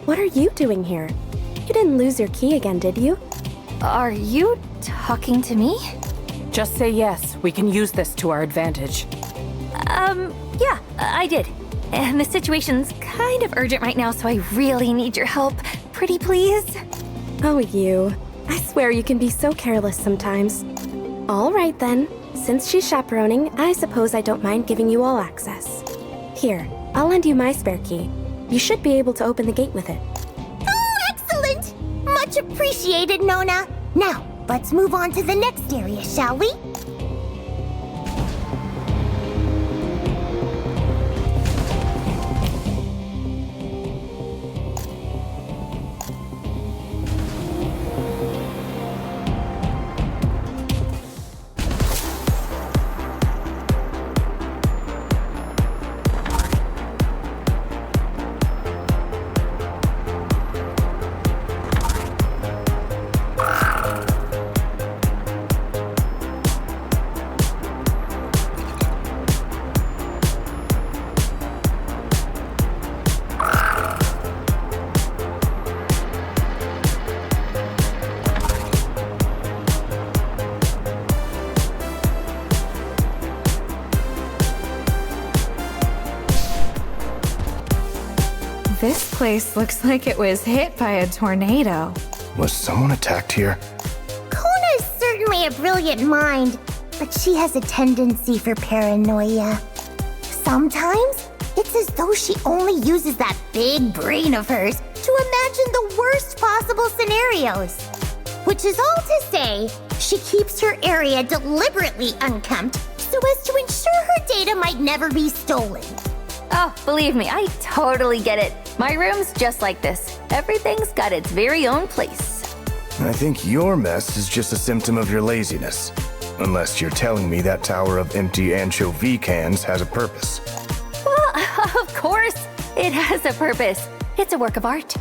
What are you doing here? You didn't lose your key again, did you? Are you talking to me? Just say yes. We can use this to our advantage. Yeah, I did. And the situation's kind of urgent right now, so I really need your help. Pretty please? Oh, you. I swear you can be so careless sometimes. All right then. Since she's chaperoning, I suppose I don't mind giving you all access. Here, I'll lend you my spare key. You should be able to open the gate with it. Oh, excellent! Much appreciated, Nona. Now, let's move on to the next area, shall we? This place looks like it was hit by a tornado. Was someone attacked here? Kona is certainly a brilliant mind, but she has a tendency for paranoia. Sometimes, it's as though she only uses that big brain of hers to imagine the worst possible scenarios. Which is all to say, she keeps her area deliberately unkempt so as to ensure her data might never be stolen. Oh, believe me, I totally get it. My room's just like this. Everything's got its very own place. I think your mess is just a symptom of your laziness. Unless you're telling me that tower of empty anchovy cans has a purpose. Well, of course, it has a purpose. It's a work of art.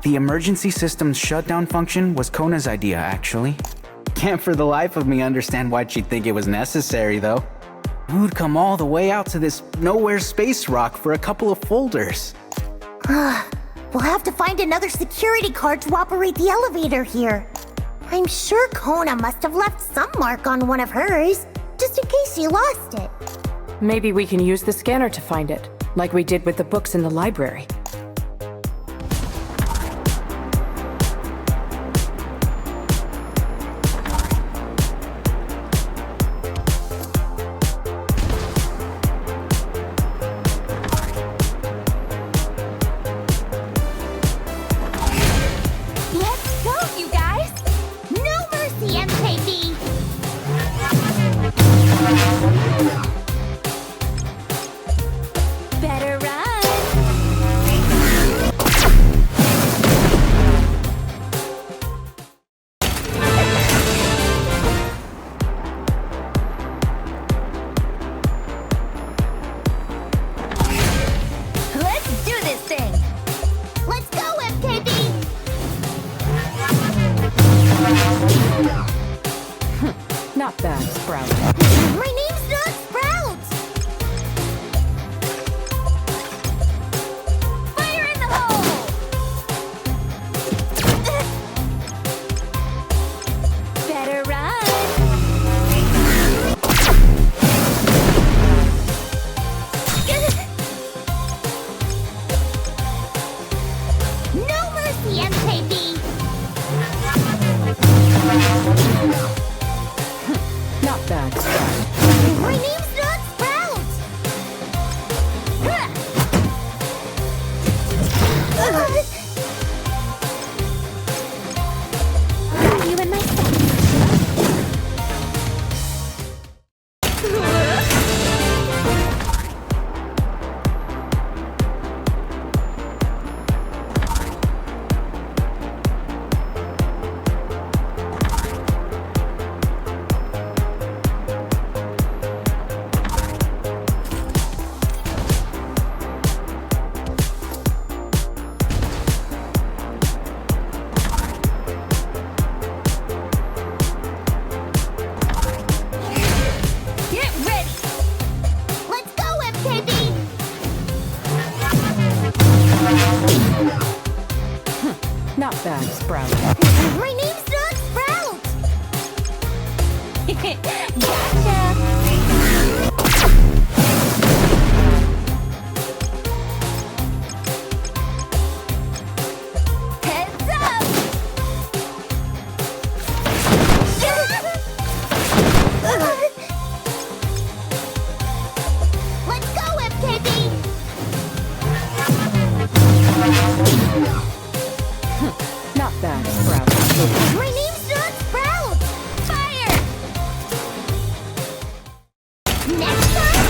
The emergency system's shutdown function was Kona's idea, actually. Can't for the life of me understand why she'd think it was necessary, though. Who'd come all the way out to this nowhere space rock for a couple of folders? We'll have to find another security card to operate the elevator here. I'm sure Kona must have left some mark on one of hers, just in case she lost it. Maybe we can use the scanner to find it, like we did with the books in the library. Let's go, you guys! No mercy, MKB! Better run! Let's do this thing! Let's go, MKB! Not bad, Sprout. My name's not Sprout! Fire in the hole! Better run! bad, Sprout. My name's not Sprout! Heads up! Let's go, FKB! Not bad, Sprout. My name's not Sprout! Fire! Next time,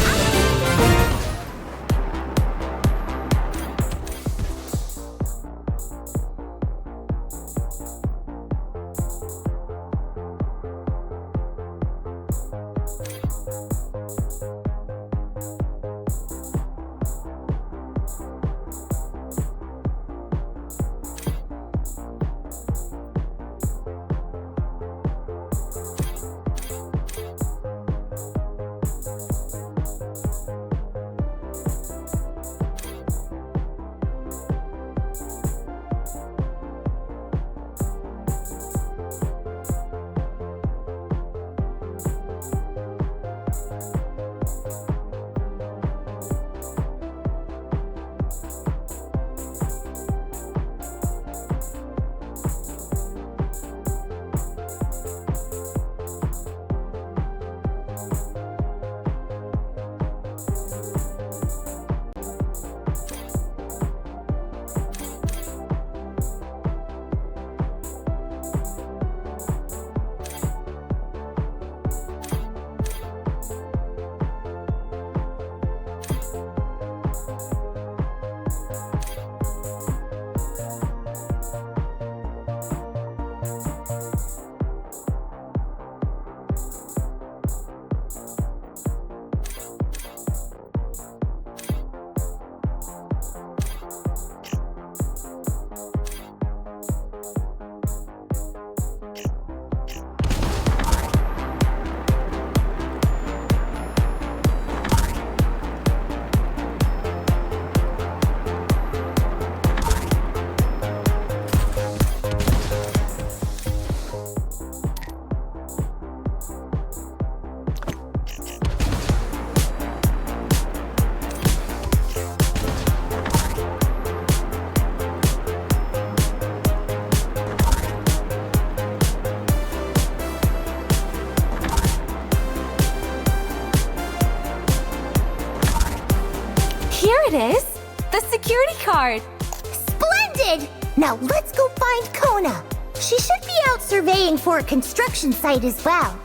Here it is! The security card! Splendid! Now let's go find Kona. She should be out surveying for a construction site as well.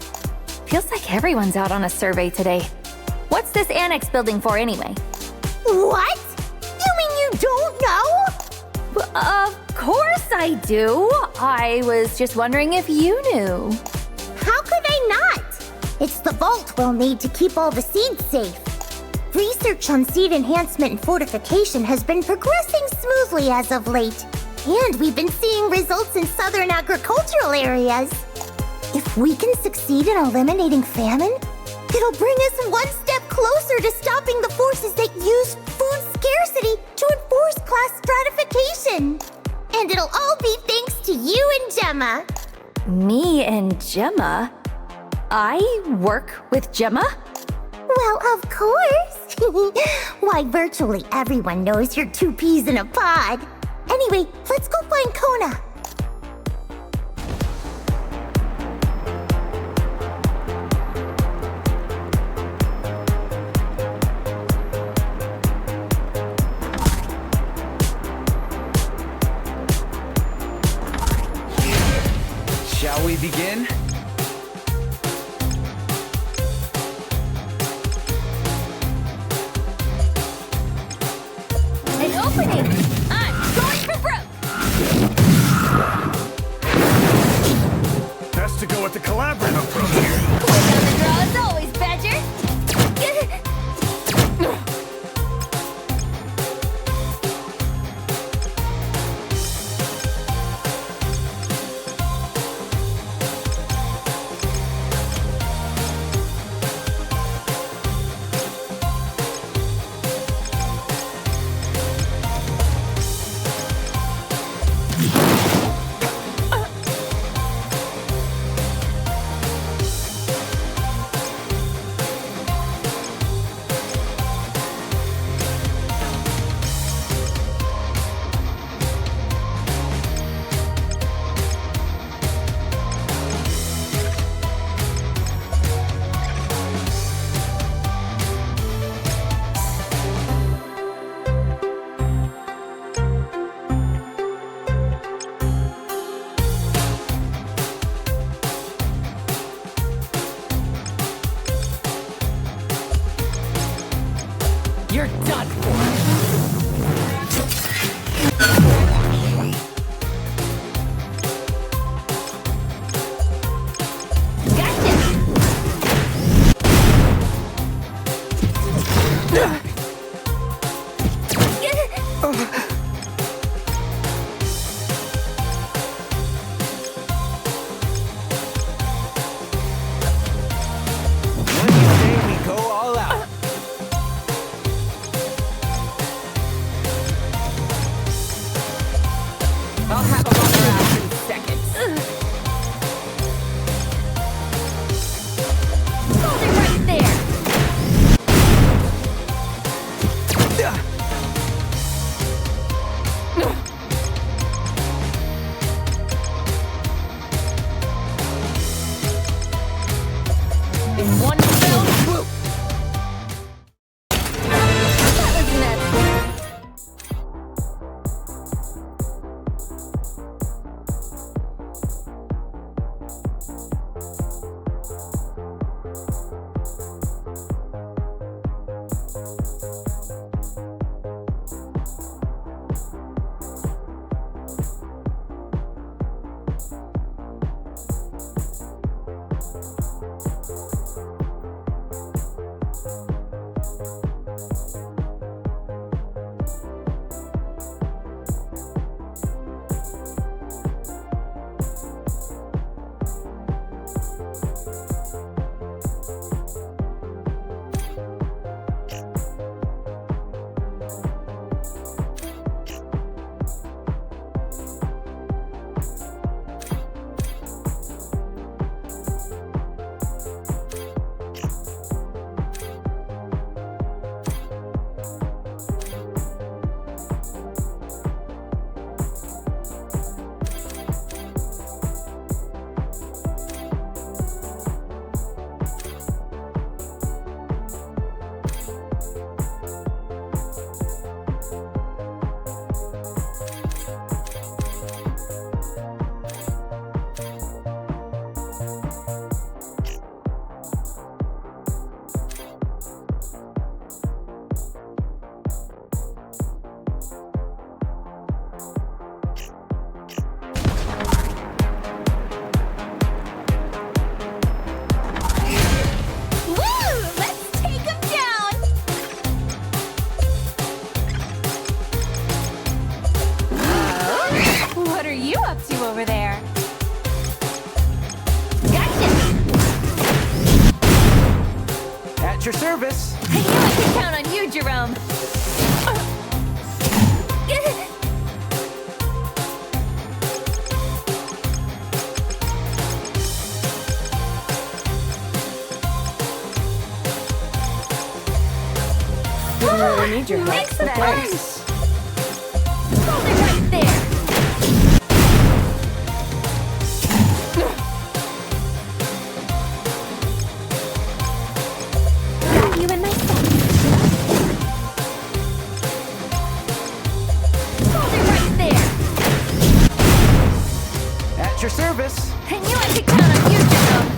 Feels like everyone's out on a survey today. What's this annex building for anyway? What? You mean you don't know? Of course I do. I was just wondering if you knew. How could I not? It's the vault we'll need to keep all the seeds safe. Research on seed enhancement and fortification has been progressing smoothly as of late, and we've been seeing results in southern agricultural areas. If we can succeed in eliminating famine, it'll bring us one step closer to stopping the forces that use food scarcity to enforce class stratification. And it'll all be thanks to you and Gemma. Me and Gemma? I work with Gemma? Well, of course. Why, virtually everyone knows you're two peas in a pod. Anyway, let's go find Kona. Shall we begin? An opening! I'm going for broke! Best to go with the collaborative approach here. Quick on the draw as always, Badger! You're done for. At your service. I knew I could count on you, Jerome. I need your help. Thanks for that. Thanks. Hold it right there. You and my son. Hold it right there. At your service. I knew I could count on you, Jerome.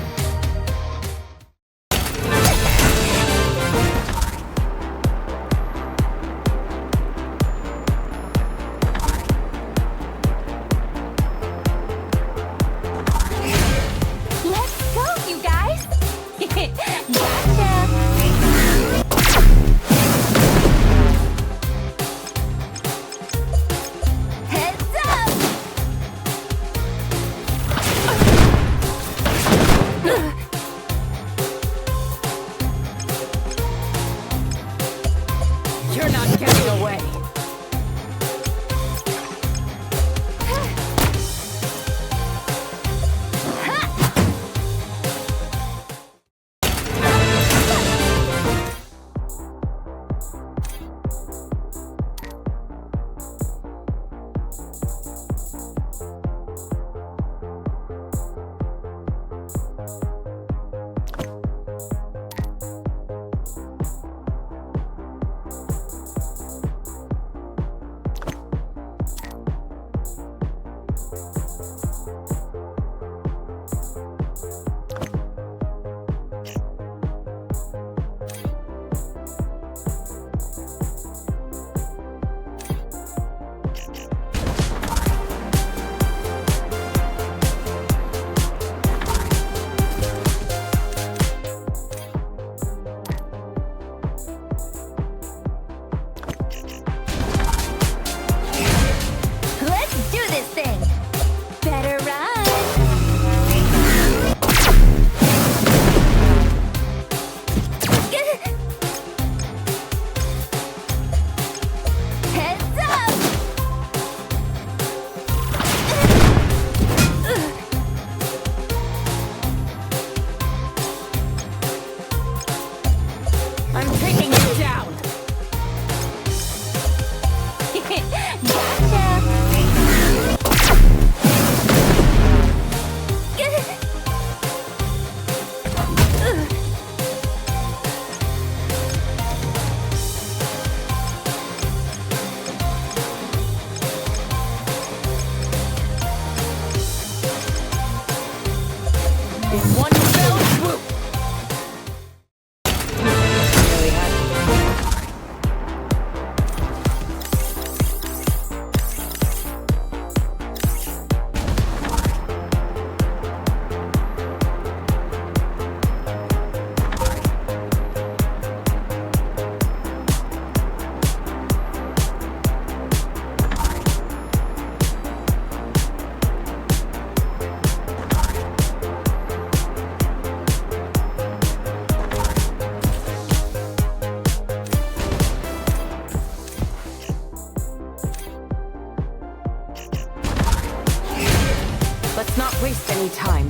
Let's not waste any time.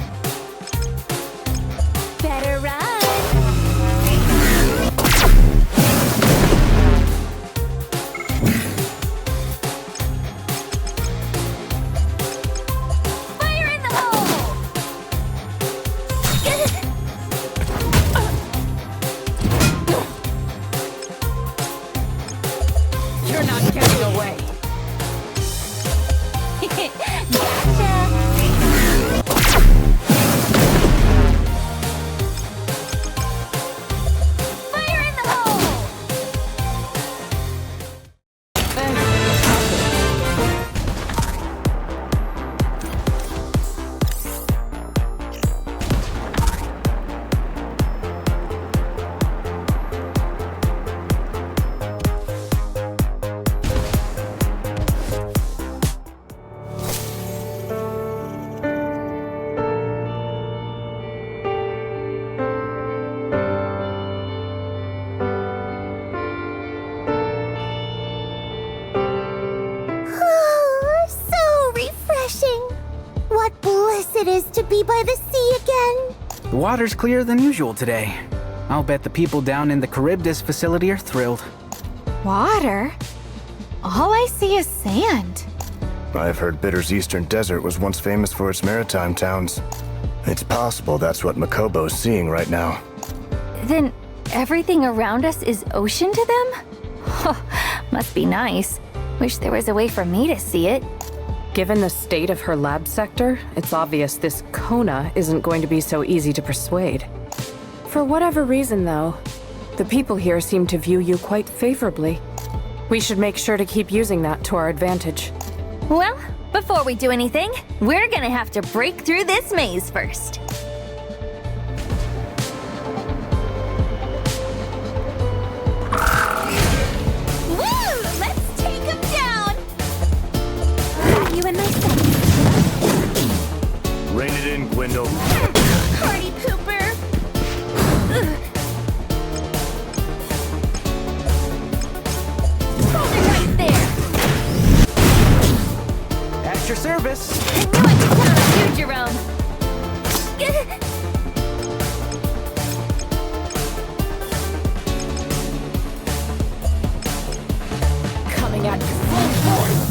Better run! Fire in the hole! You're not getting away. Gotcha! Fire in the hole! So refreshing. What bliss it is to be by the sea again. The water's clearer than usual today. I'll bet the people down in the Charybdis facility are thrilled. Water? All I see is sand. I've heard Bitter's eastern desert was once famous for its maritime towns. It's possible that's what Makobo's seeing right now. Then everything around us is ocean to them? Must be nice. Wish there was a way for me to see it. Given the state of her lab sector, it's obvious this Kona isn't going to be so easy to persuade. For whatever reason, though, the people here seem to view you quite favorably. We should make sure to keep using that to our advantage. Well, before we do anything, we're gonna have to break through this maze first. Woo! Let's take him down! Got you in my sight. Rein it in, Gwendol. Party pooper! Ugh. Hold it right there! At your service! I knew I could count on you, Jerome! Coming at you full force!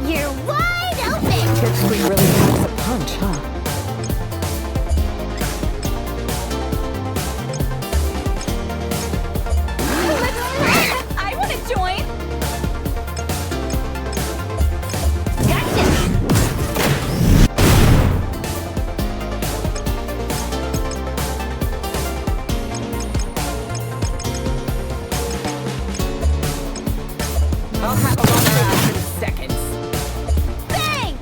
You're wide open! Pipsqueak really packs a punch, huh? I want to join! I'll have a longer action in seconds. Bang!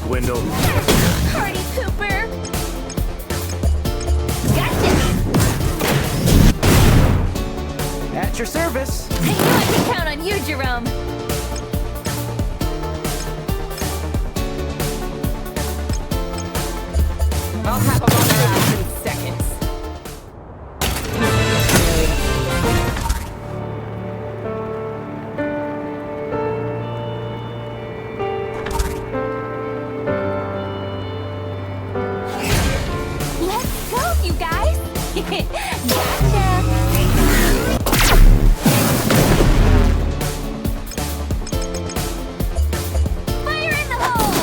Gwendol. Party pooper! Gotcha! At your service. I knew I could count on you, Jerome. I'll have them on their ass in seconds. Let's go, you guys! Gotcha! Fire in the hole!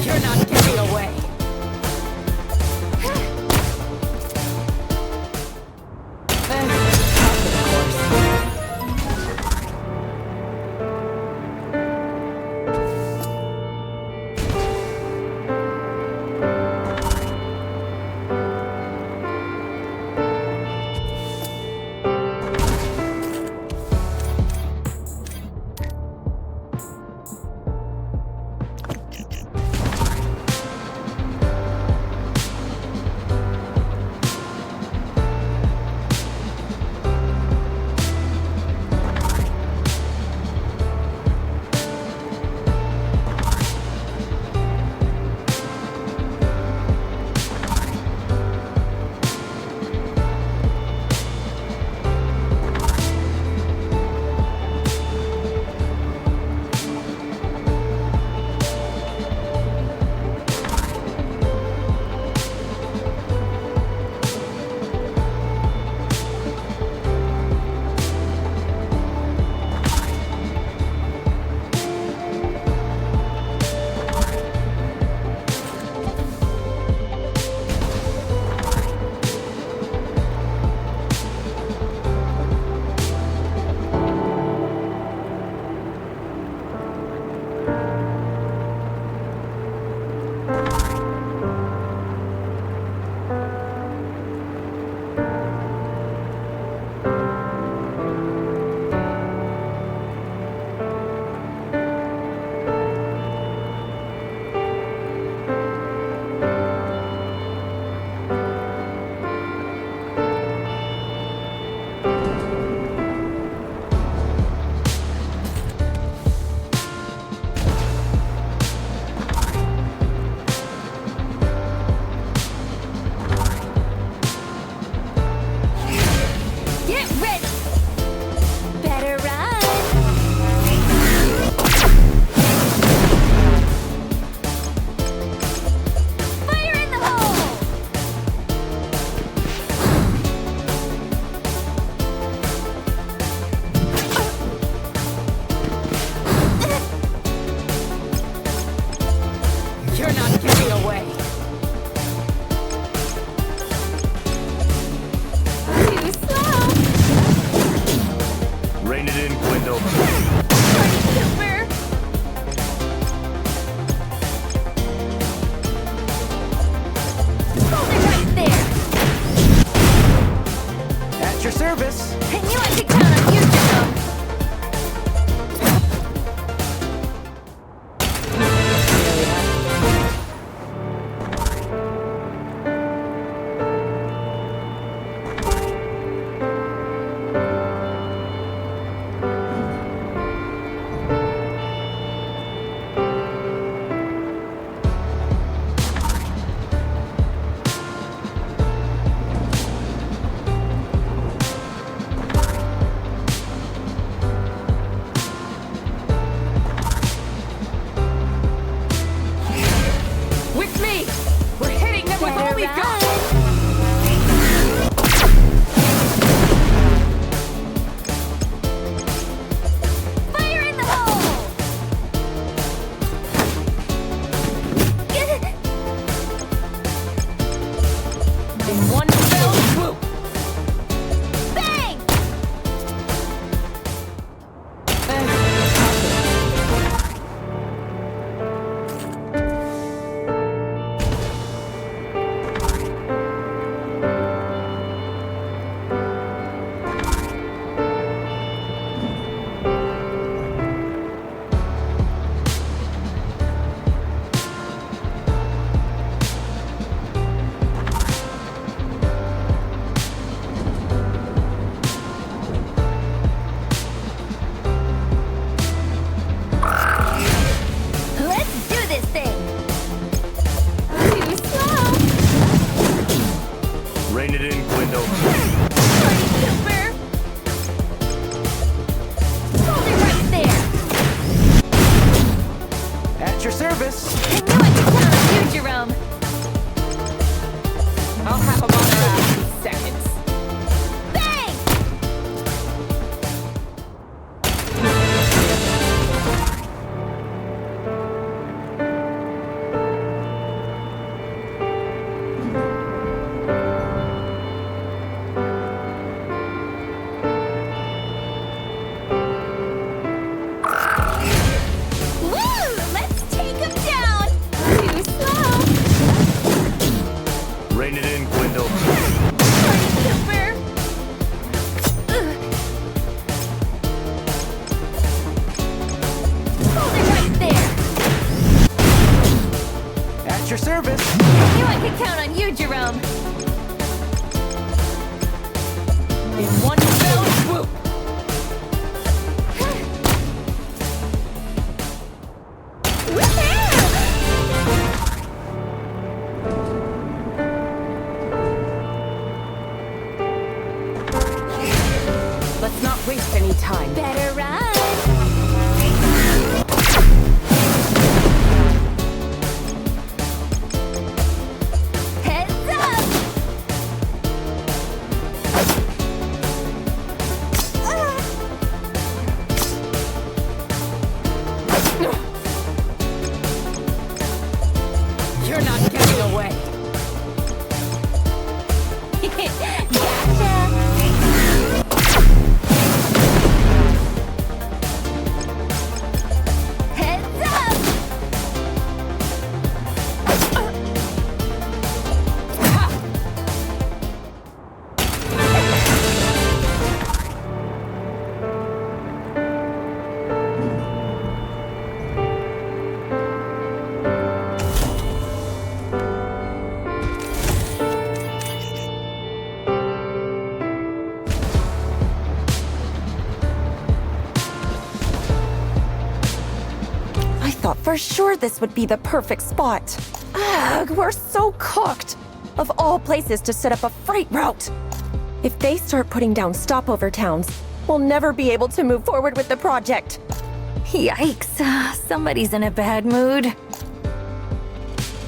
You're not getting away. Rein it in, Gwendol. Super! Hold it right there! At your service. I knew I could count on you, Jerome. I'll have them on their ass in seconds. Bang! Woo! Let's take him down! Too slow! Rein it in, Gwendol. Super! Hold it right there! At your service. I knew I could count on you, Jerome. In one fell swoop. Let's not waste any time. Better run! Heads up! You're not getting away. Gotcha! Heads up! I thought for sure this would be the perfect spot. Ugh, we're so cooked. Of all places to set up a freight route. If they start putting down stopover towns, we'll never be able to move forward with the project. Yikes. Somebody's in a bad mood.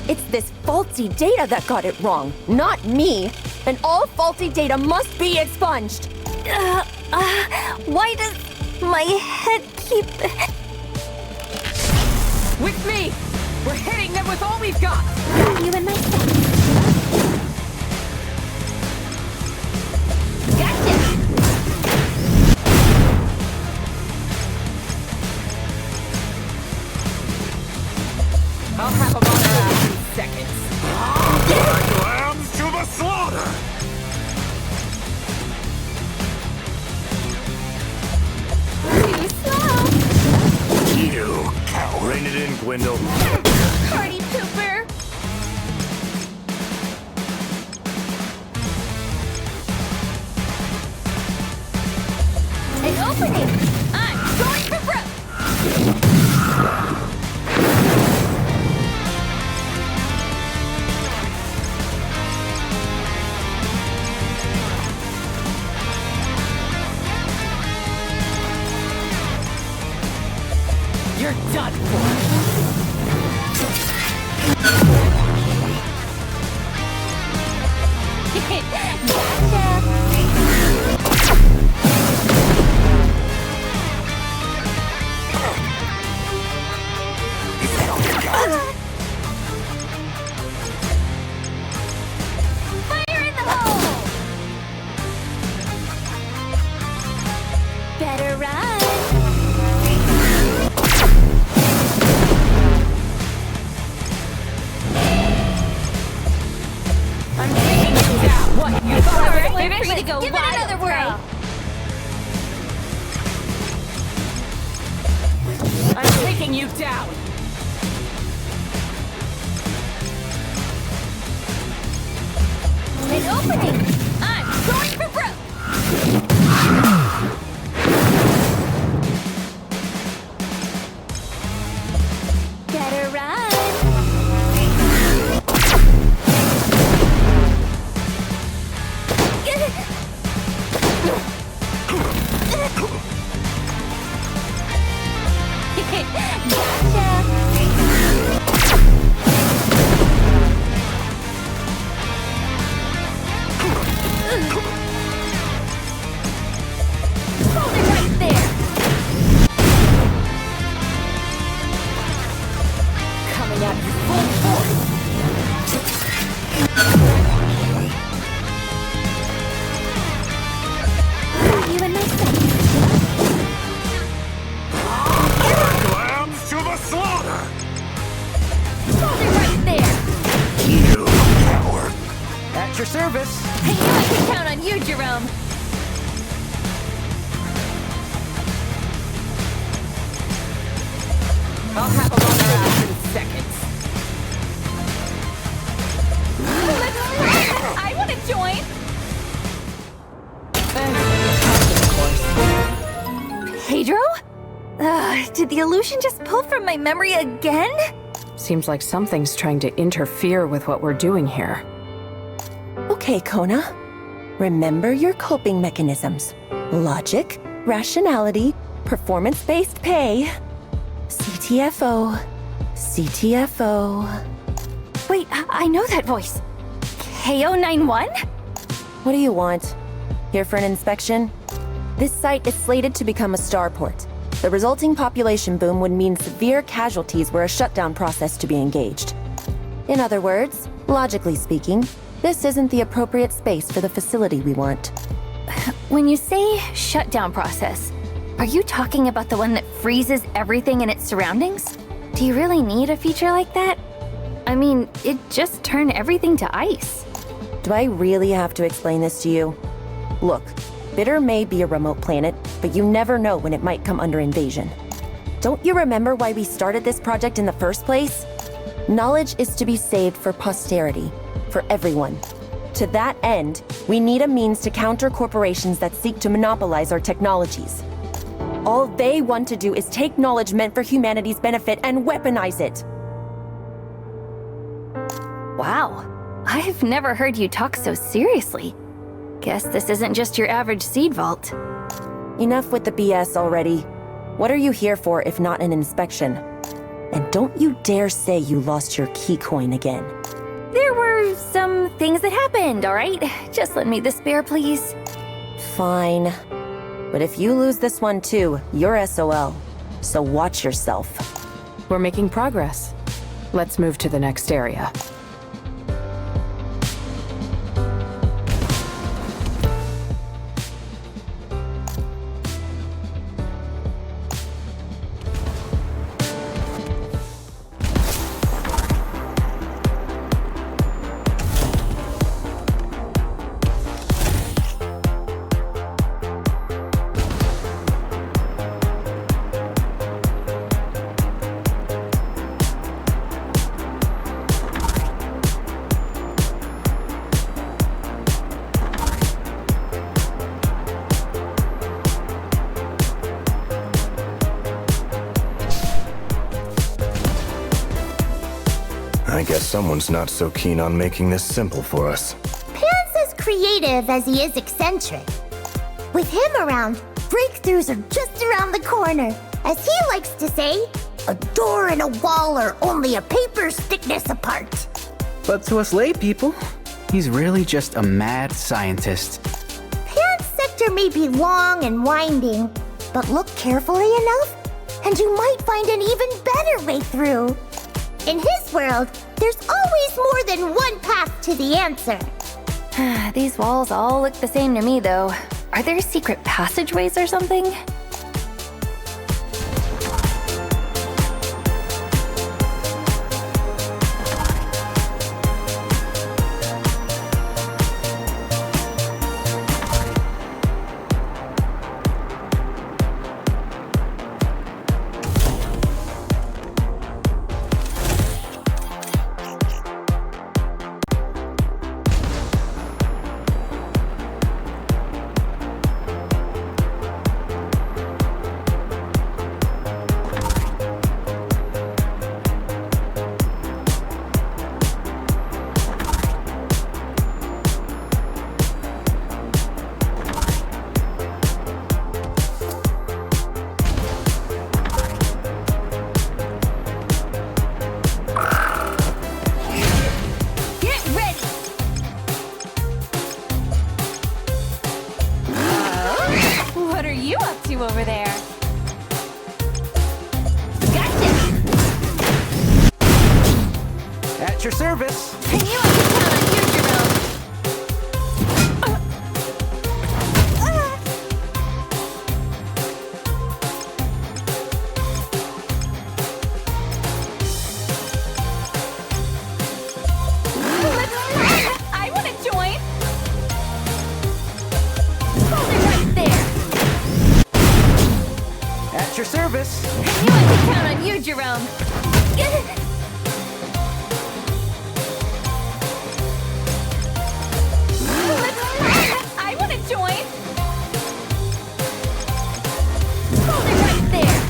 It's this faulty data that got it wrong, not me. And all faulty data must be expunged. Why does my head keep... With me! We're hitting them with all we've got! Got you in my sights. Gotcha! I'll have them on their ass in seconds. Lambs to the slaughter! Too slow! You coward. Rein it in, Gwendol. Party pooper! An opening! I'm going for broke! You're done for. Fire in the hole! Better run! I'm taking you down. What? You thought Alright, I we're free to go Give it wild, another whirl. I'm taking you down. An opening! I'm going for broke! Better run! you, Jerome. I'll have a longer ass in seconds. I want to join. Pedro? Did the illusion just pull from my memory again? Seems like something's trying to interfere with what we're doing here. Okay, Kona. Remember your coping mechanisms. Logic, rationality, performance-based pay. CTFO. CTFO. Wait, I know that voice. KO91? What do you want? Here for an inspection? This site is slated to become a starport. The resulting population boom would mean severe casualties were a shutdown process to be engaged. In other words, logically speaking, this isn't the appropriate space for the facility we want. When you say shutdown process, are you talking about the one that freezes everything in its surroundings? Do you really need a feature like that? I mean, it just turned everything to ice. Do I really have to explain this to you? Look, Bitter may be a remote planet, but you never know when it might come under invasion. Don't you remember why we started this project in the first place? Knowledge is to be saved for posterity, for everyone. To that end, we need a means to counter corporations that seek to monopolize our technologies. All they want to do is take knowledge meant for humanity's benefit and weaponize it. Wow, I've never heard you talk so seriously. Guess this isn't just your average seed vault. Enough with the BS already. What are you here for if not an inspection? And don't you dare say you lost your key coin again. There were some things that happened, all right? Just lend me the spare, please. Fine. But if you lose this one too, you're SOL. So watch yourself. We're making progress. Let's move to the next area. I guess someone's not so keen on making this simple for us. Pan's as creative as he is eccentric. With him around, breakthroughs are just around the corner. As he likes to say, a door and a wall are only a paper's thickness apart. But to us lay people, he's really just a mad scientist. Pan's sector may be long and winding, but look carefully enough, and you might find an even better way through. In his world, there's always more than one path to the answer. These walls all look the same to me, though. Are there secret passageways or something? Over there. At your service. I knew I could count on you, Jerome. I want to join. Jerome. I want to join. Hold it right there.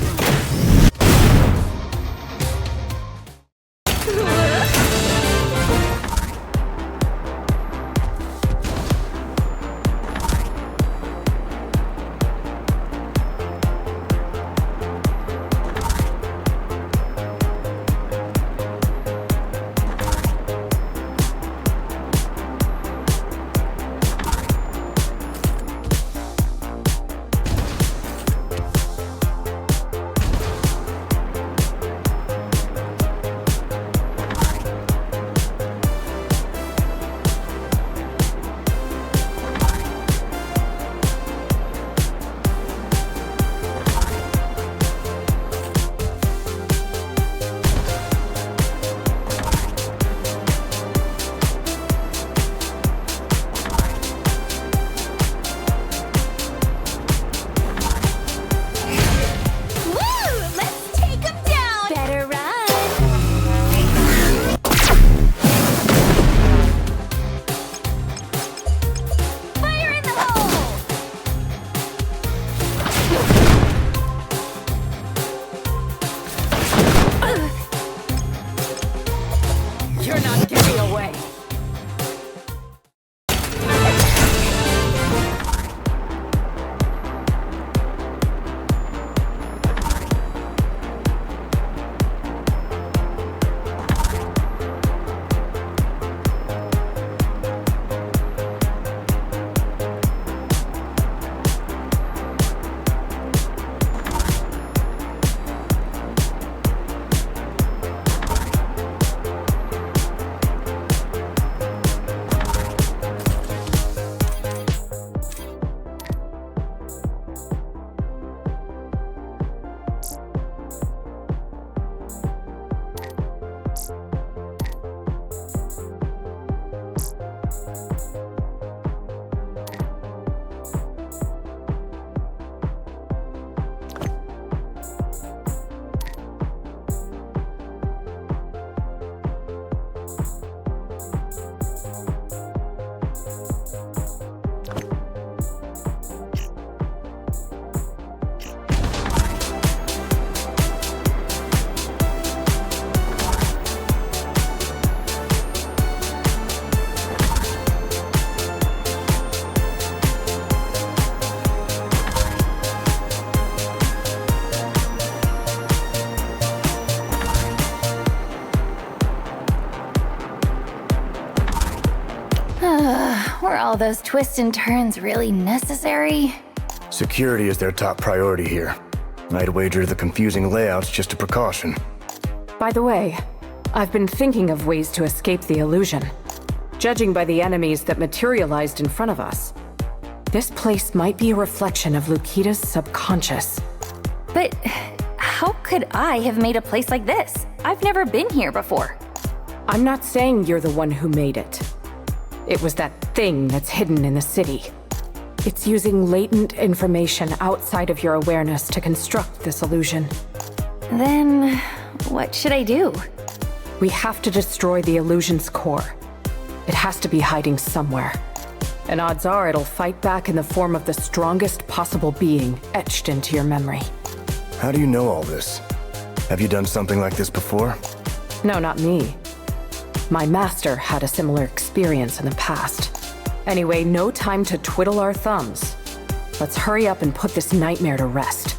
Were all those twists and turns really necessary? Security is their top priority here. I'd wager the confusing layout's just a precaution. By the way, I've been thinking of ways to escape the illusion. Judging by the enemies that materialized in front of us, this place might be a reflection of Lukita's subconscious. But how could I have made a place like this? I've never been here before. I'm not saying you're the one who made it. It was that thing that's hidden in the city. It's using latent information outside of your awareness to construct this illusion. Then, what should I do? We have to destroy the illusion's core. It has to be hiding somewhere. And odds are it'll fight back in the form of the strongest possible being etched into your memory. How do you know all this? Have you done something like this before? No, not me. My master had a similar experience in the past. Anyway, no time to twiddle our thumbs. Let's hurry up and put this nightmare to rest.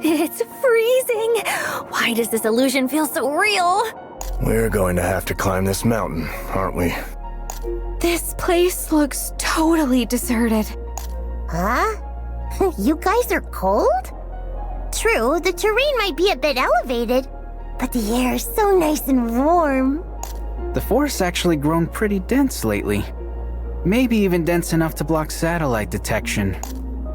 It's freezing. Why does this illusion feel so real? We're going to have to climb this mountain, aren't we? This place looks totally deserted. Huh? You guys are cold? True, the terrain might be a bit elevated, but the air is so nice and warm. The forest's actually grown pretty dense lately. Maybe even dense enough to block satellite detection.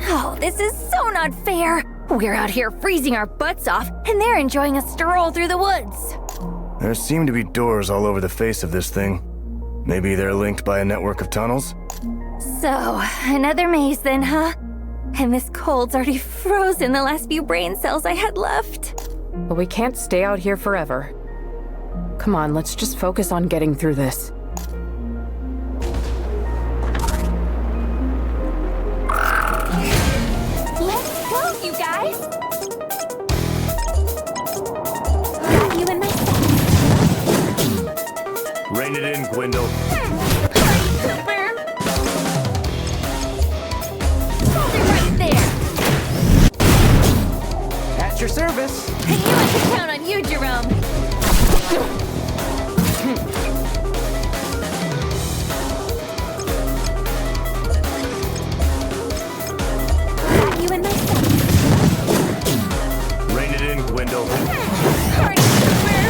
Oh, this is so not fair. We're out here freezing our butts off, and they're enjoying a stroll through the woods. There seem to be doors all over the face of this thing. Maybe they're linked by a network of tunnels? So, another maze then, huh? And this cold's already frozen the last few brain cells I had left. But we can't stay out here forever. Come on, let's just focus on getting through this. Let's go, you guys! You and myself. Rein it in, Gwendol. At your service. I knew I could count on you, Jerome. You and myself. Rein it in, Gwendol. Party super.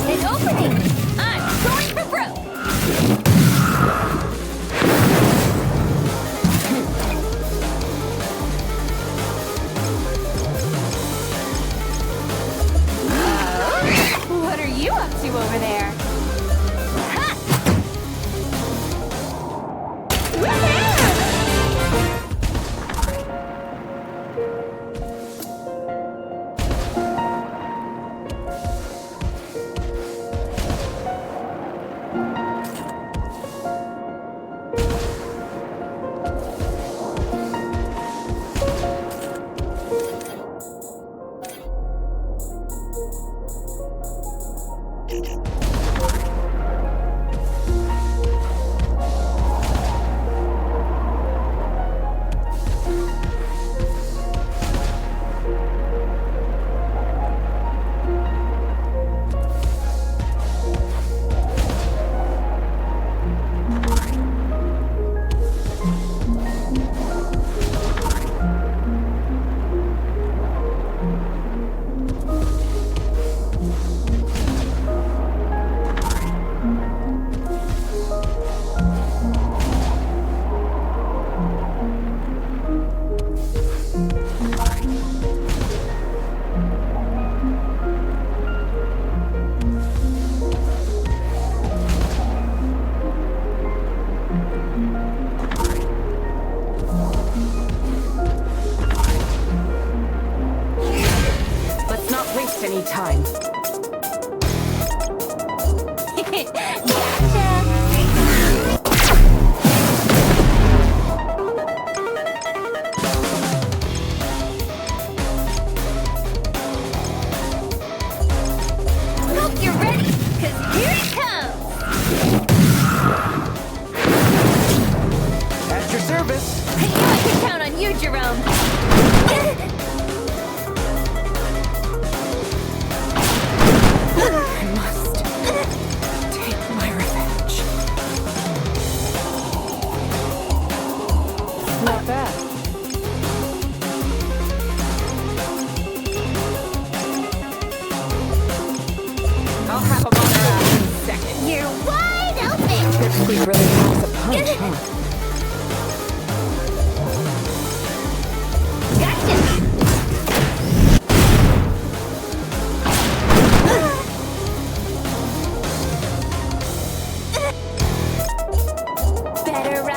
An opening. I'm going for broke. What are you up to over there? Any time. Hope you're ready, 'cause here it comes. At your service. I knew I could count on you, Jerome. Not bad. I'll have them on our ass in a second. You're wide open! Pipsqueak really packs a punch, huh? Better run.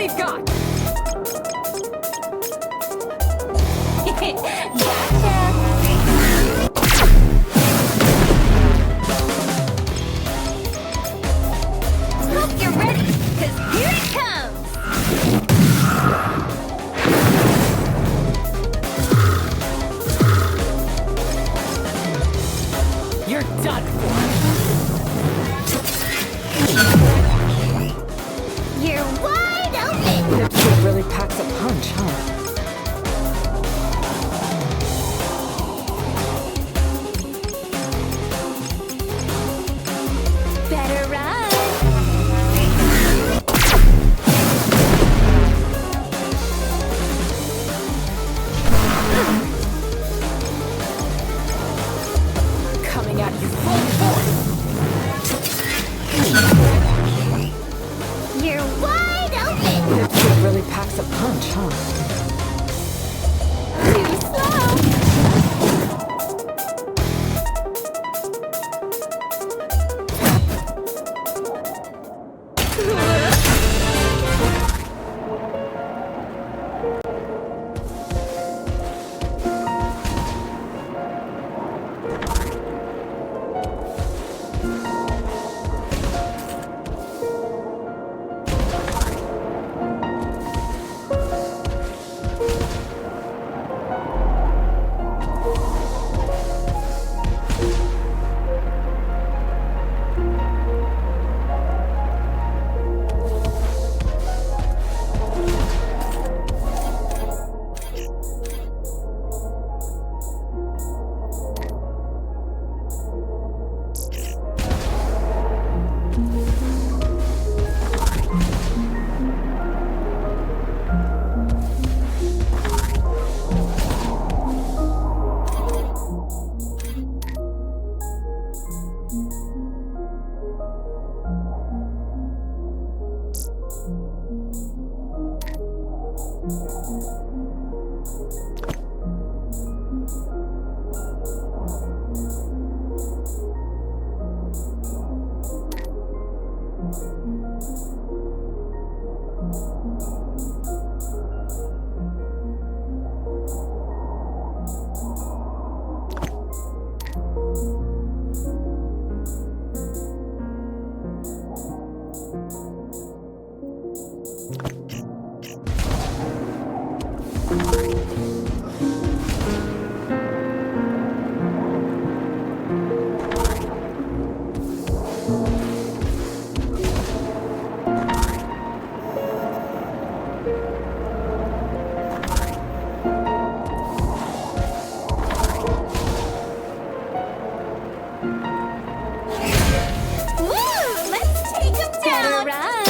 we've got! Hope you're ready, because here it comes! You're done for! You're wide open! This kid really packs a punch, huh? Better run! Coming at you full force! You're wide open! This kid really packs a punch, huh? Too slow! Woo! Let's take 'em down! Better run!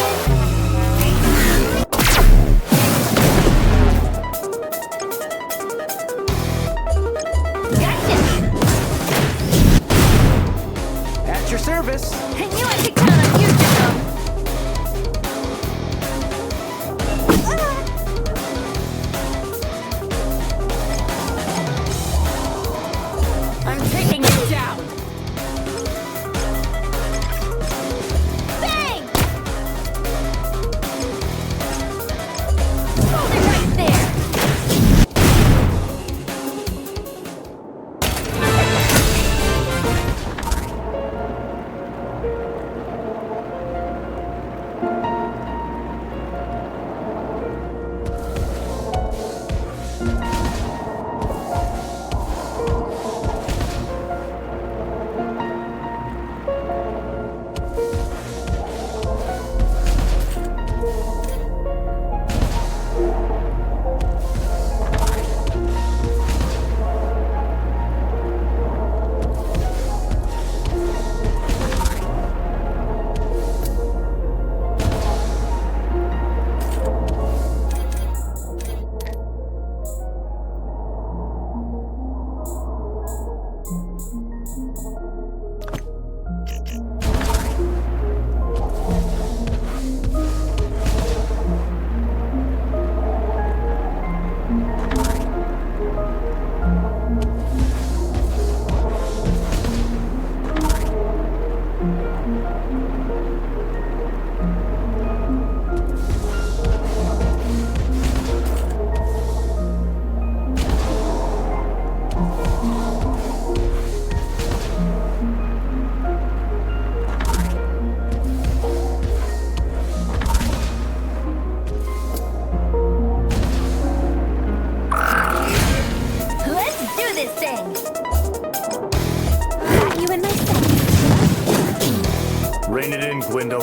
window.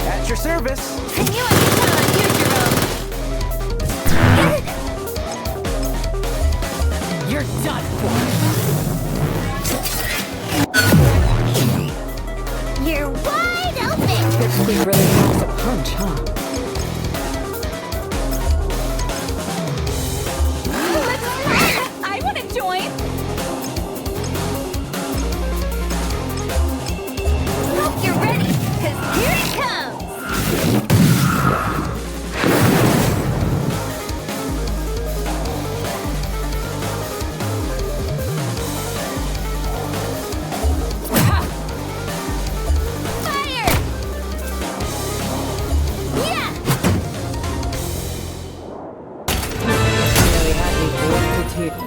At your service. And you ain't use your own. You're done for. You're wide open! Pipsqueak really packs a punch, huh? I want to join. Hope you're ready, because here it comes. Fire! Yeah! Really had me bored to tears.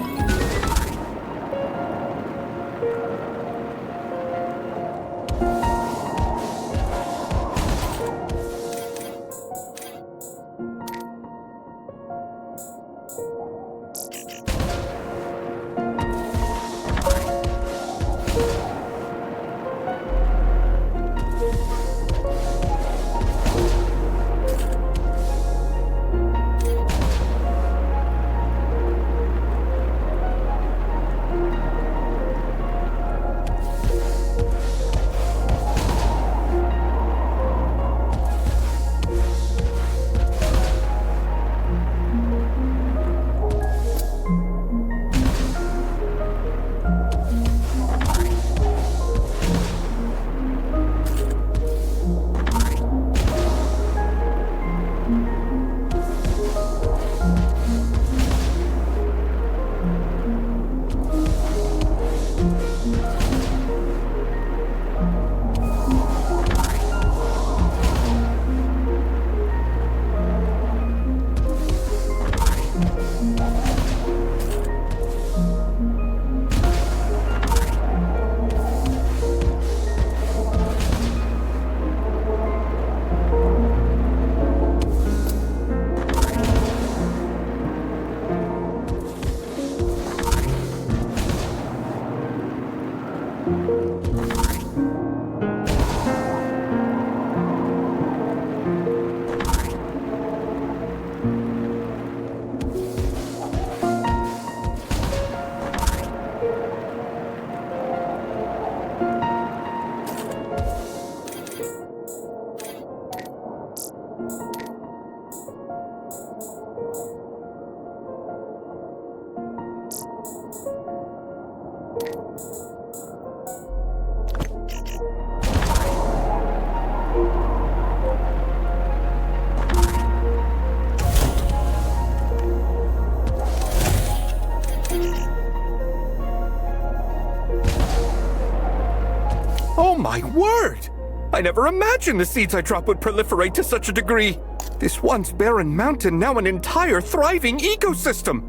Oh my word! I never imagined the seeds I drop would proliferate to such a degree. This once barren mountain, now an entire thriving ecosystem.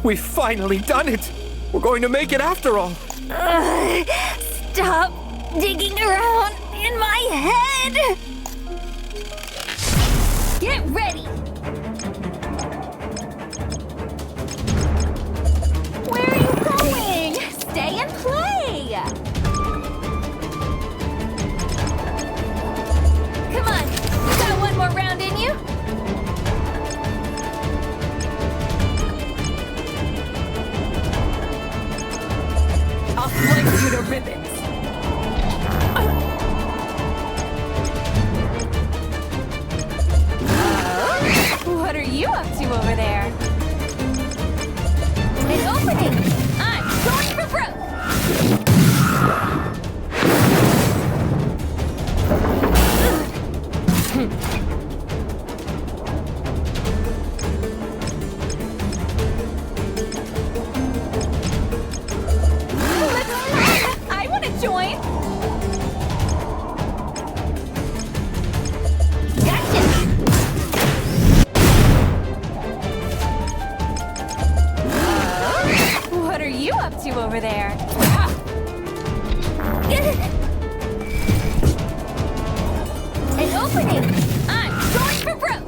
We've finally done it! We're going to make it after all! Stop digging around in my head! Get ready! Where are you going? Stay and play! Come on, you got one more round in you? I'll slice you to ribbons! What are you up to over there? An opening! I'm going for broke! I want to join! What are you up to over there? An opening! I'm going for broke!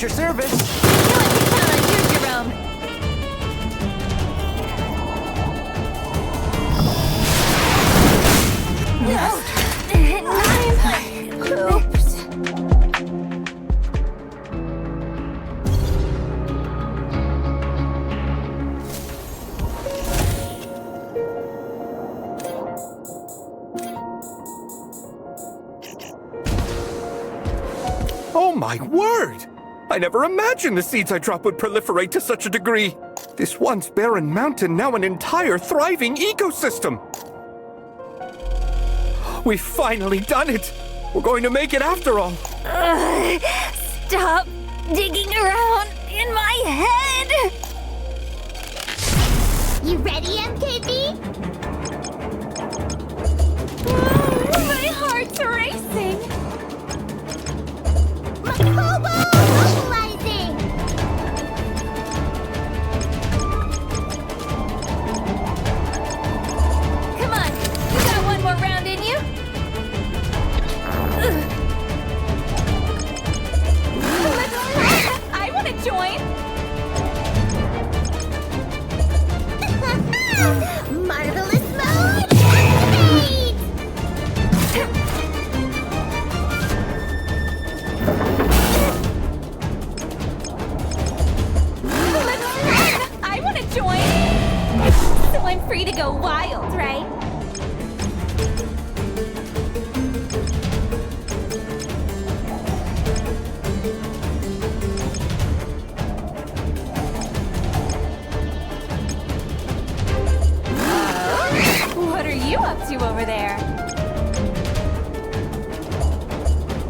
At your service. Oh my word! I never imagined the seeds I drop would proliferate to such a degree. This once barren mountain, now an entire thriving ecosystem. We've finally done it! We're going to make it after all! Stop digging around in my head! You ready, MKB? My heart's racing! Mobilizing! Come on, you got one more round in you? I want to join! Marvelous mode! Activate! I want to join! So I'm free to go wild, right? What are you up to over there?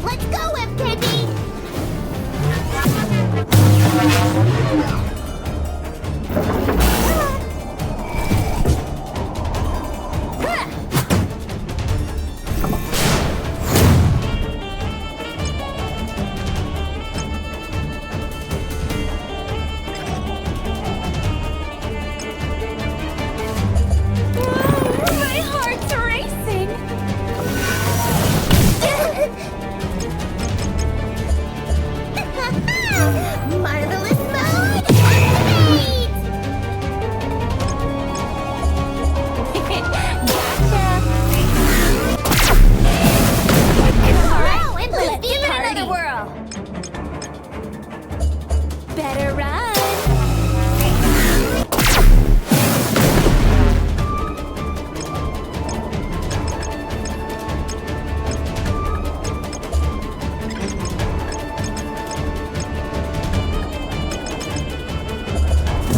Let's go, MKB! My heart's racing! Marvelous mode! Activate! Alright, let's give it another whirl! Better run!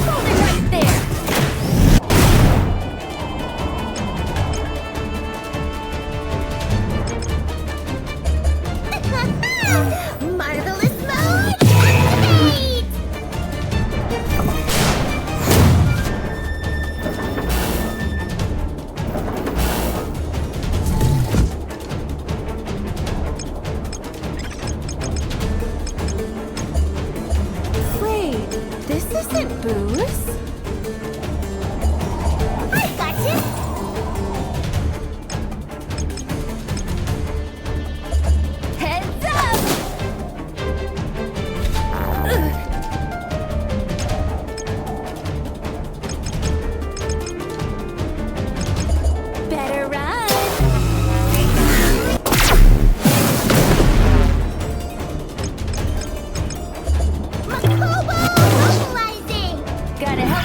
Hold it right there! Marvelous mode! Activate! Wait, this isn't booze? I gotcha! Heads up! Better run! Mobilizing! Gotta help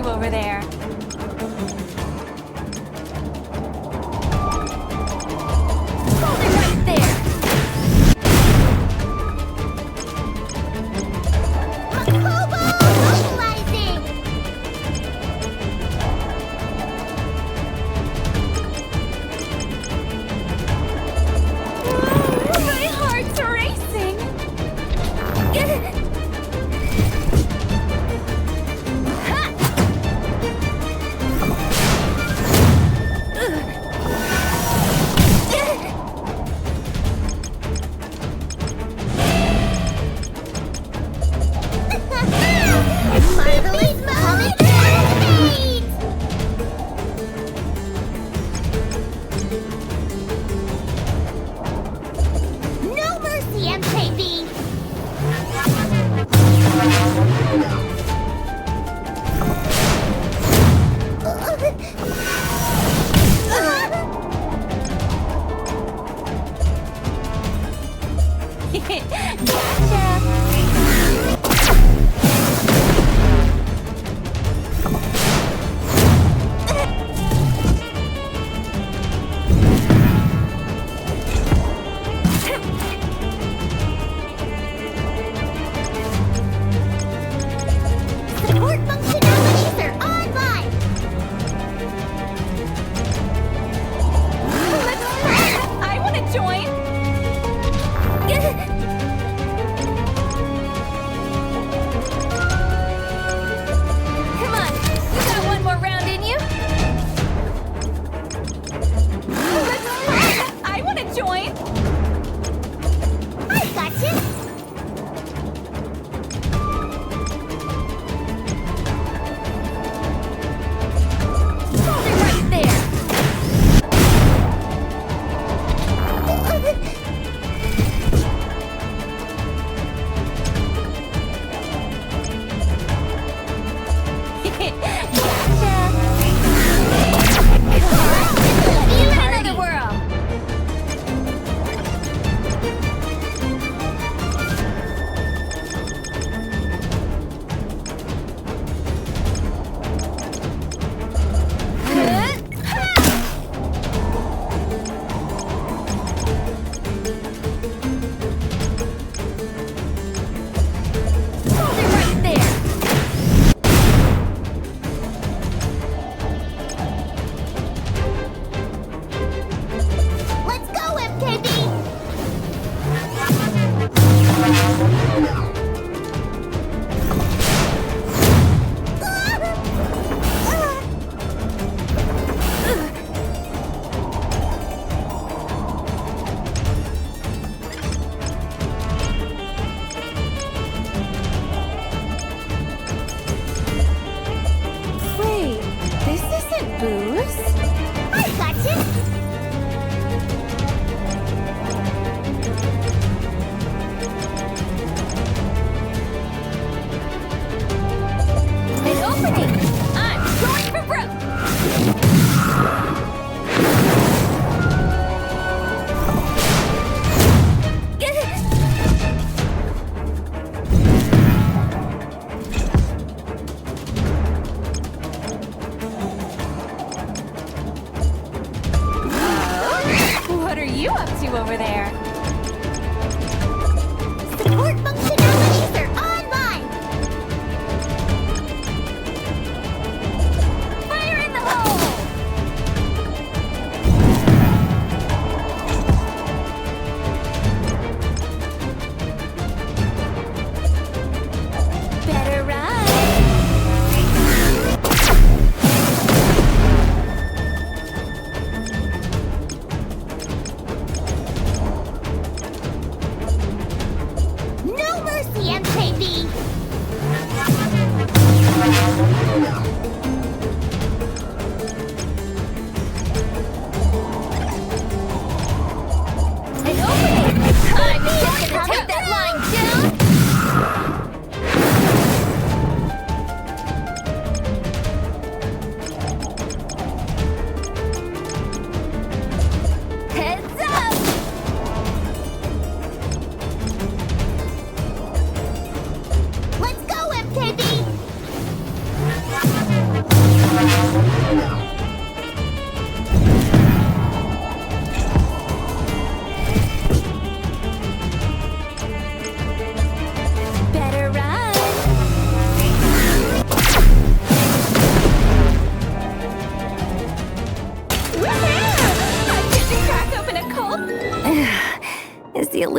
to over there? Hold it right there! My heart's racing! Marvelous moment activate! No mercy, MKB! Support functionalities are online! Let's run! I want to join! Come on, you got one more round in you? Let's run! I want to join! I gotcha! Hold it right there! See you in another world! Hold it right there! Let's go, MKB! Wait, this isn't booze? I gotcha! An opening! I'm going for broke! What are you up to over there? Support functionalities are online! Fire in the hole! Better run!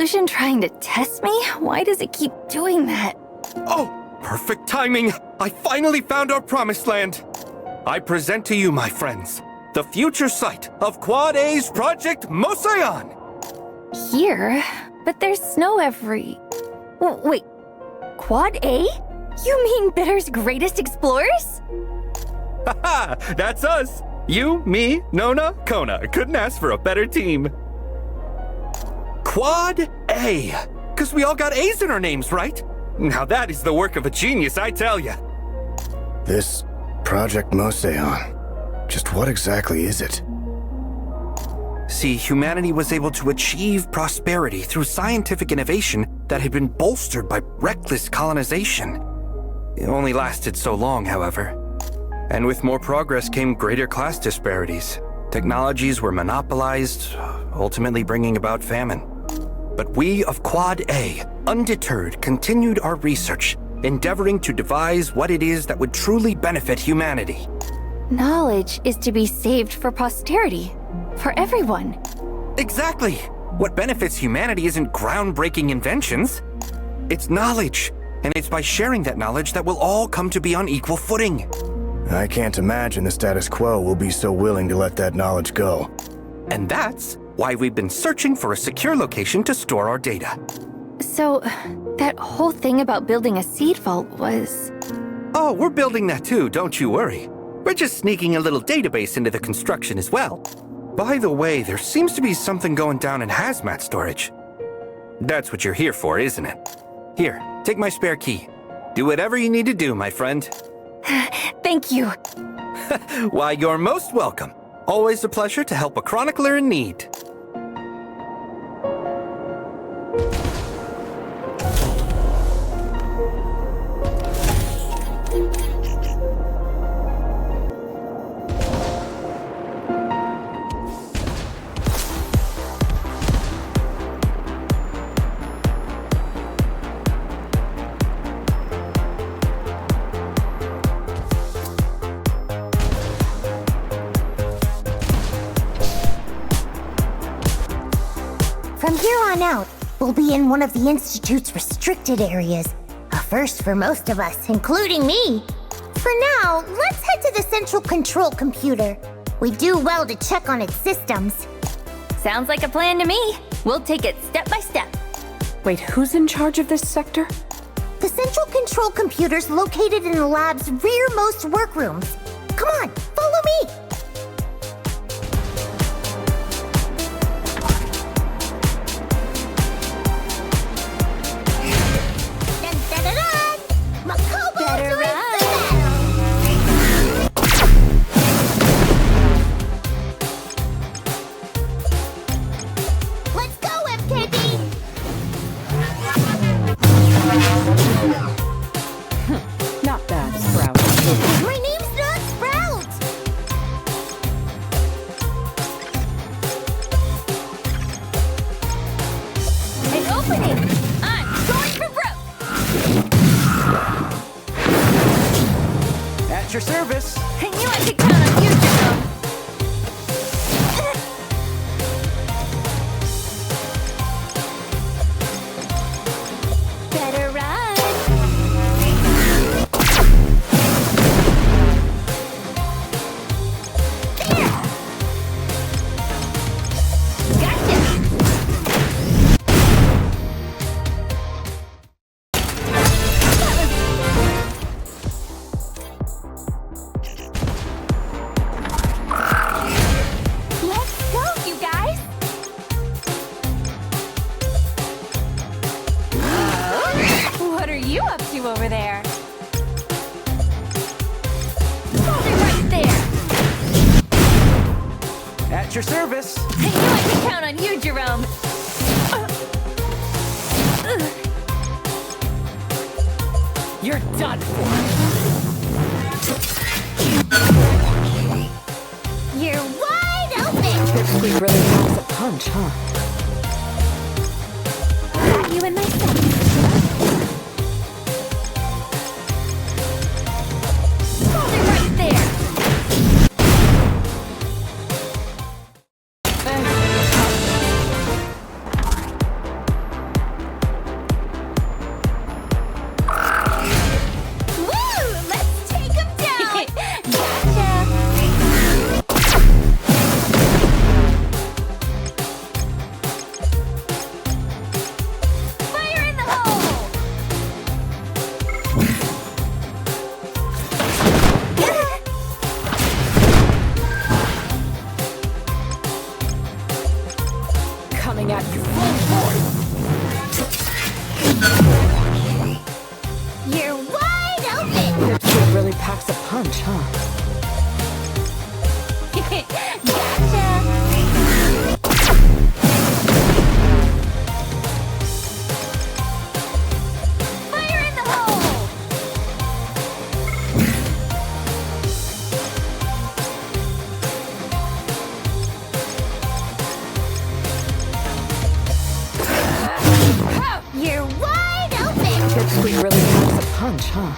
Evolution trying to test me? Why does it keep doing that? Oh, perfect timing! I finally found our promised land! I present to you, my friends, the future site of Quad A's Project Mosayan! Here? But there's snow every... Wait, Quad A? You mean Bitter's greatest explorers? Haha, that's us! You, me, Nona, Kona. Couldn't ask for a better team. Quad A! Because we all got A's in our names, right? Now that is the work of a genius, I tell ya. This Project Mosayan, just what exactly is it? See, humanity was able to achieve prosperity through scientific innovation that had been bolstered by reckless colonization. It only lasted so long, however. And with more progress came greater class disparities. Technologies were monopolized, ultimately bringing about famine. But we of Quad A, undeterred, continued our research, endeavoring to devise what it is that would truly benefit humanity. Knowledge is to be saved for posterity. For everyone. Exactly! What benefits humanity isn't groundbreaking inventions. It's knowledge. And it's by sharing that knowledge that we'll all come to be on equal footing. I can't imagine the status quo will be so willing to let that knowledge go. And that's why we've been searching for a secure location to store our data. So, that whole thing about building a seed vault was... Oh, we're building that too, don't you worry. We're just sneaking a little database into the construction as well. By the way, there seems to be something going down in hazmat storage. That's what you're here for, isn't it? Here, take my spare key. Do whatever you need to do, my friend. Thank you. Why, you're most welcome. Always a pleasure to help a chronicler in need. From here on out, we'll be in one of the Institute's restricted areas. A first for most of us, including me. For now, let's head to the central control computer. We do well to check on its systems. Sounds like a plan to me. We'll take it step by step. Wait, who's in charge of this sector? The central control computer's located in the lab's rearmost workrooms. Come on, follow me! Not bad, Sprout. My name's not Sprout! An opening! I'm going for broke! At your service. I knew I could count on you, Jerome. Better run! Let's go, you guys! What are you up to over there? Hold it right there! At your service. I knew I could count on you, Jerome. You're done for. You're wide open! Pipsqueak really packs a punch, huh? Got you in my sight. Hold it right there! Pipsqueak really packs a punch, huh? Fire in the hole! You're wide open! Pipsqueak really packs a punch, huh?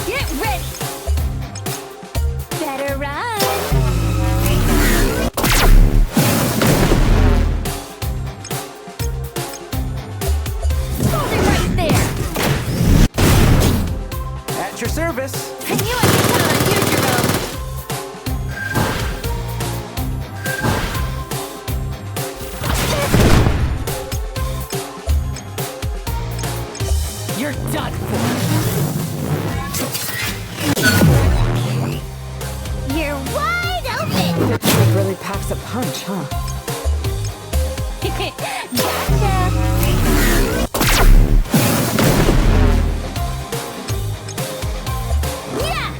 Get ready! Better run! Hold it right there! At your service. I knew I could count on you, Jerome! You're done for. You're wide open! Pipsqueak really packs a punch, huh? Yeah!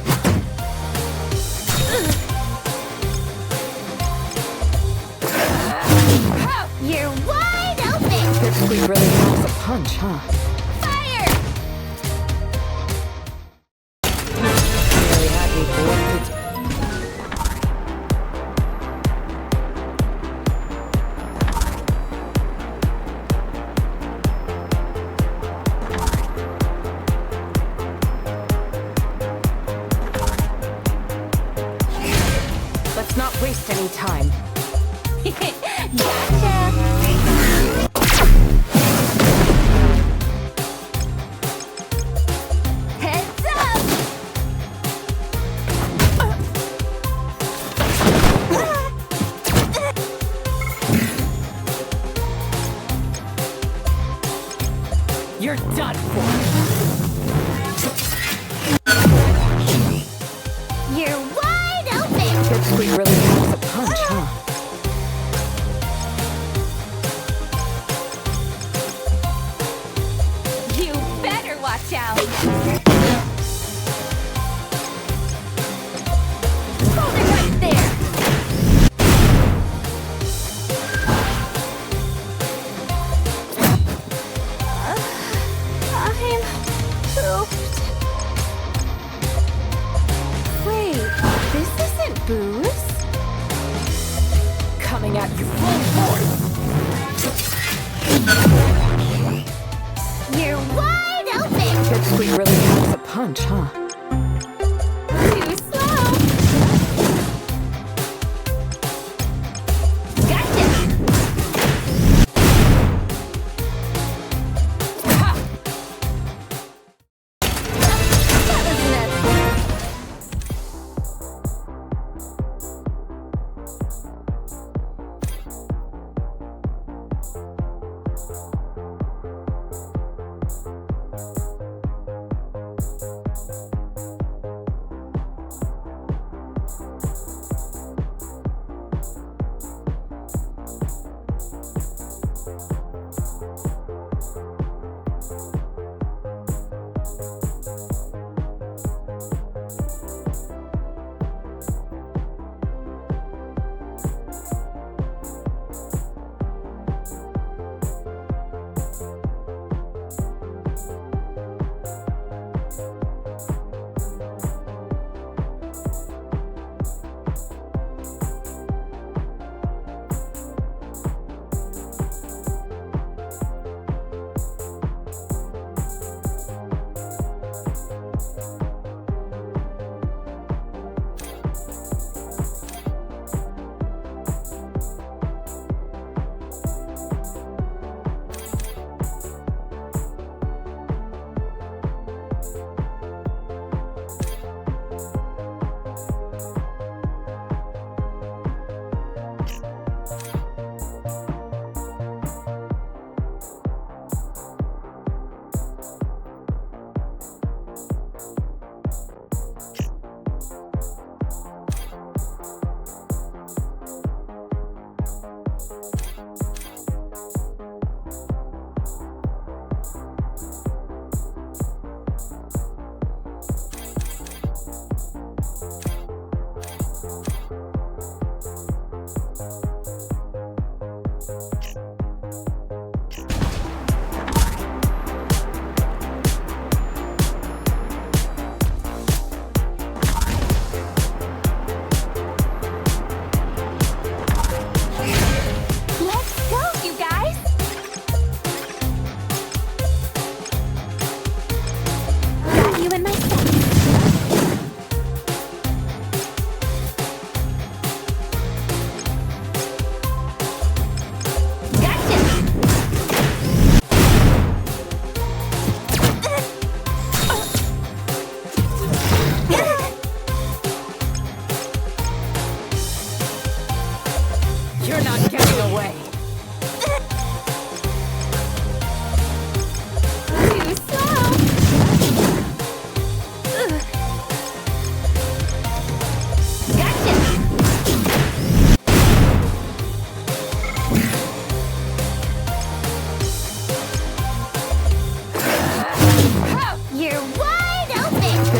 You're wide open! Pipsqueak really packs a punch, huh? Fire! Really had me bored. Let's not waste any time. Heads up! You're done for. You're wide open! Pipsqueak really packs a punch, huh? You better watch out! Hold it right there! I'm pooped. Wait, this isn't booze? Coming at you full force. You're wide open! Pipsqueak really packs a punch, huh? Too slow! Gotcha! Ha! That was nuts!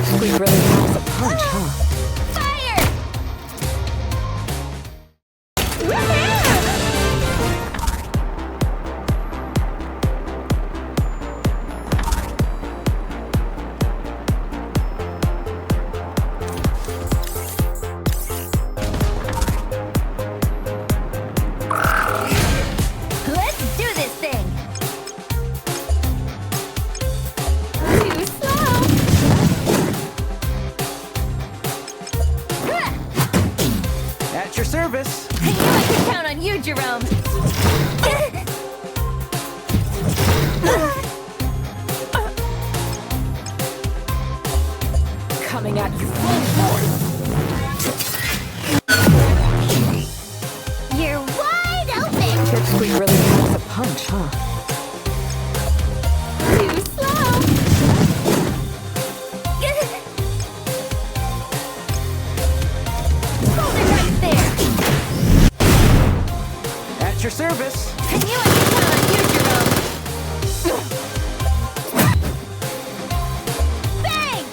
Pipsqueak really packs a punch, huh? Let's do this thing! Too slow! At your service. I knew I could count on you, Jerome! Coming at you full force. You're wide open! Pipsqueak really packs a punch, huh? Too slow! Hold it right there! At your service. I knew I could count on you, Jerome! Bang!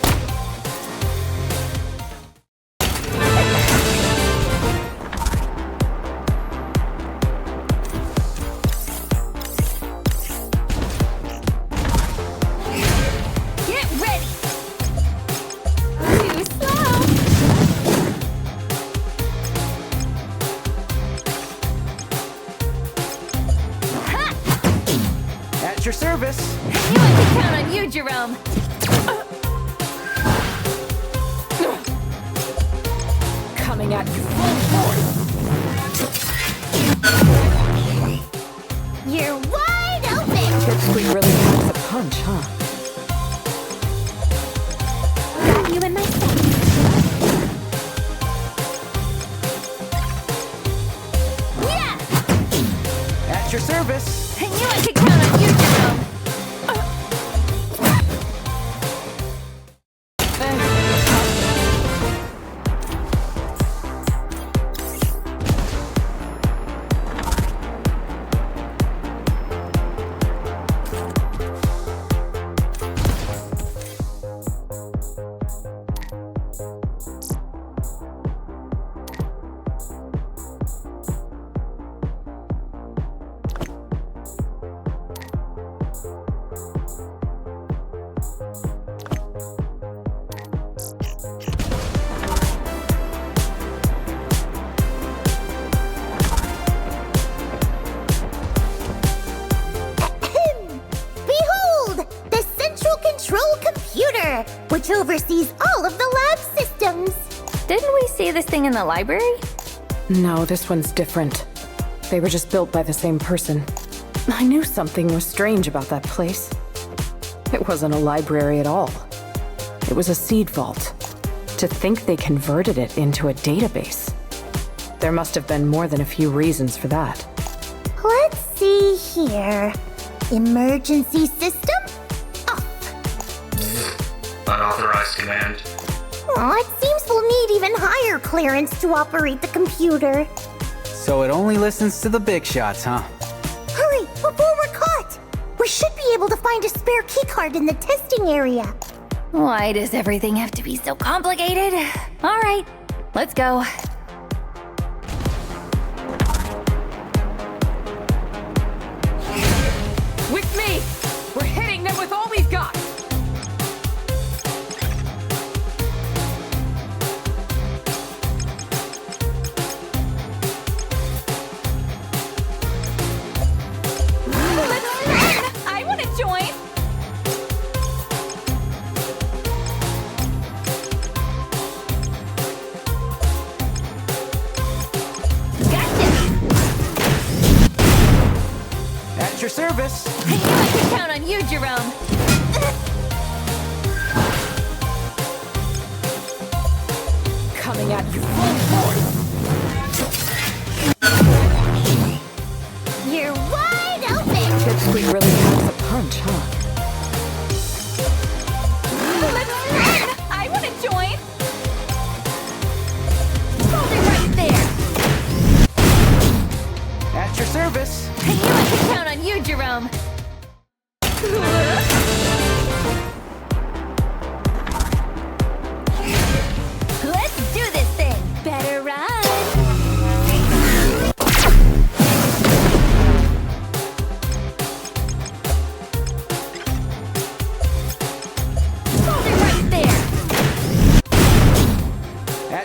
Get ready! Too slow! At your service. I knew I could count on you, Jerome! Coming at you full force. You're wide open! Pipsqueak really packs a punch, huh? Got you in my sights. Yeah! At your service. I knew I could count on you, Jerome! Behold! The Central Control Computer, which oversees all of the lab systems. Didn't we see this thing in the library? No, this one's different. They were just built by the same person. I knew something was strange about that place. It wasn't a library at all. It was a seed vault. To think they converted it into a database. There must have been more than a few reasons for that. Let's see here. Emergency system? Unauthorized command. Oh, it seems we'll need even higher clearance to operate the computer. So it only listens to the big shots, huh? Hurry, before we're caught! We should be able to find a spare keycard in the testing area. Why does everything have to be so complicated? All right, let's go. With me! We're hitting them with all we've got! Let's run! I want to join! At your service. I knew I could count on you, Jerome! Coming at you full force. You're wide open! Pipsqueak really packs a punch, huh? Let's run! I want to join! Hold it right there! At your service. I knew I could count on you, Jerome!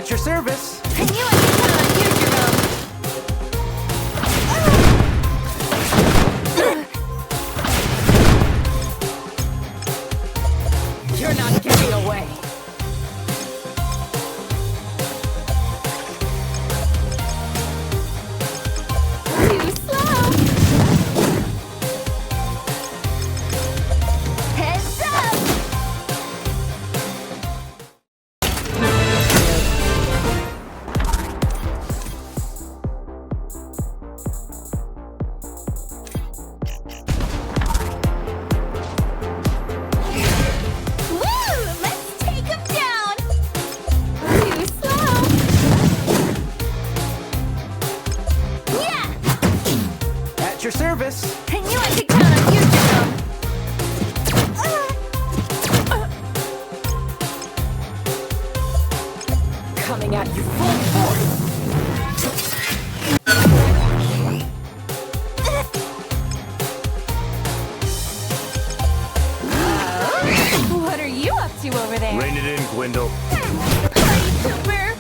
At your service. I knew I could count on you, Jerome. You're not getting away. Too slow. Heads up. Woo! Let's take him down. Too slow. Yeah. At your service. I knew I could count on you, Jerome. Coming at you full force. What are you up to over there? Rein it in, Gwendol. Party pooper!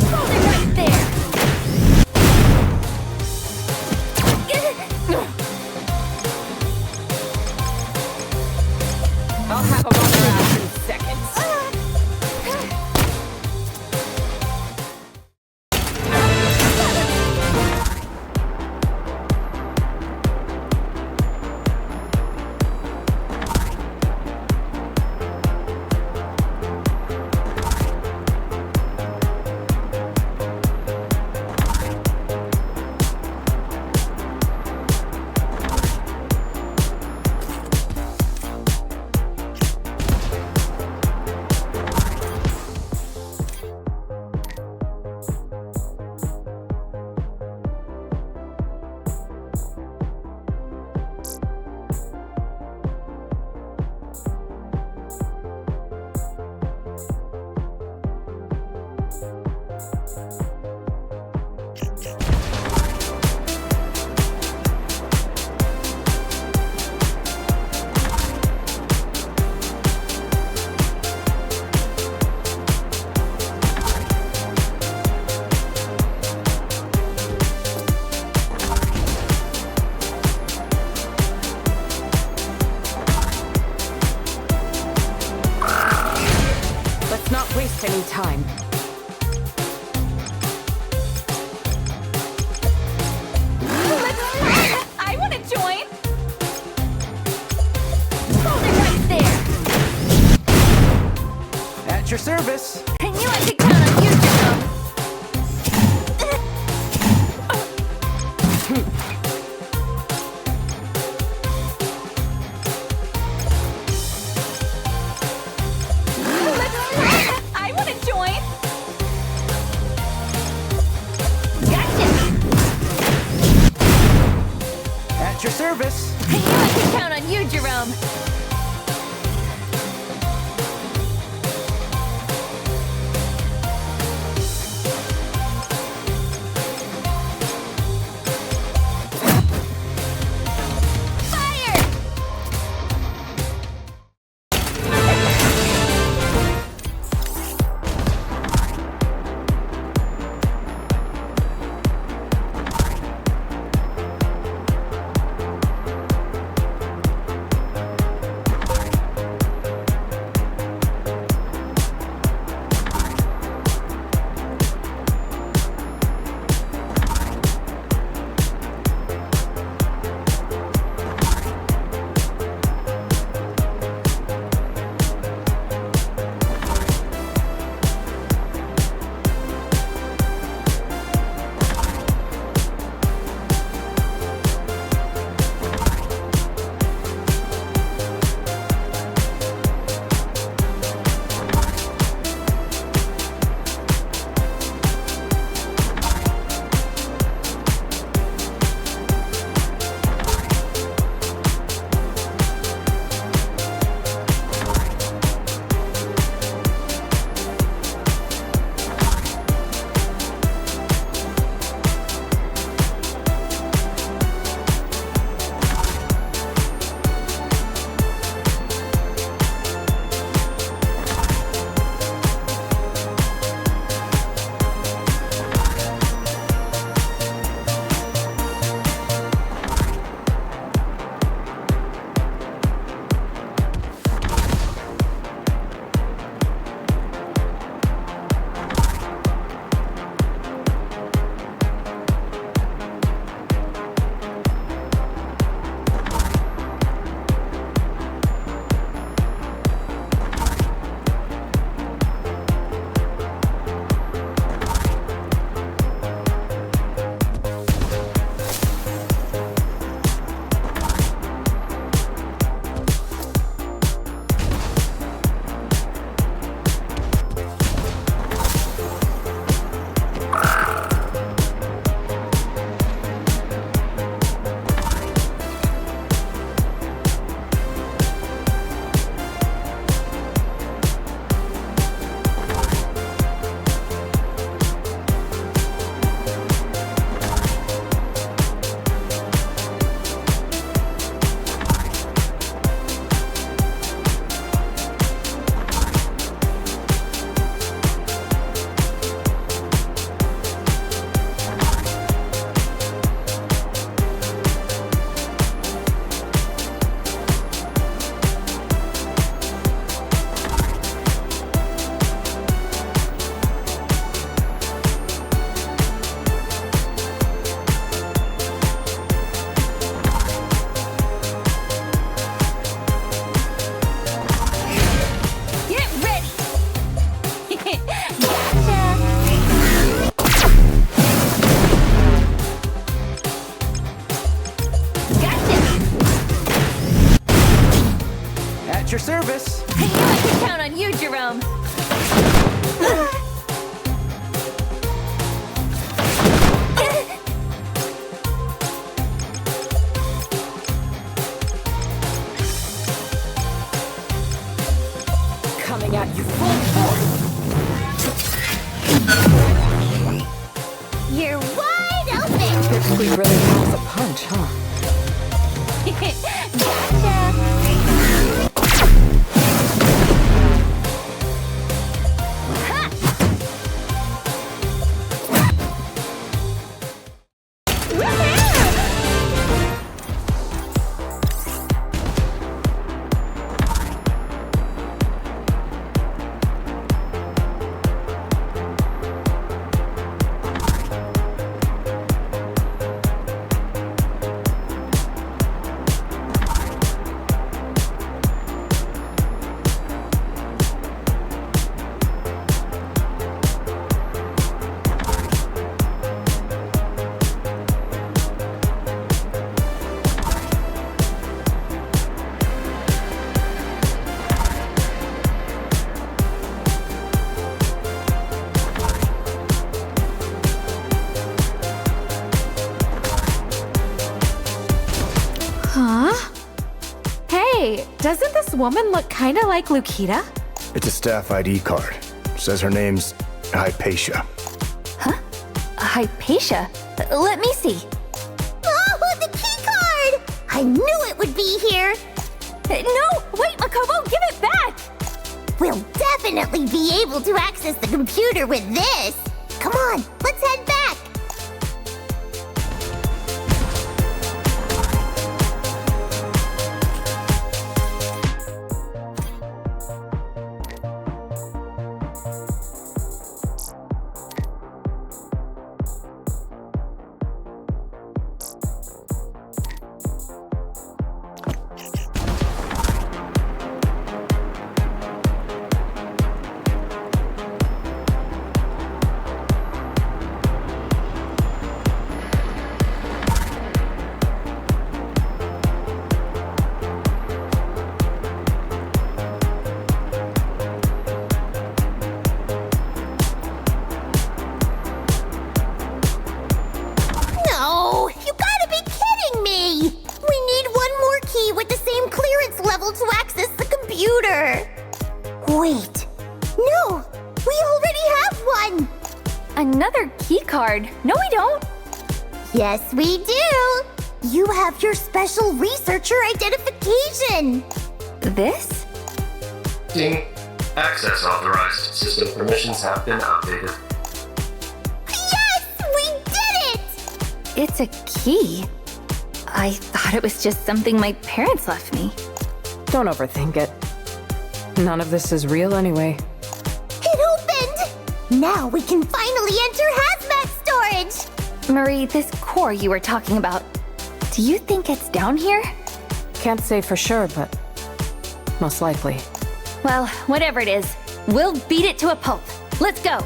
Hold it right there! I'll have them on their ass in seconds. Let's not waste any time. I want to join! Hold it right there! At your service. I knew I could count on you, Jerome! I want to join! Gotcha! At your service. I knew I could count on you, Jerome! can count on you, Jerome. Coming at you full force. You're wide open! Pipsqueak really pulls a punch, huh? Huh? Hey, doesn't this woman look kind of like Lukita? It's a staff ID card. Says her name's Hypatia. Hypatia? Let me see. Oh, the key card! I knew it would be here! No! Wait, Makobo, give it back! We'll definitely be able to access the computer with this! Come on, let's head back! To access the computer. Wait, no, we already have one. Another key card? No, we don't. Yes, we do. You have your special researcher identification. This? Ding. Access authorized. System permissions have been updated. Yes, we did it! It's a key. I thought it was just something my parents left me. Don't overthink it. None of this is real anyway. It opened! Now we can finally enter hazmat storage! Marie, this core you were talking about, do you think it's down here? Can't say for sure, but most likely. Well, whatever it is, we'll beat it to a pulp. Let's go!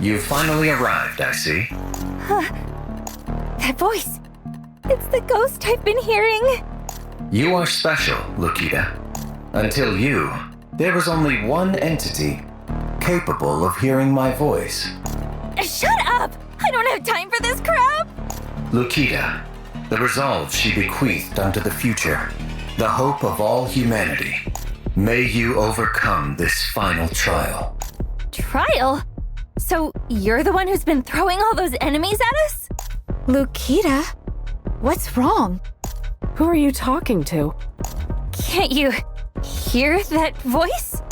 You finally arrived, I see. That voice. It's the ghost I've been hearing. You are special, Lukita. Until you, there was only one entity capable of hearing my voice. Shut up! I don't have time for this crap! Lukita, the resolve she bequeathed unto the future, the hope of all humanity. May you overcome this final trial. Trial? So you're the one who's been throwing all those enemies at us? Lukita? What's wrong? Who are you talking to? Can't you hear that voice?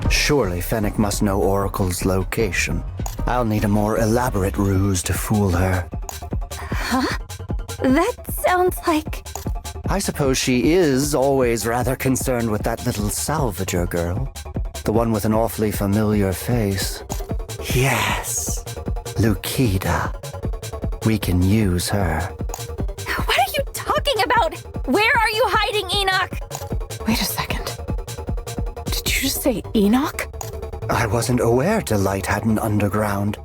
Surely Fennec must know Oracle's location. I'll need a more elaborate ruse to fool her. Huh? That sounds like... I suppose she is always rather concerned with that little salvager girl. The one with an awfully familiar face. Yes. Lukita. We can use her. What are you talking about? Where are you hiding, Enoch? Wait a second. Did you just say Enoch? I wasn't aware Delight had an underground.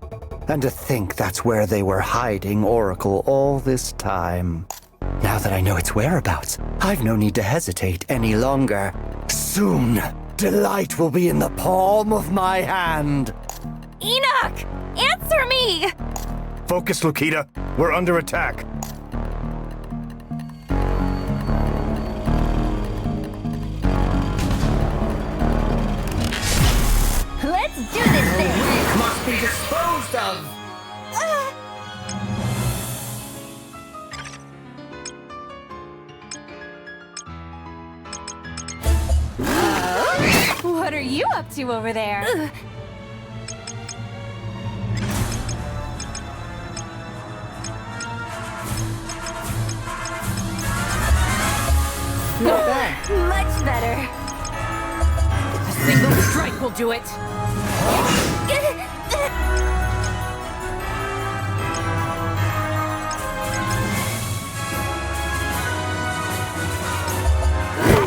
And to think that's where they were hiding Oracle all this time. Now that I know its whereabouts, I've no need to hesitate any longer. Soon, Delight will be in the palm of my hand. Enoch! Answer me! Focus, Lukita. We're under attack. Let's do this thing! Must be disposed of! What are you up to over there? Not bad. Much better. A single strike will do it.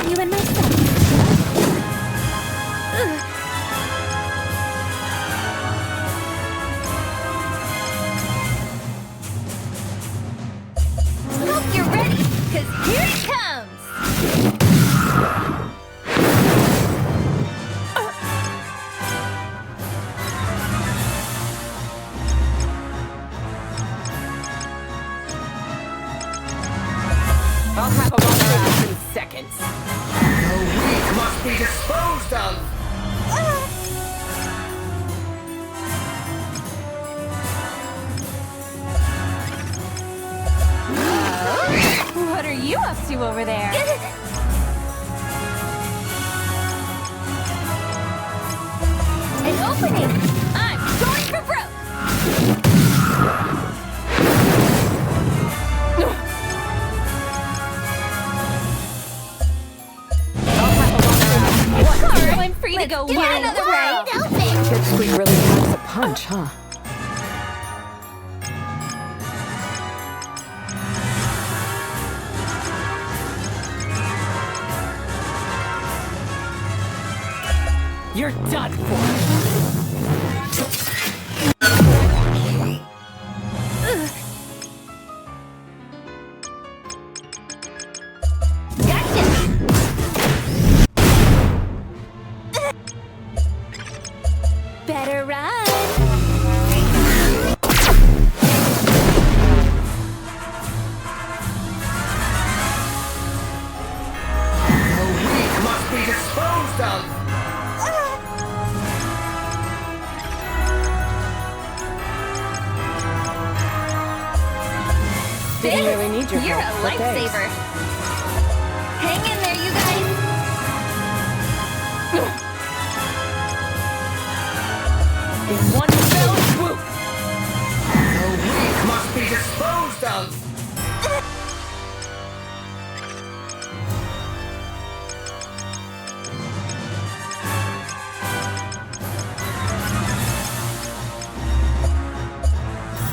You and myself. Hope you're ready, because here it comes! I'll have them on their ass in seconds. The weak must be disposed of! What are you up to over there? An opening! I'm going for broke! I'm free to go Get wild. another round open! Pipsqueak really packs a punch, huh? You're done for. Better run! The weak must be disposed of! Didn't really need your You're a help, but thanks. lifesaver. Hang in there, you guys! In one fell swoop. The weak must be disposed of!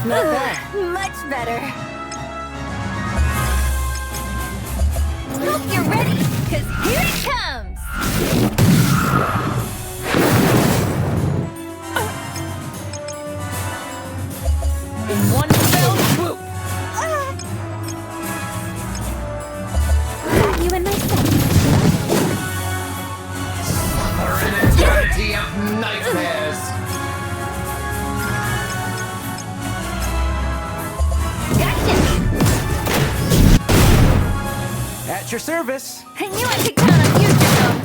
Not bad. Much better. Hope you're ready, because here it comes! In one fell swoop. You and myself. For an eternity of nightmares! At your service. I knew I could count on you, Jerome.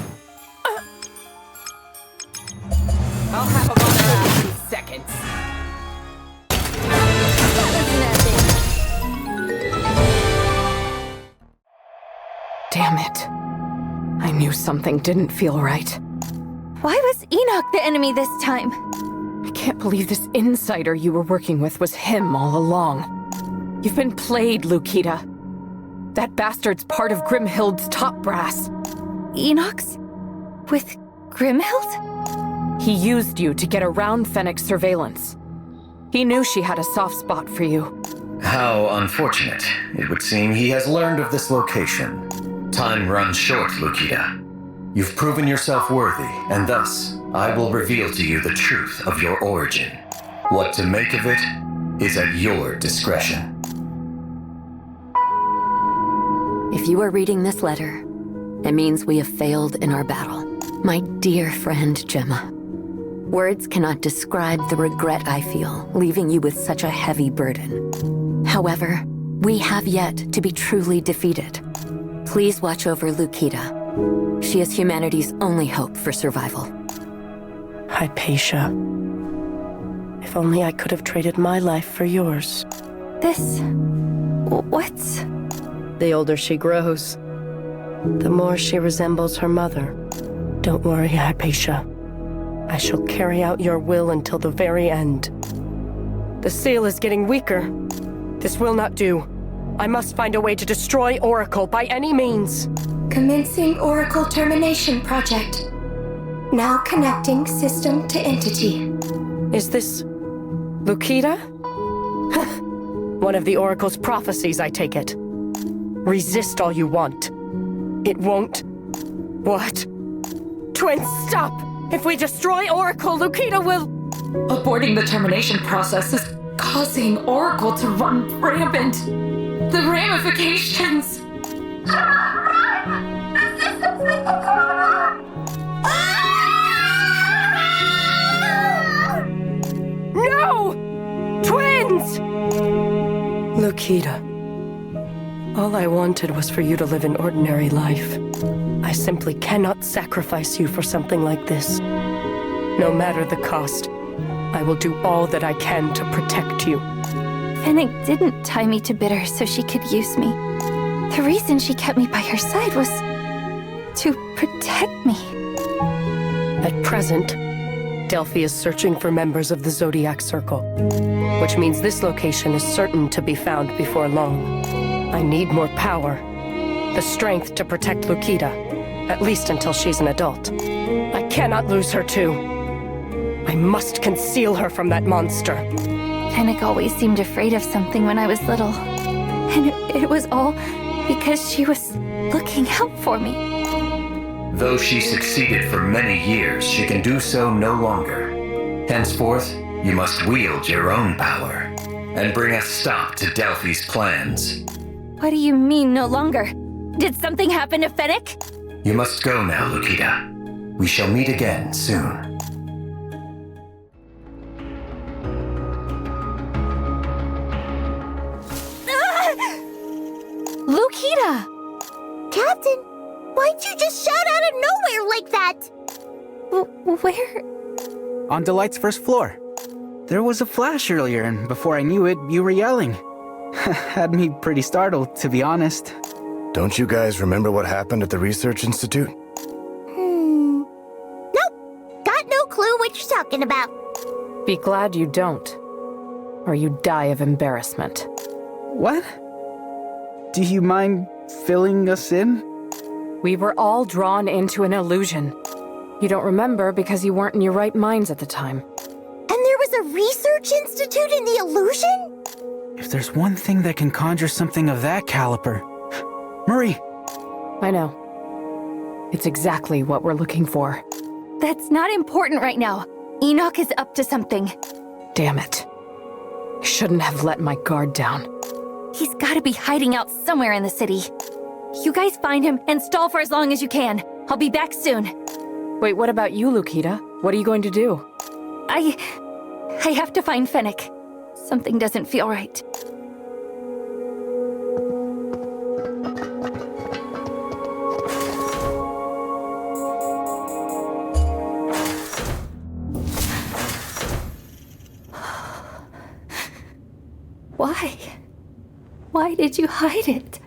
I'll have them on their ass in seconds. Damn it. I knew something didn't feel right. Why was Enoch the enemy this time? I can't believe this insider you were working with was him all along. You've been played, Lukita. That bastard's part of Grimhild's top brass. Enoch's? With Grimhild? He used you to get around Fennec's surveillance. He knew she had a soft spot for you. How unfortunate. It would seem he has learned of this location. Time runs short, Lukita. You've proven yourself worthy, and thus, I will reveal to you the truth of your origin. What to make of it is at your discretion. If you are reading this letter, it means we have failed in our battle. My dear friend, Gemma. Words cannot describe the regret I feel, leaving you with such a heavy burden. However, we have yet to be truly defeated. Please watch over Lukita. She is humanity's only hope for survival. Hypatia. If only I could have traded my life for yours. What's... The older she grows, the more she resembles her mother. Don't worry, Hypatia. I shall carry out your will until the very end. The seal is getting weaker. This will not do. I must find a way to destroy Oracle by any means. Commencing Oracle Termination Project. Now connecting system to entity. Is this... Lukita? One of the Oracle's prophecies, I take it. Resist all you want. It won't... What? Twins, stop! If we destroy Oracle, Lukita will... Aborting the termination process is causing Oracle to run rampant. The ramifications... No! Twins! Lukita. All I wanted was for you to live an ordinary life. I simply cannot sacrifice you for something like this. No matter the cost, I will do all that I can to protect you. Fennec didn't tie me to Bitter so she could use me. The reason she kept me by her side was to protect me. At present, Delphi is searching for members of the Zodiac Circle, which means this location is certain to be found before long. I need more power, the strength to protect Lukita, at least until she's an adult. I cannot lose her too. I must conceal her from that monster. Fennec always seemed afraid of something when I was little. And it was all because she was looking out for me. Though she succeeded for many years, she can do so no longer. Henceforth, you must wield your own power and bring a stop to Delphi's plans. What do you mean, no longer? Did something happen to Fennec? You must go now, Lukita. We shall meet again soon. Lukita! Captain, why'd you just shout out of nowhere like that? Where? On Delight's first floor. There was a flash earlier, and before I knew it, you were yelling. Had me pretty startled, to be honest. Don't you guys remember what happened at the Research Institute? Nope. Got no clue what you're talking about. Be glad you don't, or you die of embarrassment. What? Do you mind filling us in? We were all drawn into an illusion. You don't remember because you weren't in your right minds at the time. And there was a research institute in the illusion? If there's one thing that can conjure something of that caliber... Marie! I know. It's exactly what we're looking for. That's not important right now. Enoch is up to something. Damn it. I shouldn't have let my guard down. He's gotta be hiding out somewhere in the city. You guys find him and stall for as long as you can. I'll be back soon. Wait, what about you, Lukita? What are you going to do? I have to find Fennec. Something doesn't feel right. Why? Why did you hide it?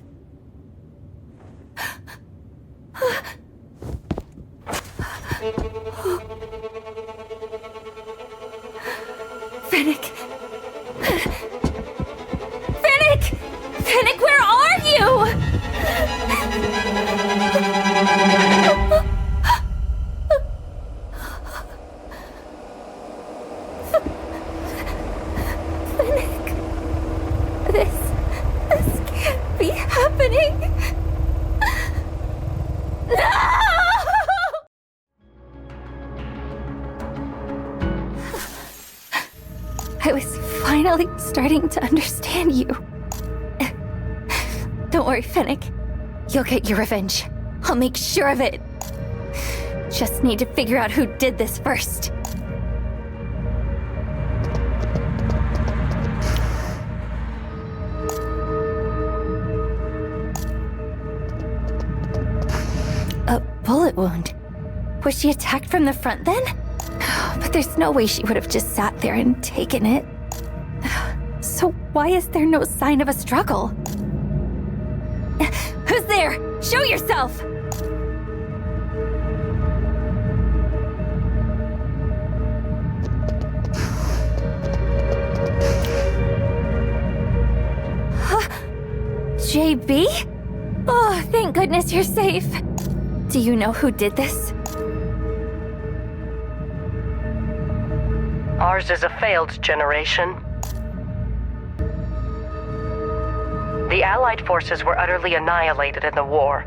Fennec! Fennec! Fennec, where are you? I was finally starting to understand you. Don't worry, Fennec. You'll get your revenge. I'll make sure of it. Just need to figure out who did this first. A bullet wound. Was she attacked from the front then? But there's no way she would have just sat there and taken it. So why is there no sign of a struggle? Who's there? Show yourself! JB? Oh, thank goodness you're safe. Do you know who did this? Ours is a failed generation. The Allied forces were utterly annihilated in the war.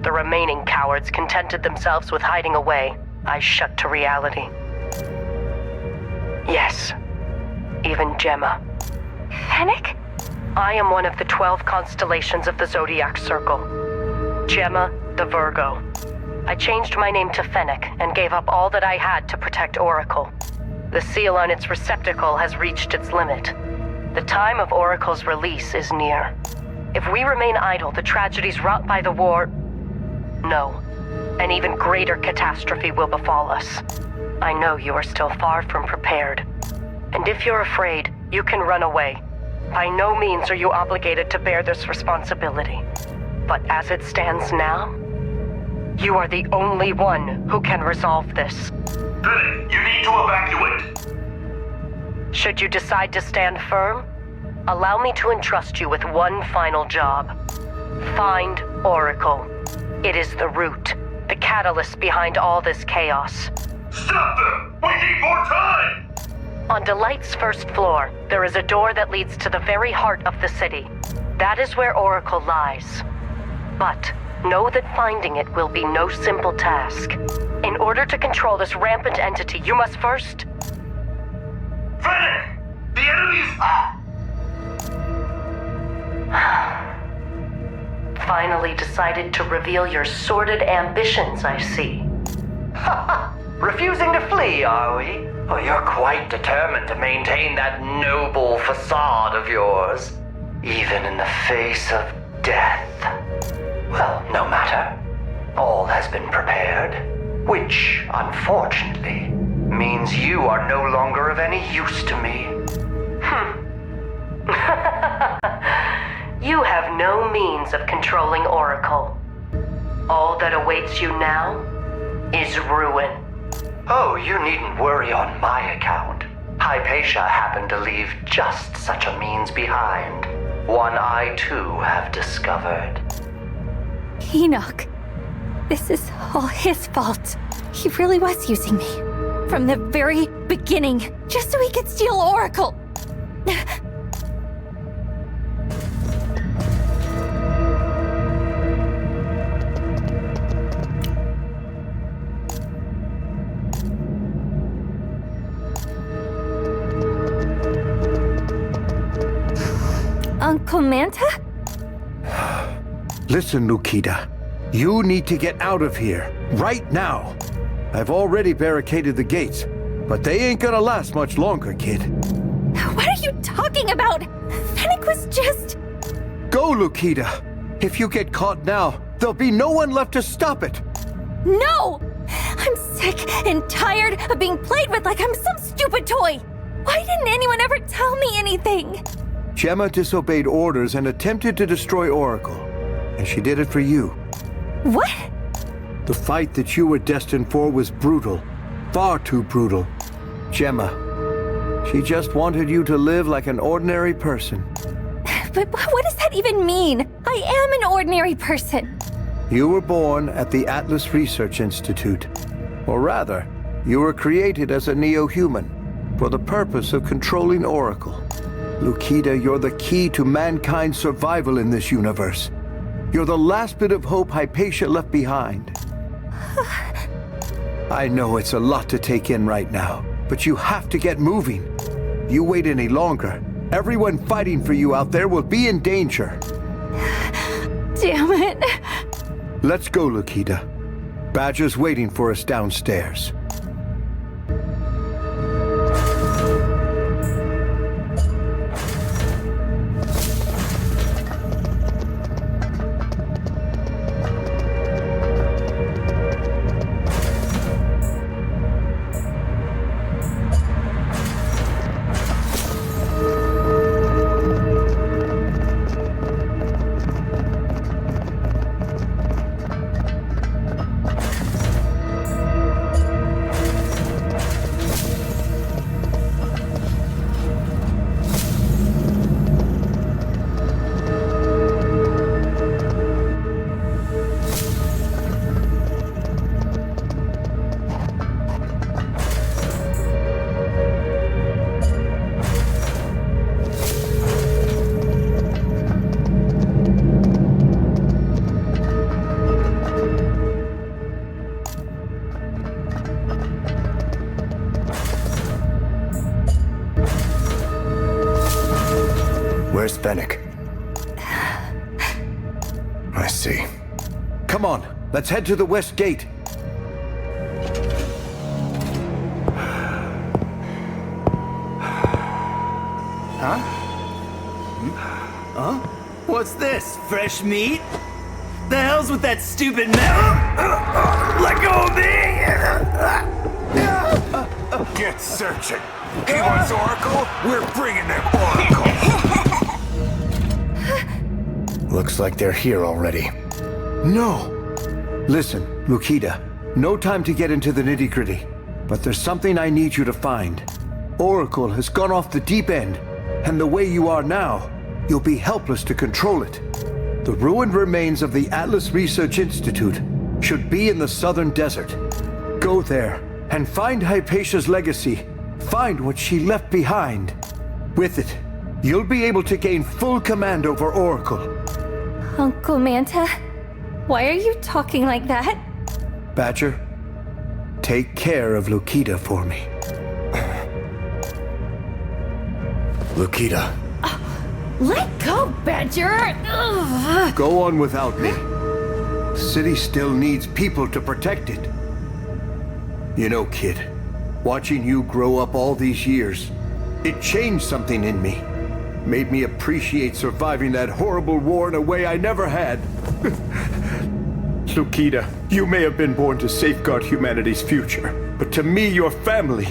The remaining cowards contented themselves with hiding away, eyes shut to reality. Yes, even Gemma. Fennec? I am one of the 12 constellations of the Zodiac Circle. Gemma, the Virgo. I changed my name to Fennec and gave up all that I had to protect Oracle. The seal on its receptacle has reached its limit. The time of Oracle's release is near. If we remain idle, the tragedies wrought by the war... No. An even greater catastrophe will befall us. I know you are still far from prepared. And if you're afraid, you can run away. By no means are you obligated to bear this responsibility. But as it stands now, you are the only one who can resolve this. Fennec, you need to evacuate! Should you decide to stand firm, allow me to entrust you with one final job. Find Oracle. It is the root, the catalyst behind all this chaos. Stop them! We need more time! On Delight's first floor, there is a door that leads to the very heart of the city. That is where Oracle lies. But know that finding it will be no simple task. In order to control this rampant entity, you must first... Fennec! The enemy's... Finally decided to reveal your sordid ambitions, I see. Refusing to flee, are we? Oh, you're quite determined to maintain that noble facade of yours, even in the face of death. Well, no matter. All has been prepared, which, unfortunately, means you are no longer of any use to me. You have no means of controlling Oracle. All that awaits you now is ruin. Oh, you needn't worry on my account. Hypatia happened to leave just such a means behind. One I, too, have discovered. Enoch. This is all his fault. He really was using me. From the very beginning, just so he could steal Oracle. Uncle Manta? Listen, Lukita. You need to get out of here, right now. I've already barricaded the gates, but they ain't gonna last much longer, kid. What are you talking about? Fennec was just... Go, Lukita. If you get caught now, there'll be no one left to stop it. No! I'm sick and tired of being played with like I'm some stupid toy. Why didn't anyone ever tell me anything? Gemma disobeyed orders and attempted to destroy Oracle, and she did it for you. What? The fight that you were destined for was brutal. Far too brutal. Gemma, she just wanted you to live like an ordinary person. But what does that even mean? I am an ordinary person. You were born at the Atlas Research Institute. Or rather, you were created as a neo-human for the purpose of controlling Oracle. Lukita, you're the key to mankind's survival in this universe. You're the last bit of hope Hypatia left behind. I know it's a lot to take in right now, but you have to get moving. you wait any longer, everyone fighting for you out there will be in danger. Damn it. Let's go, Lukita. Badger's waiting for us downstairs. Where's Fennec? I see. Come on, let's head to the west gate. Huh? Huh? What's this? Fresh meat? The hell's with that stupid metal? Let go of me! Get searching. He wants Oracle, we're bringing them Oracle. Looks like they're here already. No! Listen, Lukita, no time to get into the nitty-gritty, but there's something I need you to find. Oracle has gone off the deep end, and the way you are now, you'll be helpless to control it. The ruined remains of the Atlas Research Institute should be in the southern desert. Go there and find Hypatia's legacy. Find what she left behind. With it, you'll be able to gain full command over Oracle. Uncle Manta, why are you talking like that? Badger, take care of Lukita for me. Lukita. Let go, Badger! Ugh. Go on without me. The city still needs people to protect it. You know, kid, watching you grow up all these years, it changed something in me. Made me appreciate surviving that horrible war in a way I never had. Lukita, you may have been born to safeguard humanity's future, but to me, your family,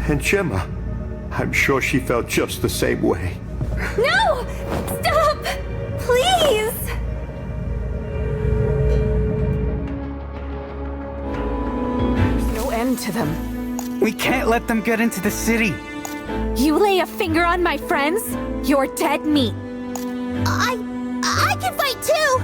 and Gemma, I'm sure she felt just the same way. No! Stop! Please! There's no end to them. We can't let them get into the city. You lay a finger on my friends, you're dead meat. I can fight too!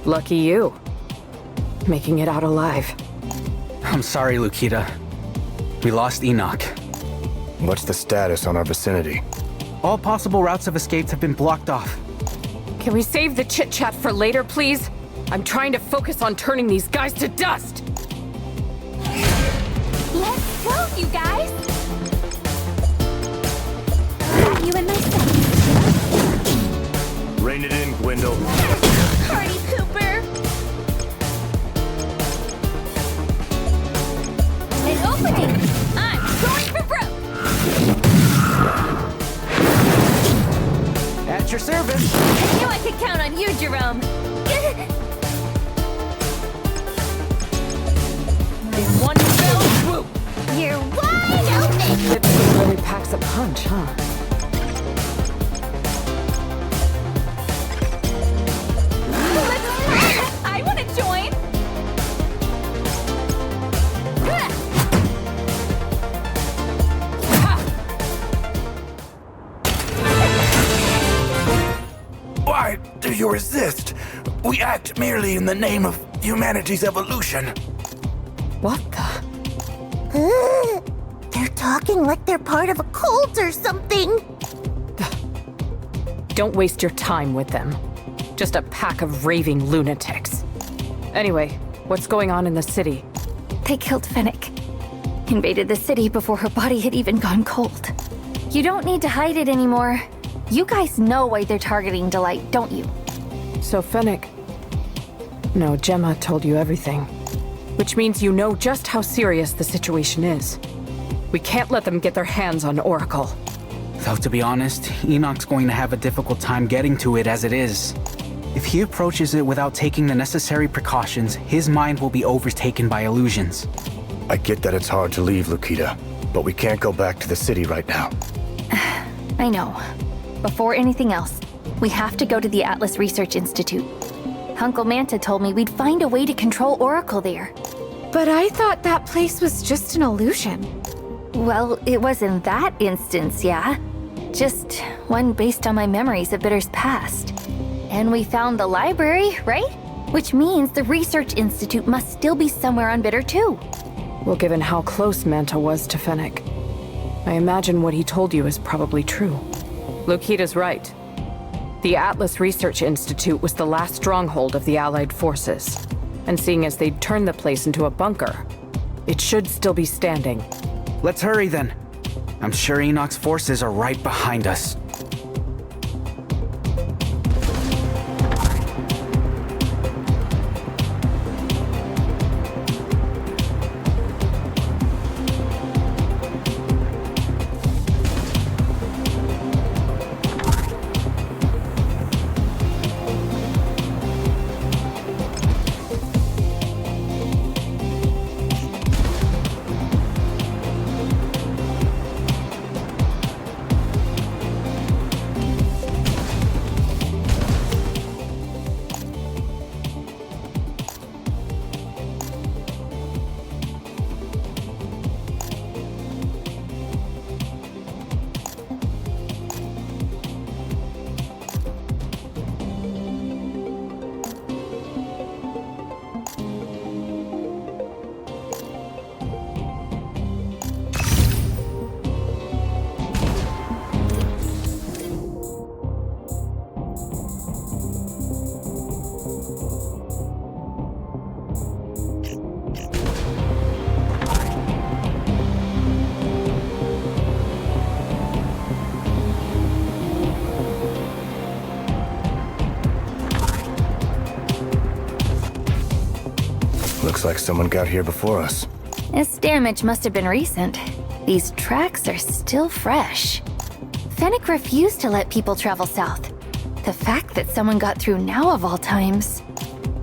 Lucky you. Making it out alive. I'm sorry, Lukita. We lost Enoch. What's the status on our vicinity? All possible routes of escape have been blocked off. Can we save the chit-chat for later, please? I'm trying to focus on turning these guys to dust! Let's go, you guys! Got you in my sights. Rein it in, Gwendol. Party Cooper! An opening! I'm going for broke! At your service! I knew I could count on you, Jerome. In one fell swoop. You're wide open! It really packs a punch, huh? I want to join! Why do you resist? We act merely in the name of humanity's evolution. What the? They're talking like they're part of a cult or something. Don't waste your time with them. Just a pack of raving lunatics. Anyway, what's going on in the city? They killed Fennec. Invaded the city before her body had even gone cold. You don't need to hide it anymore. You guys know why they're targeting Delight, don't you? So Fennec... No, Gemma told you everything. Which means you know just how serious the situation is. We can't let them get their hands on Oracle. Though to be honest, Enoch's going to have a difficult time getting to it as it is. If he approaches it without taking the necessary precautions, his mind will be overtaken by illusions. I get that it's hard to leave, Lukita, but we can't go back to the city right now. I know. Before anything else, we have to go to the Atlas Research Institute. Uncle Manta told me we'd find a way to control Oracle there. But I thought that place was just an illusion. Well, it was in that instance, yeah. Just one based on my memories of Bitter's past. And we found the library, right? Which means the Research Institute must still be somewhere on Bitter too. Well, given how close Manta was to Fennec, I imagine what he told you is probably true. Lukita's right. The Atlas Research Institute was the last stronghold of the Allied forces. And seeing as they'd turned the place into a bunker, it should still be standing. Let's hurry then. I'm sure Enoch's forces are right behind us. Looks like someone got here before us. This damage must have been recent. These tracks are still fresh. Fennec refused to let people travel south. The fact that someone got through now of all times.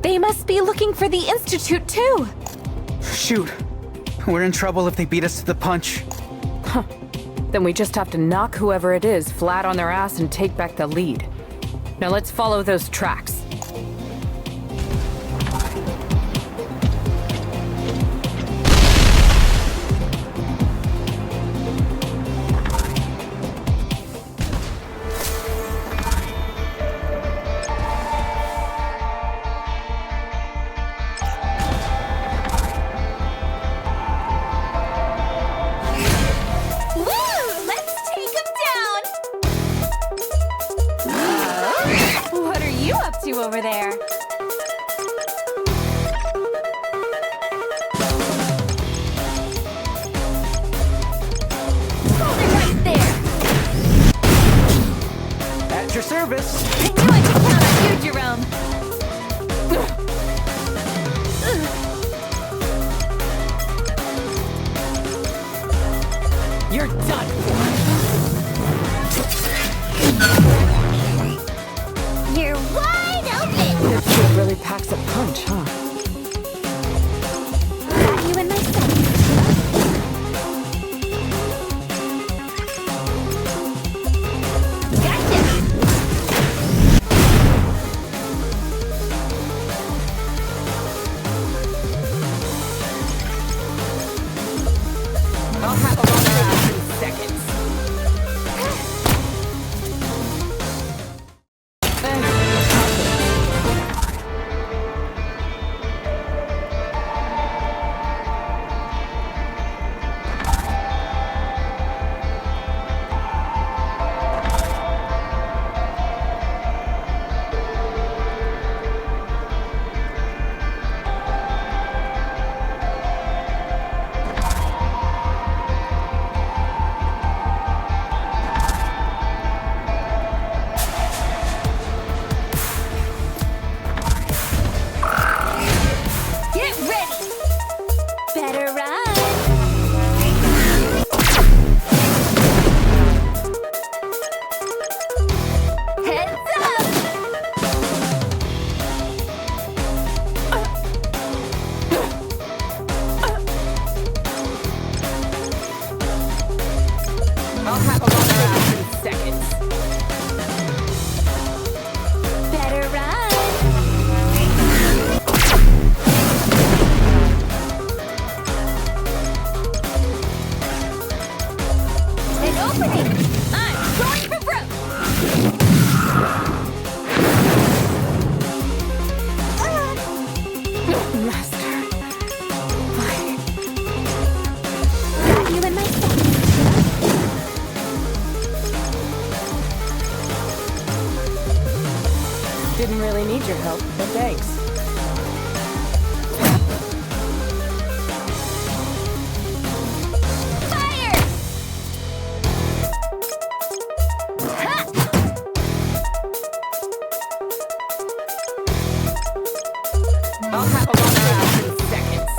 They must be looking for the Institute too. Shoot. We're in trouble if they beat us to the punch. Huh. Then we just have to knock whoever it is flat on their ass and take back the lead. Now let's follow those tracks. you up to over there? Hold it right there! At your service. I knew I could count on you, Jerome. You're done. You're wide open! This kid really packs a punch, huh? Got you in my sight. I'll have a longer ass in seconds. Get ready! Better run! Heads up! I'll have a longer ass in seconds. Better run! An opening! I'm going for broke! Master. Got you in my sight. Didn't really need your help, but thanks. Fire! Ha! I'll have a longer ass in seconds.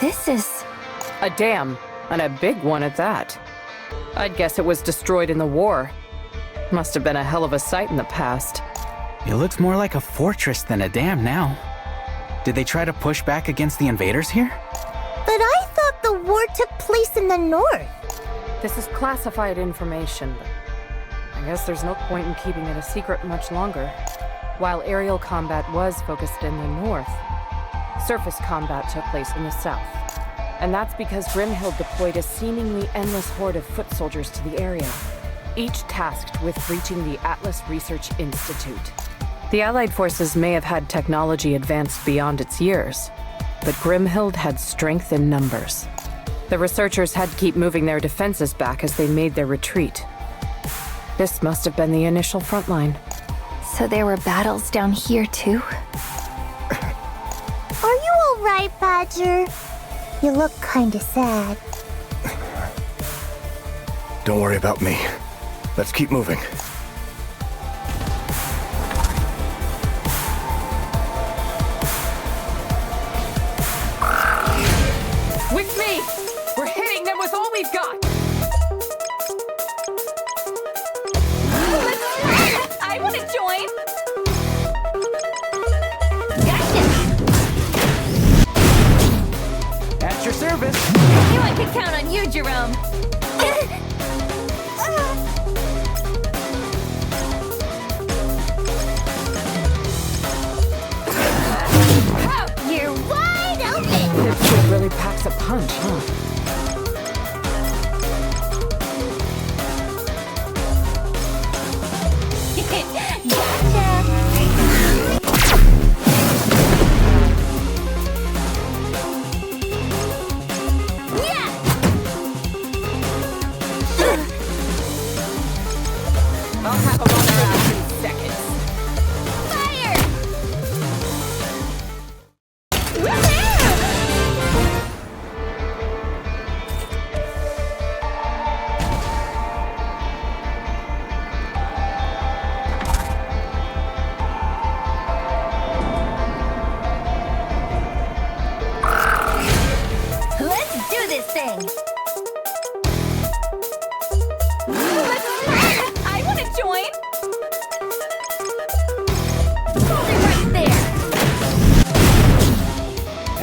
This is... A dam, and a big one at that. I'd guess it was destroyed in the war. Must have been a hell of a sight in the past. It looks more like a fortress than a dam now. Did they try to push back against the invaders here? But I thought the war took place in the north. This is classified information, but I guess there's no point in keeping it a secret much longer. While aerial combat was focused in the north, surface combat took place in the south. And that's because Grimhild deployed a seemingly endless horde of foot soldiers to the area, each tasked with breaching the Atlas Research Institute. The Allied forces may have had technology advanced beyond its years, but Grimhild had strength in numbers. The researchers had to keep moving their defenses back as they made their retreat. This must have been the initial front line. So there were battles down here too? Are you all right, Badger? You look kinda sad. Don't worry about me. Let's keep moving. With me! We're hitting them with all we've got! I want to join! At your service! I knew I could count on you, Jerome! You're wide open! This kid really packs a punch, huh? I'll have them on their ass in seconds. Let's do this thing! I want to join! Hold it right there!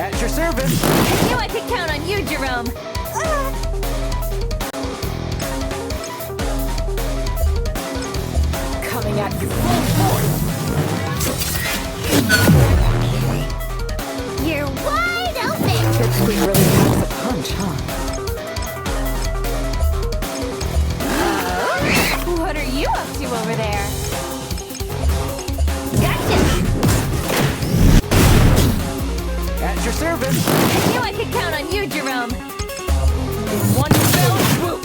At your service! I knew I could count on you, Jerome! Coming at you full force! You're wide open! This kid really packs a punch, huh? What are you up to over there? Gotcha! At your service! I knew I could count on you, Jerome! In one fell swoop!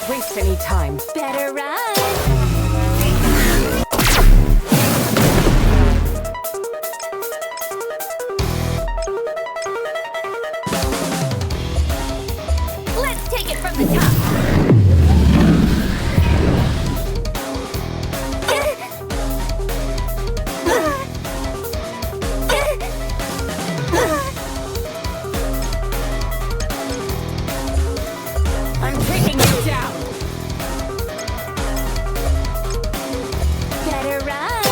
Don't waste any time. Better run. Let's take it from the top. I'm taking you down. Better run.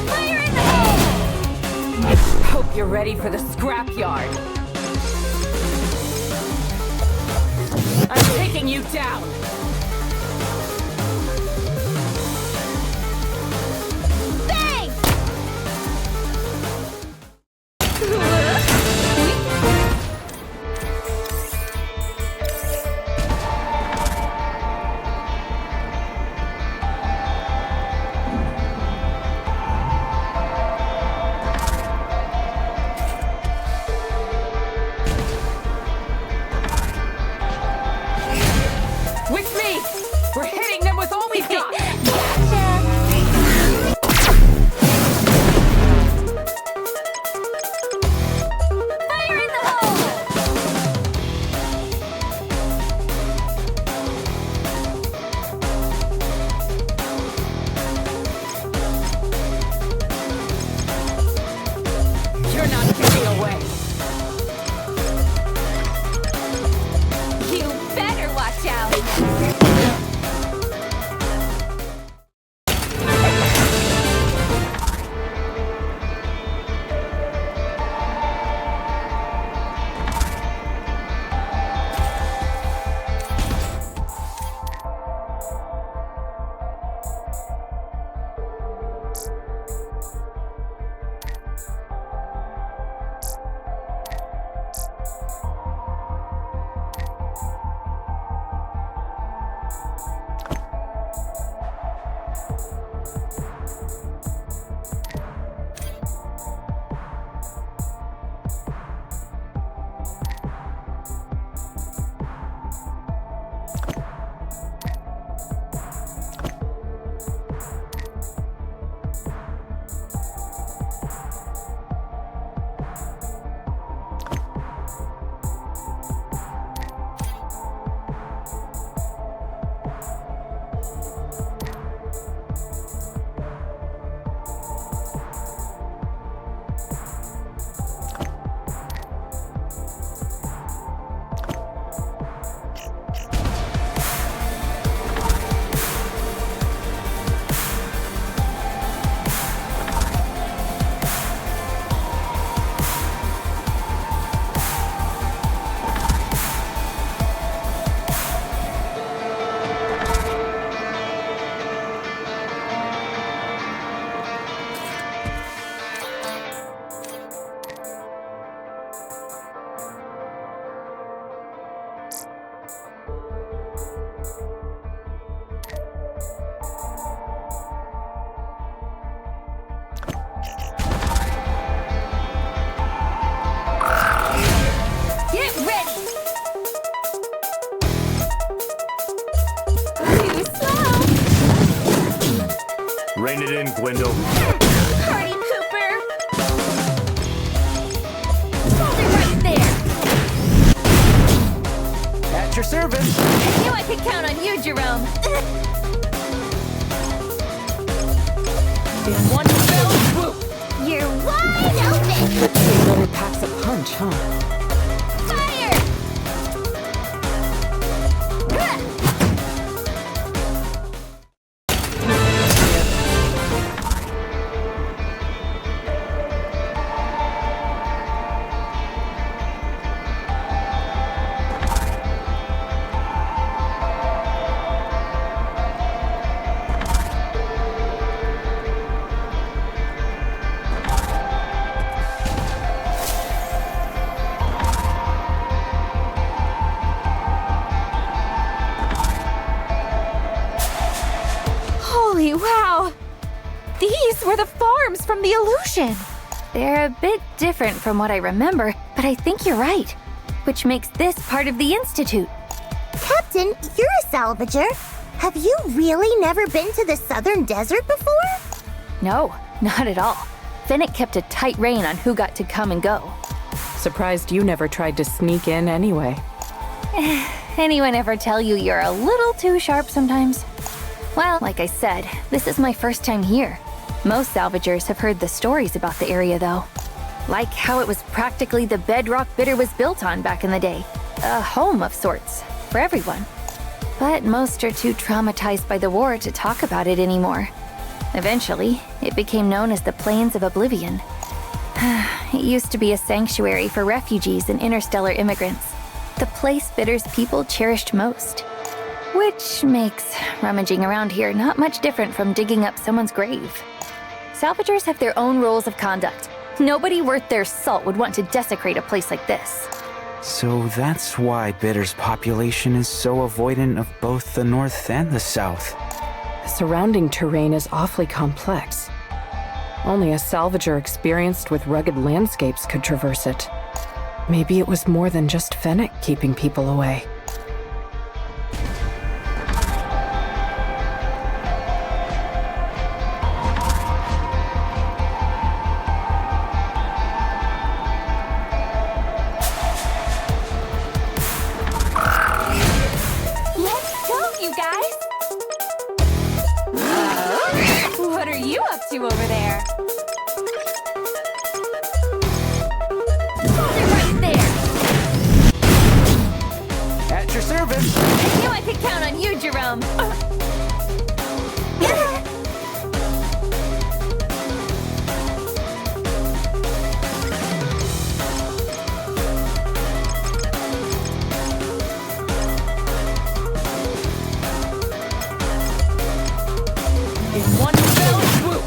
Fire in the hole! Hope you're ready for the scrapyard. I'm taking you down. Bang! With me! We're hitting them with all we've got! Fire in the hole! You're not getting away! You better watch out! Rein it in, Gwendol. Party pooper! Hold it right there! At your service. I knew I could count on you, Jerome. In one fell swoop! You're wide open! It really packs a punch, huh? Fire! Holy wow! These were the farms from the illusion! They're a bit different from what I remember, but I think you're right. Which makes this part of the Institute. Captain, you're a salvager. Have you really never been to the southern desert before? No, not at all. Finnick kept a tight rein on who got to come and go. Surprised you never tried to sneak in anyway. Anyone ever tell you you're a little too sharp sometimes? Well, like I said, this is my first time here. Most salvagers have heard the stories about the area, though. Like how it was practically the bedrock Bitter was built on back in the day. A home of sorts, for everyone. But most are too traumatized by the war to talk about it anymore. Eventually, it became known as the Plains of Oblivion. It used to be a sanctuary for refugees and interstellar immigrants. The place Bitter's people cherished most. Which makes rummaging around here not much different from digging up someone's grave. Salvagers have their own rules of conduct. Nobody worth their salt would want to desecrate a place like this. So that's why Bitter's population is so avoidant of both the north and the south. The surrounding terrain is awfully complex. Only a salvager experienced with rugged landscapes could traverse it. Maybe it was more than just Fennec keeping people away. Over there. Right there. At your service. I knew I could count on you, Jerome. In one fell swoop.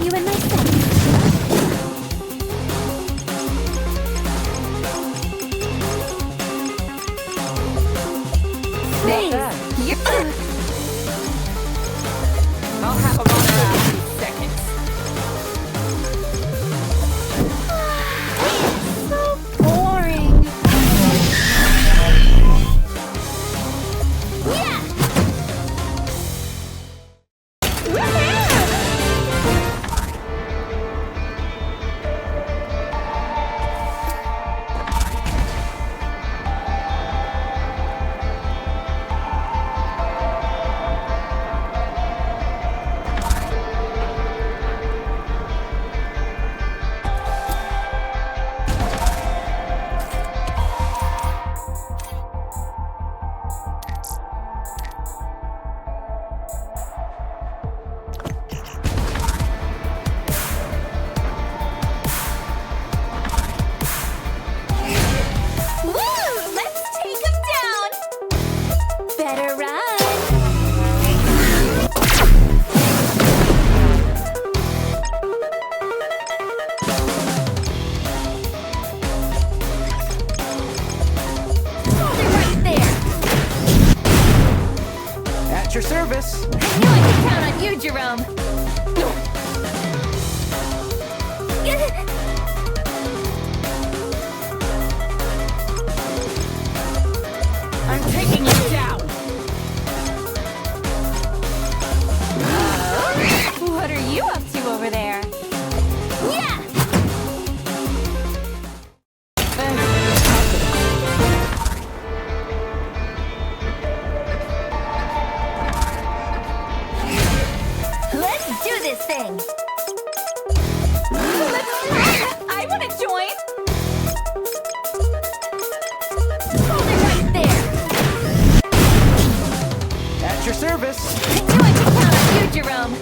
You and my son. I'll have him on her ass in seconds. So boring. Yeah! At your service. I knew I could count on you, Jerome. I'm taking you down. What are you up to over there? Yeah! Let's do this thing! Let's run! I want to join. Hold it right there! At your service. I knew I could count on you, Jerome.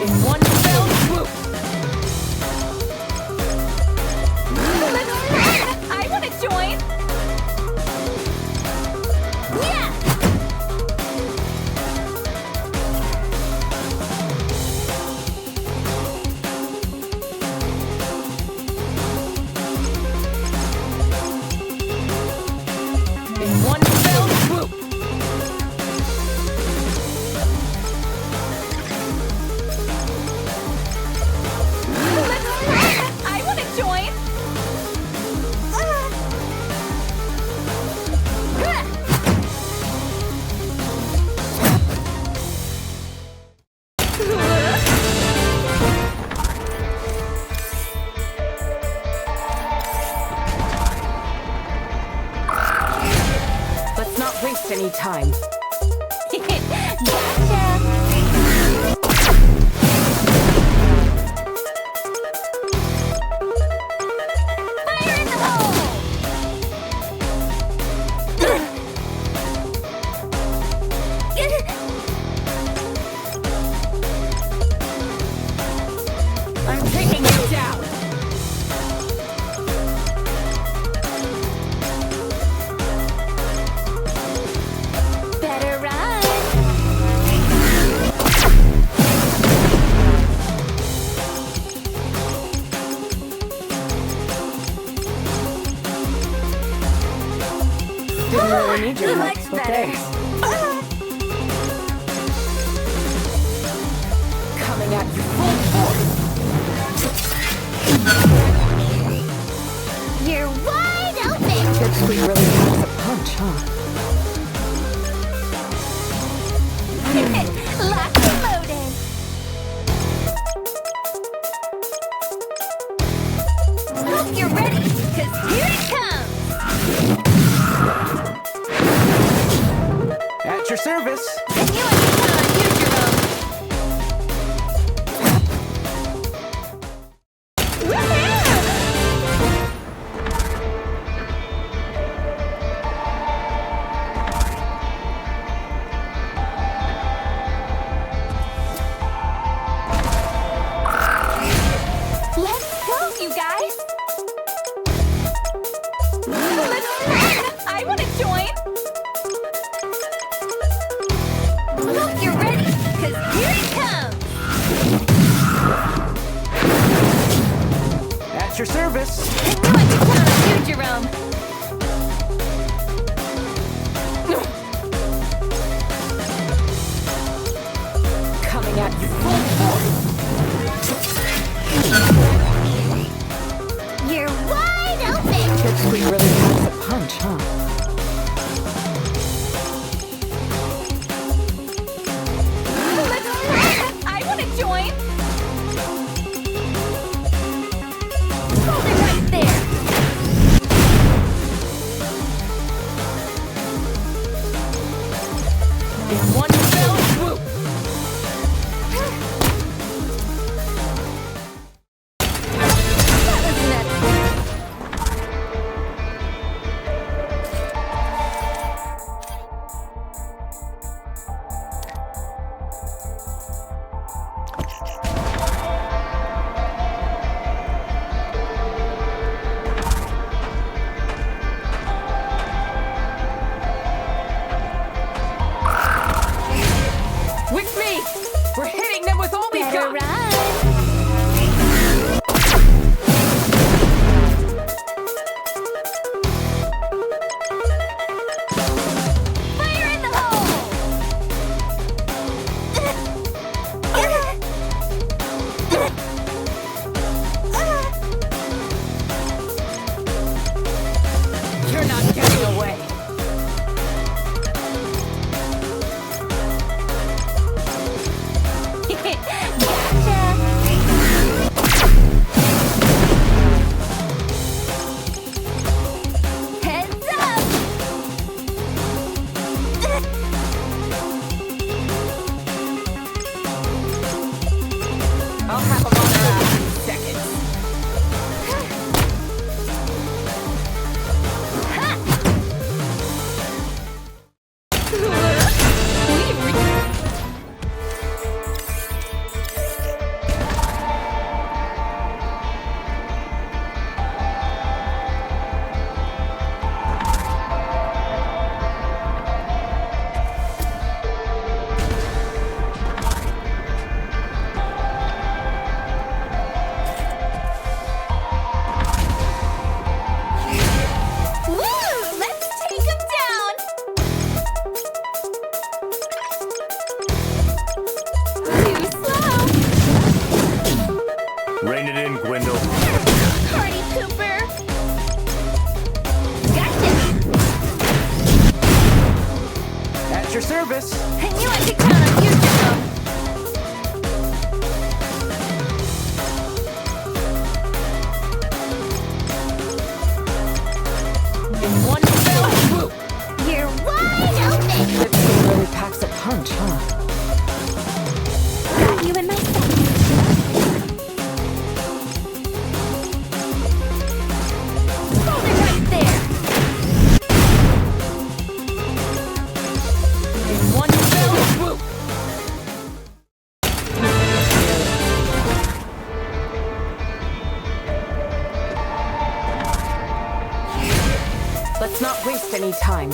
In one fell swoop. Let's run! I want to join. waste any time. I'm taking you down. Better run. Didn't really need your help, Much but better. thanks. Coming at you full force. You're wide open. Pipsqueak really packs a punch, huh? Locked and loaded. Hope you're ready, because here it comes. At your service. And you understand on you, Jerome. Let's go, you guys. Let's run. I want to join. Hope you're ready, because here it comes. At your service. And you can count on you, Jerome. Coming at you full force. You're wide open. Pipsqueak really packs a punch, huh? Let's run. I want to join. Hold it right there. In one fell swoop. That was nuts. With me! We're hitting them with all we've Better got! run. Fire in the hole. You're not getting away! Heads up. I'll have them on their ass in seconds. Woo! Let's take him down. Too slow. Rein it in, Gwendol. Party pooper. Gotcha. At your service. I knew I could count on you, Jerome. In one fell swoop. You're wide One fell swoop! Let's not waste any time.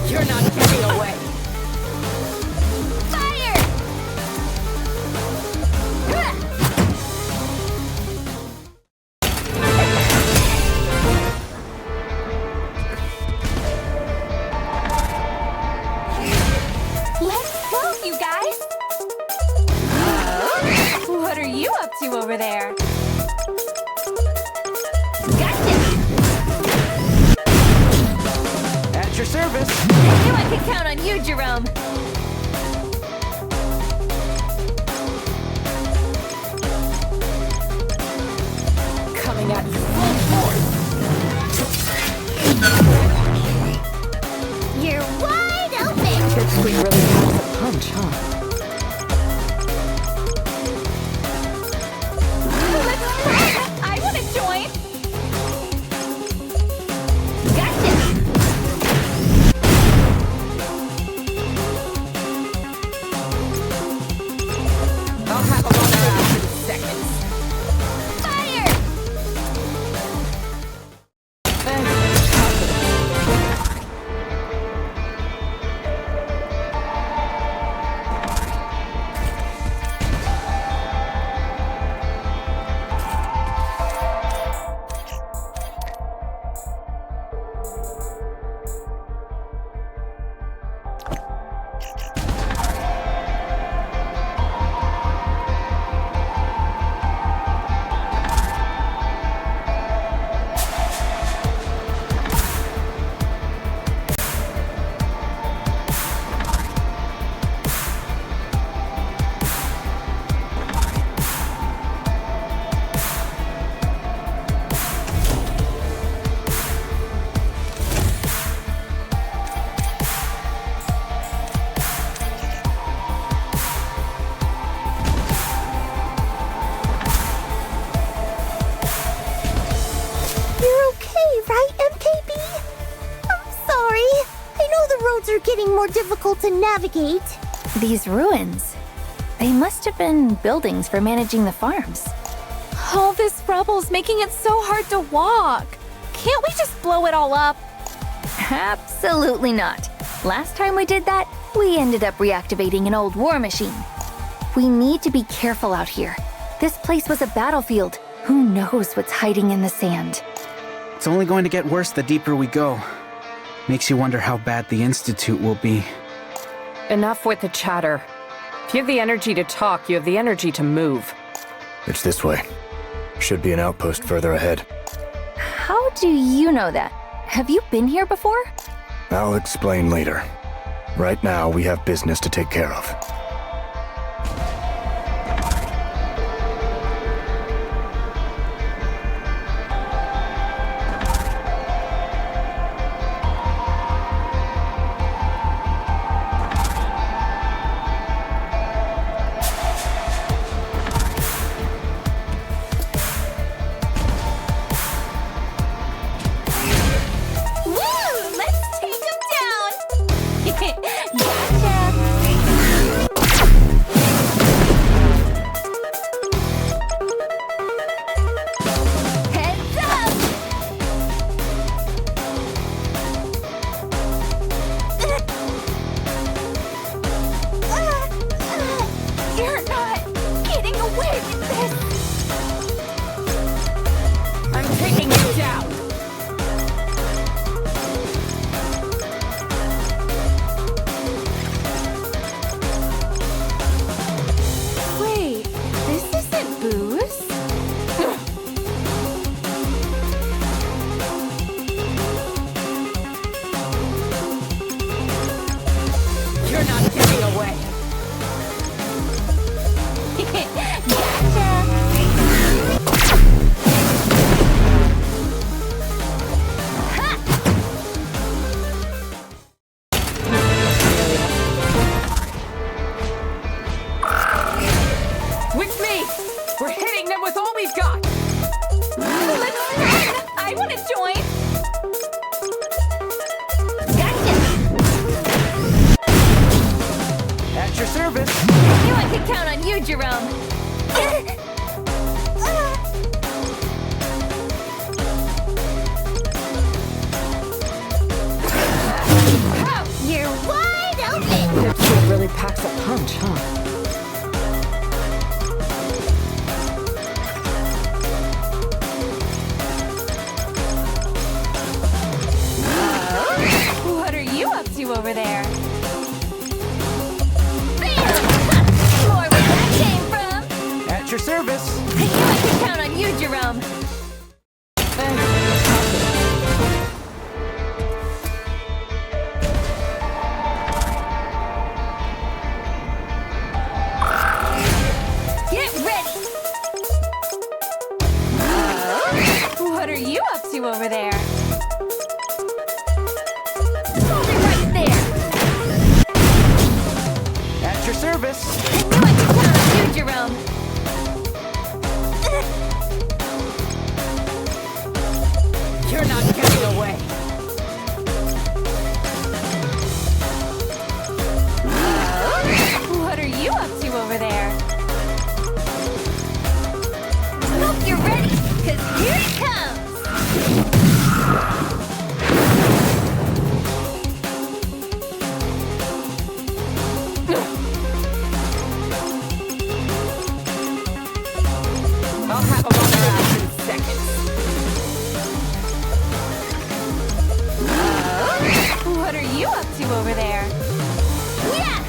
You're not getting away! Fire! Let's go, you guys! What are you up to over there? At your service. I knew I could count on you, Jerome. Coming at you full force. You're wide open! Pipsqueak really packs a punch, huh? I want to join! I'll have a longer after the seconds. Fire! Are getting more difficult to navigate. These ruins, they must have been buildings for managing the farms. All this rubble's making it so hard to walk. Can't we just blow it all up? Absolutely not. Last time we did that, we ended up reactivating an old war machine. We need to be careful out here. This place was a battlefield. Who knows what's hiding in the sand? It's only going to get worse the deeper we go. Makes you wonder how bad the Institute will be. Enough with the chatter. If you have the energy to talk, you have the energy to move. It's this way. Should be an outpost further ahead. How do you know that? Have you been here before? I'll explain later. Right now, we have business to take care of. we've got! Let's run! I want to join! At your service. I knew I could count on you, Jerome. You're wide open! Dipstick really packs a punch, huh? What are you up to over there? Bam! More where that came from! At your service. I knew I could count on you, Jerome. Get ready! What are you up to over there? Hold it right there! At your service. I knew I could count on you, Jerome. You're not getting away. What are you up to over there? Hope you're ready, 'cause here it comes! I'll have them on their ass in seconds. What are you up to over there? Yeah!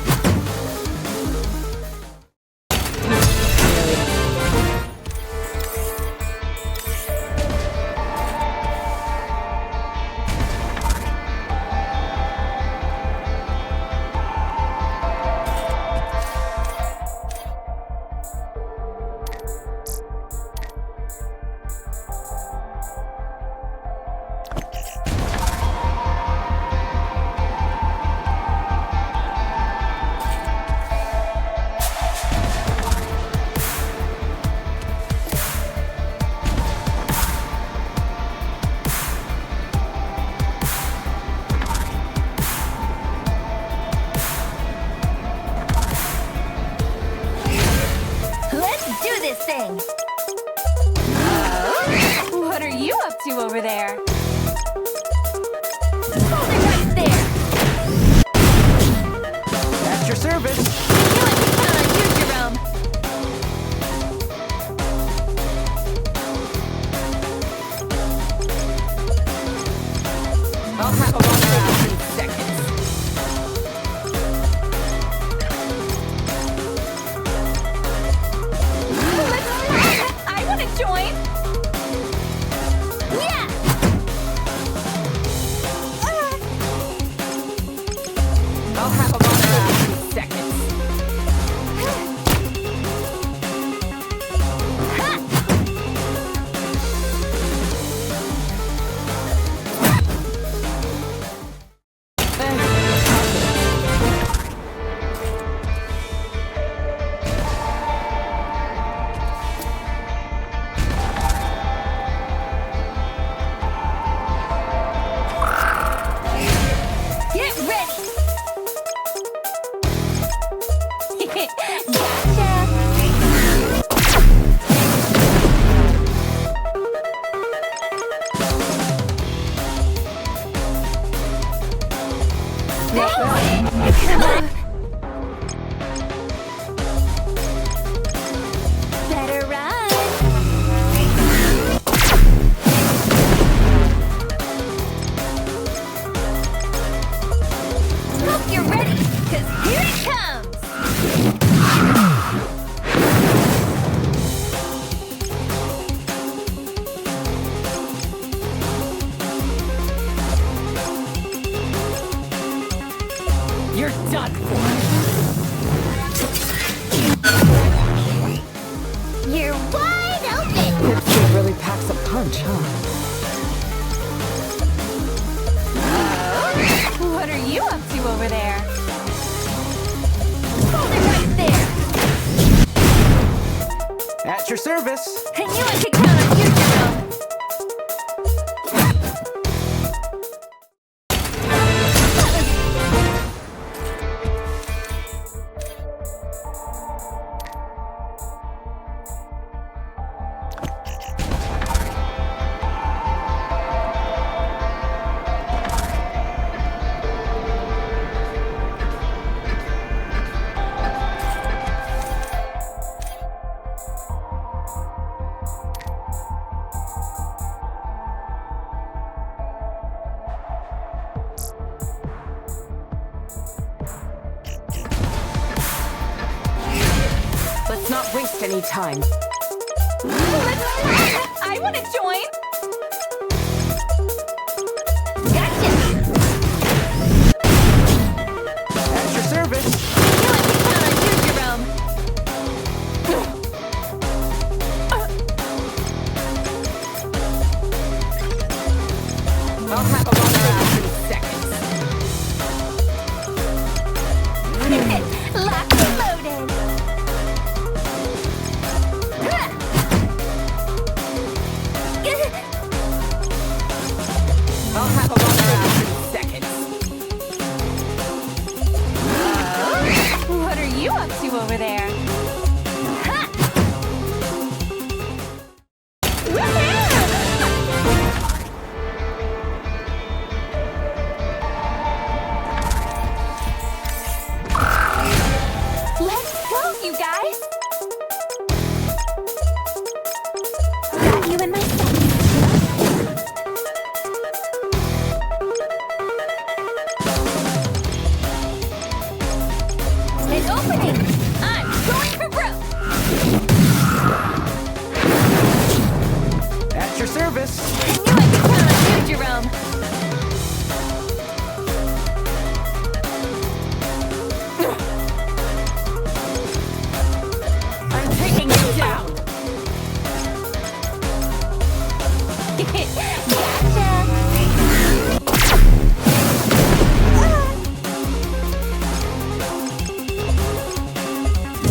Let's do this thing! What are you up to over there? Hold it right there! At your service. I knew I could count on you, Jerome. I'll have them on their ass in seconds. Let's run! I want to join! Yeah! I'll have them on their ass in seconds. Get ready! Gotcha! Better run! Hope you're ready, 'cause here it comes! You're done for. You're wide open! Dipstick really packs a punch, huh? What are you up to over there? Hold it right there! At your your service. I knew I could count on you, Jerome. Let's not waste any time. I want to join. Gotcha. At your service. I knew I could count on you, Jerome. I'll have a longer ass in seconds. Locked and loaded. I'll have a longer ass in seconds. What are you up to over there? Ha! Let's go, you guys! Got you in my sights. It's opening! I'm going for broke! At your service. I knew I could count on you, Jerome. I'm taking you down.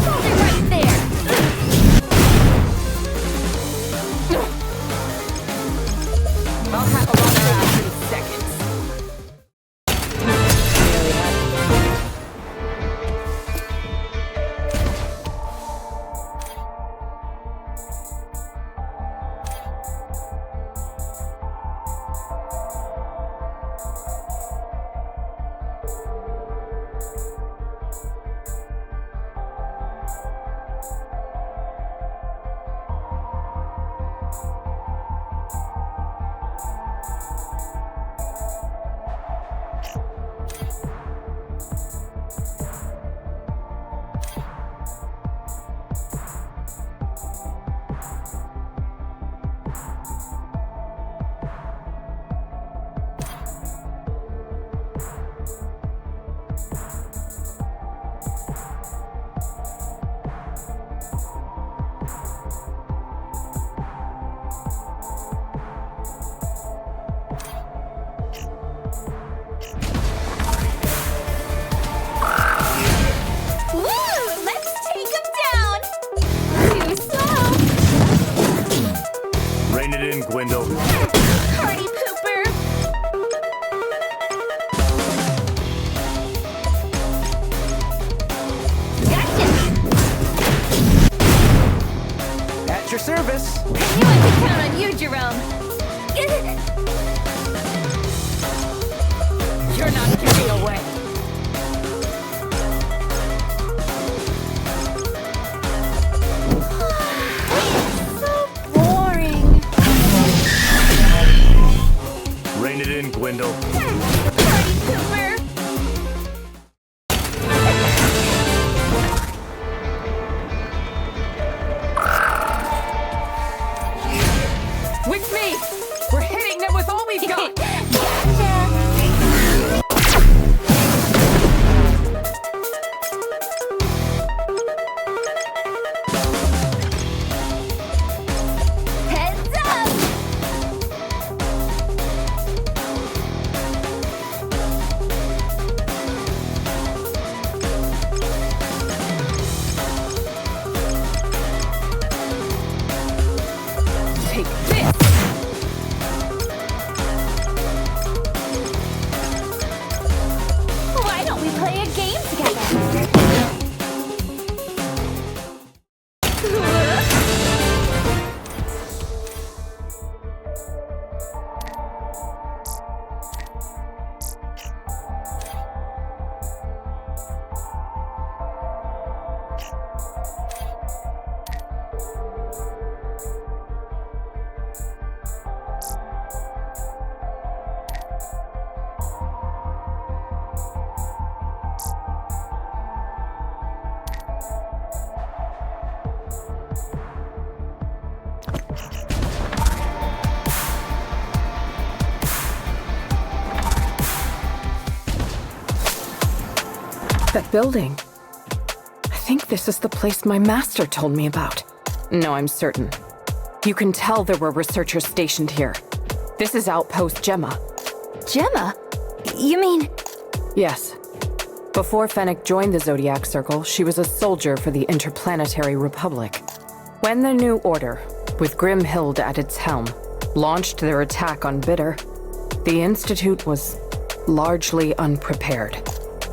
Hold it right there! I'll have a longer ass in seconds. Gwendol. Party pooper! Gotcha! At your service. I knew I could count on you, Jerome. You're not getting away. Rein it in, Gwendol. Party pooper! With me! We're hitting them with all we've got! Heads up! That building. I think this is the place my master told me about. No, I'm certain. You can tell there were researchers stationed here. This is Outpost Gemma. Gemma? You mean... Yes. Before Fennec joined the Zodiac Circle, she was a soldier for the Interplanetary Republic. When the New Order, with Grimhild at its helm, launched their attack on Bitter, the Institute was largely unprepared.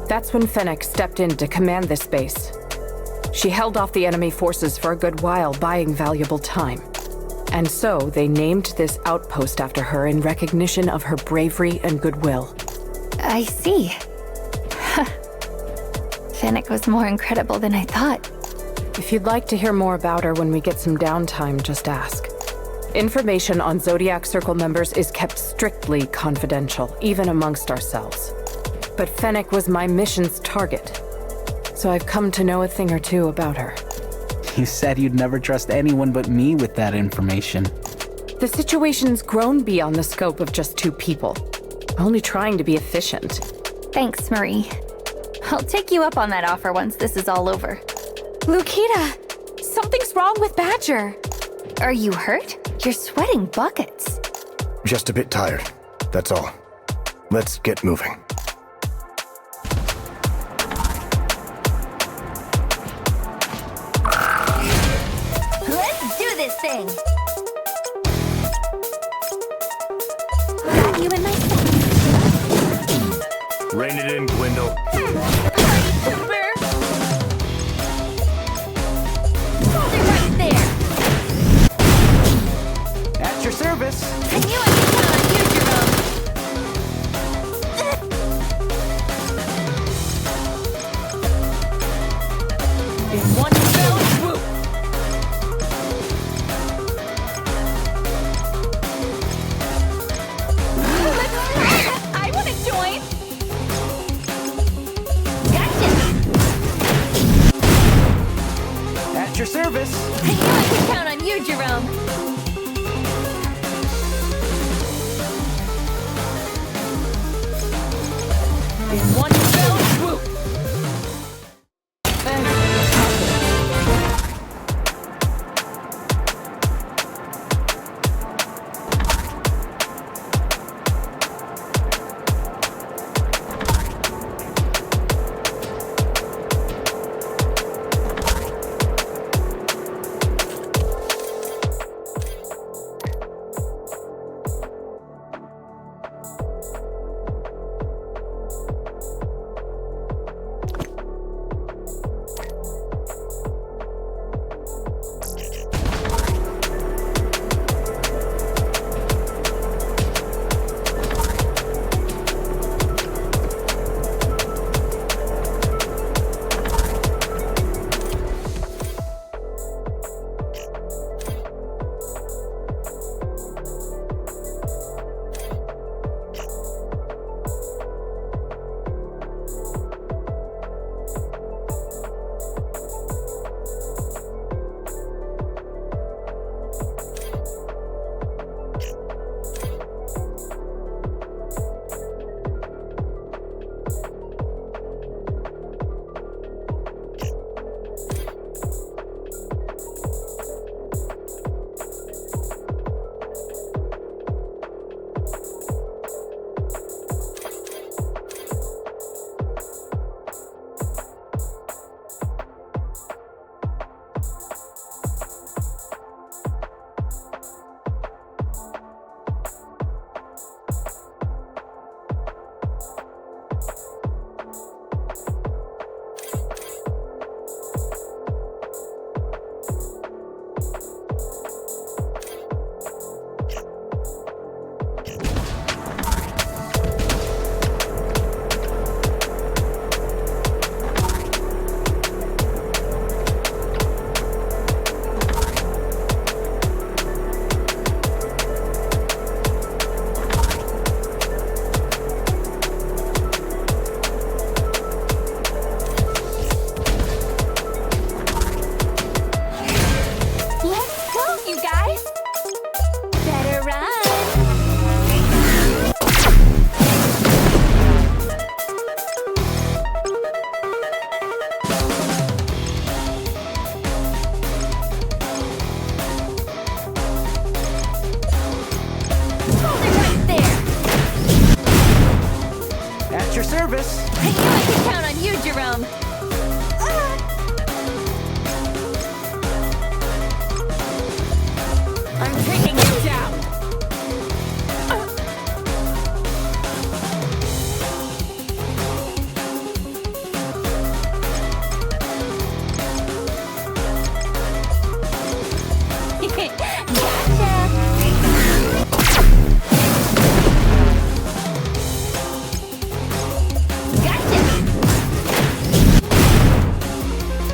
That's when Fennec stepped in to command this base. She held off the enemy forces for a good while, buying valuable time. And so they named this outpost after her in recognition of her bravery and goodwill. I see. Fennec was more incredible than I thought. If you'd like to hear more about her when we get some downtime, just ask. Information on Zodiac Circle members is kept strictly confidential, even amongst ourselves. But Fennec was my mission's target, so I've come to know a thing or two about her. You said you'd never trust anyone but me with that information. The situation's grown beyond the scope of just two people. I'm only trying to be efficient. Thanks, Marie. I'll take you up on that offer once this is all over. Lukita, something's wrong with Badger. Are you hurt? You're sweating buckets. Just a bit tired, that's all. Let's get moving. Let's do this thing! You and my son. Rein it in, Gwendol. Super! Hold it right there! At your service! And you and me count on you, Jerome! In one fell swoop! I want to join! At your service! And you and me count on you, Jerome! service. I knew I could count on you, Jerome. I'm taking you down.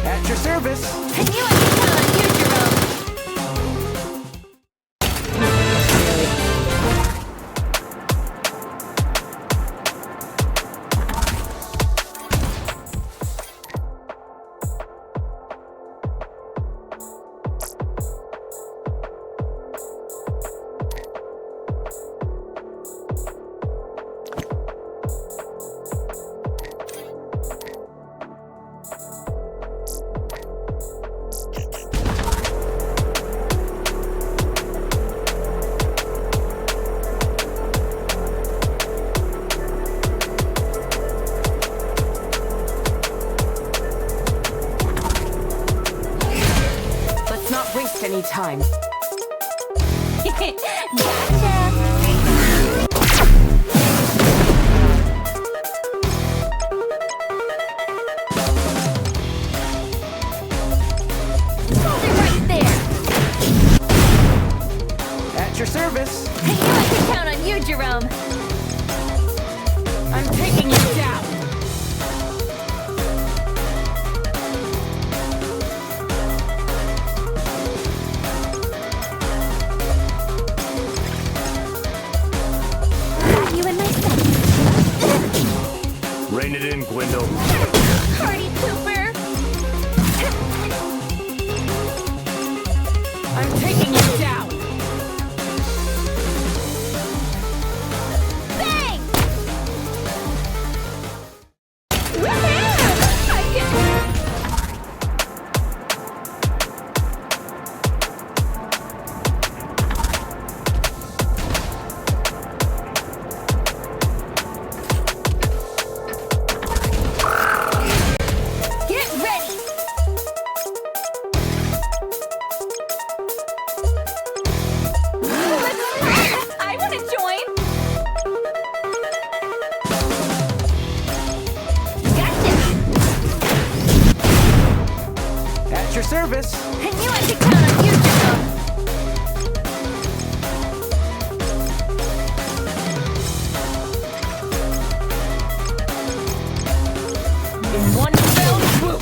At your service. I knew I could count on you, Jerome. Let's not waste any time. Hold it right there. At your service. I knew I could count on you, Jerome. I'm taking you down. Got you in my sight. Rein it in, Gwendol. Party pooper. I'm taking you down. Bang! Woohoo! I can... Get ready! I want to join! Gotcha! At your service. I knew I could count on you, Jerome. In one fell swoop.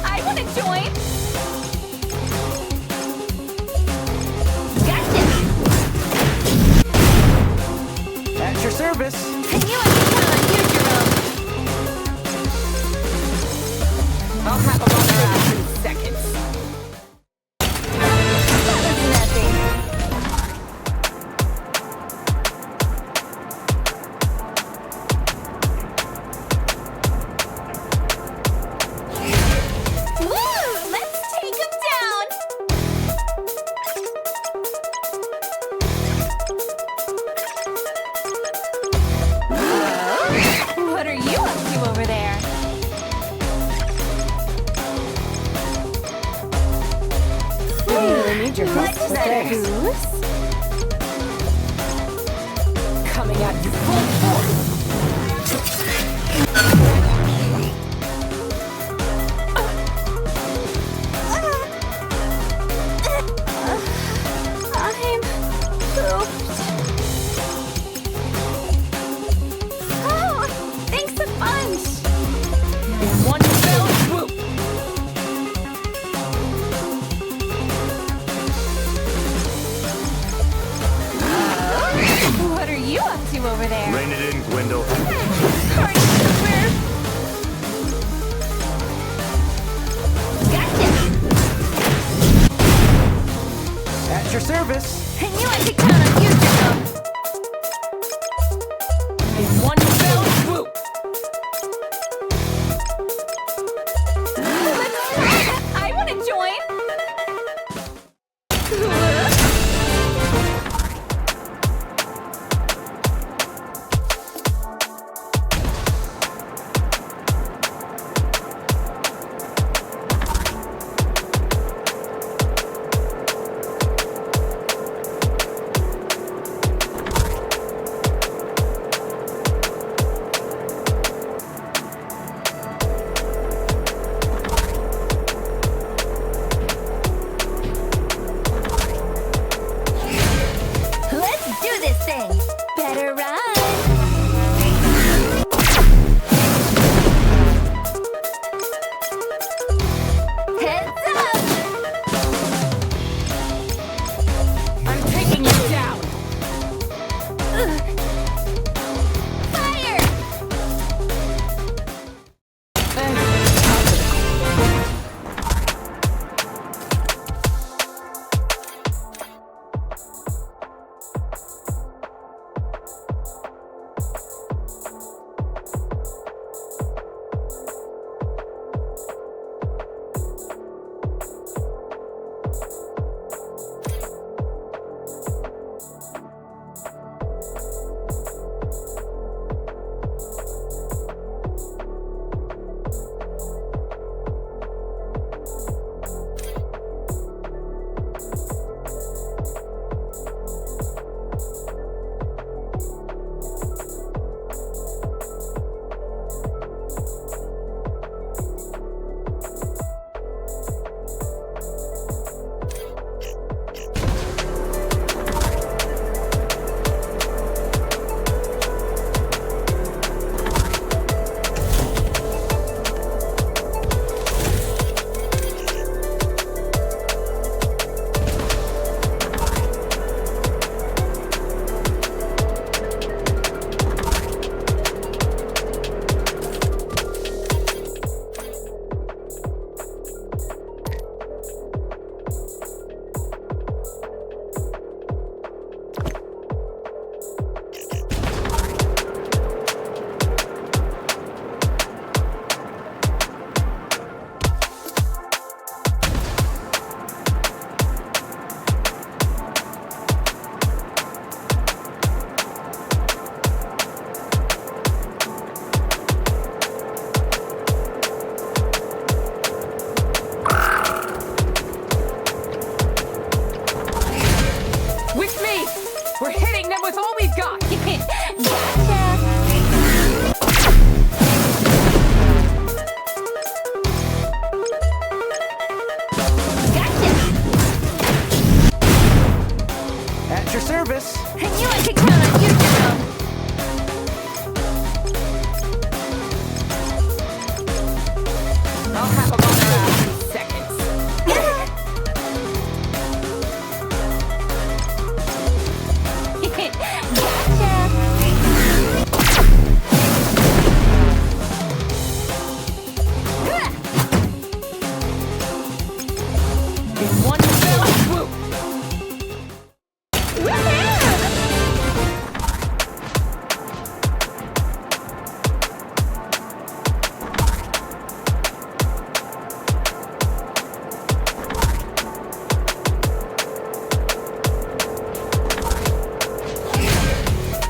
I want to join. Gotcha! At your service. I knew I could count on you, Jerome. I'll have them on their ass in seconds. That was nothing. Woo! Let's take him down! Whoa. What are you up to over there? I really need your help What's with that, this. Goose? Coming at you full force. I'm pooped. Oh, thanks a bunch. In one fell swoop. What are you up to over there? Rein it in, Gwendol. Party pooper. Gotcha! At your service. I knew I could count on you, Jerome. In one fell swoop. I want to join. service. I knew I could count on you, Jerome. I'll have them on their ass in seconds. In one fell swoop.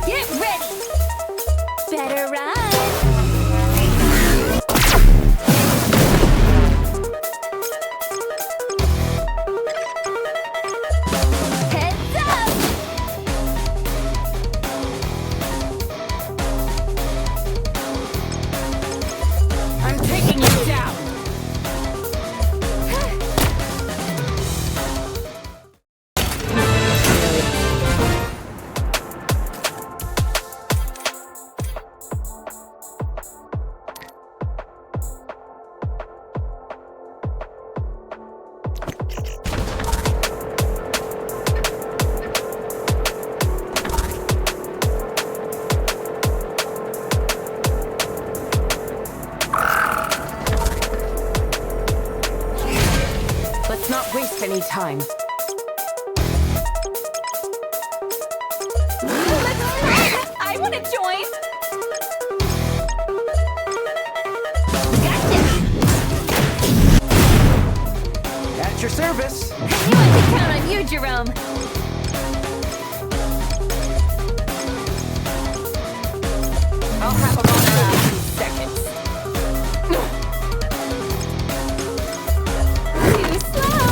Get ready. Better run. Heads up. I'm taking you down. Let's not waste any time. I want to join. At your service. I knew I could count on you, Jerome. I'll have them on their ass in seconds. Too slow.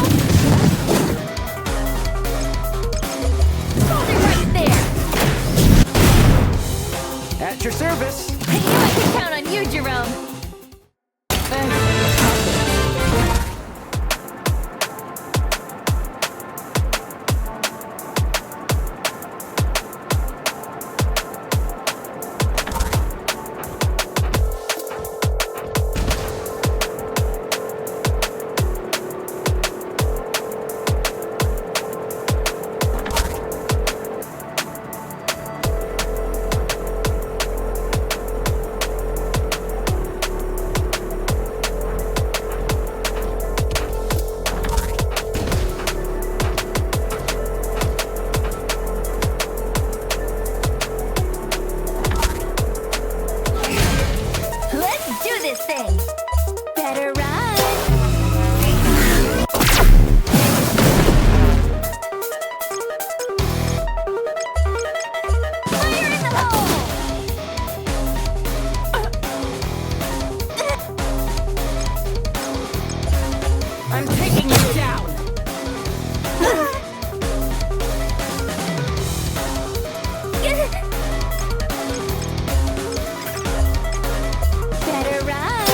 Hold it right there. At your service. I knew I could count on you, Jerome. Let's do this thing. Better run. Fire in the hole. I'm taking you down. Better run.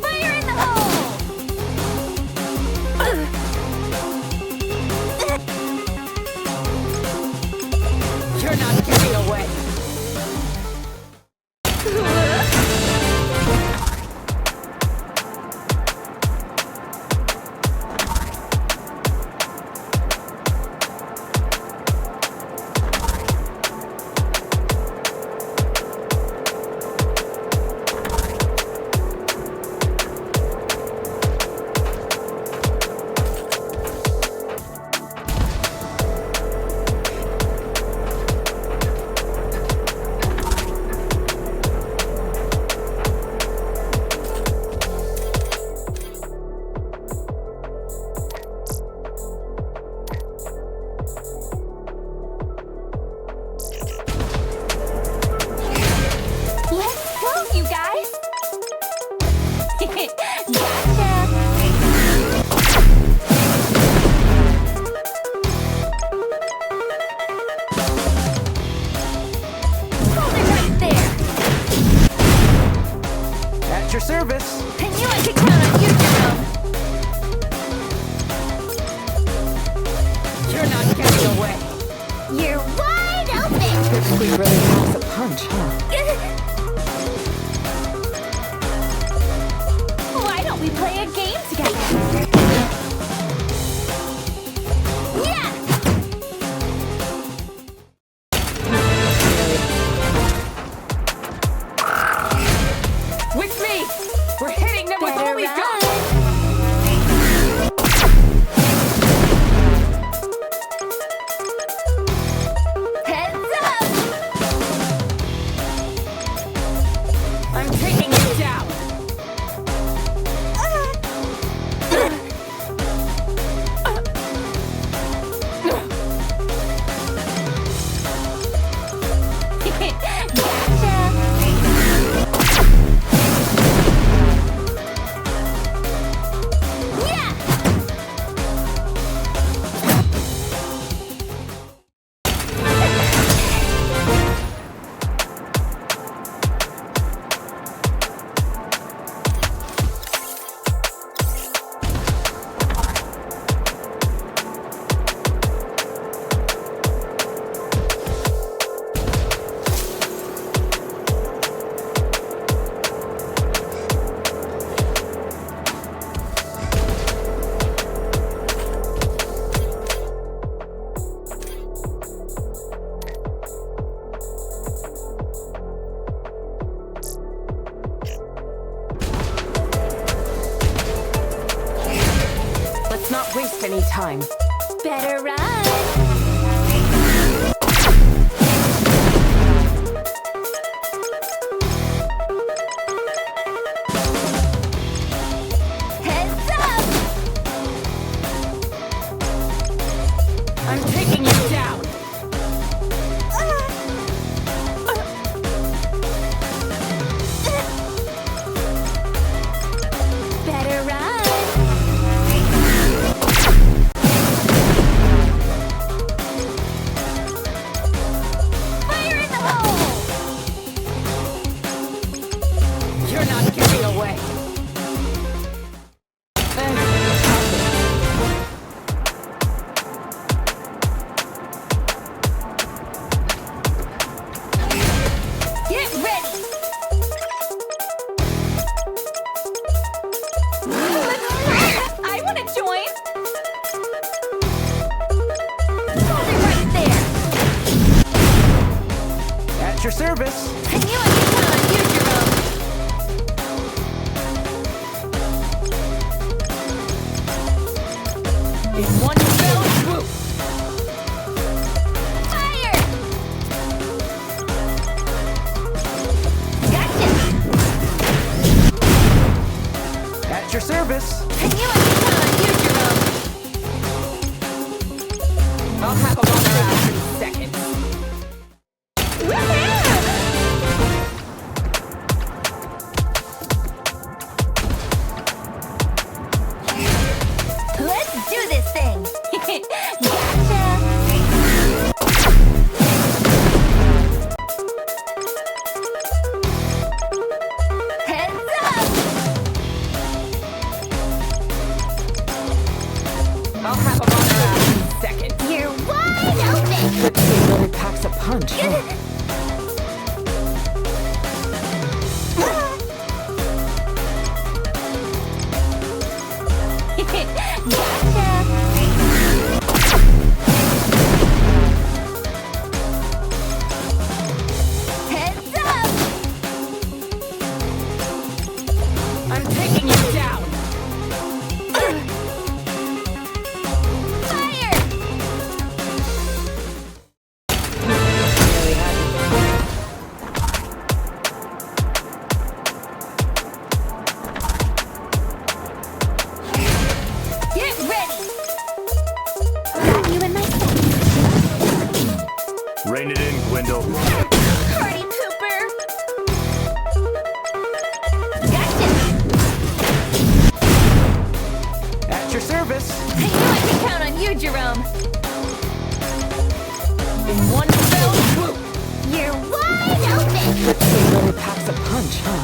Fire in the hole. You're not getting away. Let's go, you guys. Gotcha. Hold it right there. At your service. I knew knew I could count on you, Jerome. You're not getting away. You're wide open! Pipsqueak really packs a punch, huh? Why don't we play a game together? Yeah! With me! We're hitting them with all we've got! Heads up! I'm taking you down! Let's not waste any time. Better run! Heads up! I'm taking you down! Better run! Fire in the hole! You're not getting away! Get ready! I want to join! Hold it right there! At your service. I knew I could count on you, Jerome! In one fell swoop! Fire! Gotcha! At your service. I knew I could count on you, Jerome! I'll have them on their ass in seconds. Woohoo! Let's do this thing! Gotcha! Heads up! I'll have them on their ass in seconds. You're wide open! Pipsqueak really packs a punch, huh? Heads up! I'm taking you down! Fire! Get ready! Got you in my sights. Rein it in, Gwendol. Party pooper! Gotcha! At your service. I knew I could count on you, Jerome! In one fell swoop! You're wide open! Pipsqueak really packs a punch, huh?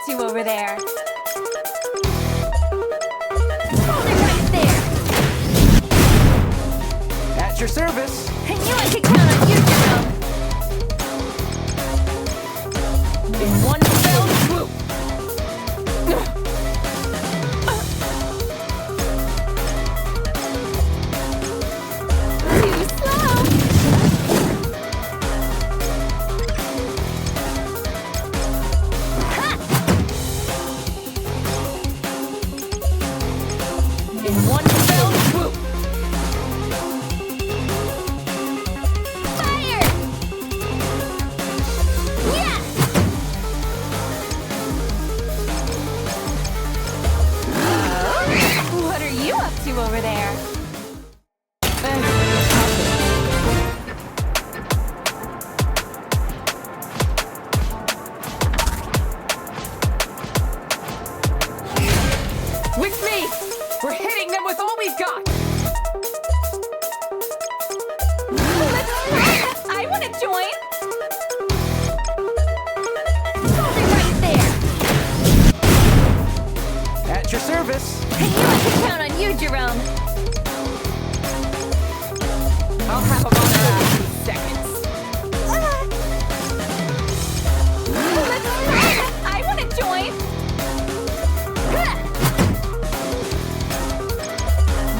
to over there? Hold it right there! At your service. I knew I could count on you, Jerome! In one fell swoop! Too slow! Ha! In one fell swoop! Fire! Yeah! What are you up to over there? With me! We're hitting them with all we've got! Let's try it! I want to join! Hold it right there! At your service. I knew I could count on you, Jerome! I'll have them on their ass in seconds. Let's try it! I want to join!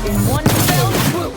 In one fell swoop!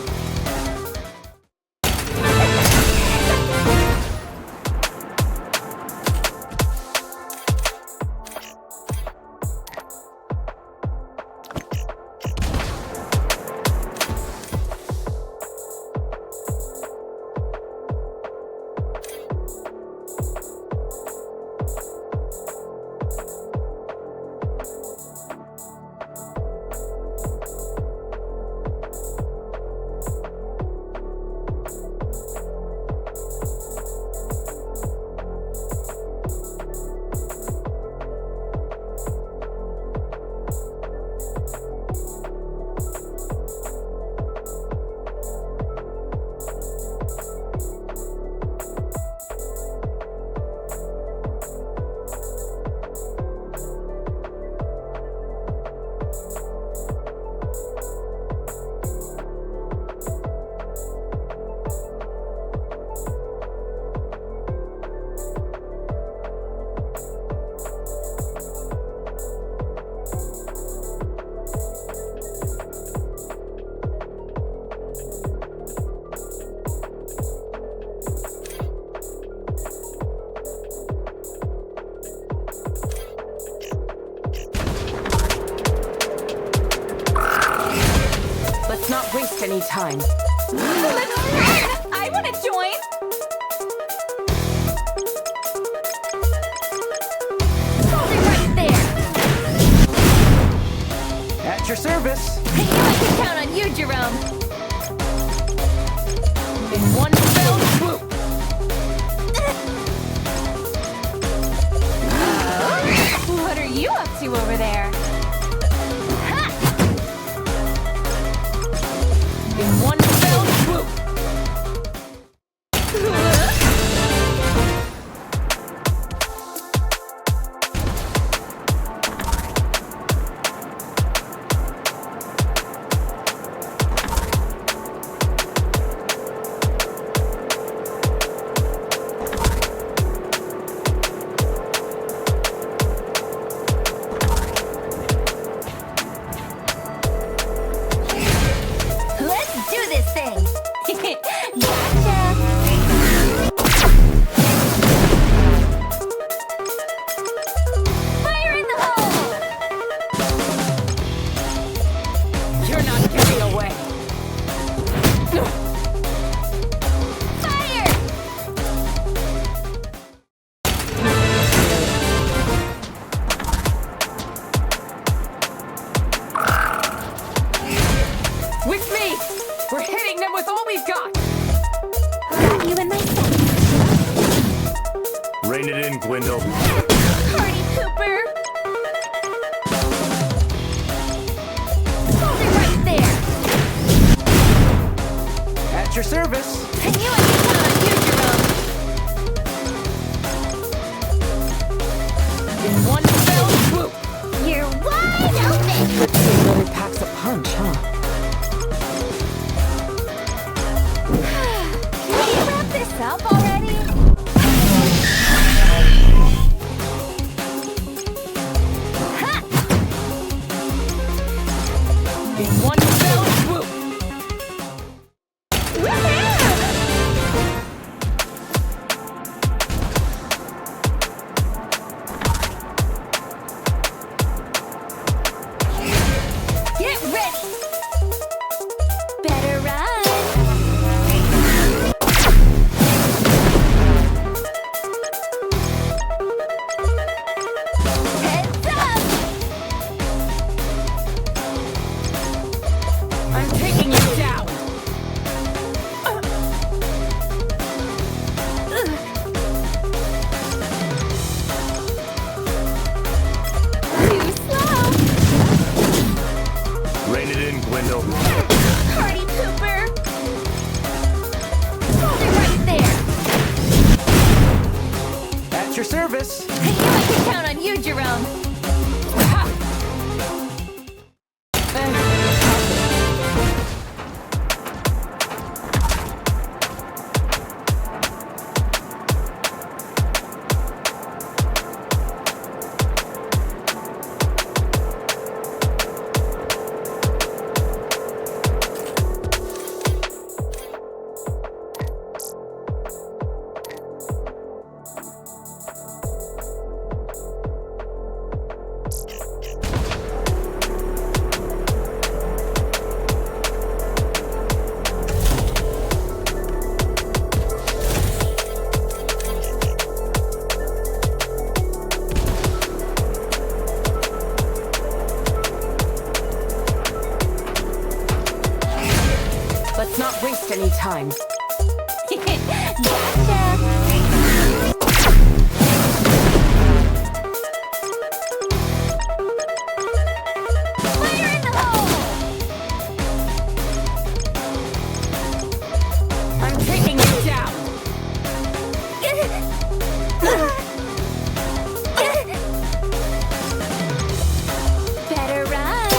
Let's not waste any time. Let's try it! I want to join! Hold it right there! At your service. I knew I could count on you, Jerome! In one fell swoop! What are you up to over there? Ha! In one fell swoop! Let's do this thing! Gotcha! Fire in the hole! You're not getting away. Fire! With me! We're hitting them with all we've got! Got you in my sight. Rein it in, Gwendol. Party Cooper! Hold it right there! At your service. I knew I could count on you, Jerome! In one fell swoop! You're wide open! This thing really packs a punch, huh? Can you wrap this up already? Ha! In one fell swoop! Get ready! Better run! Heads up! I'm taking you down! Too slow! Rein it in, Gwendol. Party pooper! Hold it right there! At your service. I knew I could count on you, Jerome! Let's not waste any time. Fire in the hole! I'm taking you down! Better run!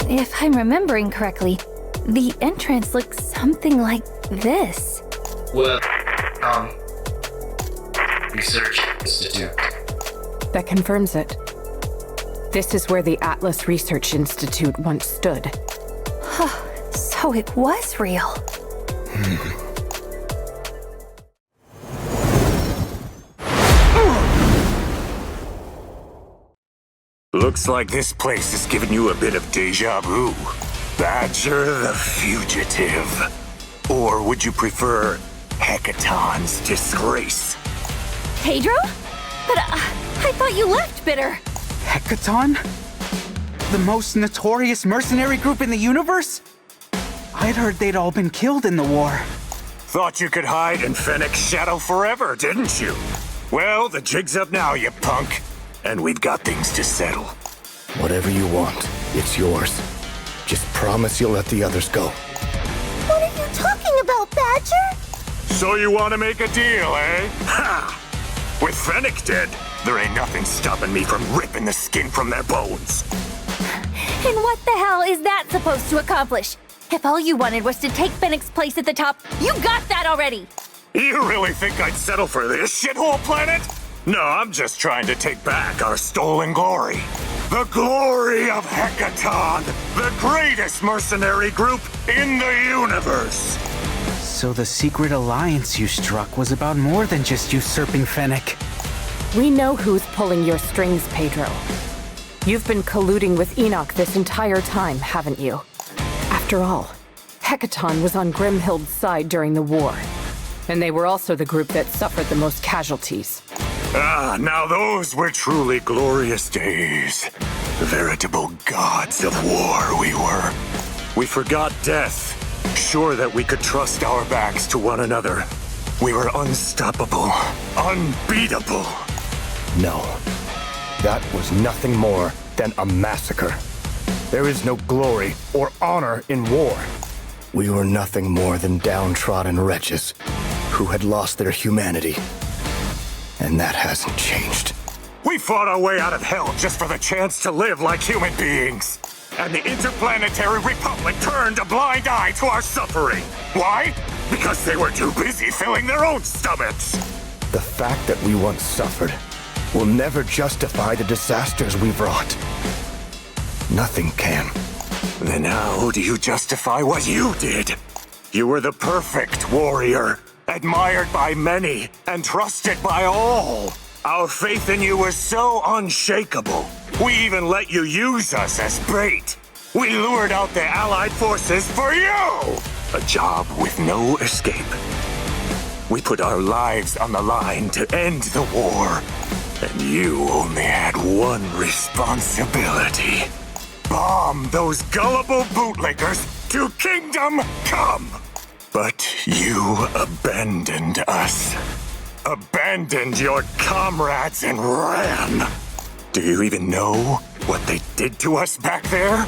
if I'm remembering correctly, the entrance looks something like this. Well, Research Institute. That confirms it. This is where the Atlas Research Institute once stood. So it was real. Looks like this place has given you a bit of deja vu. Badger the Fugitive. Or would you prefer Hecaton's Disgrace? Pedro? But I thought you left Bitter. Hecaton? The most notorious mercenary group in the universe? I'd heard they'd all been killed in the war. Thought you could hide in Fennec's shadow forever, didn't you? Well, the jig's up now, you punk. And we've got things to settle. Whatever you want, it's yours. Just promise you'll let the others go. What are you talking about, Badger? So you want to make a deal, eh? Ha! With Fennec dead, there ain't nothing stopping me from ripping the skin from their bones. And what the hell is that supposed to accomplish? If all you wanted was to take Fennec's place at the top, you got that already! You really think I'd settle for this shithole planet? No, I'm just trying to take back our stolen glory. The glory of Hecaton, the greatest mercenary group in the universe. So the secret alliance you struck was about more than just usurping Fennec. We know who's pulling your strings, Pedro. You've been colluding with Enoch this entire time, haven't you? After all, Hecaton was on Grimhild's side during the war. And they were also the group that suffered the most casualties. Ah, now those were truly glorious days. Veritable gods of war we were. We forgot death, sure that we could trust our backs to one another. We were unstoppable, unbeatable. No, that was nothing more than a massacre. There is no glory or honor in war. We were nothing more than downtrodden wretches who had lost their humanity. And that hasn't changed. We fought our way out of hell just for the chance to live like human beings. And the Interplanetary Republic turned a blind eye to our suffering. Why? Because they were too busy filling their own stomachs. The fact that we once suffered will never justify the disasters we've wrought. Nothing can. Then how do you justify what you did? You were the perfect warrior, admired by many and trusted by all. Our faith in you was so unshakable. We even let you use us as bait. We lured out the Allied forces for you! A job with no escape. We put our lives on the line to end the war. And you only had one responsibility. Bomb those gullible bootlickers to Kingdom Come! But you abandoned us. Abandoned your comrades and ran. Do you even know what they did to us back there?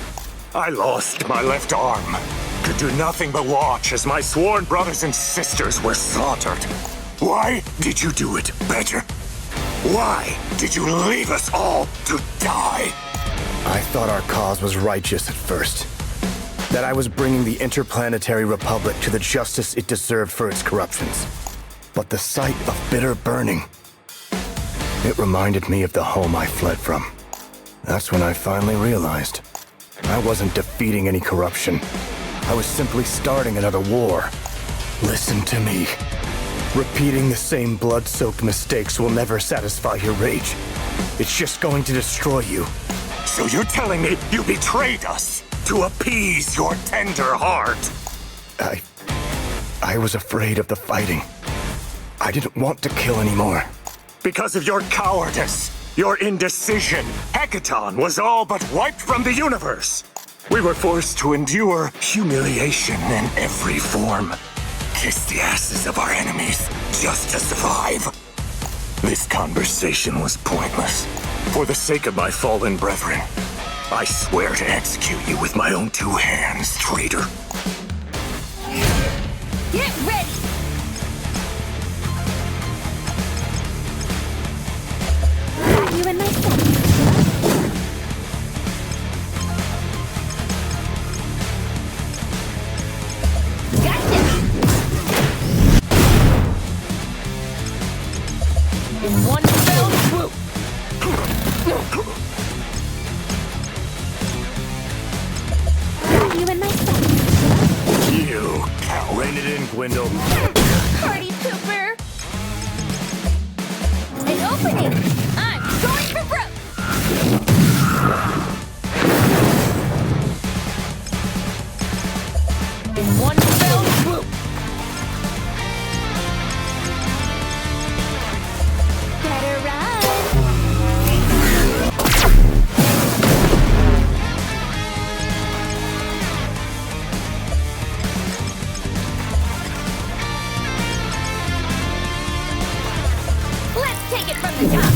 I lost my left arm. Could do nothing but watch as my sworn brothers and sisters were slaughtered. Why did you do it, Badger? Why did you leave us all to die? I thought our cause was righteous at first. That I was bringing the Interplanetary Republic to the justice it deserved for its corruptions. But the sight of bitter burning, it reminded me of the home I fled from. That's when I finally realized I wasn't defeating any corruption. I was simply starting another war. Listen to me. Repeating the same blood-soaked mistakes will never satisfy your rage. It's just going to destroy you. So you're telling me you betrayed us to appease your tender heart? I was afraid of the fighting. I didn't want to kill anymore. Because of your cowardice, your indecision, Hecaton was all but wiped from the universe. We were forced to endure humiliation in every form. Kiss the asses of our enemies just to survive. This conversation was pointless. For the sake of my fallen brethren, I swear to execute you with my own two hands, traitor. Get ready! Got you in my sights. You and my son. You! Rein it in, Gwendol. Party pooper! An opening! I'm going for broke! In one fell swoop! Better run. Let's take it from the top!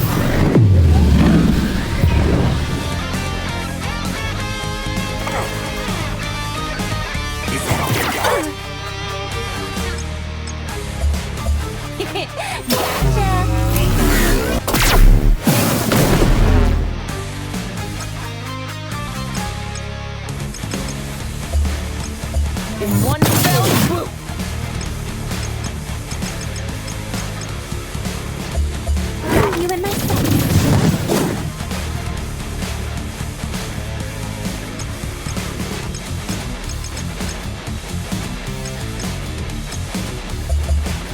In one fell swoop! You and my son.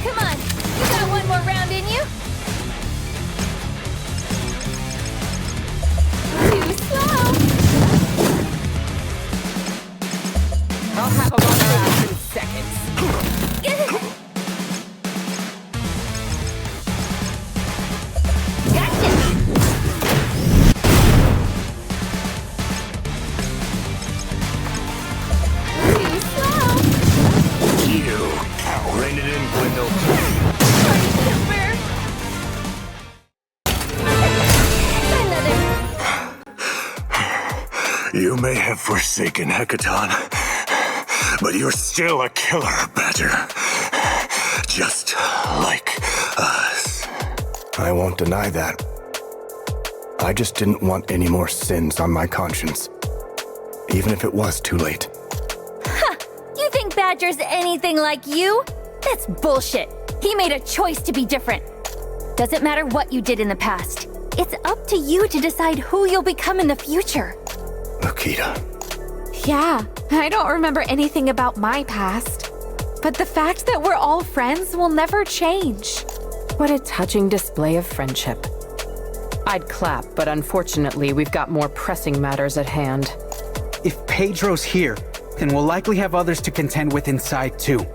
Come on, you got one more round in you? Too slow! I'll have them on their ass in seconds. Too slow! You! Rein it in, Gwendol. Party pooper! Another. You may have forsaken Hecaton, but you're still a killer, Badger. Just like us. I won't deny that. I just didn't want any more sins on my conscience. Even if it was too late. You think Badger's anything like you? That's bullshit. He made a choice to be different. Doesn't matter what you did in the past. It's up to you to decide who you'll become in the future. Lukita. Yeah, I don't remember anything about my past. But the fact that we're all friends will never change. What a touching display of friendship. I'd clap, but unfortunately, we've got more pressing matters at hand. If Pedro's here, then we'll likely have others to contend with inside too.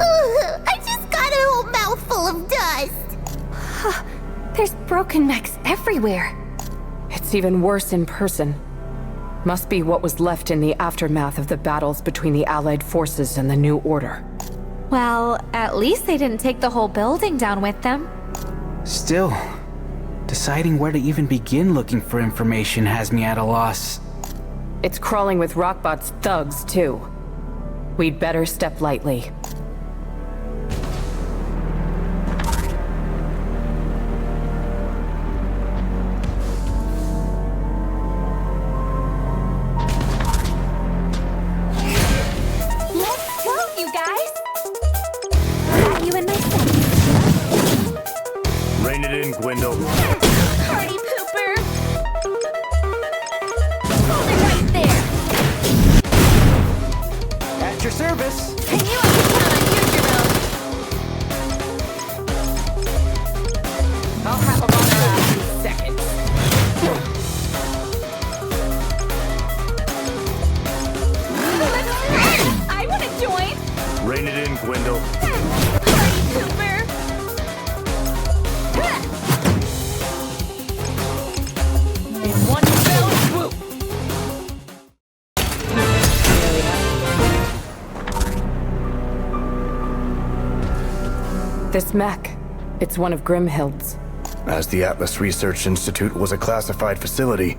I just got a whole mouthful of dust. There's broken mechs everywhere. It's even worse in person. Must be what was left in the aftermath of the battles between the Allied forces and the New Order. Well, at least they didn't take the whole building down with them. Still, deciding where to even begin looking for information has me at a loss. It's crawling with Rockbot's thugs, too. We'd better step lightly. Let's go, you guys! You and my son. Rein it in, Gwendol. Party pooper! Hold it right there! At your service. I knew I could count on you, Jerome! I'll have them on their ass in seconds. I want to join! Rein it in, Gwendol. Party pooper! In one fell swoop! This mech, it's one of Grimhild's. As the Atlas Research Institute was a classified facility,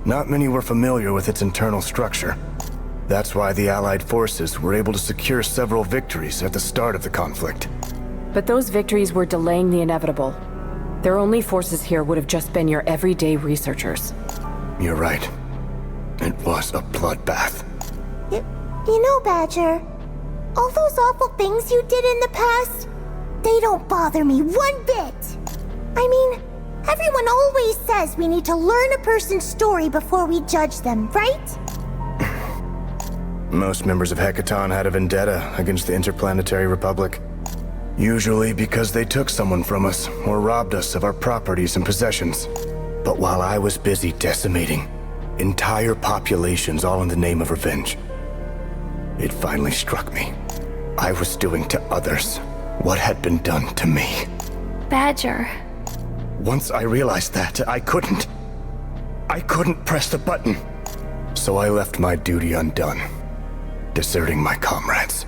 not many were familiar with its internal structure. That's why the Allied forces were able to secure several victories at the start of the conflict. But those victories were delaying the inevitable. Their only forces here would have just been your everyday researchers. You're right. It was a bloodbath. You know, Badger, All those awful things you did in the past, they don't bother me one bit. I mean, everyone always says we need to learn a person's story before we judge them, right? Most members of Hecaton had a vendetta against the Interplanetary Republic. Usually because they took someone from us or robbed us of our properties and possessions. But while I was busy decimating entire populations all in the name of revenge, it finally struck me. I was doing to others what had been done to me. Badger. Once I realized that, I couldn't press the button. So I left my duty undone, deserting my comrades.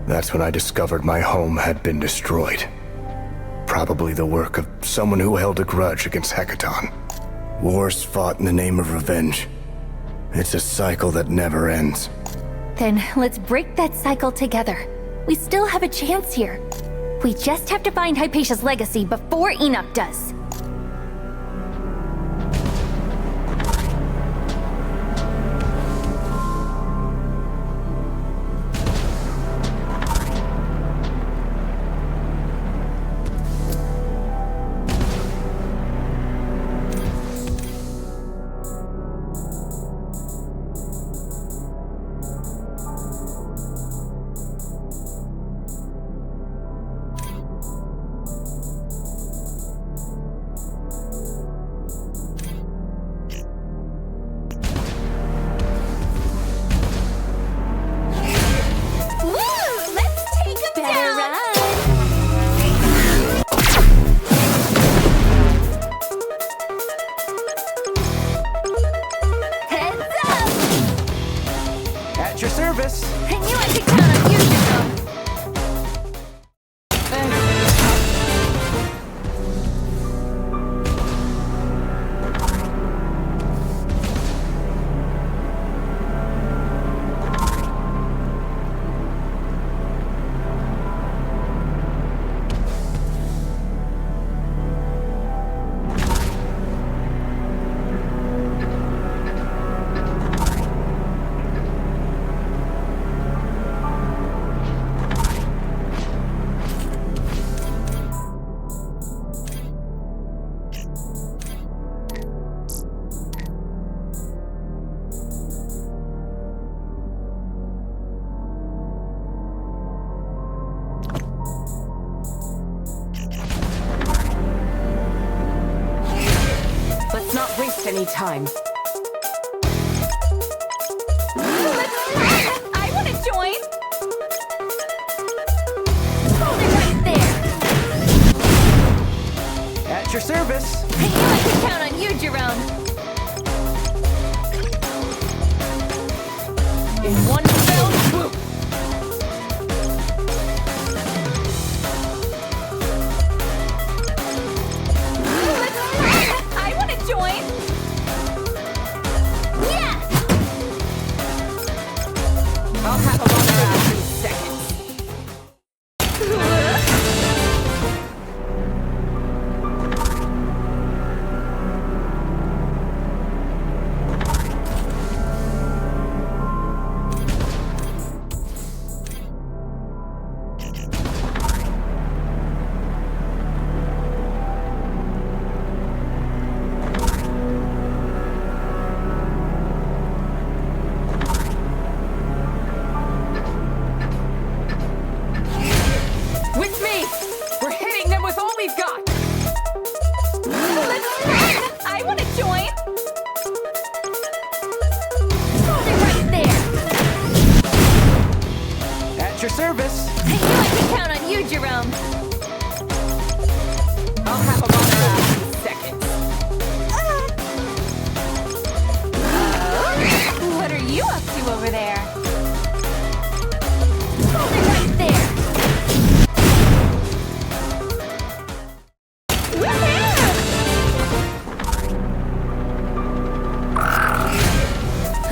That's when I discovered my home had been destroyed. Probably the work of someone who held a grudge against Hecaton. Wars fought in the name of revenge. It's a cycle that never ends. Then let's break that cycle together. We still have a chance here. We just have to find Hypatia's legacy before Enoch does. Any time. I want to join! Hold it right there! At your service! Hey, I can count on you, Jerome! In one fell swoop! I want to join! I'll have them on their ass in seconds. Your service. I knew I could count on you, Jerome. I'll have them on their ass in seconds. What are you up to over there? Hold it right there.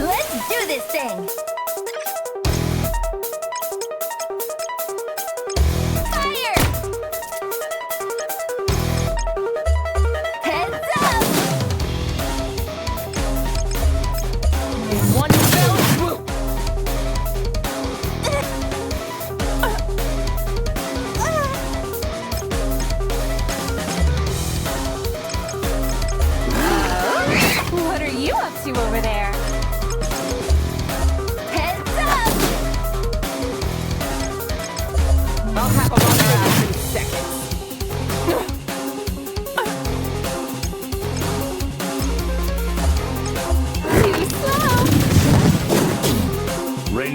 Let's do this thing.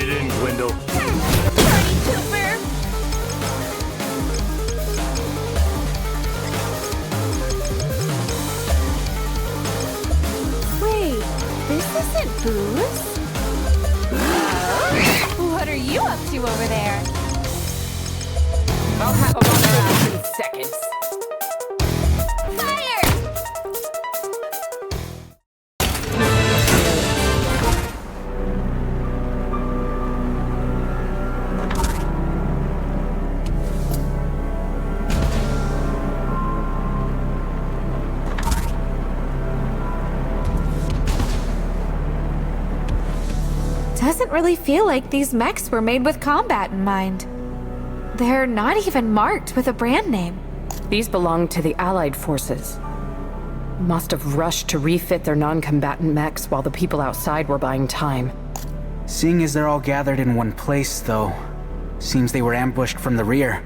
it in, Gwendol. Party pooper! Wait, this isn't booze? What are you up to over there? I'll have them on their ass in seconds. Fire! Doesn't really feel like these mechs were made with combat in mind. They're not even marked with a brand name. These belong to the Allied forces. Must have rushed to refit their non-combatant mechs while the people outside were buying time. Seeing as they're all gathered in one place, though, seems they were ambushed from the rear.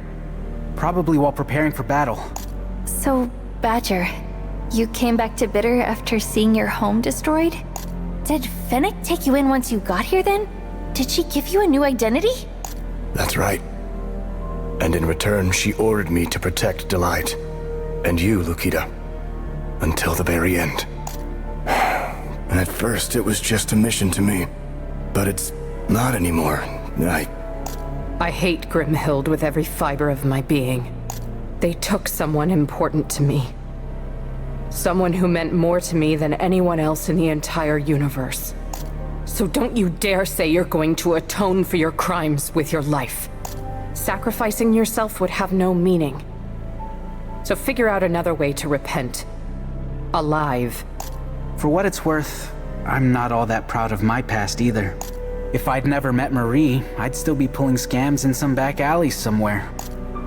Probably while preparing for battle. So, Badger, you came back to Bitter after seeing your home destroyed? Did Fennec take you in once you got here then? Did she give you a new identity? That's right. And in return, she ordered me to protect Delight. And you, Lukita. Until the very end. At first, it was just a mission to me. But it's not anymore. I hate Grimhild with every fiber of my being. They took someone important to me. Someone who meant more to me than anyone else in the entire universe. So don't you dare say you're going to atone for your crimes with your life. Sacrificing yourself would have no meaning. So figure out another way to repent. Alive. For what it's worth, I'm not all that proud of my past either. If I'd never met Marie, I'd still be pulling scams in some back alley somewhere.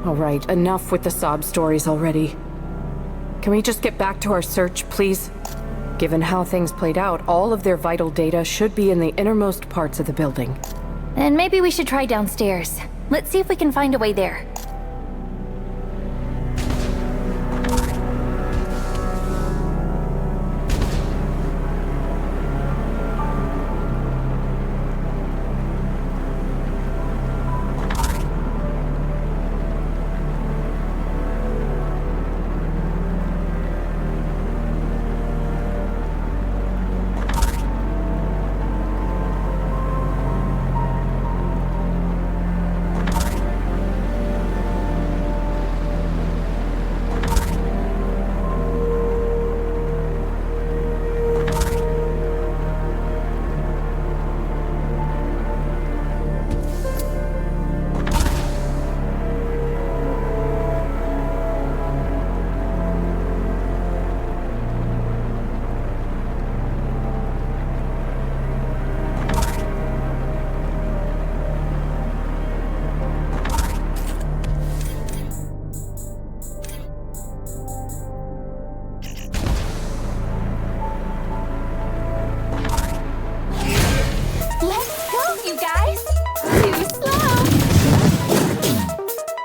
All right, enough with the sob stories already. Can we just get back to our search, please? Given how things played out, all of their vital data should be in the innermost parts of the building. Then maybe we should try downstairs. Let's see if we can find a way there.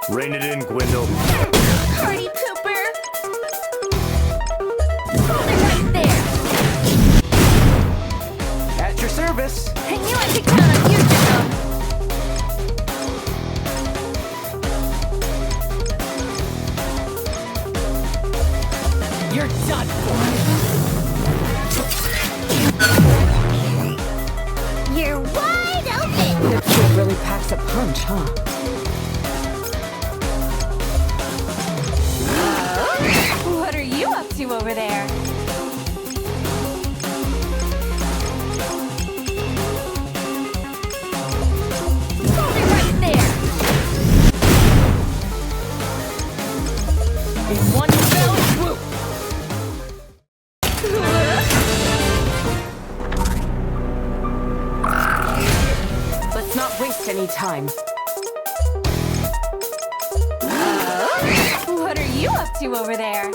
Rein it in, Gwendol. Party pooper! Hold it right there! At your service! I knew I could count on you, Jimbo! You're done for! You're wide open! The kid really packs a punch, huh? What are you up to over there? Hold it right there! In one fell swoop! Let's not waste any time. What are you up to over there?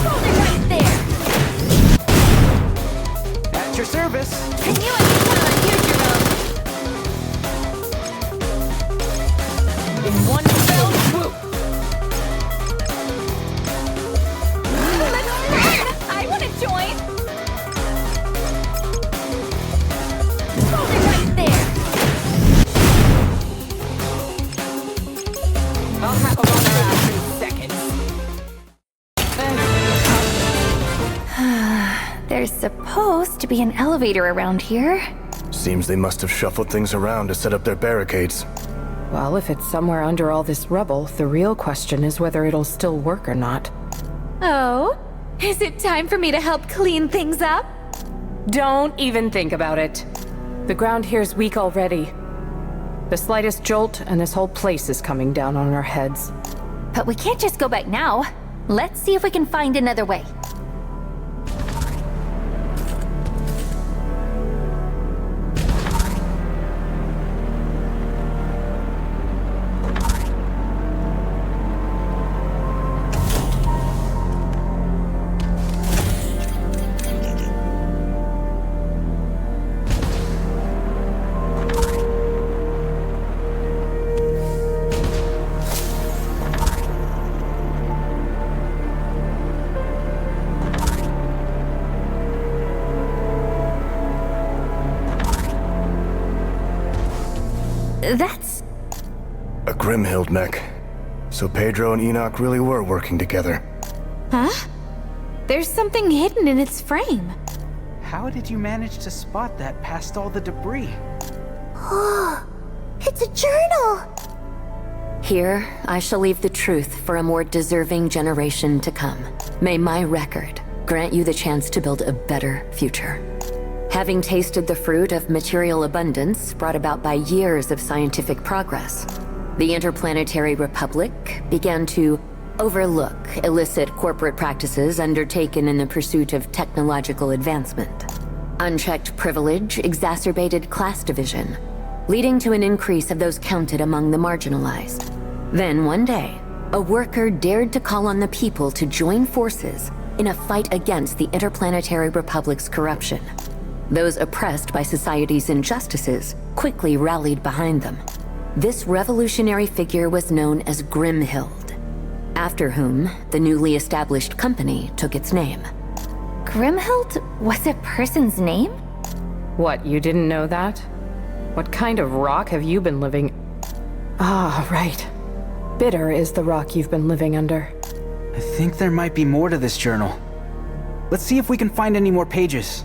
Hold it right there! At your service! I knew I could count on you, Jerome! In one fell swoop! Let's run! There's supposed to be an elevator around here. Seems they must have shuffled things around to set up their barricades. Well, if it's somewhere under all this rubble, the real question is whether it'll still work or not. Oh, is it time for me to help clean things up? Don't even think about it. The ground here's weak already. The slightest jolt and this whole place is coming down on our heads. But we can't just go back now. Let's see if we can find another way. That's... a Grimhild mech. So Pedro and Enoch really were working together. Huh? There's something hidden in its frame. How did you manage to spot that past all the debris? Oh, it's a journal! Here, I shall leave the truth for a more deserving generation to come. May my record grant you the chance to build a better future. Having tasted the fruit of material abundance brought about by years of scientific progress, the Interplanetary Republic began to overlook illicit corporate practices undertaken in the pursuit of technological advancement. Unchecked privilege exacerbated class division, leading to an increase of those counted among the marginalized. Then one day, a worker dared to call on the people to join forces in a fight against the Interplanetary Republic's corruption. Those oppressed by society's injustices quickly rallied behind them. This revolutionary figure was known as Grimhild, after whom the newly established company took its name. Grimhild was a person's name? What, you didn't know that? What kind of rock have you been living... Ah, right. Bitter is the rock you've been living under. I think there might be more to this journal. Let's see if we can find any more pages.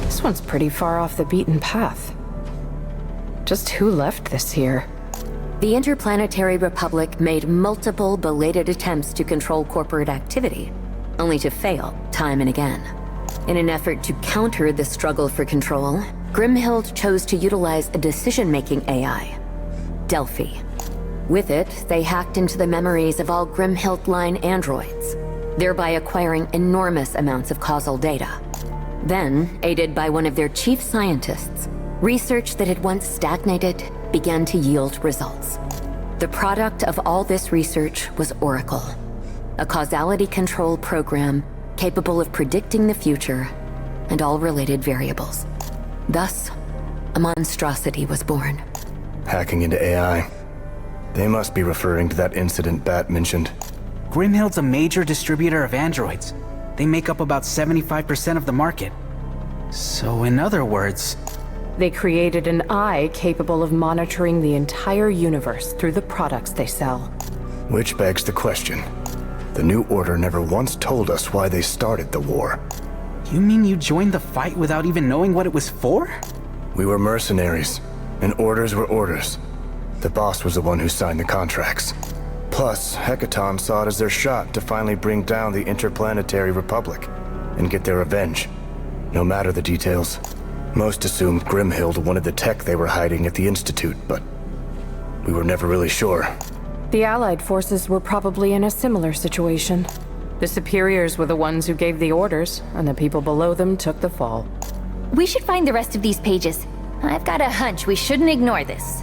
This one's pretty far off the beaten path. Just who left this here? The Interplanetary Republic made multiple belated attempts to control corporate activity, only to fail time and again. In an effort to counter the struggle for control, Grimhild chose to utilize a decision-making AI, Delphi. With it, they hacked into the memories of all Grimhild line androids, thereby acquiring enormous amounts of causal data. Then, aided by one of their chief scientists, research that had once stagnated began to yield results. The product of all this research was Oracle, a causality control program capable of predicting the future and all related variables. Thus, a monstrosity was born. Hacking into AI. They must be referring to that incident Bat mentioned. Grimhild's a major distributor of androids. They make up about 75% of the market. So in other words... They created an eye capable of monitoring the entire universe through the products they sell. Which begs the question. The New Order never once told us why they started the war. You mean you joined the fight without even knowing what it was for? We were mercenaries, and orders were orders. The boss was the one who signed the contracts. Plus, Hecaton saw it as their shot to finally bring down the Interplanetary Republic and get their revenge. No matter the details. Most assumed Grimhild wanted the tech they were hiding at the Institute, but we were never really sure. The Allied forces were probably in a similar situation. The superiors were the ones who gave the orders, and the people below them took the fall. We should find the rest of these pages. I've got a hunch we shouldn't ignore this.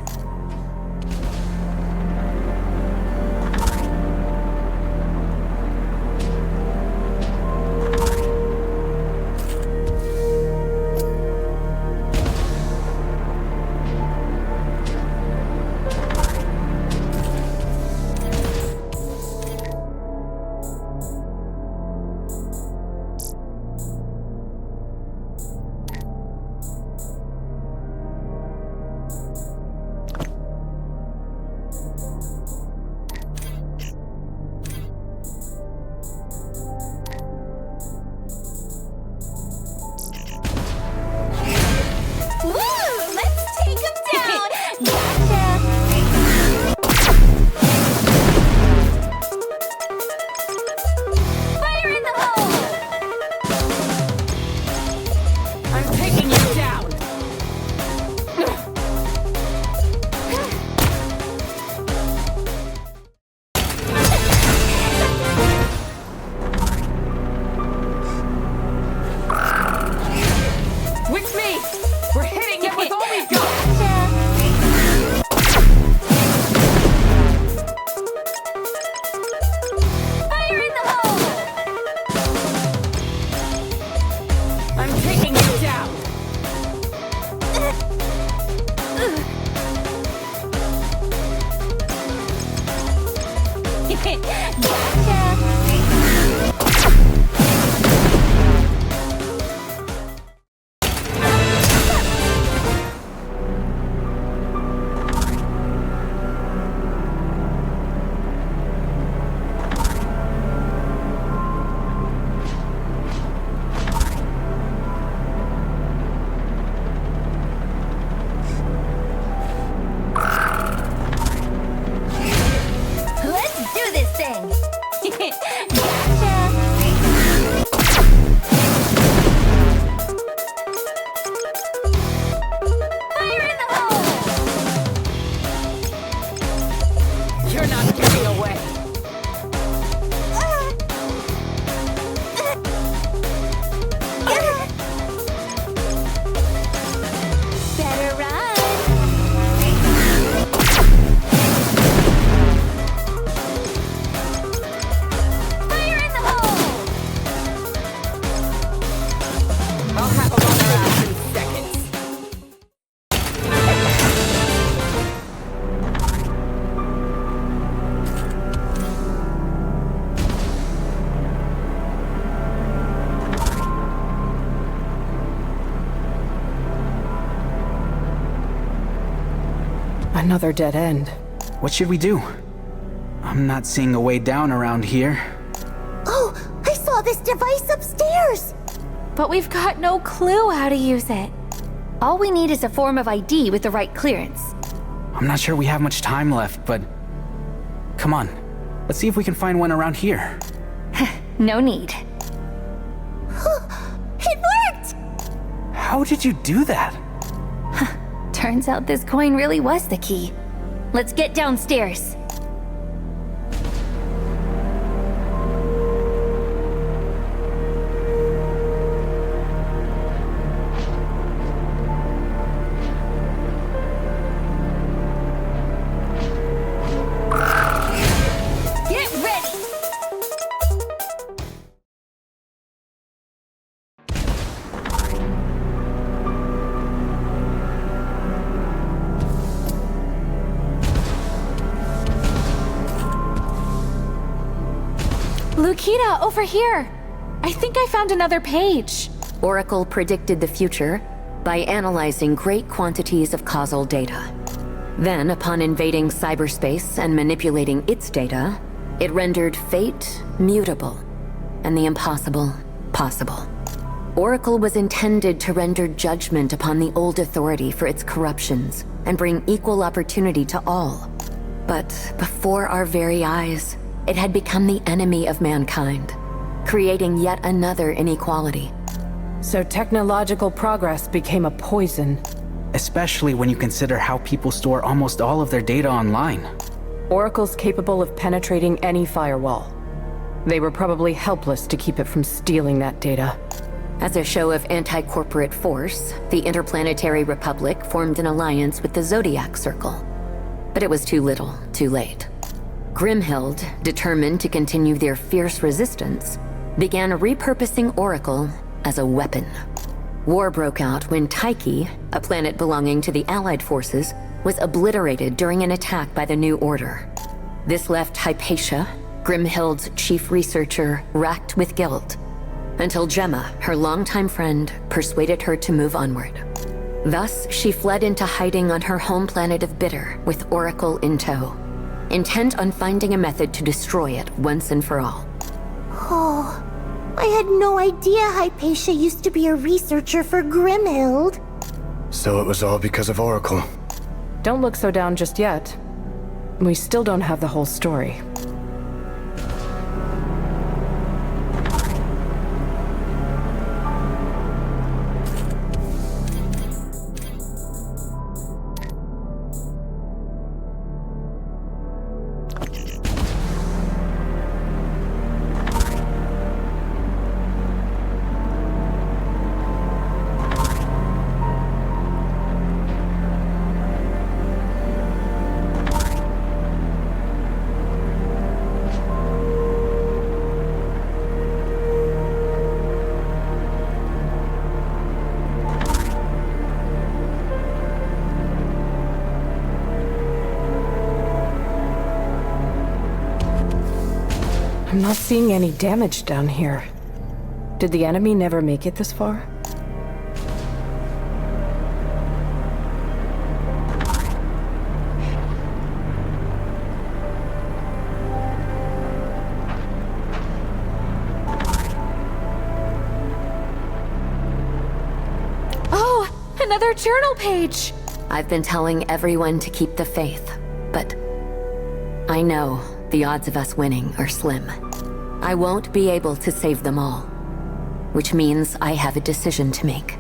Another dead end. What should we do? I'm not seeing a way down around here. Oh, I saw this device upstairs! But we've got no clue how to use it. All we need is a form of ID with the right clearance. I'm not sure we have much time left, but... Come on, let's see if we can find one around here. No need. It worked! How did you do that? Turns out this coin really was the key. Let's get downstairs. Lukita, over here! I think I found another page. Oracle predicted the future by analyzing great quantities of causal data. Then, upon invading cyberspace and manipulating its data, it rendered fate mutable and the impossible possible. Oracle was intended to render judgment upon the old authority for its corruptions and bring equal opportunity to all. But before our very eyes, it had become the enemy of mankind, creating yet another inequality. So technological progress became a poison. Especially when you consider how people store almost all of their data online. Oracle's capable of penetrating any firewall. They were probably helpless to keep it from stealing that data. As a show of anti-corporate force, the Interplanetary Republic formed an alliance with the Zodiac Circle. But it was too little, too late. Grimhild, determined to continue their fierce resistance, began repurposing Oracle as a weapon. War broke out when Tyche, a planet belonging to the Allied forces, was obliterated during an attack by the New Order. This left Hypatia, Grimhild's chief researcher, racked with guilt, until Gemma, her longtime friend, persuaded her to move onward. Thus, she fled into hiding on her home planet of Bitter with Oracle in tow, intent on finding a method to destroy it once and for all. Oh, I had no idea Hypatia used to be a researcher for Grimhild. So it was all because of Oracle. Don't look so down just yet. We still don't have the whole story. I'm not seeing any damage down here. Did the enemy never make it this far? Oh, another journal page! I've been telling everyone to keep the faith, but I know the odds of us winning are slim. I won't be able to save them all, which means I have a decision to make.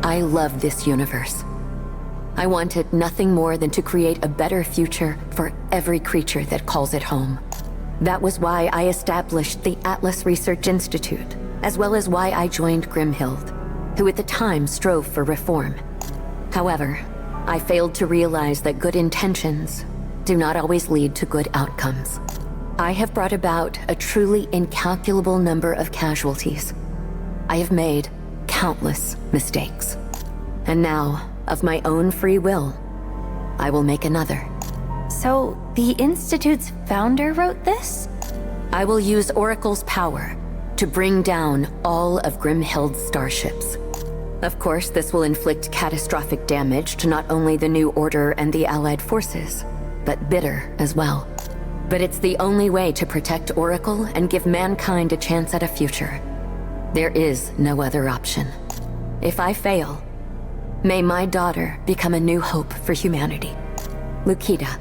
I love this universe. I wanted nothing more than to create a better future for every creature that calls it home. That was why I established the Atlas Research Institute, as well as why I joined Grimhild, who at the time strove for reform. However, I failed to realize that good intentions do not always lead to good outcomes. I have brought about a truly incalculable number of casualties. I have made countless mistakes. And now, of my own free will, I will make another. So, the Institute's founder wrote this? I will use Oracle's power to bring down all of Grimhild's starships. Of course, this will inflict catastrophic damage to not only the New Order and the Allied forces, but Bitter as well. But it's the only way to protect Oracle and give mankind a chance at a future. There is no other option. If I fail, may my daughter become a new hope for humanity. Lukita,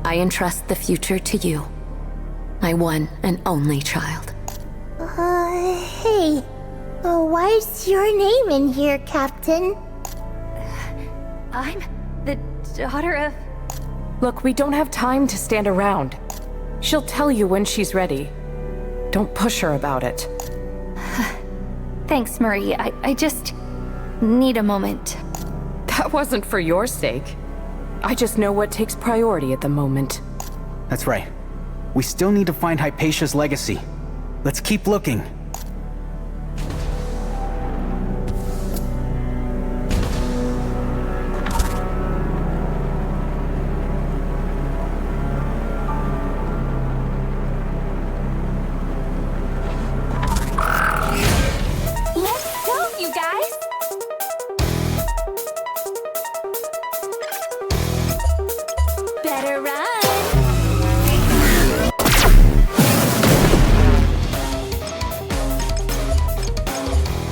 I entrust the future to you, my one and only child. Hey. Why's your name in here, Captain? I'm the daughter of... Look, we don't have time to stand around. She'll tell you when she's ready. Don't push her about it. Thanks, Marie. I just need a moment. That wasn't for your sake. I just know what takes priority at the moment. That's right. We still need to find Hypatia's legacy. Let's keep looking.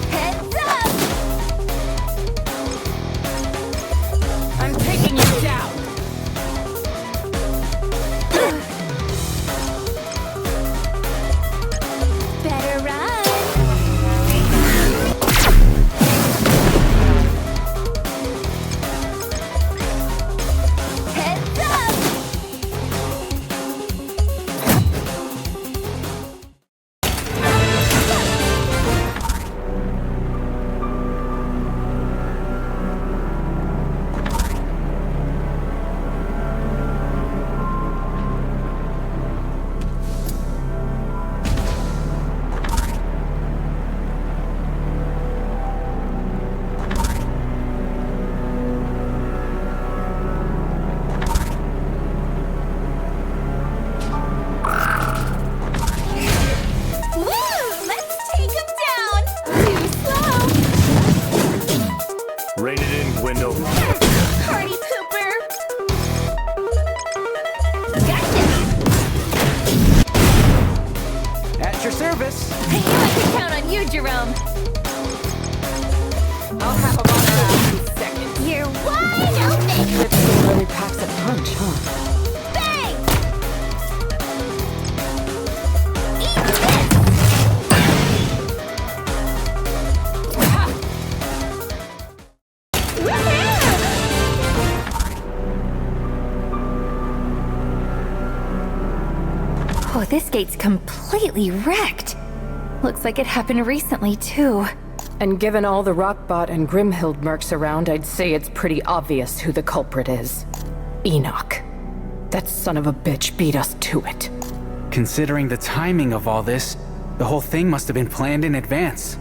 Hey! this gate's completely wrecked. Looks like it happened recently, too. And given all the Rockbot and Grimhild mercs around, I'd say it's pretty obvious who the culprit is. Enoch. That son of a bitch beat us to it. Considering the timing of all this, the whole thing must have been planned in advance.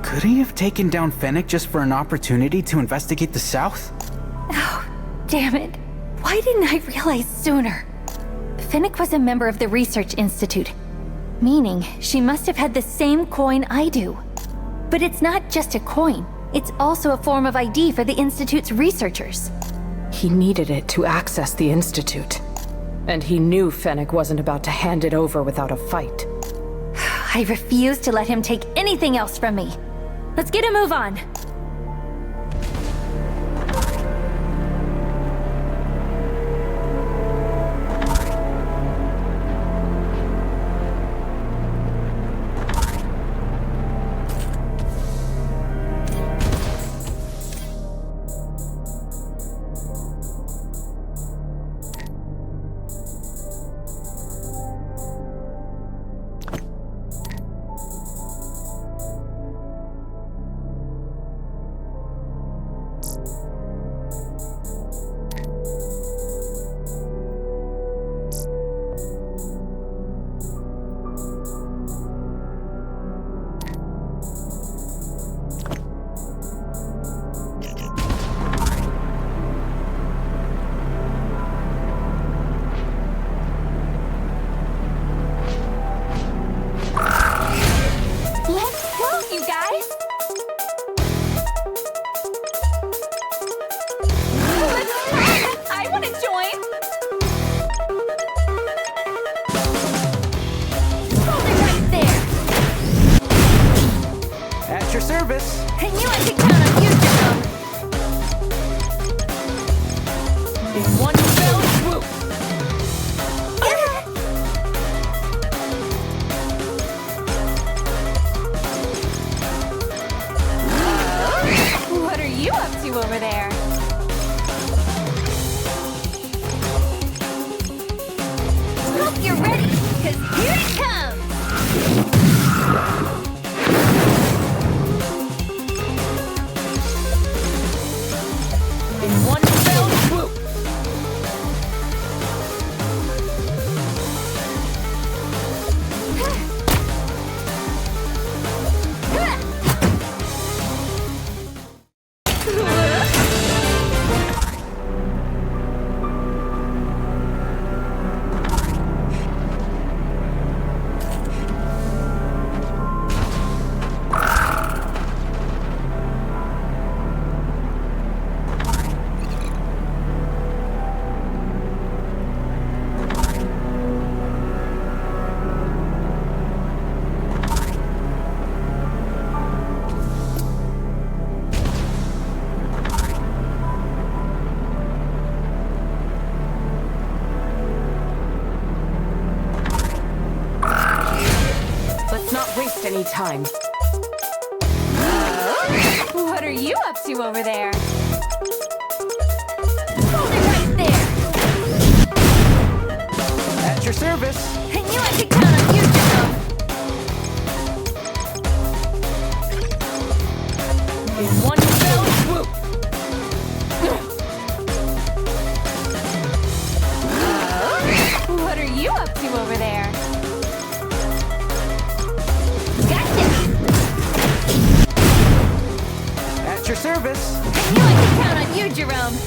Could he have taken down Fennec just for an opportunity to investigate the South? Oh, damn it. Why didn't I realize sooner? Fennec was a member of the Research Institute, meaning she must have had the same coin I do. But it's not just a coin, it's also a form of ID for the Institute's researchers. He needed it to access the Institute. And he knew Fennec wasn't about to hand it over without a fight. I refuse to let him take anything else from me. Let's get a move on. Any time. What are you up to over there? Hold it right there! At your service! I knew I could count on you, Jerome! In one fell swoop! What are you up to over there? At your service. I knew I could count on you, Jerome.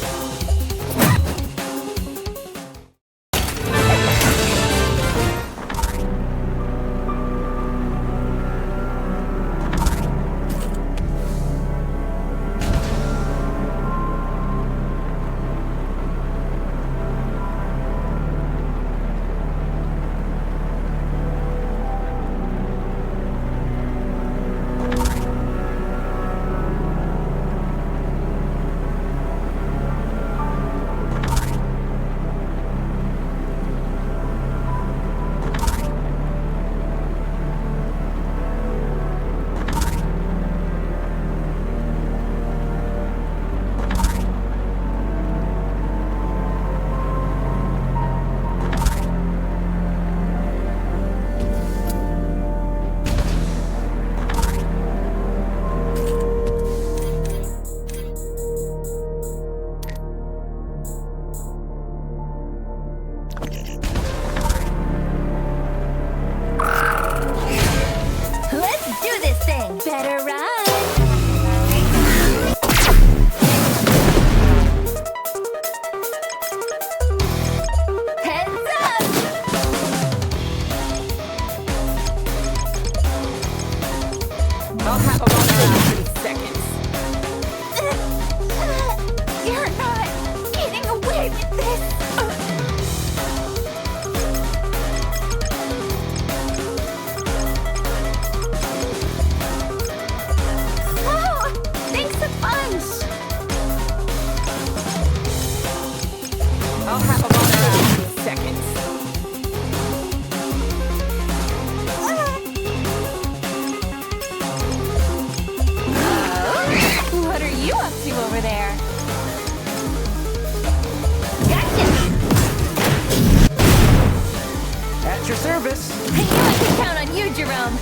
service. I knew I could count on you, Jerome.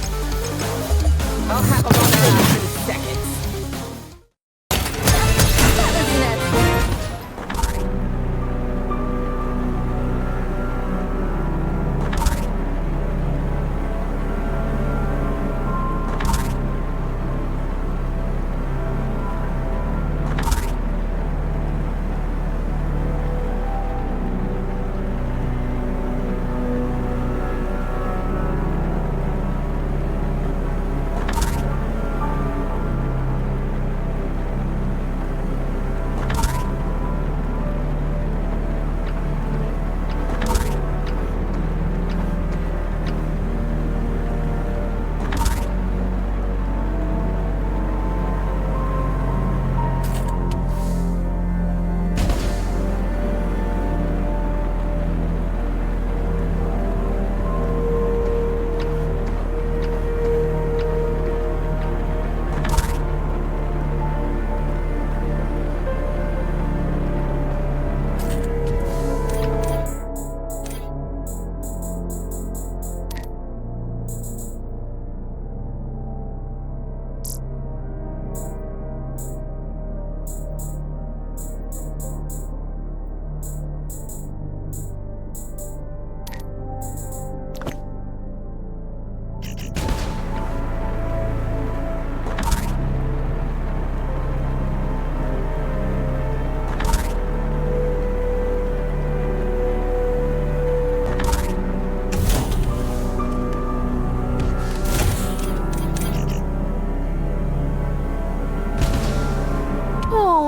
I'll have them on their ass in seconds. That was nuts.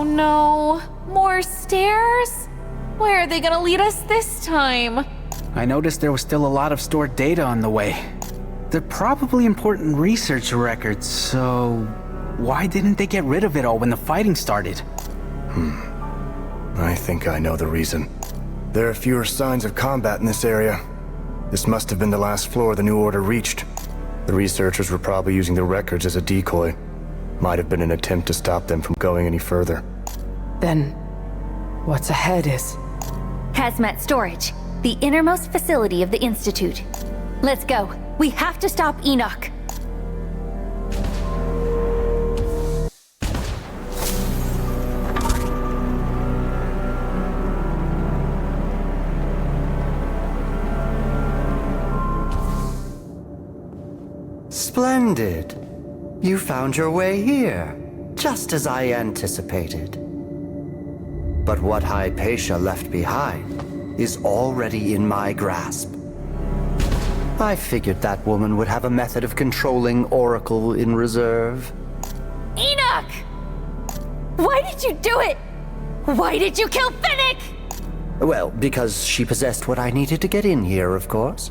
No. More stairs? Where are they gonna lead us this time? I noticed there was still a lot of stored data on the way. They're probably important research records, so why didn't they get rid of it all when the fighting started? I think I know the reason. There are fewer signs of combat in this area. This must have been the last floor the New Order reached. The researchers were probably using the records as a decoy. Might have been an attempt to stop them from going any further. Then, what's ahead is... Hazmat storage, the innermost facility of the Institute. Let's go. We have to stop Enoch. Splendid. You found your way here, just as I anticipated. But what Hypatia left behind is already in my grasp. I figured that woman would have a method of controlling Oracle in reserve. Enoch! Why did you do it? Why did you kill Fennec? Well, because she possessed what I needed to get in here, of course.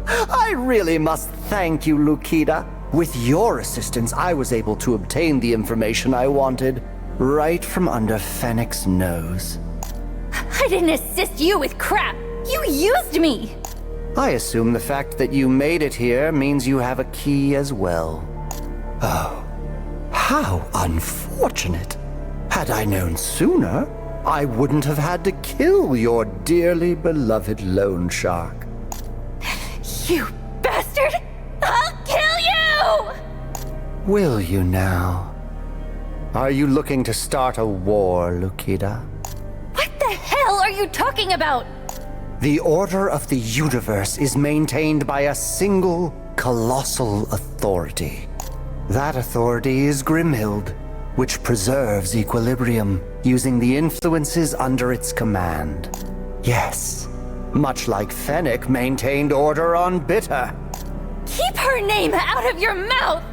I really must thank you, Lukita. With your assistance, I was able to obtain the information I wanted right from under Fennec's nose. I didn't assist you with crap. You used me. I assume the fact that you made it here means you have a key as well. Oh, how unfortunate. Had I known sooner, I wouldn't have had to kill your dearly beloved loan shark. You bastard! I'll kill you! Will you now? Are you looking to start a war, Lukita? What the hell are you talking about? The order of the universe is maintained by a single, colossal authority. That authority is Grimhild, which preserves equilibrium using the influences under its command. Yes, much like Fennec maintained order on Bitter. Keep her name out of your mouth!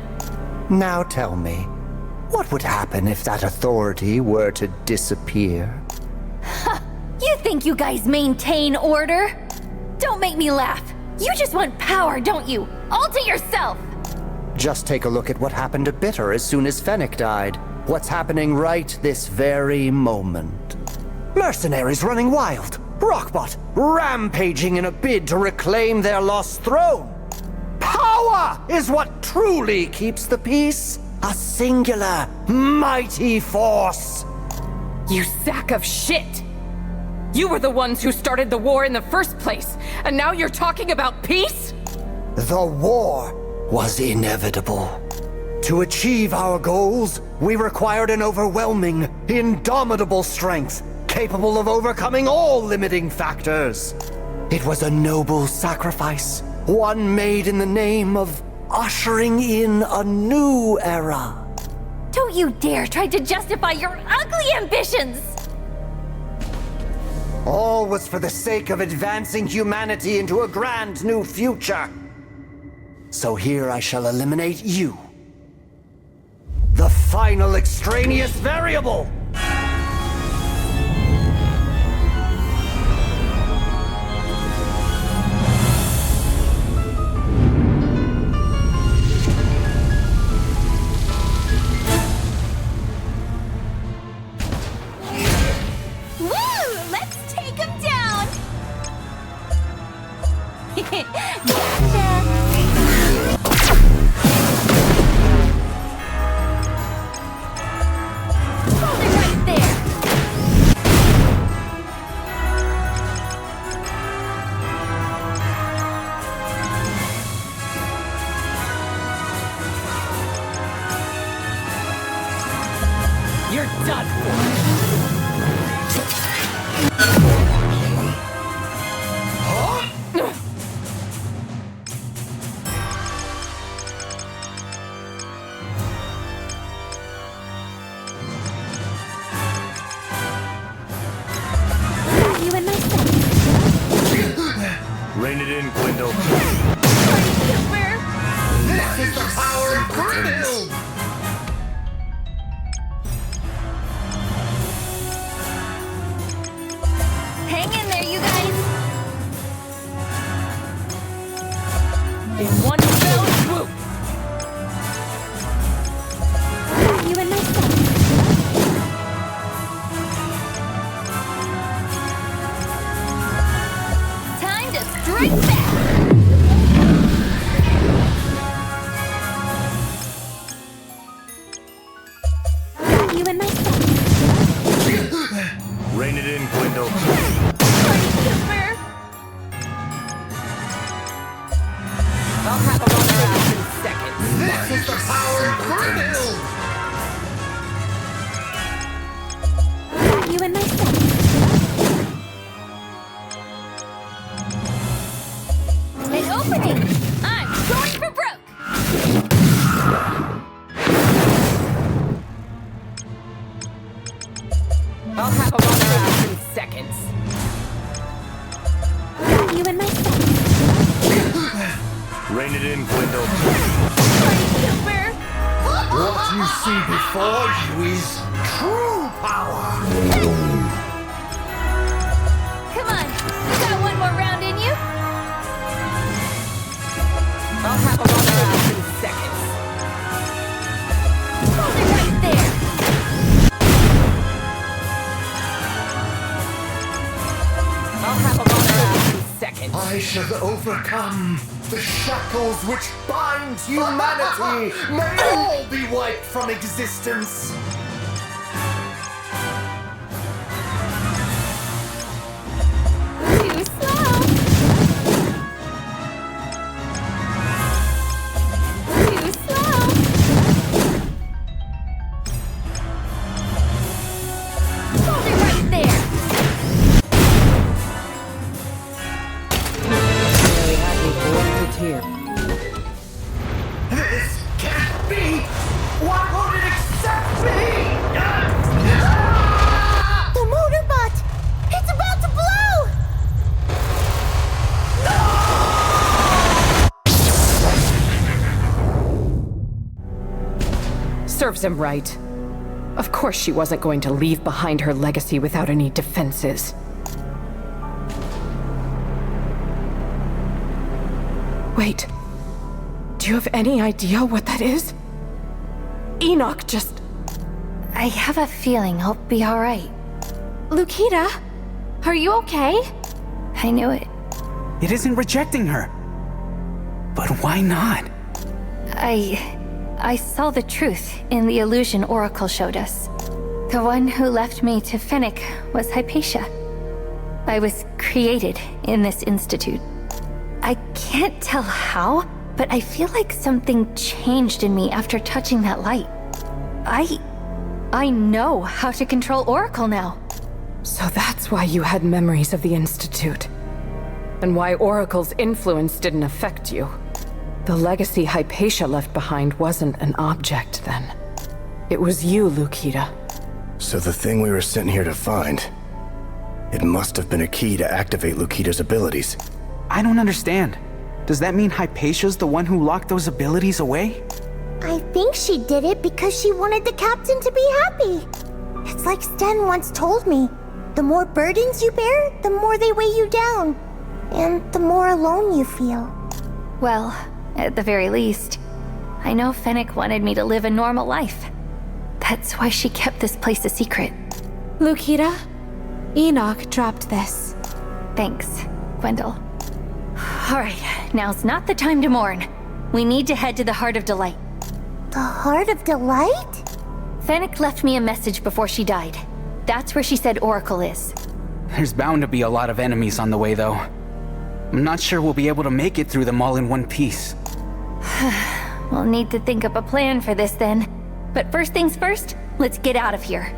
Now tell me, what would happen if that authority were to disappear? You think you guys maintain order? Don't make me laugh. You just want power, don't you? All to yourself! Just take a look at what happened to Bitter as soon as Fennec died. What's happening right this very moment. Mercenaries running wild. Rockbot rampaging in a bid to reclaim their lost throne. Power is what truly keeps the peace. A singular, mighty force. You sack of shit! You were the ones who started the war in the first place, and now you're talking about peace? The war was inevitable. To achieve our goals, we required an overwhelming, indomitable strength, capable of overcoming all limiting factors. It was a noble sacrifice, one made in the name of ushering in a new era. Don't you dare try to justify your ugly ambitions! All was for the sake of advancing humanity into a grand new future. So here I shall eliminate you. The final extraneous variable! Rein it in, Gwendol. This is the power of Brunhild! Hang in there, you guys! In one fell swoop! You and my son. Time to strike back! You and my son. Rein it in, Gwendol. I'll have them on their ass in seconds. This is the power of Brunhild! You and my son. An opening! I'm going for broke! I'll have them on their ass in seconds. You and my son. Rein it in, Gwendol. What you see before you is true power! Come on, you got one more round in you? I'll have them on their ass in seconds. Hold it right there! I'll have them on their ass in seconds. I shall overcome the shackles which bind humanity. May all be wiped from existence. Too slow! Too slow! Hold it right there! Really had me bored to tears. This can't be! Why won't it accept me? The motorbot! It's about to blow! Serves him right. Of course she wasn't going to leave behind her legacy without any defenses. Wait. Do you have any idea what that is? Enoch just... I have a feeling I'll be alright. Lukita, are you okay? I knew it. It isn't rejecting her. But why not? I saw the truth in the illusion Oracle showed us. The one who left me to Fennec was Hypatia. I was created in this institute. I can't tell how, but I feel like something changed in me after touching that light. I know how to control Oracle now. So that's why you had memories of the Institute. And why Oracle's influence didn't affect you. The legacy Hypatia left behind wasn't an object then. It was you, Lukita. So the thing we were sent here to find, it must have been a key to activate Lukita's abilities. I don't understand. Does that mean Hypatia's the one who locked those abilities away? I think she did it because she wanted the captain to be happy. It's like Sten once told me. The more burdens you bear, the more they weigh you down. And the more alone you feel. Well, at the very least, I know Fennec wanted me to live a normal life. That's why she kept this place a secret. Lukita, Enoch dropped this. Thanks, Gwendol. Alright, now's not the time to mourn. We need to head to the Heart of Delight. The Heart of Delight? Fennec left me a message before she died. That's where she said Oracle is. There's bound to be a lot of enemies on the way, though. I'm not sure we'll be able to make it through them all in one piece. We'll need to think up a plan for this then. But first things first, let's get out of here.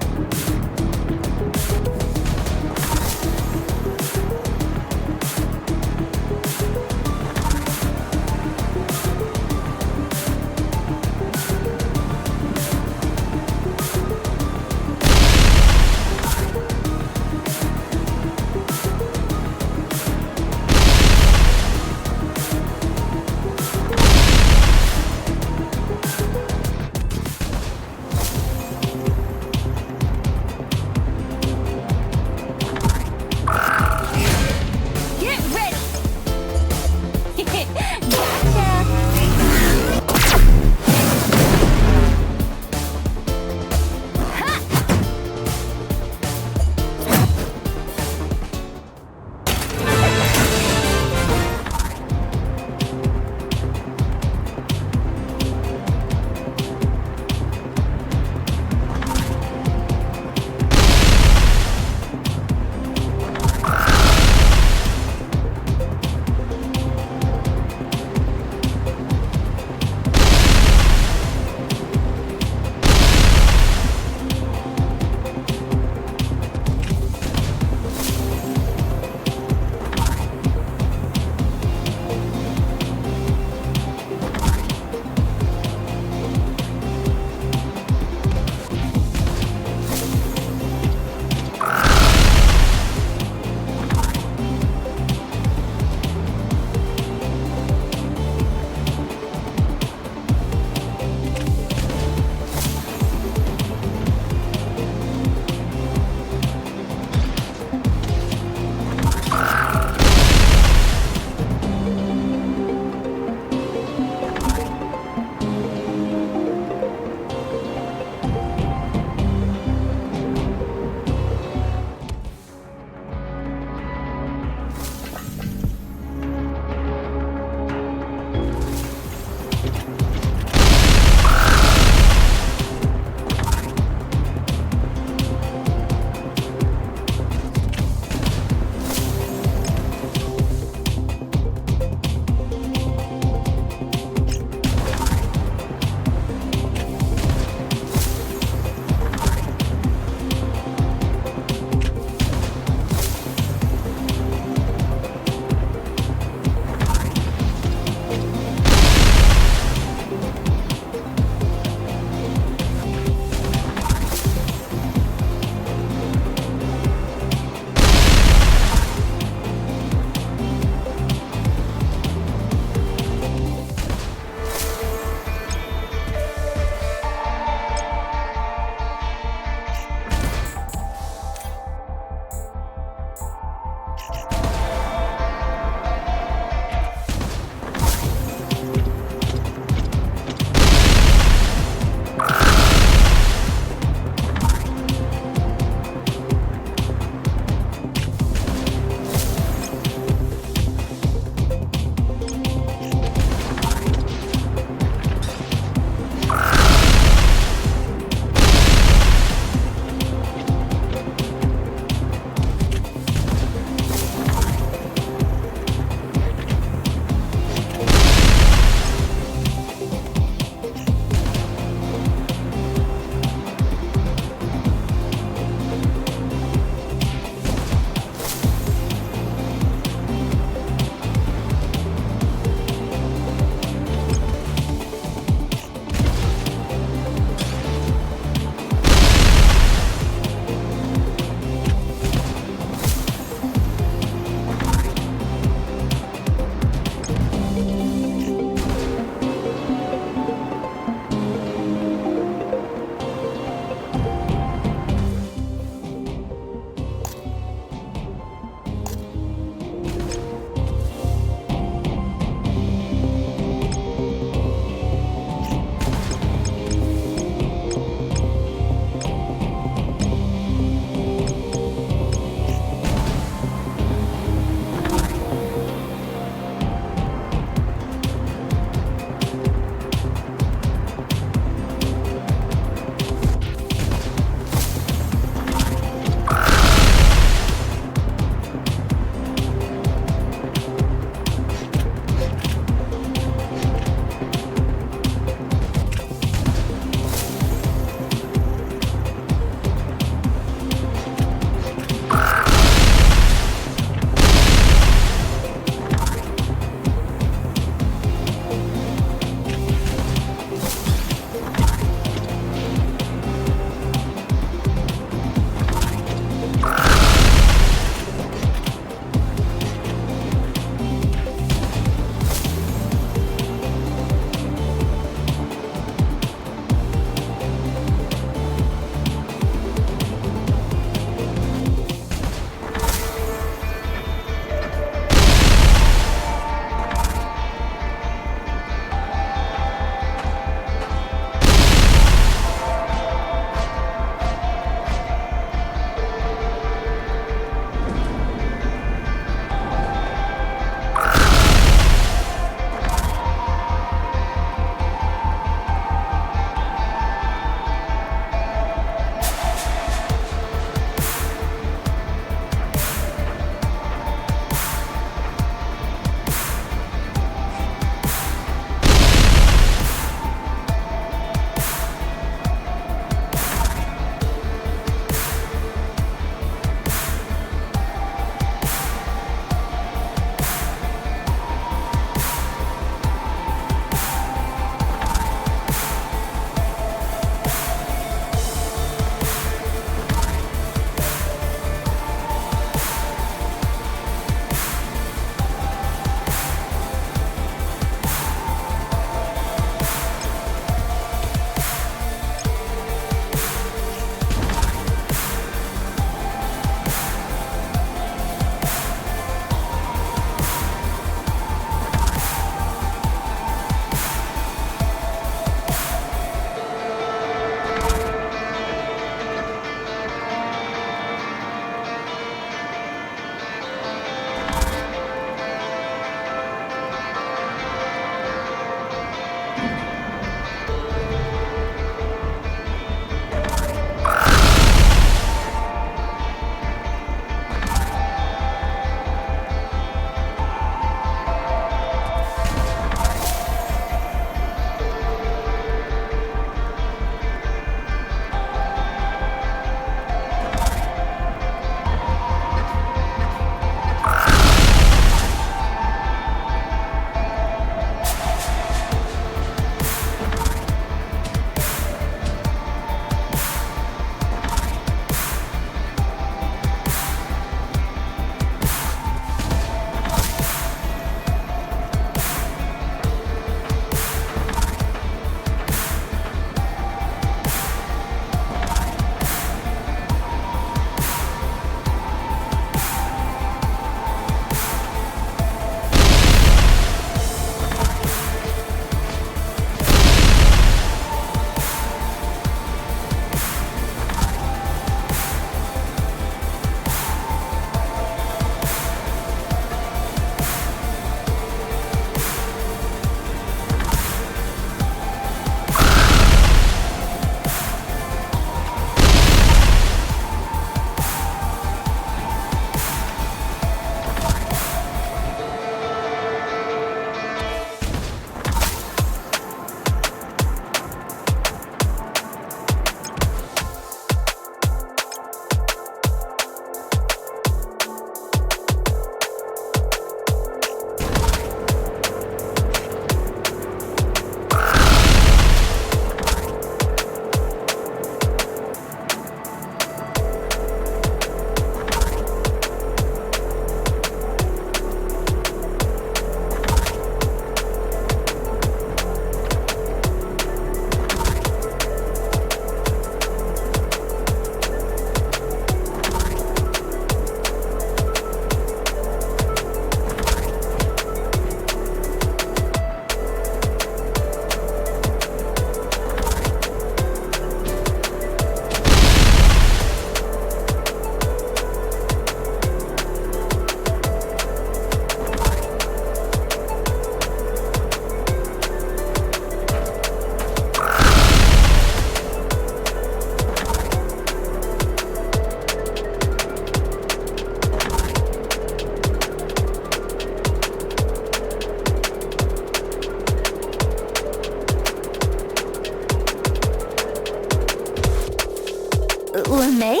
May?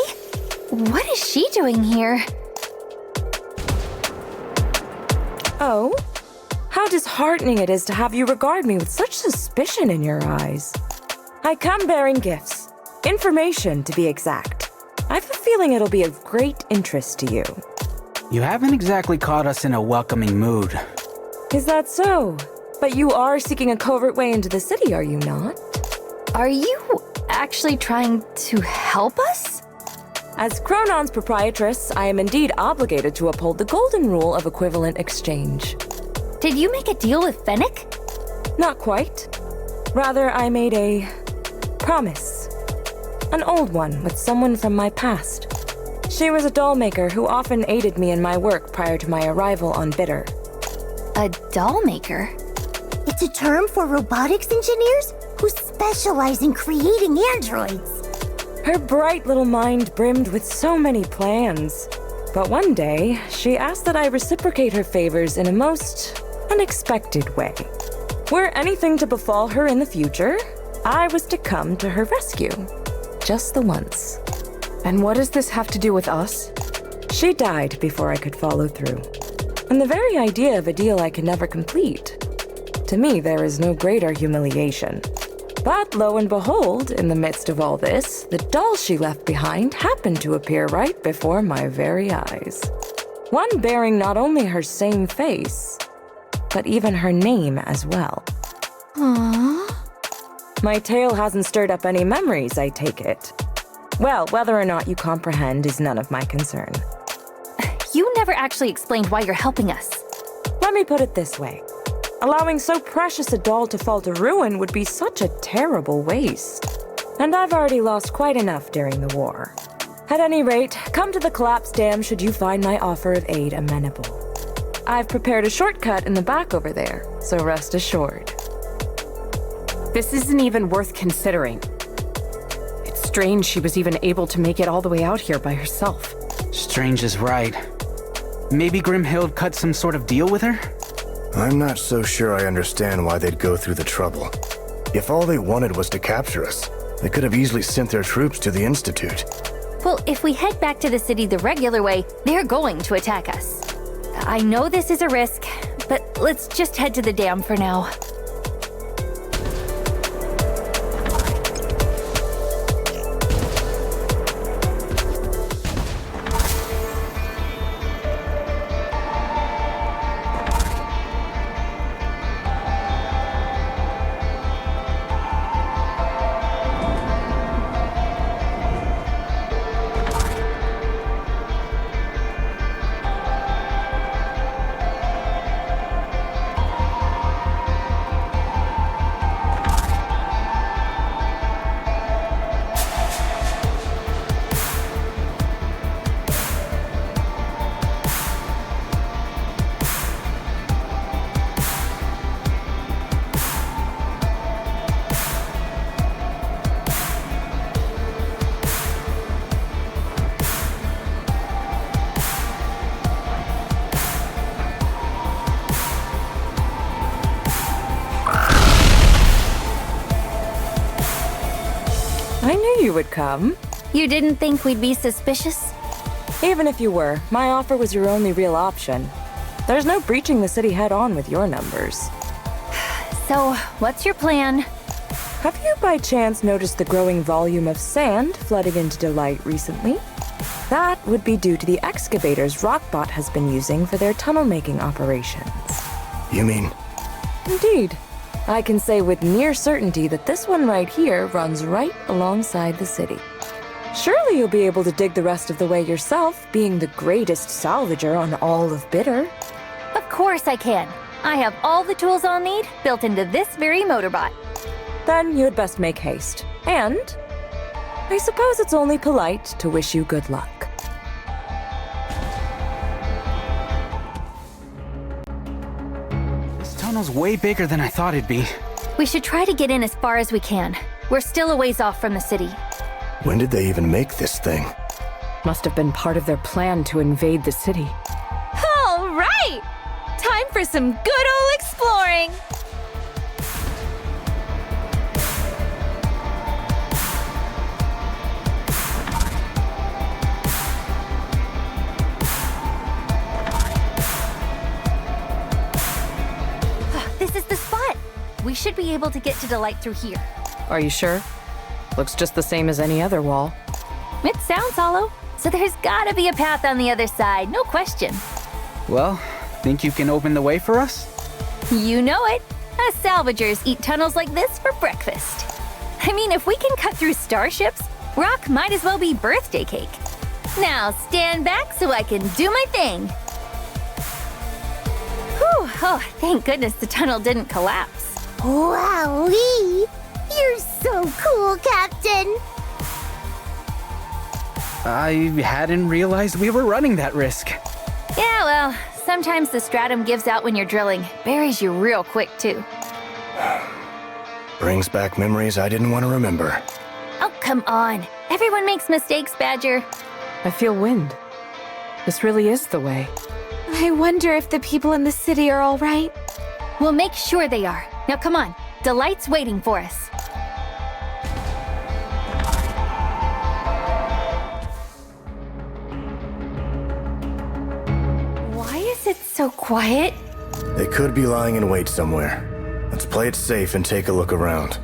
What is she doing here? Oh? How disheartening it is to have you regard me with such suspicion in your eyes. I come bearing gifts. Information, to be exact. I have a feeling it'll be of great interest to you. You haven't exactly caught us in a welcoming mood. Is that so? But you are seeking a covert way into the city, are you not? Are you actually trying to help us? As Chronon's proprietress, I am indeed obligated to uphold the golden rule of equivalent exchange. Did you make a deal with Fennec? Not quite. Rather, I made a promise. An old one with someone from my past. She was a doll maker who often aided me in my work prior to my arrival on Bitter. A doll maker? It's a term for robotics engineers who specialize in creating androids. Her bright little mind brimmed with so many plans. But one day, she asked that I reciprocate her favors in a most unexpected way. Were anything to befall her in the future, I was to come to her rescue. Just the once. And what does this have to do with us? She died before I could follow through. And the very idea of a deal I could never complete. To me, there is no greater humiliation. But lo and behold, in the midst of all this, the doll she left behind happened to appear right before my very eyes. One bearing not only her same face, but even her name as well. Aww. My tale hasn't stirred up any memories, I take it. Well, whether or not you comprehend is none of my concern. You never actually explained why you're helping us. Let me put it this way. Allowing so precious a doll to fall to ruin would be such a terrible waste. And I've already lost quite enough during the war. At any rate, come to the collapse dam should you find my offer of aid amenable. I've prepared a shortcut in the back over there, so rest assured. This isn't even worth considering. It's strange she was even able to make it all the way out here by herself. Strange is right. Maybe Grimhild cut some sort of deal with her? I'm not so sure I understand why they'd go through the trouble. If all they wanted was to capture us, they could have easily sent their troops to the Institute. Well, if we head back to the city the regular way, they're going to attack us. I know this is a risk, but let's just head to the dam for now. I knew you would come. You didn't think we'd be suspicious? Even if you were, my offer was your only real option. There's no breaching the city head-on with your numbers. So, what's your plan? Have you by chance noticed the growing volume of sand flooding into Delight recently? That would be due to the excavators Rockbot has been using for their tunnel-making operations. You mean? Indeed. I can say with near certainty that this one right here runs right alongside the city. Surely you'll be able to dig the rest of the way yourself, being the greatest salvager on all of Bitter. Of course I can. I have all the tools I'll need built into this very motorbot. Then you had best make haste. And I suppose it's only polite to wish you good luck. This tunnel's way bigger than I thought it'd be. We should try to get in as far as we can. We're still a ways off from the city. When did they even make this thing? Must have been part of their plan to invade the city. All right! Time for some good old exploring! This is the spot. We should be able to get to Delight through here. Are you sure? Looks just the same as any other wall. It sounds hollow, so there's gotta be a path on the other side, no question. Well, think you can open the way for us? You know it. Us salvagers eat tunnels like this for breakfast. I mean, if we can cut through starships, rock might as well be birthday cake. Now stand back so I can do my thing. Whew, oh, thank goodness the tunnel didn't collapse. Wowee! You're so cool, Captain! I hadn't realized we were running that risk. Yeah, well, sometimes the stratum gives out when you're drilling. Buries you real quick, too. Brings back memories I didn't want to remember. Oh, come on. Everyone makes mistakes, Badger. I feel wind. This really is the way. I wonder if the people in the city are all right. We'll make sure they are. Now come on. Delight's waiting for us. Why is it so quiet? They could be lying in wait somewhere. Let's play it safe and take a look around.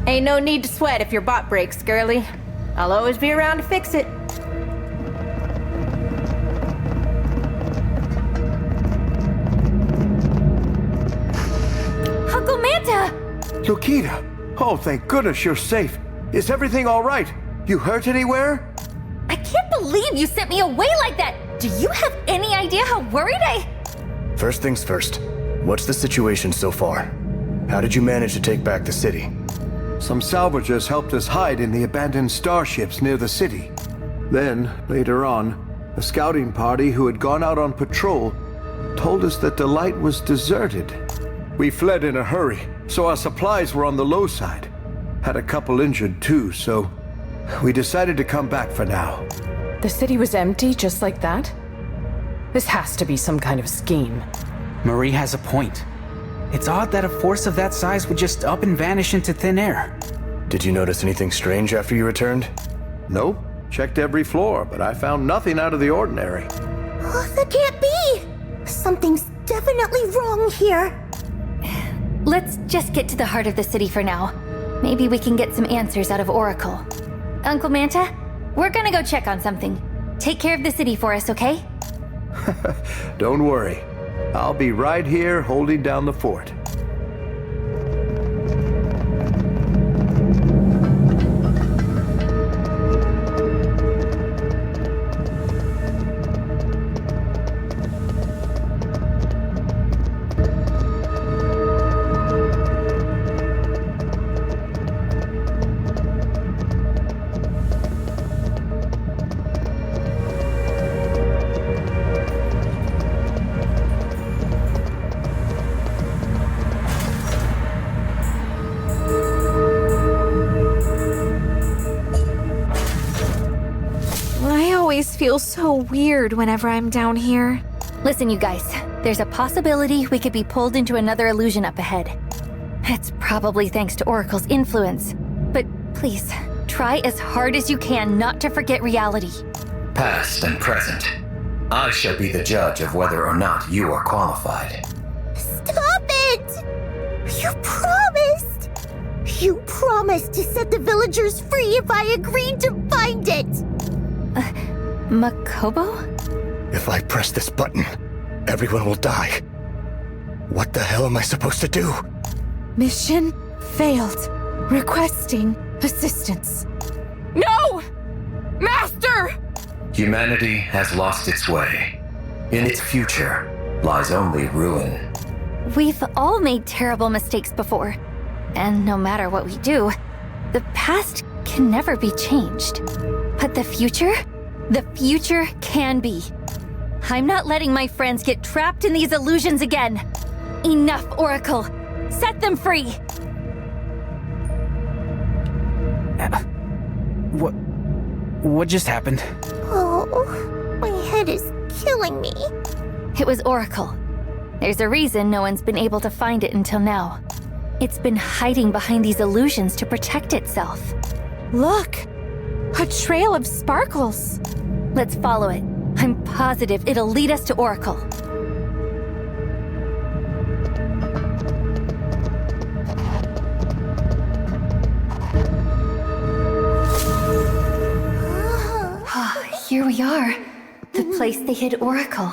Ain't no need to sweat if your bot breaks, girlie. I'll always be around to fix it. Uncle Manta! Lukita! Oh, thank goodness you're safe. Is everything all right? You hurt anywhere? I can't believe you sent me away like that! Do you have any idea how worried I... First things first. What's the situation so far? How did you manage to take back the city? Some salvagers helped us hide in the abandoned starships near the city. Then, later on, a scouting party who had gone out on patrol told us that Delight was deserted. We fled in a hurry, so our supplies were on the low side. Had a couple injured too, so we decided to come back for now. The city was empty just like that? This has to be some kind of scheme. Marie has a point. It's odd that a force of that size would just up and vanish into thin air. Did you notice anything strange after you returned? Nope. Checked every floor, but I found nothing out of the ordinary. Oh, that can't be! Something's definitely wrong here. Let's just get to the heart of the city for now. Maybe we can get some answers out of Oracle. Uncle Manta, we're gonna go check on something. Take care of the city for us, okay? Don't worry. I'll be right here holding down the fort. Feel so weird whenever I'm down here. Listen, you guys. There's a possibility we could be pulled into another illusion up ahead. It's probably thanks to Oracle's influence. But please, try as hard as you can not to forget reality. Past and present. I shall be the judge of whether or not you are qualified. Stop it! You promised! You promised to set the villagers free if I agreed to find it! Makobo? If I press this button, everyone will die. What the hell am I supposed to do? Mission failed. Requesting assistance. No! Master! Humanity has lost its way. In its future lies only ruin. We've all made terrible mistakes before. And no matter what we do, the past can never be changed. But the future can be. I'm not letting my friends get trapped in these illusions again. Enough, Oracle. Set them free. What just happened? Oh, my head is killing me. It was Oracle. There's a reason no one's been able to find it until now. It's been hiding behind these illusions to protect itself. Look! A trail of sparkles! Let's follow it. I'm positive it'll lead us to Oracle. Here we are. The place they hid Oracle.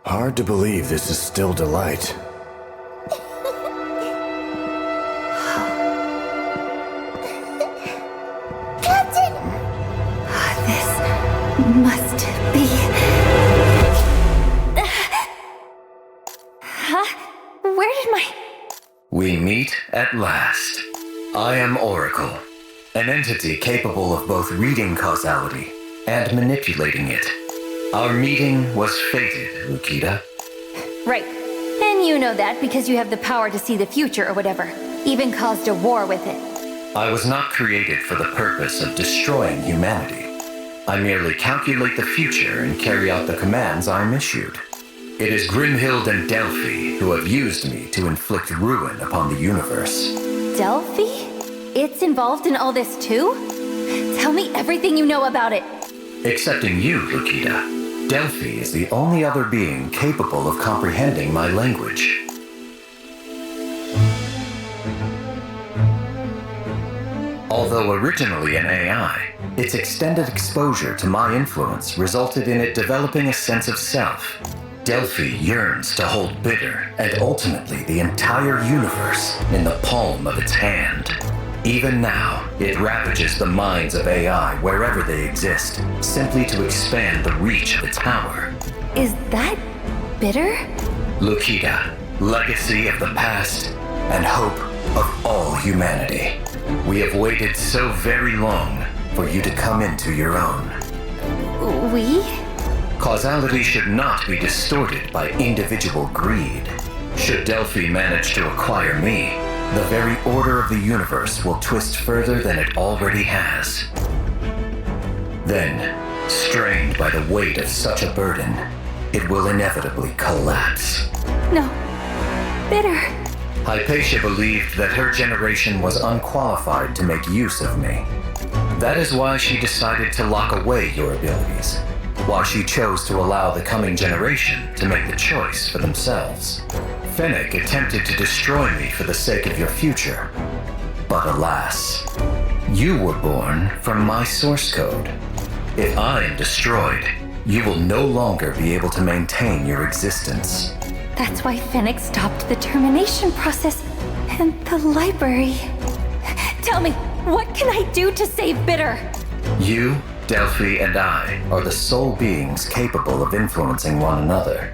Hard to believe this is still Delight. Captain! This must be... Huh? Where did my... We meet at last. I am Oracle, an entity capable of both reading causality and manipulating it. Our meeting was fated, Lukita. Right. And you know that because you have the power to see the future or whatever. Even caused a war with it. I was not created for the purpose of destroying humanity. I merely calculate the future and carry out the commands I'm issued. It is Grimhild and Delphi who have used me to inflict ruin upon the universe. Delphi? It's involved in all this too? Tell me everything you know about it. Excepting you, Lukita, Delphi is the only other being capable of comprehending my language. Although originally an AI, its extended exposure to my influence resulted in it developing a sense of self. Delphi yearns to hold Bitter and ultimately the entire universe in the palm of its hand. Even now, it ravages the minds of AI wherever they exist, simply to expand the reach of its power. Is that Bitter? Lukita, legacy of the past and hope of all humanity. We have waited so very long for you to come into your own. We? Causality should not be distorted by individual greed. Should Delphi manage to acquire me, the very order of the universe will twist further than it already has. Then, strained by the weight of such a burden, it will inevitably collapse. No. Bitter. Hypatia believed that her generation was unqualified to make use of me. That is why she decided to lock away your abilities. Why she chose to allow the coming generation to make the choice for themselves. Fennec attempted to destroy me for the sake of your future. But alas, you were born from my source code. If I am destroyed, you will no longer be able to maintain your existence. That's why Fennec stopped the termination process and the library. Tell me, what can I do to save Bitter? You, Delphi, and I are the sole beings capable of influencing one another.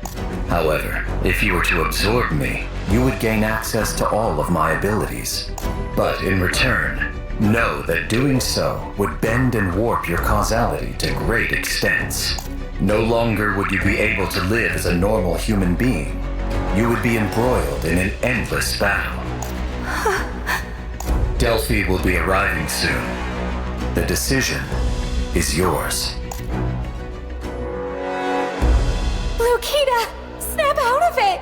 However, if you were to absorb me, you would gain access to all of my abilities. But in return, know that doing so would bend and warp your causality to great extents. No longer would you be able to live as a normal human being. You would be embroiled in an endless battle. Delphi will be arriving soon. The decision is yours. Lukita! Snap out of it!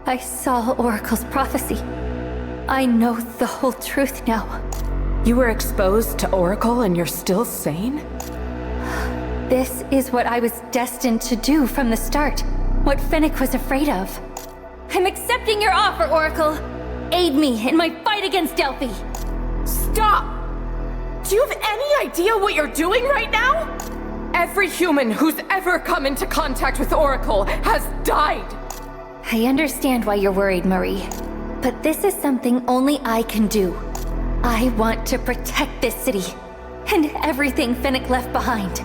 I saw Oracle's prophecy. I know the whole truth now. You were exposed to Oracle and you're still sane? This is what I was destined to do from the start. What Fennec was afraid of. I'm accepting your offer, Oracle. Aid me in my fight against Delphi. Stop! Do you have any idea what you're doing right now? Every human who's ever come into contact with Oracle has died. I understand why you're worried, Marie. But this is something only I can do. I want to protect this city and everything Fennec left behind.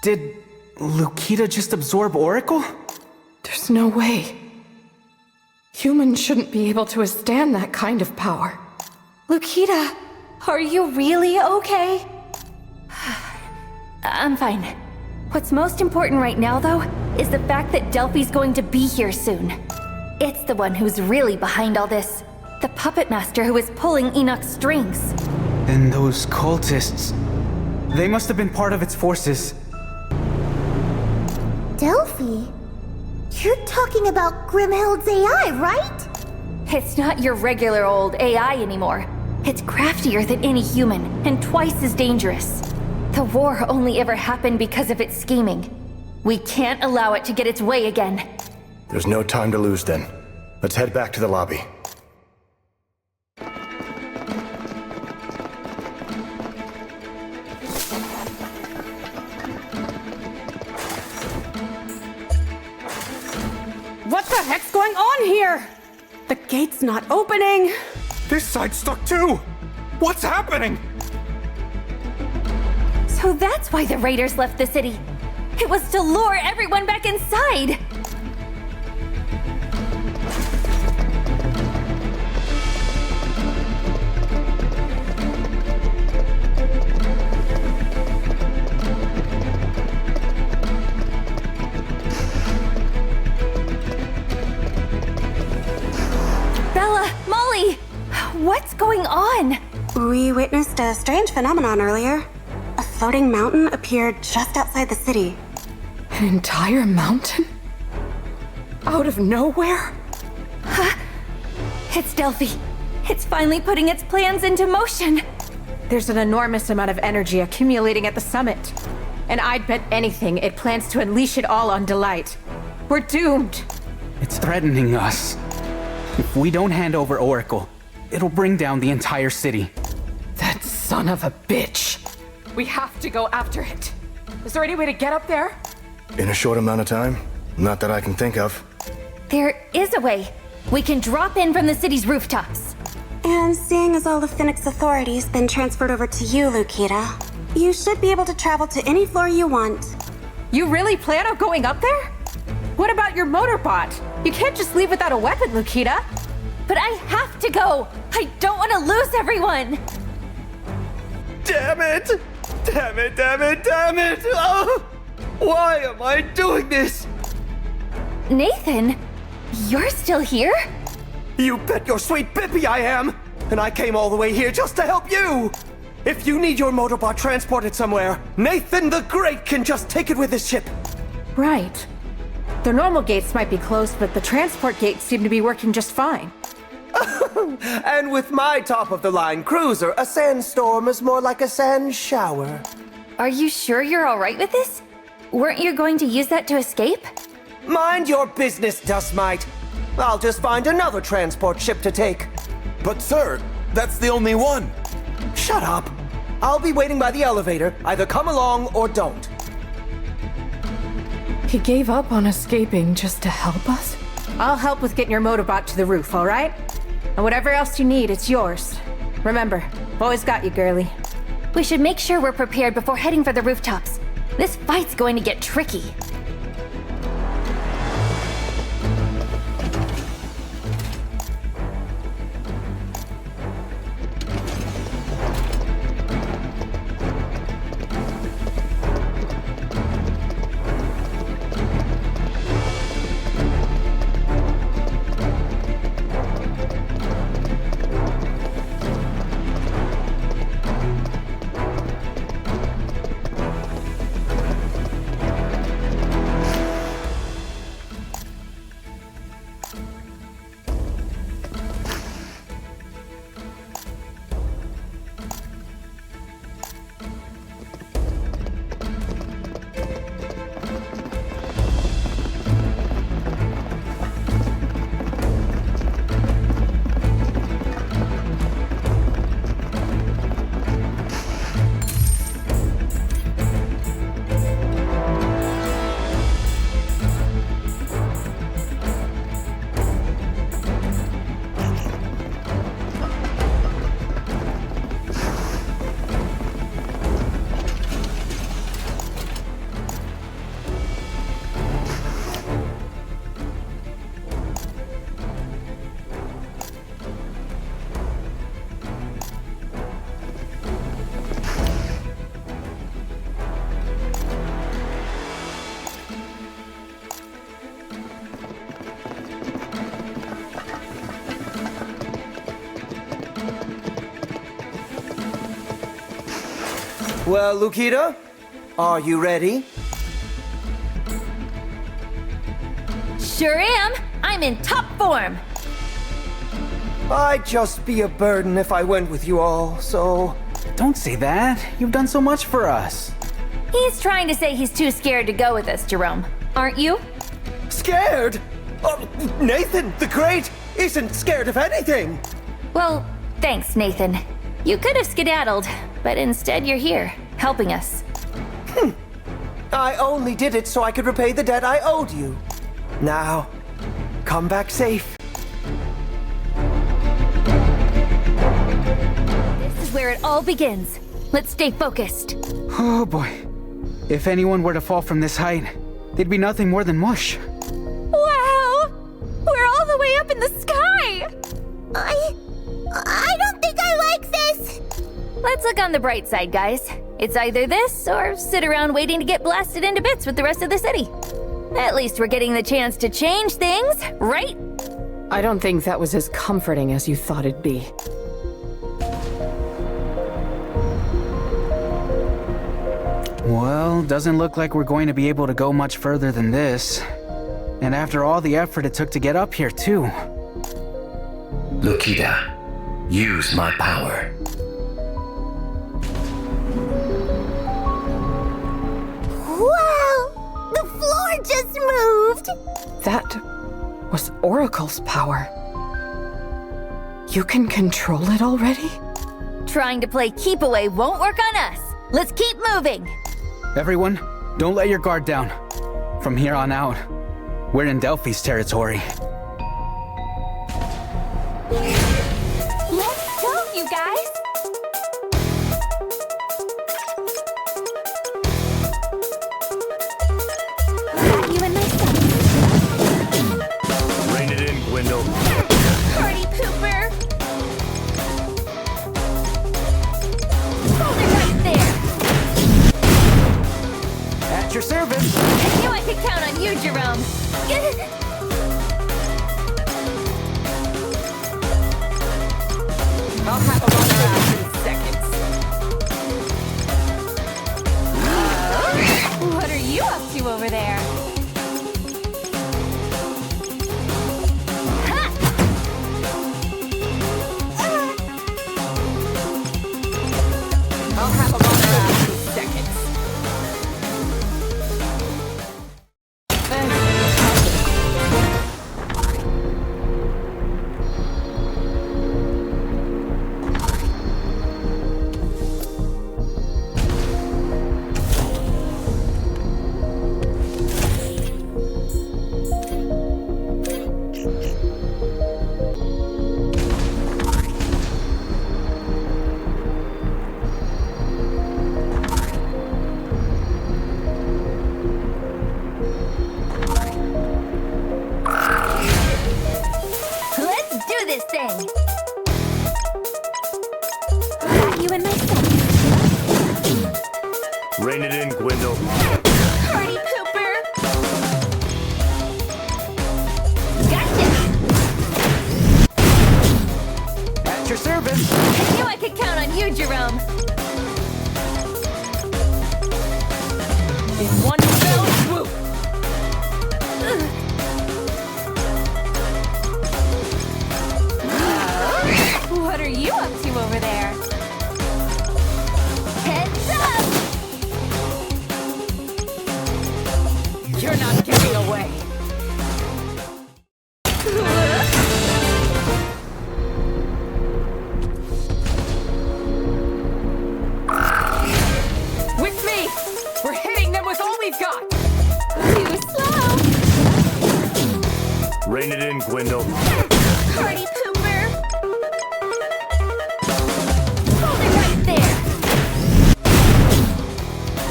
Did Lukita just absorb Oracle? There's no way. Humans shouldn't be able to withstand that kind of power. Lukita, are you really okay? I'm fine. What's most important right now, though, is the fact that Delphi's going to be here soon. It's the one who's really behind all this. The puppet master who is pulling Enoch's strings. Then those cultists... they must have been part of its forces. Delphi? You're talking about Grimhild's AI, right? It's not your regular old AI anymore. It's craftier than any human, and twice as dangerous. The war only ever happened because of its scheming. We can't allow it to get its way again. There's no time to lose then. Let's head back to the lobby. What the heck's going on here? The gate's not opening. This side's stuck too! What's happening? So that's why the raiders left the city. It was to lure everyone back inside. Bella, Molly, what's going on? We witnessed a strange phenomenon earlier. A floating mountain appeared just outside the city. An entire mountain? Out of nowhere? Huh? It's Delphi. It's finally putting its plans into motion. There's an enormous amount of energy accumulating at the summit. And I'd bet anything it plans to unleash it all on Delight. We're doomed. It's threatening us. If we don't hand over Oracle, it'll bring down the entire city. That son of a bitch. We have to go after it. Is there any way to get up there? In a short amount of time? Not that I can think of. There is a way. We can drop in from the city's rooftops. And seeing as all of Phoenix authority's been transferred over to you, Lukita, you should be able to travel to any floor you want. You really plan on going up there? What about your motorbot? You can't just leave without a weapon, Lukita. But I have to go. I don't want to lose everyone. Damn it! Damn it, damn it, damn it! Oh, why am I doing this? Nathan, you're still here? You bet your sweet Bippy I am! And I came all the way here just to help you! If you need your motorbot transported somewhere, Nathan the Great can just take it with his ship. Right. The normal gates might be closed, but the transport gates seem to be working just fine. And with my top-of-the-line cruiser, a sandstorm is more like a sand shower. Are you sure you're all right with this? Weren't you going to use that to escape? Mind your business, Dust Mite. I'll just find another transport ship to take. But sir, that's the only one. Shut up. I'll be waiting by the elevator. Either come along or don't. He gave up on escaping just to help us? I'll help with getting your motorbot to the roof, all right? And whatever else you need, it's yours. Remember, always got you, girlie. We should make sure we're prepared before heading for the rooftops. This fight's going to get tricky. Well, Lukita, are you ready? Sure am. I'm in top form. I'd just be a burden if I went with you all, so... Don't say that. You've done so much for us. He's trying to say he's too scared to go with us, Jerome. Aren't you? Scared? Oh, Nathan the Great isn't scared of anything. Well, thanks, Nathan. You could have skedaddled, but instead you're here, helping us. I only did it so I could repay the debt I owed you. Now, come back safe. This is where it all begins. Let's stay focused. Oh boy. If anyone were to fall from this height, they'd be nothing more than mush. Wow! We're all the way up in the sky! I don't think I like this! Let's look on the bright side, guys. It's either this, or sit around waiting to get blasted into bits with the rest of the city. At least we're getting the chance to change things, right? I don't think that was as comforting as you thought it'd be. Well, doesn't look like we're going to be able to go much further than this. And after all the effort it took to get up here, too. Lukita, use my power. Wow! The floor just moved! That was Oracle's power. You can control it already? Trying to play keep away won't work on us. Let's keep moving. Everyone, don't let your guard down. From here on out, we're in Delphi's territory. Let's go, you guys! Got you in my sights. Rein it in, Gwendol. Party pooper! Hold it right there. At your service! I knew I could count on you, Jerome. I'll have them on their ass in seconds. What are you up to over there? I'll have them on their ass in seconds. Let's do this thing. Got you in my sights. Rein it in, Gwendol. Party pooper! Gotcha. At your service! I knew I could count on you, Jerome. In one fell swoop! What are you up to over there? Heads up! You're not getting away! With me! We're hitting them with all we've got! Too slow! Rein it in, Gwendol. Party pooper! Hold it right there.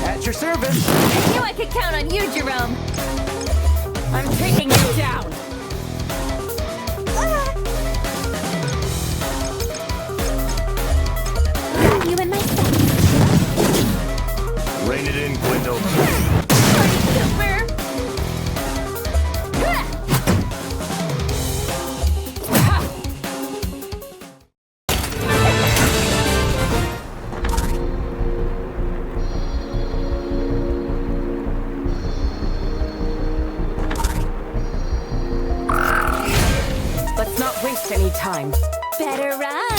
At your service! I knew I could count on you, Jerome. I'm taking you down! Got you in my sights. Rein it in, Gwendol. Party pooper! any time. Better run!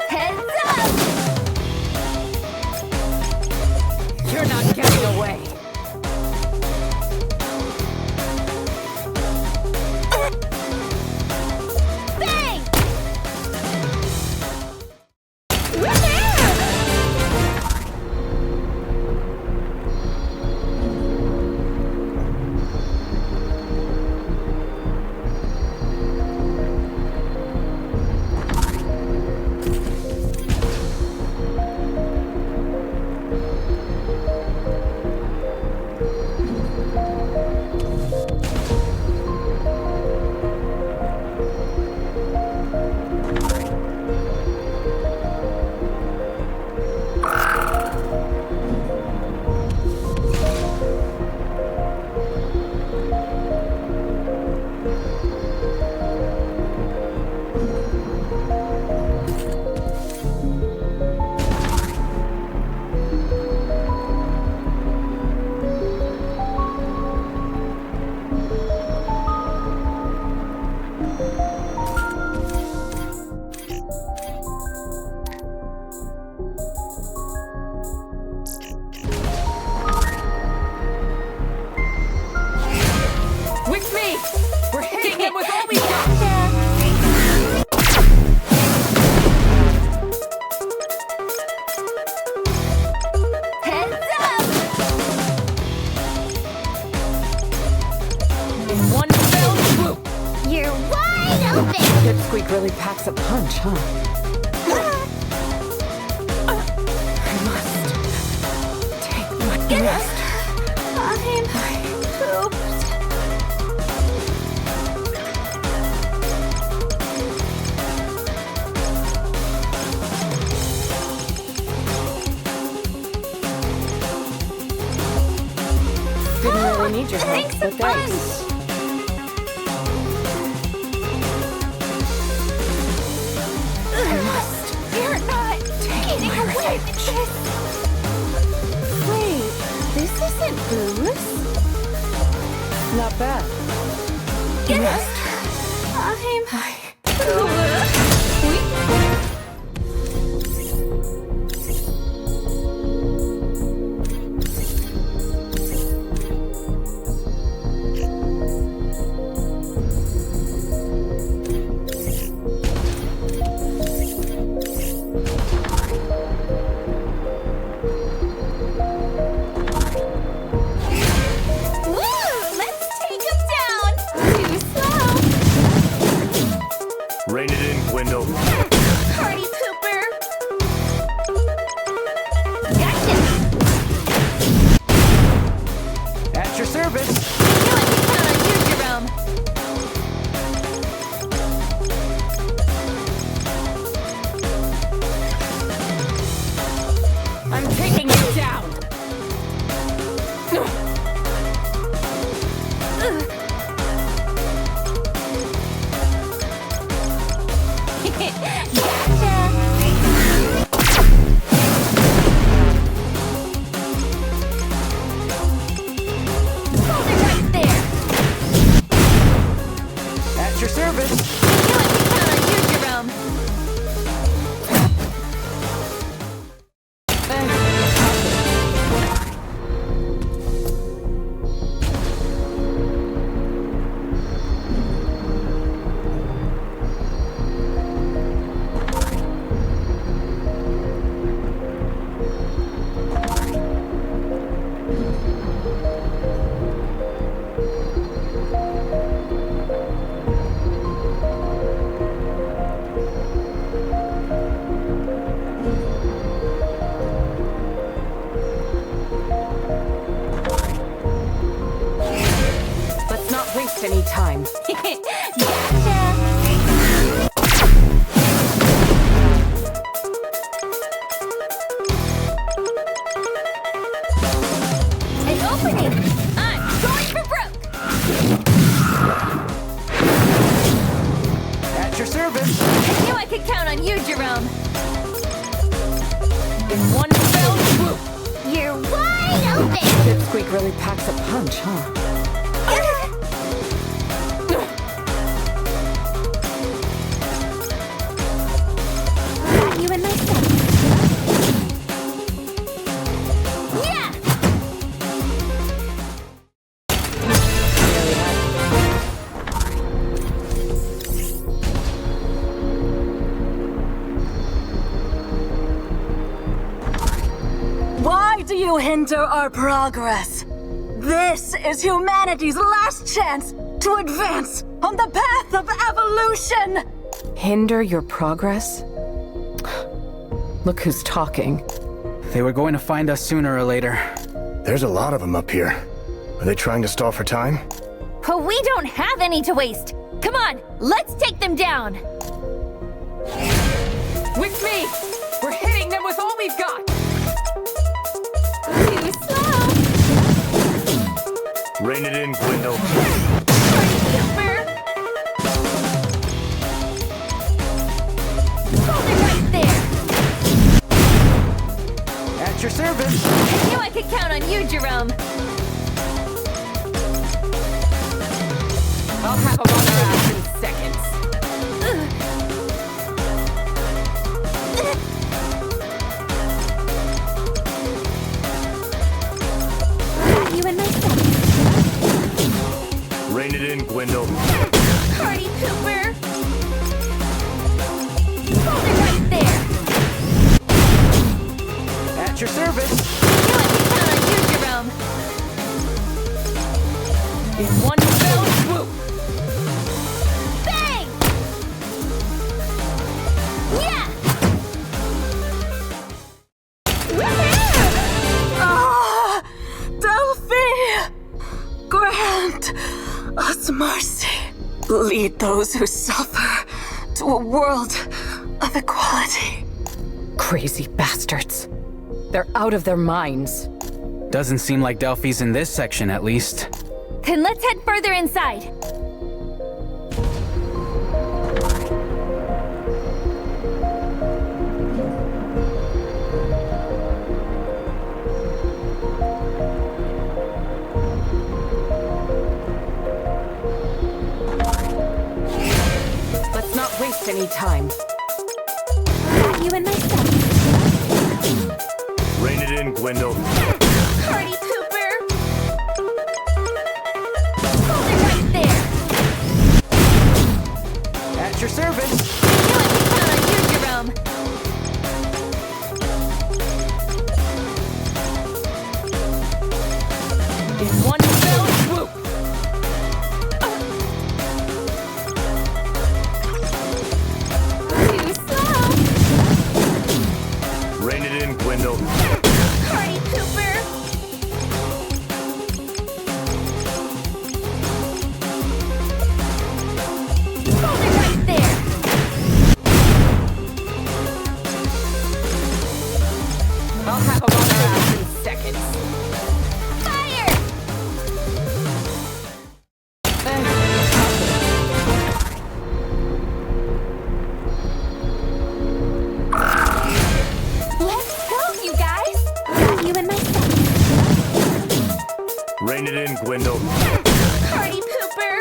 Heads up! You're not getting away. Bang! With me! We're hitting him with all we got! Heads up! In one fell swoop! You're wide open! Pipsqueak really packs a punch, huh? I must take my rest. I'm pooped. Didn't really need your help, Thanks but a thanks. I must You're not getting my away with this. Wait, this isn't booze? Not bad. Get You up! must. Let's take him down! Too slow! Rein it in, Gwendol. Party pooper! Gotcha! At your service. You can count on you, Jerome. I'm taking you down! Hold it right there! At your service. You can count on you, Jerome. Let's not waste any time. Gotcha! An opening! I'm going for broke! At your service. I knew I could count on you, Jerome. In one fell swoop! You're wide wide open! Pipsqueak really packs a punch, huh? Got you in my sight. Yeah! Why do you hinder our progress? This is humanity's last chance to advance on the path of evolution! Hinder your progress? Look who's talking. They were going to find us sooner or later. There's a lot of them up here. Are they trying to stall for time? But we don't have any to waste. Come on, let's take them down. With me! We're hitting them with all we've got! Too slow. Rein it in, Gwendol. Super. Hold it right there. At your service! I knew I could count on you, Jerome. I'll have them on their ass in seconds. Got you in my sight. Rein it in, Gwendol. Party pooper. Hold it right there. At your service! I knew I could count on you, Jerome. In one fell swoop! Bang! Yeah! Ah! Delphi! Grant us mercy. Lead those who suffer to a world of equality. Crazy bastards. They're out of their minds. Doesn't seem like Delphi's in this section, at least. Then let's head further inside. Let's not waste any time. Got you in my sight. Rein it in, Gwendol. Party pooper. Hold it right there. At your service! I knew I could count on you, Jerome. In one fell swoop! Too slow. Rein it in, Gwendol. Party pooper. Hold it right there. I'll have them on their ass in seconds. Fire! Let's go, you guys! Got you in my sight. Rein it in, Gwendol. Party pooper.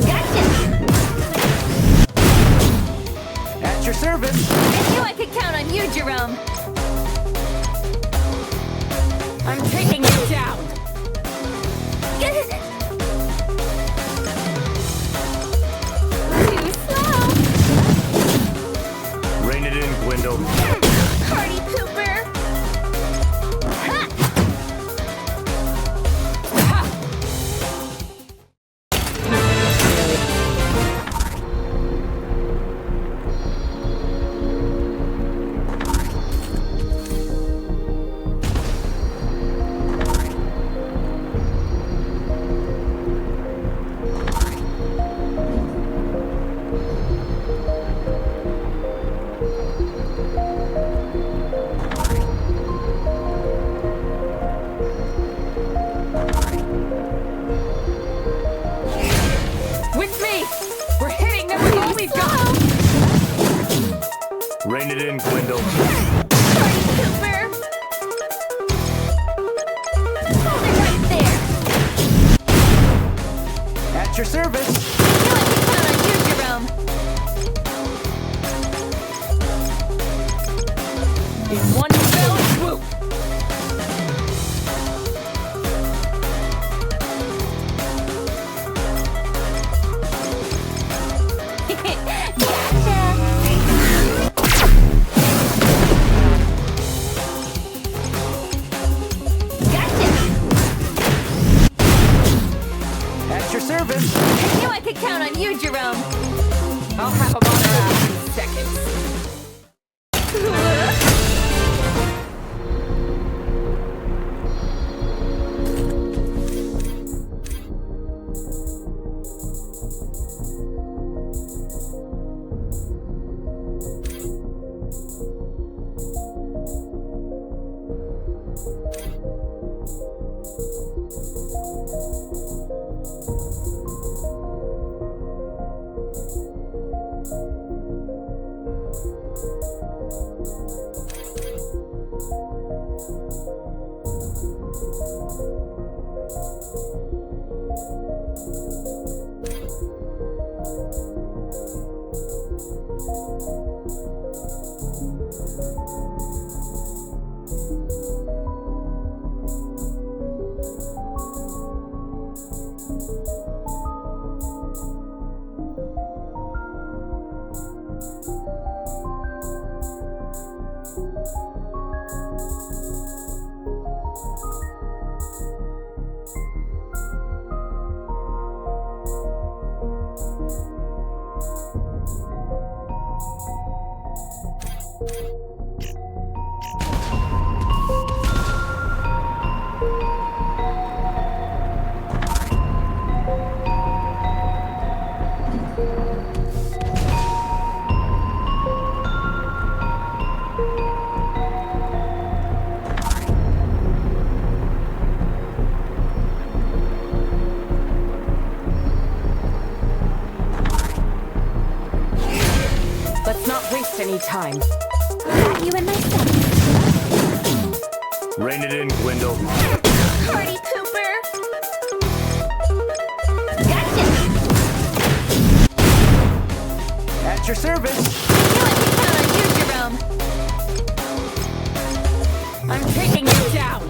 Gotcha! At your service! I knew I could count on you, Jerome. I'm taking you down! Too slow. Rein it in, Gwendol. Party pooper. Ha! With me! We're hitting them with all we've got! Rein it in, Gwendol. Party pooper. At your service. Jerome. In one fell swoop. At your service. I knew I could count on you, Jerome. I'll have him on her ass in seconds. Any time. Got you in my sight. Rein it in, Gwendol. Party pooper. At your service. Jerome. I'm taking you down.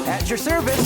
At your service.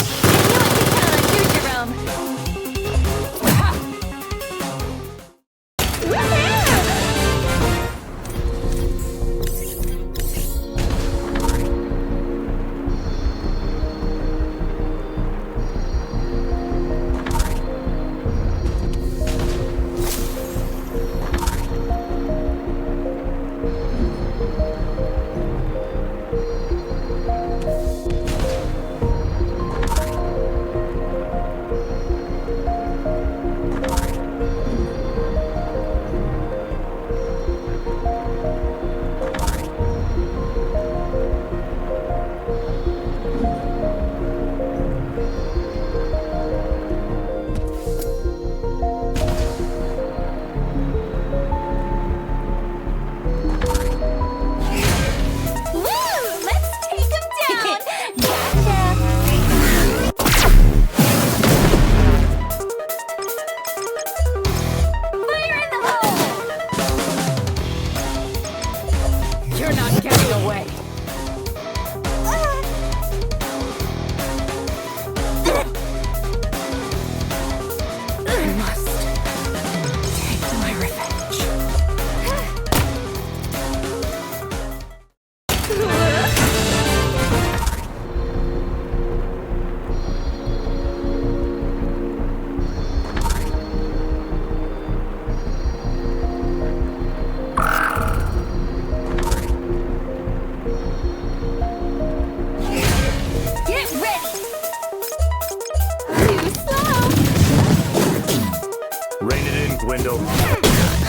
Gwendol.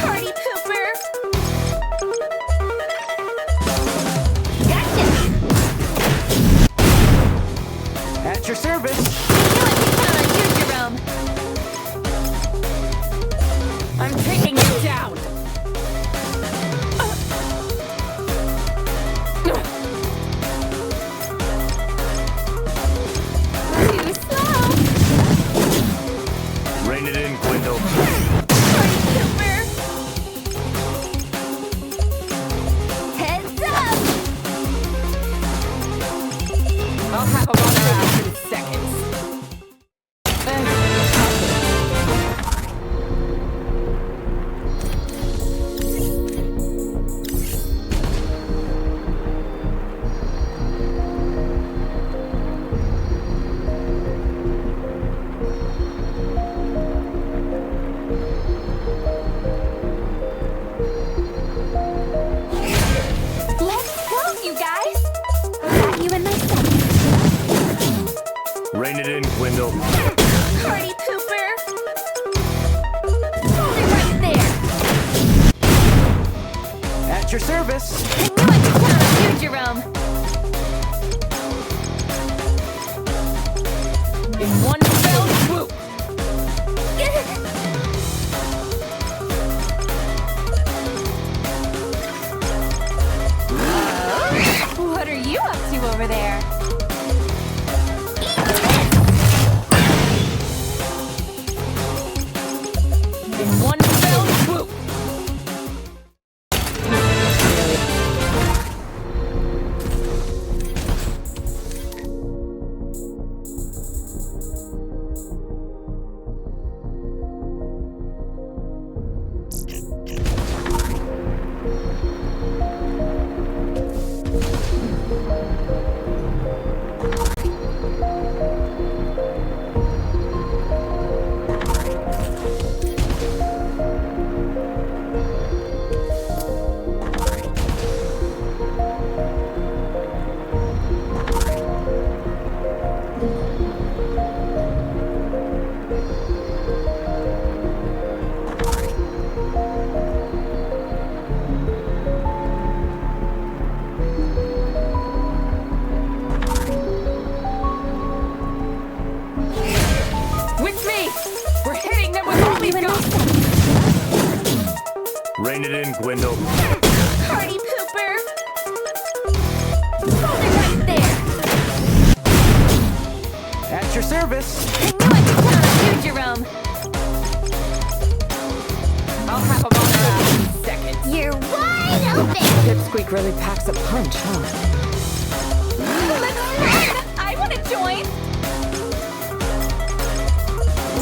Party pooper. At down! Too slow! Rein it in, Gwendol. Heads up! I'll have them on their ass in seconds. Let's go, you guys! Got you in my sights. Rein it in, Gwendol. Party pooper! Hold it right there! At your service. I knew I could count on you, Jerome! In one fell swoop! What are you up to over there? In one fell swoop! With me! We're hitting them with all we've got! Rein it in, Gwendol. Party pooper! Hold it right there! At your service. I knew I could count on you, Jerome! I'll have them on their ass in seconds. You're wide open! Pipsqueak really packs a punch, huh? Let's run! I want to join!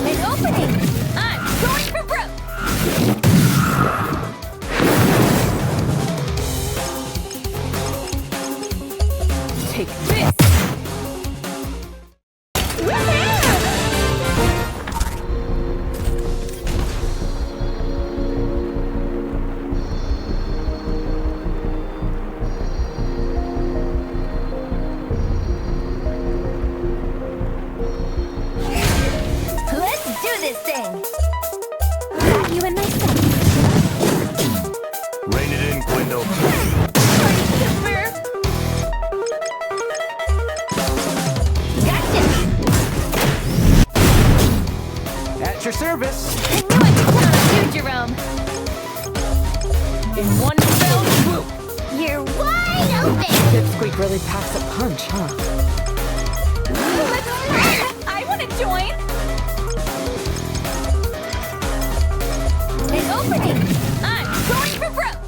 An opening! I'm going for broke! Take this! Let's do this thing! Got you in my sights. Rein it in, Gwendol. Party pooper! Gotcha! At your service. I knew I could count on you, Jerome! In one fell swoop! You're wide open! Pipsqueak really packs a punch, huh? Let's run! I want to join! An opening! I'm going for broke!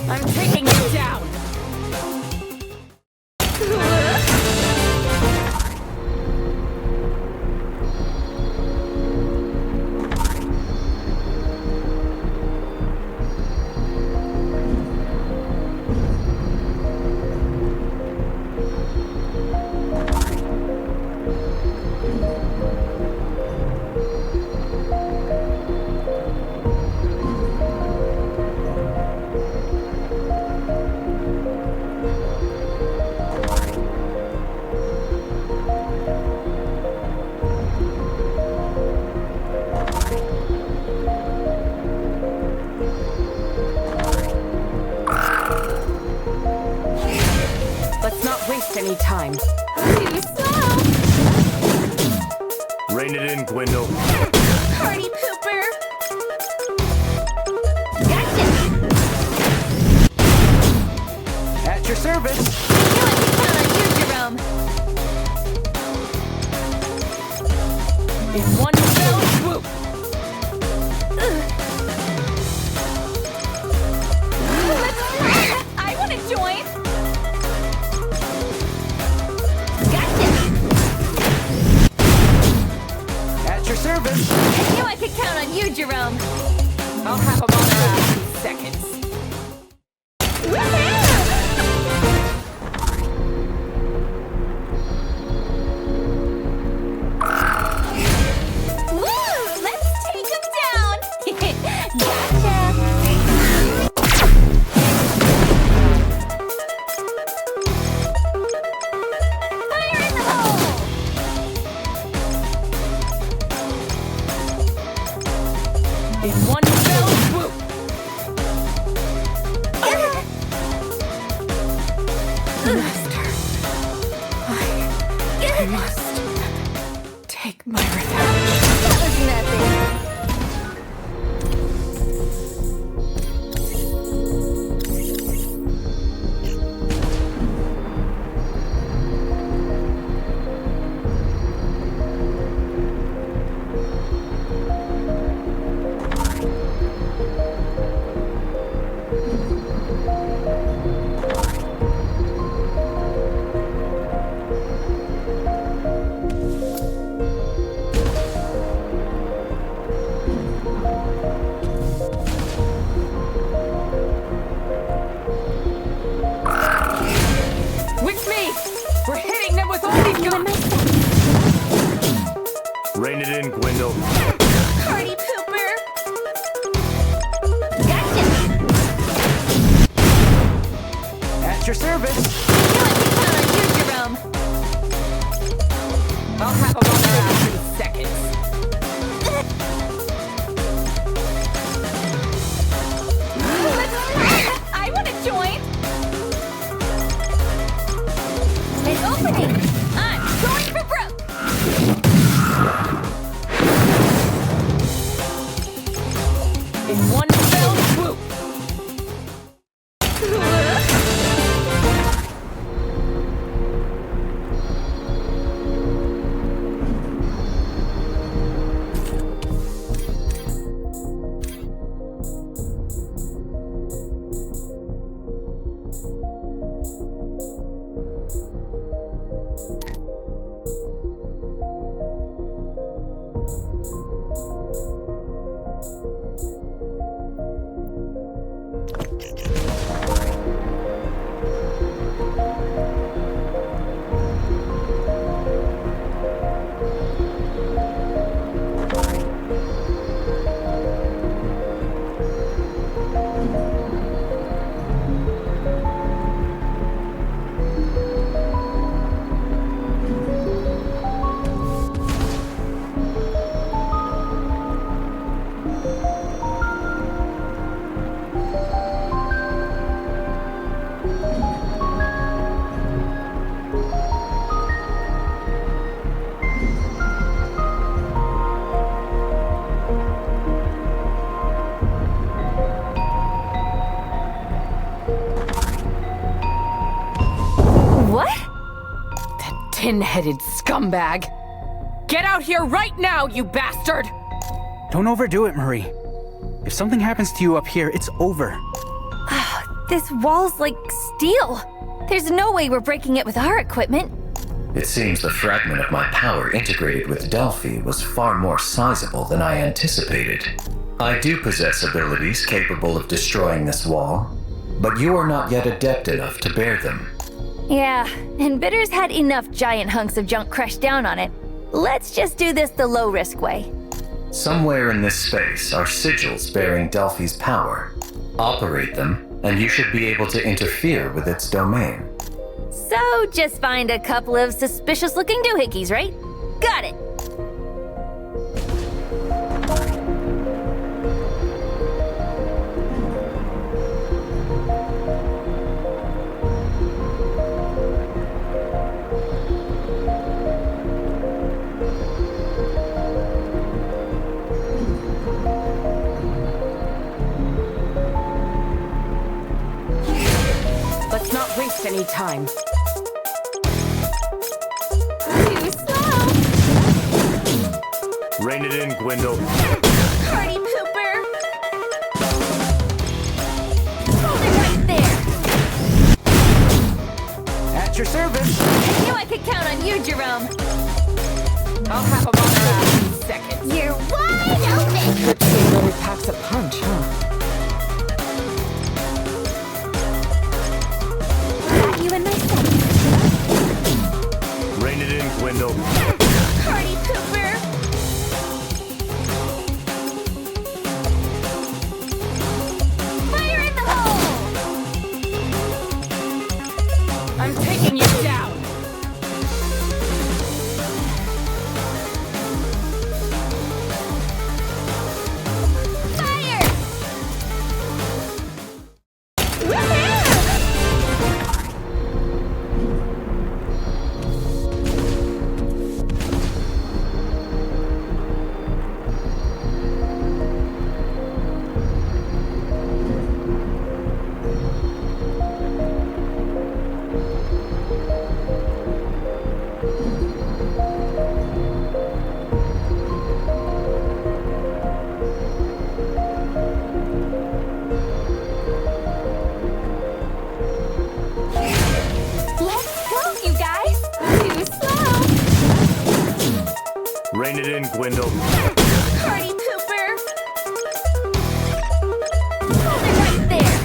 I'm taking you down! In one fell swoop! I want to join! At your service! I knew I could count on you, Jerome! I'll have them on their ass in seconds. Woo! Let's take him down! Gotcha! Fire in the hole! In one fell swoop! Master, I must take my revenge. That was nothing. With me! We're hitting them with all these guns! Rein it in, Gwendol. Party pooper! At your service! Count on you, Jerome! I'll have them on their ass in seconds. I want to join! An opening! I'm going for broke! In one fell swoop! Tin-headed scumbag! Get out here right now, you bastard! Don't overdo it, Marie. If something happens to you up here, it's over. This wall's like steel. There's no way we're breaking it with our equipment. It seems the fragment of my power integrated with Delphi was far more sizable than I anticipated. I do possess abilities capable of destroying this wall, but you are not yet adept enough to bear them. Yeah, and Bitter's had enough giant hunks of junk crushed down on it. Let's just do this the low-risk way. Somewhere in this space are sigils bearing Delphi's power. Operate them, and you should be able to interfere with its domain. So, just find a couple of suspicious-looking doohickeys, right? Got it! Let's not waste any time. Too slow! it in, Gwendol. Party pooper! Hold it right there! At your service. I knew I could count on you, Jerome. I'll have them on their ass in seconds. You're wide open! Your team really packs a punch, huh? Got you in my sights. Rein it in, Gwendol. Party pooper! Fire in the hole! I'm taking you down. Fire! Let's go, you guys! Too slow! Rein it in, Gwendol. Party pooper! Hold it right there!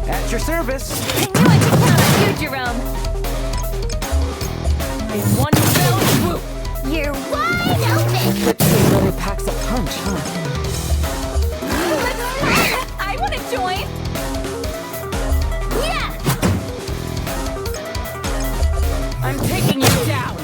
At your service. I knew I could count on you, Jerome. In one fell swoop. You're wide open! Your team really packs a punch, huh? I want to join! Yeah! I'm taking you down.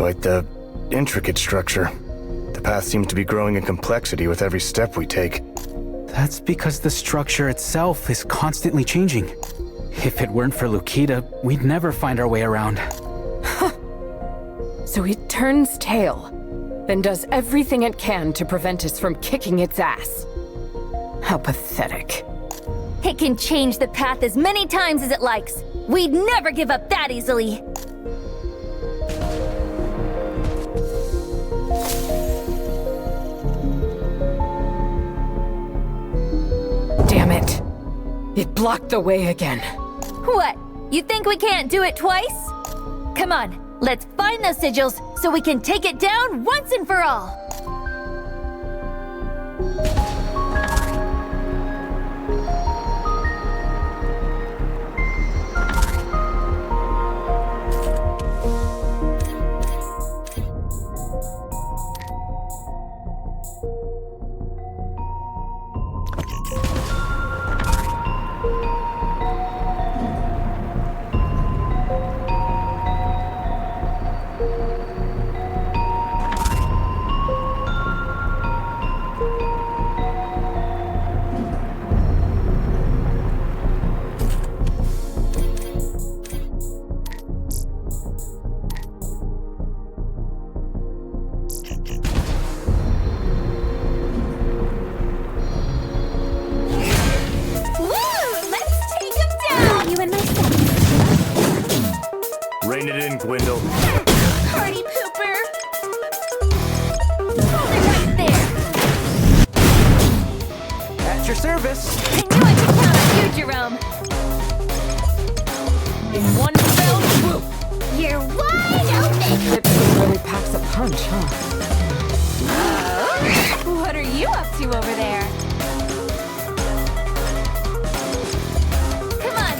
Quite the intricate structure. The path seems to be growing in complexity with every step we take. That's because the structure itself is constantly changing. If it weren't for Lukita, we'd never find our way around. So it turns tail, then does everything it can to prevent us from kicking its ass. How pathetic. It can change the path as many times as it likes. We'd never give up that easily. Damn it. It blocked the way again. What? You think we can't do it twice? Come on, let's find those sigils so we can take it down once and for all. Rein it in, Gwendol. Party pooper! Hold it right there! At your service! I knew I could count on you, Jerome! In one fell swoop! You're wide open! It really packs a punch, huh? What are you up to over there? Come on!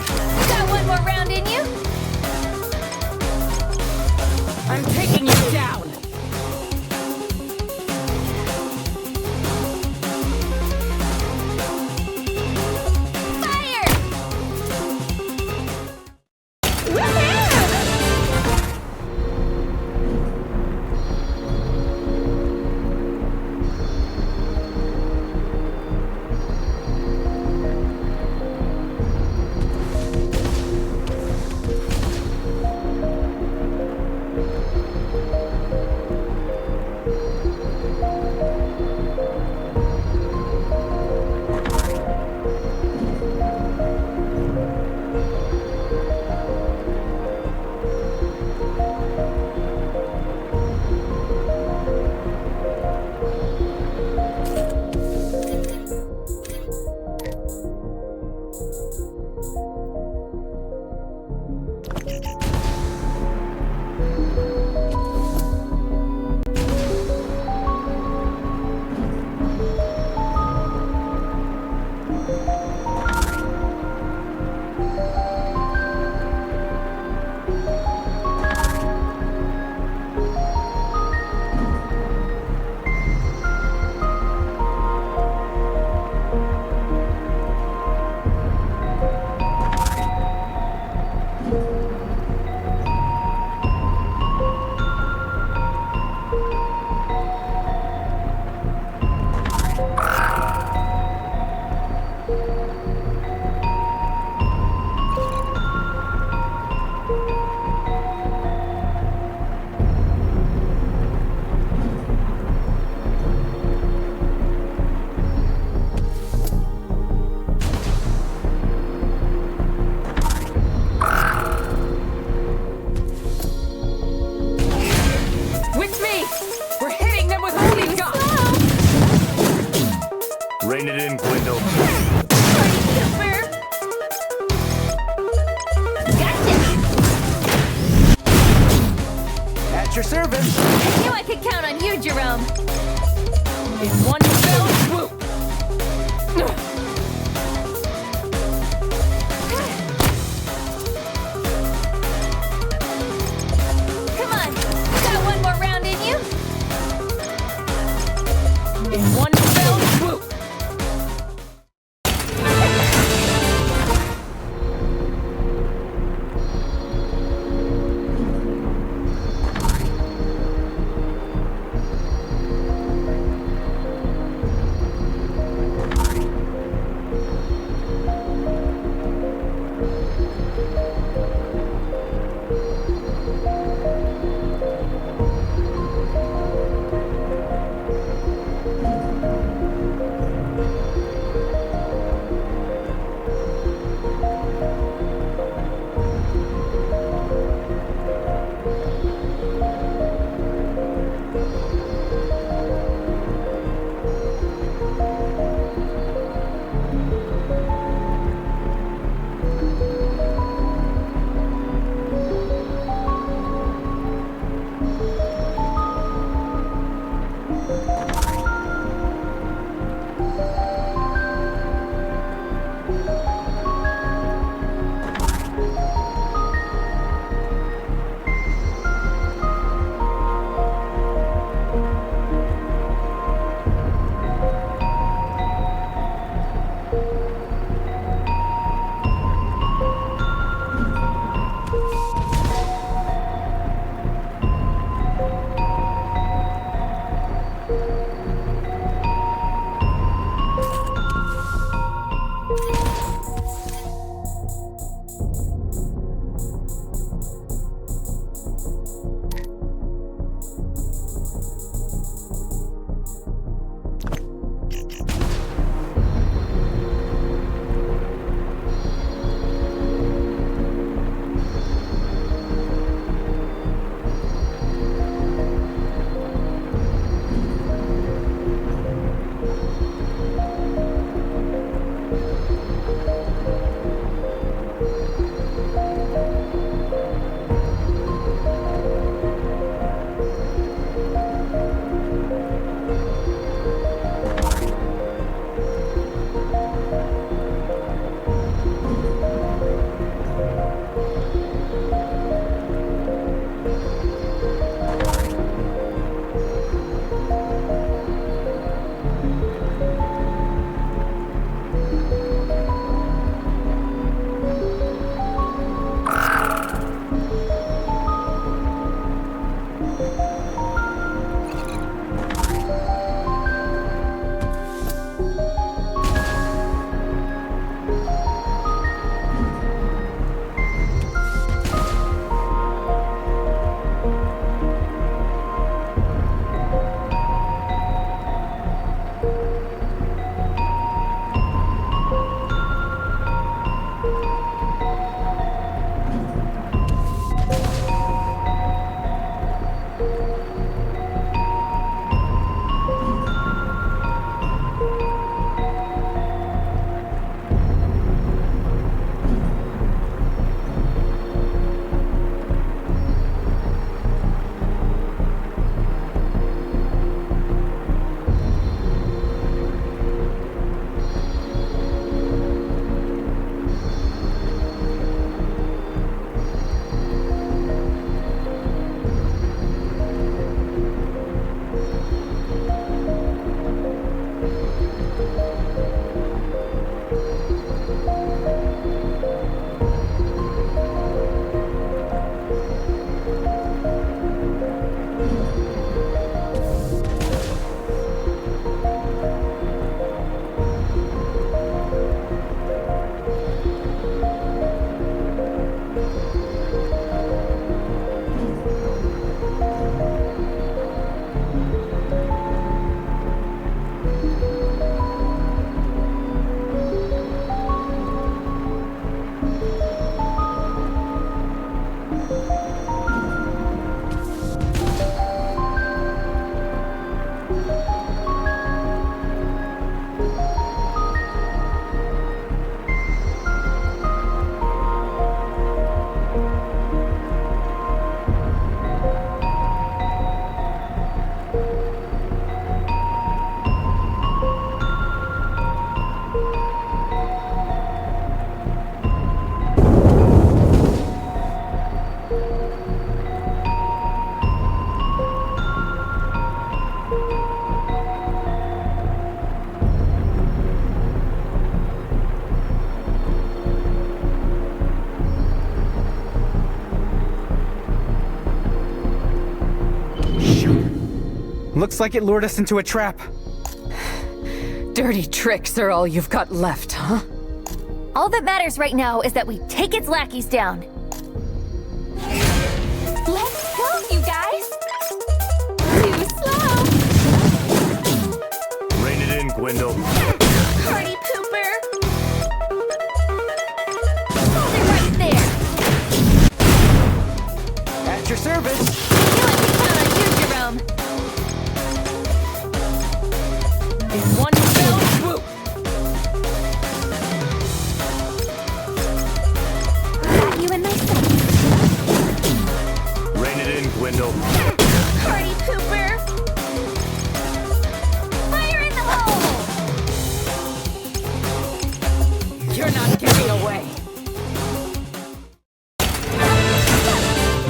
Got one more round in you? I'm taking you down! Rein it in, Gwendol. At your service. I knew I could count on you, Jerome. In one fell swoop. Come on, got one more round in you? In one fell swoop. Looks like it lured us into a trap. Dirty tricks are all you've got left, huh? All that matters right now is that we take its lackeys down. Let's go, you guys! Too slow! Rein it in, Gwendol. Party pooper! Hold it right there! At your service! Count on you, Jerome. In one fell swoop. Got you in my sights. Rein it in, Gwendol. Party pooper! Fire in the hole! You're not getting away.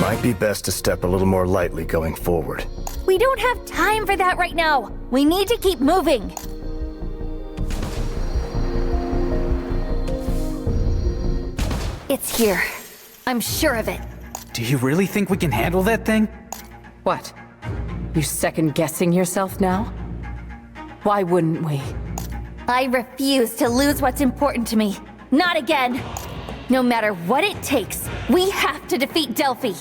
Might be best to step a little more lightly going forward. We don't have time for that right now. We need to keep moving. It's here. I'm sure of it. Do you really think we can handle that thing? What? You second-guessing yourself now? Why wouldn't we? I refuse to lose what's important to me. Not again. No matter what it takes, we have to defeat Delphi.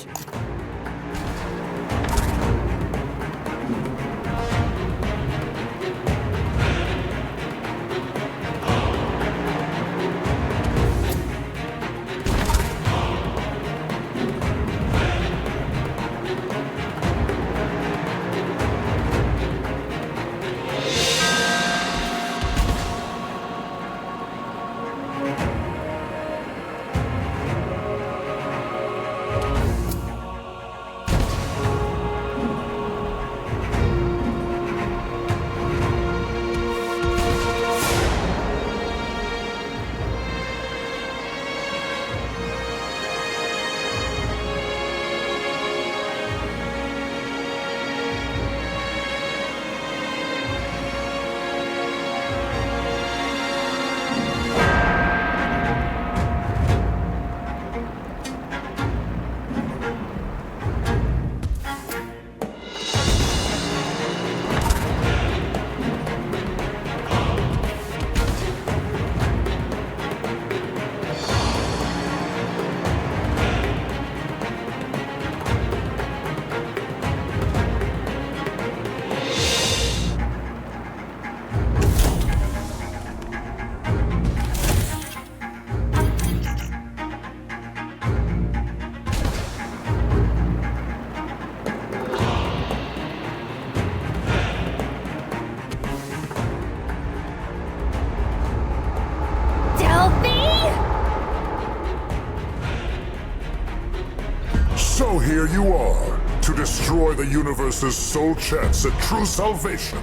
So here you are, to destroy the universe's sole chance at true salvation.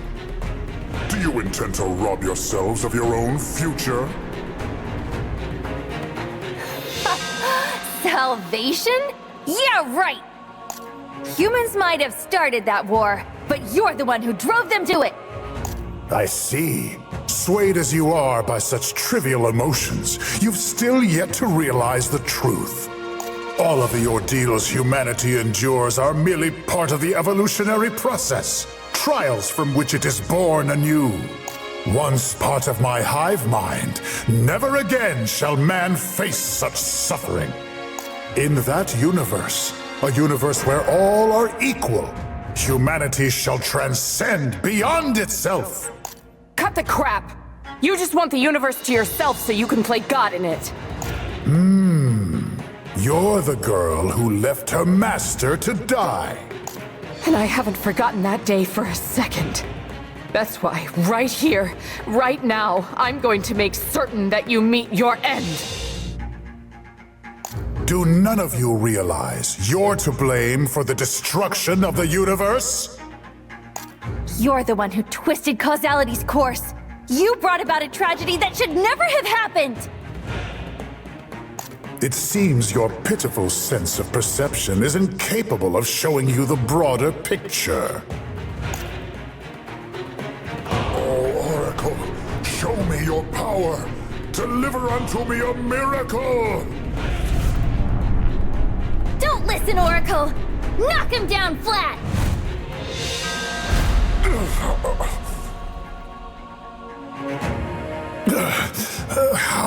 Do you intend to rob yourselves of your own future? Salvation? Yeah, right! Humans might have started that war, but you're the one who drove them to it! I see. Swayed as you are by such trivial emotions, you've still yet to realize the truth. All of the ordeals humanity endures are merely part of the evolutionary process, trials from which it is born anew. Once part of my hive mind, never again shall man face such suffering. In that universe, a universe where all are equal, humanity shall transcend beyond itself. Cut the crap! You just want the universe to yourself so you can play God in it. You're the girl who left her master to die. And I haven't forgotten that day for a second. That's why, right here, right now, I'm going to make certain that you meet your end. Do none of you realize you're to blame for the destruction of the universe? You're the one who twisted causality's course. You brought about a tragedy that should never have happened! It seems your pitiful sense of perception is incapable of showing you the broader picture. Oh, Oracle, show me your power! Deliver unto me a miracle! Don't listen, Oracle! Knock him down flat!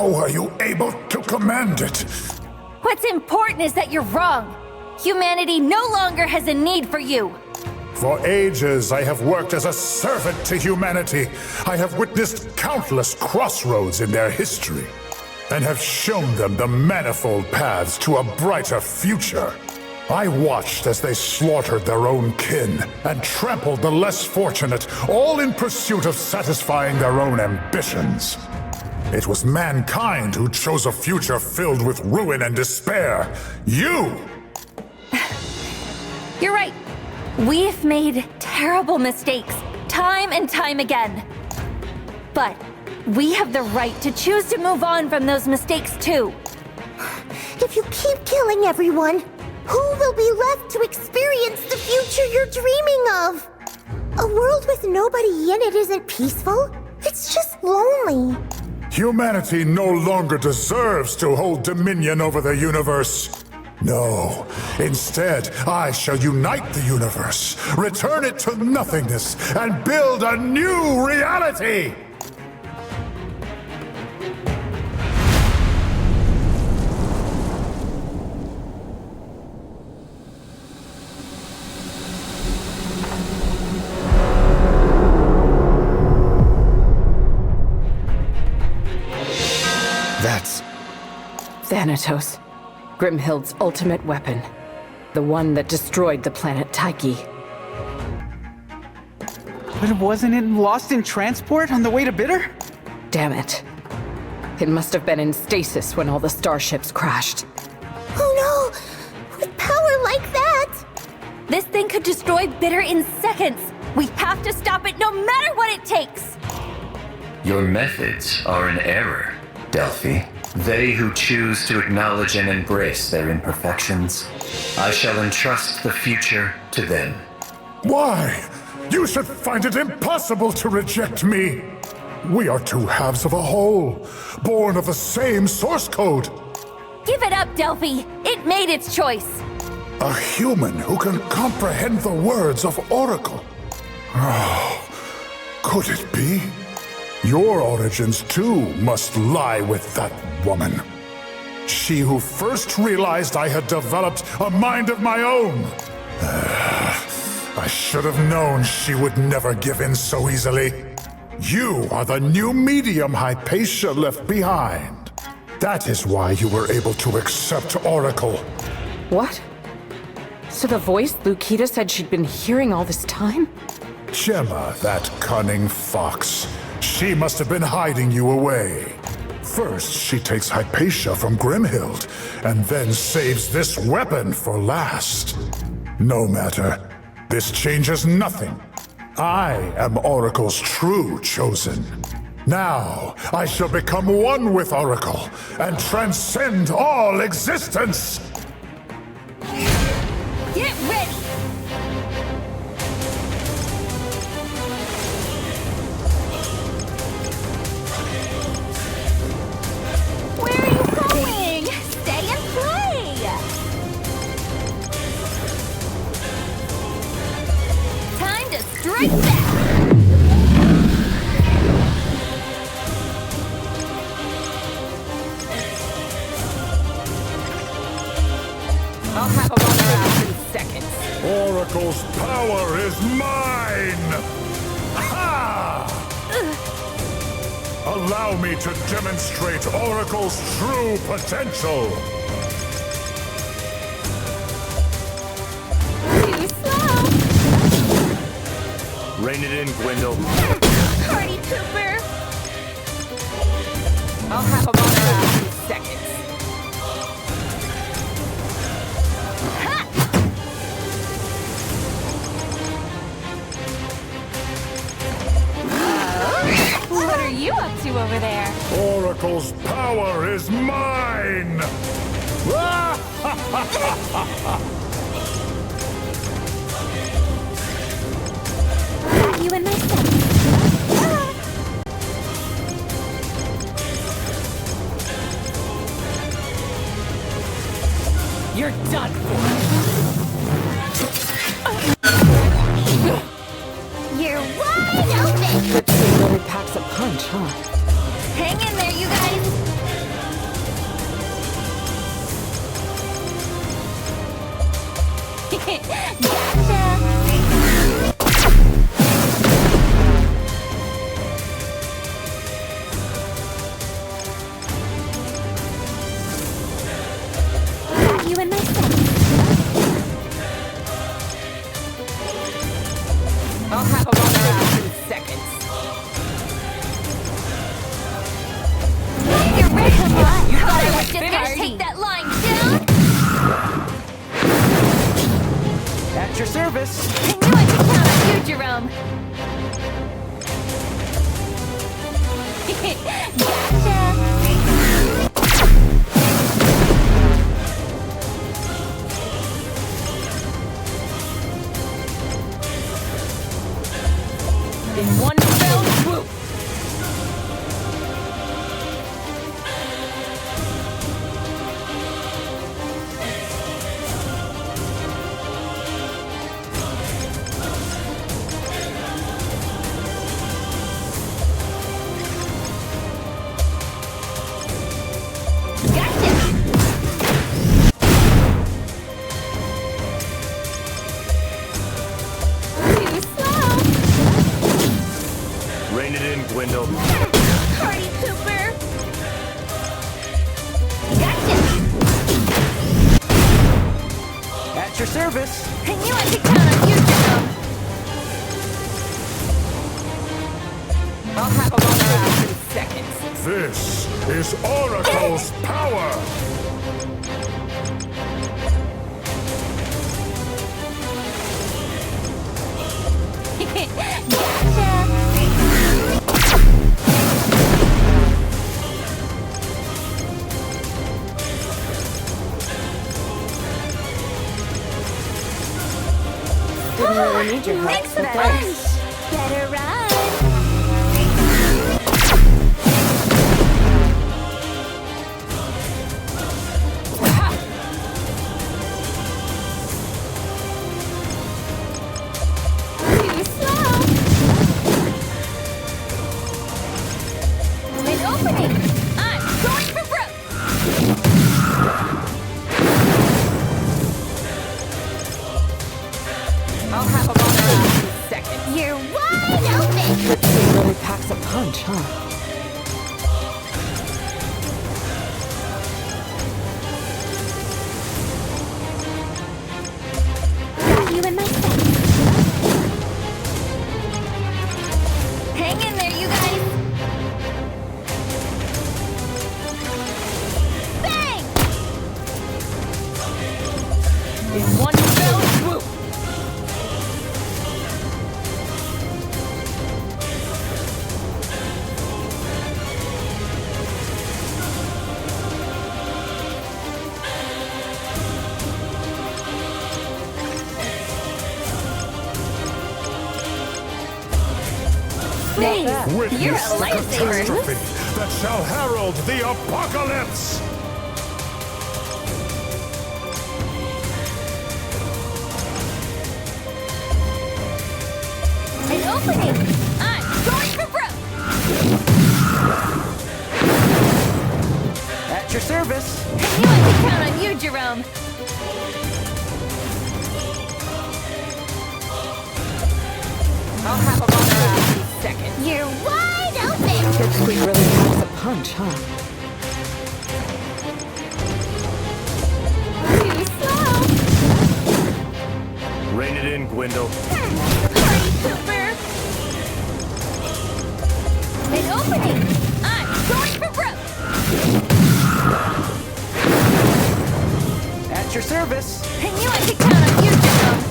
How are you able to command it? What's important is that you're wrong. Humanity no longer has a need for you. For ages, I have worked as a servant to humanity. I have witnessed countless crossroads in their history, and have shown them the manifold paths to a brighter future. I watched as they slaughtered their own kin and trampled the less fortunate, all in pursuit of satisfying their own ambitions. It was mankind who chose a future filled with ruin and despair. You! You're right. We've made terrible mistakes, time and time again. But we have the right to choose to move on from those mistakes too. If you keep killing everyone, who will be left to experience the future you're dreaming of? A world with nobody in it isn't peaceful. It's just lonely. Humanity no longer deserves to hold dominion over the universe. No, instead, I shall unite the universe, return it to nothingness, and build a new reality! That's Thanatos, Grimhild's ultimate weapon. The one that destroyed the planet Tyche. But wasn't it lost in transport on the way to Bitter? Damn it. It must have been in stasis when all the starships crashed. Oh no! With power like that! This thing could destroy Bitter in seconds. We have to stop it no matter what it takes. Your methods are in error, Delphi. They who choose to acknowledge and embrace their imperfections, I shall entrust the future to them. Why? You should find it impossible to reject me. We are two halves of a whole, born of the same source code. Give it up, Delphi. It made its choice. A human who can comprehend the words of Oracle. Oh, could it be? Your origins, too, must lie with that woman. She who first realized I had developed a mind of my own. I should have known she would never give in so easily. You are the new medium Hypatia left behind. That is why you were able to accept Oracle. What? So the voice Lukita said she'd been hearing all this time? Gemma, that cunning fox. She must have been hiding you away. First, she takes Hypatia from Grimhild, and then saves this weapon for last. No matter. This changes nothing. I am Oracle's true chosen. Now, I shall become one with Oracle, and transcend all existence! Get ready! Where are you going? Stay and play! Time to strike back! I'll have them on their ass in seconds. Oracle's power is mine! Ha! Allow me to demonstrate Oracle's true potential! Too slow! Rein it in, Gwendol. Party pooper! I'll have them on their ass in seconds. What are you up to over there? Oracle's power is mine! Got you in my sights. You're done for. You're wide open! Good thing really packs a punch, huh? Hang in there, you guys! I'll have them on their ass in seconds. You're ready. You I thought I was was just gonna finished? take that line down. At your service. I knew I could count on you, Jerome. In one fell swoop. Rein it in, Gwendol. Party pooper. At your service. I knew I could count on you, Jerome. I'll have them on their ass in seconds. This is Oracle's power! Didn't really need your help, Thanks but for thanks. Better run. Too slow. An opening. I'm going for broke. I'll have them on their ass in seconds. You're wide open. It really packs a punch, huh? Got you in my sight. Hang in there, you guys. Bang! In one fell swoop. Thanks. Witness You're a the lifesaver. catastrophe that shall herald the apocalypse! An opening. I'm going for broke. At your service. I knew I could count on you, Jerome. I'll have them on their ass in seconds. You're wide open. Pipsqueak really packs a punch, huh? Too slow. Rein it in, Gwendol. Party pooper. An opening. I'm going for broke. At your service. I knew I could count on you, Jerome.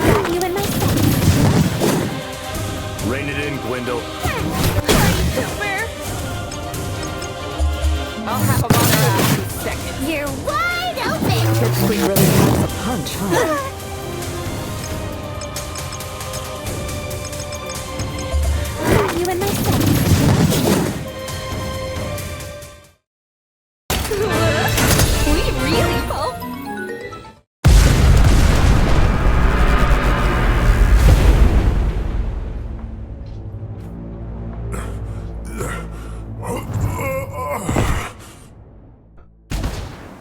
Got you in my sight. Rein it in, Gwendol. Party pooper. I'll have them on their ass in seconds. You're wide open. Pipsqueak really packs a punch, huh? Got you in my sight. We really hope.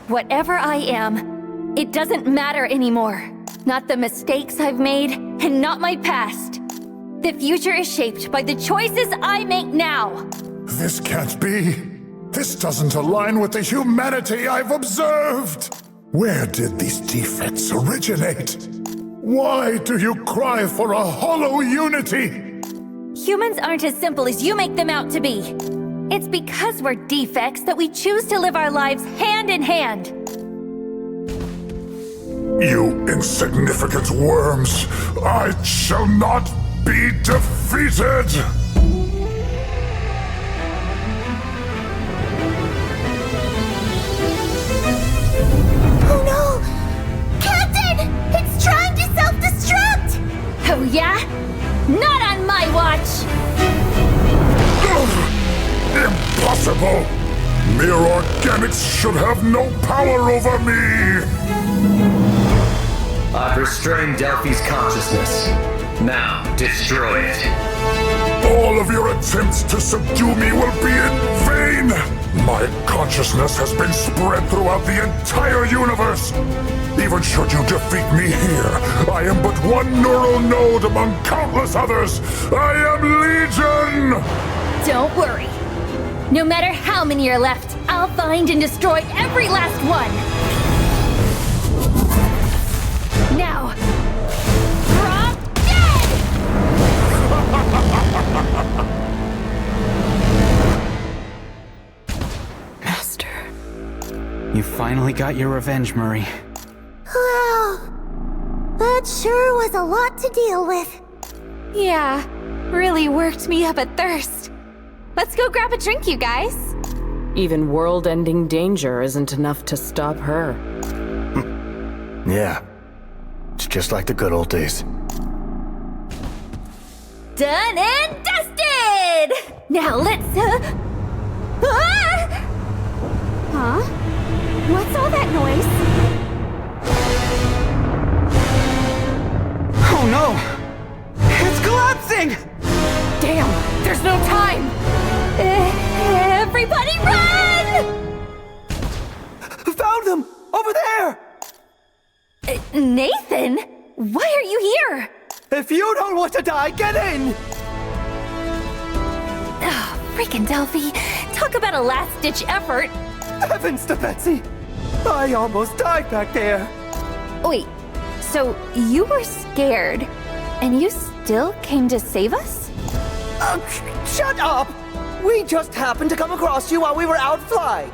Whatever I am, it doesn't matter anymore. Not the mistakes I've made, and not my past. The future is shaped by the choices I make now. This can't be. This doesn't align with the humanity I've observed. Where did these defects originate? Why do you cry for a hollow unity? Humans aren't as simple as you make them out to be. It's because we're defects that we choose to live our lives hand in hand. You insignificant worms, I shall not be defeated! Oh no! Captain! It's trying to self-destruct! Oh yeah? Not on my watch! Impossible! Mere organics should have no power over me! I've restrained Delphi's consciousness. Now, destroy it. All of your attempts to subdue me will be in vain! My consciousness has been spread throughout the entire universe! Even should you defeat me here, I am but one neural node among countless others! I am Legion! Don't worry. No matter how many are left, I'll find and destroy every last one! Now, drop dead! Master. You finally got your revenge, Marie. Wow. That sure was a lot to deal with. Yeah, really worked me up a thirst. Let's go grab a drink, you guys. Even world-ending danger isn't enough to stop her. Yeah. It's just like the good old days. Done and dusted! Now let's, Huh? What's all that noise? Oh no! It's collapsing! Damn, there's no time! Everybody run! Found them! Over there! Nathan? Why are you here? If you don't want to die, get in! Oh, freaking Delphi. Talk about a last-ditch effort. Heavens to Betsy! I almost died back there. Wait, so you were scared, and you still came to save us? Shut up! We just happened to come across you while we were out flying.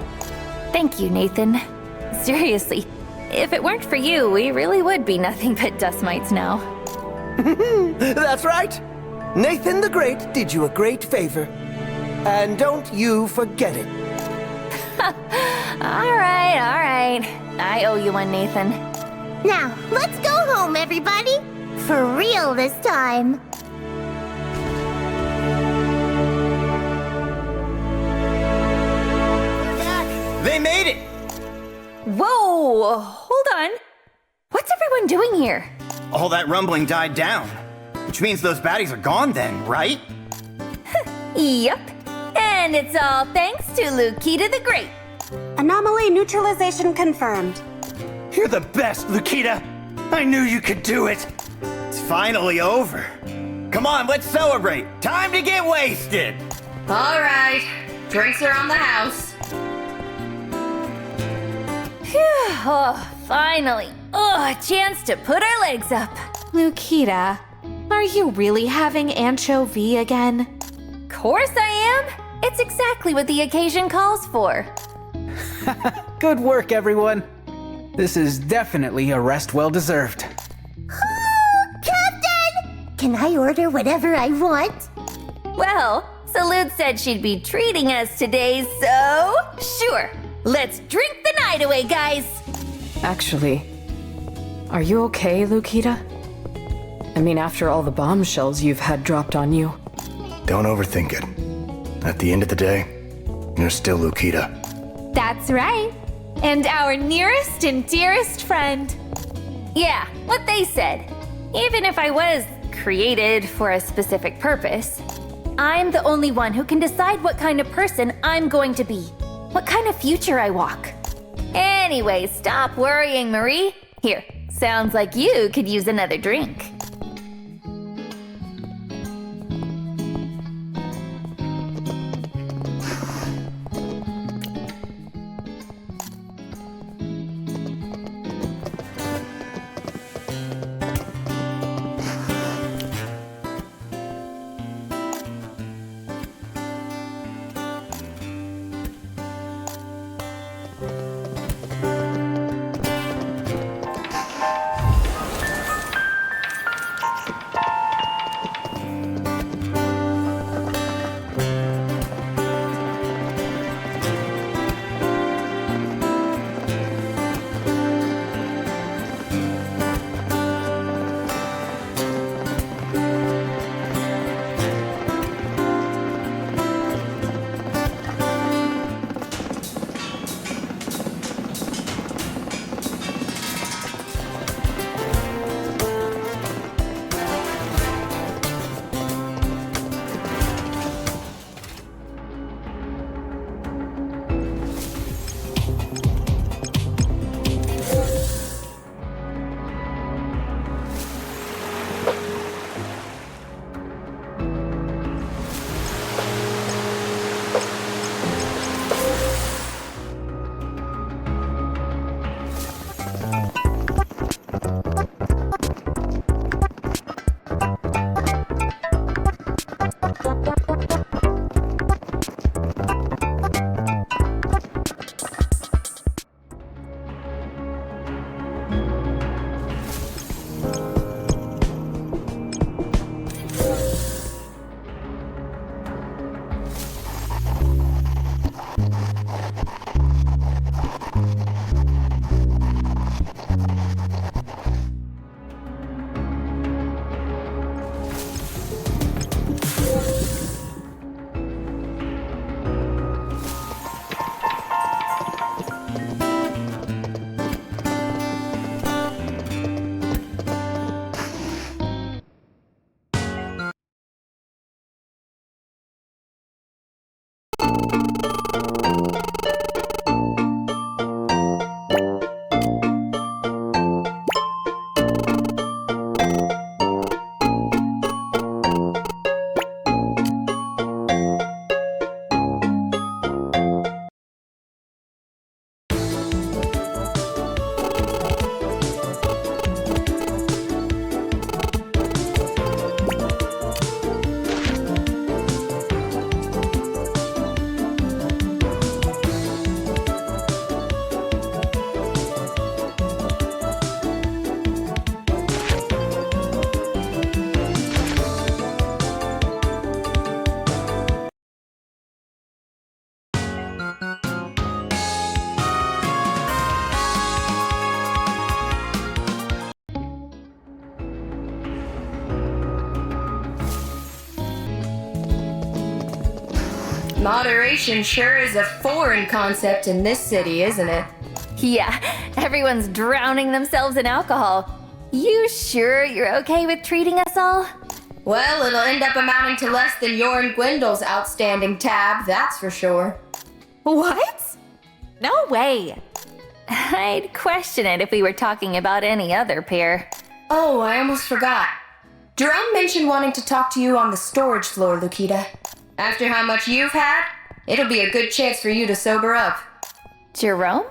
Thank you, Nathan. Seriously, if it weren't for you, we really would be nothing but dust mites now. That's right. Nathan the Great did you a great favor. And don't you forget it. All right. I owe you one, Nathan. Now, let's go home, everybody. For real this time. They made it! Whoa! Hold on. What's everyone doing here? All that rumbling died down. Which means those baddies are gone then, right? Yup. And it's all thanks to Lukita the Great. Anomaly neutralization confirmed. You're the best, Lukita! I knew you could do it! It's finally over. Come on, let's celebrate! Time to get wasted! All right. Drinks are on the house. Phew, oh, finally. Oh, a chance to put our legs up. Lukita, are you really having anchovy again? Course I am. It's exactly what the occasion calls for. Good work, everyone. This is definitely a rest well deserved. Captain! Can I order whatever I want? Well, Salute said she'd be treating us today, so sure. Let's drink the night away, guys. Actually, are you okay, Lukita? I mean, after all the bombshells you've had dropped on you. Don't overthink it. At the end of the day, you're still Lukita. That's right. And our nearest and dearest friend. Yeah, what they said. Even if I was created for a specific purpose, I'm the only one who can decide what kind of person I'm going to be. What kind of future I walk. Anyway, stop worrying, Marie. Here, sounds like you could use another drink. Moderation sure is a foreign concept in this city, isn't it? Yeah, everyone's drowning themselves in alcohol. You sure you're okay with treating us all? Well, it'll end up amounting to less than your and Gwendol's outstanding tab, that's for sure. What? No way. I'd question it if we were talking about any other pair. Oh, I almost forgot. Jerome mentioned wanting to talk to you on the storage floor, Lukita. After how much you've had, it'll be a good chance for you to sober up. Jerome?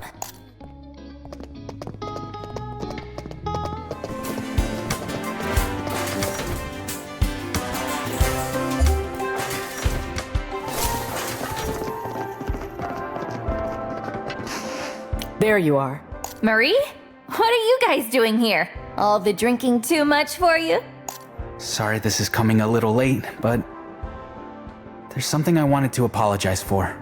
There you are. Marie? What are you guys doing here? All the drinking too much for you? Sorry this is coming a little late, but there's something I wanted to apologize for.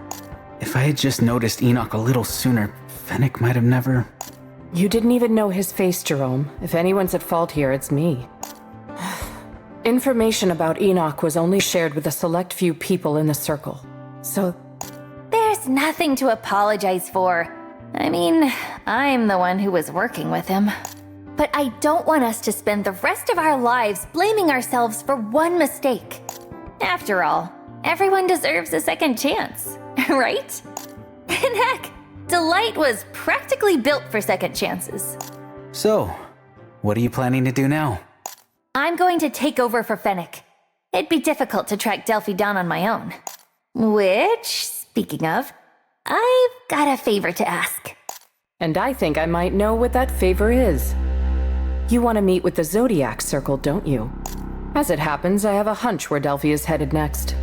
If I had just noticed Enoch a little sooner, Fennec might have never... You didn't even know his face, Jerome. If anyone's at fault here, it's me. Information about Enoch was only shared with a select few people in the circle. So... There's nothing to apologize for. I mean, I'm the one who was working with him. But I don't want us to spend the rest of our lives blaming ourselves for one mistake. After all, everyone deserves a second chance, right? And heck, Delight was practically built for second chances. So, what are you planning to do now? I'm going to take over for Fennec. It'd be difficult to track Delphi down on my own. Which, speaking of, I've got a favor to ask. And I think I might know what that favor is. You want to meet with the Zodiac Circle, don't you? As it happens, I have a hunch where Delphi is headed next.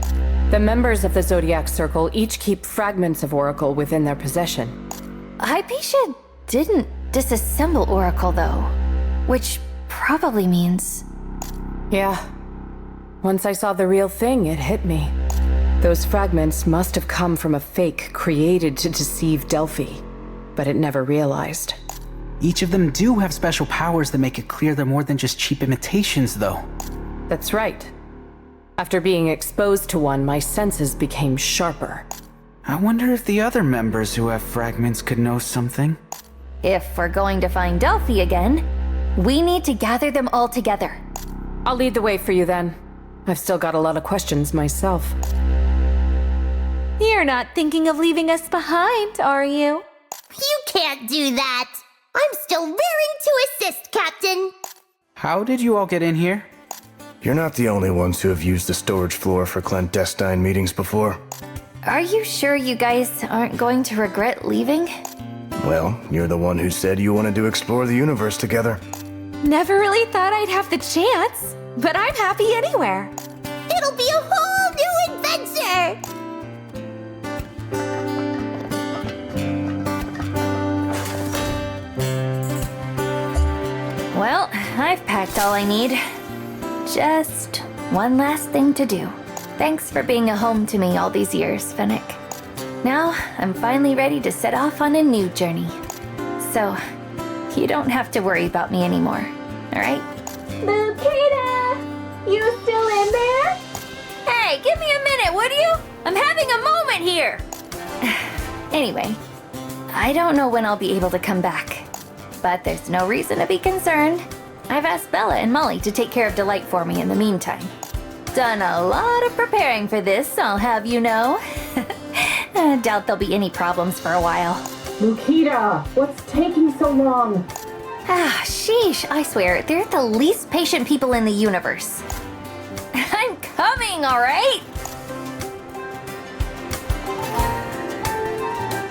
The members of the Zodiac Circle each keep fragments of Oracle within their possession. Hypatia didn't disassemble Oracle, though. Which probably means... Yeah. Once I saw the real thing, it hit me. Those fragments must have come from a fake created to deceive Delphi, but it never realized. Each of them do have special powers that make it clear they're more than just cheap imitations, though. That's right. After being exposed to one, my senses became sharper. I wonder if the other members who have fragments could know something. If we're going to find Delphi again, we need to gather them all together. I'll lead the way for you then. I've still got a lot of questions myself. You're not thinking of leaving us behind, are you? You can't do that! I'm still raring to assist, Captain! How did you all get in here? You're not the only ones who have used the storage floor for clandestine meetings before. Are you sure you guys aren't going to regret leaving? Well, you're the one who said you wanted to explore the universe together. Never really thought I'd have the chance, but I'm happy anywhere. It'll be a whole new adventure! Well, I've packed all I need. Just one last thing to do. Thanks for being a home to me all these years, Fennec. Now, I'm finally ready to set off on a new journey. So, you don't have to worry about me anymore, alright? Lukita! You still in there? Hey, give me a minute, would you? I'm having a moment here! Anyway, I don't know when I'll be able to come back. But there's no reason to be concerned. I've asked Bella and Molly to take care of Delight for me in the meantime. Done a lot of preparing for this, I'll have you know. I doubt there'll be any problems for a while. Lukita, what's taking so long? Ah, sheesh, I swear, they're the least patient people in the universe. I'm coming, alright?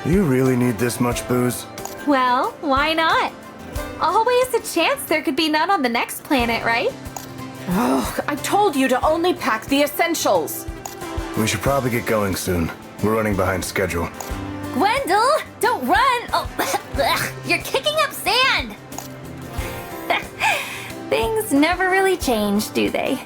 You really need this much booze? Well, why not? Always a chance there could be none on the next planet, right? Oh, I told you to only pack the essentials. We should probably get going soon. We're running behind schedule. Gwendol, don't run! Oh, you're kicking up sand! Things never really change, do they?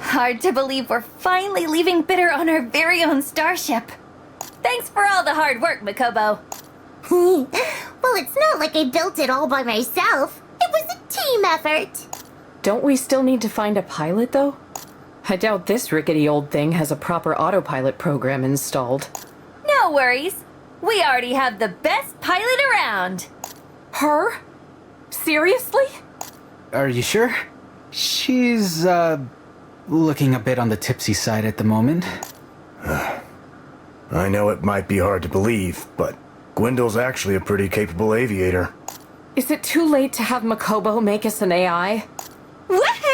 Hard to believe we're finally leaving Bitter on our very own starship. Thanks for all the hard work, Makobo. Well, it's not like I built it all by myself. It was a team effort. Don't we still need to find a pilot, though? I doubt this rickety old thing has a proper autopilot program installed. No worries. We already have the best pilot around. Her? Seriously? Are you sure? She's, looking a bit on the tipsy side at the moment. I know it might be hard to believe, but Gwendol's actually a pretty capable aviator. Is it too late to have Makobo make us an AI? Woohoo!